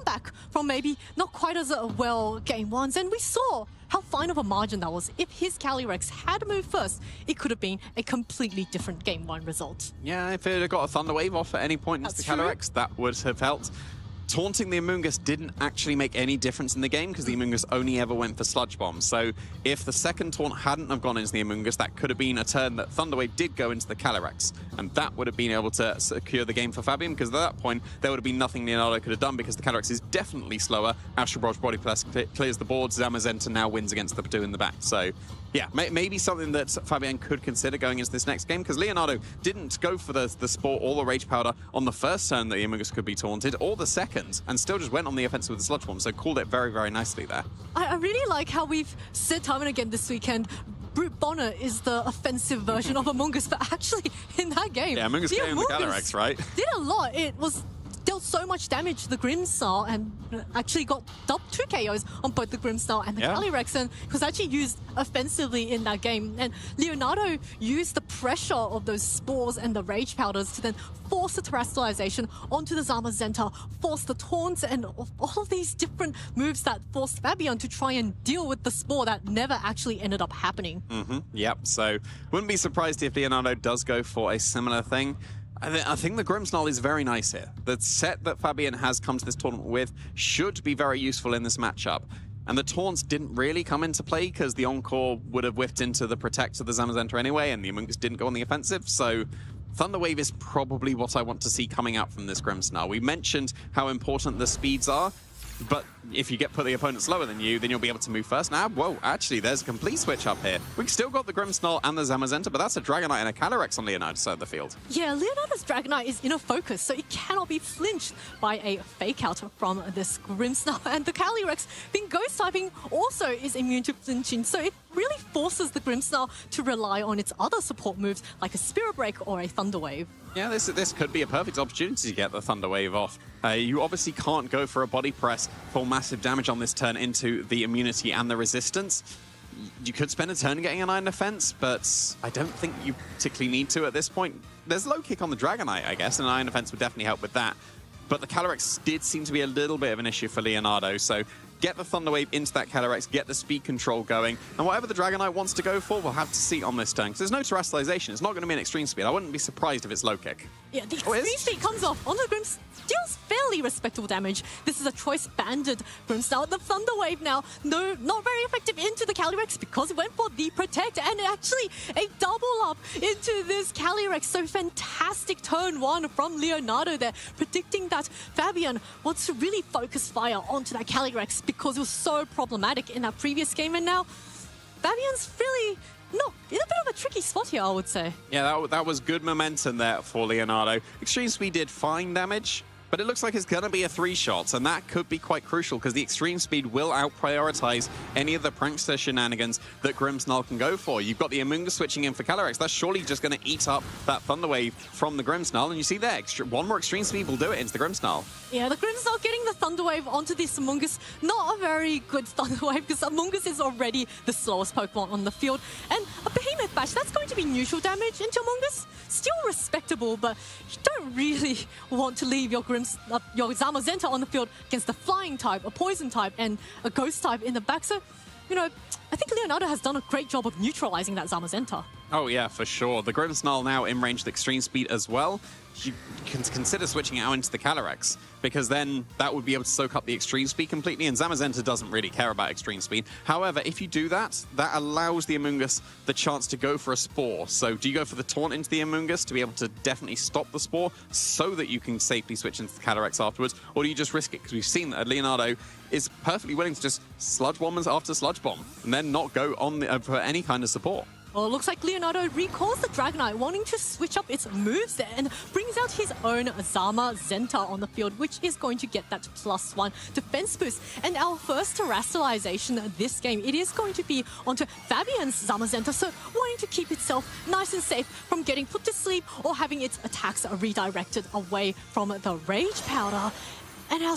back from maybe not quite as well game ones, and we saw how fine of a margin that was. If his Calyrex had moved first, it could have been a completely different game one result. Yeah, if it had got a Thunder Wave off at any point into the Calyrex, that would have helped. Taunting the Amoonguss didn't actually make any difference in the game because the Amoonguss only ever went for Sludge Bomb. So if the second taunt hadn't have gone into the Amoonguss, that could have been a turn that Thunderwave did go into the Calyrex. And that would have been able to secure the game for Fabian, because at that point, there would have been nothing Leonardo could have done because the Calyrex is definitely slower. Astral Barrage Body Press clears the board. Zamazenta now wins against the Padu in the back. So yeah, maybe something that Fabian could consider going into this next game, because Leonardo didn't go for the Spore or the Rage Powder on the first turn that the Amoonguss could be taunted, or the second, and still just went on the offensive with the Sludge Bomb, so called it very, very nicely there. I really like how we've said time and again this weekend, Brute Bonner is the offensive version of Amoonguss, but actually in that game, yeah, Amoonguss came in the Calyrex, right? Did a lot. It was dealt so much damage to the Grimmsnarl and actually got 2 KOs on both the Grimmsnarl and the Calyrex, and was actually used offensively in that game. And Leonardo used the pressure of those Spores and the Rage Powders to then force the Terrestrialization onto the Zamazenta, force the taunts, and all of these different moves that forced Fabian to try and deal with the Spore that never actually ended up happening. Yep, so wouldn't be surprised if Leonardo does go for a similar thing. I think the Grimmsnarl is very nice here. The set that Fabian has come to this tournament with should be very useful in this matchup. And the taunts didn't really come into play because the Encore would have whiffed into the Protect of the Zamazenta anyway, and the Amoonguss didn't go on the offensive, so Thunder Wave is probably what I want to see coming out from this Grimmsnarl. We mentioned how important the speeds are, but if you put the opponent slower than you, then you'll be able to move first. Now, whoa, actually, there's a complete switch up here. We've still got the Grimmsnarl and the Zamazenta, but that's a Dragonite and a Calyrex on Leonardo's side of the field. Yeah, Leonardo's Dragonite is inner focus, so it cannot be flinched by a fake out from this Grimmsnarl. And the Calyrex, being ghost typing, also is immune to flinching, so it really forces the Grimmsnarl to rely on its other support moves like a Spirit Break or a Thunder Wave. Yeah, this could be a perfect opportunity to get the Thunder Wave off. You obviously can't go for a Body Press for massive damage on this turn into the immunity and the resistance. You could spend a turn getting an Iron Defense, but I don't think you particularly need to at this point. There's low kick on the Dragonite, I guess, and an Iron Defense would definitely help with that. But the Calyrex did seem to be a little bit of an issue for Leonardo, so get the Thunder Wave into that Calyrex, get the speed control going, and whatever the Dragonite wants to go for, we'll have to see on this turn, because there's no Terrestrialization. It's not going to be an extreme speed. I wouldn't be surprised if it's low kick. Yeah, the extreme speed comes off on the Grimmsnarl, deals fairly respectable damage. This is a choice banded Grimmsnarl. The Thunder Wave now, no, not very effective into the Calyrex because it went for the Protect, and actually a double up into this Calyrex. So fantastic turn one from Leonardo there, predicting that Fabian wants to really focus fire onto that Calyrex because it was so problematic in that previous game, and now Fabian's really not in a bit of a tricky spot here, I would say. Yeah, that was good momentum there for Leonardo. Extreme Speed did fine damage, but it looks like it's going to be a 3-shot, and that could be quite crucial because the Extreme Speed will out-prioritize any of the Prankster shenanigans that Grimmsnarl can go for. You've got the Amoonguss switching in for Calyrex. That's surely just going to eat up that Thunder Wave from the Grimmsnarl, and you see there, one more Extreme Speed will do it into the Grimmsnarl. Yeah, the Grimmsnarl getting the Thunder Wave onto this Amoonguss, not a very good Thunder Wave because Amoonguss is already the slowest Pokemon on the field. And a Behemoth Bash, that's going to be neutral damage into Amoonguss. Still respectable, but you don't really want to leave your Zamazenta on the field against a Flying type, a Poison type, and a Ghost type in the back. So, you know, I think Leonardo has done a great job of neutralizing that Zamazenta. Oh yeah, for sure. The Grimmsnarl now in range with Extreme Speed as well. You can consider switching out into the Calyrex, because then that would be able to soak up the Extreme Speed completely, and Zamazenta doesn't really care about Extreme Speed. However, if you do that, that allows the Amoonguss the chance to go for a Spore. So do you go for the Taunt into the Amoonguss to be able to definitely stop the Spore so that you can safely switch into the Calyrex afterwards, or do you just risk it? Because we've seen that Leonardo is perfectly willing to just Sludge Bomb after Sludge Bomb and then not go on for any kind of support. Well, it looks like Leonardo recalls the Dragonite, wanting to switch up its moves there, and brings out his own Zamazenta on the field, which is going to get that +1 defense boost. And our first Terrestrialization this game, it is going to be onto Fabian's Zamazenta, so wanting to keep itself nice and safe from getting put to sleep or having its attacks redirected away from the Rage Powder. And how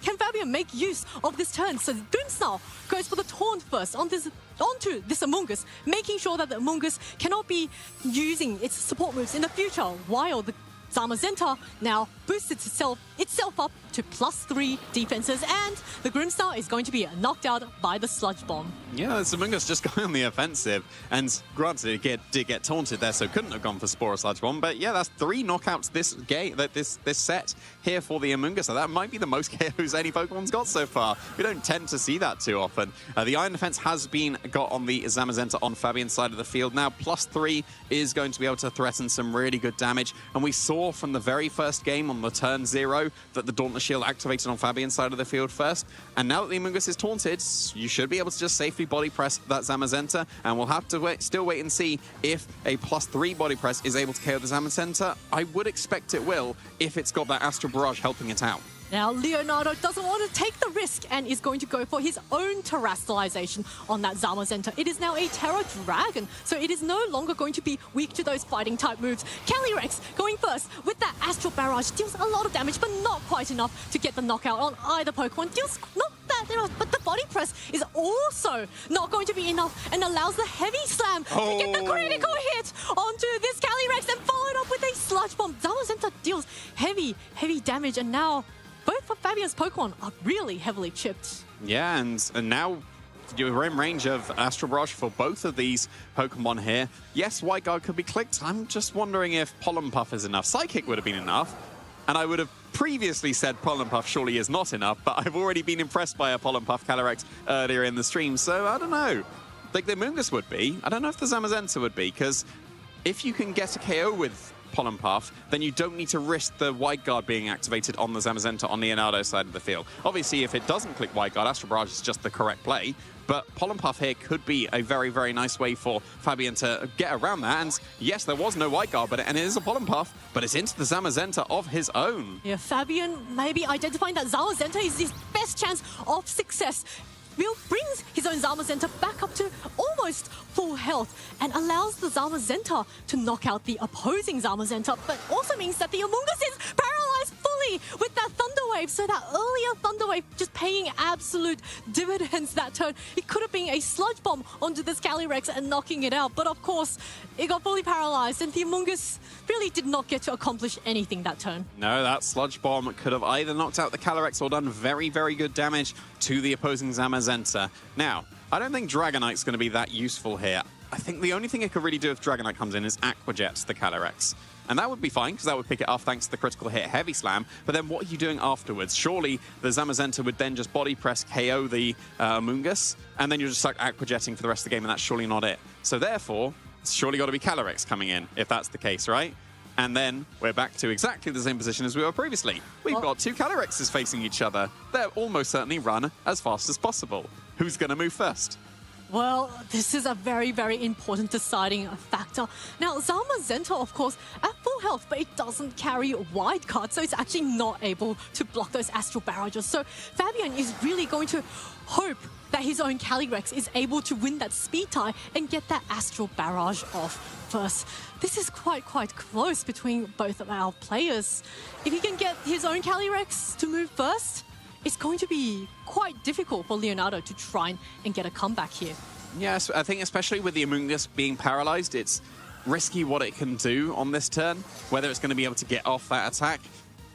can Fabian make use of this turn? So Grimmsnarl goes for the Taunt first onto this Amoonguss, making sure that the Amoonguss cannot be using its support moves in the future, while the Zamazenta now boosts itself up to +3 defenses, and the Grimmstar is going to be knocked out by the Sludge Bomb. Yeah, Amoonguss just going on the offensive, and granted, it did get taunted there, so couldn't have gone for Spore or Sludge Bomb, but yeah, that's 3 knockouts this game, this set here for the Amoonguss, so that might be the most KOs any Pokemon's got so far. We don't tend to see that too often. The Iron Defense has been got on the Zamazenta on Fabian's side of the field. Now, +3 is going to be able to threaten some really good damage, and we saw from the very first game on the turn 0 that the Dauntless Shield activated on Fabian's side of the field first, and now that the Amoonguss is taunted, you should be able to just safely body press that Zamazenta, and we'll have to still wait and see if a +3 body press is able to KO the Zamazenta. I would expect it will if it's got that Astral Barrage helping it out. Now, Leonardo doesn't want to take the risk and is going to go for his own terrestrialization on that Zamazenta. It is now a Terra Dragon, so it is no longer going to be weak to those fighting type moves. Calyrex going first with that Astral Barrage deals a lot of damage, but not quite enough to get the knockout on either Pokemon. Deals not that enough, but the body press is also not going to be enough and allows the Heavy Slam to get the critical hit onto this Calyrex and followed up with a Sludge Bomb. Zamazenta deals heavy damage, and now both of Fabian's Pokemon are really heavily chipped. Yeah, and now you're in range of Astral Barrage for both of these Pokemon here. Yes, White Guard could be clicked. I'm just wondering if Pollen Puff is enough. Psychic would have been enough, and I would have previously said Pollen Puff surely is not enough, but I've already been impressed by a Pollen Puff Calyrex earlier in the stream, so I don't know. Like the Amoonguss would be. I don't know if the Zamazenta would be, because if you can get a KO with Pollen Puff, then you don't need to risk the White Guard being activated on the Zamazenta on Leonardo's side of the field. Obviously, if it doesn't click White Guard, Astral Barrage is just the correct play, but Pollen Puff here could be a very, very nice way for Fabian to get around that. And yes, there was no White Guard, and it is a Pollen Puff, but it's into the Zamazenta of his own. Yeah, Fabian maybe identifying that Zamazenta is his best chance of success. Will brings his own Zamazenta back up to almost full health and allows the Zamazenta to knock out the opposing Zamazenta, but also means that the Amoonguss is paralyzed fully with that Thunder Wave. So that earlier Thunder Wave just paying absolute dividends that turn. It could have been a Sludge Bomb onto this Calyrex and knocking it out, but of course it got fully paralyzed and the Amoonguss really did not get to accomplish anything that turn. No, that Sludge Bomb could have either knocked out the Calyrex or done very, very good damage to the opposing Zamazenta. Now, I don't think Dragonite's going to be that useful here. I think the only thing it could really do if Dragonite comes in is Aqua Jet the Calyrex. And that would be fine, because that would pick it off thanks to the critical hit Heavy Slam. But then what are you doing afterwards? Surely the Zamazenta would then just body press KO the Amoonguss, and then you're just stuck Aqua Jetting for the rest of the game, and that's surely not it. So therefore, it's surely got to be Calyrex coming in, if that's the case, right? And then we're back to exactly the same position as we were previously. We've got 2 Calyrexes facing each other. They'll almost certainly run as fast as possible. Who's going to move first? Well, this is a very, very important deciding factor. Now, Zamazenta, of course, at full health, but it doesn't carry Wide Guard, so it's actually not able to block those Astral Barrages. So Fabian is really going to hope that his own Calyrex is able to win that speed tie and get that Astral Barrage off first. This is quite close between both of our players. If he can get his own Calyrex to move first, it's going to be quite difficult for Leonardo to try and get a comeback here. Yes, I think especially with the Amoonguss being paralyzed, it's risky what it can do on this turn, whether it's going to be able to get off that attack.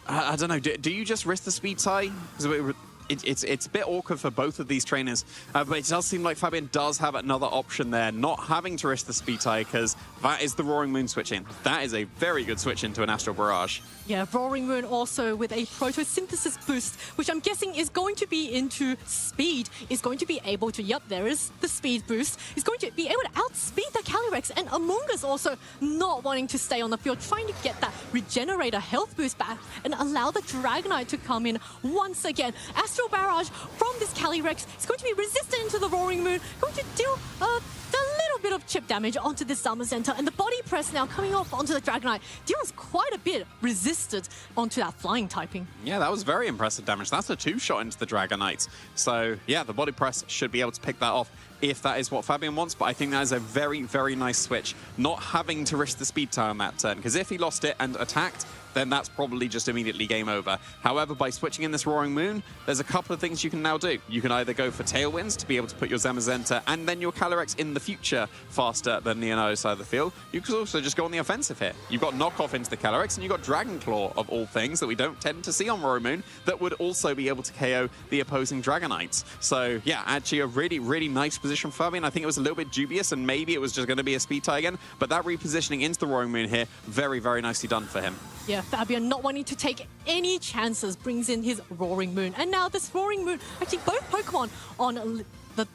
I don't know, do you just risk the speed tie? Because it's a bit awkward for both of these trainers, but it does seem like Fabian does have another option there, not having to risk the speed tie, because that is the Roaring Moon switch in. That is a very good switch into an Astral Barrage. Yeah, Roaring Moon also with a Photosynthesis boost, which I'm guessing is going to be into speed, is going to be able to, yep, there is the speed boost, is going to be able to outspeed the Calyrex, and Amoonguss also not wanting to stay on the field, trying to get that Regenerator health boost back and allow the Dragonite to come in once again. Astral Barrage from this Calyrex is going to be resistant into the Roaring Moon, going to deal a little bit of chip damage onto this Zamazenta, and the body press now coming off onto the Dragonite deals quite a bit resisted onto that flying typing. Yeah, that was very impressive damage. That's a 2-shot into the Dragonite. So yeah, the body press should be able to pick that off if that is what Fabian wants, but I think that is a very, very nice switch, not having to risk the speed tie on that turn, because if he lost it and attacked, then that's probably just immediately game over. However, by switching in this Roaring Moon, there's a couple of things you can now do. You can either go for Tailwinds to be able to put your Zamazenta and then your Calyrex in the future faster than Leonardo's side of the field. You could also just go on the offensive here. You've got Knockoff into the Calyrex, and you've got Dragon Claw, of all things, that we don't tend to see on Roaring Moon, that would also be able to KO the opposing Dragonites. So, yeah, actually a really, really nice position for Fabian. I think it was a little bit dubious, and maybe it was just going to be a speed tie again, but that repositioning into the Roaring Moon here, very, very nicely done for him. Yeah, Fabian not wanting to take any chances brings in his Roaring Moon. And now this Roaring Moon, actually both Pokemon on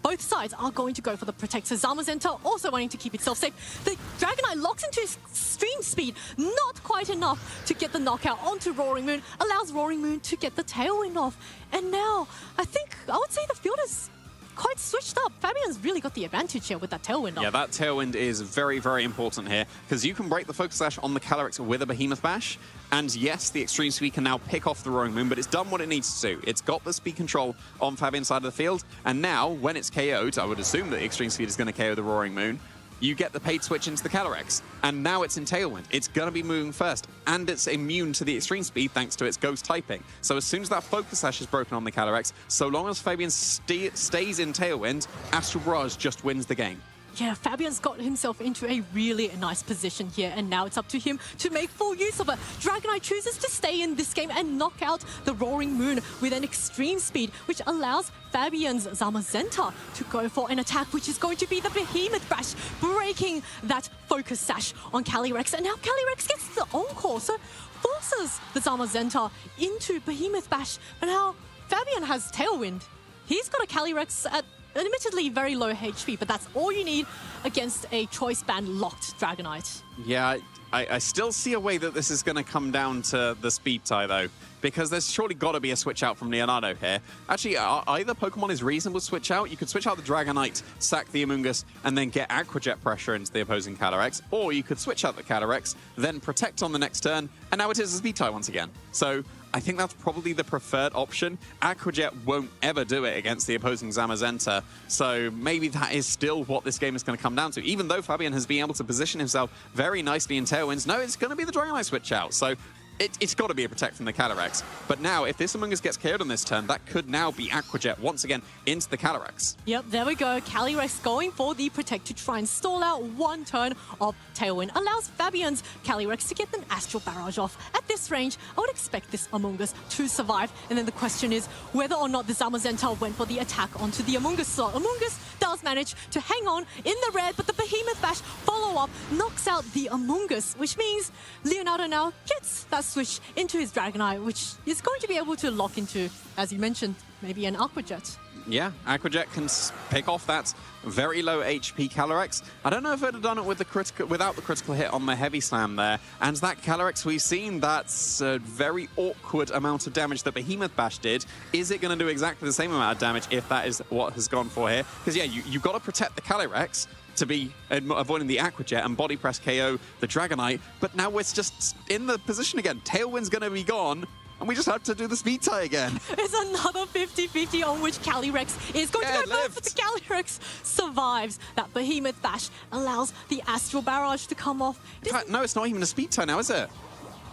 both sides are going to go for the Protect. So Zamazenta also wanting to keep itself safe. The Dragonite locks into extreme speed, not quite enough to get the knockout onto Roaring Moon, allows Roaring Moon to get the Tailwind off. And now, I would say the field is quite switched up. Fabian's really got the advantage here with that Tailwind. Yeah, that Tailwind is very, very important here, because you can break the Focus Sash on the Calyrex with a Behemoth Bash, and yes, the Extreme Speed can now pick off the Roaring Moon, but it's done what it needs to do. It's got the speed control on Fabian's side of the field, and now, when it's KO'd, I would assume that Extreme Speed is going to KO the Roaring Moon, you get the paid switch into the Calyrex, and now it's in Tailwind. It's going to be moving first, and it's immune to the Extreme Speed thanks to its Ghost typing. So as soon as that Focus Sash is broken on the Calyrex, so long as Fabian stays in Tailwind, Astral Barrage just wins the game. Yeah, Fabian's got himself into a really nice position here, and now it's up to him to make full use of it. Dragonite chooses to stay in this game and knock out the Roaring Moon with an Extreme Speed, which allows Fabian's Zamazenta to go for an attack, which is going to be the Behemoth Bash, breaking that Focus Sash on Calyrex. And now Calyrex gets the Encore, so forces the Zamazenta into Behemoth Bash. And now Fabian has Tailwind. He's got a Calyrex at admittedly very low HP, but that's all you need against a Choice Band locked Dragonite. Yeah, I still see a way that this is going to come down to the speed tie, though, because there's surely got to be a switch out from Leonardo here. Actually, either Pokemon is reasonable to switch out. You could switch out the Dragonite, sack the Amoonguss, and then get Aqua Jet pressure into the opposing Calyrex, or you could switch out the Calyrex, then Protect on the next turn, and now it is a speed tie once again. So I think that's probably the preferred option. Aqua Jet won't ever do it against the opposing Zamazenta, so maybe that is still what this game is going to come down to. Even though Fabian has been able to position himself very nicely in Tailwinds, no, it's going to be the Dragonite switch out. So it's got to be a Protect from the Calyrex. But now, if this Amoonguss gets KO'd on this turn, that could now be Aqua Jet once again into the Calyrex. Yep, there we go. Calyrex going for the Protect to try and stall out one turn of Tailwind. Allows Fabian's Calyrex to get an Astral Barrage off. At this range, I would expect this Amoonguss to survive. And then the question is whether or not the Zamazenta went for the attack onto the Amoonguss slot. Amoonguss does manage to hang on in the red, but the Behemoth Bash follow-up knocks out the Amoonguss, which means Leonardo now gets that switch into his Dragonite, which is going to be able to lock into, as you mentioned, maybe an Aqua Jet. Yeah, Aqua Jet can pick off that very low HP Calyrex. I don't know if it had done it with without the critical hit on the Heavy Slam there. And that Calyrex, we've seen that's a very awkward amount of damage that Behemoth Bash did. Is it going to do exactly the same amount of damage if that is what has gone for here? Because, yeah, you've got to protect the Calyrex to be avoiding the Aqua Jet and Body Press KO the Dragonite. But now it's just in the position again. Tailwind's going to be gone. And we just have to do the speed tie again. It's another 50-50 on which Calyrex is going to go first, but the Calyrex survives. That Behemoth Bash allows the Astral Barrage to come off. In fact, no, it's not even a speed tie now, is it?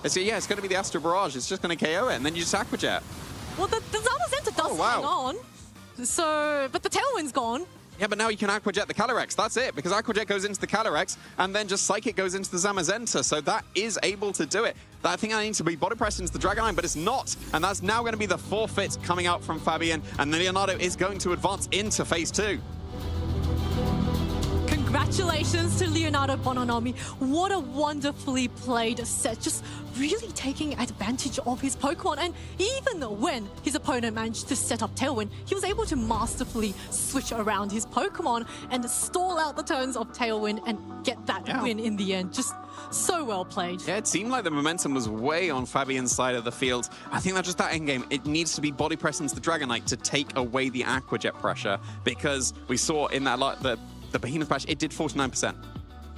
It's going to be the Astral Barrage. It's just going to KO it, and then you just Aqua Jet. Well, the Zamazenta does hang on. So, but the Tailwind's gone. Yeah, but now you can Aqua Jet the Calyrex. That's it, because Aqua Jet goes into the Calyrex, and then just Psychic goes into the Zamazenta, so that is able to do it. I think I need to be Body Pressed into the Dragonite, but it's not, and that's now going to be the forfeit coming out from Fabian, and Leonardo is going to advance into Phase 2. Congratulations to Leonardo Bononomi. What a wonderfully played set. Just really taking advantage of his Pokemon. And even when his opponent managed to set up Tailwind, he was able to masterfully switch around his Pokemon and stall out the turns of Tailwind and get that win in the end. Just so well played. Yeah, it seemed like the momentum was way on Fabian's side of the field. I think that's just that endgame. It needs to be Body Press into the Dragonite to take away the Aqua Jet pressure, because we saw in that the Behemoth Bash, it did 49%.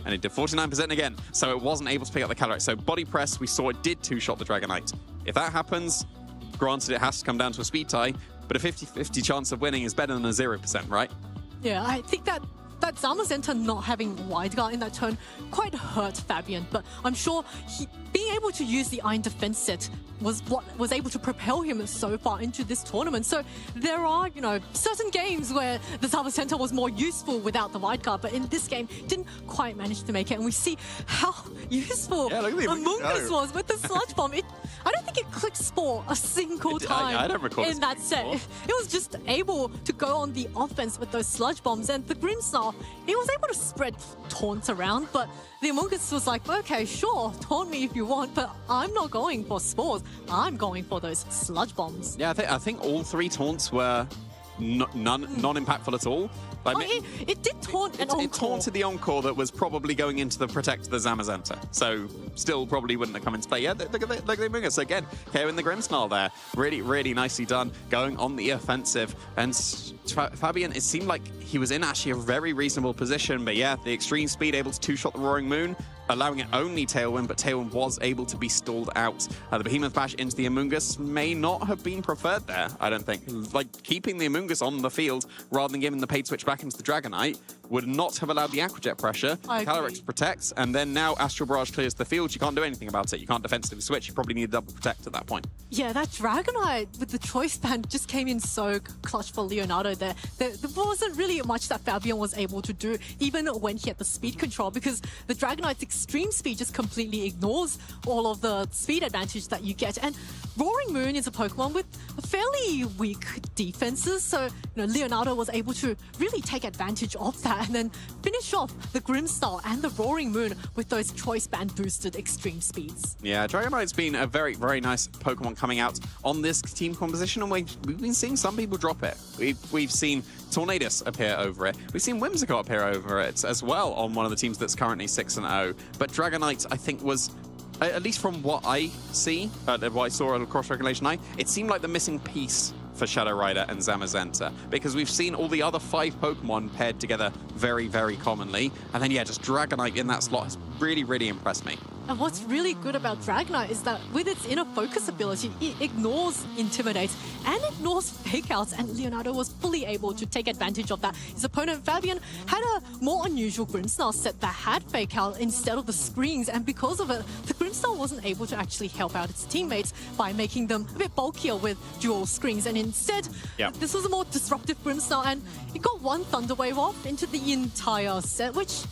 And it did 49% again, so it wasn't able to pick up the Calyrex. So Body Press, we saw it did two-shot the Dragonite. If that happens, granted it has to come down to a speed tie, but a 50-50 chance of winning is better than a 0%, right? Yeah, I think that Zamazenta not having Wideguard in that turn quite hurt Fabian, but I'm sure being able to use the Iron Defense set was what was able to propel him so far into this tournament. So there are, certain games where the Zamazenta was more useful without the Wideguard, but in this game, didn't quite manage to make it. And we see how useful Amoonguss was with the Sludge Bomb. I don't think it clicked Spore a single time I don't recall in that set. It was just able to go on the offense with those Sludge Bombs, and the Grimmsnarl, it was able to spread taunts around, but the Amoonguss was like, okay, sure, taunt me if you want, but I'm not going for Spores. I'm going for those Sludge Bombs. Yeah, I think all 3 taunts were non-impactful at all. It did taunt an Encore. It taunted the Encore that was probably going into the Protect the Zamazenta. So still probably wouldn't have come into play. Yeah, look at the Amoonguss again. KOing the Grimmsnarl there. Really, really nicely done. Going on the offensive. And Fabian, it seemed like he was in actually a very reasonable position. But yeah, the extreme speed, able to 2-shot the Roaring Moon, allowing it only Tailwind, but Tailwind was able to be stalled out. The Behemoth Bash into the Amoonguss may not have been preferred there, I don't think. Like, keeping the Amoonguss on the field rather than giving the paid switch back into the Dragonite would not have allowed the Aqua Jet pressure. Calyrex protects, and then now Astral Barrage clears the field. You can't do anything about it. You can't defensively switch. You probably need a double protect at that point. Yeah, that Dragonite with the Choice Band just came in so clutch for Leonardo there. There wasn't really much that Fabian was able to do, even when he had the speed control, because the Dragonite's extreme speed just completely ignores all of the speed advantage that you get. And Roaring Moon is a Pokemon with fairly weak defenses, so Leonardo was able to really take advantage of that and then finish off the Grimmsnarl and the Roaring Moon with those Choice Band boosted extreme speeds. Yeah, Dragonite's been a very, very nice Pokemon coming out on this team composition, and we've been seeing some people drop it. We've seen Tornadus appear over it. We've seen Whimsicott appear over it as well on one of the teams that's currently 6-0. But Dragonite, I think, was, at least from what I see, what I saw across Regulation I, it seemed like the missing piece for Shadow Rider and Zamazenta, because we've seen all the other 5 Pokemon paired together very, very commonly. And then, yeah, just Dragonite in that slot has really, really impressed me. And what's really good about Dragonite is that with its inner focus ability, it ignores Intimidate and ignores Fake Outs, and Leonardo was fully able to take advantage of that. His opponent, Fabian, had a more unusual Grimmsnarl set that had Fake Out instead of the screens, and because of it, the Grimmsnarl wasn't able to actually help out its teammates by making them a bit bulkier with dual screens, and instead, this was a more disruptive Grimmsnarl, and it got one Thunder Wave off into the entire set, which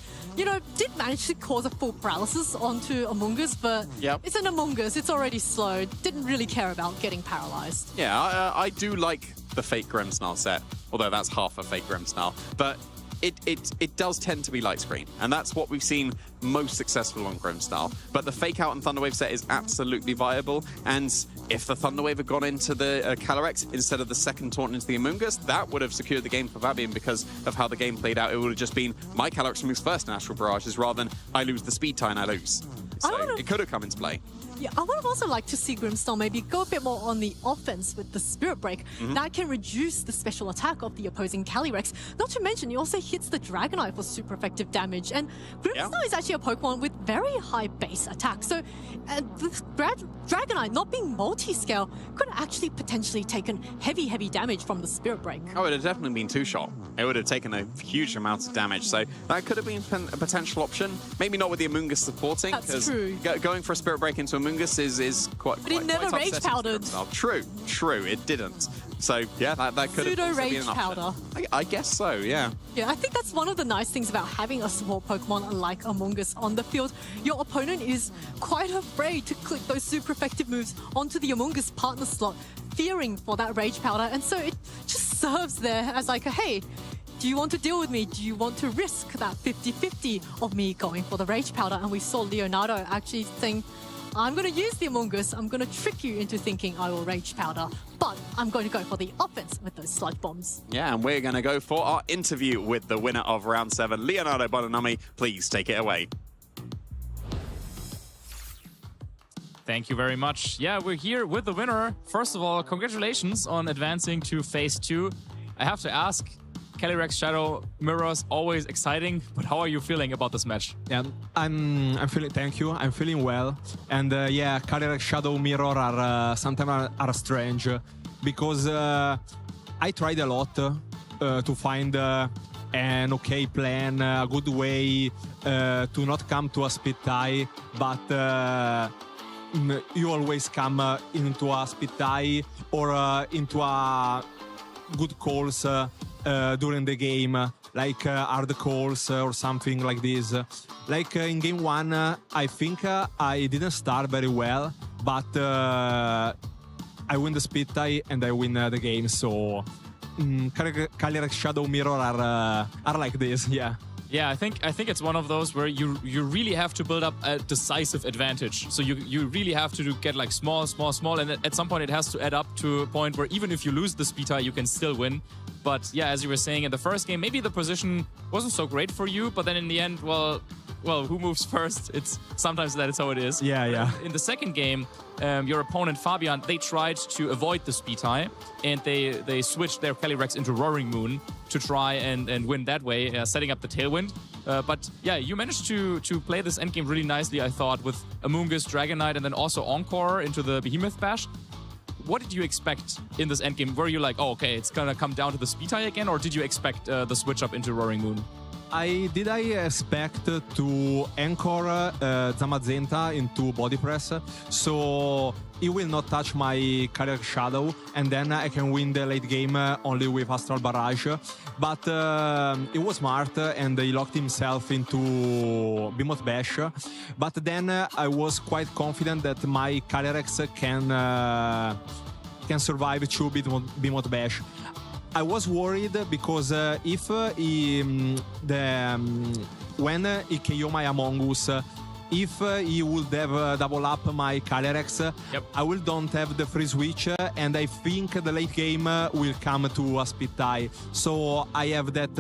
did manage to cause a full paralysis onto Amoonguss, but it's an Amoonguss, it's already slow, didn't really care about getting paralyzed. Yeah, I do like the fake Grimmsnarl set, although that's half a fake Grimmsnarl, but it does tend to be light screen, and that's what we've seen most successful on Grimmsnarl. But the Fake Out and Thunderwave set is absolutely viable, and if the Thunderwave had gone into the Calyrex instead of the second taunt into the Amoonguss, that would have secured the game for Fabian because of how the game played out. It would have just been my Calyrex moves first in Astral Barrages rather than I lose the speed tie and I lose. So it could have come into play. Yeah, I would have also liked to see Grimmsnarl maybe go a bit more on the offense with the Spirit Break. That can reduce the special attack of the opposing Calyrex. Not to mention, it also hits the Dragonite for super effective damage. And Grimmsnarl is actually a Pokemon with very high base attack. So the Dragonite, not being multi-scale, could have actually potentially taken heavy damage from the Spirit Break. Oh, it would have definitely been 2-shot. It would have taken a huge amount of damage. So that could have been a potential option. Maybe not with the Amoonguss supporting. That's true. Going for a Spirit Break into Amoonguss is quite. But it never rage powdered. True, it didn't. So yeah, that could have been an rage option. powder. I guess so. Yeah. Yeah, I think that's one of the nice things about having a support Pokemon like Amoonguss on the field. Your opponent is quite afraid to click those super effective moves onto the Amoonguss partner slot, fearing for that rage powder, and so it just serves there as like a hey. Do you want to deal with me? Do you want to risk that 50-50 of me going for the Rage Powder? And we saw Leonardo actually saying, I'm going to use the Amoonguss. I'm going to trick you into thinking I will Rage Powder, but I'm going to go for the offense with those Sludge Bombs. Yeah, and we're going to go for our interview with the winner of Round 7, Leonardo Bonanami. Please take it away. Thank you very much. Yeah, we're here with the winner. First of all, congratulations on advancing to Phase 2. I have to ask, Calyrex Shadow Mirrors, always exciting, but how are you feeling about this match? Yeah, I'm feeling, thank you, I'm feeling well. And yeah, Calyrex Shadow Mirror are sometimes are strange because I tried a lot to find an okay plan, a good way to not come to a speed tie, but you always come into a speed tie or into a good calls during the game, like hard calls or something like this. Like in game 1, I think I didn't start very well, but I win the speed tie and I win the game. So Calyrex Shadow Mirror are like this, yeah. Yeah, I think it's one of those where you really have to build up a decisive advantage. So you really have to get like small, and at some point it has to add up to a point where even if you lose the speed tie, you can still win. But yeah, as you were saying in the first game, maybe the position wasn't so great for you, but then in the end, well, who moves first? It's sometimes that is how it is. Yeah. In the second game, your opponent Fabian, they tried to avoid the speed tie, and they switched their Calyrex into Roaring Moon to try and win that way, setting up the Tailwind. But yeah, you managed to play this endgame really nicely, I thought, with Amoonguss, Dragon Knight, and then also Encore into the Behemoth Bash. What did you expect in this endgame? Were you like, oh, okay, it's gonna come down to the speed tie again, or did you expect the switch up into Roaring Moon? I expect to anchor Zamazenta into body press, so he will not touch my Calyrex Shadow, and then I can win the late game only with Astral Barrage. But it was smart, and he locked himself into Behemoth Bash. But then I was quite confident that my Calyrex can survive to Behemoth Bash. I was worried because if when he KO my Amoonguss, if he would have double up my Calyrex, I will don't have the free switch, and I think the late game will come to a speed tie. So I have that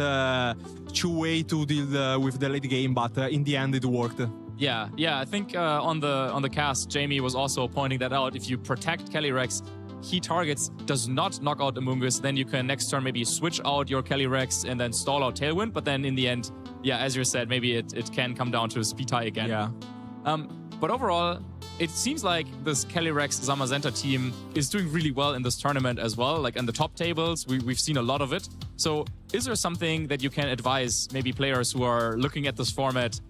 two-way to deal with the late game, but in the end it worked. Yeah. I think on the cast, Jamie was also pointing that out. If you protect Calyrex, he targets, does not knock out Amoonguss, then you can next turn maybe switch out your Calyrex and then stall out Tailwind, but then in the end, yeah, as you said, maybe it can come down to a speed tie again. Yeah. But overall, it seems like this Calyrex Zamazenta team is doing really well in this tournament as well. Like in the top tables, we've seen a lot of it. So is there something that you can advise maybe players who are looking at this format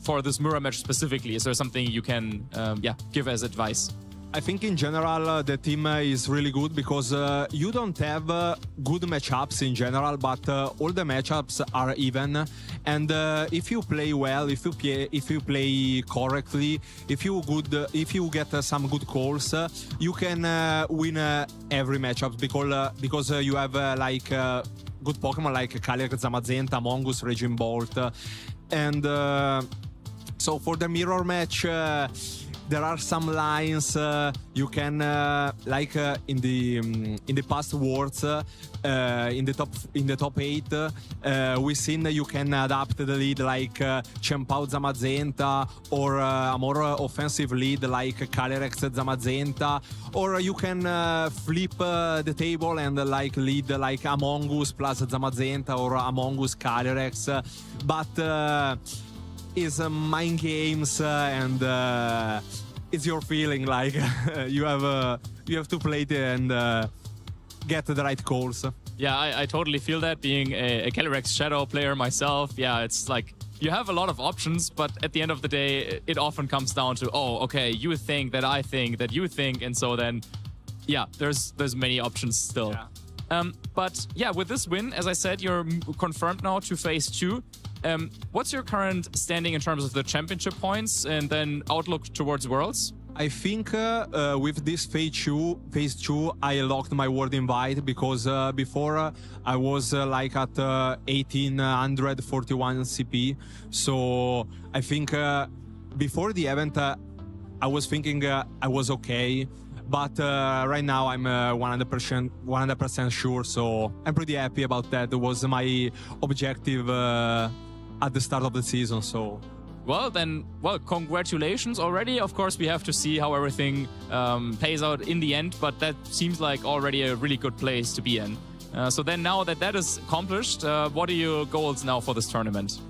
for this mirror match specifically? Is there something you can give as advice? I think in general the team is really good because you don't have good matchups in general, but all the matchups are even. And if you play well, if you play correctly, if you get some good calls, you can win every matchup because you have good Pokemon like Calyrex, Zamazenta, Amoonguss, Raging Bolt, and so for the mirror match. There are some lines you can like in the past words in the top 8 we've seen you can adapt the lead like Chempao Zamazenta, or a more offensive lead like Calyrex Zamazenta, or you can flip the table and lead like Amoonguss plus Zamazenta or Amoonguss Calyrex, but is mind games and it's your feeling like you have to play it and get the right calls. Yeah, I totally feel that, being a Calyrex Shadow player myself. Yeah, it's like you have a lot of options, but at the end of the day, it often comes down to, oh, okay, you think that I think that you think, and so then, yeah, there's many options still. Yeah. But yeah, with this win, as I said, you're confirmed now to phase 2. What's your current standing in terms of the championship points and then outlook towards Worlds? I think with this phase 2, I locked my world invite because before I was like at 1841 CP. So I think before the event, I was thinking I was okay. But right now I'm 100% sure, so I'm pretty happy about that. It was my objective at the start of the season, so... Well, congratulations already. Of course, we have to see how everything plays out in the end, but that seems like already a really good place to be in. So then now that is accomplished, what are your goals now for this tournament?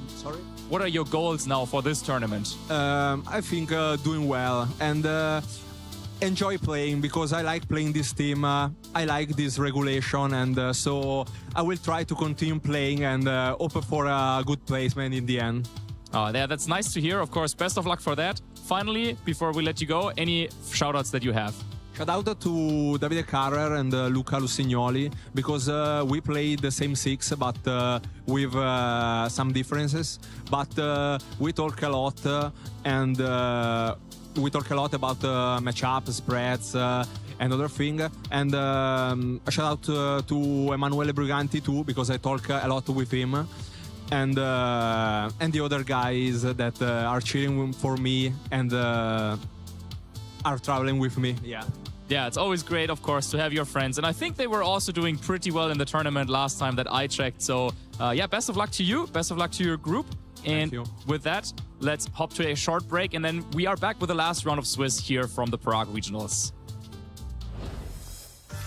Sorry? What are your goals now for this tournament? I think doing well, and enjoy playing because I like playing this team. I like this regulation, and so I will try to continue playing and hope for a good placement in the end. Oh, yeah, that's nice to hear. Of course, best of luck for that. Finally, before we let you go, any shoutouts that you have? Shout out to Davide Carrer and Luca Lusignoli because we played the same six but with some differences. But we talk a lot and we talk a lot about matchups, spreads, and other thing. And a shout out to Emanuele Briganti too because I talk a lot with him. And the other guys that are cheering for me and are traveling with me. Yeah, it's always great, of course, to have your friends. And I think they were also doing pretty well in the tournament last time that I checked. So, yeah, best of luck to you. Best of luck to your group. And with that, let's hop to a short break. And then we are back with the last round of Swiss here from the Prague Regionals.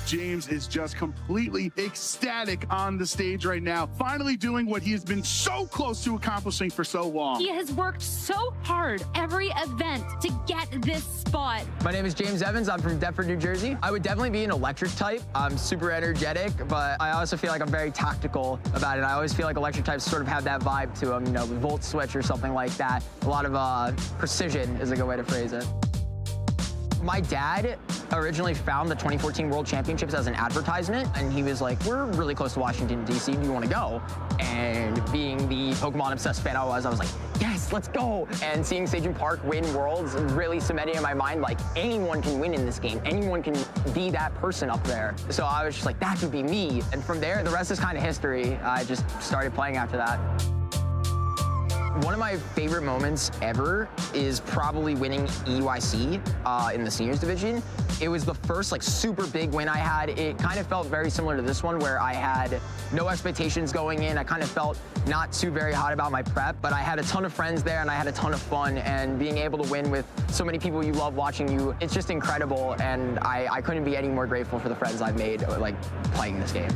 James is just completely ecstatic on the stage right now, finally doing what he has been so close to accomplishing for so long. He has worked so hard every event to get this spot. My name is James Evans. I'm from Deptford, New Jersey. I would definitely be an electric type. I'm super energetic, but I also feel like I'm very tactical about it. I always feel like electric types sort of have that vibe to them, you know, Volt Switch or something like that. A lot of precision is a good way to phrase it. My dad originally found the 2014 World Championships as an advertisement, and he was like, we're really close to Washington, D.C. Do you want to go? And being the Pokemon-obsessed fan I was like, yes, let's go. And seeing Sejun Park win Worlds really cemented in my mind, like, anyone can win in this game. Anyone can be that person up there. So I was just like, that could be me. And from there, the rest is kind of history. I just started playing after that. One of my favorite moments ever is probably winning EUIC in the seniors division. It was the first like super big win I had. It kind of felt very similar to this one where I had no expectations going in. I kind of felt not too very hot about my prep, but I had a ton of friends there and I had a ton of fun, and being able to win with so many people you love watching you, it's just incredible, and I couldn't be any more grateful for the friends I've made like playing this game.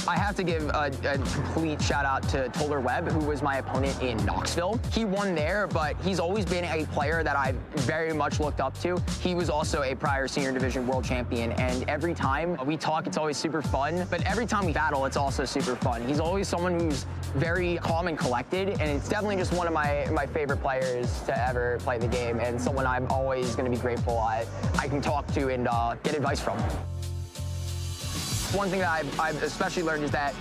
I have to give a complete shout out to Toller Webb, who was my opponent in Knoxville. He won there, but he's always been a player that I've very much looked up to. He was also a prior senior division world champion, and every time we talk, it's always super fun, but every time we battle, it's also super fun. He's always someone who's very calm and collected, and it's definitely just one of my favorite players to ever play the game, and someone I'm always going to be grateful I can talk to and get advice from. One thing that I've especially learned is that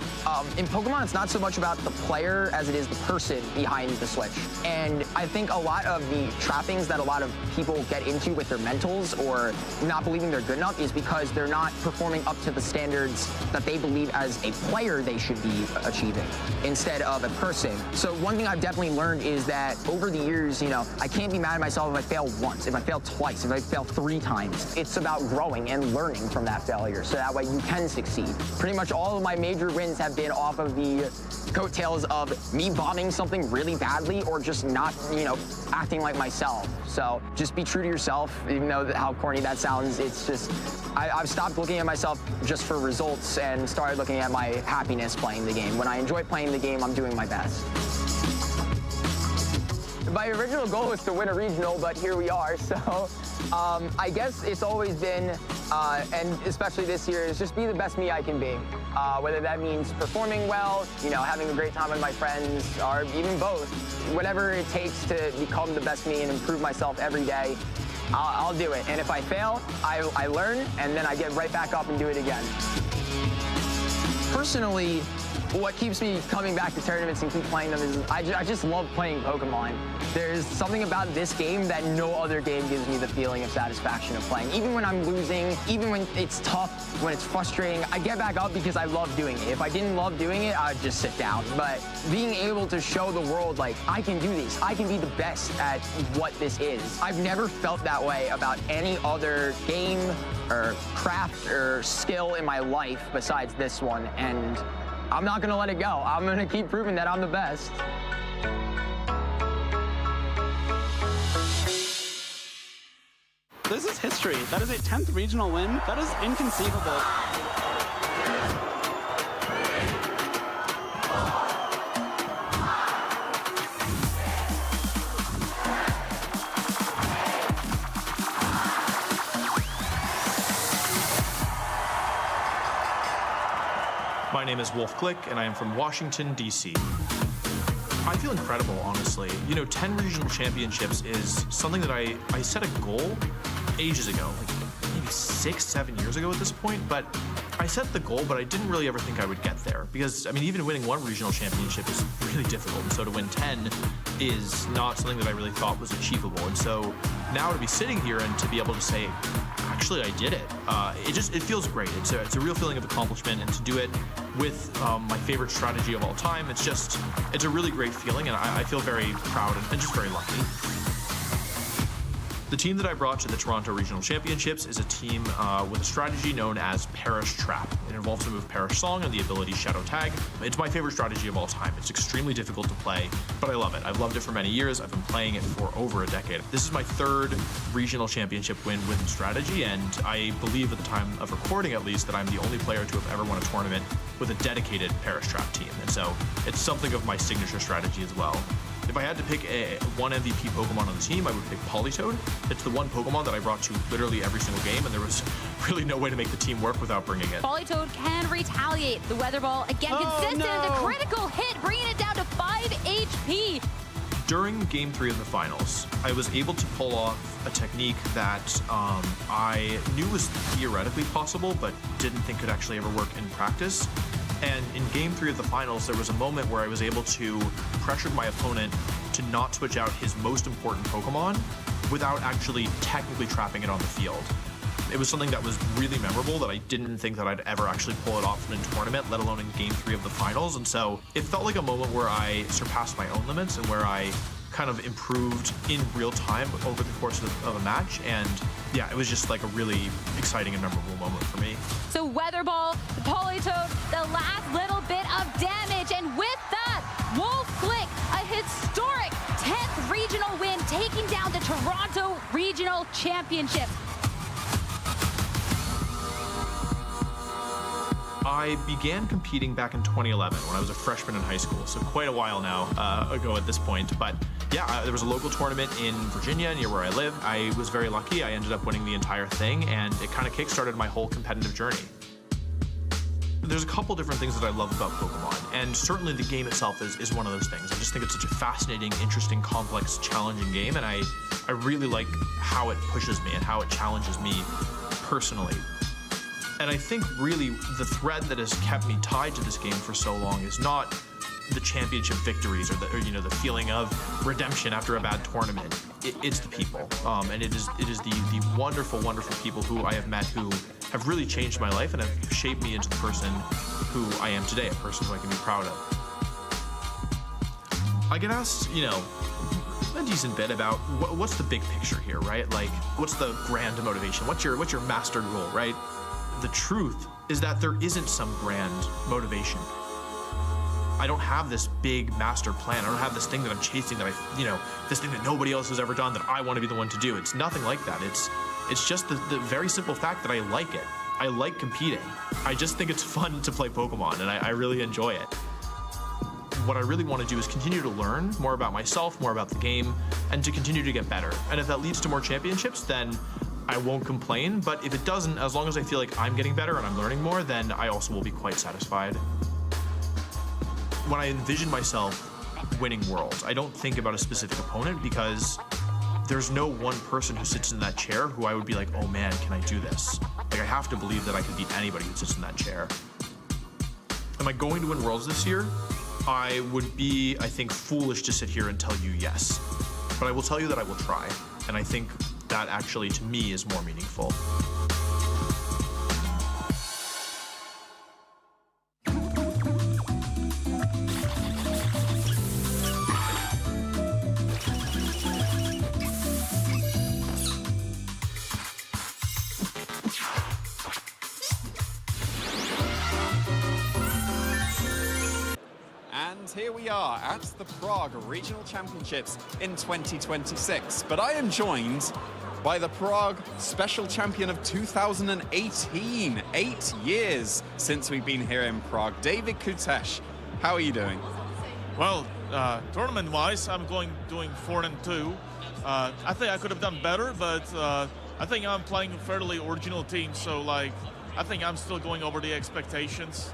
in Pokemon, it's not so much about the player as it is the person behind the Switch. And I think a lot of the trappings that a lot of people get into with their mentals or not believing they're good enough is because they're not performing up to the standards that they believe as a player they should be achieving instead of a person. So one thing I've definitely learned is that over the years, you know, I can't be mad at myself if I fail once, if I fail twice, if I fail 3 times. It's about growing and learning from that failure so that way you can succeed. Pretty much all of my major wins have been off of the coattails of me bombing something really badly or just not, you know, acting like myself. So just be true to yourself, even though how corny that sounds. It's just, I've stopped looking at myself just for results and started looking at my happiness playing the game. When I enjoy playing the game, I'm doing my best. My original goal was to win a regional, but here we are. So I guess it's always been, and especially this year, is just be the best me I can be. Whether that means performing well, you know, having a great time with my friends, or even both. Whatever it takes to become the best me and improve myself every day, I'll do it. And if I fail, I learn, and then I get right back up and do it again. Personally, what keeps me coming back to tournaments and keep playing them is I just love playing Pokemon. There's something about this game that no other game gives me the feeling of satisfaction of playing. Even when I'm losing, even when it's tough, when it's frustrating, I get back up because I love doing it. If I didn't love doing it, I'd just sit down. But being able to show the world, like, I can do this, I can be the best at what this is. I've never felt that way about any other game or craft or skill in my life besides this one, and I'm not gonna let it go. I'm gonna keep proving that I'm the best. This is history. That is a 10th regional win. That is inconceivable. name is Wolf Glick, and I am from Washington, D.C. I feel incredible, honestly. You know, 10 regional championships is something that I set a goal ages ago, like maybe 6-7 years ago at this point, but I set the goal, but I didn't really ever think I would get there because, I mean, even winning one regional championship is really difficult, and so to win 10 is not something that I really thought was achievable. And so now to be sitting here and to be able to say, actually, I did it, it feels great. It's a real feeling of accomplishment, and to do it with my favorite strategy of all time, it's a really great feeling, and I feel very proud and just very lucky. The team that I brought to the Toronto Regional Championships is a team with a strategy known as Parish Trap. It involves the move Parish Song and the ability Shadow Tag. It's my favorite strategy of all time. It's extremely difficult to play, but I love it. I've loved it for many years. I've been playing it for over a decade. This is my third regional championship win with strategy, and I believe at the time of recording at least that I'm the only player to have ever won a tournament with a dedicated Parish Trap team. And so it's something of my signature strategy as well. If I had to pick one MVP Pokemon on the team, I would pick Politoed. It's the one Pokemon that I brought to literally every single game, and there was really no way to make the team work without bringing it. Politoed can retaliate. The Weather Ball, again, consistent. The critical hit, bringing it down to 5 HP. During Game 3 of the finals, I was able to pull off a technique that I knew was theoretically possible, but didn't think could actually ever work in practice. And in Game 3 of the finals, there was a moment where I was able to pressure my opponent to not switch out his most important Pokemon without actually technically trapping it on the field. It was something that was really memorable that I didn't think that I'd ever actually pull it off in a tournament, let alone in Game 3 of the finals. And so it felt like a moment where I surpassed my own limits and where I kind of improved in real time over the course of a match. And yeah, it was just like a really exciting and memorable moment for me. So Weather Ball, the Politoed, the last little bit of damage, and with that, Wolf Glick, a historic 10th regional win, taking down the Toronto Regional Championship. I began competing back in 2011 when I was a freshman in high school, so quite a while now ago at this point. But yeah, there was a local tournament in Virginia near where I live. I was very lucky. I ended up winning the entire thing, and it kind of kickstarted my whole competitive journey. There's a couple different things that I love about Pokemon, and certainly the game itself is one of those things. I just think it's such a fascinating, interesting, complex, challenging game, and I really like how it pushes me and how it challenges me personally. And I think really the thread that has kept me tied to this game for so long is not the championship victories or the feeling of redemption after a bad tournament. It's the people, and it is the wonderful, wonderful people who I have met who have really changed my life and have shaped me into the person who I am today, a person who I can be proud of. I get asked, a decent bit about what's the big picture here, right? Like, what's the grand motivation? What's your master goal, right? The truth is that there isn't some grand motivation. I don't have this big master plan. I don't have this thing that I'm chasing that this thing that nobody else has ever done that I want to be the one to do. It's nothing like that. It's just the very simple fact that I like it. I like competing. I just think it's fun to play Pokemon, and I really enjoy it. What I really want to do is continue to learn more about myself, more about the game, and to continue to get better. And if that leads to more championships, then I won't complain. But if it doesn't, as long as I feel like I'm getting better and I'm learning more, then I also will be quite satisfied. When I envision myself winning Worlds, I don't think about a specific opponent because there's no one person who sits in that chair who I would be like, oh man, can I do this? Like, I have to believe that I can beat anybody who sits in that chair. Am I going to win Worlds this year? I would be, I think, foolish to sit here and tell you yes. But I will tell you that I will try. And I think that actually, to me, is more meaningful. Here we are at the Prague Regional Championships in 2026. But I am joined by the Prague Special Champion of 2018. 8 years since we've been here in Prague. David Kutesh, how are you doing? Well, tournament-wise, I'm doing 4-2. I think I could have done better, but I think I'm playing a fairly original team, so I think I'm still going over the expectations.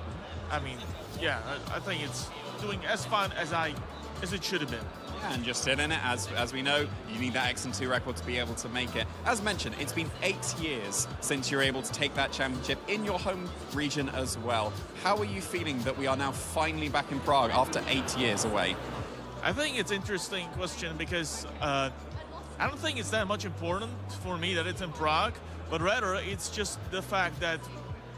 I mean, yeah, I think it's doing as fun as it should have been. Yeah, and just sit in it. As we know, you need that X&2 record to be able to make it. As mentioned, it's been 8 years since you're able to take that championship in your home region as well. How are you feeling that we are now finally back in Prague after 8 years away? I think it's an interesting question because I don't think it's that much important for me that it's in Prague, but rather it's just the fact that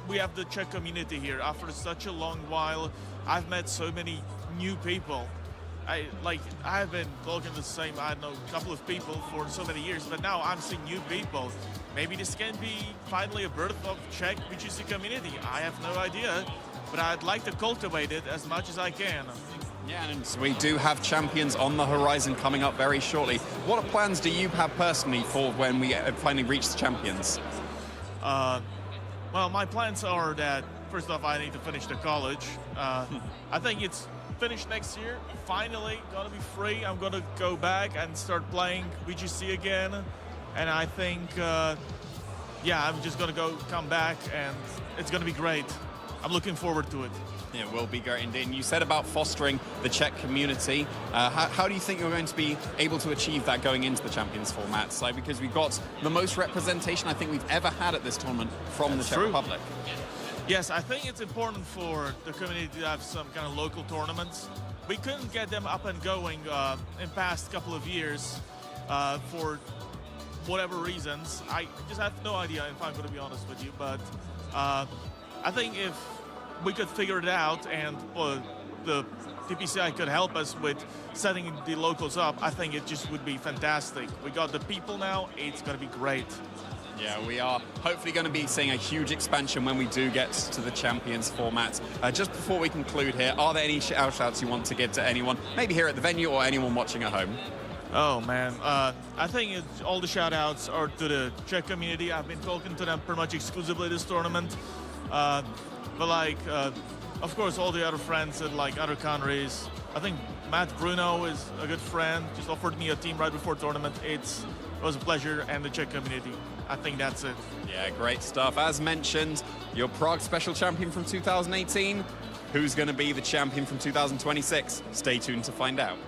we have the Czech community here. After such a long while, I've met so many new people. I've been talking to the same, I don't know, couple of people for so many years, but now I'm seeing new people. Maybe this can be finally a birth of Czech VGC community. I have no idea, but I'd like to cultivate it as much as I can. Yeah, and we do have champions on the horizon coming up very shortly. What plans do you have personally for when we finally reach the champions? Well, my plans are that, first off, I need to finish the college. I think it's finished next year. Finally, gonna be free. I'm gonna go back and start playing VGC again. And I think, yeah, I'm just gonna come back, and it's gonna be great. I'm looking forward to it. It will be great indeed. And you said about fostering the Czech community. How do you think you're going to be able to achieve that going into the Champions format? So, because we've got the most representation I think we've ever had at this tournament from the Czech Republic. Yes, I think it's important for the community to have some kind of local tournaments. We couldn't get them up and going in past couple of years for whatever reasons. I just have no idea, if I'm going to be honest with you. But I think if we could figure it out and the TPCI could help us with setting the locals up, I think it just would be fantastic. We got the people now, it's going to be great. Yeah, we are hopefully going to be seeing a huge expansion when we do get to the Champions format. Just before we conclude here, are there any shout-outs you want to give to anyone, maybe here at the venue or anyone watching at home? Oh, man. I think all the shout-outs are to the Czech community. I've been talking to them pretty much exclusively this tournament. But of course, all the other friends in other countries. I think Matt Bruno is a good friend. Just offered me a team right before tournament. It was a pleasure, and the Czech community. I think that's it. Yeah, great stuff. As mentioned, your Prague Special Champion from 2018. Who's going to be the champion from 2026? Stay tuned to find out.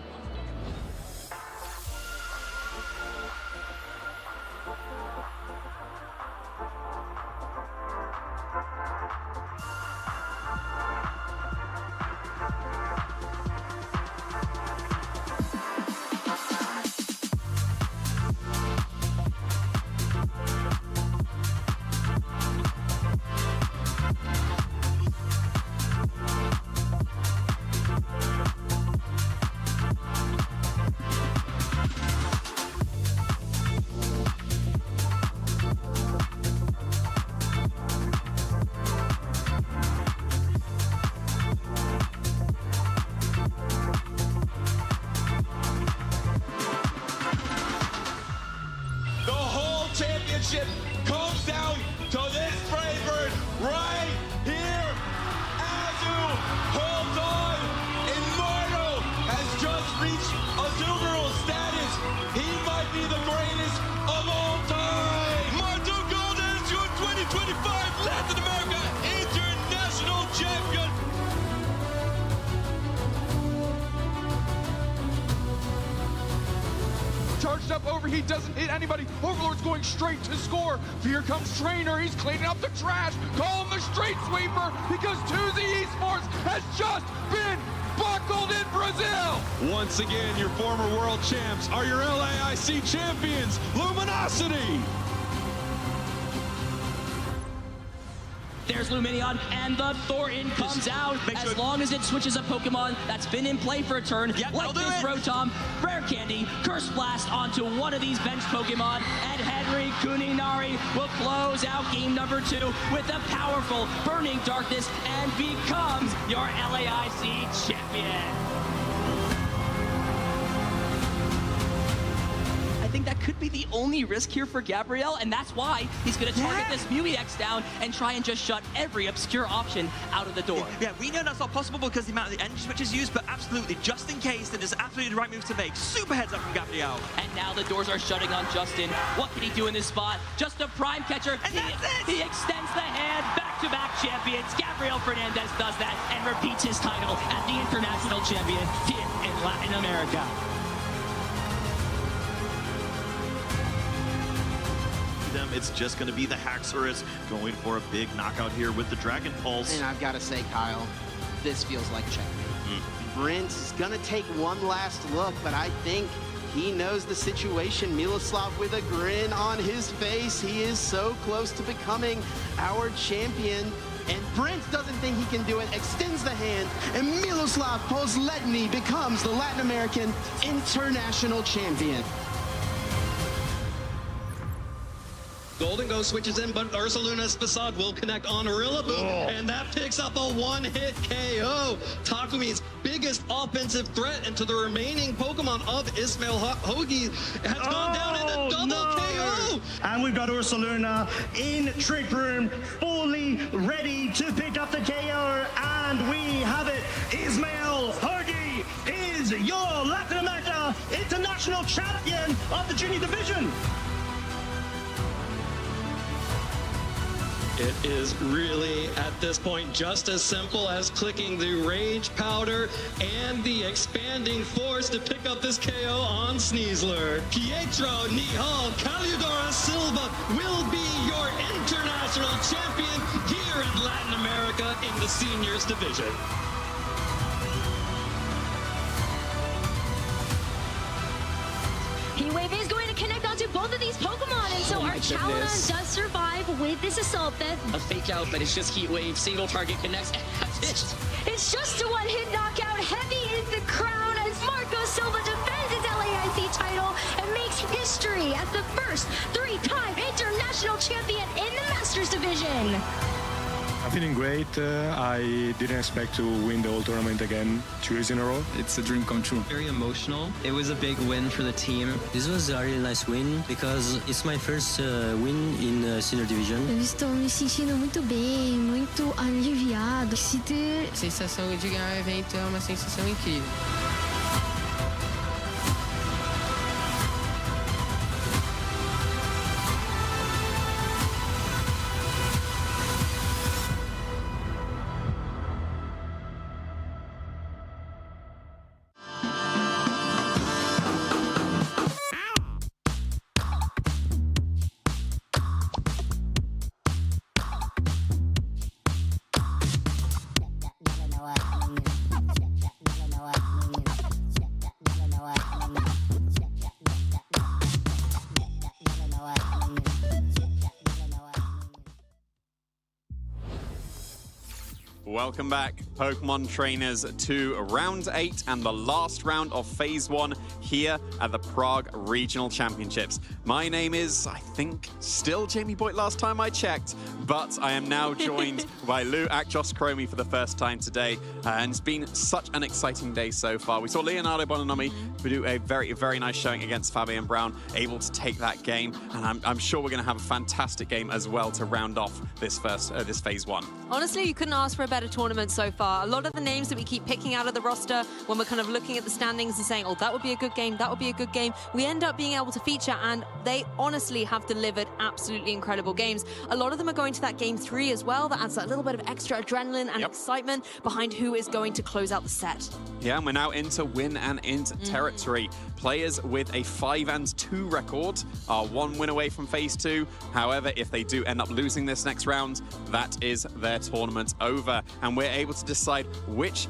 Comes down to this brave bird right here. Azu holds on. Immortal has just reached Azumarill status. He might be the greatest of all time. Marto Golden is your 2025 Latin America International Champion. Charged up overheat, doesn't hit anybody. Overlord's going straight to score. Here comes Trainer, he's cleaning up the trash. Call him the street sweeper because 2Z Esports has just been buckled in Brazil. Once again, your former world champs are your LAIC champions, Luminosity. There's Luminion, and the Thornton comes out. As long as it switches a Pokemon that's been in play for a turn, like this Rotom, Rare Candy, Curse Blast onto one of these bench Pokemon, and Henry Kuninari will close out game number 2 with a powerful Burning Darkness and becomes your LAIC champion. I think that could be the only risk here for Gabriel, and that's why he's going to target this Mew EX down and try and just shut every obscure option out of the door. Yeah, we know that's not possible because the amount of the energy switches used, but absolutely, just in case, that is absolutely the right move to make. Super heads up from Gabriel. And now the doors are shutting on Justin. What can he do in this spot? Just a prime catcher. And he extends the hand. Back-to-back champions. Gabriel Fernandez does that and repeats his title as the international champion here in Latin America. It's just going to be the Haxorus going for a big knockout here with the Dragon Pulse. And I've got to say, Kyle, this feels like checkmate. Brent is going to take one last look, but I think he knows the situation. Miloslav with a grin on his face. He is so close to becoming our champion. And Brent doesn't think he can do it, extends the hand, and Miloslav Posledny becomes the Latin American international champion. Golden Go switches in, but Ursaluna's Facade will connect on Rillaboom, and that picks up a one-hit KO. Takumi's biggest offensive threat into the remaining Pokemon of Ismail Hoagie has gone down in a double KO. And we've got Ursaluna in Trick Room, fully ready to pick up the KO, and we have it. Ismail Hoagie is your Latin America International Champion of the Junior Division. It is really, at this point, just as simple as clicking the Rage Powder and the Expanding Force to pick up this KO on Sneasler. Pietro Nihal Caludora Silva will be your international champion here in Latin America in the Seniors Division. Heatwave is going to connect onto both of these Pokemon, and so our Chalice does survive with this Assault Vest. A fake out, but it's just Heatwave. Single target connects, and that's it. It's just a one-hit knockout. Heavy is the crown as Marco Silva defends his LAIC title and makes history as the first three-time international champion in the Masters Division. I'm feeling great. I didn't expect to win the whole tournament again 2 years in a row. It's a dream come true. Very emotional. It was a big win for the team. This was a really nice win because it's my first win in Senior Division. Eu estou me sentindo muito bem, muito aliviado. A sensação de ganhar o evento é uma sensação incrível. Welcome back, Pokemon trainers, to round 8 and the last round of phase 1 here at the Prague Regional Championships. My name is, I think, still Jamie Boyd last time I checked, but I am now joined by Lou Akjos Chromie for the first time today, and it's been such an exciting day so far. We saw Leonardo Bononomi do a very, very nice showing against Fabian Brown, able to take that game, and I'm sure we're going to have a fantastic game as well to round off this this phase 1. Honestly, you couldn't ask for a better tournament so far. A lot of the names that we keep picking out of the roster when we're kind of looking at the standings and saying, oh, that would be a good game, that would be a good game, we end up being able to feature, and they honestly have delivered absolutely incredible games. A lot of them are going to that game 3 as well. That adds a little bit of extra adrenaline and excitement behind who is going to close out the set. Yeah, and we're now into win and int territory. Players with a 5-2 record are 1 win away from phase 2. However, if they do end up losing this next round, that is their tournament over. And we're able to decide which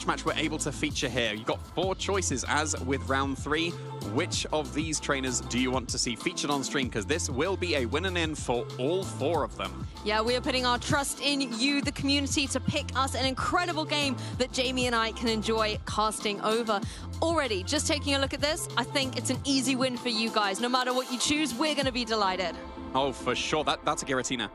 match we're able to feature here. You've got 4 choices, as with round 3. Which of these trainers do you want to see featured on stream? Because this will be a win and in for all 4 of them. Yeah, we are putting our trust in you, the community, to pick us an incredible game that Jamie and I can enjoy casting over. Already, just taking a look at this, I think it's an easy win for you guys. No matter what you choose, we're going to be delighted. Oh, for sure. That's a Giratina.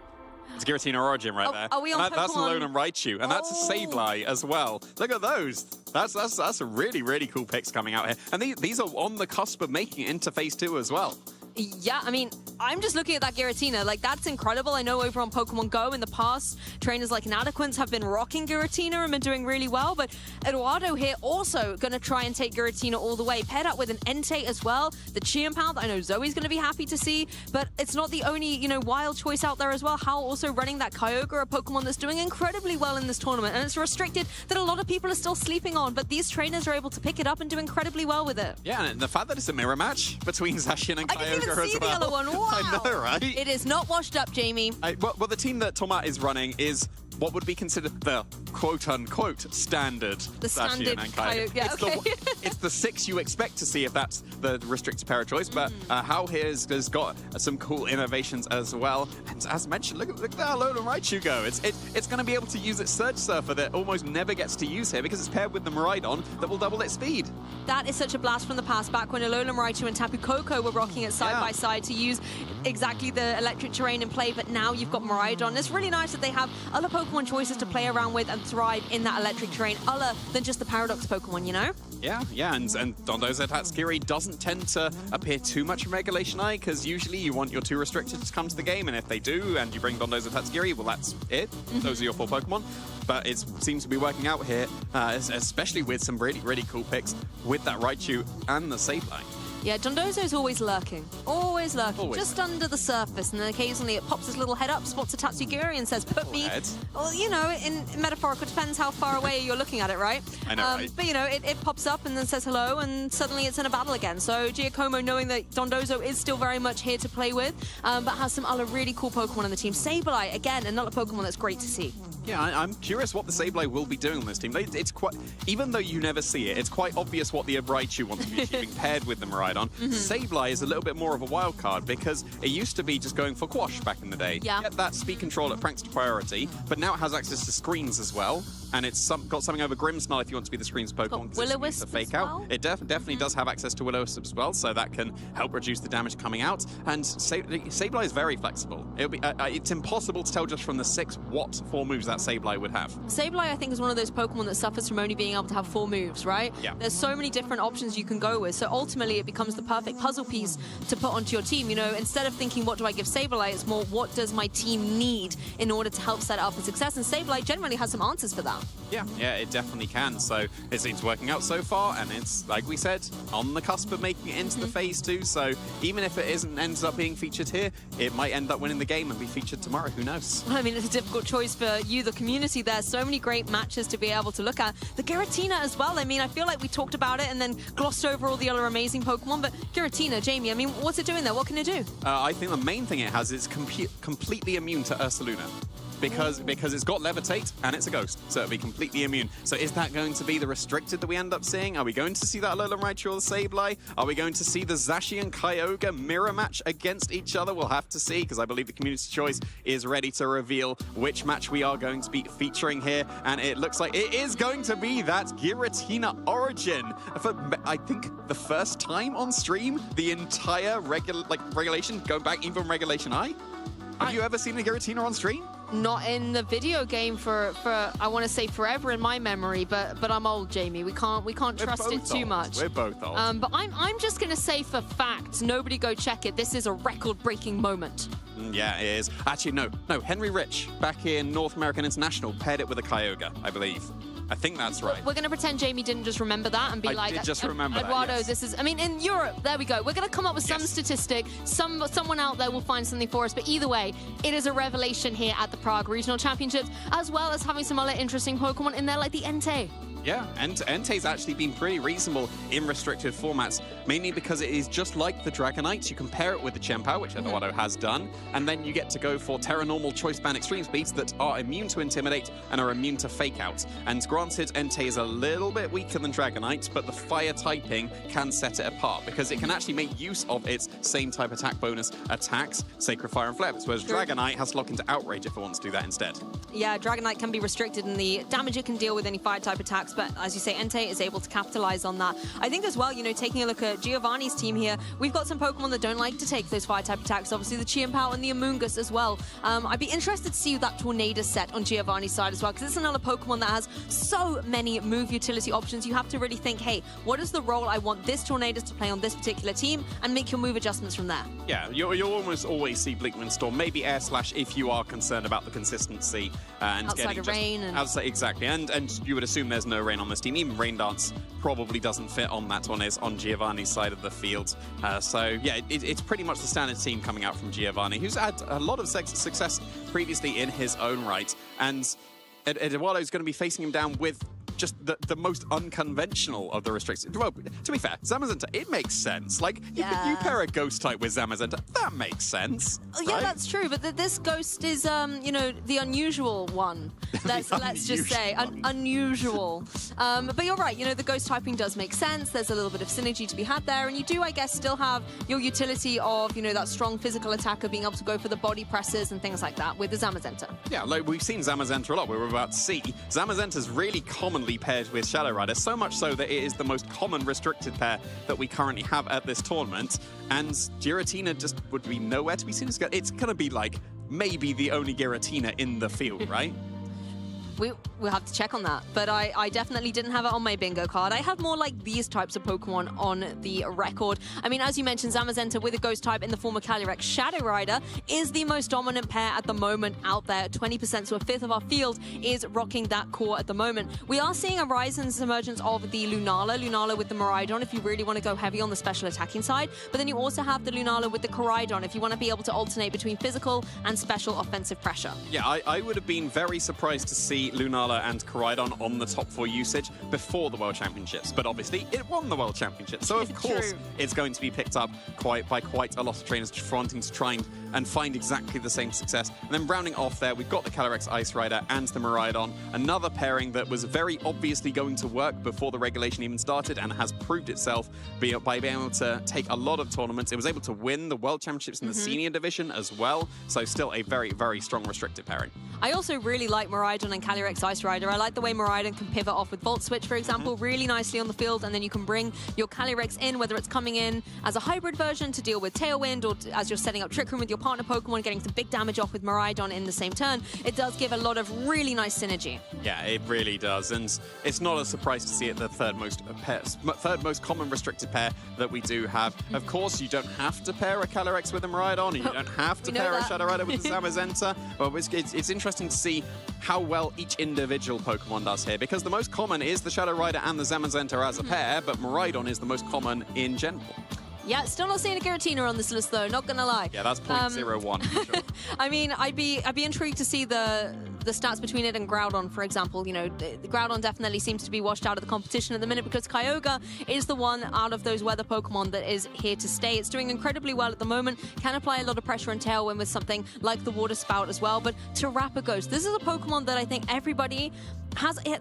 It's Giratina Origin right there. Are we on That's Pokemon? Alolan Raichu, and that's a Sableye as well. Look at those. That's a really cool picks coming out here. And these are on the cusp of making it into Phase 2 as well. Yeah, I mean, I'm just looking at that Giratina. Like, that's incredible. I know over on Pokemon GO in the past, trainers like Inadequance have been rocking Giratina and been doing really well, but Eduardo here also going to try and take Giratina all the way, paired up with an Entei as well, the Chienpao that I know Zoe's going to be happy to see, but it's not the only, you know, wild choice out there as well. Hal also running that Kyogre, a Pokemon that's doing incredibly well in this tournament, and it's restricted that a lot of people are still sleeping on, but these trainers are able to pick it up and do incredibly well with it. Yeah, and the fact that it's a mirror match between Zacian and Kyogre see as the well. yellow one. Wow. I know, right? It is not washed up, Jamie. Well, the team that Tomat is running is what would be considered the quote-unquote standard. The standard Kyogre. Yeah, it's the 6 you expect to see if that's the restricted pair of choice, but Hal here has got some cool innovations as well. And as mentioned, look at that Alolan Raichu go. It's going to be able to use its Surge Surfer that almost never gets to use here because it's paired with the Miraidon that will double its speed. That is such a blast from the past, back when Alolan Raichu and Tapu Koko were rocking it side by side to use exactly the electric terrain in play, but now you've got Miraidon. It's really nice that they have other Pokemon choices to play around with and thrive in that electric terrain, other than just the Paradox Pokemon, you know? Yeah, and Dondozo Tatsukiri doesn't tend to appear too much in Regulation I, because usually you want your 2 restricted to come to the game, and if they do, and you bring Dondozo Tatsukiri, well, that's it. Those are your 4 Pokemon. But it seems to be working out here, especially with some really cool picks with that Raichu and the Sableye. Yeah, Dondozo's always lurking. Always lurking. Just under the surface. And then occasionally it pops his little head up, spots a Tatsugiri and says, put me... Well, you know, in metaphorical, it depends how far away you're looking at it, right? I know, right? But, you know, it pops up and then says hello, and suddenly it's in a battle again. So Giacomo, knowing that Dondozo is still very much here to play with, but has some other really cool Pokemon on the team. Sableye, again, another Pokemon that's great to see. Yeah, I'm curious what the Sableye will be doing on this team. It's quite, even though you never see it, it's quite obvious what the Raichu wants to be achieving paired with the Miraidon. Sableye is a little bit more of a wild card because it used to be just going for Quash back in the day. Yeah. Get that speed control at Prankster priority, but now it has access to screens as well. And it's got something over Grimmsnarl if you want to be the screen's Pokemon. Will-O-Wisp to fake as out. well? It definitely does have access to Will-O-Wisp as well, so that can help reduce the damage coming out. And Sableye is very flexible. It'll be it's impossible to tell just from the 6 what 4 moves that Sableye would have. Sableye, I think, is one of those Pokemon that suffers from only being able to have 4 moves, right? Yeah. There's so many different options you can go with, so ultimately it becomes the perfect puzzle piece to put onto your team. You know, instead of thinking, what do I give Sableye, it's more, what does my team need in order to help set it up for success? And Sableye generally has some answers for that. Yeah, it definitely can. So it seems working out so far, and it's, like we said, on the cusp of making it into the Phase 2. So even if it ends up being featured here, it might end up winning the game and be featured tomorrow. Who knows? I mean, it's a difficult choice for you, the community. There's so many great matches to be able to look at. The Giratina as well. I mean, I feel like we talked about it and then glossed over all the other amazing Pokemon, but Giratina, Jamie, I mean, what's it doing there? What can it do? I think the main thing it has is completely immune to Ursaluna. Because it's got Levitate and it's a ghost, so it'll be completely immune. So is that going to be the restricted that we end up seeing? Are we going to see that Alolan Raichu or the Sableye? Are we going to see the Zacian and Kyogre mirror match against each other? We'll have to see, because I believe the community choice is ready to reveal which match we are going to be featuring here. And it looks like it is going to be that Giratina Origin. For, I think, the first time on stream, the entire regulation, going back even from Regulation I. Have you ever seen a Giratina on stream? Not in the video game for I want to say forever in my memory, but I'm old, Jamie. We can't trust it too much. We're both old. But I'm just gonna say for facts, nobody go check it. This is a record-breaking moment. Yeah, it is. Actually, no. Henry Rich back in North American International paired it with a Kyogre, I believe. I think that's right. We're going to pretend Jamie didn't just remember that and be I did just remember Eduardo, that, yes. This is, I mean, in Europe, there we go. We're going to come up with some statistic. Someone out there will find something for us. But either way, it is a revelation here at the Prague Regional Championships, as well as having some other interesting Pokemon in there, like the Entei. Yeah, and Entei's actually been pretty reasonable in restricted formats, mainly because it is just like the Dragonites. You compare it with the Chienpao, which Eduardo has done, and then you get to go for Terra Normal Choice Band Extreme Speeds that are immune to Intimidate and are immune to Fake Out. And granted, Entei is a little bit weaker than Dragonite, but the Fire typing can set it apart, because it can actually make use of its same type attack bonus attacks, Sacred Fire and Flare, whereas Dragonite has to lock into Outrage if it wants to do that instead. Yeah, Dragonite can be restricted in the damage it can deal with any fire type attacks, but as you say, Entei is able to capitalize on that. I think as well, you know, taking a look at to Giovanni's team here, we've got some Pokemon that don't like to take those fire-type attacks. Obviously, the Chimpao and the Amoonguss as well. I'd be interested to see that Tornadus set on Giovanni's side as well, because it's another Pokemon that has so many move utility options. You have to really think, hey, what is the role I want this Tornadus to play on this particular team, and make your move adjustments from there. Yeah, you'll almost always see Bleakwind Storm, maybe Air Slash if you are concerned about the consistency and outside getting of rain and outside, exactly, and you would assume there's no rain on this team. Even Rain Dance probably doesn't fit on that one, is on Giovanni's side of the field. So yeah, it's pretty much the standard team coming out from Giovanni, who's had a lot of success previously in his own right, and Eduardo's going to be facing him down with just the most unconventional of the restricted. Well, to be fair, Zamazenta, it makes sense. Like, you pair a ghost type with Zamazenta, that makes sense. Oh, yeah, right? That's true, but this ghost is, you know, the unusual one. Let's just say, unusual. But you're right, you know, the ghost typing does make sense. There's a little bit of synergy to be had there, and you do, I guess, still have your utility of, you know, that strong physical attacker being able to go for the body presses and things like that with the Zamazenta. Yeah, like we've seen Zamazenta a lot. We were about to see Zamazenta's really commonly paired with Shadow Rider, so much so that it is the most common restricted pair that we currently have at this tournament, and Giratina just would be nowhere to be seen. It's going to be like maybe the only Giratina in the field, right? We'll have to check on that, but I definitely didn't have it on my bingo card. I have more like these types of Pokemon on the record. I mean, as you mentioned, Zamazenta with a ghost type in the form of Calyrex. Shadow Rider is the most dominant pair at the moment out there. 20%, so a fifth of our field is rocking that core at the moment. We are seeing a rise in emergence of the Lunala with the Miraidon if you really want to go heavy on the special attacking side, but then you also have the Lunala with the Koraidon if you want to be able to alternate between physical and special offensive pressure. Yeah, I would have been very surprised to see Lunala and Koraidon on the top 4 usage before the World Championships, but obviously it won the World Championships, so of course it's going to be picked up by quite a lot of trainers wanting to try and find exactly the same success. And then rounding off there, we've got the Calyrex Ice Rider and the Miraidon, another pairing that was very obviously going to work before the regulation even started and has proved itself by being able to take a lot of tournaments. It was able to win the World Championships in the senior division as well, so still a very, very strong restricted pairing. I also really like Miraidon and Calyrex Ice Rider. I like the way Miraidon can pivot off with Volt Switch, for example, really nicely on the field, and then you can bring your Calyrex in, whether it's coming in as a hybrid version to deal with Tailwind, or as you're setting up Trick Room with your partner Pokemon, getting some big damage off with Miraidon in the same turn. It does give a lot of really nice synergy. Yeah, it really does, and it's not a surprise to see it the third most common restricted pair that we do have. Of course, you don't have to pair a Calyrex with a Miraidon, and you don't have to pair a Shadow Rider with a Zamazenta. Well, it's interesting to see how well each individual Pokemon does here, because the most common is the Shadow Rider and the Zamazenta as a pair, but Miraidon is the most common in general. Yeah, still not seeing a Giratina on this list though, not gonna lie. Yeah, that's 0.01 for sure. I mean, I'd be intrigued to see the stats between it and Groudon, for example. You know, the Groudon definitely seems to be washed out of the competition at the minute because Kyogre is the one out of those weather Pokemon that is here to stay. It's doing incredibly well at the moment, can apply a lot of pressure and Tailwind with something like the Water Spout as well, but Terrapagos, this is a Pokemon that I think everybody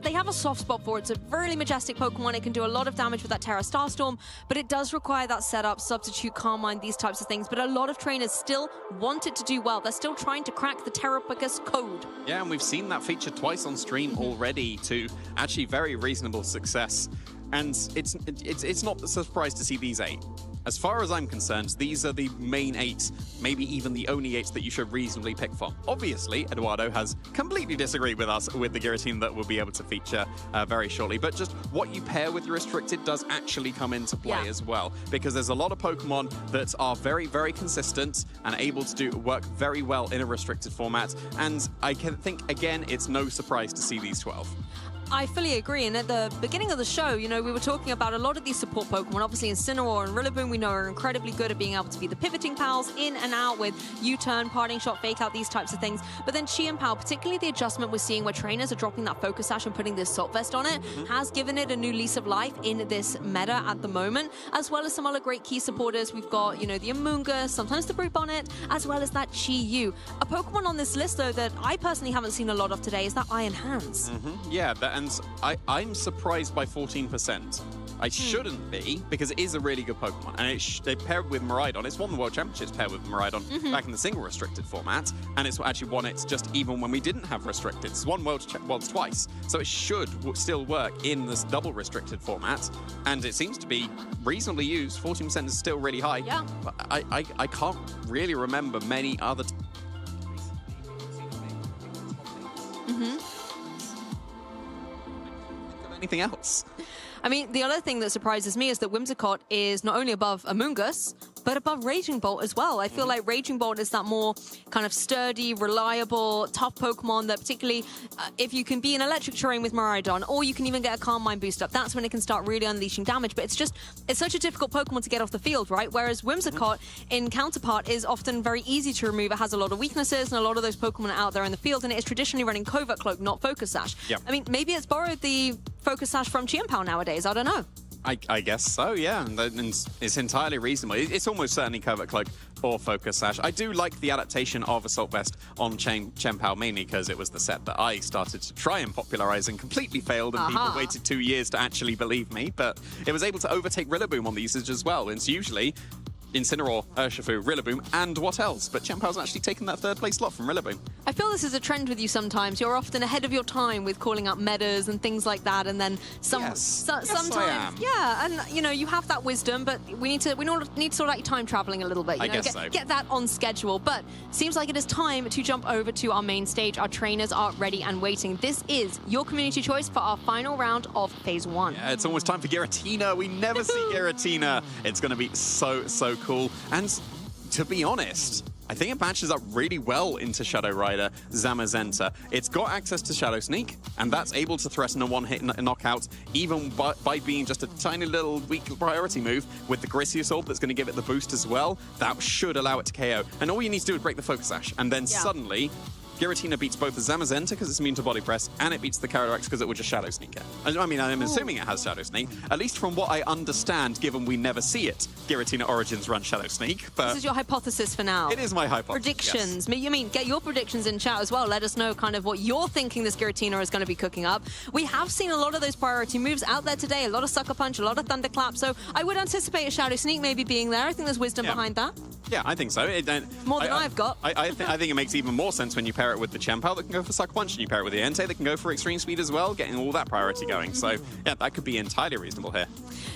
they have a soft spot for. It's a really majestic Pokemon. It can do a lot of damage with that Terra Starstorm, but it does require that setup, substitute, Carmine, these types of things. But a lot of trainers still want it to do well. They're still trying to crack the Terrapagus code. Yeah, and we've seen that feature twice on stream already to actually very reasonable success. And it's not a surprise to see these 8. As far as I'm concerned, these are the main 8, maybe even the only 8 that you should reasonably pick from. Obviously, Eduardo has completely disagreed with us with the Giratina that we'll be able to feature very shortly, but just what you pair with your restricted does actually come into play as well, because there's a lot of Pokemon that are very, very consistent and able to work very well in a restricted format, and I can think, again, it's no surprise to see these 12. I fully agree, and at the beginning of the show, you know, we were talking about a lot of these support Pokemon. Obviously, Incineroar and Rillaboom, we know, are incredibly good at being able to be the pivoting pals in and out with U-turn, parting shot, fake out, these types of things. But then Chimpao, particularly the adjustment we're seeing where trainers are dropping that Focus Sash and putting this Salt Vest on it, has given it a new lease of life in this meta at the moment, as well as some other great key supporters. We've got, you know, the Amoonguss, sometimes the Brute Bonnet, as well as that Chi-Yu. A Pokemon on this list, though, that I personally haven't seen a lot of today is that Iron Hands. Yeah, and I'm surprised by 14%. I shouldn't be, because it is a really good Pokemon. And they paired with Miraidon. It's won the World Championships paired with Miraidon back in the single restricted format. And it's actually won it just even when we didn't have restricted. It's won Worlds twice. So it should still work in this double restricted format. And it seems to be reasonably used. 14% is still really high. Yeah. But I can't really remember many other... anything else. I mean, the other thing that surprises me is that Whimsicott is not only above Amoonguss, but above Raging Bolt as well. I feel like Raging Bolt is that more kind of sturdy, reliable, tough Pokemon that particularly if you can be in electric terrain with Miraidon, or you can even get a Calm Mind boost up, that's when it can start really unleashing damage. But it's such a difficult Pokemon to get off the field, right? Whereas Whimsicott in counterpart is often very easy to remove. It has a lot of weaknesses, and a lot of those Pokemon are out there in the field, and it is traditionally running Covert Cloak, not Focus Sash. Yep. I mean, maybe it's borrowed the Focus Sash from Chien-Pao nowadays. I don't know. I guess so, yeah. And it's entirely reasonable. It's almost certainly Covert Cloak or Focus Sash. I do like the adaptation of Assault Vest on Chien-Pao, mainly because it was the set that I started to try and popularize and completely failed, and people waited 2 years to actually believe me. But it was able to overtake Rillaboom on the usage as well. And it's usually Incineroar, Urshifu, Rillaboom, and what else? But Chien-Pao's actually taken that third place slot from Rillaboom. I feel this is a trend with you sometimes. You're often ahead of your time with calling out metas and things like that, and then sometimes, I am. yeah, and you know, you have that wisdom, but we need to sort out your time traveling a little bit. You know, get that on schedule. But seems like it is time to jump over to our main stage. Our trainers are ready and waiting. This is your community choice for our final round of Phase 1. Yeah, it's almost time for Giratina. We never see Giratina. It's going to be so cool. And to be honest, I think it matches up really well into Shadow Rider Zamazenta. It's got access to Shadow Sneak, and that's able to threaten a one-hit knockout, even by being just a tiny little weak priority move with the Grisius Orb that's going to give it the boost as well. That should allow it to KO. And all you need to do is break the Focus Sash, and then suddenly Giratina beats both the Zamazenta because it's immune to Body Press, and it beats the Calyrex because it will just Shadow Sneak it. I mean, I'm assuming it has Shadow Sneak, at least from what I understand, given we never see it. Giratina Origins run Shadow Sneak, but... This is your hypothesis for now. It is my hypothesis, Predictions. Yes. You mean, get your predictions in chat as well. Let us know kind of what you're thinking this Giratina is going to be cooking up. We have seen a lot of those priority moves out there today, a lot of Sucker Punch, a lot of Thunderclap, so I would anticipate a Shadow Sneak maybe being there. I think there's wisdom behind that. Yeah, I think so. More than I've got. I think it makes even more sense when you pair it with the Chien-Pao that can go for Sucker Punch, and you pair it with the Entei that can go for Extreme Speed as well, getting all that priority going. So, yeah, that could be entirely reasonable here.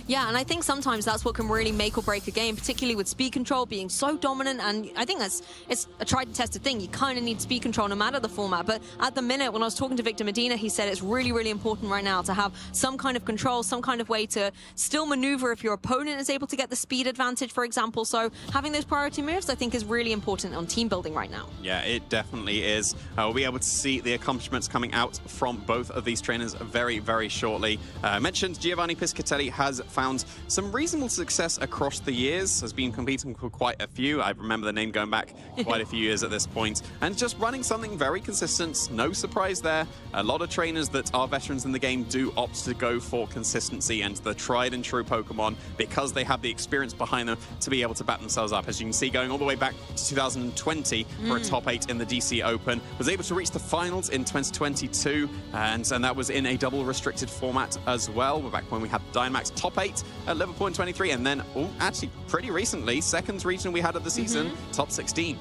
Yeah, and I think sometimes that's what can really make or break a game, particularly with speed control being so dominant, and I think it's a tried and tested thing. You kind of need speed control no matter the format, but at the minute, when I was talking to Victor Medina, he said it's really, really important right now to have some kind of control, some kind of way to still maneuver if your opponent is able to get the speed advantage, for example. So having those priority moves, I think, is really important on team building right now. Yeah, it definitely is. We'll be able to see the accomplishments coming out from both of these trainers very, very shortly. I mentioned Giovanni Piscatelli has found some reasonable success across the years, has been competing for quite a few. I remember the name going back quite a few years at this point, and just running something very consistent. No surprise there. A lot of trainers that are veterans in the game do opt to go for consistency and the tried and true Pokemon because they have the experience behind them to be able to back themselves up. As you can see, going all the way back to 2020 for a top 8 in the DC Open, was able to reach the finals in 2022, and that was in a double restricted format as well. We're back when we had Dynamax top 8 at Liverpool in 23, and then actually pretty recently, second region we had of the season, top 16.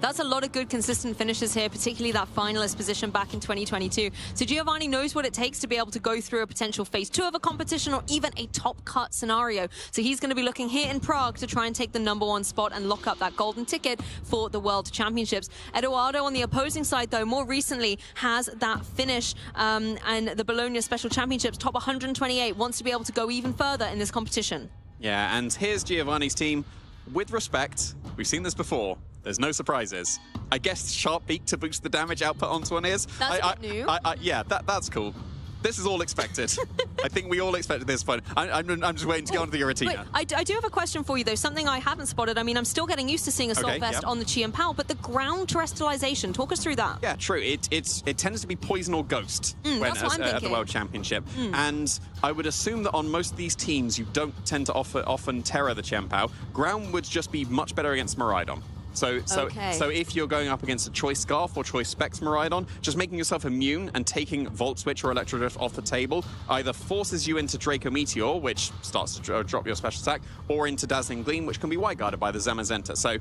That's a lot of good, consistent finishes here, particularly that finalist position back in 2022. So Giovanni knows what it takes to be able to go through a potential phase 2 of a competition or even a top cut scenario. So he's going to be looking here in Prague to try and take the #1 spot and lock up that golden ticket for the World Championships. Eduardo on the opposing side, though, more recently has that finish and the Bologna Special Championships, top 128, wants to be able to go even further in this competition. Yeah, and here's Giovanni's team. With respect, we've seen this before. There's no surprises. I guess Sharp Beak to boost the damage output on one is. That's a bit new. Yeah, that's cool. This is all expected. I think we all expected this point. I'm just waiting to get onto the Giratina. I do have a question for you, though, something I haven't spotted. I mean, I'm still getting used to seeing Assault Vest on the Chien-Pao, but the ground terrestrialization, talk us through that. Yeah, true. It tends to be Poison or Ghost at the World Championship. And I would assume that on most of these teams, you don't tend to often Terra the Chien-Pao. Ground would just be much better against Miraidon. So if you're going up against a Choice Scarf or Choice Specs Miraidon, just making yourself immune and taking Volt Switch or Electro Drift off the table either forces you into Draco Meteor, which starts to drop your special attack, or into Dazzling Gleam, which can be wide guarded by the Zamazenta. So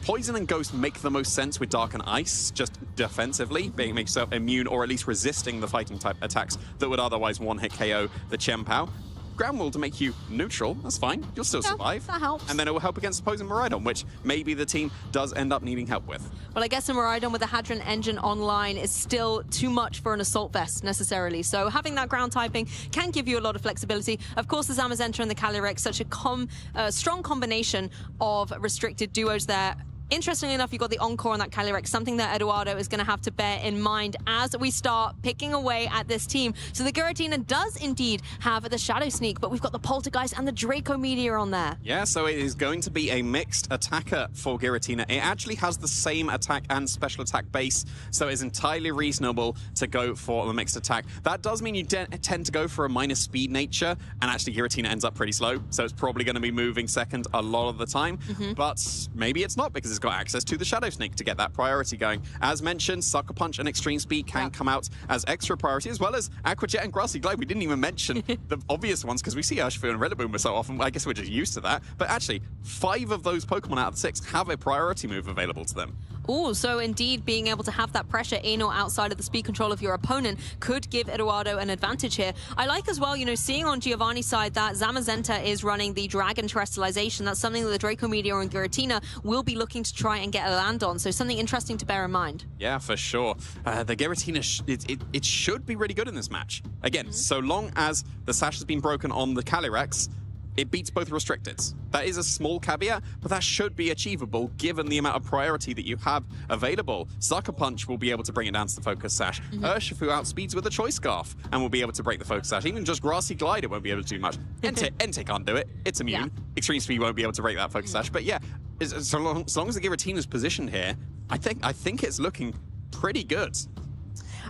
Poison and Ghost make the most sense with Dark and Ice, just defensively, being yourself immune or at least resisting the fighting type attacks that would otherwise one-hit KO the Chien-Pao. Ground Wall to make you neutral, that's fine. You'll still survive. That helps. And then it will help against opposing Miraidon, which maybe the team does end up needing help with. Well, I guess a Miraidon with a Hadron Engine online is still too much for an Assault Vest, necessarily. So having that ground typing can give you a lot of flexibility. Of course, the Zamazenta and the Calyrex, such a strong combination of restricted duos there. Interestingly enough, you've got the Encore on that Calyrex, something that Eduardo is going to have to bear in mind as we start picking away at this team. So the Giratina does indeed have the Shadow Sneak, but we've got the Poltergeist and the Draco Meteor on there. Yeah, so it is going to be a mixed attacker for Giratina. It actually has the same attack and special attack base, so it's entirely reasonable to go for a mixed attack. That does mean you tend to go for a minus speed nature, and actually Giratina ends up pretty slow, so it's probably going to be moving second a lot of the time, but maybe it's not because it's got access to the Shadow Sneak to get that priority going. As mentioned, Sucker Punch and Extreme Speed can come out as extra priority, as well as Aqua Jet and Grassy Glide. We didn't even mention the obvious ones because we see Urshifu and Rillaboom so often. I guess we're just used to that. But actually, 5 of those Pokemon out of the 6 have a priority move available to them. Oh, so indeed being able to have that pressure in or outside of the speed control of your opponent could give Eduardo an advantage here. I like as well, you know, seeing on Giovanni's side that Zamazenta is running the Dragon Terrestrialization. That's something that the Draco Meteor and Giratina will be looking to try and get a land on. So something interesting to bear in mind. Yeah, for sure. The Giratina, it should be really good in this match. Again, so long as the sash has been broken on the Calyrex, it beats both restricteds. That is a small caveat, but that should be achievable given the amount of priority that you have available. Sucker Punch will be able to bring it down to the Focus Sash. Urshifu outspeeds with a Choice Scarf and will be able to break the Focus Sash. Even just Grassy Glide, it won't be able to do much. Entei can't do it. It's immune. Extreme Speed won't be able to break that Focus Sash. But yeah, so long as the Giratina's positioned here, I think it's looking pretty good.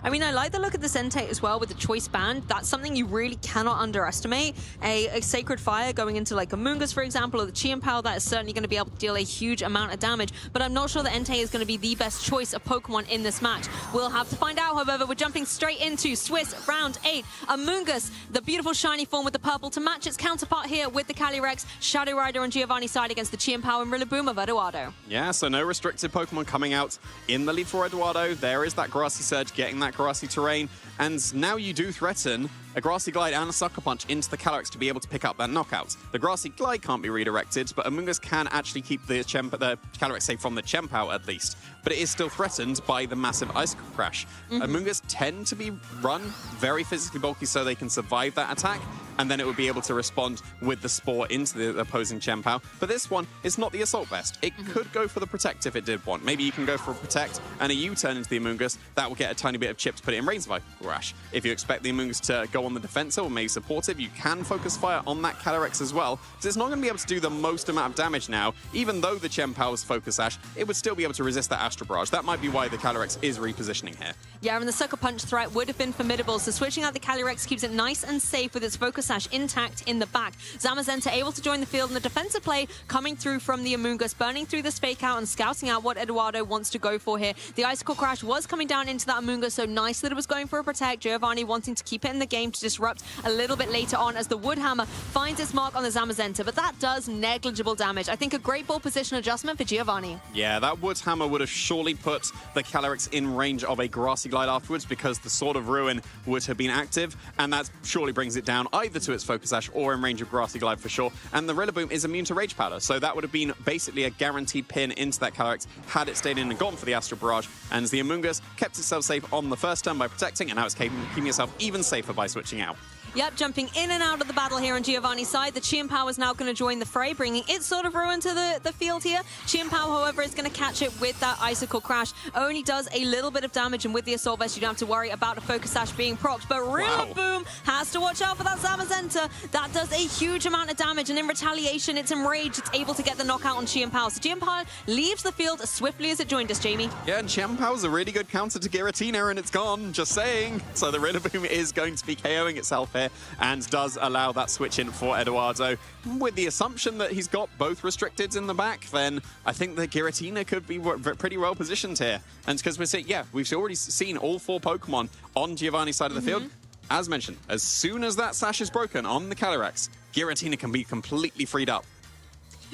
I mean, I like the look at the Entei as well with the Choice Band. That's something you really cannot underestimate. A Sacred Fire going into like a Mungus, for example, or the Chien-Pao, that is certainly going to be able to deal a huge amount of damage. But I'm not sure that Entei is going to be the best choice of Pokemon in this match. We'll have to find out, however. We're jumping straight into Swiss Round 8. A Mungus, the beautiful shiny form with the purple, to match its counterpart here with the Calyrex, Shadow Rider on Giovanni's side against the Chien-Pao and Rillaboom of Eduardo. Yeah, so no restricted Pokemon coming out in the lead for Eduardo. There is that Grassy Surge getting that Grassy Terrain. And now you do threaten a Grassy Glide and a Sucker Punch into the Calyrex to be able to pick up that knockout. The Grassy Glide can't be redirected, but Amoonguss can actually keep the Calyrex safe from the Chien-Pao at least. But it is still threatened by the massive Icicle Crash. Amoonguss tend to be run very physically bulky so they can survive that attack, and then it would be able to respond with the Spore into the opposing Chien-Pao. But this one is not the Assault Vest. It could go for the Protect if it did want. Maybe you can go for a Protect and a U-turn into the Amoonguss. That will get a tiny bit of chip to put it in range of Icicle Crash. If you expect the Amoonguss to go on the defensive or maybe supportive, you can Focus Fire on that Calyrex as well, because it's not going to be able to do the most amount of damage now. Even though the Chien-Pao's Focus Sash, it would still be able to resist that Astral Barrage. That might be why the Calyrex is repositioning here. Yeah, and the Sucker Punch threat would have been formidable, so switching out the Calyrex keeps it nice and safe with its Focus Sash intact in the back. Zamazenta able to join the field, and the defensive play coming through from the Amoonguss, burning through this Fake Out and scouting out what Eduardo wants to go for here. The Icicle Crash was coming down into that Amoonguss, so nice that it was going for a Protect. Giovanni wanting to keep it in the game to disrupt a little bit later on as the Wood Hammer finds its mark on the Zamazenta, but that does negligible damage. I think a great ball position adjustment for Giovanni. Yeah, that Wood Hammer would have surely put the Calyrex in range of a Grassy Glide afterwards, because the Sword of Ruin would have been active, and that surely brings it down either to its Focus Sash or in range of Grassy Glide for sure. And the Rillaboom is immune to Rage Powder, so that would have been basically a guaranteed pin into that Calyrex had it stayed in and gone for the Astral Barrage. And the Amoonguss kept itself safe on the first turn by protecting, and now it's keeping itself even safer by switching out. Yep, jumping in and out of the battle here on Giovanni's side. The Chien-Pao is now going to join the fray, bringing its Sword of Ruin to the field here. Chien-Pao, however, is going to catch it with that Icicle Crash. Only does a little bit of damage, and with the Assault Vest, you don't have to worry about a Focus Sash being procced. But Rillaboom has to watch out for that Zamazenta. That does a huge amount of damage, and in retaliation, it's enraged. It's able to get the knockout on Chien-Pao. So Chien-Pao leaves the field as swiftly as it joined us, Jamie. Yeah, and Chien-Pao's a really good counter to Giratina, and it's gone, just saying. So the Rillaboom is going to be KOing itself here. here and does allow that switch in for Eduardo. With the assumption that he's got both restricteds in the back, then I think that Giratina could be pretty well positioned here. And because we're seeing, yeah, we've already seen all 4 Pokemon on Giovanni's side of the field. As mentioned, as soon as that sash is broken on the Calyrex, Giratina can be completely freed up.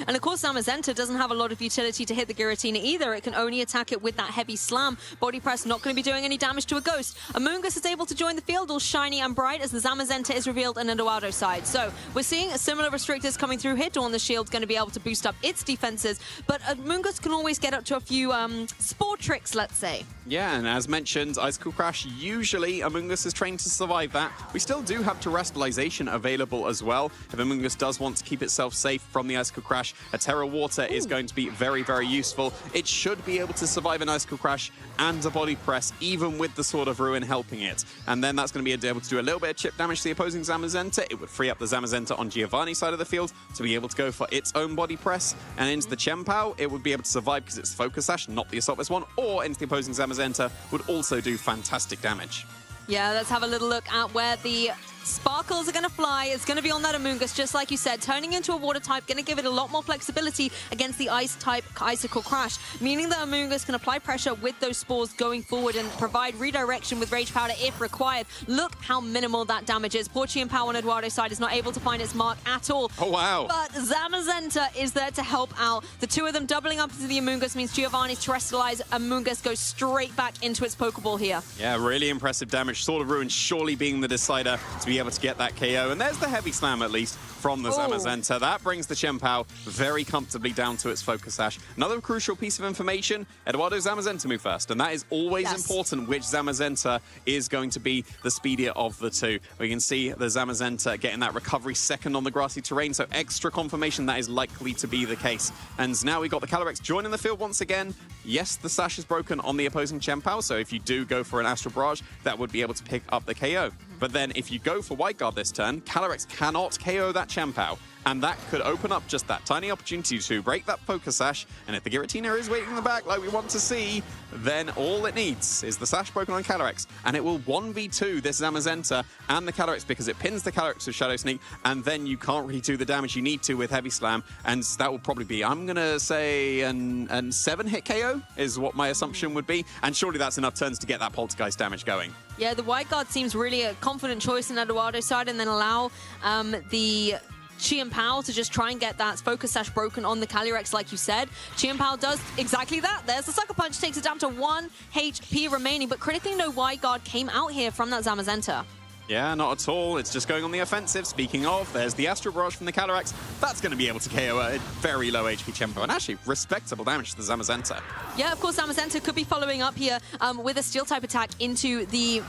And of course, Zamazenta doesn't have a lot of utility to hit the Giratina either. It can only attack it with that heavy slam. Body press not going to be doing any damage to a ghost. Amoonguss is able to join the field all shiny and bright as the Zamazenta is revealed on Eduardo's side. So we're seeing a similar restrictors coming through here. Dawn the Shield's going to be able to boost up its defenses, but Amoonguss can always get up to a few spore tricks, let's say. Yeah, and as mentioned, Icicle Crash, usually Amoonguss is trained to survive that. We still do have Terrestrialization available as well. If Amoonguss does want to keep itself safe from the Icicle Crash, a Terra Water is going to be very, very useful. It should be able to survive an Icicle Crash and a Body Press, even with the Sword of Ruin helping it. And then that's going to be able to do a little bit of chip damage to the opposing Zamazenta. It would free up the Zamazenta on Giovanni's side of the field to be able to go for its own Body Press. And into the Chien-Pao, it would be able to survive because it's Focus Sash, not the Assault Vest one, or into the opposing Zamazenta would also do fantastic damage. Yeah, let's have a little look at where the sparkles are going to fly. It's going to be on that Amoonguss, just like you said, turning into a water type, going to give it a lot more flexibility against the ice type Icicle Crash, meaning that Amoonguss can apply pressure with those spores going forward and provide redirection with Rage Powder if required. Look how minimal that damage is. Poor Chien-Pao on Eduardo's side is not able to find its mark at all. Oh, wow. But Zamazenta is there to help out. The two of them doubling up into the Amoonguss means Giovanni's Terrestrialized Amoonguss goes straight back into its Pokeball here. Yeah, really impressive damage. Sword of Ruin surely being the decider to be able to get that KO. And there's the heavy slam, at least, from the Zamazenta. That brings the Chien-Pao very comfortably down to its Focus Sash. Another crucial piece of information, Eduardo Zamazenta move first. And that is always important, which Zamazenta is going to be the speedier of the two. We can see the Zamazenta getting that recovery second on the grassy terrain, so extra confirmation that is likely to be the case. And now we got the Calyrex joining the field once again. Yes, the sash is broken on the opposing Chien-Pao, so if you do go for an Astral Barrage, that would be able to pick up the KO. But then if you go for White Guard this turn, Calyrex cannot KO that Chien-Pao. And that could open up just that tiny opportunity to break that Focus Sash. And if the Giratina is waiting in the back like we want to see, then all it needs is the Sash broken on Calyrex. And it will 1v2 this Zamazenta and the Calyrex because it pins the Calyrex with Shadow Sneak. And then you can't really do the damage you need to with Heavy Slam. And that will probably be, I'm going to say, an 7-hit KO is what my assumption would be. And surely that's enough turns to get that Poltergeist damage going. Yeah, the White Guard seems really a confident choice in Eduardo's side, and then allow the Chien-Pao to just try and get that Focus Sash broken on the Calyrex, like you said. Chien-Pao does exactly that. There's the Sucker Punch, takes it down to 1 HP remaining, but critically no White Guard came out here from that Zamazenta. Yeah, not at all. It's just going on the offensive. Speaking of, there's the Astral Barrage from the Calyrex. That's going to be able to KO a very low HP Chien-Pao, and actually respectable damage to the Zamazenta. Yeah, of course, Zamazenta could be following up here with a Steel-type attack into the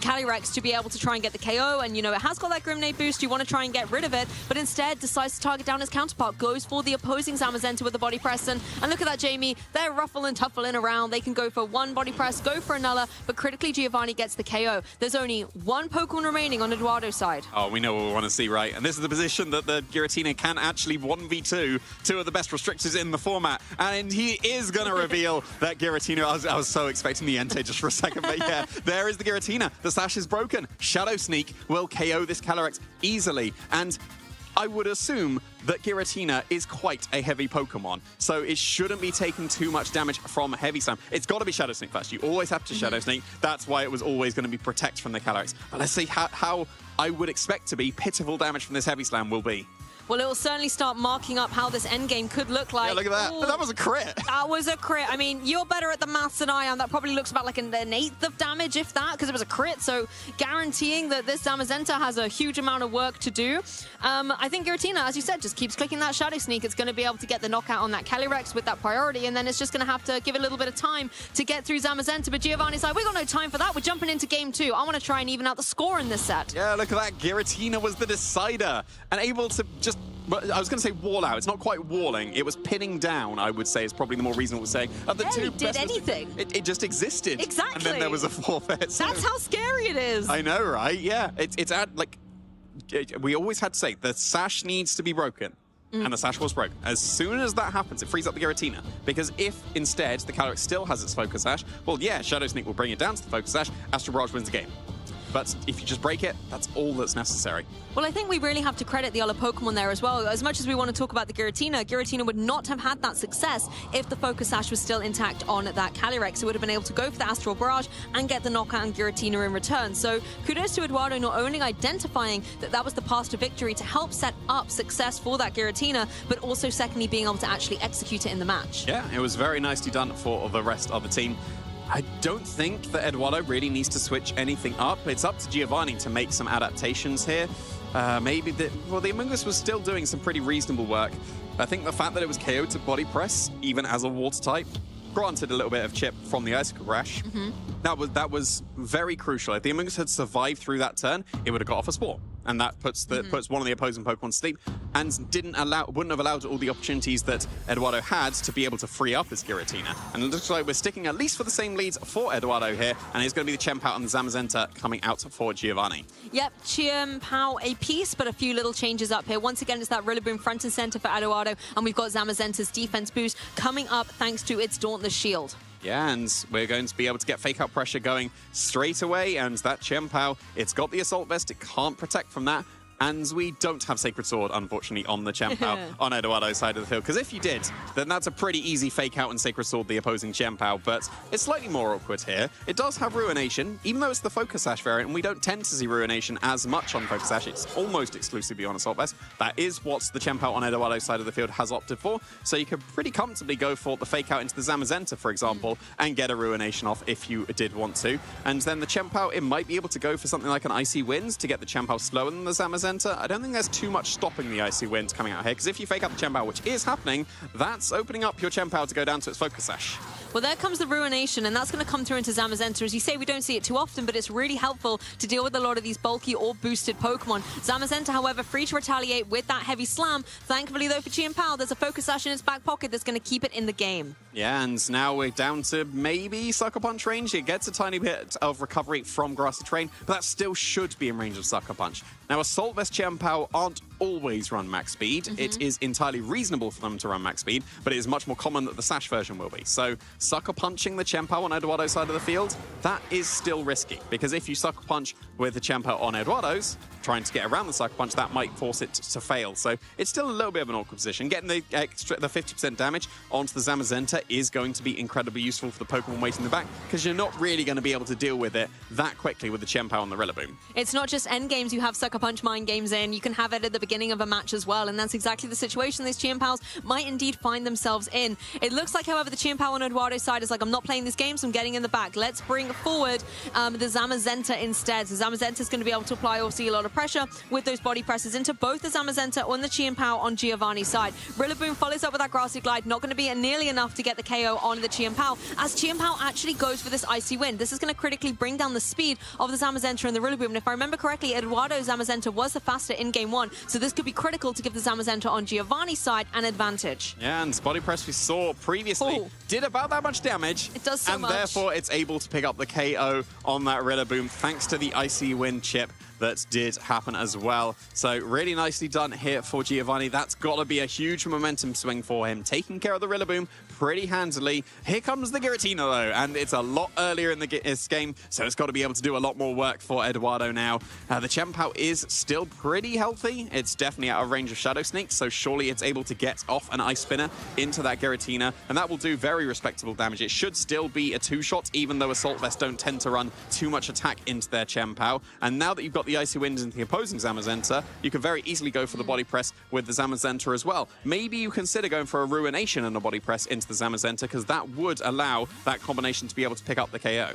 Calyrex to be able to try and get the KO, and you know, it has got that Grim Nade boost. You want to try and get rid of it, but instead decides to target down his counterpart, goes for the opposing Zamazenta with the Body Press, and look at that, Jamie, they're ruffling, tuffling around. They can go for one Body Press, go for another, but critically Giovanni gets the KO. There's only one Pokemon remaining on Eduardo's side. Oh, we know what we want to see, right? And this is the position that the Giratina can actually 1v2 two of the best restrictors in the format, and he is going to reveal that Giratina. I was so expecting the Entei just for a second, but yeah, there is the Giratina. The Sash is broken. Shadow Sneak will KO this Calyrex easily, and I would assume that Giratina is quite a heavy Pokemon, so it shouldn't be taking too much damage from Heavy Slam. It's got to be Shadow Sneak first. You always have to Shadow Sneak. That's why it was always going to be Protect from the Calyrex. But let's see how I would expect to be pitiful damage from this Heavy Slam will be. Well, it will certainly start marking up how this endgame could look like. Yeah, look at that. Ooh, that was a crit. That was a crit. I mean, you're better at the maths than I am. That probably looks about like an 1/8 of damage, if that, because it was a crit. So guaranteeing that this Zamazenta has a huge amount of work to do. I think Giratina, as you said, just keeps clicking that Shadow Sneak. It's going to be able to get the knockout on that Calyrex with that priority, and then it's just going to have to give it a little bit of time to get through Zamazenta. But Giovanni's like, we got no time for that. We're jumping into game 2. I want to try and even out the score in this set. Yeah, look at that. Giratina was the decider and able to just... I was going to say wall out. It's not quite walling. It was pinning down, I would say, is probably the more reasonable saying. The two did anything. It just existed. Exactly. And then there was a forfeit. So. That's how scary it is. I know, right? Yeah. It's at, like, we always had to say, the Sash needs to be broken. And the Sash was broken. As soon as that happens, it frees up the Giratina. Because if, instead, the Calyrex still has its Focus Sash, well, yeah, Shadow Sneak will bring it down to the Focus Sash. Astral Barrage wins the game. but if you just break it, that's all that's necessary. Well, I think we really have to credit the other Pokemon there as well. As much as we want to talk about the Giratina would not have had that success if the Focus Sash was still intact on that Calyrex. It would have been able to go for the Astral Barrage and get the knockout on Giratina in return. So kudos to Eduardo not only identifying that that was the path to victory to help set up success for that Giratina, but also secondly being able to actually execute it in the match. Yeah, it was very nicely done for the rest of the team. I don't think that Eduardo really needs to switch anything up. It's up to Giovanni to make some adaptations here. Maybe the Amoonguss was still doing some pretty reasonable work. I think the fact that it was KO to body press, even as a water type, granted a little bit of chip from the Icicle Rash, that was very crucial. If the Amoonguss had survived through that turn, it would have got off a Spore. And that puts one of the opposing Pokemon to sleep and wouldn't have allowed all the opportunities that Eduardo had to be able to free up his Giratina. And it looks like we're sticking at least for the same leads for Eduardo here, and it's going to be the Chien-Pao and the Zamazenta coming out for Giovanni. Yep, Chien-Pao a piece, but a few little changes up here. Once again, it's that Rillaboom front and center for Eduardo, and we've got Zamazenta's defense boost coming up thanks to its Dauntless Shield. Yeah, and we're going to be able to get Fake Out Pressure going straight away, and that Chien-Pao, it's got the Assault Vest, it can't protect from that, and we don't have Sacred Sword, unfortunately, on the Chien-Pao on Eduardo's side of the field, because if you did, then that's a pretty easy Fake Out and Sacred Sword the opposing Chien-Pao, but it's slightly more awkward here. It does have Ruination, even though it's the Focus Sash variant, and we don't tend to see Ruination as much on Focus Sash, it's almost exclusively on Assault Vest. That is what the Chien-Pao on Eduardo's side of the field has opted for, so you could pretty comfortably go for the Fake Out into the Zamazenta, for example, and get a Ruination off if you did want to. And then the Chien-Pao, it might be able to go for something like an Icy Wind to get the Chien-Pao slower than the Zamazenta. I don't think there's too much stopping the Icy Wind coming out here, because if you fake out the Chien-Pao, which is happening, that's opening up your Chien-Pao to go down to its Focus Sash. Well, there comes the Ruination, and that's going to come through into Zamazenta. As you say, we don't see it too often, but it's really helpful to deal with a lot of these bulky or boosted Pokemon. Zamazenta, however, free to retaliate with that heavy slam. Thankfully, though, for Chien-Pao, there's a Focus Sash in its back pocket that's going to keep it in the game. Yeah, and now we're down to maybe Sucker Punch range. It gets a tiny bit of recovery from Grassy Terrain, but that still should be in range of Sucker Punch. Now, Assault Vest Chien-Pao aren't always run max speed. It is entirely reasonable for them to run max speed, but it is much more common that the Sash version will be. So Sucker Punching the Chien-Pao on Eduardo's side of the field, that is still risky, because if you Sucker Punch with the Chien-Pao on Eduardo's, trying to get around the Sucker Punch, that might force it to fail. So it's still a little bit of an awkward position. Getting the 50% damage onto the Zamazenta is going to be incredibly useful for the Pokemon waiting in the back, because you're not really going to be able to deal with it that quickly with the Chien-Pao and the Rillaboom. It's not just end games you have Sucker Punch mind games in, you can have it at the beginning of a match as well, and that's exactly the situation these Chien-Paos might indeed find themselves in. It looks like, however, the Chien-Pao on Eduardo's side is like, I'm not playing this game, so I'm getting in the back. Let's bring forward the Zamazenta instead. So Zamazenta's going to be able to apply obviously a lot of pressure with those body presses into both the Zamazenta and the Chien-Pao on Giovanni's side. Rillaboom follows up with that Grassy Glide, not going to be nearly enough to get the KO on the Chien-Pao, as Chien-Pao actually goes for this Icy Wind. This is going to critically bring down the speed of the Zamazenta and the Rillaboom, and if I remember correctly, Eduardo's Zamazenta was the faster in game one, so this could be critical to give the Zamazenta on Giovanni's side an advantage. Yeah, and body press we saw previously did about that much damage. It does so much. And therefore it's able to pick up the KO on that Rillaboom thanks to the Icy Wind chip that did happen as well. So really nicely done here for Giovanni. That's got to be a huge momentum swing for him. Taking care of the Rillaboom pretty handily. Here comes the Giratina though, and it's a lot earlier in this game, so it's got to be able to do a lot more work for Eduardo now. The Chien-Pao is still pretty healthy. It's definitely out of range of Shadow Sneak, so surely it's able to get off an Ice Spinner into that Giratina, and that will do very respectable damage. It should still be a two-shot, even though Assault Vest don't tend to run too much attack into their Chien-Pao. And now that you've got the Icy Wind into the opposing Zamazenta, you can very easily go for the body press with the Zamazenta as well. Maybe you consider going for a Ruination and a body press into the Zamazenta, because that would allow that combination to be able to pick up the KO.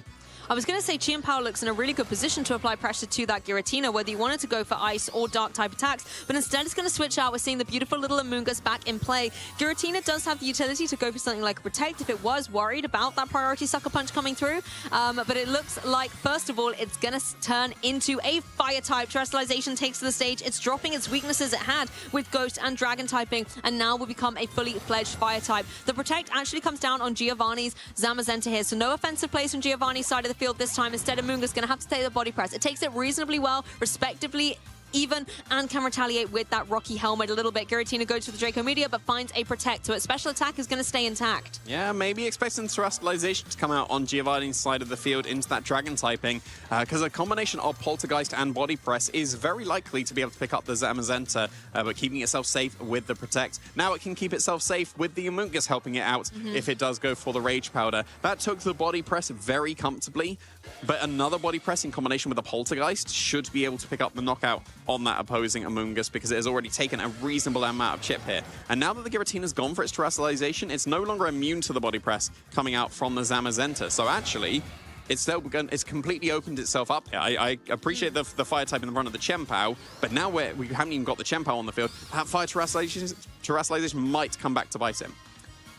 I was going to say Chien-Pao looks in a really good position to apply pressure to that Giratina, whether you wanted to go for ice or dark type attacks, but instead it's going to switch out. We're seeing the beautiful little Amoonguss back in play. Giratina does have the utility to go for something like Protect if it was worried about that priority Sucker Punch coming through, but it looks like, first of all, it's going to turn into a Fire type. Terrestrialization takes to the stage. It's dropping its weaknesses it had with Ghost and Dragon typing, and now will become a fully fledged Fire type. The Protect actually comes down on Giovanni's Zamazenta here, so no offensive plays from Giovanni's side of the field this time. Instead, Amoonguss going to have to take the body press. It takes it reasonably well, respectively even and can retaliate with that Rocky Helmet a little bit. Giratina goes for the Draco Meteor, but finds a Protect, so its special attack is going to stay intact. Yeah, maybe expecting Terrestrialization to come out on Giovanni's side of the field into that Dragon typing, because a combination of Poltergeist and Body Press is very likely to be able to pick up the Zamazenta, but keeping itself safe with the Protect. Now it can keep itself safe with the Amoonguss helping it out if it does go for the Rage Powder. That took the Body Press very comfortably, but another Body Press in combination with a Poltergeist should be able to pick up the knockout on that opposing Amoonguss, because it has already taken a reasonable amount of chip here. And now that the Giratina's gone for its Terrestrialization, it's no longer immune to the Body Press coming out from the Zamazenta. So actually, it's completely opened itself up. I appreciate the fire type in the front of the Chien-Pao, but now we haven't even got the Chien-Pao on the field. That fire Terrestrialization might come back to bite him.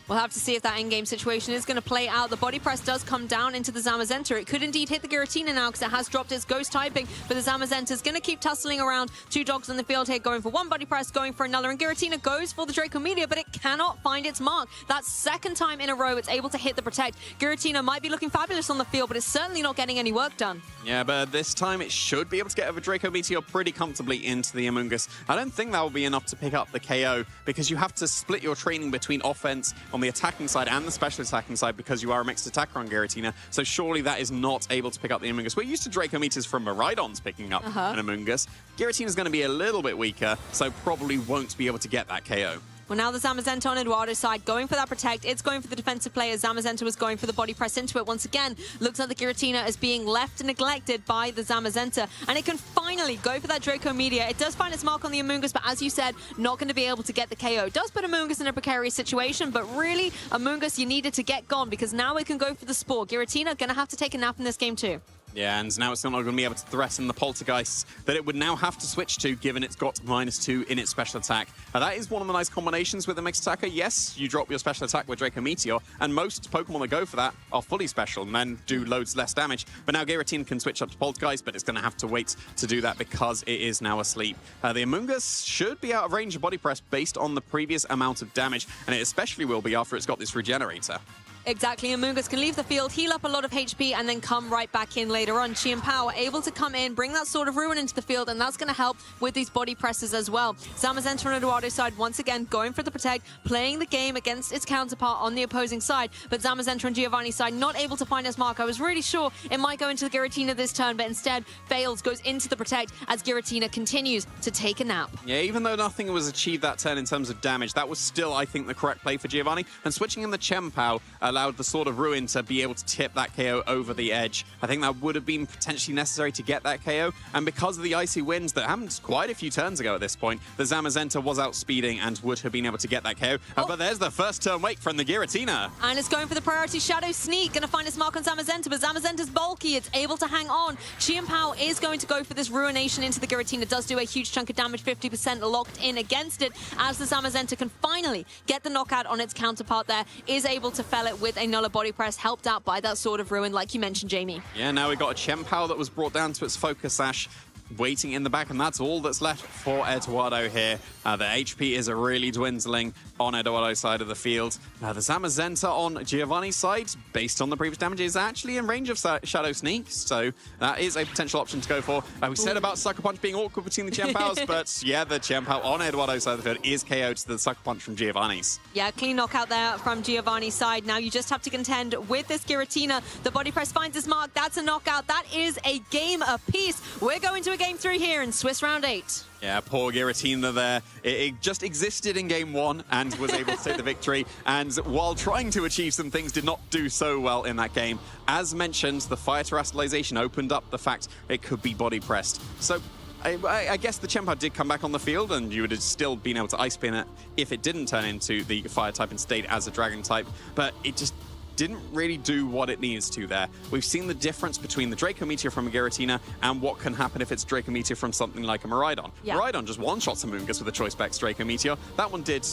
We'll have to see if that in-game situation is going to play out. The Body Press does come down into the Zamazenta. It could indeed hit the Giratina now because it has dropped its Ghost typing, but the Zamazenta is going to keep tussling around. Two dogs on the field here, going for one Body Press, going for another, and Giratina goes for the Draco Meteor, but it cannot find its mark. That's second time in a row it's able to hit the Protect. Giratina might be looking fabulous on the field, but it's certainly not getting any work done. Yeah, but this time it should be able to get over Draco Meteor pretty comfortably into the Amoonguss. I don't think that will be enough to pick up the KO, because you have to split your training between offense on the attacking side and the special attacking side, because you are a mixed attacker on Giratina. So surely that is not able to pick up the Amoonguss. We're used to Draco Meteors from Miraidons picking up an Amoonguss. Giratina's going to be a little bit weaker, so probably won't be able to get that KO. Well, now the Zamazenta on Eduardo's side going for that Protect. It's going for the defensive player. Zamazenta was going for the Body Press into it once again. Looks like the Giratina is being left neglected by the Zamazenta, and it can finally go for that Draco Meteor. It does find its mark on the Amoonguss, but as you said, not going to be able to get the KO. Does put Amoonguss in a precarious situation, but really, Amoonguss, you needed to get gone, because now it can go for the Spore. Giratina going to have to take a nap in this game too. Yeah, and now it's still not going to be able to threaten the Poltergeists that it would now have to switch to, given it's got -2 in its special attack. That is one of the nice combinations with a mixed attacker. Yes, you drop your special attack with Draco Meteor, and most Pokemon that go for that are fully special and then do loads less damage. But now Giratina can switch up to Poltergeist, but it's going to have to wait to do that because it is now asleep. The Amoonguss should be out of range of Body Press based on the previous amount of damage, and it especially will be after it's got this Regenerator. Exactly, Amoonguss can leave the field, heal up a lot of HP, and then come right back in later on. Chien-Pao able to come in, bring that Sword of Ruin into the field, and that's going to help with these Body Presses as well. Zamazenta on Eduardo's side, once again, going for the Protect, playing the game against its counterpart on the opposing side, but Zamazenta on Giovanni's side not able to find its mark. I was really sure it might go into the Giratina this turn, but instead fails, goes into the Protect as Giratina continues to take a nap. Yeah, even though nothing was achieved that turn in terms of damage, that was still, I think, the correct play for Giovanni, and switching in the Chien-Pao allowed the Sword of Ruin to be able to tip that KO over the edge. I think that would have been potentially necessary to get that KO, and because of the icy winds that happened quite a few turns ago at this point, the Zamazenta was outspeeding and would have been able to get that KO. But there's the first turn wake from the Giratina. And it's going for the priority Shadow Sneak, going to find its mark on Zamazenta, but Zamazenta's bulky, it's able to hang on. Chien-Pao is going to go for this Ruination into the Giratina, does do a huge chunk of damage, 50% locked in against it, as the Zamazenta can finally get the knockout on its counterpart there, is able to fell it with a Nulla Body Press, helped out by that Sword of Ruin, like you mentioned, Jamie. Yeah, now we've got a Chien-Pao that was brought down to its Focus Sash, waiting in the back, and that's all that's left for Eduardo here. The HP is really dwindling on Eduardo's side of the field. The Zamazenta on Giovanni's side, based on the previous damage, is actually in range of Shadow Sneak, so that is a potential option to go for. We said about Sucker Punch being awkward between the Chien-Paos, but yeah, the Chien-Pao on Eduardo's side of the field is KO'd to the Sucker Punch from Giovanni's. Yeah, clean knockout there from Giovanni's side. Now you just have to contend with this Giratina. The Body Press finds its mark. That's a knockout. That is a game apiece. We're going to a game 3 here in Swiss Round 8. Yeah, poor Giratina there. It just existed in game 1 and was able to take the victory, and while trying to achieve some things, did not do so well in that game. As mentioned, the Fire Terrestrialization opened up the fact it could be Body Pressed. So I guess the Chien-Pao did come back on the field, and you would have still been able to Ice Spin it if it didn't turn into the Fire type and stayed as a Dragon type, but it just didn't really do what it needs to there. We've seen the difference between the Draco Meteor from a Giratina and what can happen if it's Draco Meteor from something like a Miraidon. Yeah. Miraidon just one-shots Amoonguss with a Choice Specs Draco Meteor. That one did,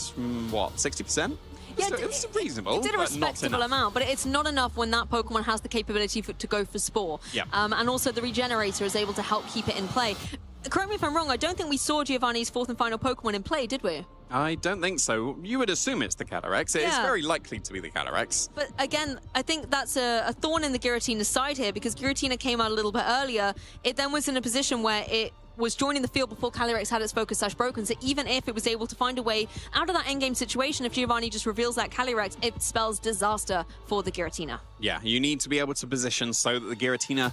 what, 60%? Yeah, it's reasonable, it did a respectable amount, but it's not enough when that Pokemon has the capability to go for Spore. Yeah. And also the Regenerator is able to help keep it in play. Correct me if I'm wrong, I don't think we saw Giovanni's fourth and final Pokemon in play, did we? I don't think so. You would assume it's the Calyrex. It's very likely to be the Calyrex. But again, I think that's a thorn in the Giratina's side here, because Giratina came out a little bit earlier. It then was in a position where it was joining the field before Calyrex had its Focus Sash broken, so even if it was able to find a way out of that endgame situation, if Giovanni just reveals that Calyrex, it spells disaster for the Giratina. Yeah, you need to be able to position so that the Giratina,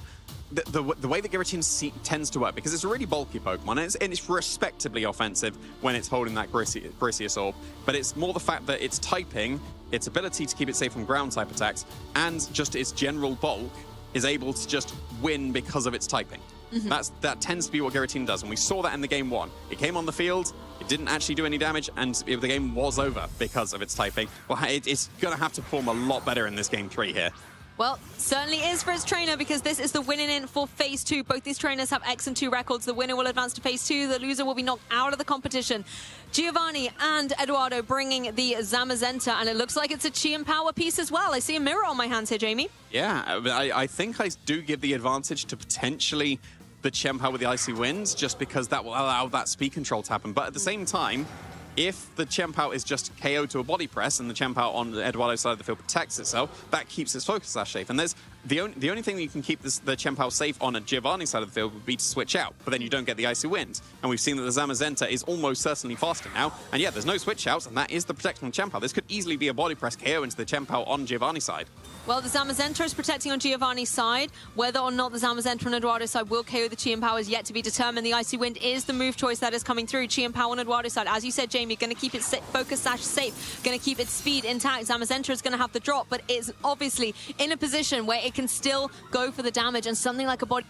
the way the Giratina tends to work, because it's a really bulky Pokemon, and it's respectably offensive when it's holding that Grisius Orb, but it's more the fact that its typing, its ability to keep it safe from ground type attacks, and just its general bulk is able to just win because of its typing. That tends to be what Giratina does, and we saw that in the game 1. It came on the field, it didn't actually do any damage, and the game was over because of its typing. Well, it's going to have to perform a lot better in this game 3 here. Well, certainly is for its trainer, because this is the winning in for Phase 2. Both these trainers have X and 2 records. The winner will advance to Phase 2. The loser will be knocked out of the competition. Giovanni and Eduardo bringing the Zamazenta, and it looks like it's a Chi and Power piece as well. I see a mirror on my hands here, Jamie. Yeah, I think I do give the advantage to potentially the Chien-Pao with the Icy Winds, just because that will allow that speed control to happen. But at the same time, if the Chien-Pao is just KO to a body press and the Chien-Pao on the Eduardo's side of the field protects itself, that keeps its Focus Sash safe. And there's the only thing that you can keep the Chien-Pao safe on a Giovanni's side of the field would be to switch out, but then you don't get the Icy Wind. And we've seen that the Zamazenta is almost certainly faster now. And yeah, there's no switch outs, and that is the protection on Chien-Pao. This could easily be a body press KO into the Chien-Pao on Giovanni's side. Well, the Zamazenta is protecting on Giovanni's side. Whether or not the Zamazenta on Eduardo's side will KO the Chien-Pao is yet to be determined. The Icy Wind is the move choice that is coming through. Chien-Pao on Eduardo's side, as you said, Jamie, going to keep its Focus Sash safe, going to keep its speed intact. Zamazenta is going to have the drop, but it's obviously in a position where it can still go for the damage, and something like a body...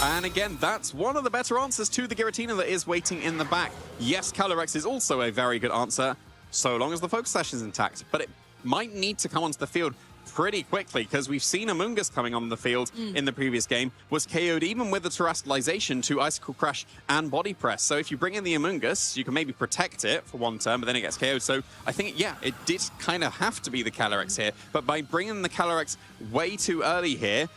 And again, that's one of the better answers to the Giratina that is waiting in the back. Yes, Calyrex is also a very good answer, so long as the Focus Sash is intact, but it might need to come onto the field pretty quickly, because we've seen Amoonguss coming on the field in the previous game, was KO'd even with the Terastallization to Icicle Crash and Body Press. So if you bring in the Amoonguss, you can maybe protect it for one turn, but then it gets KO'd. So I think, yeah, it did kind of have to be the Calyrex here, but by bringing the Calyrex way too early here,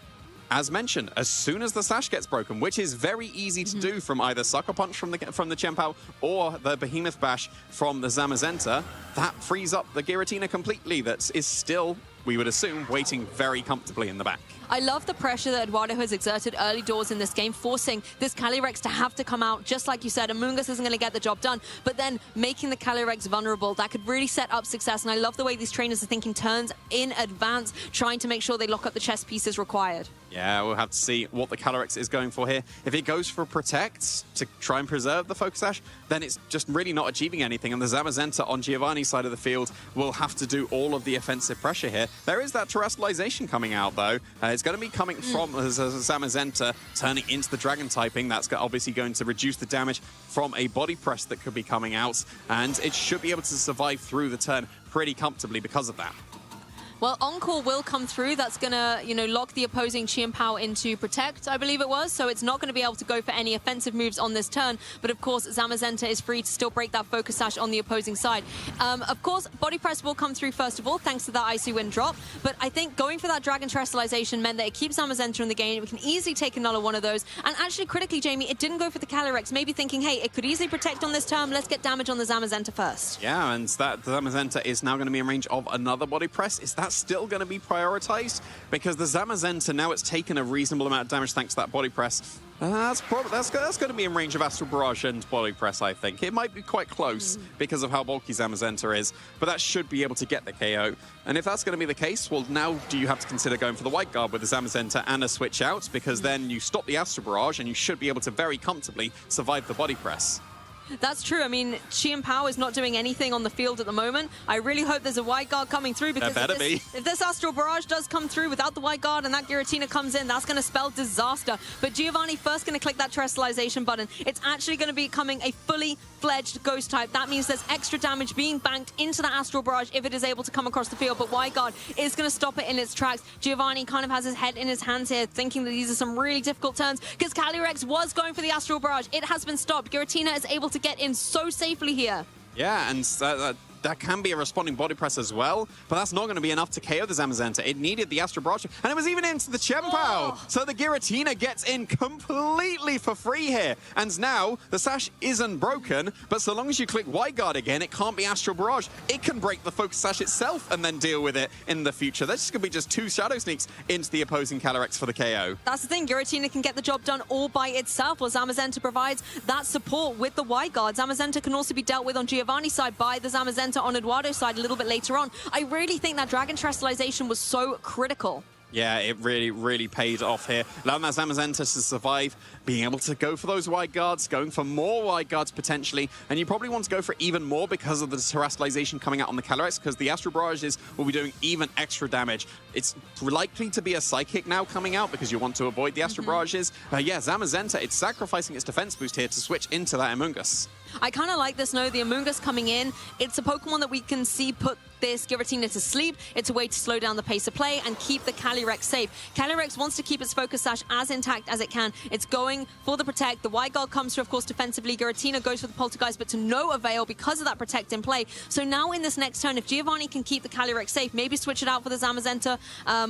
as mentioned, as soon as the Sash gets broken, which is very easy to do from either Sucker Punch from the Chien-Pao or the Behemoth Bash from the Zamazenta, that frees up the Giratina completely. That is still, we would assume, waiting very comfortably in the back. I love the pressure that Eduardo has exerted early doors in this game, forcing this Calyrex to have to come out, just like you said. Amoonguss isn't going to get the job done, but then making the Calyrex vulnerable, that could really set up success. And I love the way these trainers are thinking turns in advance, trying to make sure they lock up the chess pieces required. Yeah, we'll have to see what the Calyrex is going for here. If it goes for Protect to try and preserve the Focus Sash, then it's just really not achieving anything. And the Zamazenta on Giovanni's side of the field will have to do all of the offensive pressure here. There is that Terastallization coming out, though. It's going to be coming from the Zamazenta, turning into the Dragon typing. That's obviously going to reduce the damage from a Body Press that could be coming out. And it should be able to survive through the turn pretty comfortably because of that. Well, Encore will come through. That's going to, lock the opposing Chien-Pao into Protect, I believe it was. So it's not going to be able to go for any offensive moves on this turn. But of course, Zamazenta is free to still break that Focus Sash on the opposing side. Of course, Body Press will come through first of all, thanks to that Icy Wind drop. But I think going for that Dragon Terastallization meant that it keeps Zamazenta in the game. We can easily take another one of those. And actually, critically, Jamie, it didn't go for the Calyrex. Maybe thinking, hey, it could easily Protect on this turn. Let's get damage on the Zamazenta first. Yeah, and that Zamazenta is now going to be in range of another Body Press. Is that still going to be prioritized? Because the Zamazenta, now it's taken a reasonable amount of damage thanks to that Body Press. That's going to be in range of Astral Barrage and Body Press, I think. It might be quite close because of how bulky Zamazenta is, but that should be able to get the KO. And if that's going to be the case, well, now do you have to consider going for the White Guard with the Zamazenta and a switch out, because then you stop the Astral Barrage and you should be able to very comfortably survive the Body Press. That's true. I mean, Chien-Pao is not doing anything on the field at the moment. I really hope there's a White Guard coming through, because if this Astral Barrage does come through without the White Guard and that Giratina comes in, that's going to spell disaster. But Giovanni first going to click that Terastallization button. It's actually going to be becoming a fully fledged Ghost type. That means there's extra damage being banked into the Astral Barrage if it is able to come across the field, but White Guard is going to stop it in its tracks. Giovanni kind of has his head in his hands here, thinking that these are some really difficult turns, because Calyrex was going for the Astral Barrage. It has been stopped. Giratina is able to get in so safely here. Yeah, and that can be a responding body press as well, but that's not going to be enough to KO the Zamazenta. It needed the Astro Barrage, and it was even into the Chien-Pao. So the Giratina gets in completely for free here. And now the sash isn't broken, but so long as you click Wide Guard again, it can't be Astral Barrage. It can break the Focus Sash itself and then deal with it in the future. That's just going to be just 2 Shadow Sneaks into the opposing Calyrex for the KO. That's the thing, Giratina can get the job done all by itself, while Zamazenta provides that support with the Wide Guard. Zamazenta can also be dealt with on Giovanni's side by the Zamazenta on Eduardo's side a little bit later on. I really think that Dragon Terrestrialization was so critical. Yeah, it really, really paid off here. Allowing that Zamazenta to survive, being able to go for those Wide Guards, going for more Wide Guards potentially, and you probably want to go for even more because of the Terrestrialization coming out on the Calyrex, because the Astral Barrages will be doing even extra damage. It's likely to be a Psychic now coming out because you want to avoid the Astral Barrages. Yeah, Zamazenta, it's sacrificing its defense boost here to switch into that Amoonguss. I kind of like this, no, the Amoonguss coming in. It's a Pokemon that we can see put this Giratina to sleep. It's a way to slow down the pace of play and keep the Calyrex safe. Calyrex wants to keep its Focus Sash as intact as it can. It's going for the Protect. The Wide Guard comes through, of course, defensively. Giratina goes for the Poltergeist, but to no avail because of that Protect in play. So now in this next turn, if Giovanni can keep the Calyrex safe, maybe switch it out for the Zamazenta,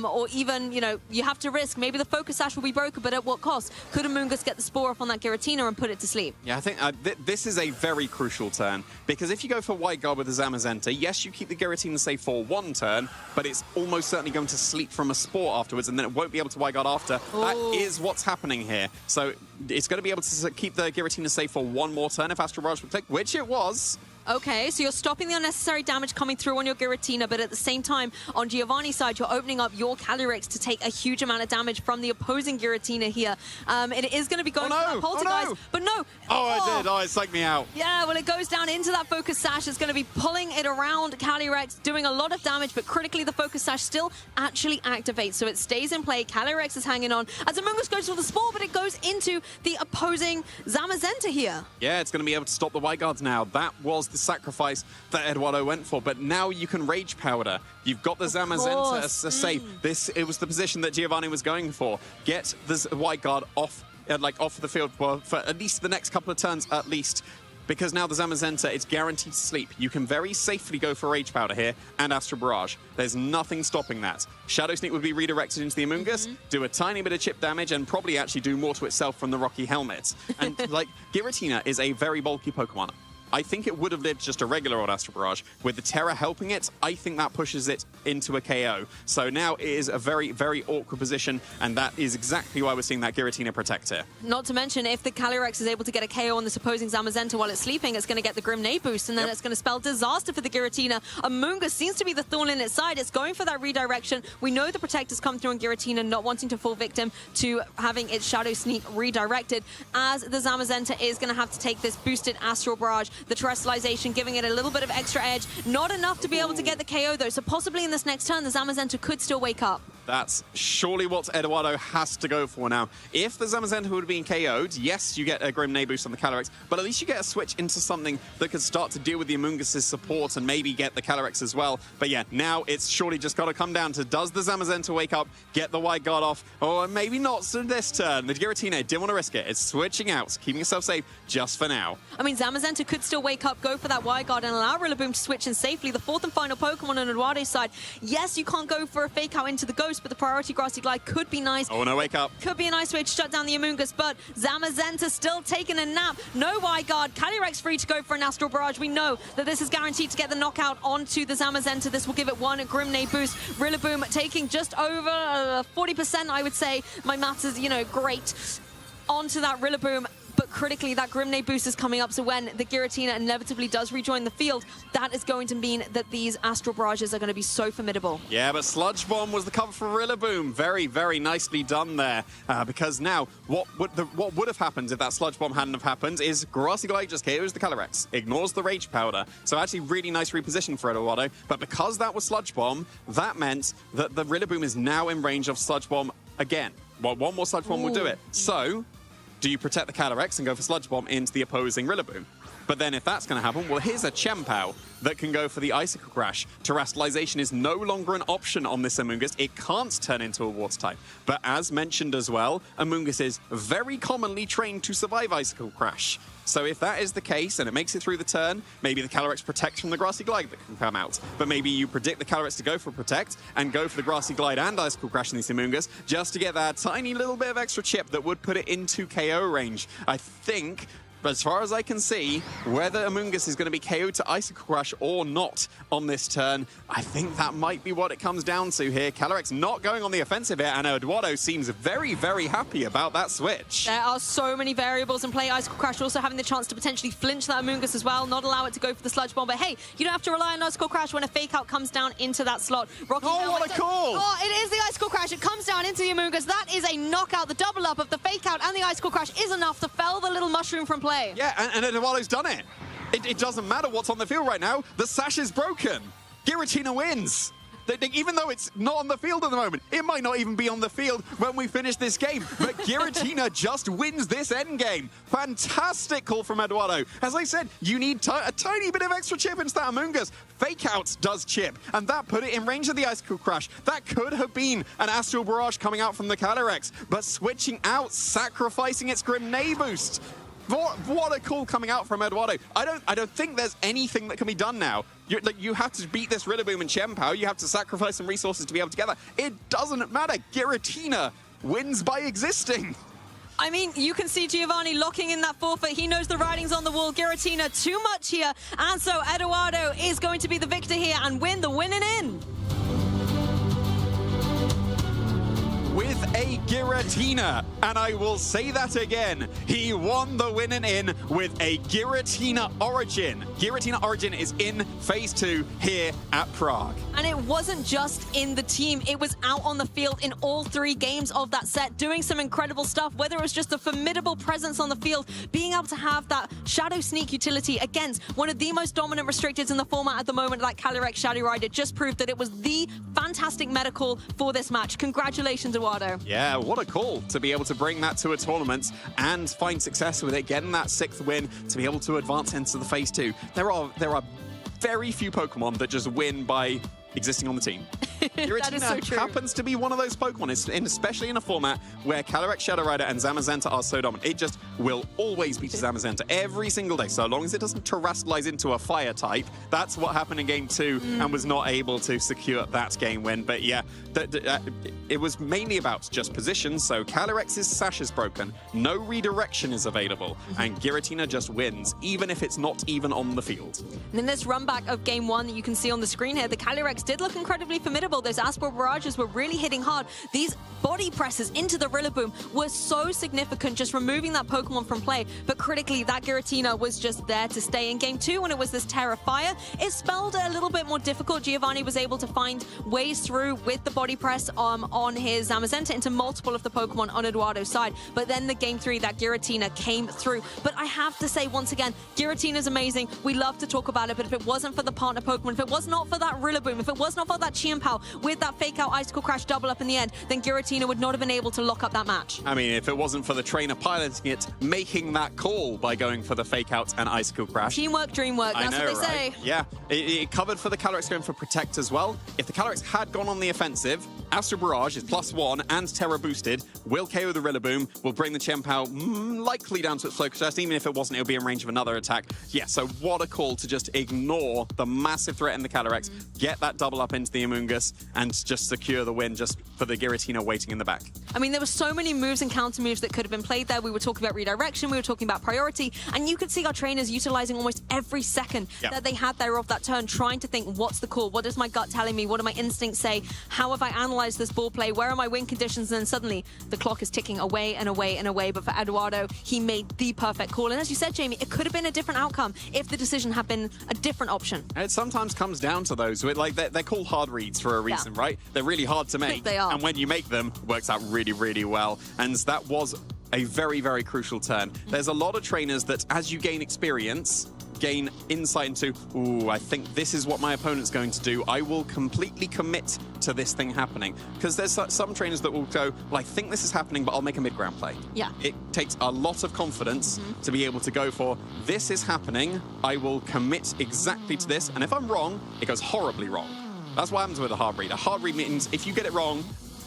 or even, you know, you have to risk. Maybe the Focus Sash will be broken, but at what cost? Could Amoonguss get the Spore up on that Giratina and put it to sleep? Yeah, I think this is a very crucial turn, because if you go for Wide Guard with the Zamazenta, yes, you keep the Giratina safe for 1 turn, but it's almost certainly going to sleep from a Spore afterwards, and then it won't be able to Wide Guard after. That is what's happening here. So it's going to be able to keep the Giratina safe for 1 more turn if Astral Barrage would click, which it was. Okay, so you're stopping the unnecessary damage coming through on your Giratina, but at the same time, on Giovanni's side, you're opening up your Calyrex to take a huge amount of damage from the opposing Giratina here. It is going to be going for that Poltergeist, but no. Oh, it did. Oh, it psyched me out. Yeah, well, it goes down into that Focus Sash. It's going to be pulling it around Calyrex, doing a lot of damage, but critically, the Focus Sash still actually activates, so it stays in play. Calyrex is hanging on as Amoonguss goes for the Spore, but it goes into the opposing Zamazenta here. Yeah, it's going to be able to stop the Wide Guards now. That was the sacrifice that Eduardo went for, but now you can Rage Powder. You've got the Zamazenta safe. It was the position that Giovanni was going for. Get the Wide Guard off the field for at least the next couple of turns at least. Because now the Zamazenta, it's guaranteed to sleep. You can very safely go for Rage Powder here and Astral Barrage. There's nothing stopping that. Shadow Sneak would be redirected into the Amoonguss, do a tiny bit of chip damage, and probably actually do more to itself from the Rocky Helmet. And Giratina is a very bulky Pokemon. I think it would have lived just a regular old Astral Barrage. With the Terra helping it, I think that pushes it into a KO. So now it is a very, very awkward position, and that is exactly why we're seeing that Giratina Protect here. Not to mention, if the Calyrex is able to get a KO on this opposing Zamazenta while it's sleeping, it's going to get the Grim Nade boost, and then it's going to spell disaster for the Giratina. Amoonguss seems to be the thorn in its side. It's going for that redirection. We know the Protect has come through on Giratina, not wanting to fall victim to having its Shadow Sneak redirected, as the Zamazenta is going to have to take this boosted Astral Barrage. The Terrestrialization giving it a little bit of extra edge. Not enough to be able to get the KO, though, so possibly in this next turn, the Zamazenta could still wake up. That's surely what Eduardo has to go for now. If the Zamazenta would have been KO'd, yes, you get a Grim Nade boost on the Calyrex, but at least you get a switch into something that could start to deal with the Amoonguss's support and maybe get the Calyrex as well. But yeah, now it's surely just got to come down to, does the Zamazenta wake up, get the Wide Guard off, or maybe not so this turn. The Giratina didn't want to risk it. It's switching out, keeping itself safe just for now. I mean, Zamazenta could still wake up, go for that Wide Guard, and allow Rillaboom to switch in safely. The 4th and final Pokemon on Eduardo's side. Yes, you can't go for a fake out into the Ghost, but the priority Grassy Glide could be nice. Oh no, wake up. Could be a nice way to shut down the Amoonguss, but Zamazenta still taking a nap. No Wide Guard. Calyrex free to go for an Astral Barrage. We know that this is guaranteed to get the knockout onto the Zamazenta. This will give it 1 Grim Nade boost. Rillaboom taking just over 40%, I would say. My maths is, great. Onto that Rillaboom. But critically, that Grim Nade boost is coming up, so when the Giratina inevitably does rejoin the field, that is going to mean that these Astral Barrages are going to be so formidable. Yeah, but Sludge Bomb was the cover for Rillaboom. Very, very nicely done there. Because now, what would have happened if that Sludge Bomb hadn't have happened is Grassy Glide just KOs the Calyrex, ignores the Rage Powder. So actually really nice reposition for Eduardo. But because that was Sludge Bomb, that meant that the Rillaboom is now in range of Sludge Bomb again. Well, one more Sludge Bomb will do it. So do you protect the Calyrex and go for Sludge Bomb into the opposing Rillaboom? But then if that's going to happen, well, here's a Chien-Pao that can go for the Icicle Crash. Terrestrialization is no longer an option on this Amoonguss. It can't turn into a Water type. But as mentioned as well, Amoonguss is very commonly trained to survive Icicle Crash. So if that is the case and it makes it through the turn, maybe the Calyrex protects from the Grassy Glide that can come out. But maybe you predict the Calyrex to go for Protect and go for the Grassy Glide and Icicle Crash in this Amoonguss just to get that tiny little bit of extra chip that would put it into KO range. I think, as far as I can see, whether Amoonguss is going to be KO'd to Icicle Crash or not on this turn, I think that might be what it comes down to here. Calyrex not going on the offensive here, and Eduardo seems very, very happy about that switch. There are so many variables in play. Icicle Crash also having the chance to potentially flinch that Amoonguss as well, not allow it to go for the Sludge Bomb. But hey, you don't have to rely on Icicle Crash when a Fake Out comes down into that slot. Rocky, what a call! Oh, it is the Icicle Crash. It comes down into the Amoonguss. That is a knockout. The double up of the Fake Out and the Icicle Crash is enough to fell the little mushroom from play. Yeah, and Eduardo's done it. It doesn't matter what's on the field right now. The sash is broken. Giratina wins. Even though it's not on the field at the moment, it might not even be on the field when we finish this game. But Giratina just wins this endgame. Fantastic call from Eduardo. As I said, you need a tiny bit of extra chip into that Amoonguss. Fake Out does chip, and that put it in range of the Icicle Crash. That could have been an Astral Barrage coming out from the Calyrex, but switching out, sacrificing its Grenade boost. What a call coming out from Eduardo. I don't think there's anything that can be done now. You have to beat this Rillaboom and Chien-Pao. You have to sacrifice some resources to be able to get that. It doesn't matter. Giratina wins by existing. I mean, you can see Giovanni locking in that forfeit. He knows the writing's on the wall. Giratina too much here. And so Eduardo is going to be the victor here and win the winning in. With a Giratina, and I will say that again, he won the winning in with a Giratina Origin. Giratina Origin is in Phase 2 here at Prague. And it wasn't just in the team, it was out on the field in all 3 games of that set, doing some incredible stuff, whether it was just a formidable presence on the field, being able to have that Shadow Sneak utility against one of the most dominant restricteds in the format at the moment, like Calyrex Shadow Rider, just proved that it was the fantastic medical for this match. Congratulations, Eduardo. Yeah, what a call to be able to bring that to a tournament and find success with it, getting that 6th win to be able to advance into the Phase 2. There are very few Pokemon that just win by existing on the team. That is so true. Happens to be one of those Pokemon, especially in a format where Calyrex Shadow Rider and Zamazenta are so dominant. It just will always beat Zamazenta every single day, so long as it doesn't terrestrialize into a fire type. That's what happened in Game 2 and was not able to secure that game win. But yeah, it was mainly about just positions, so Calyrex's sash is broken, no redirection is available, and Giratina just wins, even if it's not even on the field. And in this run back of Game 1 that you can see on the screen here, the Calyrex did look incredibly formidable. Those Astral Barrages were really hitting hard. These body presses into the Rillaboom were so significant, just removing that Pokemon from play. But critically, that Giratina was just there to stay. In Game 2, when it was this Terra Fire, it spelled a little bit more difficult. Giovanni was able to find ways through with the body press on his Zamazenta into multiple of the Pokemon on Eduardo's side. But then the Game 3, that Giratina came through. But I have to say, once again, Giratina's amazing. We love to talk about it, but if it wasn't for the partner Pokemon, if it was not for that Rillaboom, if it was not for that Chien-Pao with that Fake Out Icicle Crash double up in the end, then Giratina would not have been able to lock up that match. I mean, if it wasn't for the trainer piloting it, making that call by going for the Fake Out and Icicle Crash. Teamwork, dreamwork, that's what they say. Yeah, it covered for the Calyrex going for Protect as well. If the Calyrex had gone on the offensive, Astral Barrage is +1 and Terra boosted, will KO the Rillaboom, will bring the Chien-Pao likely down to its focus test. Even if it wasn't, it'll be in range of another attack. Yeah, so what a call to just ignore the massive threat in the Calyrex, get that double up into the Amoonguss, and just secure the win just for the Giratina waiting in the back. I mean, there were so many moves and counter moves that could have been played there. We were talking about redirection, we were talking about priority, and you could see our trainers utilizing almost every second that they had there of that turn, trying to think, what's the call? What is my gut telling me? What do my instincts say? How have I analyzed this ball play? Where are my win conditions? And then suddenly the clock is ticking away and away and away. But for Eduardo, he made the perfect call. And as you said, Jamie, it could have been a different outcome if the decision had been a different option. And it sometimes comes down to those. Like they're called hard reads for a reason, right? They're really hard to make. They are. And when you make them, it works out really, really well. And that was a very, very crucial turn. There's a lot of trainers that, as you gain experience, gain insight into, ooh, I think this is what my opponent's going to do. I will completely commit to this thing happening. Because there's some trainers that will go, well, I think this is happening, but I'll make a mid-ground play. Yeah. It takes a lot of confidence to be able to go for, this is happening, I will commit exactly to this, and if I'm wrong, it goes horribly wrong. That's what happens with a hard read. A hard read means if you get it wrong,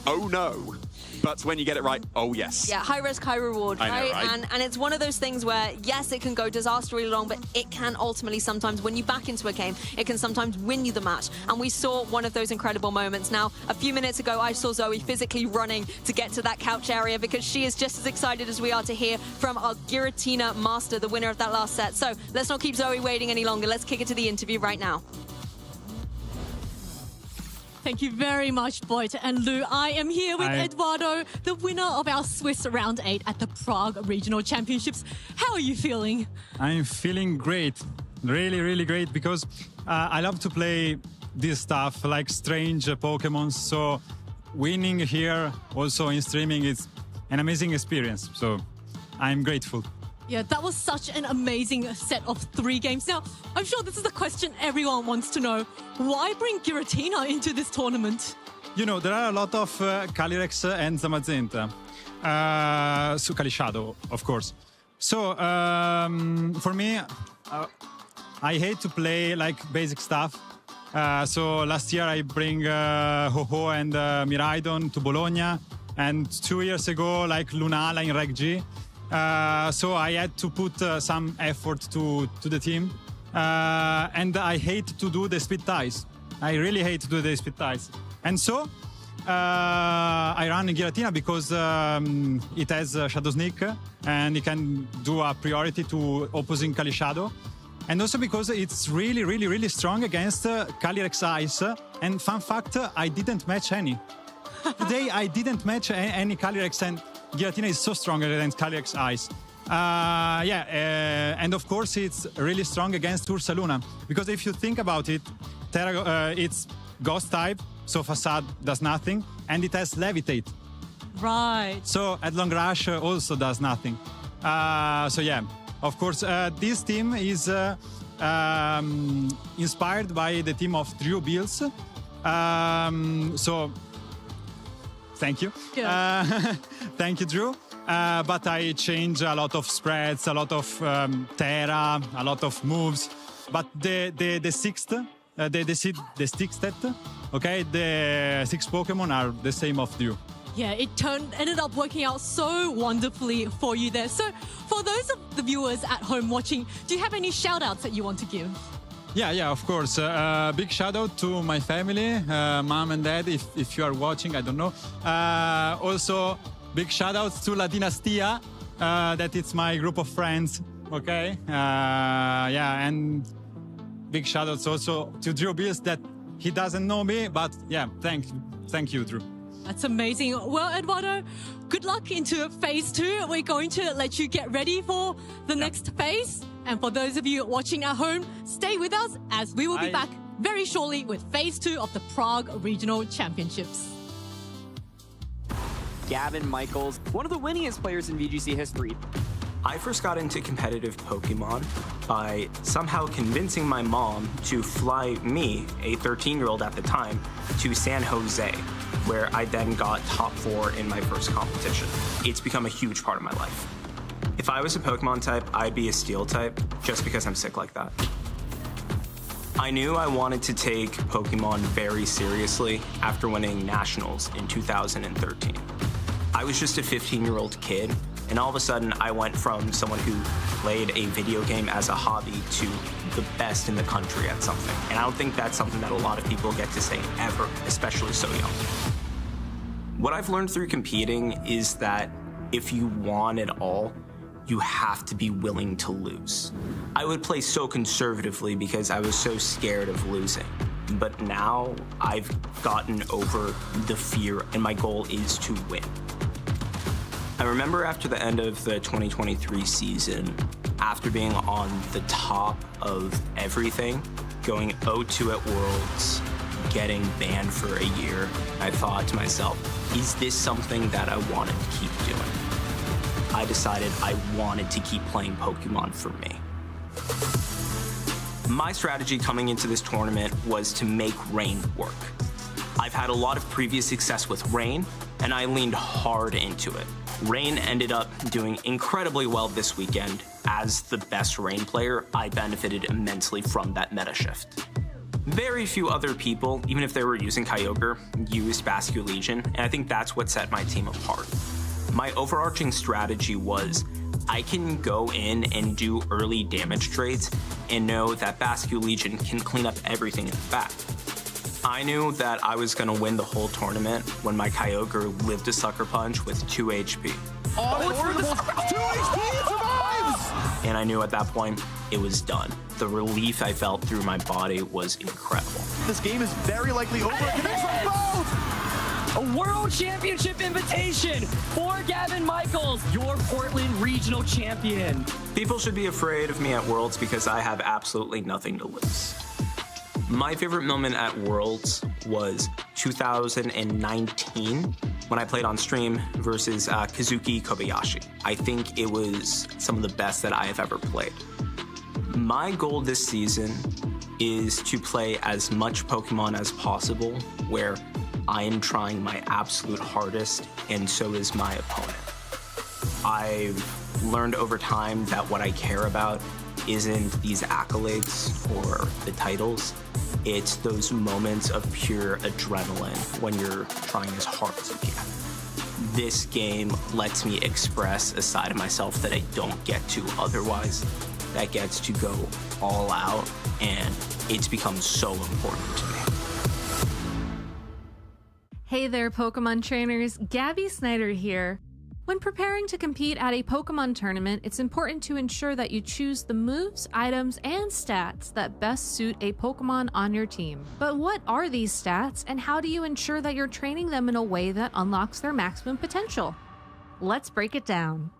oh no. But when you get it right, oh yes. Yeah, high risk, high reward, right? I know, right? And it's one of those things where, yes, it can go disastrously wrong, but it can ultimately sometimes, when you back into a game, it can sometimes win you the match. And we saw one of those incredible moments. Now, a few minutes ago, I saw Zoe physically running to get to that couch area because she is just as excited as we are to hear from our Giratina master, the winner of that last set. So let's not keep Zoe waiting any longer. Let's kick it to the interview right now. Thank you very much, Boyd and Lou. I am here with Eduardo, the winner of our Swiss Round 8 at the Prague Regional Championships. How are you feeling? I'm feeling great. Really, really great, because I love to play this stuff, like strange Pokemon. So winning here, also in streaming, is an amazing experience. So I'm grateful. Yeah, that was such an amazing set of 3 games. Now, I'm sure this is the question everyone wants to know. Why bring Giratina into this tournament? You know, there are a lot of Calyrex and Zamazenta. So Cali Shadow, of course. So, for me, I hate to play like basic stuff. So last year I bring Ho-Ho and Miraidon to Bologna. And 2 years ago, like Lunala in Reg G. So I had to put some effort to the team. And I hate to do the split ties. I really hate to do the split ties. And so I run Giratina because it has Shadow Sneak and it can do a priority to opposing Kali Shadow. And also because it's really, really, really strong against Calyrex Ice. And fun fact, I didn't match any. Today I didn't match any Calyrex, and Giratina is so strong against Calyrex Ice. And of course it's really strong against Ursaluna, because if you think about it, it's Ghost type, so Facade does nothing, and it has Levitate. Right. So Headlong Rush also does nothing. So yeah, of course, this team is inspired by the team of Drew Bills. So thank you. Yeah. Thank you, Drew. But I change a lot of spreads, a lot of Terra, a lot of moves. But the sixth, the sixth, okay, the 6 Pokemon are the same of Drew. Yeah, it ended up working out so wonderfully for you there. So for those of the viewers at home watching, do you have any shout outs that you want to give? Yeah, of course. Big shout out to my family, mom and dad, if you are watching, I don't know. Also, big shout outs to La Dinastia, that it's my group of friends, okay? And big shout outs also to Drew Bills, that he doesn't know me, but yeah, thank you, Drew. That's amazing. Well, Eduardo, good luck into phase 2. We're going to let you get ready for the next phase. And for those of you watching at home, stay with us as we will be back very shortly with phase 2 of the Prague Regional Championships. Gavin Michaels, one of the winningest players in VGC history. I first got into competitive Pokemon by somehow convincing my mom to fly me, a 13-year-old at the time, to San Jose, where I then got top 4 in my first competition. It's become a huge part of my life. If I was a Pokemon type, I'd be a Steel type, just because I'm sick like that. I knew I wanted to take Pokemon very seriously after winning Nationals in 2013. I was just a 15-year-old kid, and all of a sudden I went from someone who played a video game as a hobby to the best in the country at something. And I don't think that's something that a lot of people get to say ever, especially so young. What I've learned through competing is that if you want it all, you have to be willing to lose. I would play so conservatively because I was so scared of losing. But now I've gotten over the fear, and my goal is to win. I remember after the end of the 2023 season, after being on the top of everything, going 0-2 at Worlds, getting banned for a year, I thought to myself, is this something that I wanted to keep doing? I decided I wanted to keep playing Pokemon for me. My strategy coming into this tournament was to make Rain work. I've had a lot of previous success with Rain, and I leaned hard into it. Rain ended up doing incredibly well this weekend. As the best Rain player, I benefited immensely from that meta shift. Very few other people, even if they were using Kyogre, used Basque Legion, and I think that's what set my team apart. My overarching strategy was, I can go in and do early damage trades and know that Basque Legion can clean up everything in the back. I knew that I was going to win the whole tournament when my Kyogre lived a Sucker Punch with 2 HP. Oh, it's for the 2 HP, it survives! And I knew at that point, it was done. The relief I felt through my body was incredible. This game is very likely over. It connects them both! A World Championship invitation for Gavin Michaels, your Portland Regional Champion. People should be afraid of me at Worlds because I have absolutely nothing to lose. My favorite moment at Worlds was 2019 when I played on stream versus Kazuki Kobayashi. I think it was some of the best that I have ever played. My goal this season is to play as much Pokemon as possible where I am trying my absolute hardest, and so is my opponent. I've learned over time that what I care about isn't these accolades or the titles. It's those moments of pure adrenaline when you're trying as hard as you can. This game lets me express a side of myself that I don't get to otherwise, that gets to go all out, and it's become so important to me. Hey there, Pokemon trainers. Gabby Snyder here. When preparing to compete at a Pokemon tournament, it's important to ensure that you choose the moves, items, and stats that best suit a Pokemon on your team. But what are these stats, and how do you ensure that you're training them in a way that unlocks their maximum potential? Let's break it down.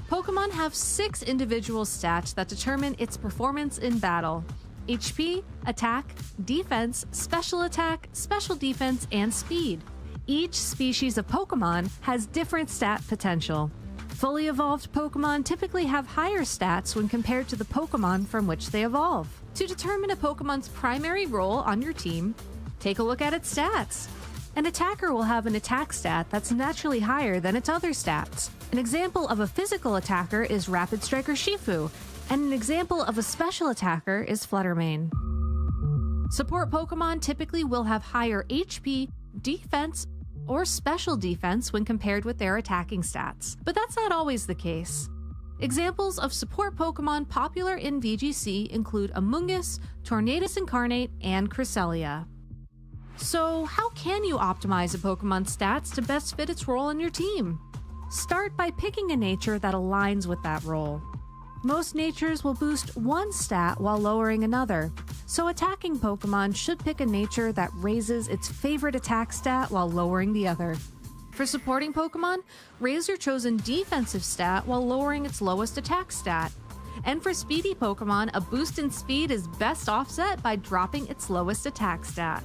Pokemon have 6 individual stats that determine its performance in battle: HP, attack, defense, special attack, special defense, and speed. Each species of Pokemon has different stat potential. Fully evolved Pokemon typically have higher stats when compared to the Pokemon from which they evolve. To determine a Pokemon's primary role on your team, take a look at its stats. An attacker will have an attack stat that's naturally higher than its other stats. An example of a physical attacker is Rapid Striker Shifu, and an example of a special attacker is Fluttermane. Support Pokemon typically will have higher HP, defense, or special defense when compared with their attacking stats, but that's not always the case. Examples of support Pokemon popular in VGC include Amoonguss, Tornadus Incarnate, and Cresselia. So how can you optimize a Pokemon's stats to best fit its role on your team? Start by picking a nature that aligns with that role. Most natures will boost one stat while lowering another, so attacking Pokemon should pick a nature that raises its favorite attack stat while lowering the other. For supporting Pokemon, raise your chosen defensive stat while lowering its lowest attack stat. And for speedy Pokemon, a boost in speed is best offset by dropping its lowest attack stat.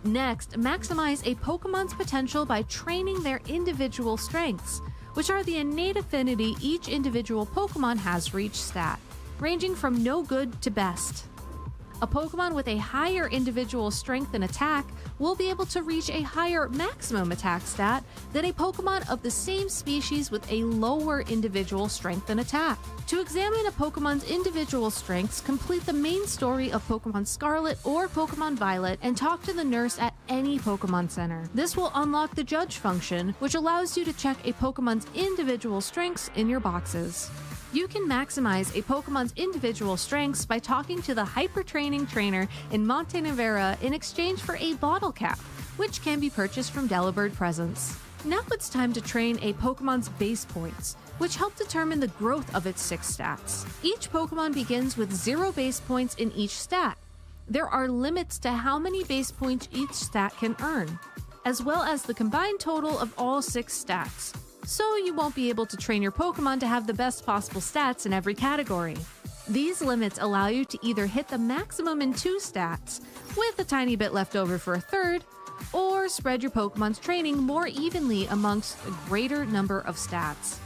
Next, maximize a Pokemon's potential by training their individual strengths, which are the innate affinity each individual Pokemon has for each stat, ranging from no good to best. A Pokemon with a higher individual strength and attack will be able to reach a higher maximum attack stat than a Pokemon of the same species with a lower individual strength and attack. To examine a Pokemon's individual strengths, complete the main story of Pokemon Scarlet or Pokemon Violet and talk to the nurse at any Pokemon Center. This will unlock the judge function, which allows you to check a Pokemon's individual strengths in your boxes. You can maximize a Pokemon's individual strengths by talking to the Hyper Training trainer in Monte Nevera in exchange for a bottle cap, which can be purchased from Delibird Presents. Now it's time to train a Pokemon's base points, which help determine the growth of its 6 stats. Each Pokemon begins with 0 base points in each stat. There are limits to how many base points each stat can earn, as well as the combined total of all 6 stats. So you won't be able to train your Pokemon to have the best possible stats in every category. These limits allow you to either hit the maximum in 2 stats, with a tiny bit left over for a third, or spread your Pokemon's training more evenly amongst a greater number of stats.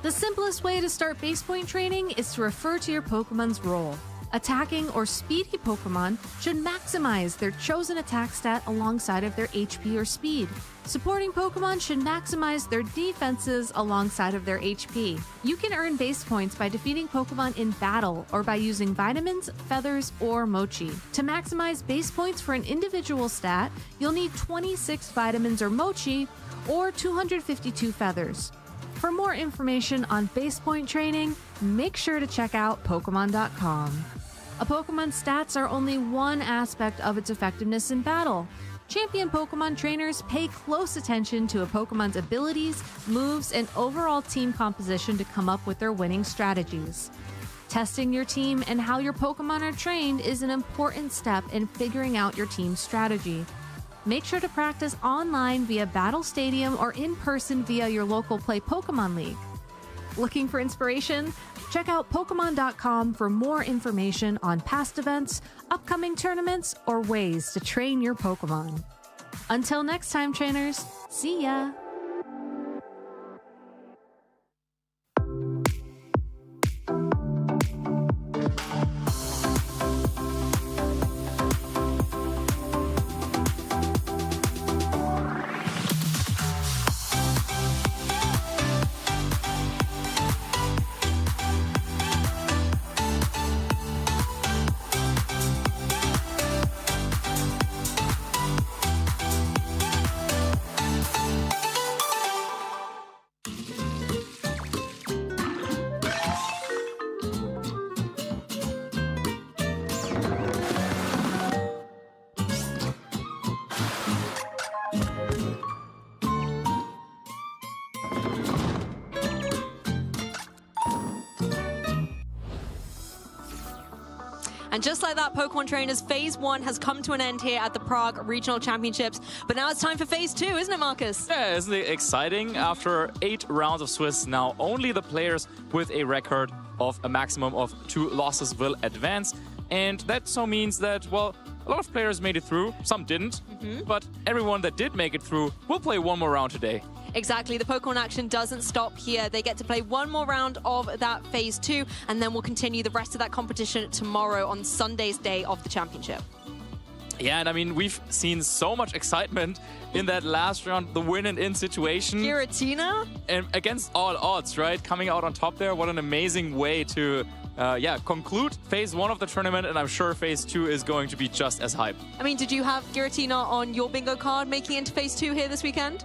The simplest way to start base point training is to refer to your Pokemon's role. Attacking or speedy Pokemon should maximize their chosen attack stat alongside of their HP or speed. Supporting Pokemon should maximize their defenses alongside of their HP. You can earn base points by defeating Pokemon in battle or by using vitamins, feathers, or mochi. To maximize base points for an individual stat, you'll need 26 vitamins or mochi or 252 feathers. For more information on base point training, make sure to check out Pokemon.com. A Pokemon's stats are only one aspect of its effectiveness in battle. Champion Pokemon trainers pay close attention to a Pokemon's abilities, moves, and overall team composition to come up with their winning strategies. Testing your team and how your Pokemon are trained is an important step in figuring out your team's strategy. Make sure to practice online via Battle Stadium or in person via your local Play Pokemon League. Looking for inspiration? Check out Pokemon.com for more information on past events, upcoming tournaments, or ways to train your Pokemon. Until next time, trainers, see ya! And just like that, Pokemon Trainers, Phase 1 has come to an end here at the Prague Regional Championships. But now it's time for Phase 2, isn't it, Marcus? Yeah, isn't it exciting? After 8 rounds of Swiss, now only the players with a record of a maximum of 2 losses will advance. And that so means that, well, a lot of players made it through, some didn't, but everyone that did make it through will play one more round today. Exactly, the Pokemon action doesn't stop here. They get to play one more round of that Phase 2, and then we'll continue the rest of that competition tomorrow on Sunday's day of the championship. Yeah, and I mean, we've seen so much excitement in that last round, the win and in situation. Giratina? And against all odds, right? Coming out on top there, what an amazing way to conclude Phase 1 of the tournament, and I'm sure Phase 2 is going to be just as hype. I mean, did you have Giratina on your bingo card making it into Phase 2 here this weekend?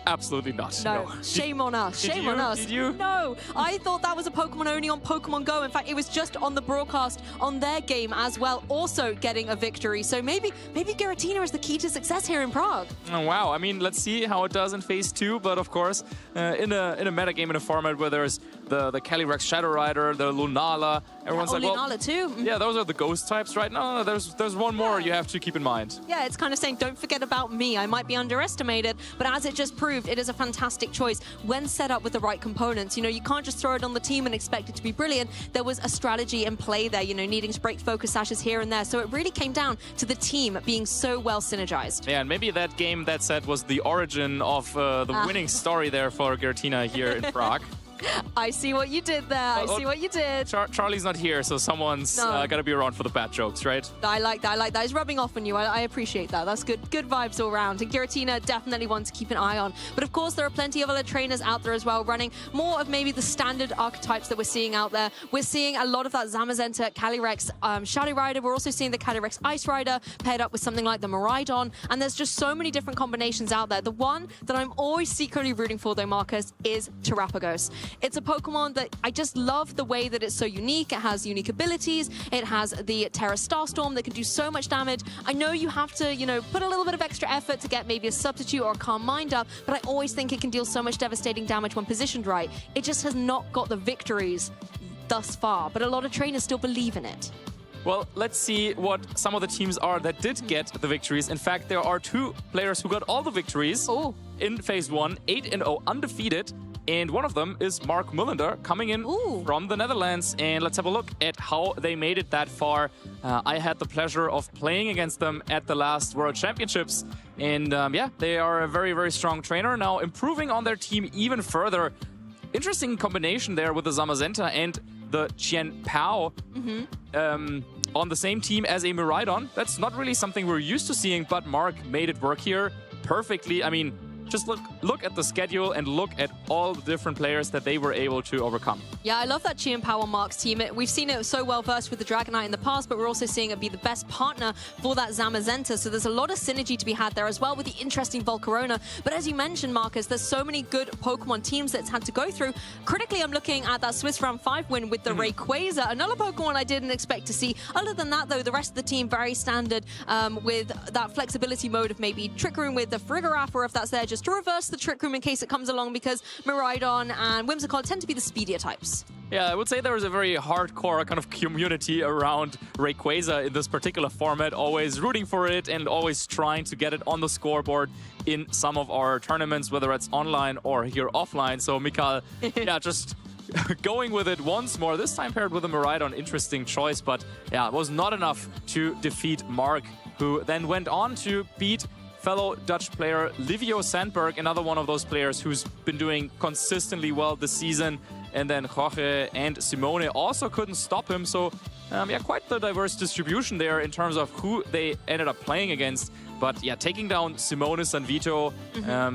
Absolutely not. No. Shame on us. Shame on us. Did you? No. I thought that was a Pokemon only on Pokemon GO. In fact, it was just on the broadcast on their game as well, also getting a victory. So maybe Giratina is the key to success here in Prague. Oh, wow. I mean, let's see how it does in Phase 2. But of course, in a metagame, in a format where there's the Calyrex Shadow Rider, the Lunala, everyone's like, well, Lunala too. Yeah, those are the ghost types, right? No, there's one more you have to keep in mind. Yeah, it's kind of saying, don't forget about me. I might be underestimated, but as it just proved, it is a fantastic choice when set up with the right components. You know, you can't just throw it on the team and expect it to be brilliant. There was a strategy in play there, you know, needing to break focus sashes here and there. So it really came down to the team being so well synergized. Yeah, and maybe that game, that set, was the origin of the winning story there for Giratina here in Prague. I see what you did there. I see what you did. Charlie's not here, so someone's got to be around for the bad jokes, right? I like that. I like that. It's rubbing off on you. I appreciate that. That's good. Good vibes all around. And Giratina, definitely one to keep an eye on. But of course, there are plenty of other trainers out there as well, running more of maybe the standard archetypes that we're seeing out there. We're seeing a lot of that Zamazenta, Calyrex Shadow Rider. We're also seeing the Calyrex Ice Rider paired up with something like the Miraidon. And there's just so many different combinations out there. The one that I'm always secretly rooting for, though, Marcus, is Terapagos. It's a Pokemon that I just love the way that it's so unique. It has unique abilities. It has the Terra Starstorm that can do so much damage. I know you have to, you know, put a little bit of extra effort to get maybe a substitute or a Calm Mind up, but I always think it can deal so much devastating damage when positioned right. It just has not got the victories thus far, but a lot of trainers still believe in it. Well, let's see what some of the teams are that did get the victories. In fact, there are 2 players who got all the victories in Phase 1, 8-0 undefeated. And one of them is Mark Mullender, coming in from the Netherlands. And let's have a look at how they made it that far. I had the pleasure of playing against them at the last World Championships. And yeah, they are a very, very strong trainer. Now improving on their team even further. Interesting combination there with the Zamazenta and the Qian Pao on the same team as a Miraidon. That's not really something we're used to seeing, but Mark made it work here perfectly. I mean, just look at the schedule and look at all the different players that they were able to overcome. Yeah, I love that Qian Pao on Mark's team. We've seen it so well versed with the Dragonite in the past, but we're also seeing it be the best partner for that Zamazenta. So there's a lot of synergy to be had there as well with the interesting Volcarona. But as you mentioned, Marcus, there's so many good Pokemon teams that's had to go through. Critically, I'm looking at that Swiss Round 5 win with the Rayquaza, another Pokemon I didn't expect to see. Other than that, though, the rest of the team very standard with that flexibility mode of maybe Trick Room with the Farigiraf, or if that's there, just to reverse the Trick Room in case it comes along, because Miraidon and Whimsicott tend to be the speedier types. Yeah, I would say there is a very hardcore kind of community around Rayquaza in this particular format, always rooting for it and always trying to get it on the scoreboard in some of our tournaments, whether it's online or here offline. So Mikael, yeah, just going with it once more, this time paired with a Miraidon. Interesting choice, but yeah, it was not enough to defeat Mark, who then went on to beat fellow Dutch player Livio Sandberg, another one of those players who's been doing consistently well this season. And then Jorge and Simone also couldn't stop him. So yeah, quite the diverse distribution there in terms of who they ended up playing against. But yeah, taking down Simone Sanvito,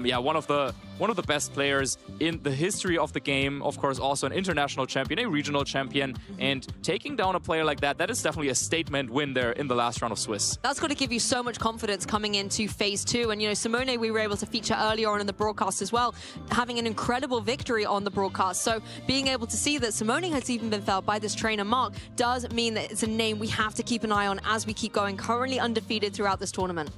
yeah, one of the best players in the history of the game. Of course, also an international champion, a regional champion, and taking down a player like that, that is definitely a statement win there in the last round of Swiss. That's got to give you so much confidence coming into phase 2. And, you know, Simone, we were able to feature earlier on in the broadcast as well, having an incredible victory on the broadcast. So being able to see that Simone has even been felt by this trainer, Mark, does mean that it's a name we have to keep an eye on as we keep going, currently undefeated throughout this tournament.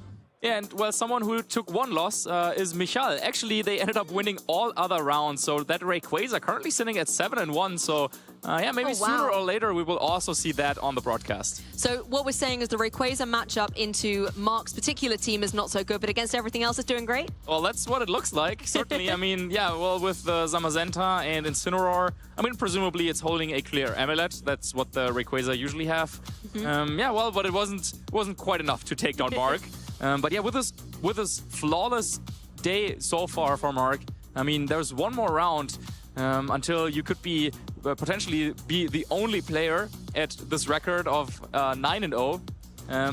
Yeah, and well, someone who took one loss is Michal. Actually, they ended up winning all other rounds. So that Rayquaza currently sitting at 7-1. So yeah, maybe sooner or later we will also see that on the broadcast. So what we're saying is the Rayquaza matchup into Mark's particular team is not so good, but against everything else it's doing great? Well, that's what it looks like. Certainly, I mean, yeah, well, with the Zamazenta and Incineroar, I mean, presumably it's holding a clear Amulet. That's what the Rayquaza usually have. Yeah, well, but it wasn't quite enough to take down Mark. But yeah, with this flawless day so far for Mark, I mean, there's one more round until you could be potentially be the only player at this record of 9-0.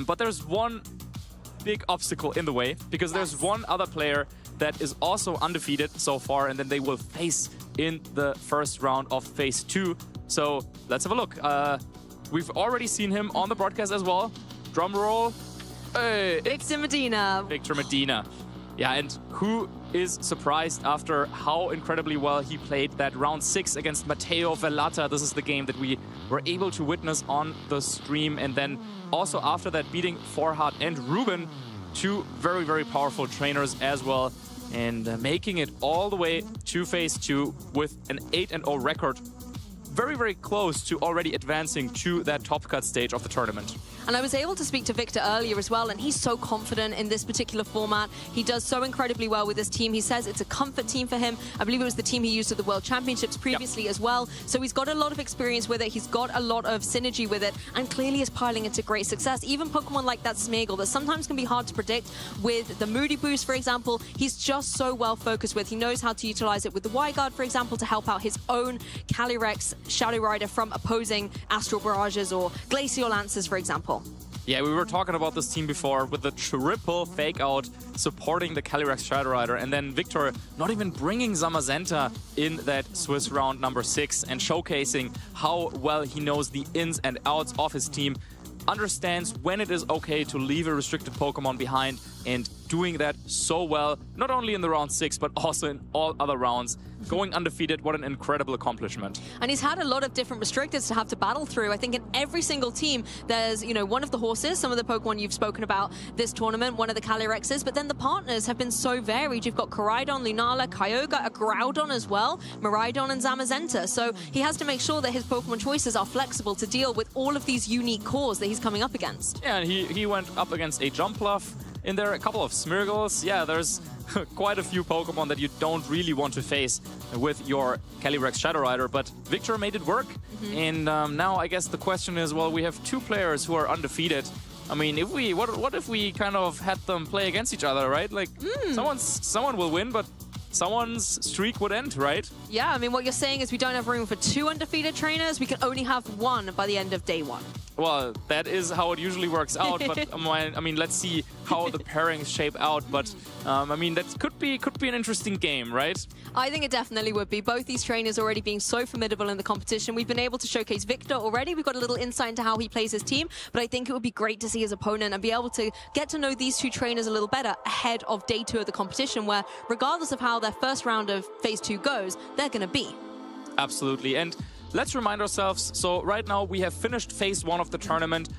But there's one big obstacle in the way, because there's one other player that is also undefeated so far, and then they will face in the first round of phase 2. So let's have a look. We've already seen him on the broadcast as well. Drum roll. Hey, Victor Medina. Victor Medina. Yeah, and who is surprised after how incredibly well he played that round 6 against Matteo Velata? This is the game that we were able to witness on the stream. And then also after that, beating Forhad and Ruben, two very, very powerful trainers as well. And making it all the way to phase 2 with an 8-0 record. Very, very close to already advancing to that top cut stage of the tournament. And I was able to speak to Victor earlier as well, and he's so confident in this particular format. He does so incredibly well with this team. He says it's a comfort team for him. I believe it was the team he used at the World Championships previously as well. So he's got a lot of experience with it. He's got a lot of synergy with it, and clearly is piling into great success. Even Pokemon like that Smeargle that sometimes can be hard to predict with the Moody Boost, for example, he's just so well focused with. He knows how to utilize it with the Y-Guard, for example, to help out his own Calyrex Shadow Rider from opposing Astral Barrages or Glacial Lancers, for example. Yeah, we were talking about this team before with the triple fake out supporting the Calyrex Shadow Rider, and then Victor not even bringing Zamazenta in that Swiss round number 6 and showcasing how well he knows the ins and outs of his team, understands when it is okay to leave a restricted Pokemon behind, and doing that so well, not only in the round 6, but also in all other rounds. Going undefeated, what an incredible accomplishment. And he's had a lot of different restricteds to have to battle through. I think in every single team, there's, you know, one of the horses, some of the Pokemon you've spoken about this tournament, one of the Calyrexes, but then the partners have been so varied. You've got Koraidon, Lunala, Kyogre, a Groudon as well, Miraidon and Zamazenta. So he has to make sure that his Pokemon choices are flexible to deal with all of these unique cores that he's coming up against. Yeah, and he went up against a Jumpluff in there, a couple of Smeargles. Yeah, there's quite a few Pokemon that you don't really want to face with your Calyrex Shadow Rider, but Victor made it work. And now I guess the question is, well, we have two players who are undefeated. I mean, if what if we kind of had them play against each other, right? Like someone will win, but someone's streak would end, right? Yeah, I mean, what you're saying is we don't have room for 2 undefeated trainers. We can only have 1 by the end of day 1. Well, that is how it usually works out. But I mean, let's see how the pairings shape out. But I mean, that could be an interesting game, right? I think it definitely would be. Both these trainers already being so formidable in the competition. We've been able to showcase Victor already. We've got a little insight into how he plays his team. But I think it would be great to see his opponent and be able to get to know these 2 trainers a little better ahead of day 2 of the competition, where regardless of how their first round of phase 2 goes, they're going to be. Absolutely. And let's remind ourselves, so right now we have finished phase 1 of the tournament.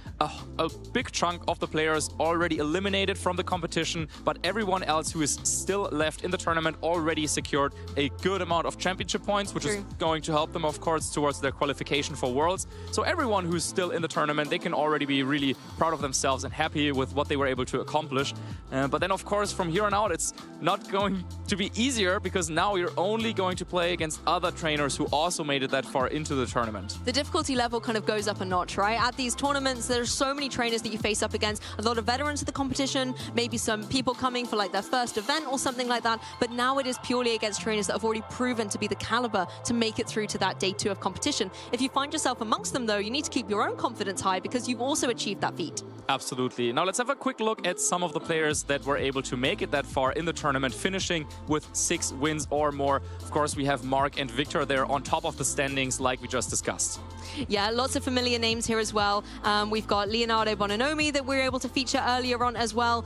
A big chunk of the players already eliminated from the competition, but everyone else who is still left in the tournament already secured a good amount of championship points, which is going to help them, of course, towards their qualification for Worlds. So everyone who's still in the tournament, they can already be really proud of themselves and happy with what they were able to accomplish. But then, of course, from here on out, it's not going to be easier, because now you're only going to play against other trainers who also made it that far into the tournament. The difficulty level kind of goes up a notch, right? At these tournaments, there's so many trainers that you face up against, a lot of veterans of the competition, maybe some people coming for like their first event or something like that, but now it is purely against trainers that have already proven to be the caliber to make it through to that day 2 of competition. If you find yourself amongst them, though, you need to keep your own confidence high, because you've also achieved that feat. Absolutely. Now let's have a quick look at some of the players that were able to make it that far in the tournament, finishing with 6 wins or more. Of course, we have Mark and Victor there on top of the standings, like we just discussed. Yeah, lots of familiar names here as well. We've got Leonardo Bononomi that we were able to feature earlier on as well.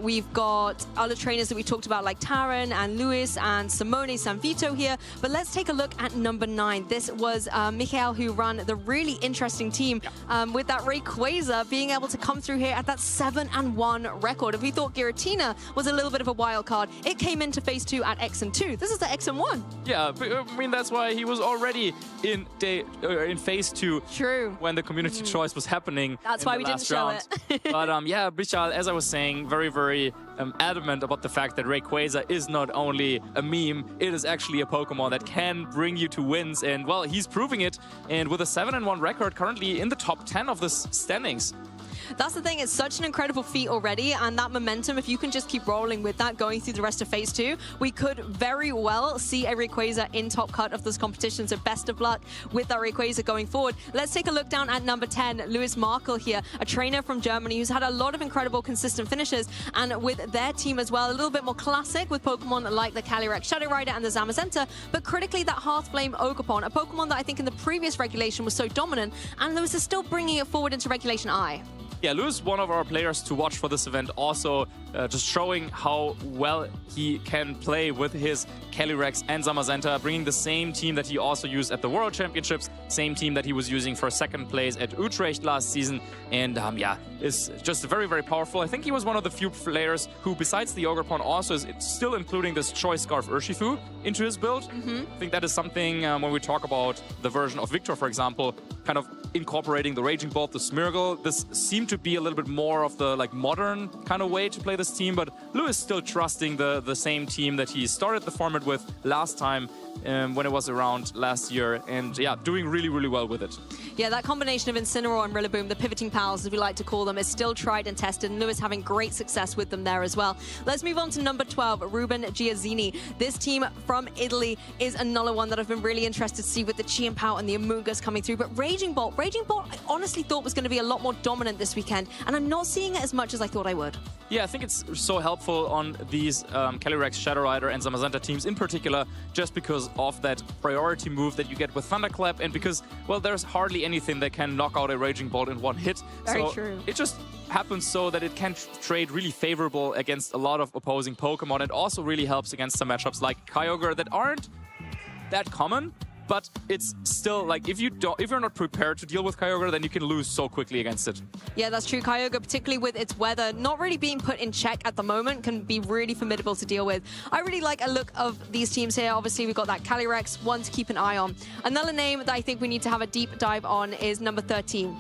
We've got other trainers that we talked about, like Taran and Luis and Simone Sanvito here. But let's take a look at number 9. This was Mikhail, who ran the really interesting team with that Rayquaza being able to come through here at that 7-1 record. If we thought Giratina was a little bit of a wild card, it came into phase 2 at XM2. This is the XM1. Yeah, I mean, that's why he was already in phase 2. True. When the community choice was happening. That's why we didn't show it. But yeah, Bichal, as I was saying, very adamant about the fact that Rayquaza is not only a meme, it is actually a Pokemon that can bring you to wins. And well, he's proving it. And with a 7-1 record, currently in the top 10 of the standings. That's the thing, it's such an incredible feat already, and that momentum, if you can just keep rolling with that going through the rest of phase 2, we could very well see a Rayquaza in top cut of this competition. So best of luck with that Rayquaza going forward. Let's take a look down at number 10, Lewis Markel here, a trainer from Germany who's had a lot of incredible consistent finishes, and with their team as well, a little bit more classic with Pokemon like the Calyrex Shadow Rider and the Zamazenta, but critically that Hearthflame Ogerpon, a Pokemon that I think in the previous regulation was so dominant, and Lewis is still bringing it forward into Regulation I. Yeah, Lewis, one of our players to watch for this event, also just showing how well he can play with his Calyrex and Zamazenta, bringing the same team that he also used at the World Championships, same team that he was using for 2nd place at Utrecht last season, and yeah, is just very powerful. I think he was one of the few players who, besides the Ogerpon, also is still including this Choice Scarf Urshifu into his build. I think that is something when we talk about the version of Victor, for example, kind of incorporating the Raging Bolt, the Smeargle. This seemed to be a little bit more of the like modern kind of way to play this team, but Lewis still trusting the same team that he started the format with last time when it was around last year, and yeah, doing really well with it. Yeah, that combination of Incineroar and Rillaboom, the pivoting pals as we like to call them, is still tried and tested, and Lewis having great success with them there as well. Let's move on to number 12, Ruben Giazzini. This team from Italy is another one that I've been really interested to see with the Chien-Pao and the Amoonguss coming through, but Raging Bolt I honestly thought was going to be a lot more dominant this weekend, and I'm not seeing it as much as I thought I would. Yeah, I think it's so helpful on these Calyrex, Shadow Rider, and Zamazenta teams in particular, just because of that priority move that you get with Thunderclap, and because, well, there's hardly anything that can knock out a Raging Bolt in one hit. Very true. It just happens so that it can trade really favorable against a lot of opposing Pokemon. It also really helps against some matchups like Kyogre that aren't that common. But it's still like if you're not prepared to deal with Kyogre, then you can lose so quickly against it. Yeah, that's true. Kyogre, particularly with its weather not really being put in check at the moment, can be really formidable to deal with. I really like a look of these teams here. Obviously, we've got that Calyrex, one to keep an eye on. Another name that I think we need to have a deep dive on is number 13.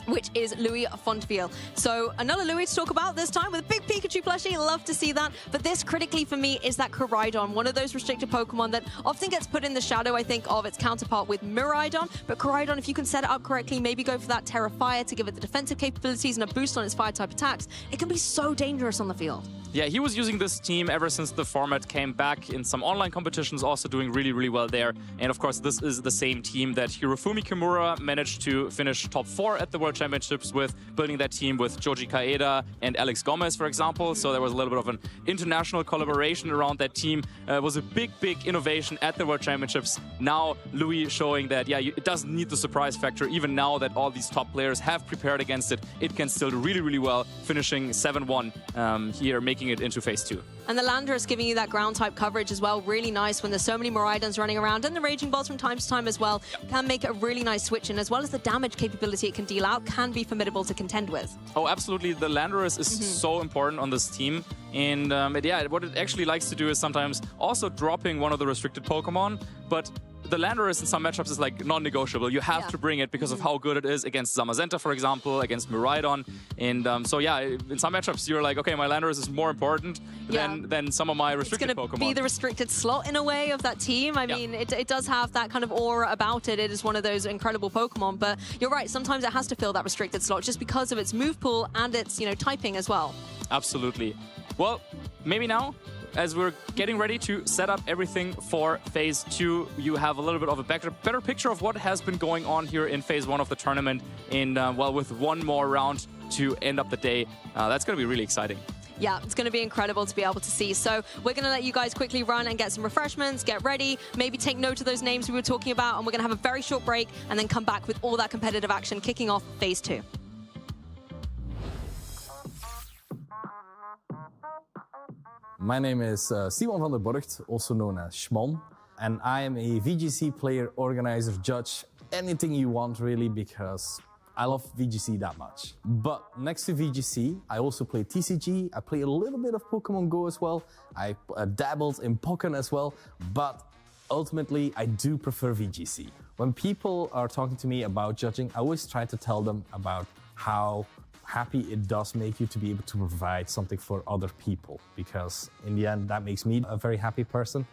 which is Louis Fonteville. So another Louis to talk about, this time with a big Pikachu plushie. Love to see that. But this, critically for me, is that Koraidon, one of those restricted Pokemon that often gets put in the shadow, I think, of its counterpart with Miraidon. But Koraidon, if you can set it up correctly, maybe go for that Terra Fire to give it the defensive capabilities and a boost on its fire-type attacks, it can be so dangerous on the field. Yeah, he was using this team ever since the format came back in some online competitions, also doing really, really well there. And of course, this is the same team that Hirofumi Kimura managed to finish top 4 at the World Championships with, building that team with Joji Kaeda and Alex Gomez, for example. So there was a little bit of an international collaboration around that team. It was a big, big innovation at the World Championships. Now, Louis showing that, yeah, it doesn't need the surprise factor. Even now that all these top players have prepared against it, it can still do really, really well, finishing 7-1 here, making it into phase 2. And the Landorus giving you that ground type coverage as well. Really nice when there's so many Miraidons running around, and the Raging Balls from time to time as well can make a really nice switch in, as well as the damage capability it can deal out can be formidable to contend with. Oh, absolutely. The Landorus is so important on this team. And yeah, what it actually likes to do is sometimes also dropping one of the restricted Pokemon, but the Landorus in some matchups is like non-negotiable. You have to bring it because of how good it is against Zamazenta, for example, against Miraidon. And so yeah, in some matchups you're like, okay, my Landorus is more important than some of my restricted Pokemon. It's going to be the restricted slot in a way of that team. I mean, it does have that kind of aura about it. It is one of those incredible Pokemon, but you're right, sometimes it has to fill that restricted slot just because of its move pool and its, you know, typing as well. Absolutely. Well, maybe now, as we're getting ready to set up everything for phase 2, you have a little bit of a better picture of what has been going on here in phase 1 of the tournament. And well, with one more round to end up the day, that's going to be really exciting. Yeah, it's going to be incredible to be able to see. So we're going to let you guys quickly run and get some refreshments, get ready, maybe take note of those names we were talking about, and we're going to have a very short break and then come back with all that competitive action kicking off phase 2. My name is Simon van der Borgt, also known as Schmon, and I am a VGC player, organizer, judge, anything you want really, because I love VGC that much. But next to VGC, I also play TCG, I play a little bit of Pokemon GO as well, I dabbled in Pokken as well, but ultimately I do prefer VGC. When people are talking to me about judging, I always try to tell them about how happy it does make you to be able to provide something for other people, because in the end that makes me a very happy person.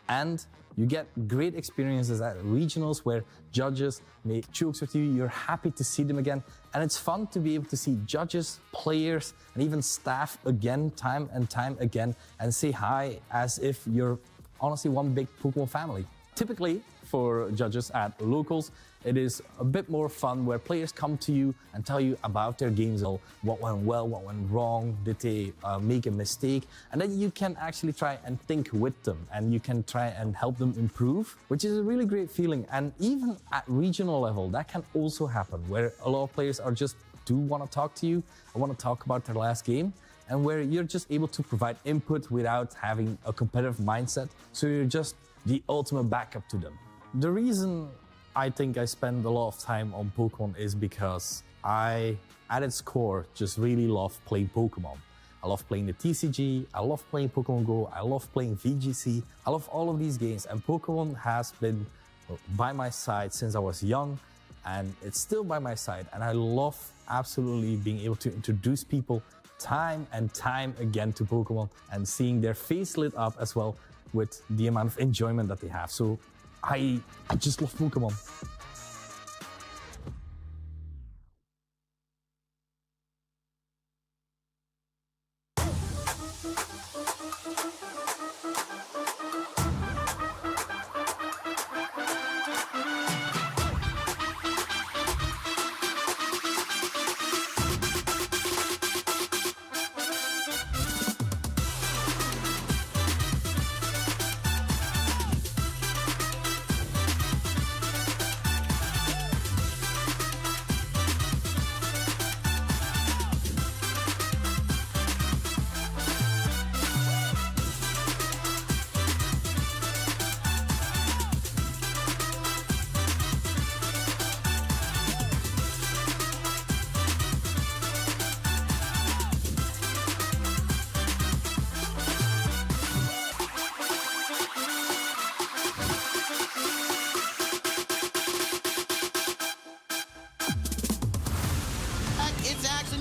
And you get great experiences at regionals where judges make jokes with you, you're happy to see them again, and it's fun to be able to see judges, players, and even staff again, time and time again, and say hi as if you're honestly one big Pokemon family. Typically, for judges at locals, it is a bit more fun where players come to you and tell you about their games, what went well, what went wrong, did they make a mistake, and then you can actually try and think with them and you can try and help them improve, which is a really great feeling. And even at regional level, that can also happen, where a lot of players are just do want to talk to you, or want to talk about their last game, and where you're just able to provide input without having a competitive mindset, so you're just the ultimate backup to them. The reason I think I spend a lot of time on Pokemon is because I, at its core, just really love playing Pokemon. I love playing the TCG, I love playing Pokemon GO, I love playing VGC, I love all of these games, and Pokemon has been by my side since I was young, and it's still by my side, and I love absolutely being able to introduce people time and time again to Pokemon and seeing their face lit up as well with the amount of enjoyment that they have. So I just love Pokemon.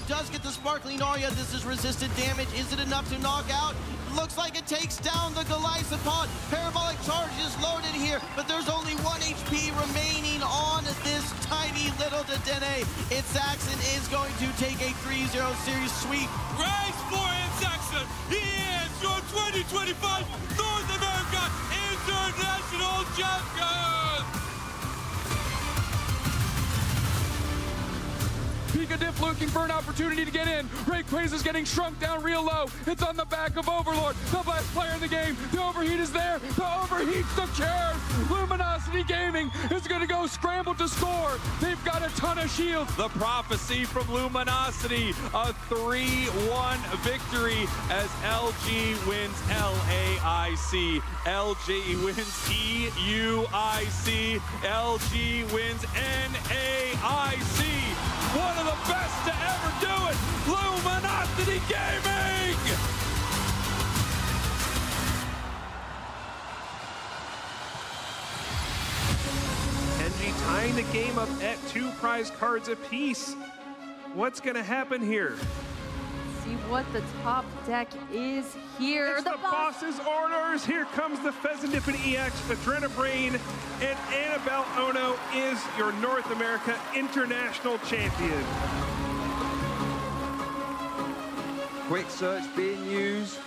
does get the Sparkling Aria. This is resistant damage. Is it enough to knock out? Looks like it takes down the Goliathapod. Parabolic charge is loaded here, but there's only 1 HP remaining on this tiny little Dedenne. Saxon is going to take a 3-0 series sweep. Rise for Saxon. He is your 2025 North America International Champion. Pika Diff looking for an opportunity to get in. Rayquaza is getting shrunk down real low. It's on the back of Overlord, the best player in the game. The overheat is there. The overheat's the cure. Luminosity Gaming is going to go scramble to score. They've got a ton of shields. The prophecy from Luminosity, a 3-1 victory as LG wins LAIC. LG wins EUIC. LG wins NAIC. One of the best to ever do it, Luminosity Gaming! Kenji tying the game up at 2 prize cards apiece. What's going to happen here? See what the top deck is here. It's the boss's orders. Here comes the Pheasantipid EX, Adrenabrain, and Annabelle Ono is your North America International Champion. Quick search being used.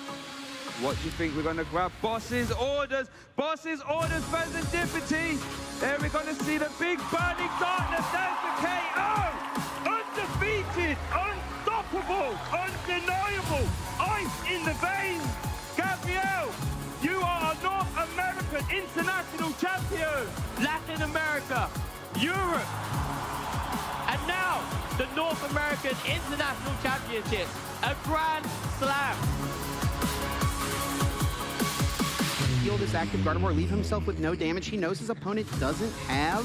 What do you think we're going to grab? Boss's orders. Boss's orders, Pheasantipity. There we're going to see the big burning darkness. There's the KO. Undefeated, unstoppable, undeniable. Ice in the veins. Gabrielle, you are a North American International Champion. Latin America, Europe, and now the North American International Championships, a Grand Slam. Field is active. Gardevoir leave himself with no damage. He knows his opponent doesn't have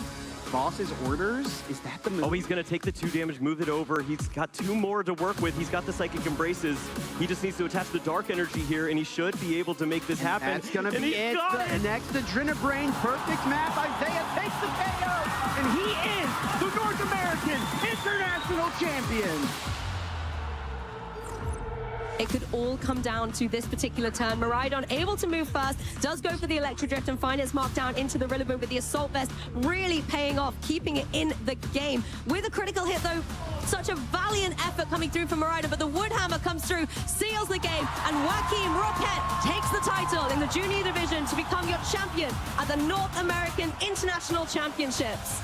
Boss's orders. Is that the move? Oh, he's going to take the 2 damage, move it over. He's got 2 more to work with. He's got the Psychic Embraces. He just needs to attach the Dark Energy here, and he should be able to make this happen. That's going to be it. The next Adrenabrain, perfect map. Isaiah takes the KO, and he is the North American International Champion. It could all come down to this particular turn. Miraidon able to move first, does go for the Electro Drift and find its mark down into the Rillaboom with the Assault Vest, really paying off, keeping it in the game. With a critical hit though, such a valiant effort coming through from Miraidon, but the Woodhammer comes through, seals the game, and Joaquim Roquette takes the title in the junior division to become your champion at the North American International Championships.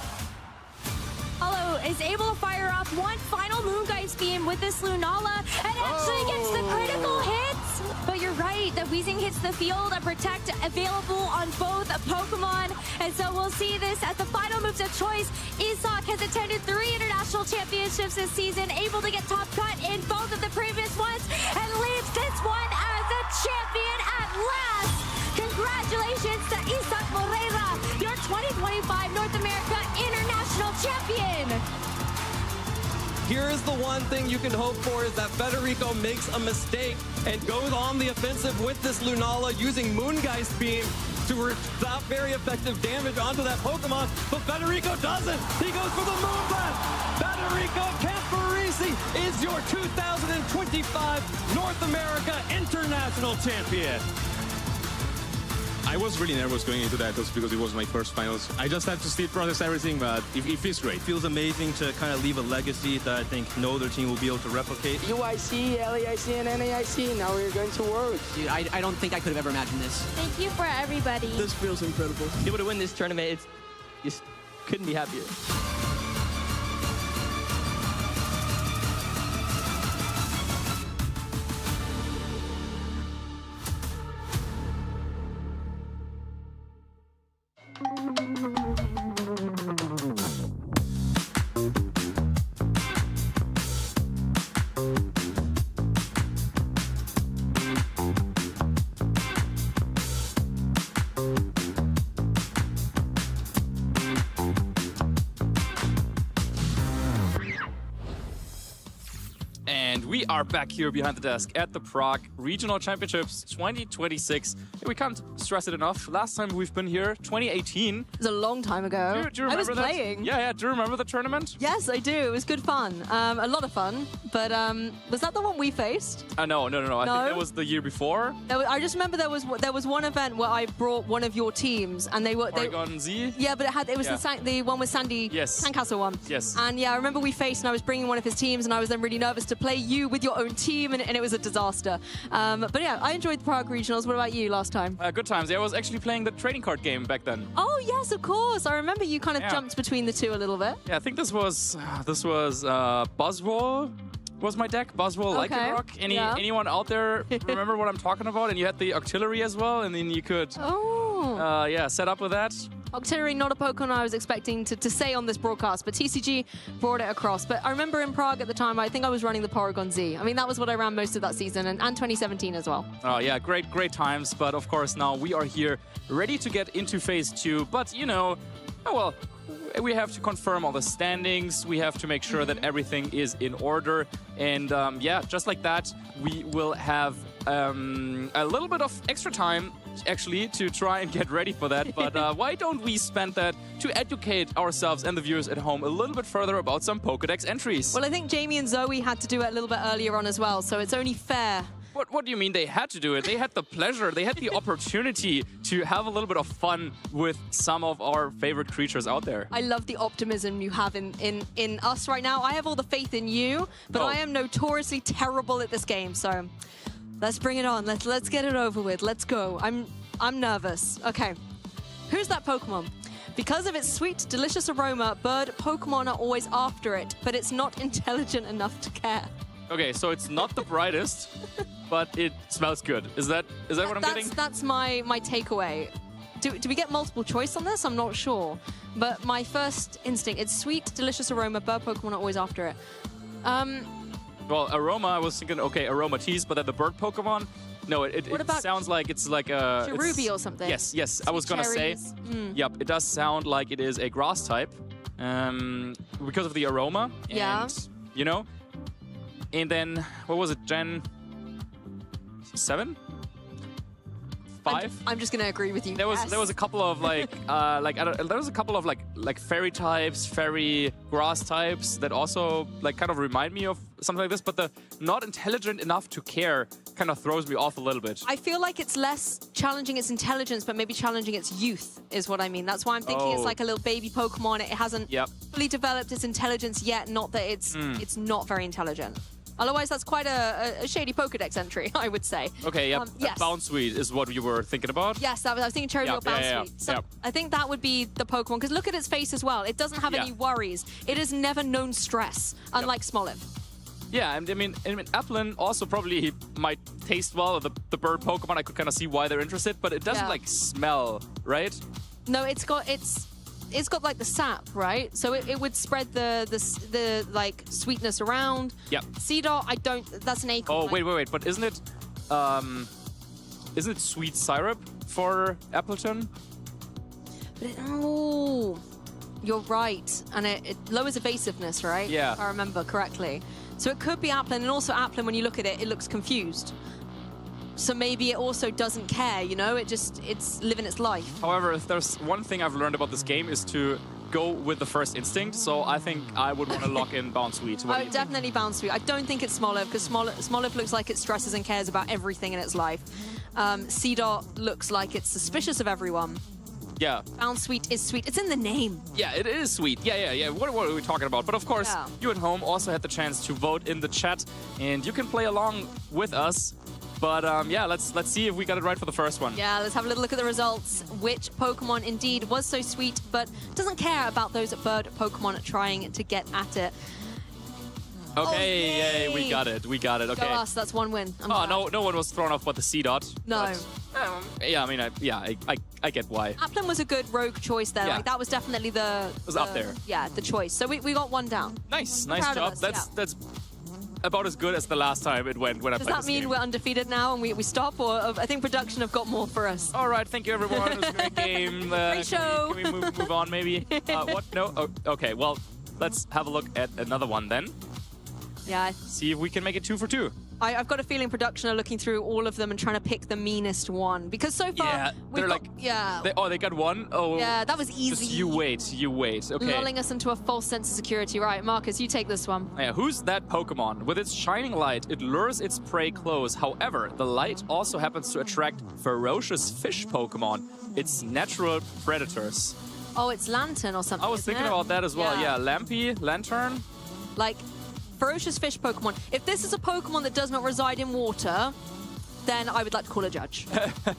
Hollow is able to fire off one final Moongeist beam with this Lunala and actually gets the critical hits. But you're right, the Weezing hits the field, a Protect available on both Pokemon. And so we'll see this as the final moves of choice. Isak has attended 3 international championships this season, able to get top cut in both of the previous ones, and leaves this one as a champion at last. Congratulations to Isak Moreira, your 2025 North America International Champion. Here is the one thing you can hope for is that Federico makes a mistake and goes on the offensive with this Lunala using Moongeist Beam to stop very effective damage onto that Pokemon, but Federico doesn't. He goes for the Moonblast. Federico Camporisi is your 2025 North America International Champion. I was really nervous going into that also because it was my first finals. I just had to still process everything, but it feels great. It feels amazing to kind of leave a legacy that I think no other team will be able to replicate. UIC, LAIC, and NAIC, now we're going to Worlds. Dude, I don't think I could have ever imagined this. Thank you for everybody. This feels incredible. To be able to win this tournament, it's just couldn't be happier. And we are back here behind the desk at the Prague Regional Championships 2026. We can't stress it enough. Last time we've been here, 2018. It was a long time ago. Do you remember I was that? playing. Yeah. Do you remember the tournament? Yes, I do. It was good fun. A lot of fun. But was that the one we faced? No. I think that was the year before. I just remember there was one event where I brought one of your teams, and they were Pokémon Z. Yeah, but it was the one with Sandy. Yes. Sandcastle one. Yes. And yeah, I remember we faced, and I was bringing one of his teams, and I was then really nervous to play you with your own team, and it was a disaster. But yeah, I enjoyed the Prague Regionals. What about you last time? Good times. Yeah, I was actually playing the trading card game back then. Oh yes, of course. I remember you kind of jumped between the two a little bit. Yeah, I think this was Buzzwole. Was my deck Buzzwole Lycanroc? Anyone out there remember what I'm talking about? And you had the Octillery as well, and then you could set up with that. Octillery, not a Pokemon I was expecting to say on this broadcast, but TCG brought it across. But I remember in Prague at the time, I think I was running the Porygon Z. I mean, that was what I ran most of that season, and 2017 as well. Oh yeah, great times. But of course, now we are here, ready to get into Phase 2. But you know, we have to confirm all the standings. We have to make sure that everything is in order. And just like that, we will have a little bit of extra time, actually, to try and get ready for that. But why don't we spend that to educate ourselves and the viewers at home a little bit further about some Pokédex entries? Well, I think Jamie and Zoe had to do it a little bit earlier on as well, so it's only fair. What do you mean they had to do it? They had the pleasure, they had the opportunity to have a little bit of fun with some of our favorite creatures out there. I love the optimism you have in us right now. I have all the faith in you, but I am notoriously terrible at this game, so let's bring it on. Let's get it over with. Let's go. I'm nervous. Okay. Who's that Pokemon? Because of its sweet, delicious aroma, bird Pokemon are always after it, but it's not intelligent enough to care. Okay, so it's not the brightest, but it smells good. Is that what I'm getting? That's my takeaway. Do we get multiple choice on this? I'm not sure. But my first instinct, it's sweet, delicious aroma, bird Pokemon are always after it. Well, aroma, I was thinking, okay, Aromatisse, but then the bird Pokemon, no, it sounds like it's like a... Cherubi or something. Yes, I was going to say. Yep, it does sound like it is a grass type because of the aroma. Yeah. And, you know, and then, what was it, Gen 7? 5? I'm just gonna agree with you. There was a couple of like there was a couple of like fairy types, fairy grass types that also like kind of remind me of something like this, but the not intelligent enough to care kind of throws me off a little bit. I feel like it's less challenging its intelligence, but maybe challenging its youth is what I mean. That's why I'm thinking it's like a little baby Pokemon. It hasn't fully developed its intelligence yet. Not that it's not very intelligent. Otherwise, that's quite a shady Pokédex entry, I would say. Okay, yes. Bounsweet is what you were thinking about? Yes, I was thinking Cherry or Bounsweet. So I think that would be the Pokemon, because look at its face as well. It doesn't have any worries. It has never known stress, unlike Smoliv. Yeah, I mean, Applin also probably might taste well. The bird Pokemon, I could kind of see why they're interested, but it doesn't like smell, right? No, it's got like the sap, right? So it would spread the like sweetness around. Yep. Seedot, that's an acorn. Oh, wait. But isn't it sweet syrup for Appleton? Oh, you're right. And it lowers evasiveness, right? Yeah. If I remember correctly. So it could be Applin, and also Applin, when you look at it, it looks confused. So maybe it also doesn't care, you know? It's living its life. However, if there's one thing I've learned about this game is to go with the first instinct. So I think I would want to lock in Bounsweet. Oh, definitely Bounsweet. I don't think it's Smoliv, because Smoliv looks like it stresses and cares about everything in its life. Seedot looks like it's suspicious of everyone. Yeah. Bounsweet is sweet. It's in the name. Yeah, it is sweet. Yeah. What are we talking about? But of course, you at home also had the chance to vote in the chat, and you can play along with us. But let's see if we got it right for the first one. Yeah, let's have a little look at the results. Which Pokemon indeed was so sweet, but doesn't care about those bird Pokemon trying to get at it. Okay, yay, we got it. Okay. Go us, that's one win. No one was thrown off but the Seedot. No. But, I get why. Applin was a good rogue choice there. Like that was definitely was up there. Yeah, the choice. So we got one down. Nice job. That's about as good as the last time it went when I played this game. Does that mean we're undefeated now and we stop, or I think production have got more for us? All right, thank you everyone. It was a great game. Great show. Can we move on maybe? What? No? Oh, okay, well, let's have a look at another one then. Yeah. See if we can make it 2 for 2. I've got a feeling production are looking through all of them and trying to pick the meanest one. Because so far, Yeah, we've they're got, like... yeah. They got one? Oh. Yeah, that was easy. Just you wait. Okay. Lulling us into a false sense of security. Right, Marcus, you take this one. Yeah, who's that Pokemon? With its shining light, it lures its prey close. However, the light also happens to attract ferocious fish Pokemon, its natural predators. Oh, it's Lantern or something. I was thinking about that as well. Yeah, Lampy, Lantern. Like, ferocious fish Pokemon. If this is a Pokemon that does not reside in water, then I would like to call a judge.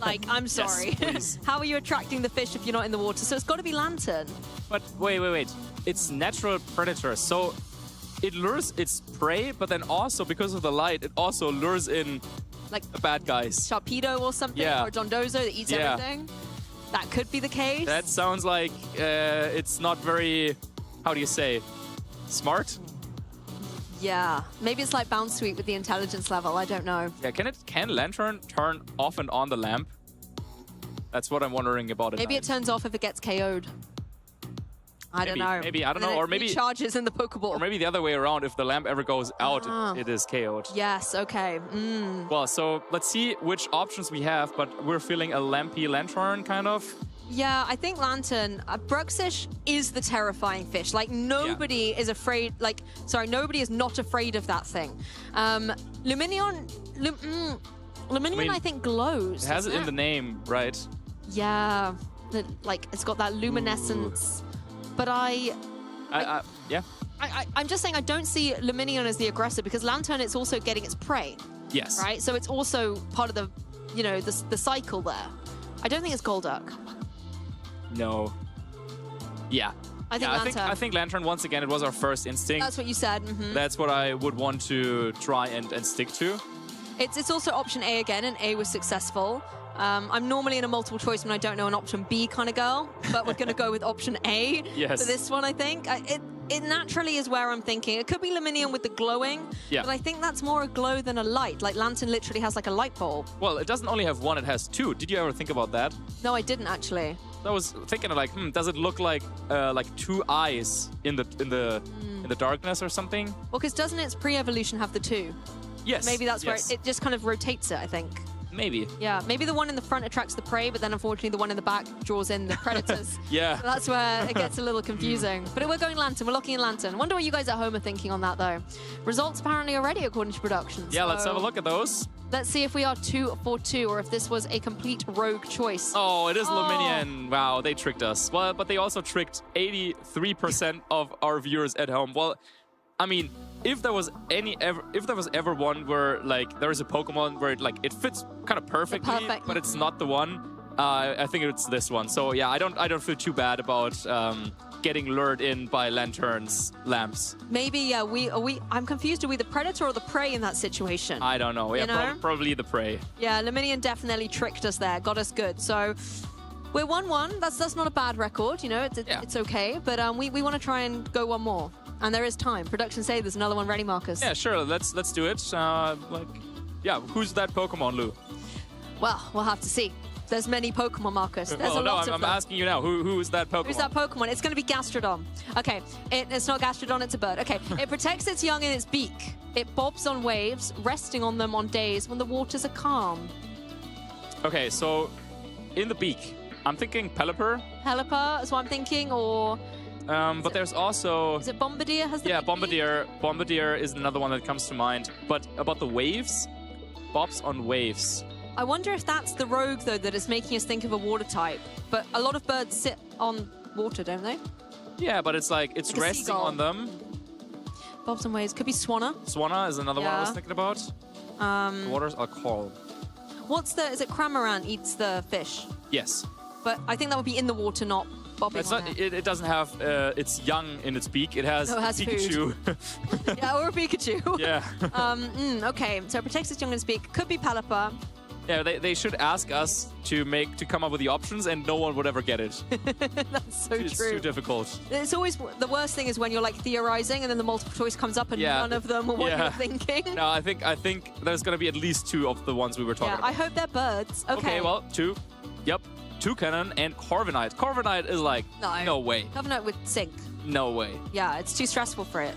Like, I'm sorry. Yes, How are you attracting the fish if you're not in the water? So it's got to be Lantern. But wait. It's natural predators. So it lures its prey, but then also because of the light, it also lures in like bad guys. Sharpedo or something, or Dondozo that eats everything. That could be the case. That sounds like it's not very, how do you say, smart? Yeah, maybe it's like Bounce Sweet with the intelligence level. I don't know. Yeah, can Lantern turn off and on the lamp? That's what I'm wondering about it. Maybe it turns off if it gets KO'd. I don't know. Maybe, I don't know. Or maybe charges in the Pokeball. Or maybe the other way around. If the lamp ever goes out, it is KO'd. Yes, okay. Well, so let's see which options we have, but we're feeling a Lampy Lantern, kind of. Yeah, I think Lantern, Bruxish is the terrifying fish. Like, nobody is afraid, nobody is not afraid of that thing. Lumineon, Lumineon, I think, glows. It has it in the name, right? Yeah, it's got that luminescence. But yeah. I'm just saying I don't see Lumineon as the aggressor because Lantern, it's also getting its prey. Yes. Right? So it's also part of the, the cycle there. I don't think it's Golduck. No. Yeah. I think Lantern. I think Lantern, once again, it was our first instinct. That's what you said. That's what I would want to try and stick to. It's also option A again, and A was successful. I'm normally in a multiple choice when I don't know an option B kind of girl, but we're going to go with option A for this one, I think. It naturally is where I'm thinking. It could be Lumineon with the glowing, but I think that's more a glow than a light. Like Lantern literally has like a light bulb. Well, it doesn't only have one, it has two. Did you ever think about that? No, I didn't actually. I was thinking like, does it look like two eyes in the darkness or something? Well, because doesn't its pre-evolution have the two? Yes. Maybe that's where it just kind of rotates it, I think. Maybe. Yeah, maybe the one in the front attracts the prey, but then unfortunately the one in the back draws in the predators. Yeah. So that's where it gets a little confusing. But we're going Lantern, we're locking in Lantern. Wonder what you guys at home are thinking on that though. Results apparently already according to production. Yeah, let's have a look at those. Let's see if we are 2 for 2 or if this was a complete rogue choice. Oh, it is Lumineon. Wow, they tricked us. Well, but they also tricked 83% of our viewers at home. Well, I mean, if there was ever one where like there is a Pokemon where it fits kind of perfectly, but it's not the one, I think it's this one. So yeah, I don't feel too bad about getting lured in by Lantern's lamps. Maybe yeah, I'm confused. Are we the predator or the prey in that situation? I don't know. Yeah, probably the prey. Yeah, Lumineon definitely tricked us there, got us good. So we're 1-1. That's not a bad record. You know, it's okay. But we want to try and go one more. And there is time. Production say there's another one ready, Marcus. Yeah, sure. Let's do it. Who's that Pokemon, Lou? Well, we'll have to see. There's many Pokemon, Marcus. There's a lot of I'm them. asking you now. Who is that Pokemon? Who's that Pokemon? It's going to be Gastrodon. Okay, it's not Gastrodon, it's a bird. Okay, it protects its young in its beak. It bobs on waves, resting on them on days when the waters are calm. Okay, so in the beak, I'm thinking Pelipper. Pelipper is what I'm thinking, or... but there's also... Is it Bombardier? Bombardier. Bombardier is another one that comes to mind. But about the waves, bobs on waves. I wonder if that's the rogue, though, that is making us think of a water type. But a lot of birds sit on water, don't they? Yeah, but it's like resting on them. Bobs on waves. Could be Swanna. Swanna is another one I was thinking about. The waters are calm. Is it Cramorant eats the fish? Yes. But I think that would be in the water, not bobbing on it. It doesn't have its young in its beak. It has Pikachu. Yeah, or a Pikachu. Yeah. Okay, so it protects its young in its beak. Could be Pelipper. Yeah, they should ask us to come up with the options, and no one would ever get it. That's so true. It's too difficult. It's always the worst thing is when you're like theorizing, and then the multiple choice comes up, and none of them are what you're thinking. No, I think there's gonna be at least 2 of the ones we were talking about. I hope they're birds. Okay. Well, 2. Yep. Toucannon and Corviknight. Corviknight is like, no way. Corviknight would sink. No way. Yeah, it's too stressful for it.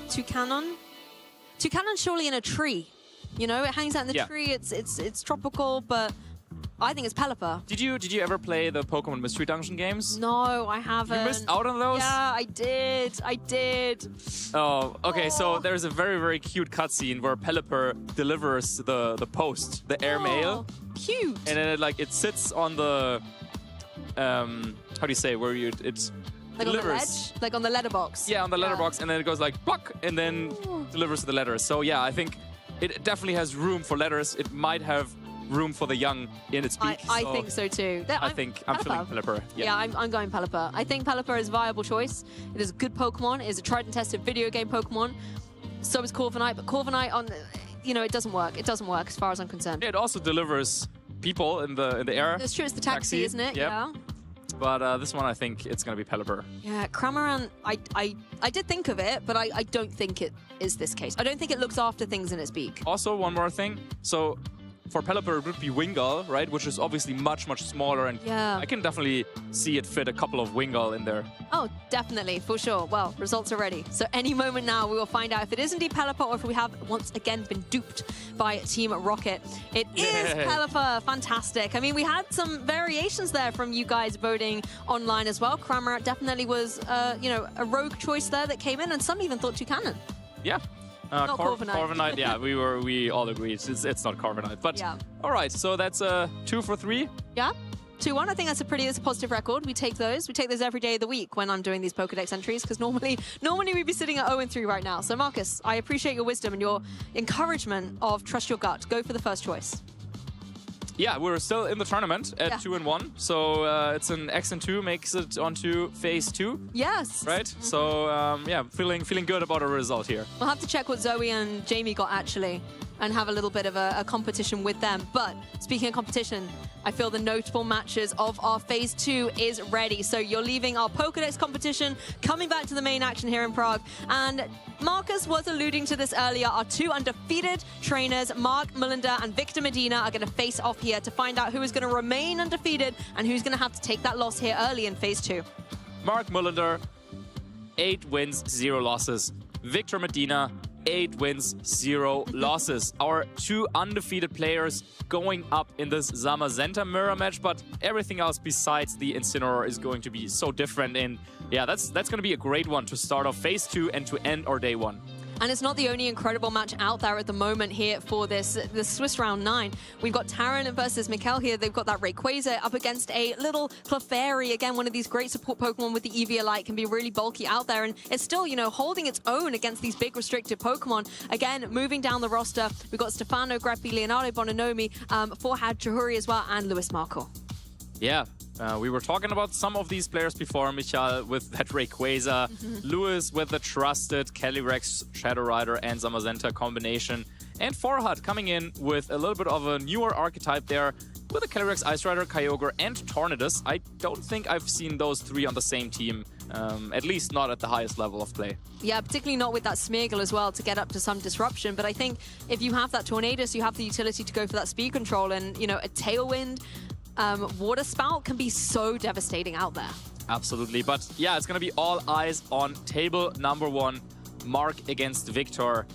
Toucannon? Toucanon's surely in a tree. You know, it hangs out in the tree. It's tropical, but I think it's Pelipper. Did you ever play the Pokemon Mystery Dungeon games? No, I haven't. You missed out on those? Yeah, I did. Oh, okay. So there's a very, very cute cutscene where Pelipper delivers the post, the airmail. Cute. And then it sits on the how do you say where it like delivers. On the ledge? Like on the letterbox. Yeah, on the letterbox, and then it goes like buck, and then delivers the letters. So yeah, I think it definitely has room for letters. It might have room for the young in its beak. I think so too. I'm feeling Pelipper. Yeah, I'm going Pelipper. I think Pelipper is a viable choice. It is a good Pokemon. It is a tried and tested video game Pokemon. So is Corviknight, but Corviknight it doesn't work. It doesn't work as far as I'm concerned. It also delivers people in the air. That's true. It's the taxi, isn't it? Yep. Yeah. But this one, I think it's going to be Pelipper. Yeah, Cramorant, I did think of it, but I don't think it is this case. I don't think it looks after things in its beak. Also, one more thing. So for Pelipper, it would be Wingull, right? Which is obviously much, much smaller. And I can definitely see it fit a couple of Wingull in there. Oh, definitely, for sure. Well, results are ready. So any moment now, we will find out if it is indeed Pelipper or if we have once again been duped by Team Rocket. It is Pelipper. Fantastic. I mean, we had some variations there from you guys voting online as well. Cramorant definitely was, a rogue choice there that came in, and some even thought Toucanon. Yeah. Not Corviknight, yeah, we all agreed. It's not Corviknight. But all right, so that's 2 for 3. Yeah. 2-1. I think that's a positive record. We take those. We take those every day of the week when I'm doing these Pokedex entries, because normally we'd be sitting at 0-3 right now. So Marcus, I appreciate your wisdom and your encouragement of trust your gut. Go for the first choice. Yeah, we're still in the tournament at 2-1. So it's an X and 2 makes it onto phase 2. Yes. Right? So yeah, feeling good about our result here. We'll have to check what Zoe and Jamie got actually and have a little bit of a competition with them. But speaking of competition, I feel the notable matches of our phase 2 is ready. So you're leaving our Pokedex competition, coming back to the main action here in Prague. And Marcus was alluding to this earlier. Our 2 undefeated trainers, Mark Mullender and Victor Medina, are going to face off here to find out who is going to remain undefeated and who's going to have to take that loss here early in phase 2. Mark Mullender, 8 wins, 0 losses. Victor Medina, 8 wins, 0 losses. Our 2 undefeated players going up in this Zamazenta mirror match, but everything else besides the Incineroar is going to be so different. And yeah, that's going to be a great one to start off phase 2 and to end our day 1. And it's not the only incredible match out there at the moment here for this Swiss Round 9. We've got Taran versus Mikkel here. They've got that Rayquaza up against a little Clefairy. Again, one of these great support Pokemon with the EV-Light can be really bulky out there. And it's still, holding its own against these big restricted Pokemon. Again, moving down the roster, we've got Stefano Greppi, Leonardo Bononomi, Forhad Chahuri as well, and Lewis Marco. Yeah. We were talking about some of these players before, Michael with that Rayquaza, Lewis with the trusted Calyrex, Shadow Rider, and Zamazenta combination, and Forhad coming in with a little bit of a newer archetype there with a Calyrex, Ice Rider, Kyogre, and Tornadus. I don't think I've seen those 3 on the same team, at least not at the highest level of play. Yeah, particularly not with that Smeargle as well to get up to some disruption. But I think if you have that Tornadus, you have the utility to go for that speed control, and, a Tailwind, Water Spout can be so devastating out there. Absolutely. But yeah, it's going to be all eyes on table number 1, Mark against Victor.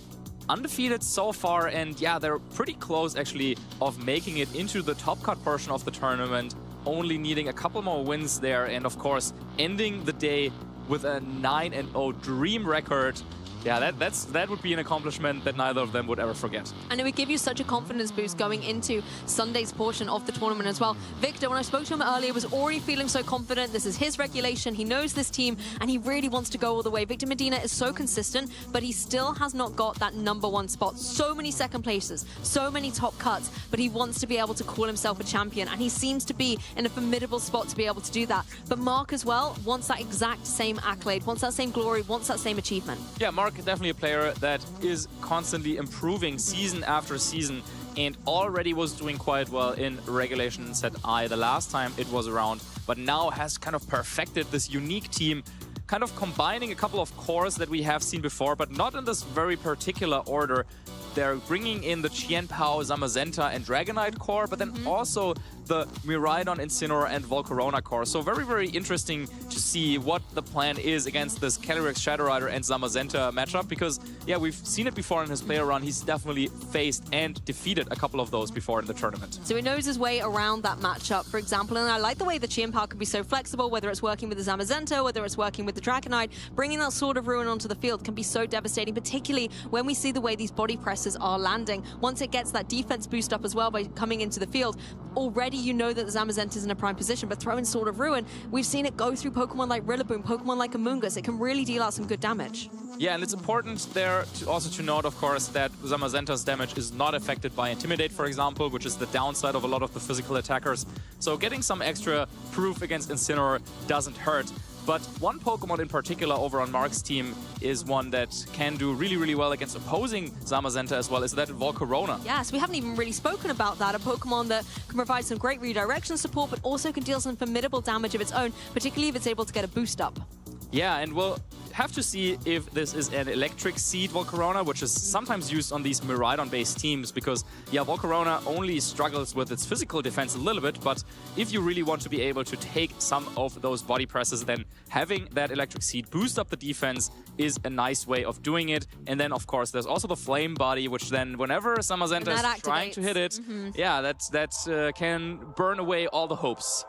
Undefeated so far, and yeah, they're pretty close actually of making it into the top cut portion of the tournament, only needing a couple more wins there, and of course ending the day with a 9-0 dream record. Yeah, that would be an accomplishment that neither of them would ever forget. And it would give you such a confidence boost going into Sunday's portion of the tournament as well. Victor, when I spoke to him earlier, was already feeling so confident. This is his regulation. He knows this team, and he really wants to go all the way. Victor Medina is so consistent, but he still has not got that #1 spot. So many second places, so many top cuts, but he wants to be able to call himself a champion, and he seems to be in a formidable spot to be able to do that. But Mark as well wants that exact same accolade, wants that same glory, wants that same achievement. Yeah, Mark definitely a player that is constantly improving season after season, and already was doing quite well in Regulation Set I the last time it was around, but now has kind of perfected this unique team, kind of combining a couple of cores that we have seen before, but not in this very particular order. they're bringing in the Chien-Pao, Zamazenta, and Dragonite core, but then also the Miraidon, Incineroar, and Volcarona core. So very, very interesting to see what the plan is against this Calyrex, Shadow Rider, and Zamazenta matchup, because, yeah, we've seen it before in his player run. He's definitely faced and defeated a couple of those before in the tournament. So he knows his way around that matchup, for example, and I like the way the Chien-Pao can be so flexible, whether it's working with the Zamazenta, whether it's working with the Dragonite. Bringing that Sword of Ruin onto the field can be so devastating, particularly when we see the way these body presses are landing. Once it gets that defense boost up as well by coming into the field, already you know that the Zamazenta is in a prime position, but throw in Sword of Ruin, we've seen it go through Pokemon like Rillaboom, Pokemon like Amoonguss. It can really deal out some good damage. Yeah, and it's important there also to note, of course, that Zamazenta's damage is not affected by Intimidate, for example, which is the downside of a lot of the physical attackers. So getting some extra proof against Incineroar doesn't hurt. But one Pokemon in particular over on Mark's team is one that can do really, really well against opposing Zamazenta as well, is that Volcarona. Yes, we haven't even really spoken about that. A Pokemon that can provide some great redirection support, but also can deal some formidable damage of its own, particularly if it's able to get a boost up. Yeah, and we'll have to see if this is an Electric Seed Volcarona, which is sometimes used on these Miraidon-based teams, because, yeah, Volcarona only struggles with its physical defense a little bit, but if you really want to be able to take some of those body presses, then having that Electric Seed boost up the defense is a nice way of doing it. And then, of course, there's also the Flame Body, which then, whenever Zamazenta is trying to hit it, yeah, that can burn away all the hopes.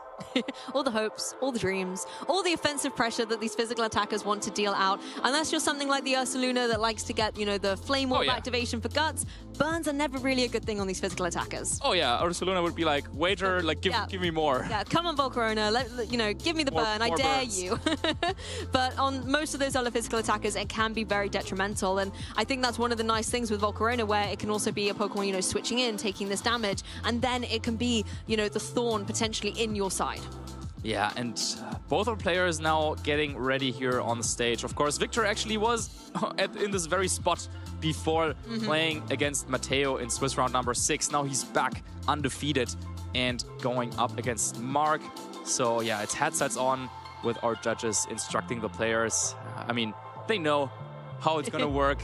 All the hopes, all the dreams, all the offensive pressure that these physical attackers want to deal out. Unless you're something like the Ursaluna that likes to get, you know, the Flame Orb activation for guts, burns are never really a good thing on these physical attackers. Oh yeah, Ursaluna would be like, waiter, like give me more. Yeah, come on Volcarona, you know, give me the burn, I dare you. But on most of those other physical attackers, it can be very detrimental, and I think that's one of the nice things with Volcarona, where it can also be a Pokemon, you know, switching in, taking this damage, and then it can be, you know, the thorn potentially in your side. Yeah, and both our players now getting ready here on the stage. Of course, Victor actually was in this very spot before playing against Matteo in Swiss round number 6. Now he's back undefeated and going up against Mark. So yeah, it's headsets on with our judges instructing the players. I mean, they know how it's going to work.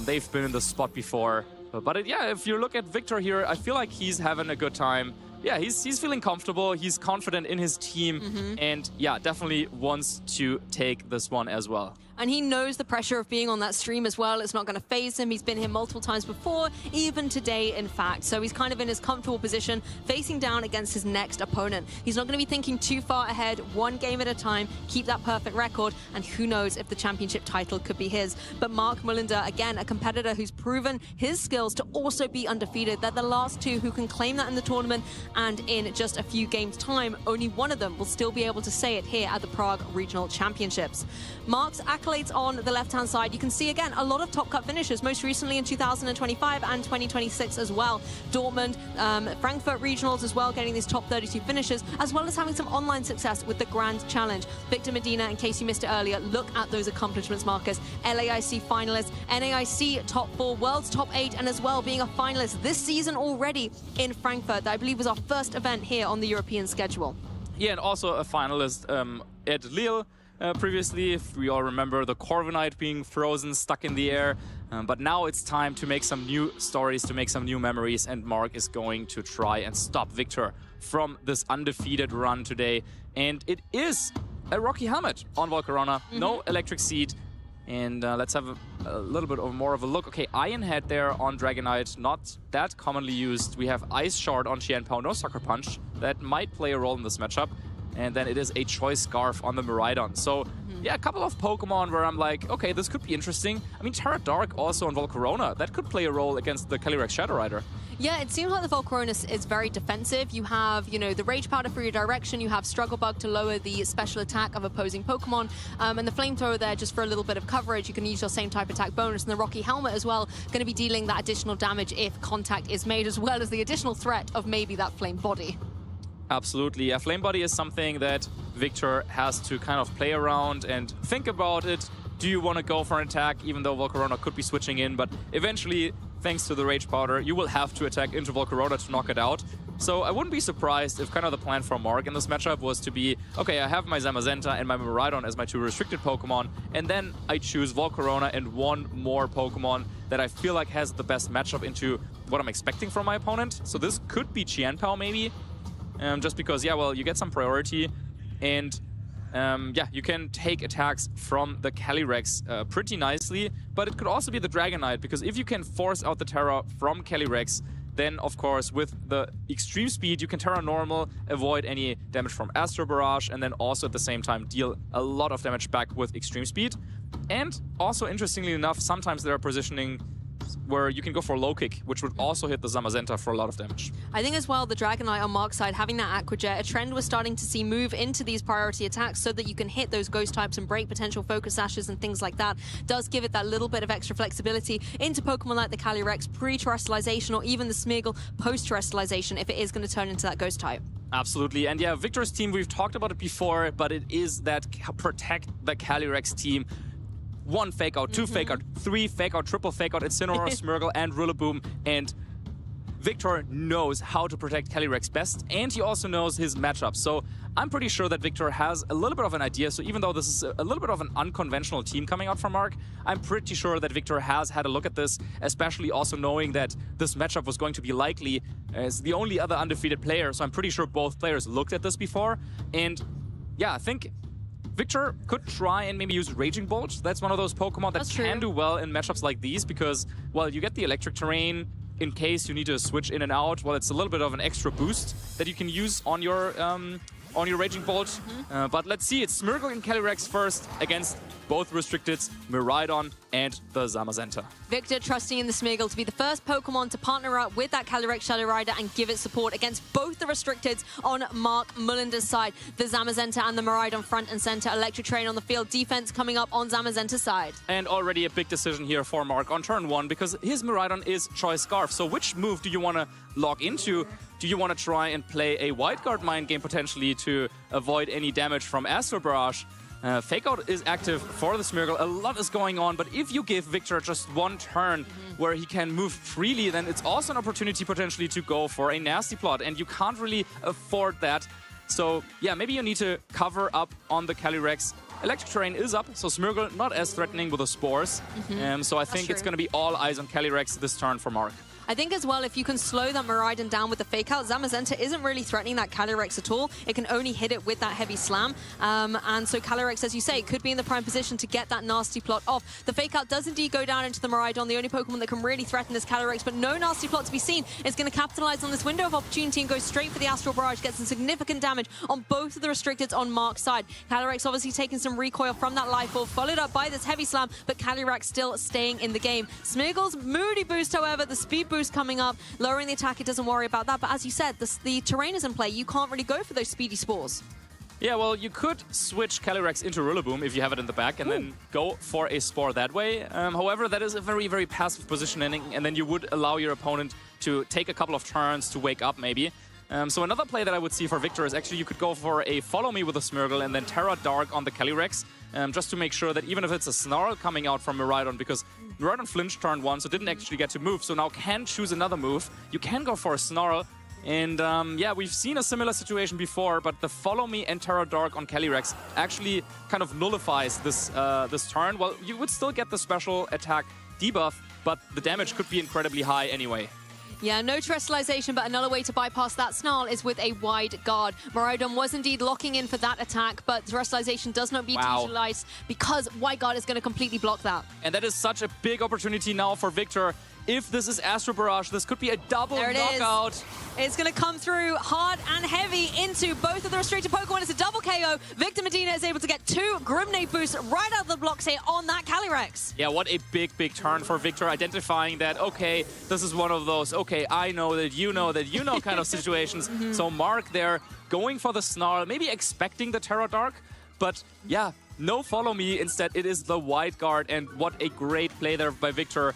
They've been in the spot before. But yeah, if you look at Victor here, I feel like he's having a good time. Yeah, he's feeling comfortable, he's confident in his team, and yeah, definitely wants to take this one as well. And he knows the pressure of being on that stream as well. It's not going to faze him. He's been here multiple times before, even today, in fact. So he's kind of in his comfortable position, facing down against his next opponent. He's not going to be thinking too far ahead, one game at a time, keep that perfect record, and who knows if the championship title could be his. But Mark Mullender, again, a competitor who's proven his skills to also be undefeated. They're the last two who can claim that in the tournament, and in just a few games' time, only one of them will still be able to say it here at the Prague Regional Championships. Mark's accolades on the left-hand side, you can see again a lot of top cut finishes, most recently in 2025 and 2026 as well. Dortmund, Frankfurt regionals as well, getting these top 32 finishes, as well as having some online success with the Grand Challenge. Victor Medina, in case you missed it earlier, look at those accomplishments, Marcus. LAIC finalist, NAIC top 4, World's top 8, and as well being a finalist this season already in Frankfurt. That I believe was our first event here on the European schedule. Yeah, and also a finalist at Lille. Previously, if we all remember the Corviknight being frozen, stuck in the air. But now it's time to make some new stories, to make some new memories, and Mark is going to try and stop Victor from this undefeated run today. And it is a Rocky Helmet on Volcarona, no Electric Seed. And let's have a little bit more of a look. Okay, Iron Head there on Dragonite, not that commonly used. We have Ice Shard on Chien-Pao, no Sucker Punch. That might play a role in this matchup. And then it is a Choice Scarf on the Miraidon. So, yeah, a couple of Pokemon where I'm like, okay, this could be interesting. I mean, Terra Dark also on Volcarona. That could play a role against the Calyrex Shadow Rider. Yeah, it seems like the Volcarona is very defensive. You have, you know, the Rage Powder for your direction. You have Struggle Bug to lower the special attack of opposing Pokemon. And the Flamethrower there just for a little bit of coverage. You can use your same type attack bonus. And the Rocky Helmet as well, going to be dealing that additional damage if contact is made, as well as the additional threat of maybe that Flame Body. Absolutely. Yeah, Flame Body is something that Victor has to kind of play around and think about it. Do you want to go for an attack, even though Volcarona could be switching in? But eventually, thanks to the Rage Powder, you will have to attack into Volcarona to knock it out. So I wouldn't be surprised if kind of the plan for Mark in this matchup was to be, okay, I have my Zamazenta and my Miraidon as my two restricted Pokemon, and then I choose Volcarona and one more Pokemon that I feel like has the best matchup into what I'm expecting from my opponent. So this could be Qianpao maybe, just because, yeah, well, you get some priority, and yeah, you can take attacks from the Calyrex pretty nicely, but it could also be the Dragonite, because if you can force out the Terra from Calyrex, then, of course, with the extreme speed, you can Terra normal, avoid any damage from Astro Barrage, and then also at the same time deal a lot of damage back with extreme speed. And also, interestingly enough, sometimes there are positioning where you can go for a low kick, which would also hit the Zamazenta for a lot of damage. I think as well, the Dragonite on Mark's side, having that Aqua Jet, a trend we're starting to see move into these priority attacks so that you can hit those ghost types and break potential focus sashes and things like that, does give it that little bit of extra flexibility into Pokemon like the Calyrex pre-terrestrialization, or even the Smeargle post-terrestrialization if it is going to turn into that ghost type. Absolutely. And yeah, Victor's team, we've talked about it before, but it is that protect the Calyrex team. 1 fake out, 2 fake out, 3 fake out, triple fake out, Incineroar, Smeargle, and Rillaboom. And Victor knows how to protect Calyrex best, and he also knows his matchup. So I'm pretty sure that Victor has a little bit of an idea. So even though this is a little bit of an unconventional team coming out from Mark, I'm pretty sure that Victor has had a look at this, especially also knowing that this matchup was going to be likely as the only other undefeated player. So I'm pretty sure both players looked at this before. And yeah, I think Victor could try and maybe use Raging Bolt. That's one of those Pokemon that can do well in matchups like these because, well, you get the electric terrain in case you need to switch in and out. Well, it's a little bit of an extra boost that you can use on your Raging Bolt. But let's see, it's Smeargle and Calyrex first against both Restricteds, Miraidon and the Zamazenta. Victor trusting in the Smeargle to be the first Pokemon to partner up with that Calyrex Shadow Rider and give it support against both the Restricteds on Mark Mullender's side. The Zamazenta and the Miraidon front and center. Electric Train on the field. Defense coming up on Zamazenta's side. And already a big decision here for Mark on turn 1 because his Miraidon is Choice Scarf. So which move do you want to log into? Do you want to try and play a Wild Guard Mind game potentially to avoid any damage from Astro Barrage? Fake Out is active for the Smeargle. A lot is going on, but if you give Victor just 1 turn where he can move freely, then it's also an opportunity potentially to go for a Nasty Plot, and you can't really afford that. So yeah, maybe you need to cover up on the Calyrex. Electric Terrain is up, so Smeargle not as threatening with the Spores. So I think it's going to be all eyes on Calyrex this turn for Mark. I think as well, if you can slow that Miraidon down with the Fake Out, Zamazenta isn't really threatening that Calyrex at all. It can only hit it with that heavy slam. And so Calyrex, as you say, could be in the prime position to get that Nasty Plot off. The Fake Out does indeed go down into the Miraidon, the only Pokemon that can really threaten this Calyrex, but no Nasty Plot to be seen. It's going to capitalize on this window of opportunity and go straight for the Astral Barrage, get some significant damage on both of the Restricteds on Mark's side. Calyrex obviously taking some recoil from that Life Orb, followed up by this heavy slam, but Calyrex still staying in the game. Smeargle's Moody Boost, however, the speed boost coming up, lowering the attack, it doesn't worry about that. But as you said, the terrain is in play. You can't really go for those speedy spores. Yeah, well, you could switch Calyrex into Rillaboom if you have it in the back and then go for a Spore that way. However, that is a very, very passive positioning, and then you would allow your opponent to take a couple of turns to wake up maybe. So another play that I would see for Victor is actually you could go for a Follow Me with a Smeargle and then Terra Dark on the Calyrex, just to make sure that even if it's a Snarl coming out from Miraidon, because Miraidon flinched turn 1, so didn't actually get to move, so now can choose another move. You can go for a Snarl, and yeah, we've seen a similar situation before, but the Follow Me and Terra Dark on Calyrex actually kind of nullifies this, this turn. Well, you would still get the special attack debuff, but the damage could be incredibly high anyway. Yeah, no terrestrialization, but another way to bypass that Snarl is with a Wide Guard. Miraidon was indeed locking in for that attack, but terrestrialization does not need to utilize because Wide Guard is going to completely block that. And that is such a big opportunity now for Victor. If this is Astro Barrage, this could be a double knockout. It's going to come through hard and heavy into both of the restricted Pokemon. It's a double KO. Victor Medina is able to get 2 Grimnate boosts right out of the blocks here on that Calyrex. Yeah, what a big, big turn for Victor, identifying that, okay, this is one of those, okay, I know that you know kind of situations. So Mark there going for the Snarl, maybe expecting the Terra Dark, but yeah, no Follow Me. Instead, it is the Wide Guard, and what a great play there by Victor,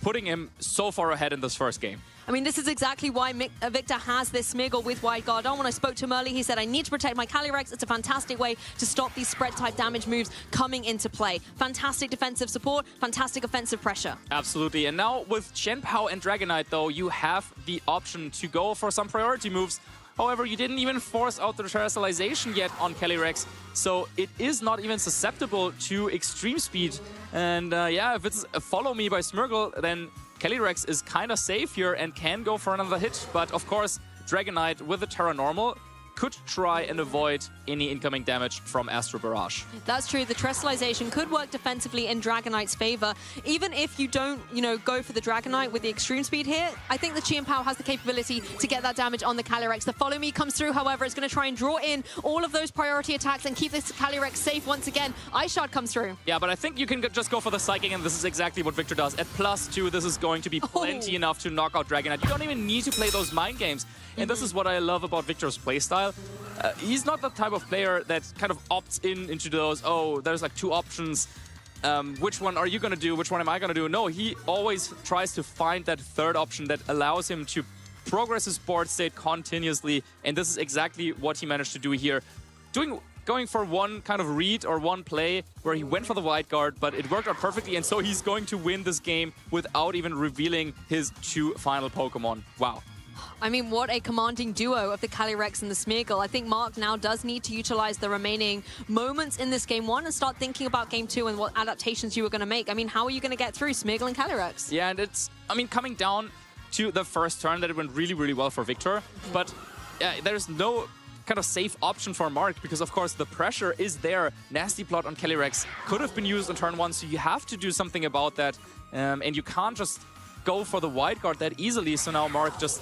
putting him so far ahead in this first game. I mean, this is exactly why Victor has this Smeargle with Wide Guard on. When I spoke to him earlier, he said, I need to protect my Calyrex. It's a fantastic way to stop these spread-type damage moves coming into play. Fantastic defensive support, fantastic offensive pressure. Absolutely. And now with Qianpao and Dragonite, though, you have the option to go for some priority moves However, you didn't even force out the terrestrialization yet on Calyrex, so it is not even susceptible to extreme speed. And yeah, if it's a follow me by Smeargle, then Calyrex is kind of safe here and can go for another hit. But of course, Dragonite with the Terra Normal could try and avoid any incoming damage from Astro Barrage. That's true. The terrestrialization could work defensively in Dragonite's favor. Even if you don't, go for the Dragonite with the extreme speed here, I think the Chien-Pao has the capability to get that damage on the Calyrex. The Follow Me comes through, however, it's going to try and draw in all of those priority attacks and keep this Calyrex safe once again. Ice Shard comes through. Yeah, but I think you can just go for the Psychic, and this is exactly what Victor does. At +2, this is going to be plenty enough to knock out Dragonite. You don't even need to play those mind games. And this is what I love about Victor's playstyle. He's not the type of player that kind of opts into those, oh, there's like 2 options. Which one are you going to do? Which one am I going to do? No, he always tries to find that third option that allows him to progress his board state continuously. And this is exactly what he managed to do here. Going for one kind of read or one play where he went for the wide guard, but it worked out perfectly. And so he's going to win this game without even revealing his 2 final Pokemon. Wow. I mean, what a commanding duo of the Calyrex and the Smeargle. I think Mark now does need to utilize the remaining moments in this Game 1 and start thinking about Game 2 and what adaptations you were going to make. I mean, how are you going to get through Smeargle and Calyrex? Yeah, and it's, coming down to the first turn, that it went really, really well for Victor. But there's no kind of safe option for Mark because, of course, the pressure is there. Nasty Plot on Calyrex could have been used on turn 1, so you have to do something about that. And you can't just go for the wide guard that easily. So now Mark just,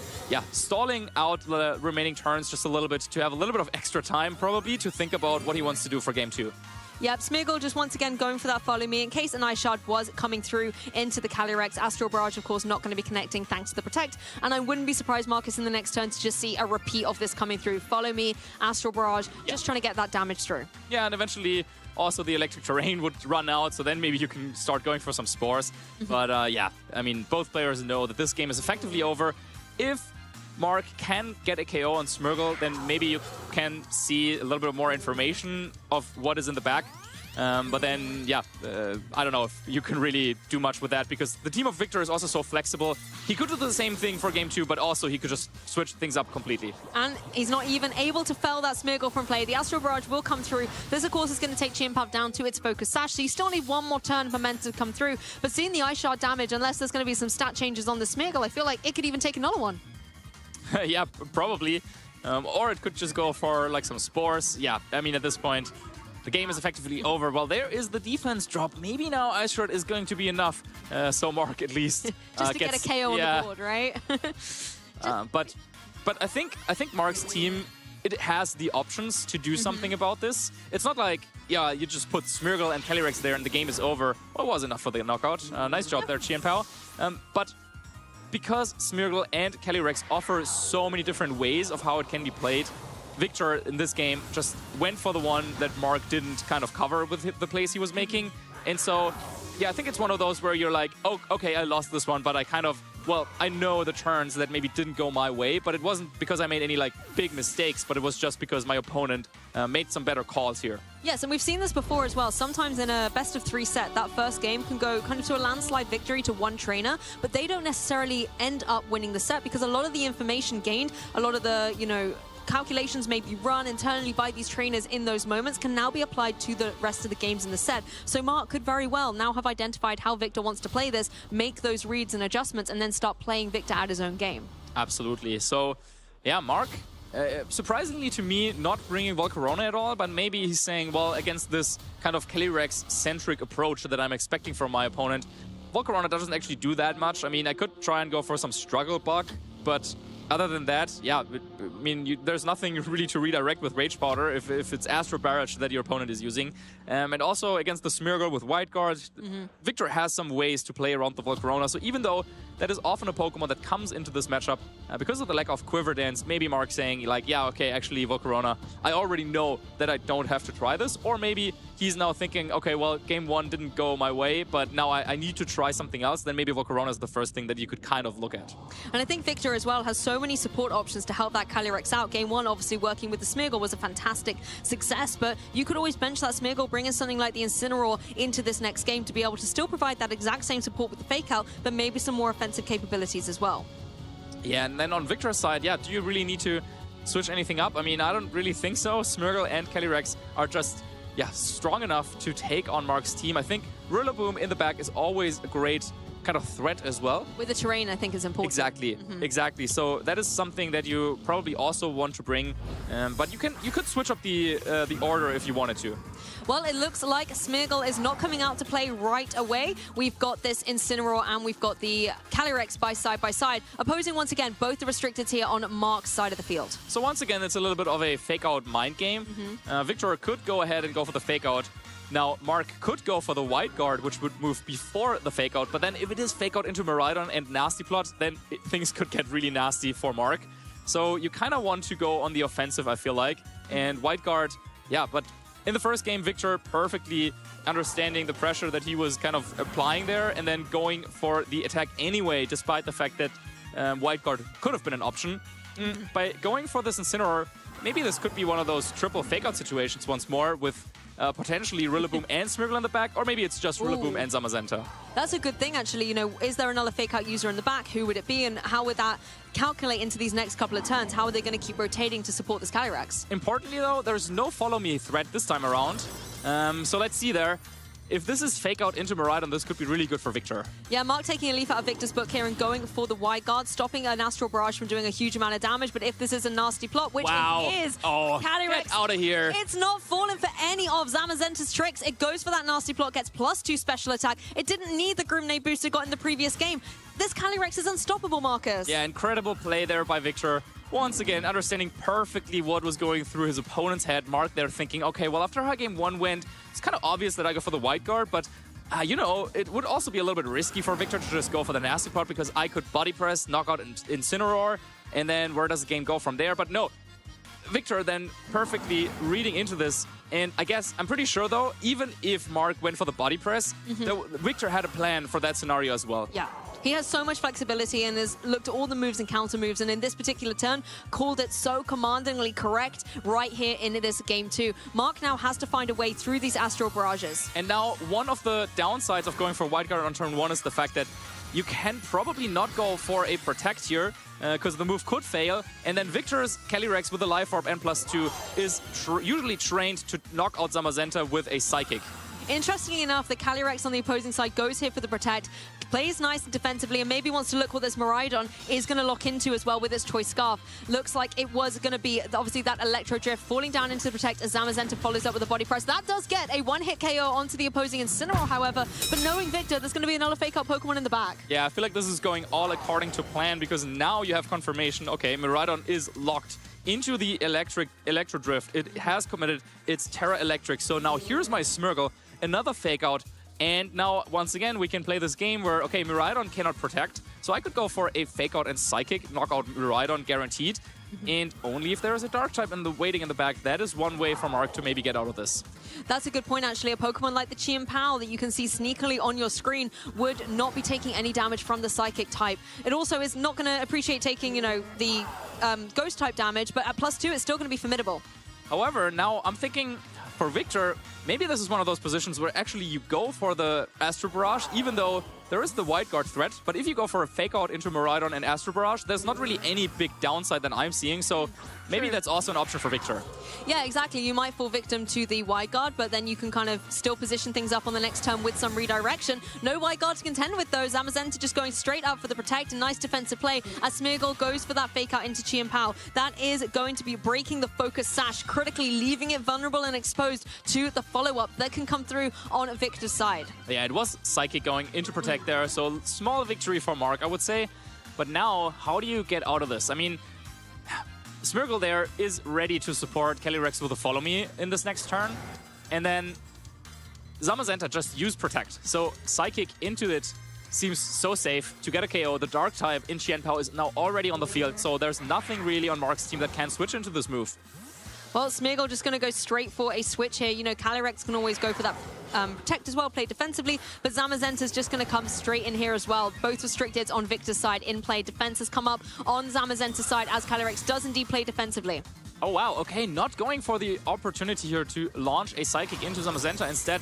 stalling out the remaining turns just a little bit to have a little bit of extra time probably to think about what he wants to do for Game 2. Yep, Smeargle just once again going for that Follow Me in case an Ice Shard was coming through into the Calyrex. Astral Barrage, of course, not going to be connecting thanks to the Protect. And I wouldn't be surprised, Marcus, in the next turn to just see a repeat of this coming through. Follow Me, Astral Barrage, just trying to get that damage through. Yeah, and eventually also the Electric Terrain would run out, so then maybe you can start going for some Spores. But yeah, both players know that this game is effectively over. If Mark can get a KO on Smeargle, then maybe you can see a little bit more information of what is in the back. But then, I don't know if you can really do much with that because the team of Victor is also so flexible. He could do the same thing for Game 2, but also he could just switch things up completely. And he's not even able to fell that Smeargle from play. The Astral Barrage will come through. This, of course, is going to take Chien-Pao down to its Focus Sash, so you still need one more turn of momentum to come through. But seeing the Ice Shard damage, unless there's going to be some stat changes on the Smeargle, I feel like it could even take another one. Yeah, probably. Or it could just go for like some Spores. Yeah, at this point, the game is effectively over. Well, there is the defense drop. Maybe now Ice Shard is going to be enough. So Mark at least just to get a KO on the board, right? But I think Mark's team, it has the options to do something about this. It's not like, you just put Smeargle and Calyrex there and the game is over. Well, it was enough for the knockout. Nice job there, Chien-Pao. But because Smeargle and Calyrex offer so many different ways of how it can be played, Victor in this game just went for the one that Mark didn't kind of cover with the plays he was making. And so, I think it's one of those where you're like, oh, okay, I lost this one, but I kind of, I know the turns that maybe didn't go my way, but it wasn't because I made any like big mistakes, but it was just because my opponent made some better calls here. Yes, and we've seen this before as well. Sometimes in a best-of-3 set, that first game can go kind of to a landslide victory to one trainer, but they don't necessarily end up winning the set because a lot of the information gained, a lot of the, calculations may be run internally by these trainers in those moments can now be applied to the rest of the games in the set. So Mark could very well now have identified how Victor wants to play this, make those reads and adjustments, and then start playing Victor at his own game. Absolutely. So, Mark, surprisingly to me, not bringing Volcarona at all, but maybe he's saying, well, against this kind of Calyrex-centric approach that I'm expecting from my opponent, Volcarona doesn't actually do that much. I could try and go for some Struggle Bug, but other than that, there's nothing really to redirect with Rage Powder if it's Astro Barrage that your opponent is using. And also against the Smeargle with Wide Guard, Victor has some ways to play around the Volcarona. So even though that is often a Pokemon that comes into this matchup, because of the lack of Quiver Dance, maybe Mark's saying like, okay, actually Volcarona, I already know that I don't have to try this. Or maybe he's now thinking, okay, well, Game 1 didn't go my way, but now I need to try something else. Then maybe Volcarona is the first thing that you could kind of look at. And I think Victor as well has so many support options to help that Calyrex out. Game 1, obviously working with the Smeargle was a fantastic success, but you could always bench that Smeargle, bring in something like the Incineroar into this next game to be able to still provide that exact same support with the Fake Out, but maybe some more offensive capabilities as well. Yeah, and then on Victor's side, do you really need to switch anything up? I mean, I don't really think so. Smeargle and Calyrex are just, yeah, strong enough to take on Mark's team. I think Rillaboom in the back is always a great kind of threat as well. With the terrain, I think is important. Exactly, exactly. So that is something that you probably also want to bring, but you could switch up the order if you wanted to. Well, it looks like Smeargle is not coming out to play right away. We've got this Incineroar and we've got the Calyrex by side. Opposing, once again, both the restricted here on Mark's side of the field. So once again, it's a little bit of a fake-out mind game. Victor could go ahead and go for the fake-out. Now, Mark could go for the White Guard, which would move before the fake-out. But then if it is fake-out into Miraidon and Nasty Plot, then things could get really nasty for Mark. So you kind of want to go on the offensive, I feel like. And White Guard, yeah, but in the first game, Victor perfectly understanding the pressure that he was kind of applying there and then going for the attack anyway, despite the fact that White Guard could have been an option. By going for this Incineroar, maybe this could be one of those triple fake-out situations once more with potentially Rillaboom and Smeargle in the back, or maybe it's just Rillaboom and Zamazenta. That's a good thing, actually. You know, is there another fake-out user in the back? Who would it be, and how would that calculate into these next couple of turns? How are they going to keep rotating to support this Calyrex? Importantly, though, there's no follow-me threat this time around. So let's see there. If this is fake-out into Miraidon, this could be really good for Victor. Yeah, Mark taking a leaf out of Victor's book here and going for the Wide Guard, stopping an Astral Barrage from doing a huge amount of damage. But if this is a Nasty Plot, which it is, Calyrex, get out of here. It's not falling for any of Zamazenta's tricks. It goes for that Nasty Plot, gets +2 special attack. It didn't need the Grenade boost it got in the previous game. This Calyrex is unstoppable, Marcus. Yeah, incredible play there by Victor. Once again, understanding perfectly what was going through his opponent's head. Mark there thinking, okay, well, after how game 1 went, it's kind of obvious that I go for the White Guard, but you know, it would also be a little bit risky for Victor to just go for the Nasty Part because I could Body Press, knock out Incineroar, and then where does the game go from there? But no, Victor then perfectly reading into this. And I guess, I'm pretty sure though, even if Mark went for the Body Press, Victor had a plan for that scenario as well. Yeah. He has so much flexibility and has looked at all the moves and counter moves, and in this particular turn, called it so commandingly correct right here in this game 2. Mark now has to find a way through these Astral Barrages. And now, one of the downsides of going for White Guard on turn 1 is the fact that you can probably not go for a Protect here, because the move could fail, and then Victor's Calyrex with a Life Orb and +2 is usually trained to knock out Zamazenta with a Psychic. Interestingly enough, the Calyrex on the opposing side goes here for the Protect, plays nice and defensively, and maybe wants to look what this Miraidon is going to lock into as well with this Choice Scarf. Looks like it was going to be, obviously, that Electro Drift falling down into the Protect as Zamazenta follows up with a Body Press. That does get a one-hit KO onto the opposing Incineroar, however, but knowing Victor, there's going to be another fake-out Pokemon in the back. Yeah, I feel like this is going all according to plan, because now you have confirmation, okay, Miraidon is locked into the Electro Drift. It has committed its Terra Electric, so now here's my Smeargle, another fake out, and now once again we can play this game where, okay, Miraidon cannot protect, so I could go for a fake out and Psychic, knock out Miraidon guaranteed, and only if there is a Dark type waiting in the back. That is one way for Mark to maybe get out of this. That's a good point, actually. A Pokemon like the Chien-Pao that you can see sneakily on your screen would not be taking any damage from the Psychic type. It also is not going to appreciate taking, you know, the Ghost type damage, but at +2 it's still going to be formidable. However, now I'm thinking for Victor, maybe this is one of those positions where actually you go for the Astro Barrage, even though there is the White Guard threat. But if you go for a fake out into Miraidon and Astro Barrage, there's not really any big downside that I'm seeing. So maybe that's also an option for Victor. Yeah, exactly. You might fall victim to the Wide Guard, but then you can kind of still position things up on the next turn with some redirection. No Wide Guard to contend with, though. Zamazenta just going straight up for the Protect. A nice defensive play as Smeargle goes for that fake out into Chien-Pao. That is going to be breaking the Focus Sash, critically leaving it vulnerable and exposed to the follow-up that can come through on Victor's side. Yeah, it was Psychic going into Protect there, so small victory for Mark, I would say. But now, how do you get out of this? I mean, Smeargle there is ready to support Calyrex with a Follow Me in this next turn. And then Zamazenta just used Protect. So Psychic into it seems so safe to get a KO. The Dark type in Chien-Pao is now already on the field, so there's nothing really on Mark's team that can switch into this move. Well, Smeargle just going to go straight for a switch here. You know, Calyrex can always go for that Protect as well, play defensively, but Zamazenta's just going to come straight in here as well. Both restricted on Victor's side in play. Defense has come up on Zamazenta's side as Calyrex does indeed play defensively. Oh, wow. Okay, not going for the opportunity here to launch a Psychic into Zamazenta. Instead,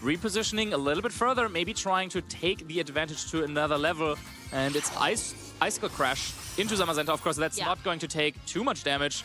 repositioning a little bit further, maybe trying to take the advantage to another level. And it's Icicle Crash into Zamazenta. Of course, that's not going to take too much damage.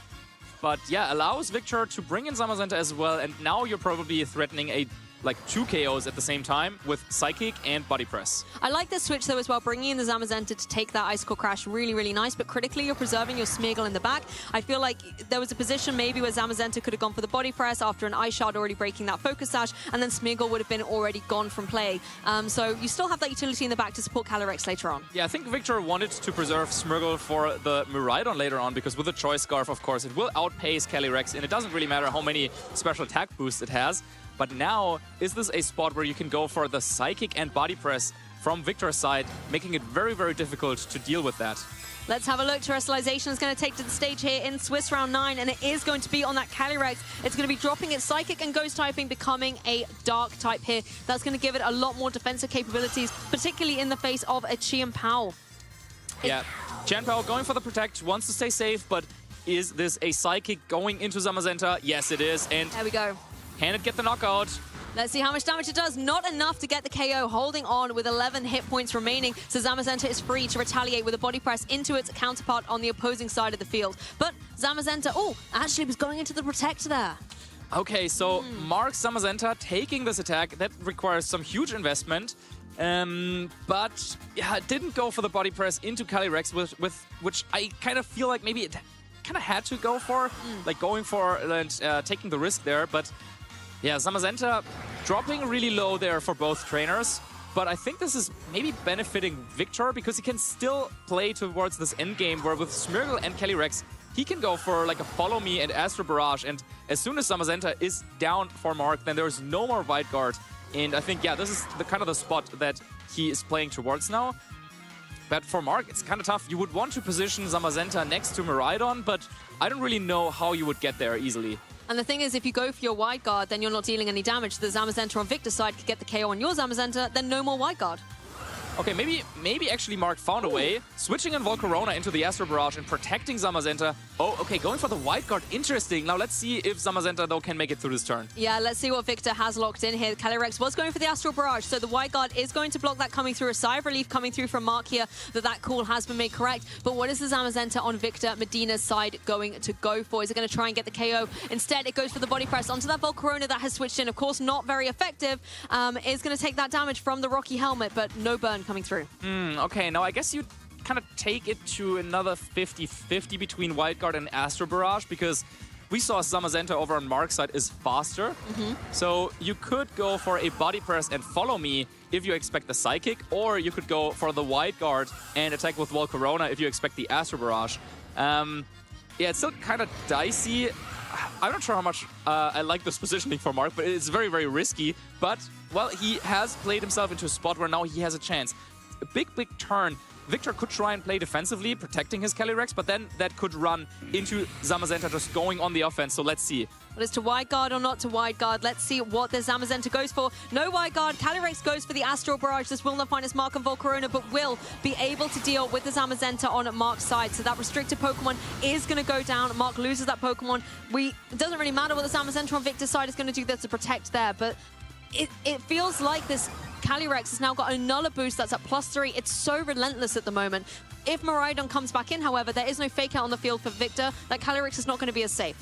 But yeah, allows Victor to bring in Zamazenta as well, and now you're probably threatening a like 2 KOs at the same time with Psychic and Body Press. I like this switch though as well, bringing in the Zamazenta to take that Icicle Crash, really, really nice, but critically you're preserving your Smeargle in the back. I feel like there was a position maybe where Zamazenta could have gone for the Body Press after an Ice Shard already breaking that Focus Sash, and then Smeargle would have been already gone from play. So you still have that utility in the back to support Calyrex later on. Yeah, I think Victor wanted to preserve Smeargle for the Miraidon later on, because with the Choice Scarf, of course, it will outpace Calyrex, and it doesn't really matter how many special attack boosts it has. But now, is this a spot where you can go for the Psychic and Body Press from Victor's side, making it very, very difficult to deal with that? Let's have a look. Terrestrialization is going to take to the stage here in Swiss Round 9, and it is going to be on that Calyrex. It's going to be dropping its Psychic and Ghost typing, becoming a Dark type here. That's going to give it a lot more defensive capabilities, particularly in the face of a Chien-Pao. Yeah, Chien-Pao going for the Protect, wants to stay safe, but is this a Psychic going into Zamazenta? Yes, it is. And there we go. Can it get the knockout? Let's see how much damage it does. Not enough to get the KO, holding on with 11 hit points remaining. So Zamazenta is free to retaliate with a Body Press into its counterpart on the opposing side of the field. But Zamazenta, actually was going into the Protect there. Okay, so Mark Zamazenta taking this attack, that requires some huge investment. But yeah, it didn't go for the Body Press into Calyrex, with which I kind of feel like maybe it kind of had to go for, like going for and taking the risk there. But yeah, Zamazenta dropping really low there for both trainers. But I think this is maybe benefiting Victor, because he can still play towards this endgame where with Smeargle and Calyrex, he can go for like a Follow Me and Astro Barrage. And as soon as Zamazenta is down for Mark, then there's no more Wide Guard. And I think, yeah, this is the kind of the spot that he is playing towards now. But for Mark, it's kind of tough. You would want to position Zamazenta next to Miraidon, but I don't really know how you would get there easily. And the thing is, if you go for your Wide Guard, then you're not dealing any damage. The Zamazenta on Victor's side could get the KO on your Zamazenta, then no more Wide Guard. Okay, maybe actually Mark found a way, switching in Volcarona into the Astro Barrage and protecting Zamazenta. Oh, okay, going for the Wide Guard. Interesting. Now let's see if Zamazenta, though, can make it through this turn. Yeah, let's see what Victor has locked in here. Calyrex was going for the Astral Barrage, so the Wide Guard is going to block that coming through. A sigh of relief coming through from Mark here that call has been made correct. But what is the Zamazenta on Victor Medina's side going to go for? Is it going to try and get the KO? Instead, it goes for the Body Press onto that Volcarona that has switched in. Of course, not very effective. Is going to take that damage from the Rocky Helmet, but no burn coming through. Okay, now I guess you kind of take it to another 50-50 between Wide Guard and Astro Barrage, because we saw Zamazenta over on Mark's side is faster. So you could go for a Body Press and Follow Me if you expect the Psychic, or you could go for the Wide Guard and attack with Volcarona if you expect the Astro Barrage. Yeah, it's still kind of dicey. I'm not sure how much I like this positioning for Mark, but it's very, very risky. But, well, he has played himself into a spot where now he has a chance. A big turn. Victor could try and play defensively, protecting his Calyrex, but then that could run into Zamazenta just going on the offense. So let's see. But it's to Wide Guard or not to Wide Guard. Let's see what the Zamazenta goes for. No Wide Guard. Calyrex goes for the Astral Barrage. This will not find its mark on Volcarona, but will be able to deal with the Zamazenta on Mark's side. So that restricted Pokemon is going to go down. Mark loses that Pokemon. It doesn't really matter what the Zamazenta on Victor's side is going to do there to protect there, but it feels like this Calyrex has now got a Nuller boost that's at +3. It's so relentless at the moment. If Miraidon comes back in, however, there is no fake out on the field for Victor. That Calyrex is not going to be as safe.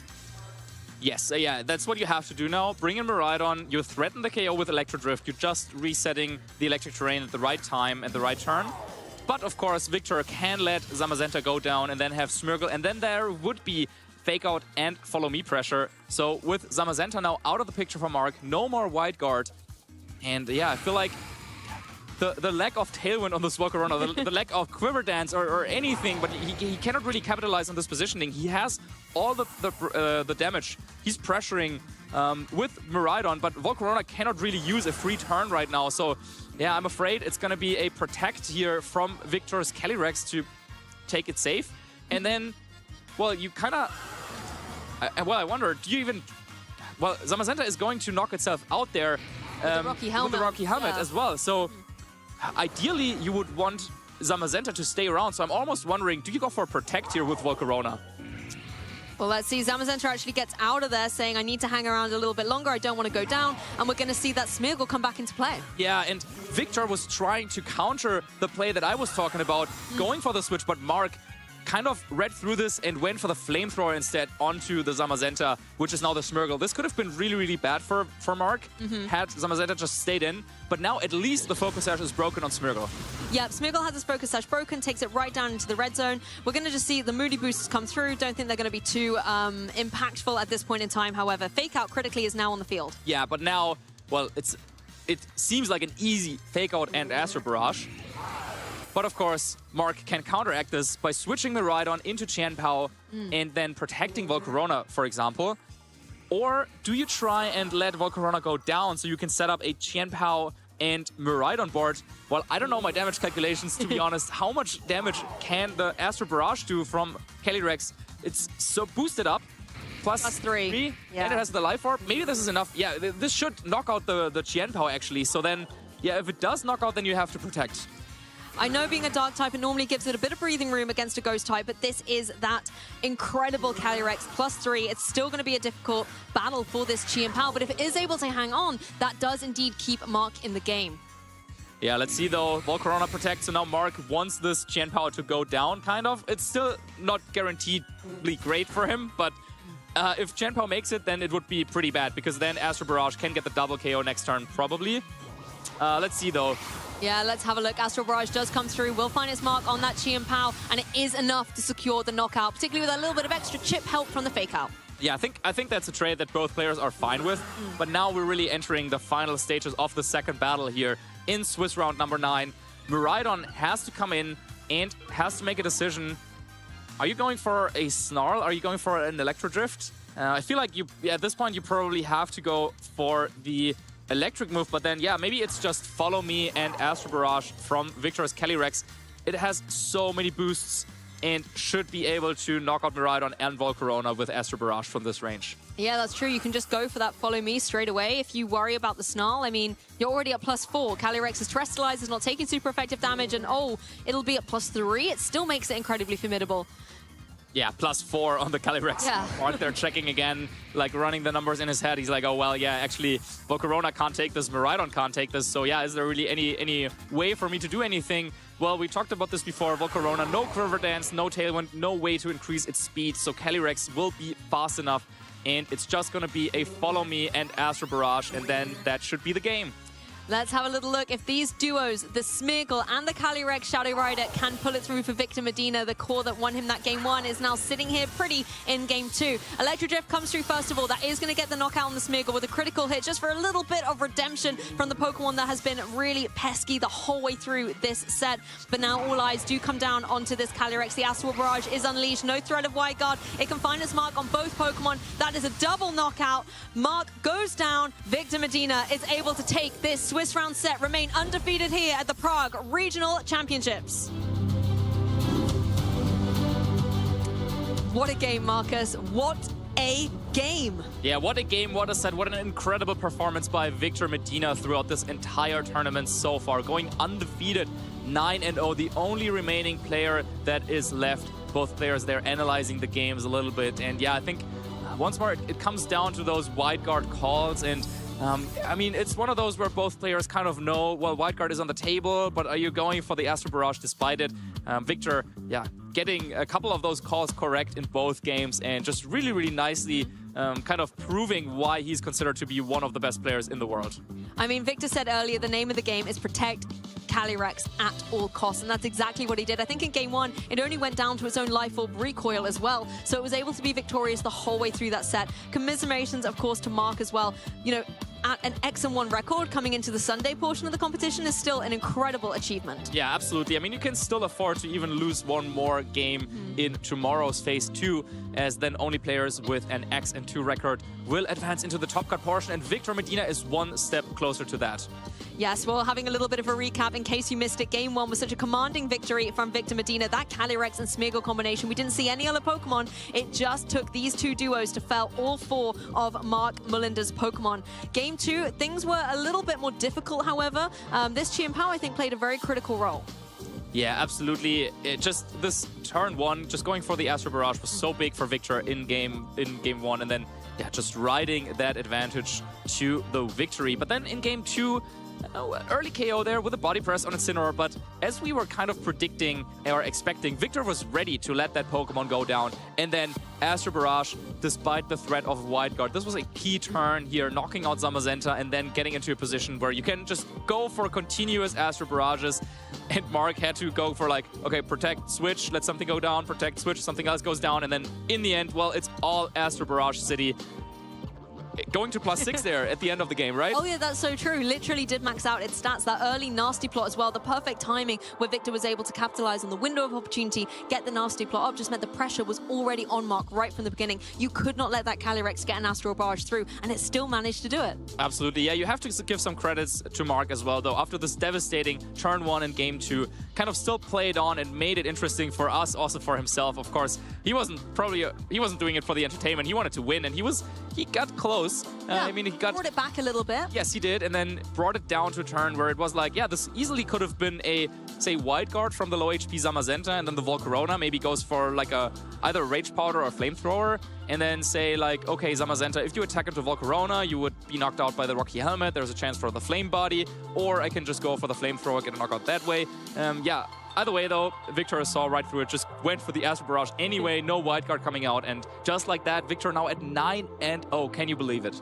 Yes, yeah, that's what you have to do now. Bring in Miraidon, you threaten the KO with Electro Drift. You're just resetting the electric terrain at the right time, at the right turn. But of course, Victor can let Zamazenta go down and then have Smeargle, and then there would be Fake Out and Follow Me pressure. So with Zamazenta now out of the picture for Mark, no more Wide Guard. And yeah, I feel like the lack of Tailwind on this Volcarona, the lack of Quiver Dance or anything, but he cannot really capitalize on this positioning. He has all the damage. He's pressuring with Miraidon, but Volcarona cannot really use a free turn right now. So yeah, I'm afraid it's going to be a Protect here from Victor's Calyrex to take it safe. And then, well, you kind of... I wonder, do you even... Well, Zamazenta is going to knock itself out there with the Rocky Helmet, as well. So ideally, you would want Zamazenta to stay around. So I'm almost wondering, do you go for a Protect here with Volcarona? Well, let's see. Zamazenta actually gets out of there saying, I need to hang around a little bit longer. I don't want to go down. And we're going to see that Smeargle come back into play. Yeah, and Victor was trying to counter the play that I was talking about, going for the switch, but Mark kind of read through this and went for the Flamethrower instead onto the Zamazenta, which is now the Smeargle. This could have been really, really bad for Mark had Zamazenta just stayed in. But now at least the Focus Sash is broken on Smeargle. Yeah, Smeargle has his Focus Sash broken, takes it right down into the red zone. We're going to just see the Moody boosters come through. Don't think they're going to be too impactful at this point in time. However, Fake Out critically is now on the field. Yeah, but now, well, it seems like an easy Fake Out and Astro Barrage. But of course, Mark can counteract this by switching the Rhydon into Chien-Pao and then protecting Volcarona, for example. Or do you try and let Volcarona go down so you can set up a Chien-Pao and Miraidon board? Well, I don't know my damage calculations, to be honest. How much damage can the Astro Barrage do from Calyrex? It's so boosted up. Plus 3. Yeah. And it has the Life Orb. Maybe this is enough. Yeah, this should knock out the Chien-Pao, actually. So then, yeah, if it does knock out, then you have to protect. I know being a Dark type, it normally gives it a bit of breathing room against a Ghost type, but this is that incredible Calyrex +3. It's still going to be a difficult battle for this Chien-Pao, but if it is able to hang on, that does indeed keep Mark in the game. Yeah, let's see though. Volcarona protects, so now Mark wants this Chien-Pao to go down, kind of. It's still not guaranteedly great for him, but if Chien-Pao makes it, then it would be pretty bad, because then Astro Barrage can get the double KO next turn, probably. Let's see though. Yeah, let's have a look. Astro Barrage does come through, will find its mark on that Chien-Pao, and it is enough to secure the knockout, particularly with a little bit of extra chip help from the Fake Out. Yeah, I think that's a trade that both players are fine with, but now we're really entering the final stages of the second battle here in Swiss round number 9. Miraidon has to come in and has to make a decision. Are you going for a Snarl? Are you going for an Electro Drift? I feel like at this point you probably have to go for the electric move, but then, yeah, maybe it's just Follow Me and Astro Barrage from Victor's Calyrex. It has so many boosts and should be able to knock out Miraidon and Volcarona with Astro Barrage from this range. Yeah, that's true. You can just go for that Follow Me straight away. If you worry about the Snarl, I mean, you're already at +4. Calyrex is Terrestrialized, is not taking super effective damage, and oh, it'll be at +3. It still makes it incredibly formidable. Yeah, +4 on the Calyrex. Yeah. Mark there checking again, like running the numbers in his head. He's like, oh, well, yeah, actually, Volcarona can't take this, Miraidon can't take this. So, yeah, is there really any way for me to do anything? Well, we talked about this before. Volcarona, no Quiver Dance, no Tailwind, no way to increase its speed. So Calyrex will be fast enough, and it's just going to be a Follow Me and Astro Barrage, and then that should be the game. Let's have a little look. If these duos, the Smeargle and the Calyrex Shadow Rider, can pull it through for Victor Medina, the core that won him that game 1 is now sitting here pretty in game 2. Electro Drift comes through first of all. That is going to get the knockout on the Smeargle with a critical hit, just for a little bit of redemption from the Pokemon that has been really pesky the whole way through this set. But now all eyes do come down onto this Calyrex. The Astral Barrage is unleashed. No threat of Wide Guard. It can find its mark on both Pokemon. That is a double knockout. Mark goes down. Victor Medina is able to take this Swiss round set, remain undefeated here at the Prague Regional Championships. What a game, Marcus. What a game. Yeah, what a game, what a set, what an incredible performance by Victor Medina throughout this entire tournament so far. Going undefeated, 9-0, the only remaining player that is left. Both players there analyzing the games a little bit. And yeah, I think once more it comes down to those wide guard calls, and I mean, it's one of those where both players kind of know, well, wide guard is on the table, but are you going for the Astro Barrage despite it? Victor, yeah, getting a couple of those calls correct in both games and just really, really nicely kind of proving why he's considered to be one of the best players in the world. I mean, Victor said earlier, the name of the game is Protect Calyrex at all costs, and that's exactly what he did. I think in game 1, it only went down to its own Life Orb recoil as well, so it was able to be victorious the whole way through that set. Commiserations, of course, to Mark as well. You know, at an X&1 record coming into the Sunday portion of the competition is still an incredible achievement. Yeah, absolutely. I mean, you can still afford to even lose one more game in tomorrow's Phase 2, as then only players with an X and 2 record will advance into the top cut portion, and Victor Medina is one step closer to that. Yes, well, having a little bit of a recap in case you missed it, game 1 was such a commanding victory from Victor Medina. That Calyrex and Smeargle combination, we didn't see any other Pokemon. It just took these two duos to fell all 4 of Mark Mullender's Pokemon. Game 2, things were a little bit more difficult, however. This Chien-Pao, I think, played a very critical role. Yeah, absolutely. Just this turn 1, just going for the Astro Barrage was so big for Victor in game 1, and then yeah, just riding that advantage to the victory. But then in game 2, early KO there with a body press on Incineroar, but as we were kind of predicting or expecting, Victor was ready to let that Pokemon go down. And then Astro Barrage, despite the threat of Wide Guard, this was a key turn here, knocking out Zamazenta and then getting into a position where you can just go for continuous Astro Barrages. And Mark had to go for like, okay, protect, switch, let something go down, protect, switch, something else goes down. And then in the end, well, it's all Astro Barrage City. Going to +6 there at the end of the game, right? Oh yeah, that's so true. Literally did max out its stats. That early nasty plot as well. The perfect timing where Victor was able to capitalize on the window of opportunity, get the nasty plot up, just meant the pressure was already on Mark right from the beginning. You could not let that Calyrex get an Astral Barrage through, and it still managed to do it. Absolutely, yeah. You have to give some credits to Mark as well, though. After this devastating turn 1 in game 2, kind of still played on and made it interesting for us, also for himself. Of course, he wasn't doing it for the entertainment. He wanted to win, and he got close. Yeah, I mean, he brought it back a little bit. Yes, he did, and then brought it down to a turn where it was like, yeah, this easily could have been a, say, Wide Guard from the low HP Zamazenta, and then the Volcarona maybe goes for like either a Rage Powder or a Flamethrower, and then say like, okay, Zamazenta, if you attack into Volcarona, you would be knocked out by the Rocky Helmet. There's a chance for the Flame Body, or I can just go for the Flamethrower, get a knockout that way. Yeah. Either way, though, Victor saw right through it, just went for the Astral Barrage anyway, no Wide Guard coming out, and just like that, Victor now at 9-0. Can you believe it?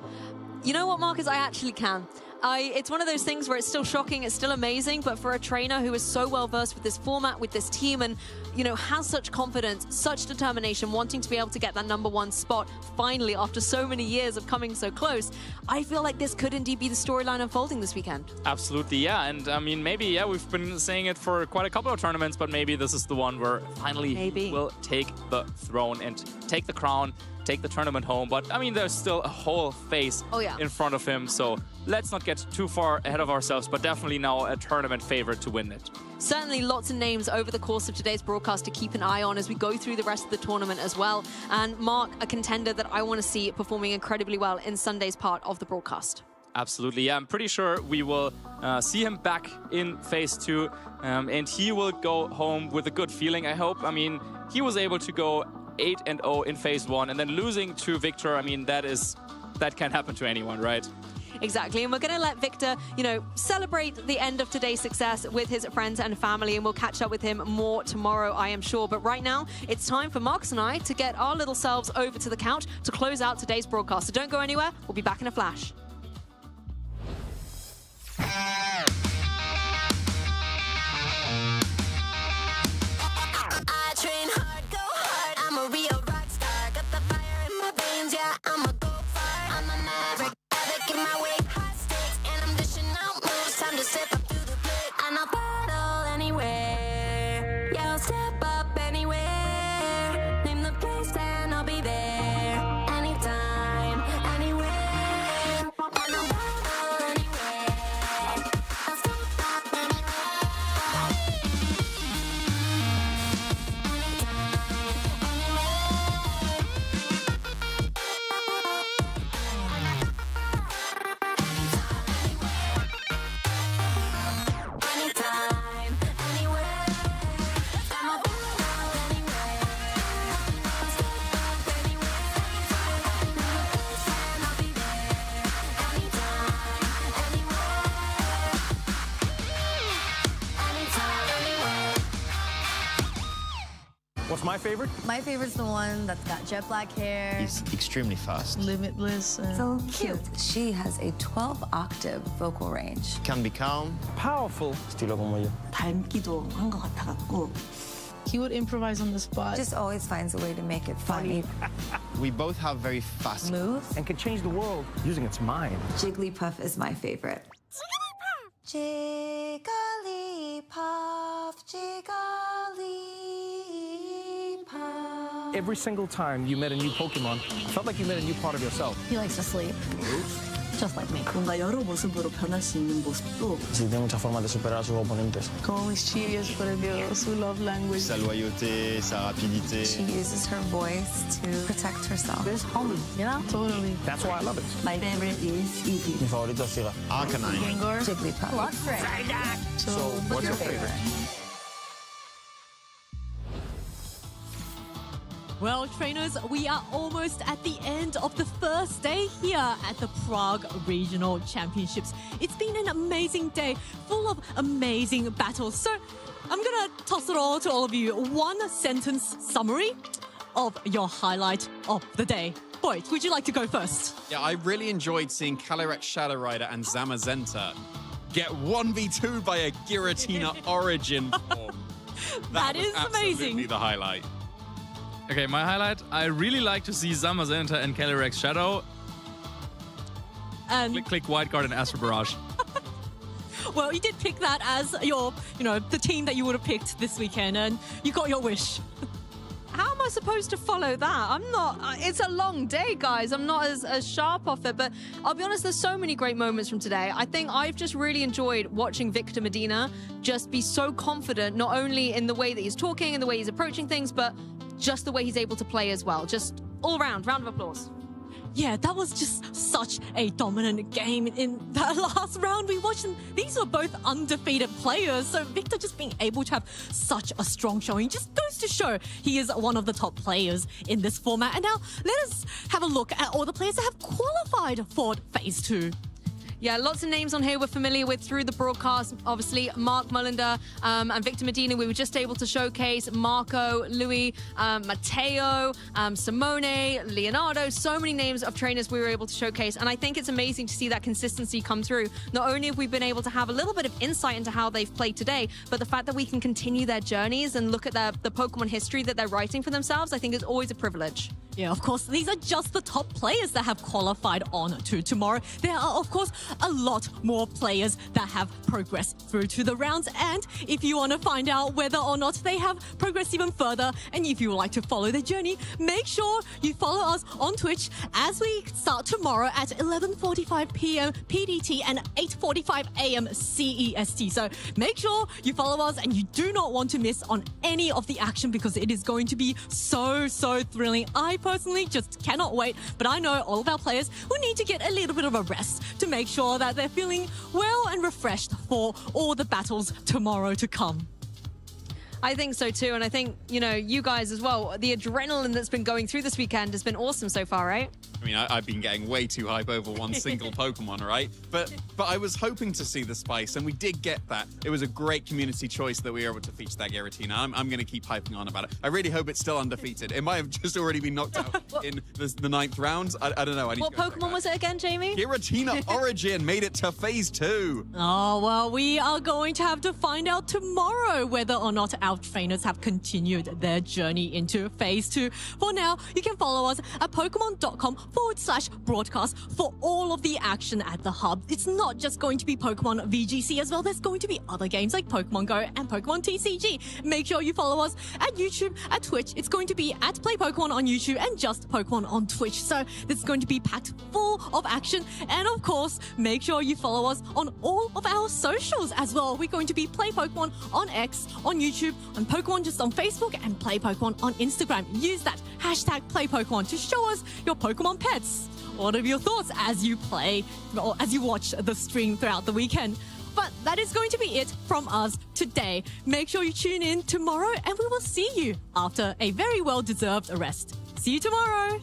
You know what, Marcus? I actually can. It's one of those things where it's still shocking, it's still amazing, but for a trainer who is so well versed with this format, with this team, and has such confidence, such determination, wanting to be able to get that #1 spot finally after so many years of coming so close, I feel like this could indeed be the storyline unfolding this weekend. Absolutely, yeah. And I mean, maybe, yeah, we've been saying it for quite a couple of tournaments, but maybe this is the one where finally he will take the throne and take the crown, take the tournament home. But I mean, there's still a whole phase in front of him, so let's not get too far ahead of ourselves, but definitely now a tournament favorite to win it. Certainly lots of names over the course of today's broadcast to keep an eye on as we go through the rest of the tournament as well. And Mark, a contender that I want to see performing incredibly well in Sunday's part of the broadcast. Absolutely, yeah. I'm pretty sure we will see him back in Phase 2, and he will go home with a good feeling, I hope. I mean, he was able to go 8-0 in Phase 1, and then losing to Victor, I mean, that can happen to anyone, right? Exactly, and we're going to let Victor, celebrate the end of today's success with his friends and family, and we'll catch up with him more tomorrow, I am sure. But right now, it's time for Marcus and I to get our little selves over to the couch to close out today's broadcast. So don't go anywhere, we'll be back in a flash. What's my favorite? My favorite's the one that's got jet black hair. He's extremely fast. Limitless. So cute. She has a 12-octave vocal range. Can be calm. Powerful. Estilo como yo. 닮기도 한 것 같아갖고. He would improvise on the spot. Just always finds a way to make it funny. We both have very fast moves. And can change the world using its mind. Jigglypuff is my favorite. Jigglypuff, Jigglypuff. Every single time you met a new Pokemon, it felt like you met a new part of yourself. He likes to sleep. Just like me. 뭔가 여러 모습으로 변할 수 있는 모습도. Sí, tiene muchas formas de superar a sus oponentes. Como mis chivias, por Dios, su love language. Sa loyauté, sa rapidité. She uses her voice to protect herself. It's home, you know? Totally. That's why I love it. My favorite is Eevee. Mi favorito es Arcanine. Gengar. Jigglypuff. So what's your favorite? Well, trainers, we are almost at the end of the first day here at the Prague Regional Championships. It's been an amazing day, full of amazing battles. So I'm going to toss it all to all of you. One sentence summary of your highlight of the day. Boyd, would you like to go first? Yeah, I really enjoyed seeing Calyrex Shadow Rider and Zamazenta get 1v2'd by a Giratina Origin form. That is absolutely amazing. The highlight. Okay, my highlight, I really like to see Zamazenta and Calyrex Shadow. And click Wildcard and Astro Barrage. well, you did pick that as your, the team that you would have picked this weekend, and you got your wish. How am I supposed to follow that? I'm not. It's a long day, guys. I'm not as sharp off it, but I'll be honest, there's so many great moments from today. I think I've just really enjoyed watching Victor Medina just be so confident, not only in the way that he's talking and the way he's approaching things, but just the way he's able to play as well. Just all round. Round of applause. Yeah, that was just such a dominant game in that last round we watched. And these were both undefeated players. So Victor just being able to have such a strong showing just goes to show he is one of the top players in this format. And now let us have a look at all the players that have qualified for Phase 2. Yeah, lots of names on here we're familiar with through the broadcast. Obviously, Mark Mullender and Victor Medina, we were just able to showcase. Marco, Louis, Matteo, Simone, Leonardo. So many names of trainers we were able to showcase. And I think it's amazing to see that consistency come through. Not only have we been able to have a little bit of insight into how they've played today, but the fact that we can continue their journeys and look at the Pokemon history that they're writing for themselves, I think is always a privilege. Yeah, of course, these are just the top players that have qualified on to tomorrow. There are, of course, a lot more players that have progressed through to the rounds. And if you want to find out whether or not they have progressed even further, and if you would like to follow their journey, make sure you follow us on Twitch as we start tomorrow at 11:45 p.m. PDT and 8:45 a.m. CEST. So make sure you follow us, and you do not want to miss on any of the action because it is going to be so thrilling. I personally just cannot wait, but I know all of our players will need to get a little bit of a rest to make sure that they're feeling well and refreshed for all the battles tomorrow to come. I think so too, and I think, you guys as well, the adrenaline that's been going through this weekend has been awesome so far, right? I mean, I've been getting way too hype over one single Pokemon, right? But I was hoping to see the spice, and we did get that. It was a great community choice that we were able to feature that Giratina. I'm going to keep hyping on about it. I really hope it's still undefeated. It might have just already been knocked out in the 9th round. I don't know. What Pokemon was it again, Jamie? Giratina Origin made it to Phase 2. Oh, well, we are going to have to find out tomorrow whether or not our trainers have continued their journey into Phase 2. For now, you can follow us at Pokemon.com/broadcast for all of the action at the hub. It's not just going to be Pokemon VGC as well. There's going to be other games like Pokemon GO and Pokemon TCG. Make sure you follow us at YouTube, at Twitch. It's going to be at Play Pokemon on YouTube and Just Pokemon on Twitch. So this is going to be packed full of action. And of course, make sure you follow us on all of our socials as well. We're going to be Play Pokemon on X, on YouTube, on Pokemon Just on Facebook, and Play Pokemon on Instagram. Use that hashtag Play Pokemon to show us your Pokemon pets. What are your thoughts as you play or as you watch the stream throughout the weekend? But that is going to be it from us today. Make sure you tune in tomorrow, and we will see you after a very well-deserved rest. See you tomorrow.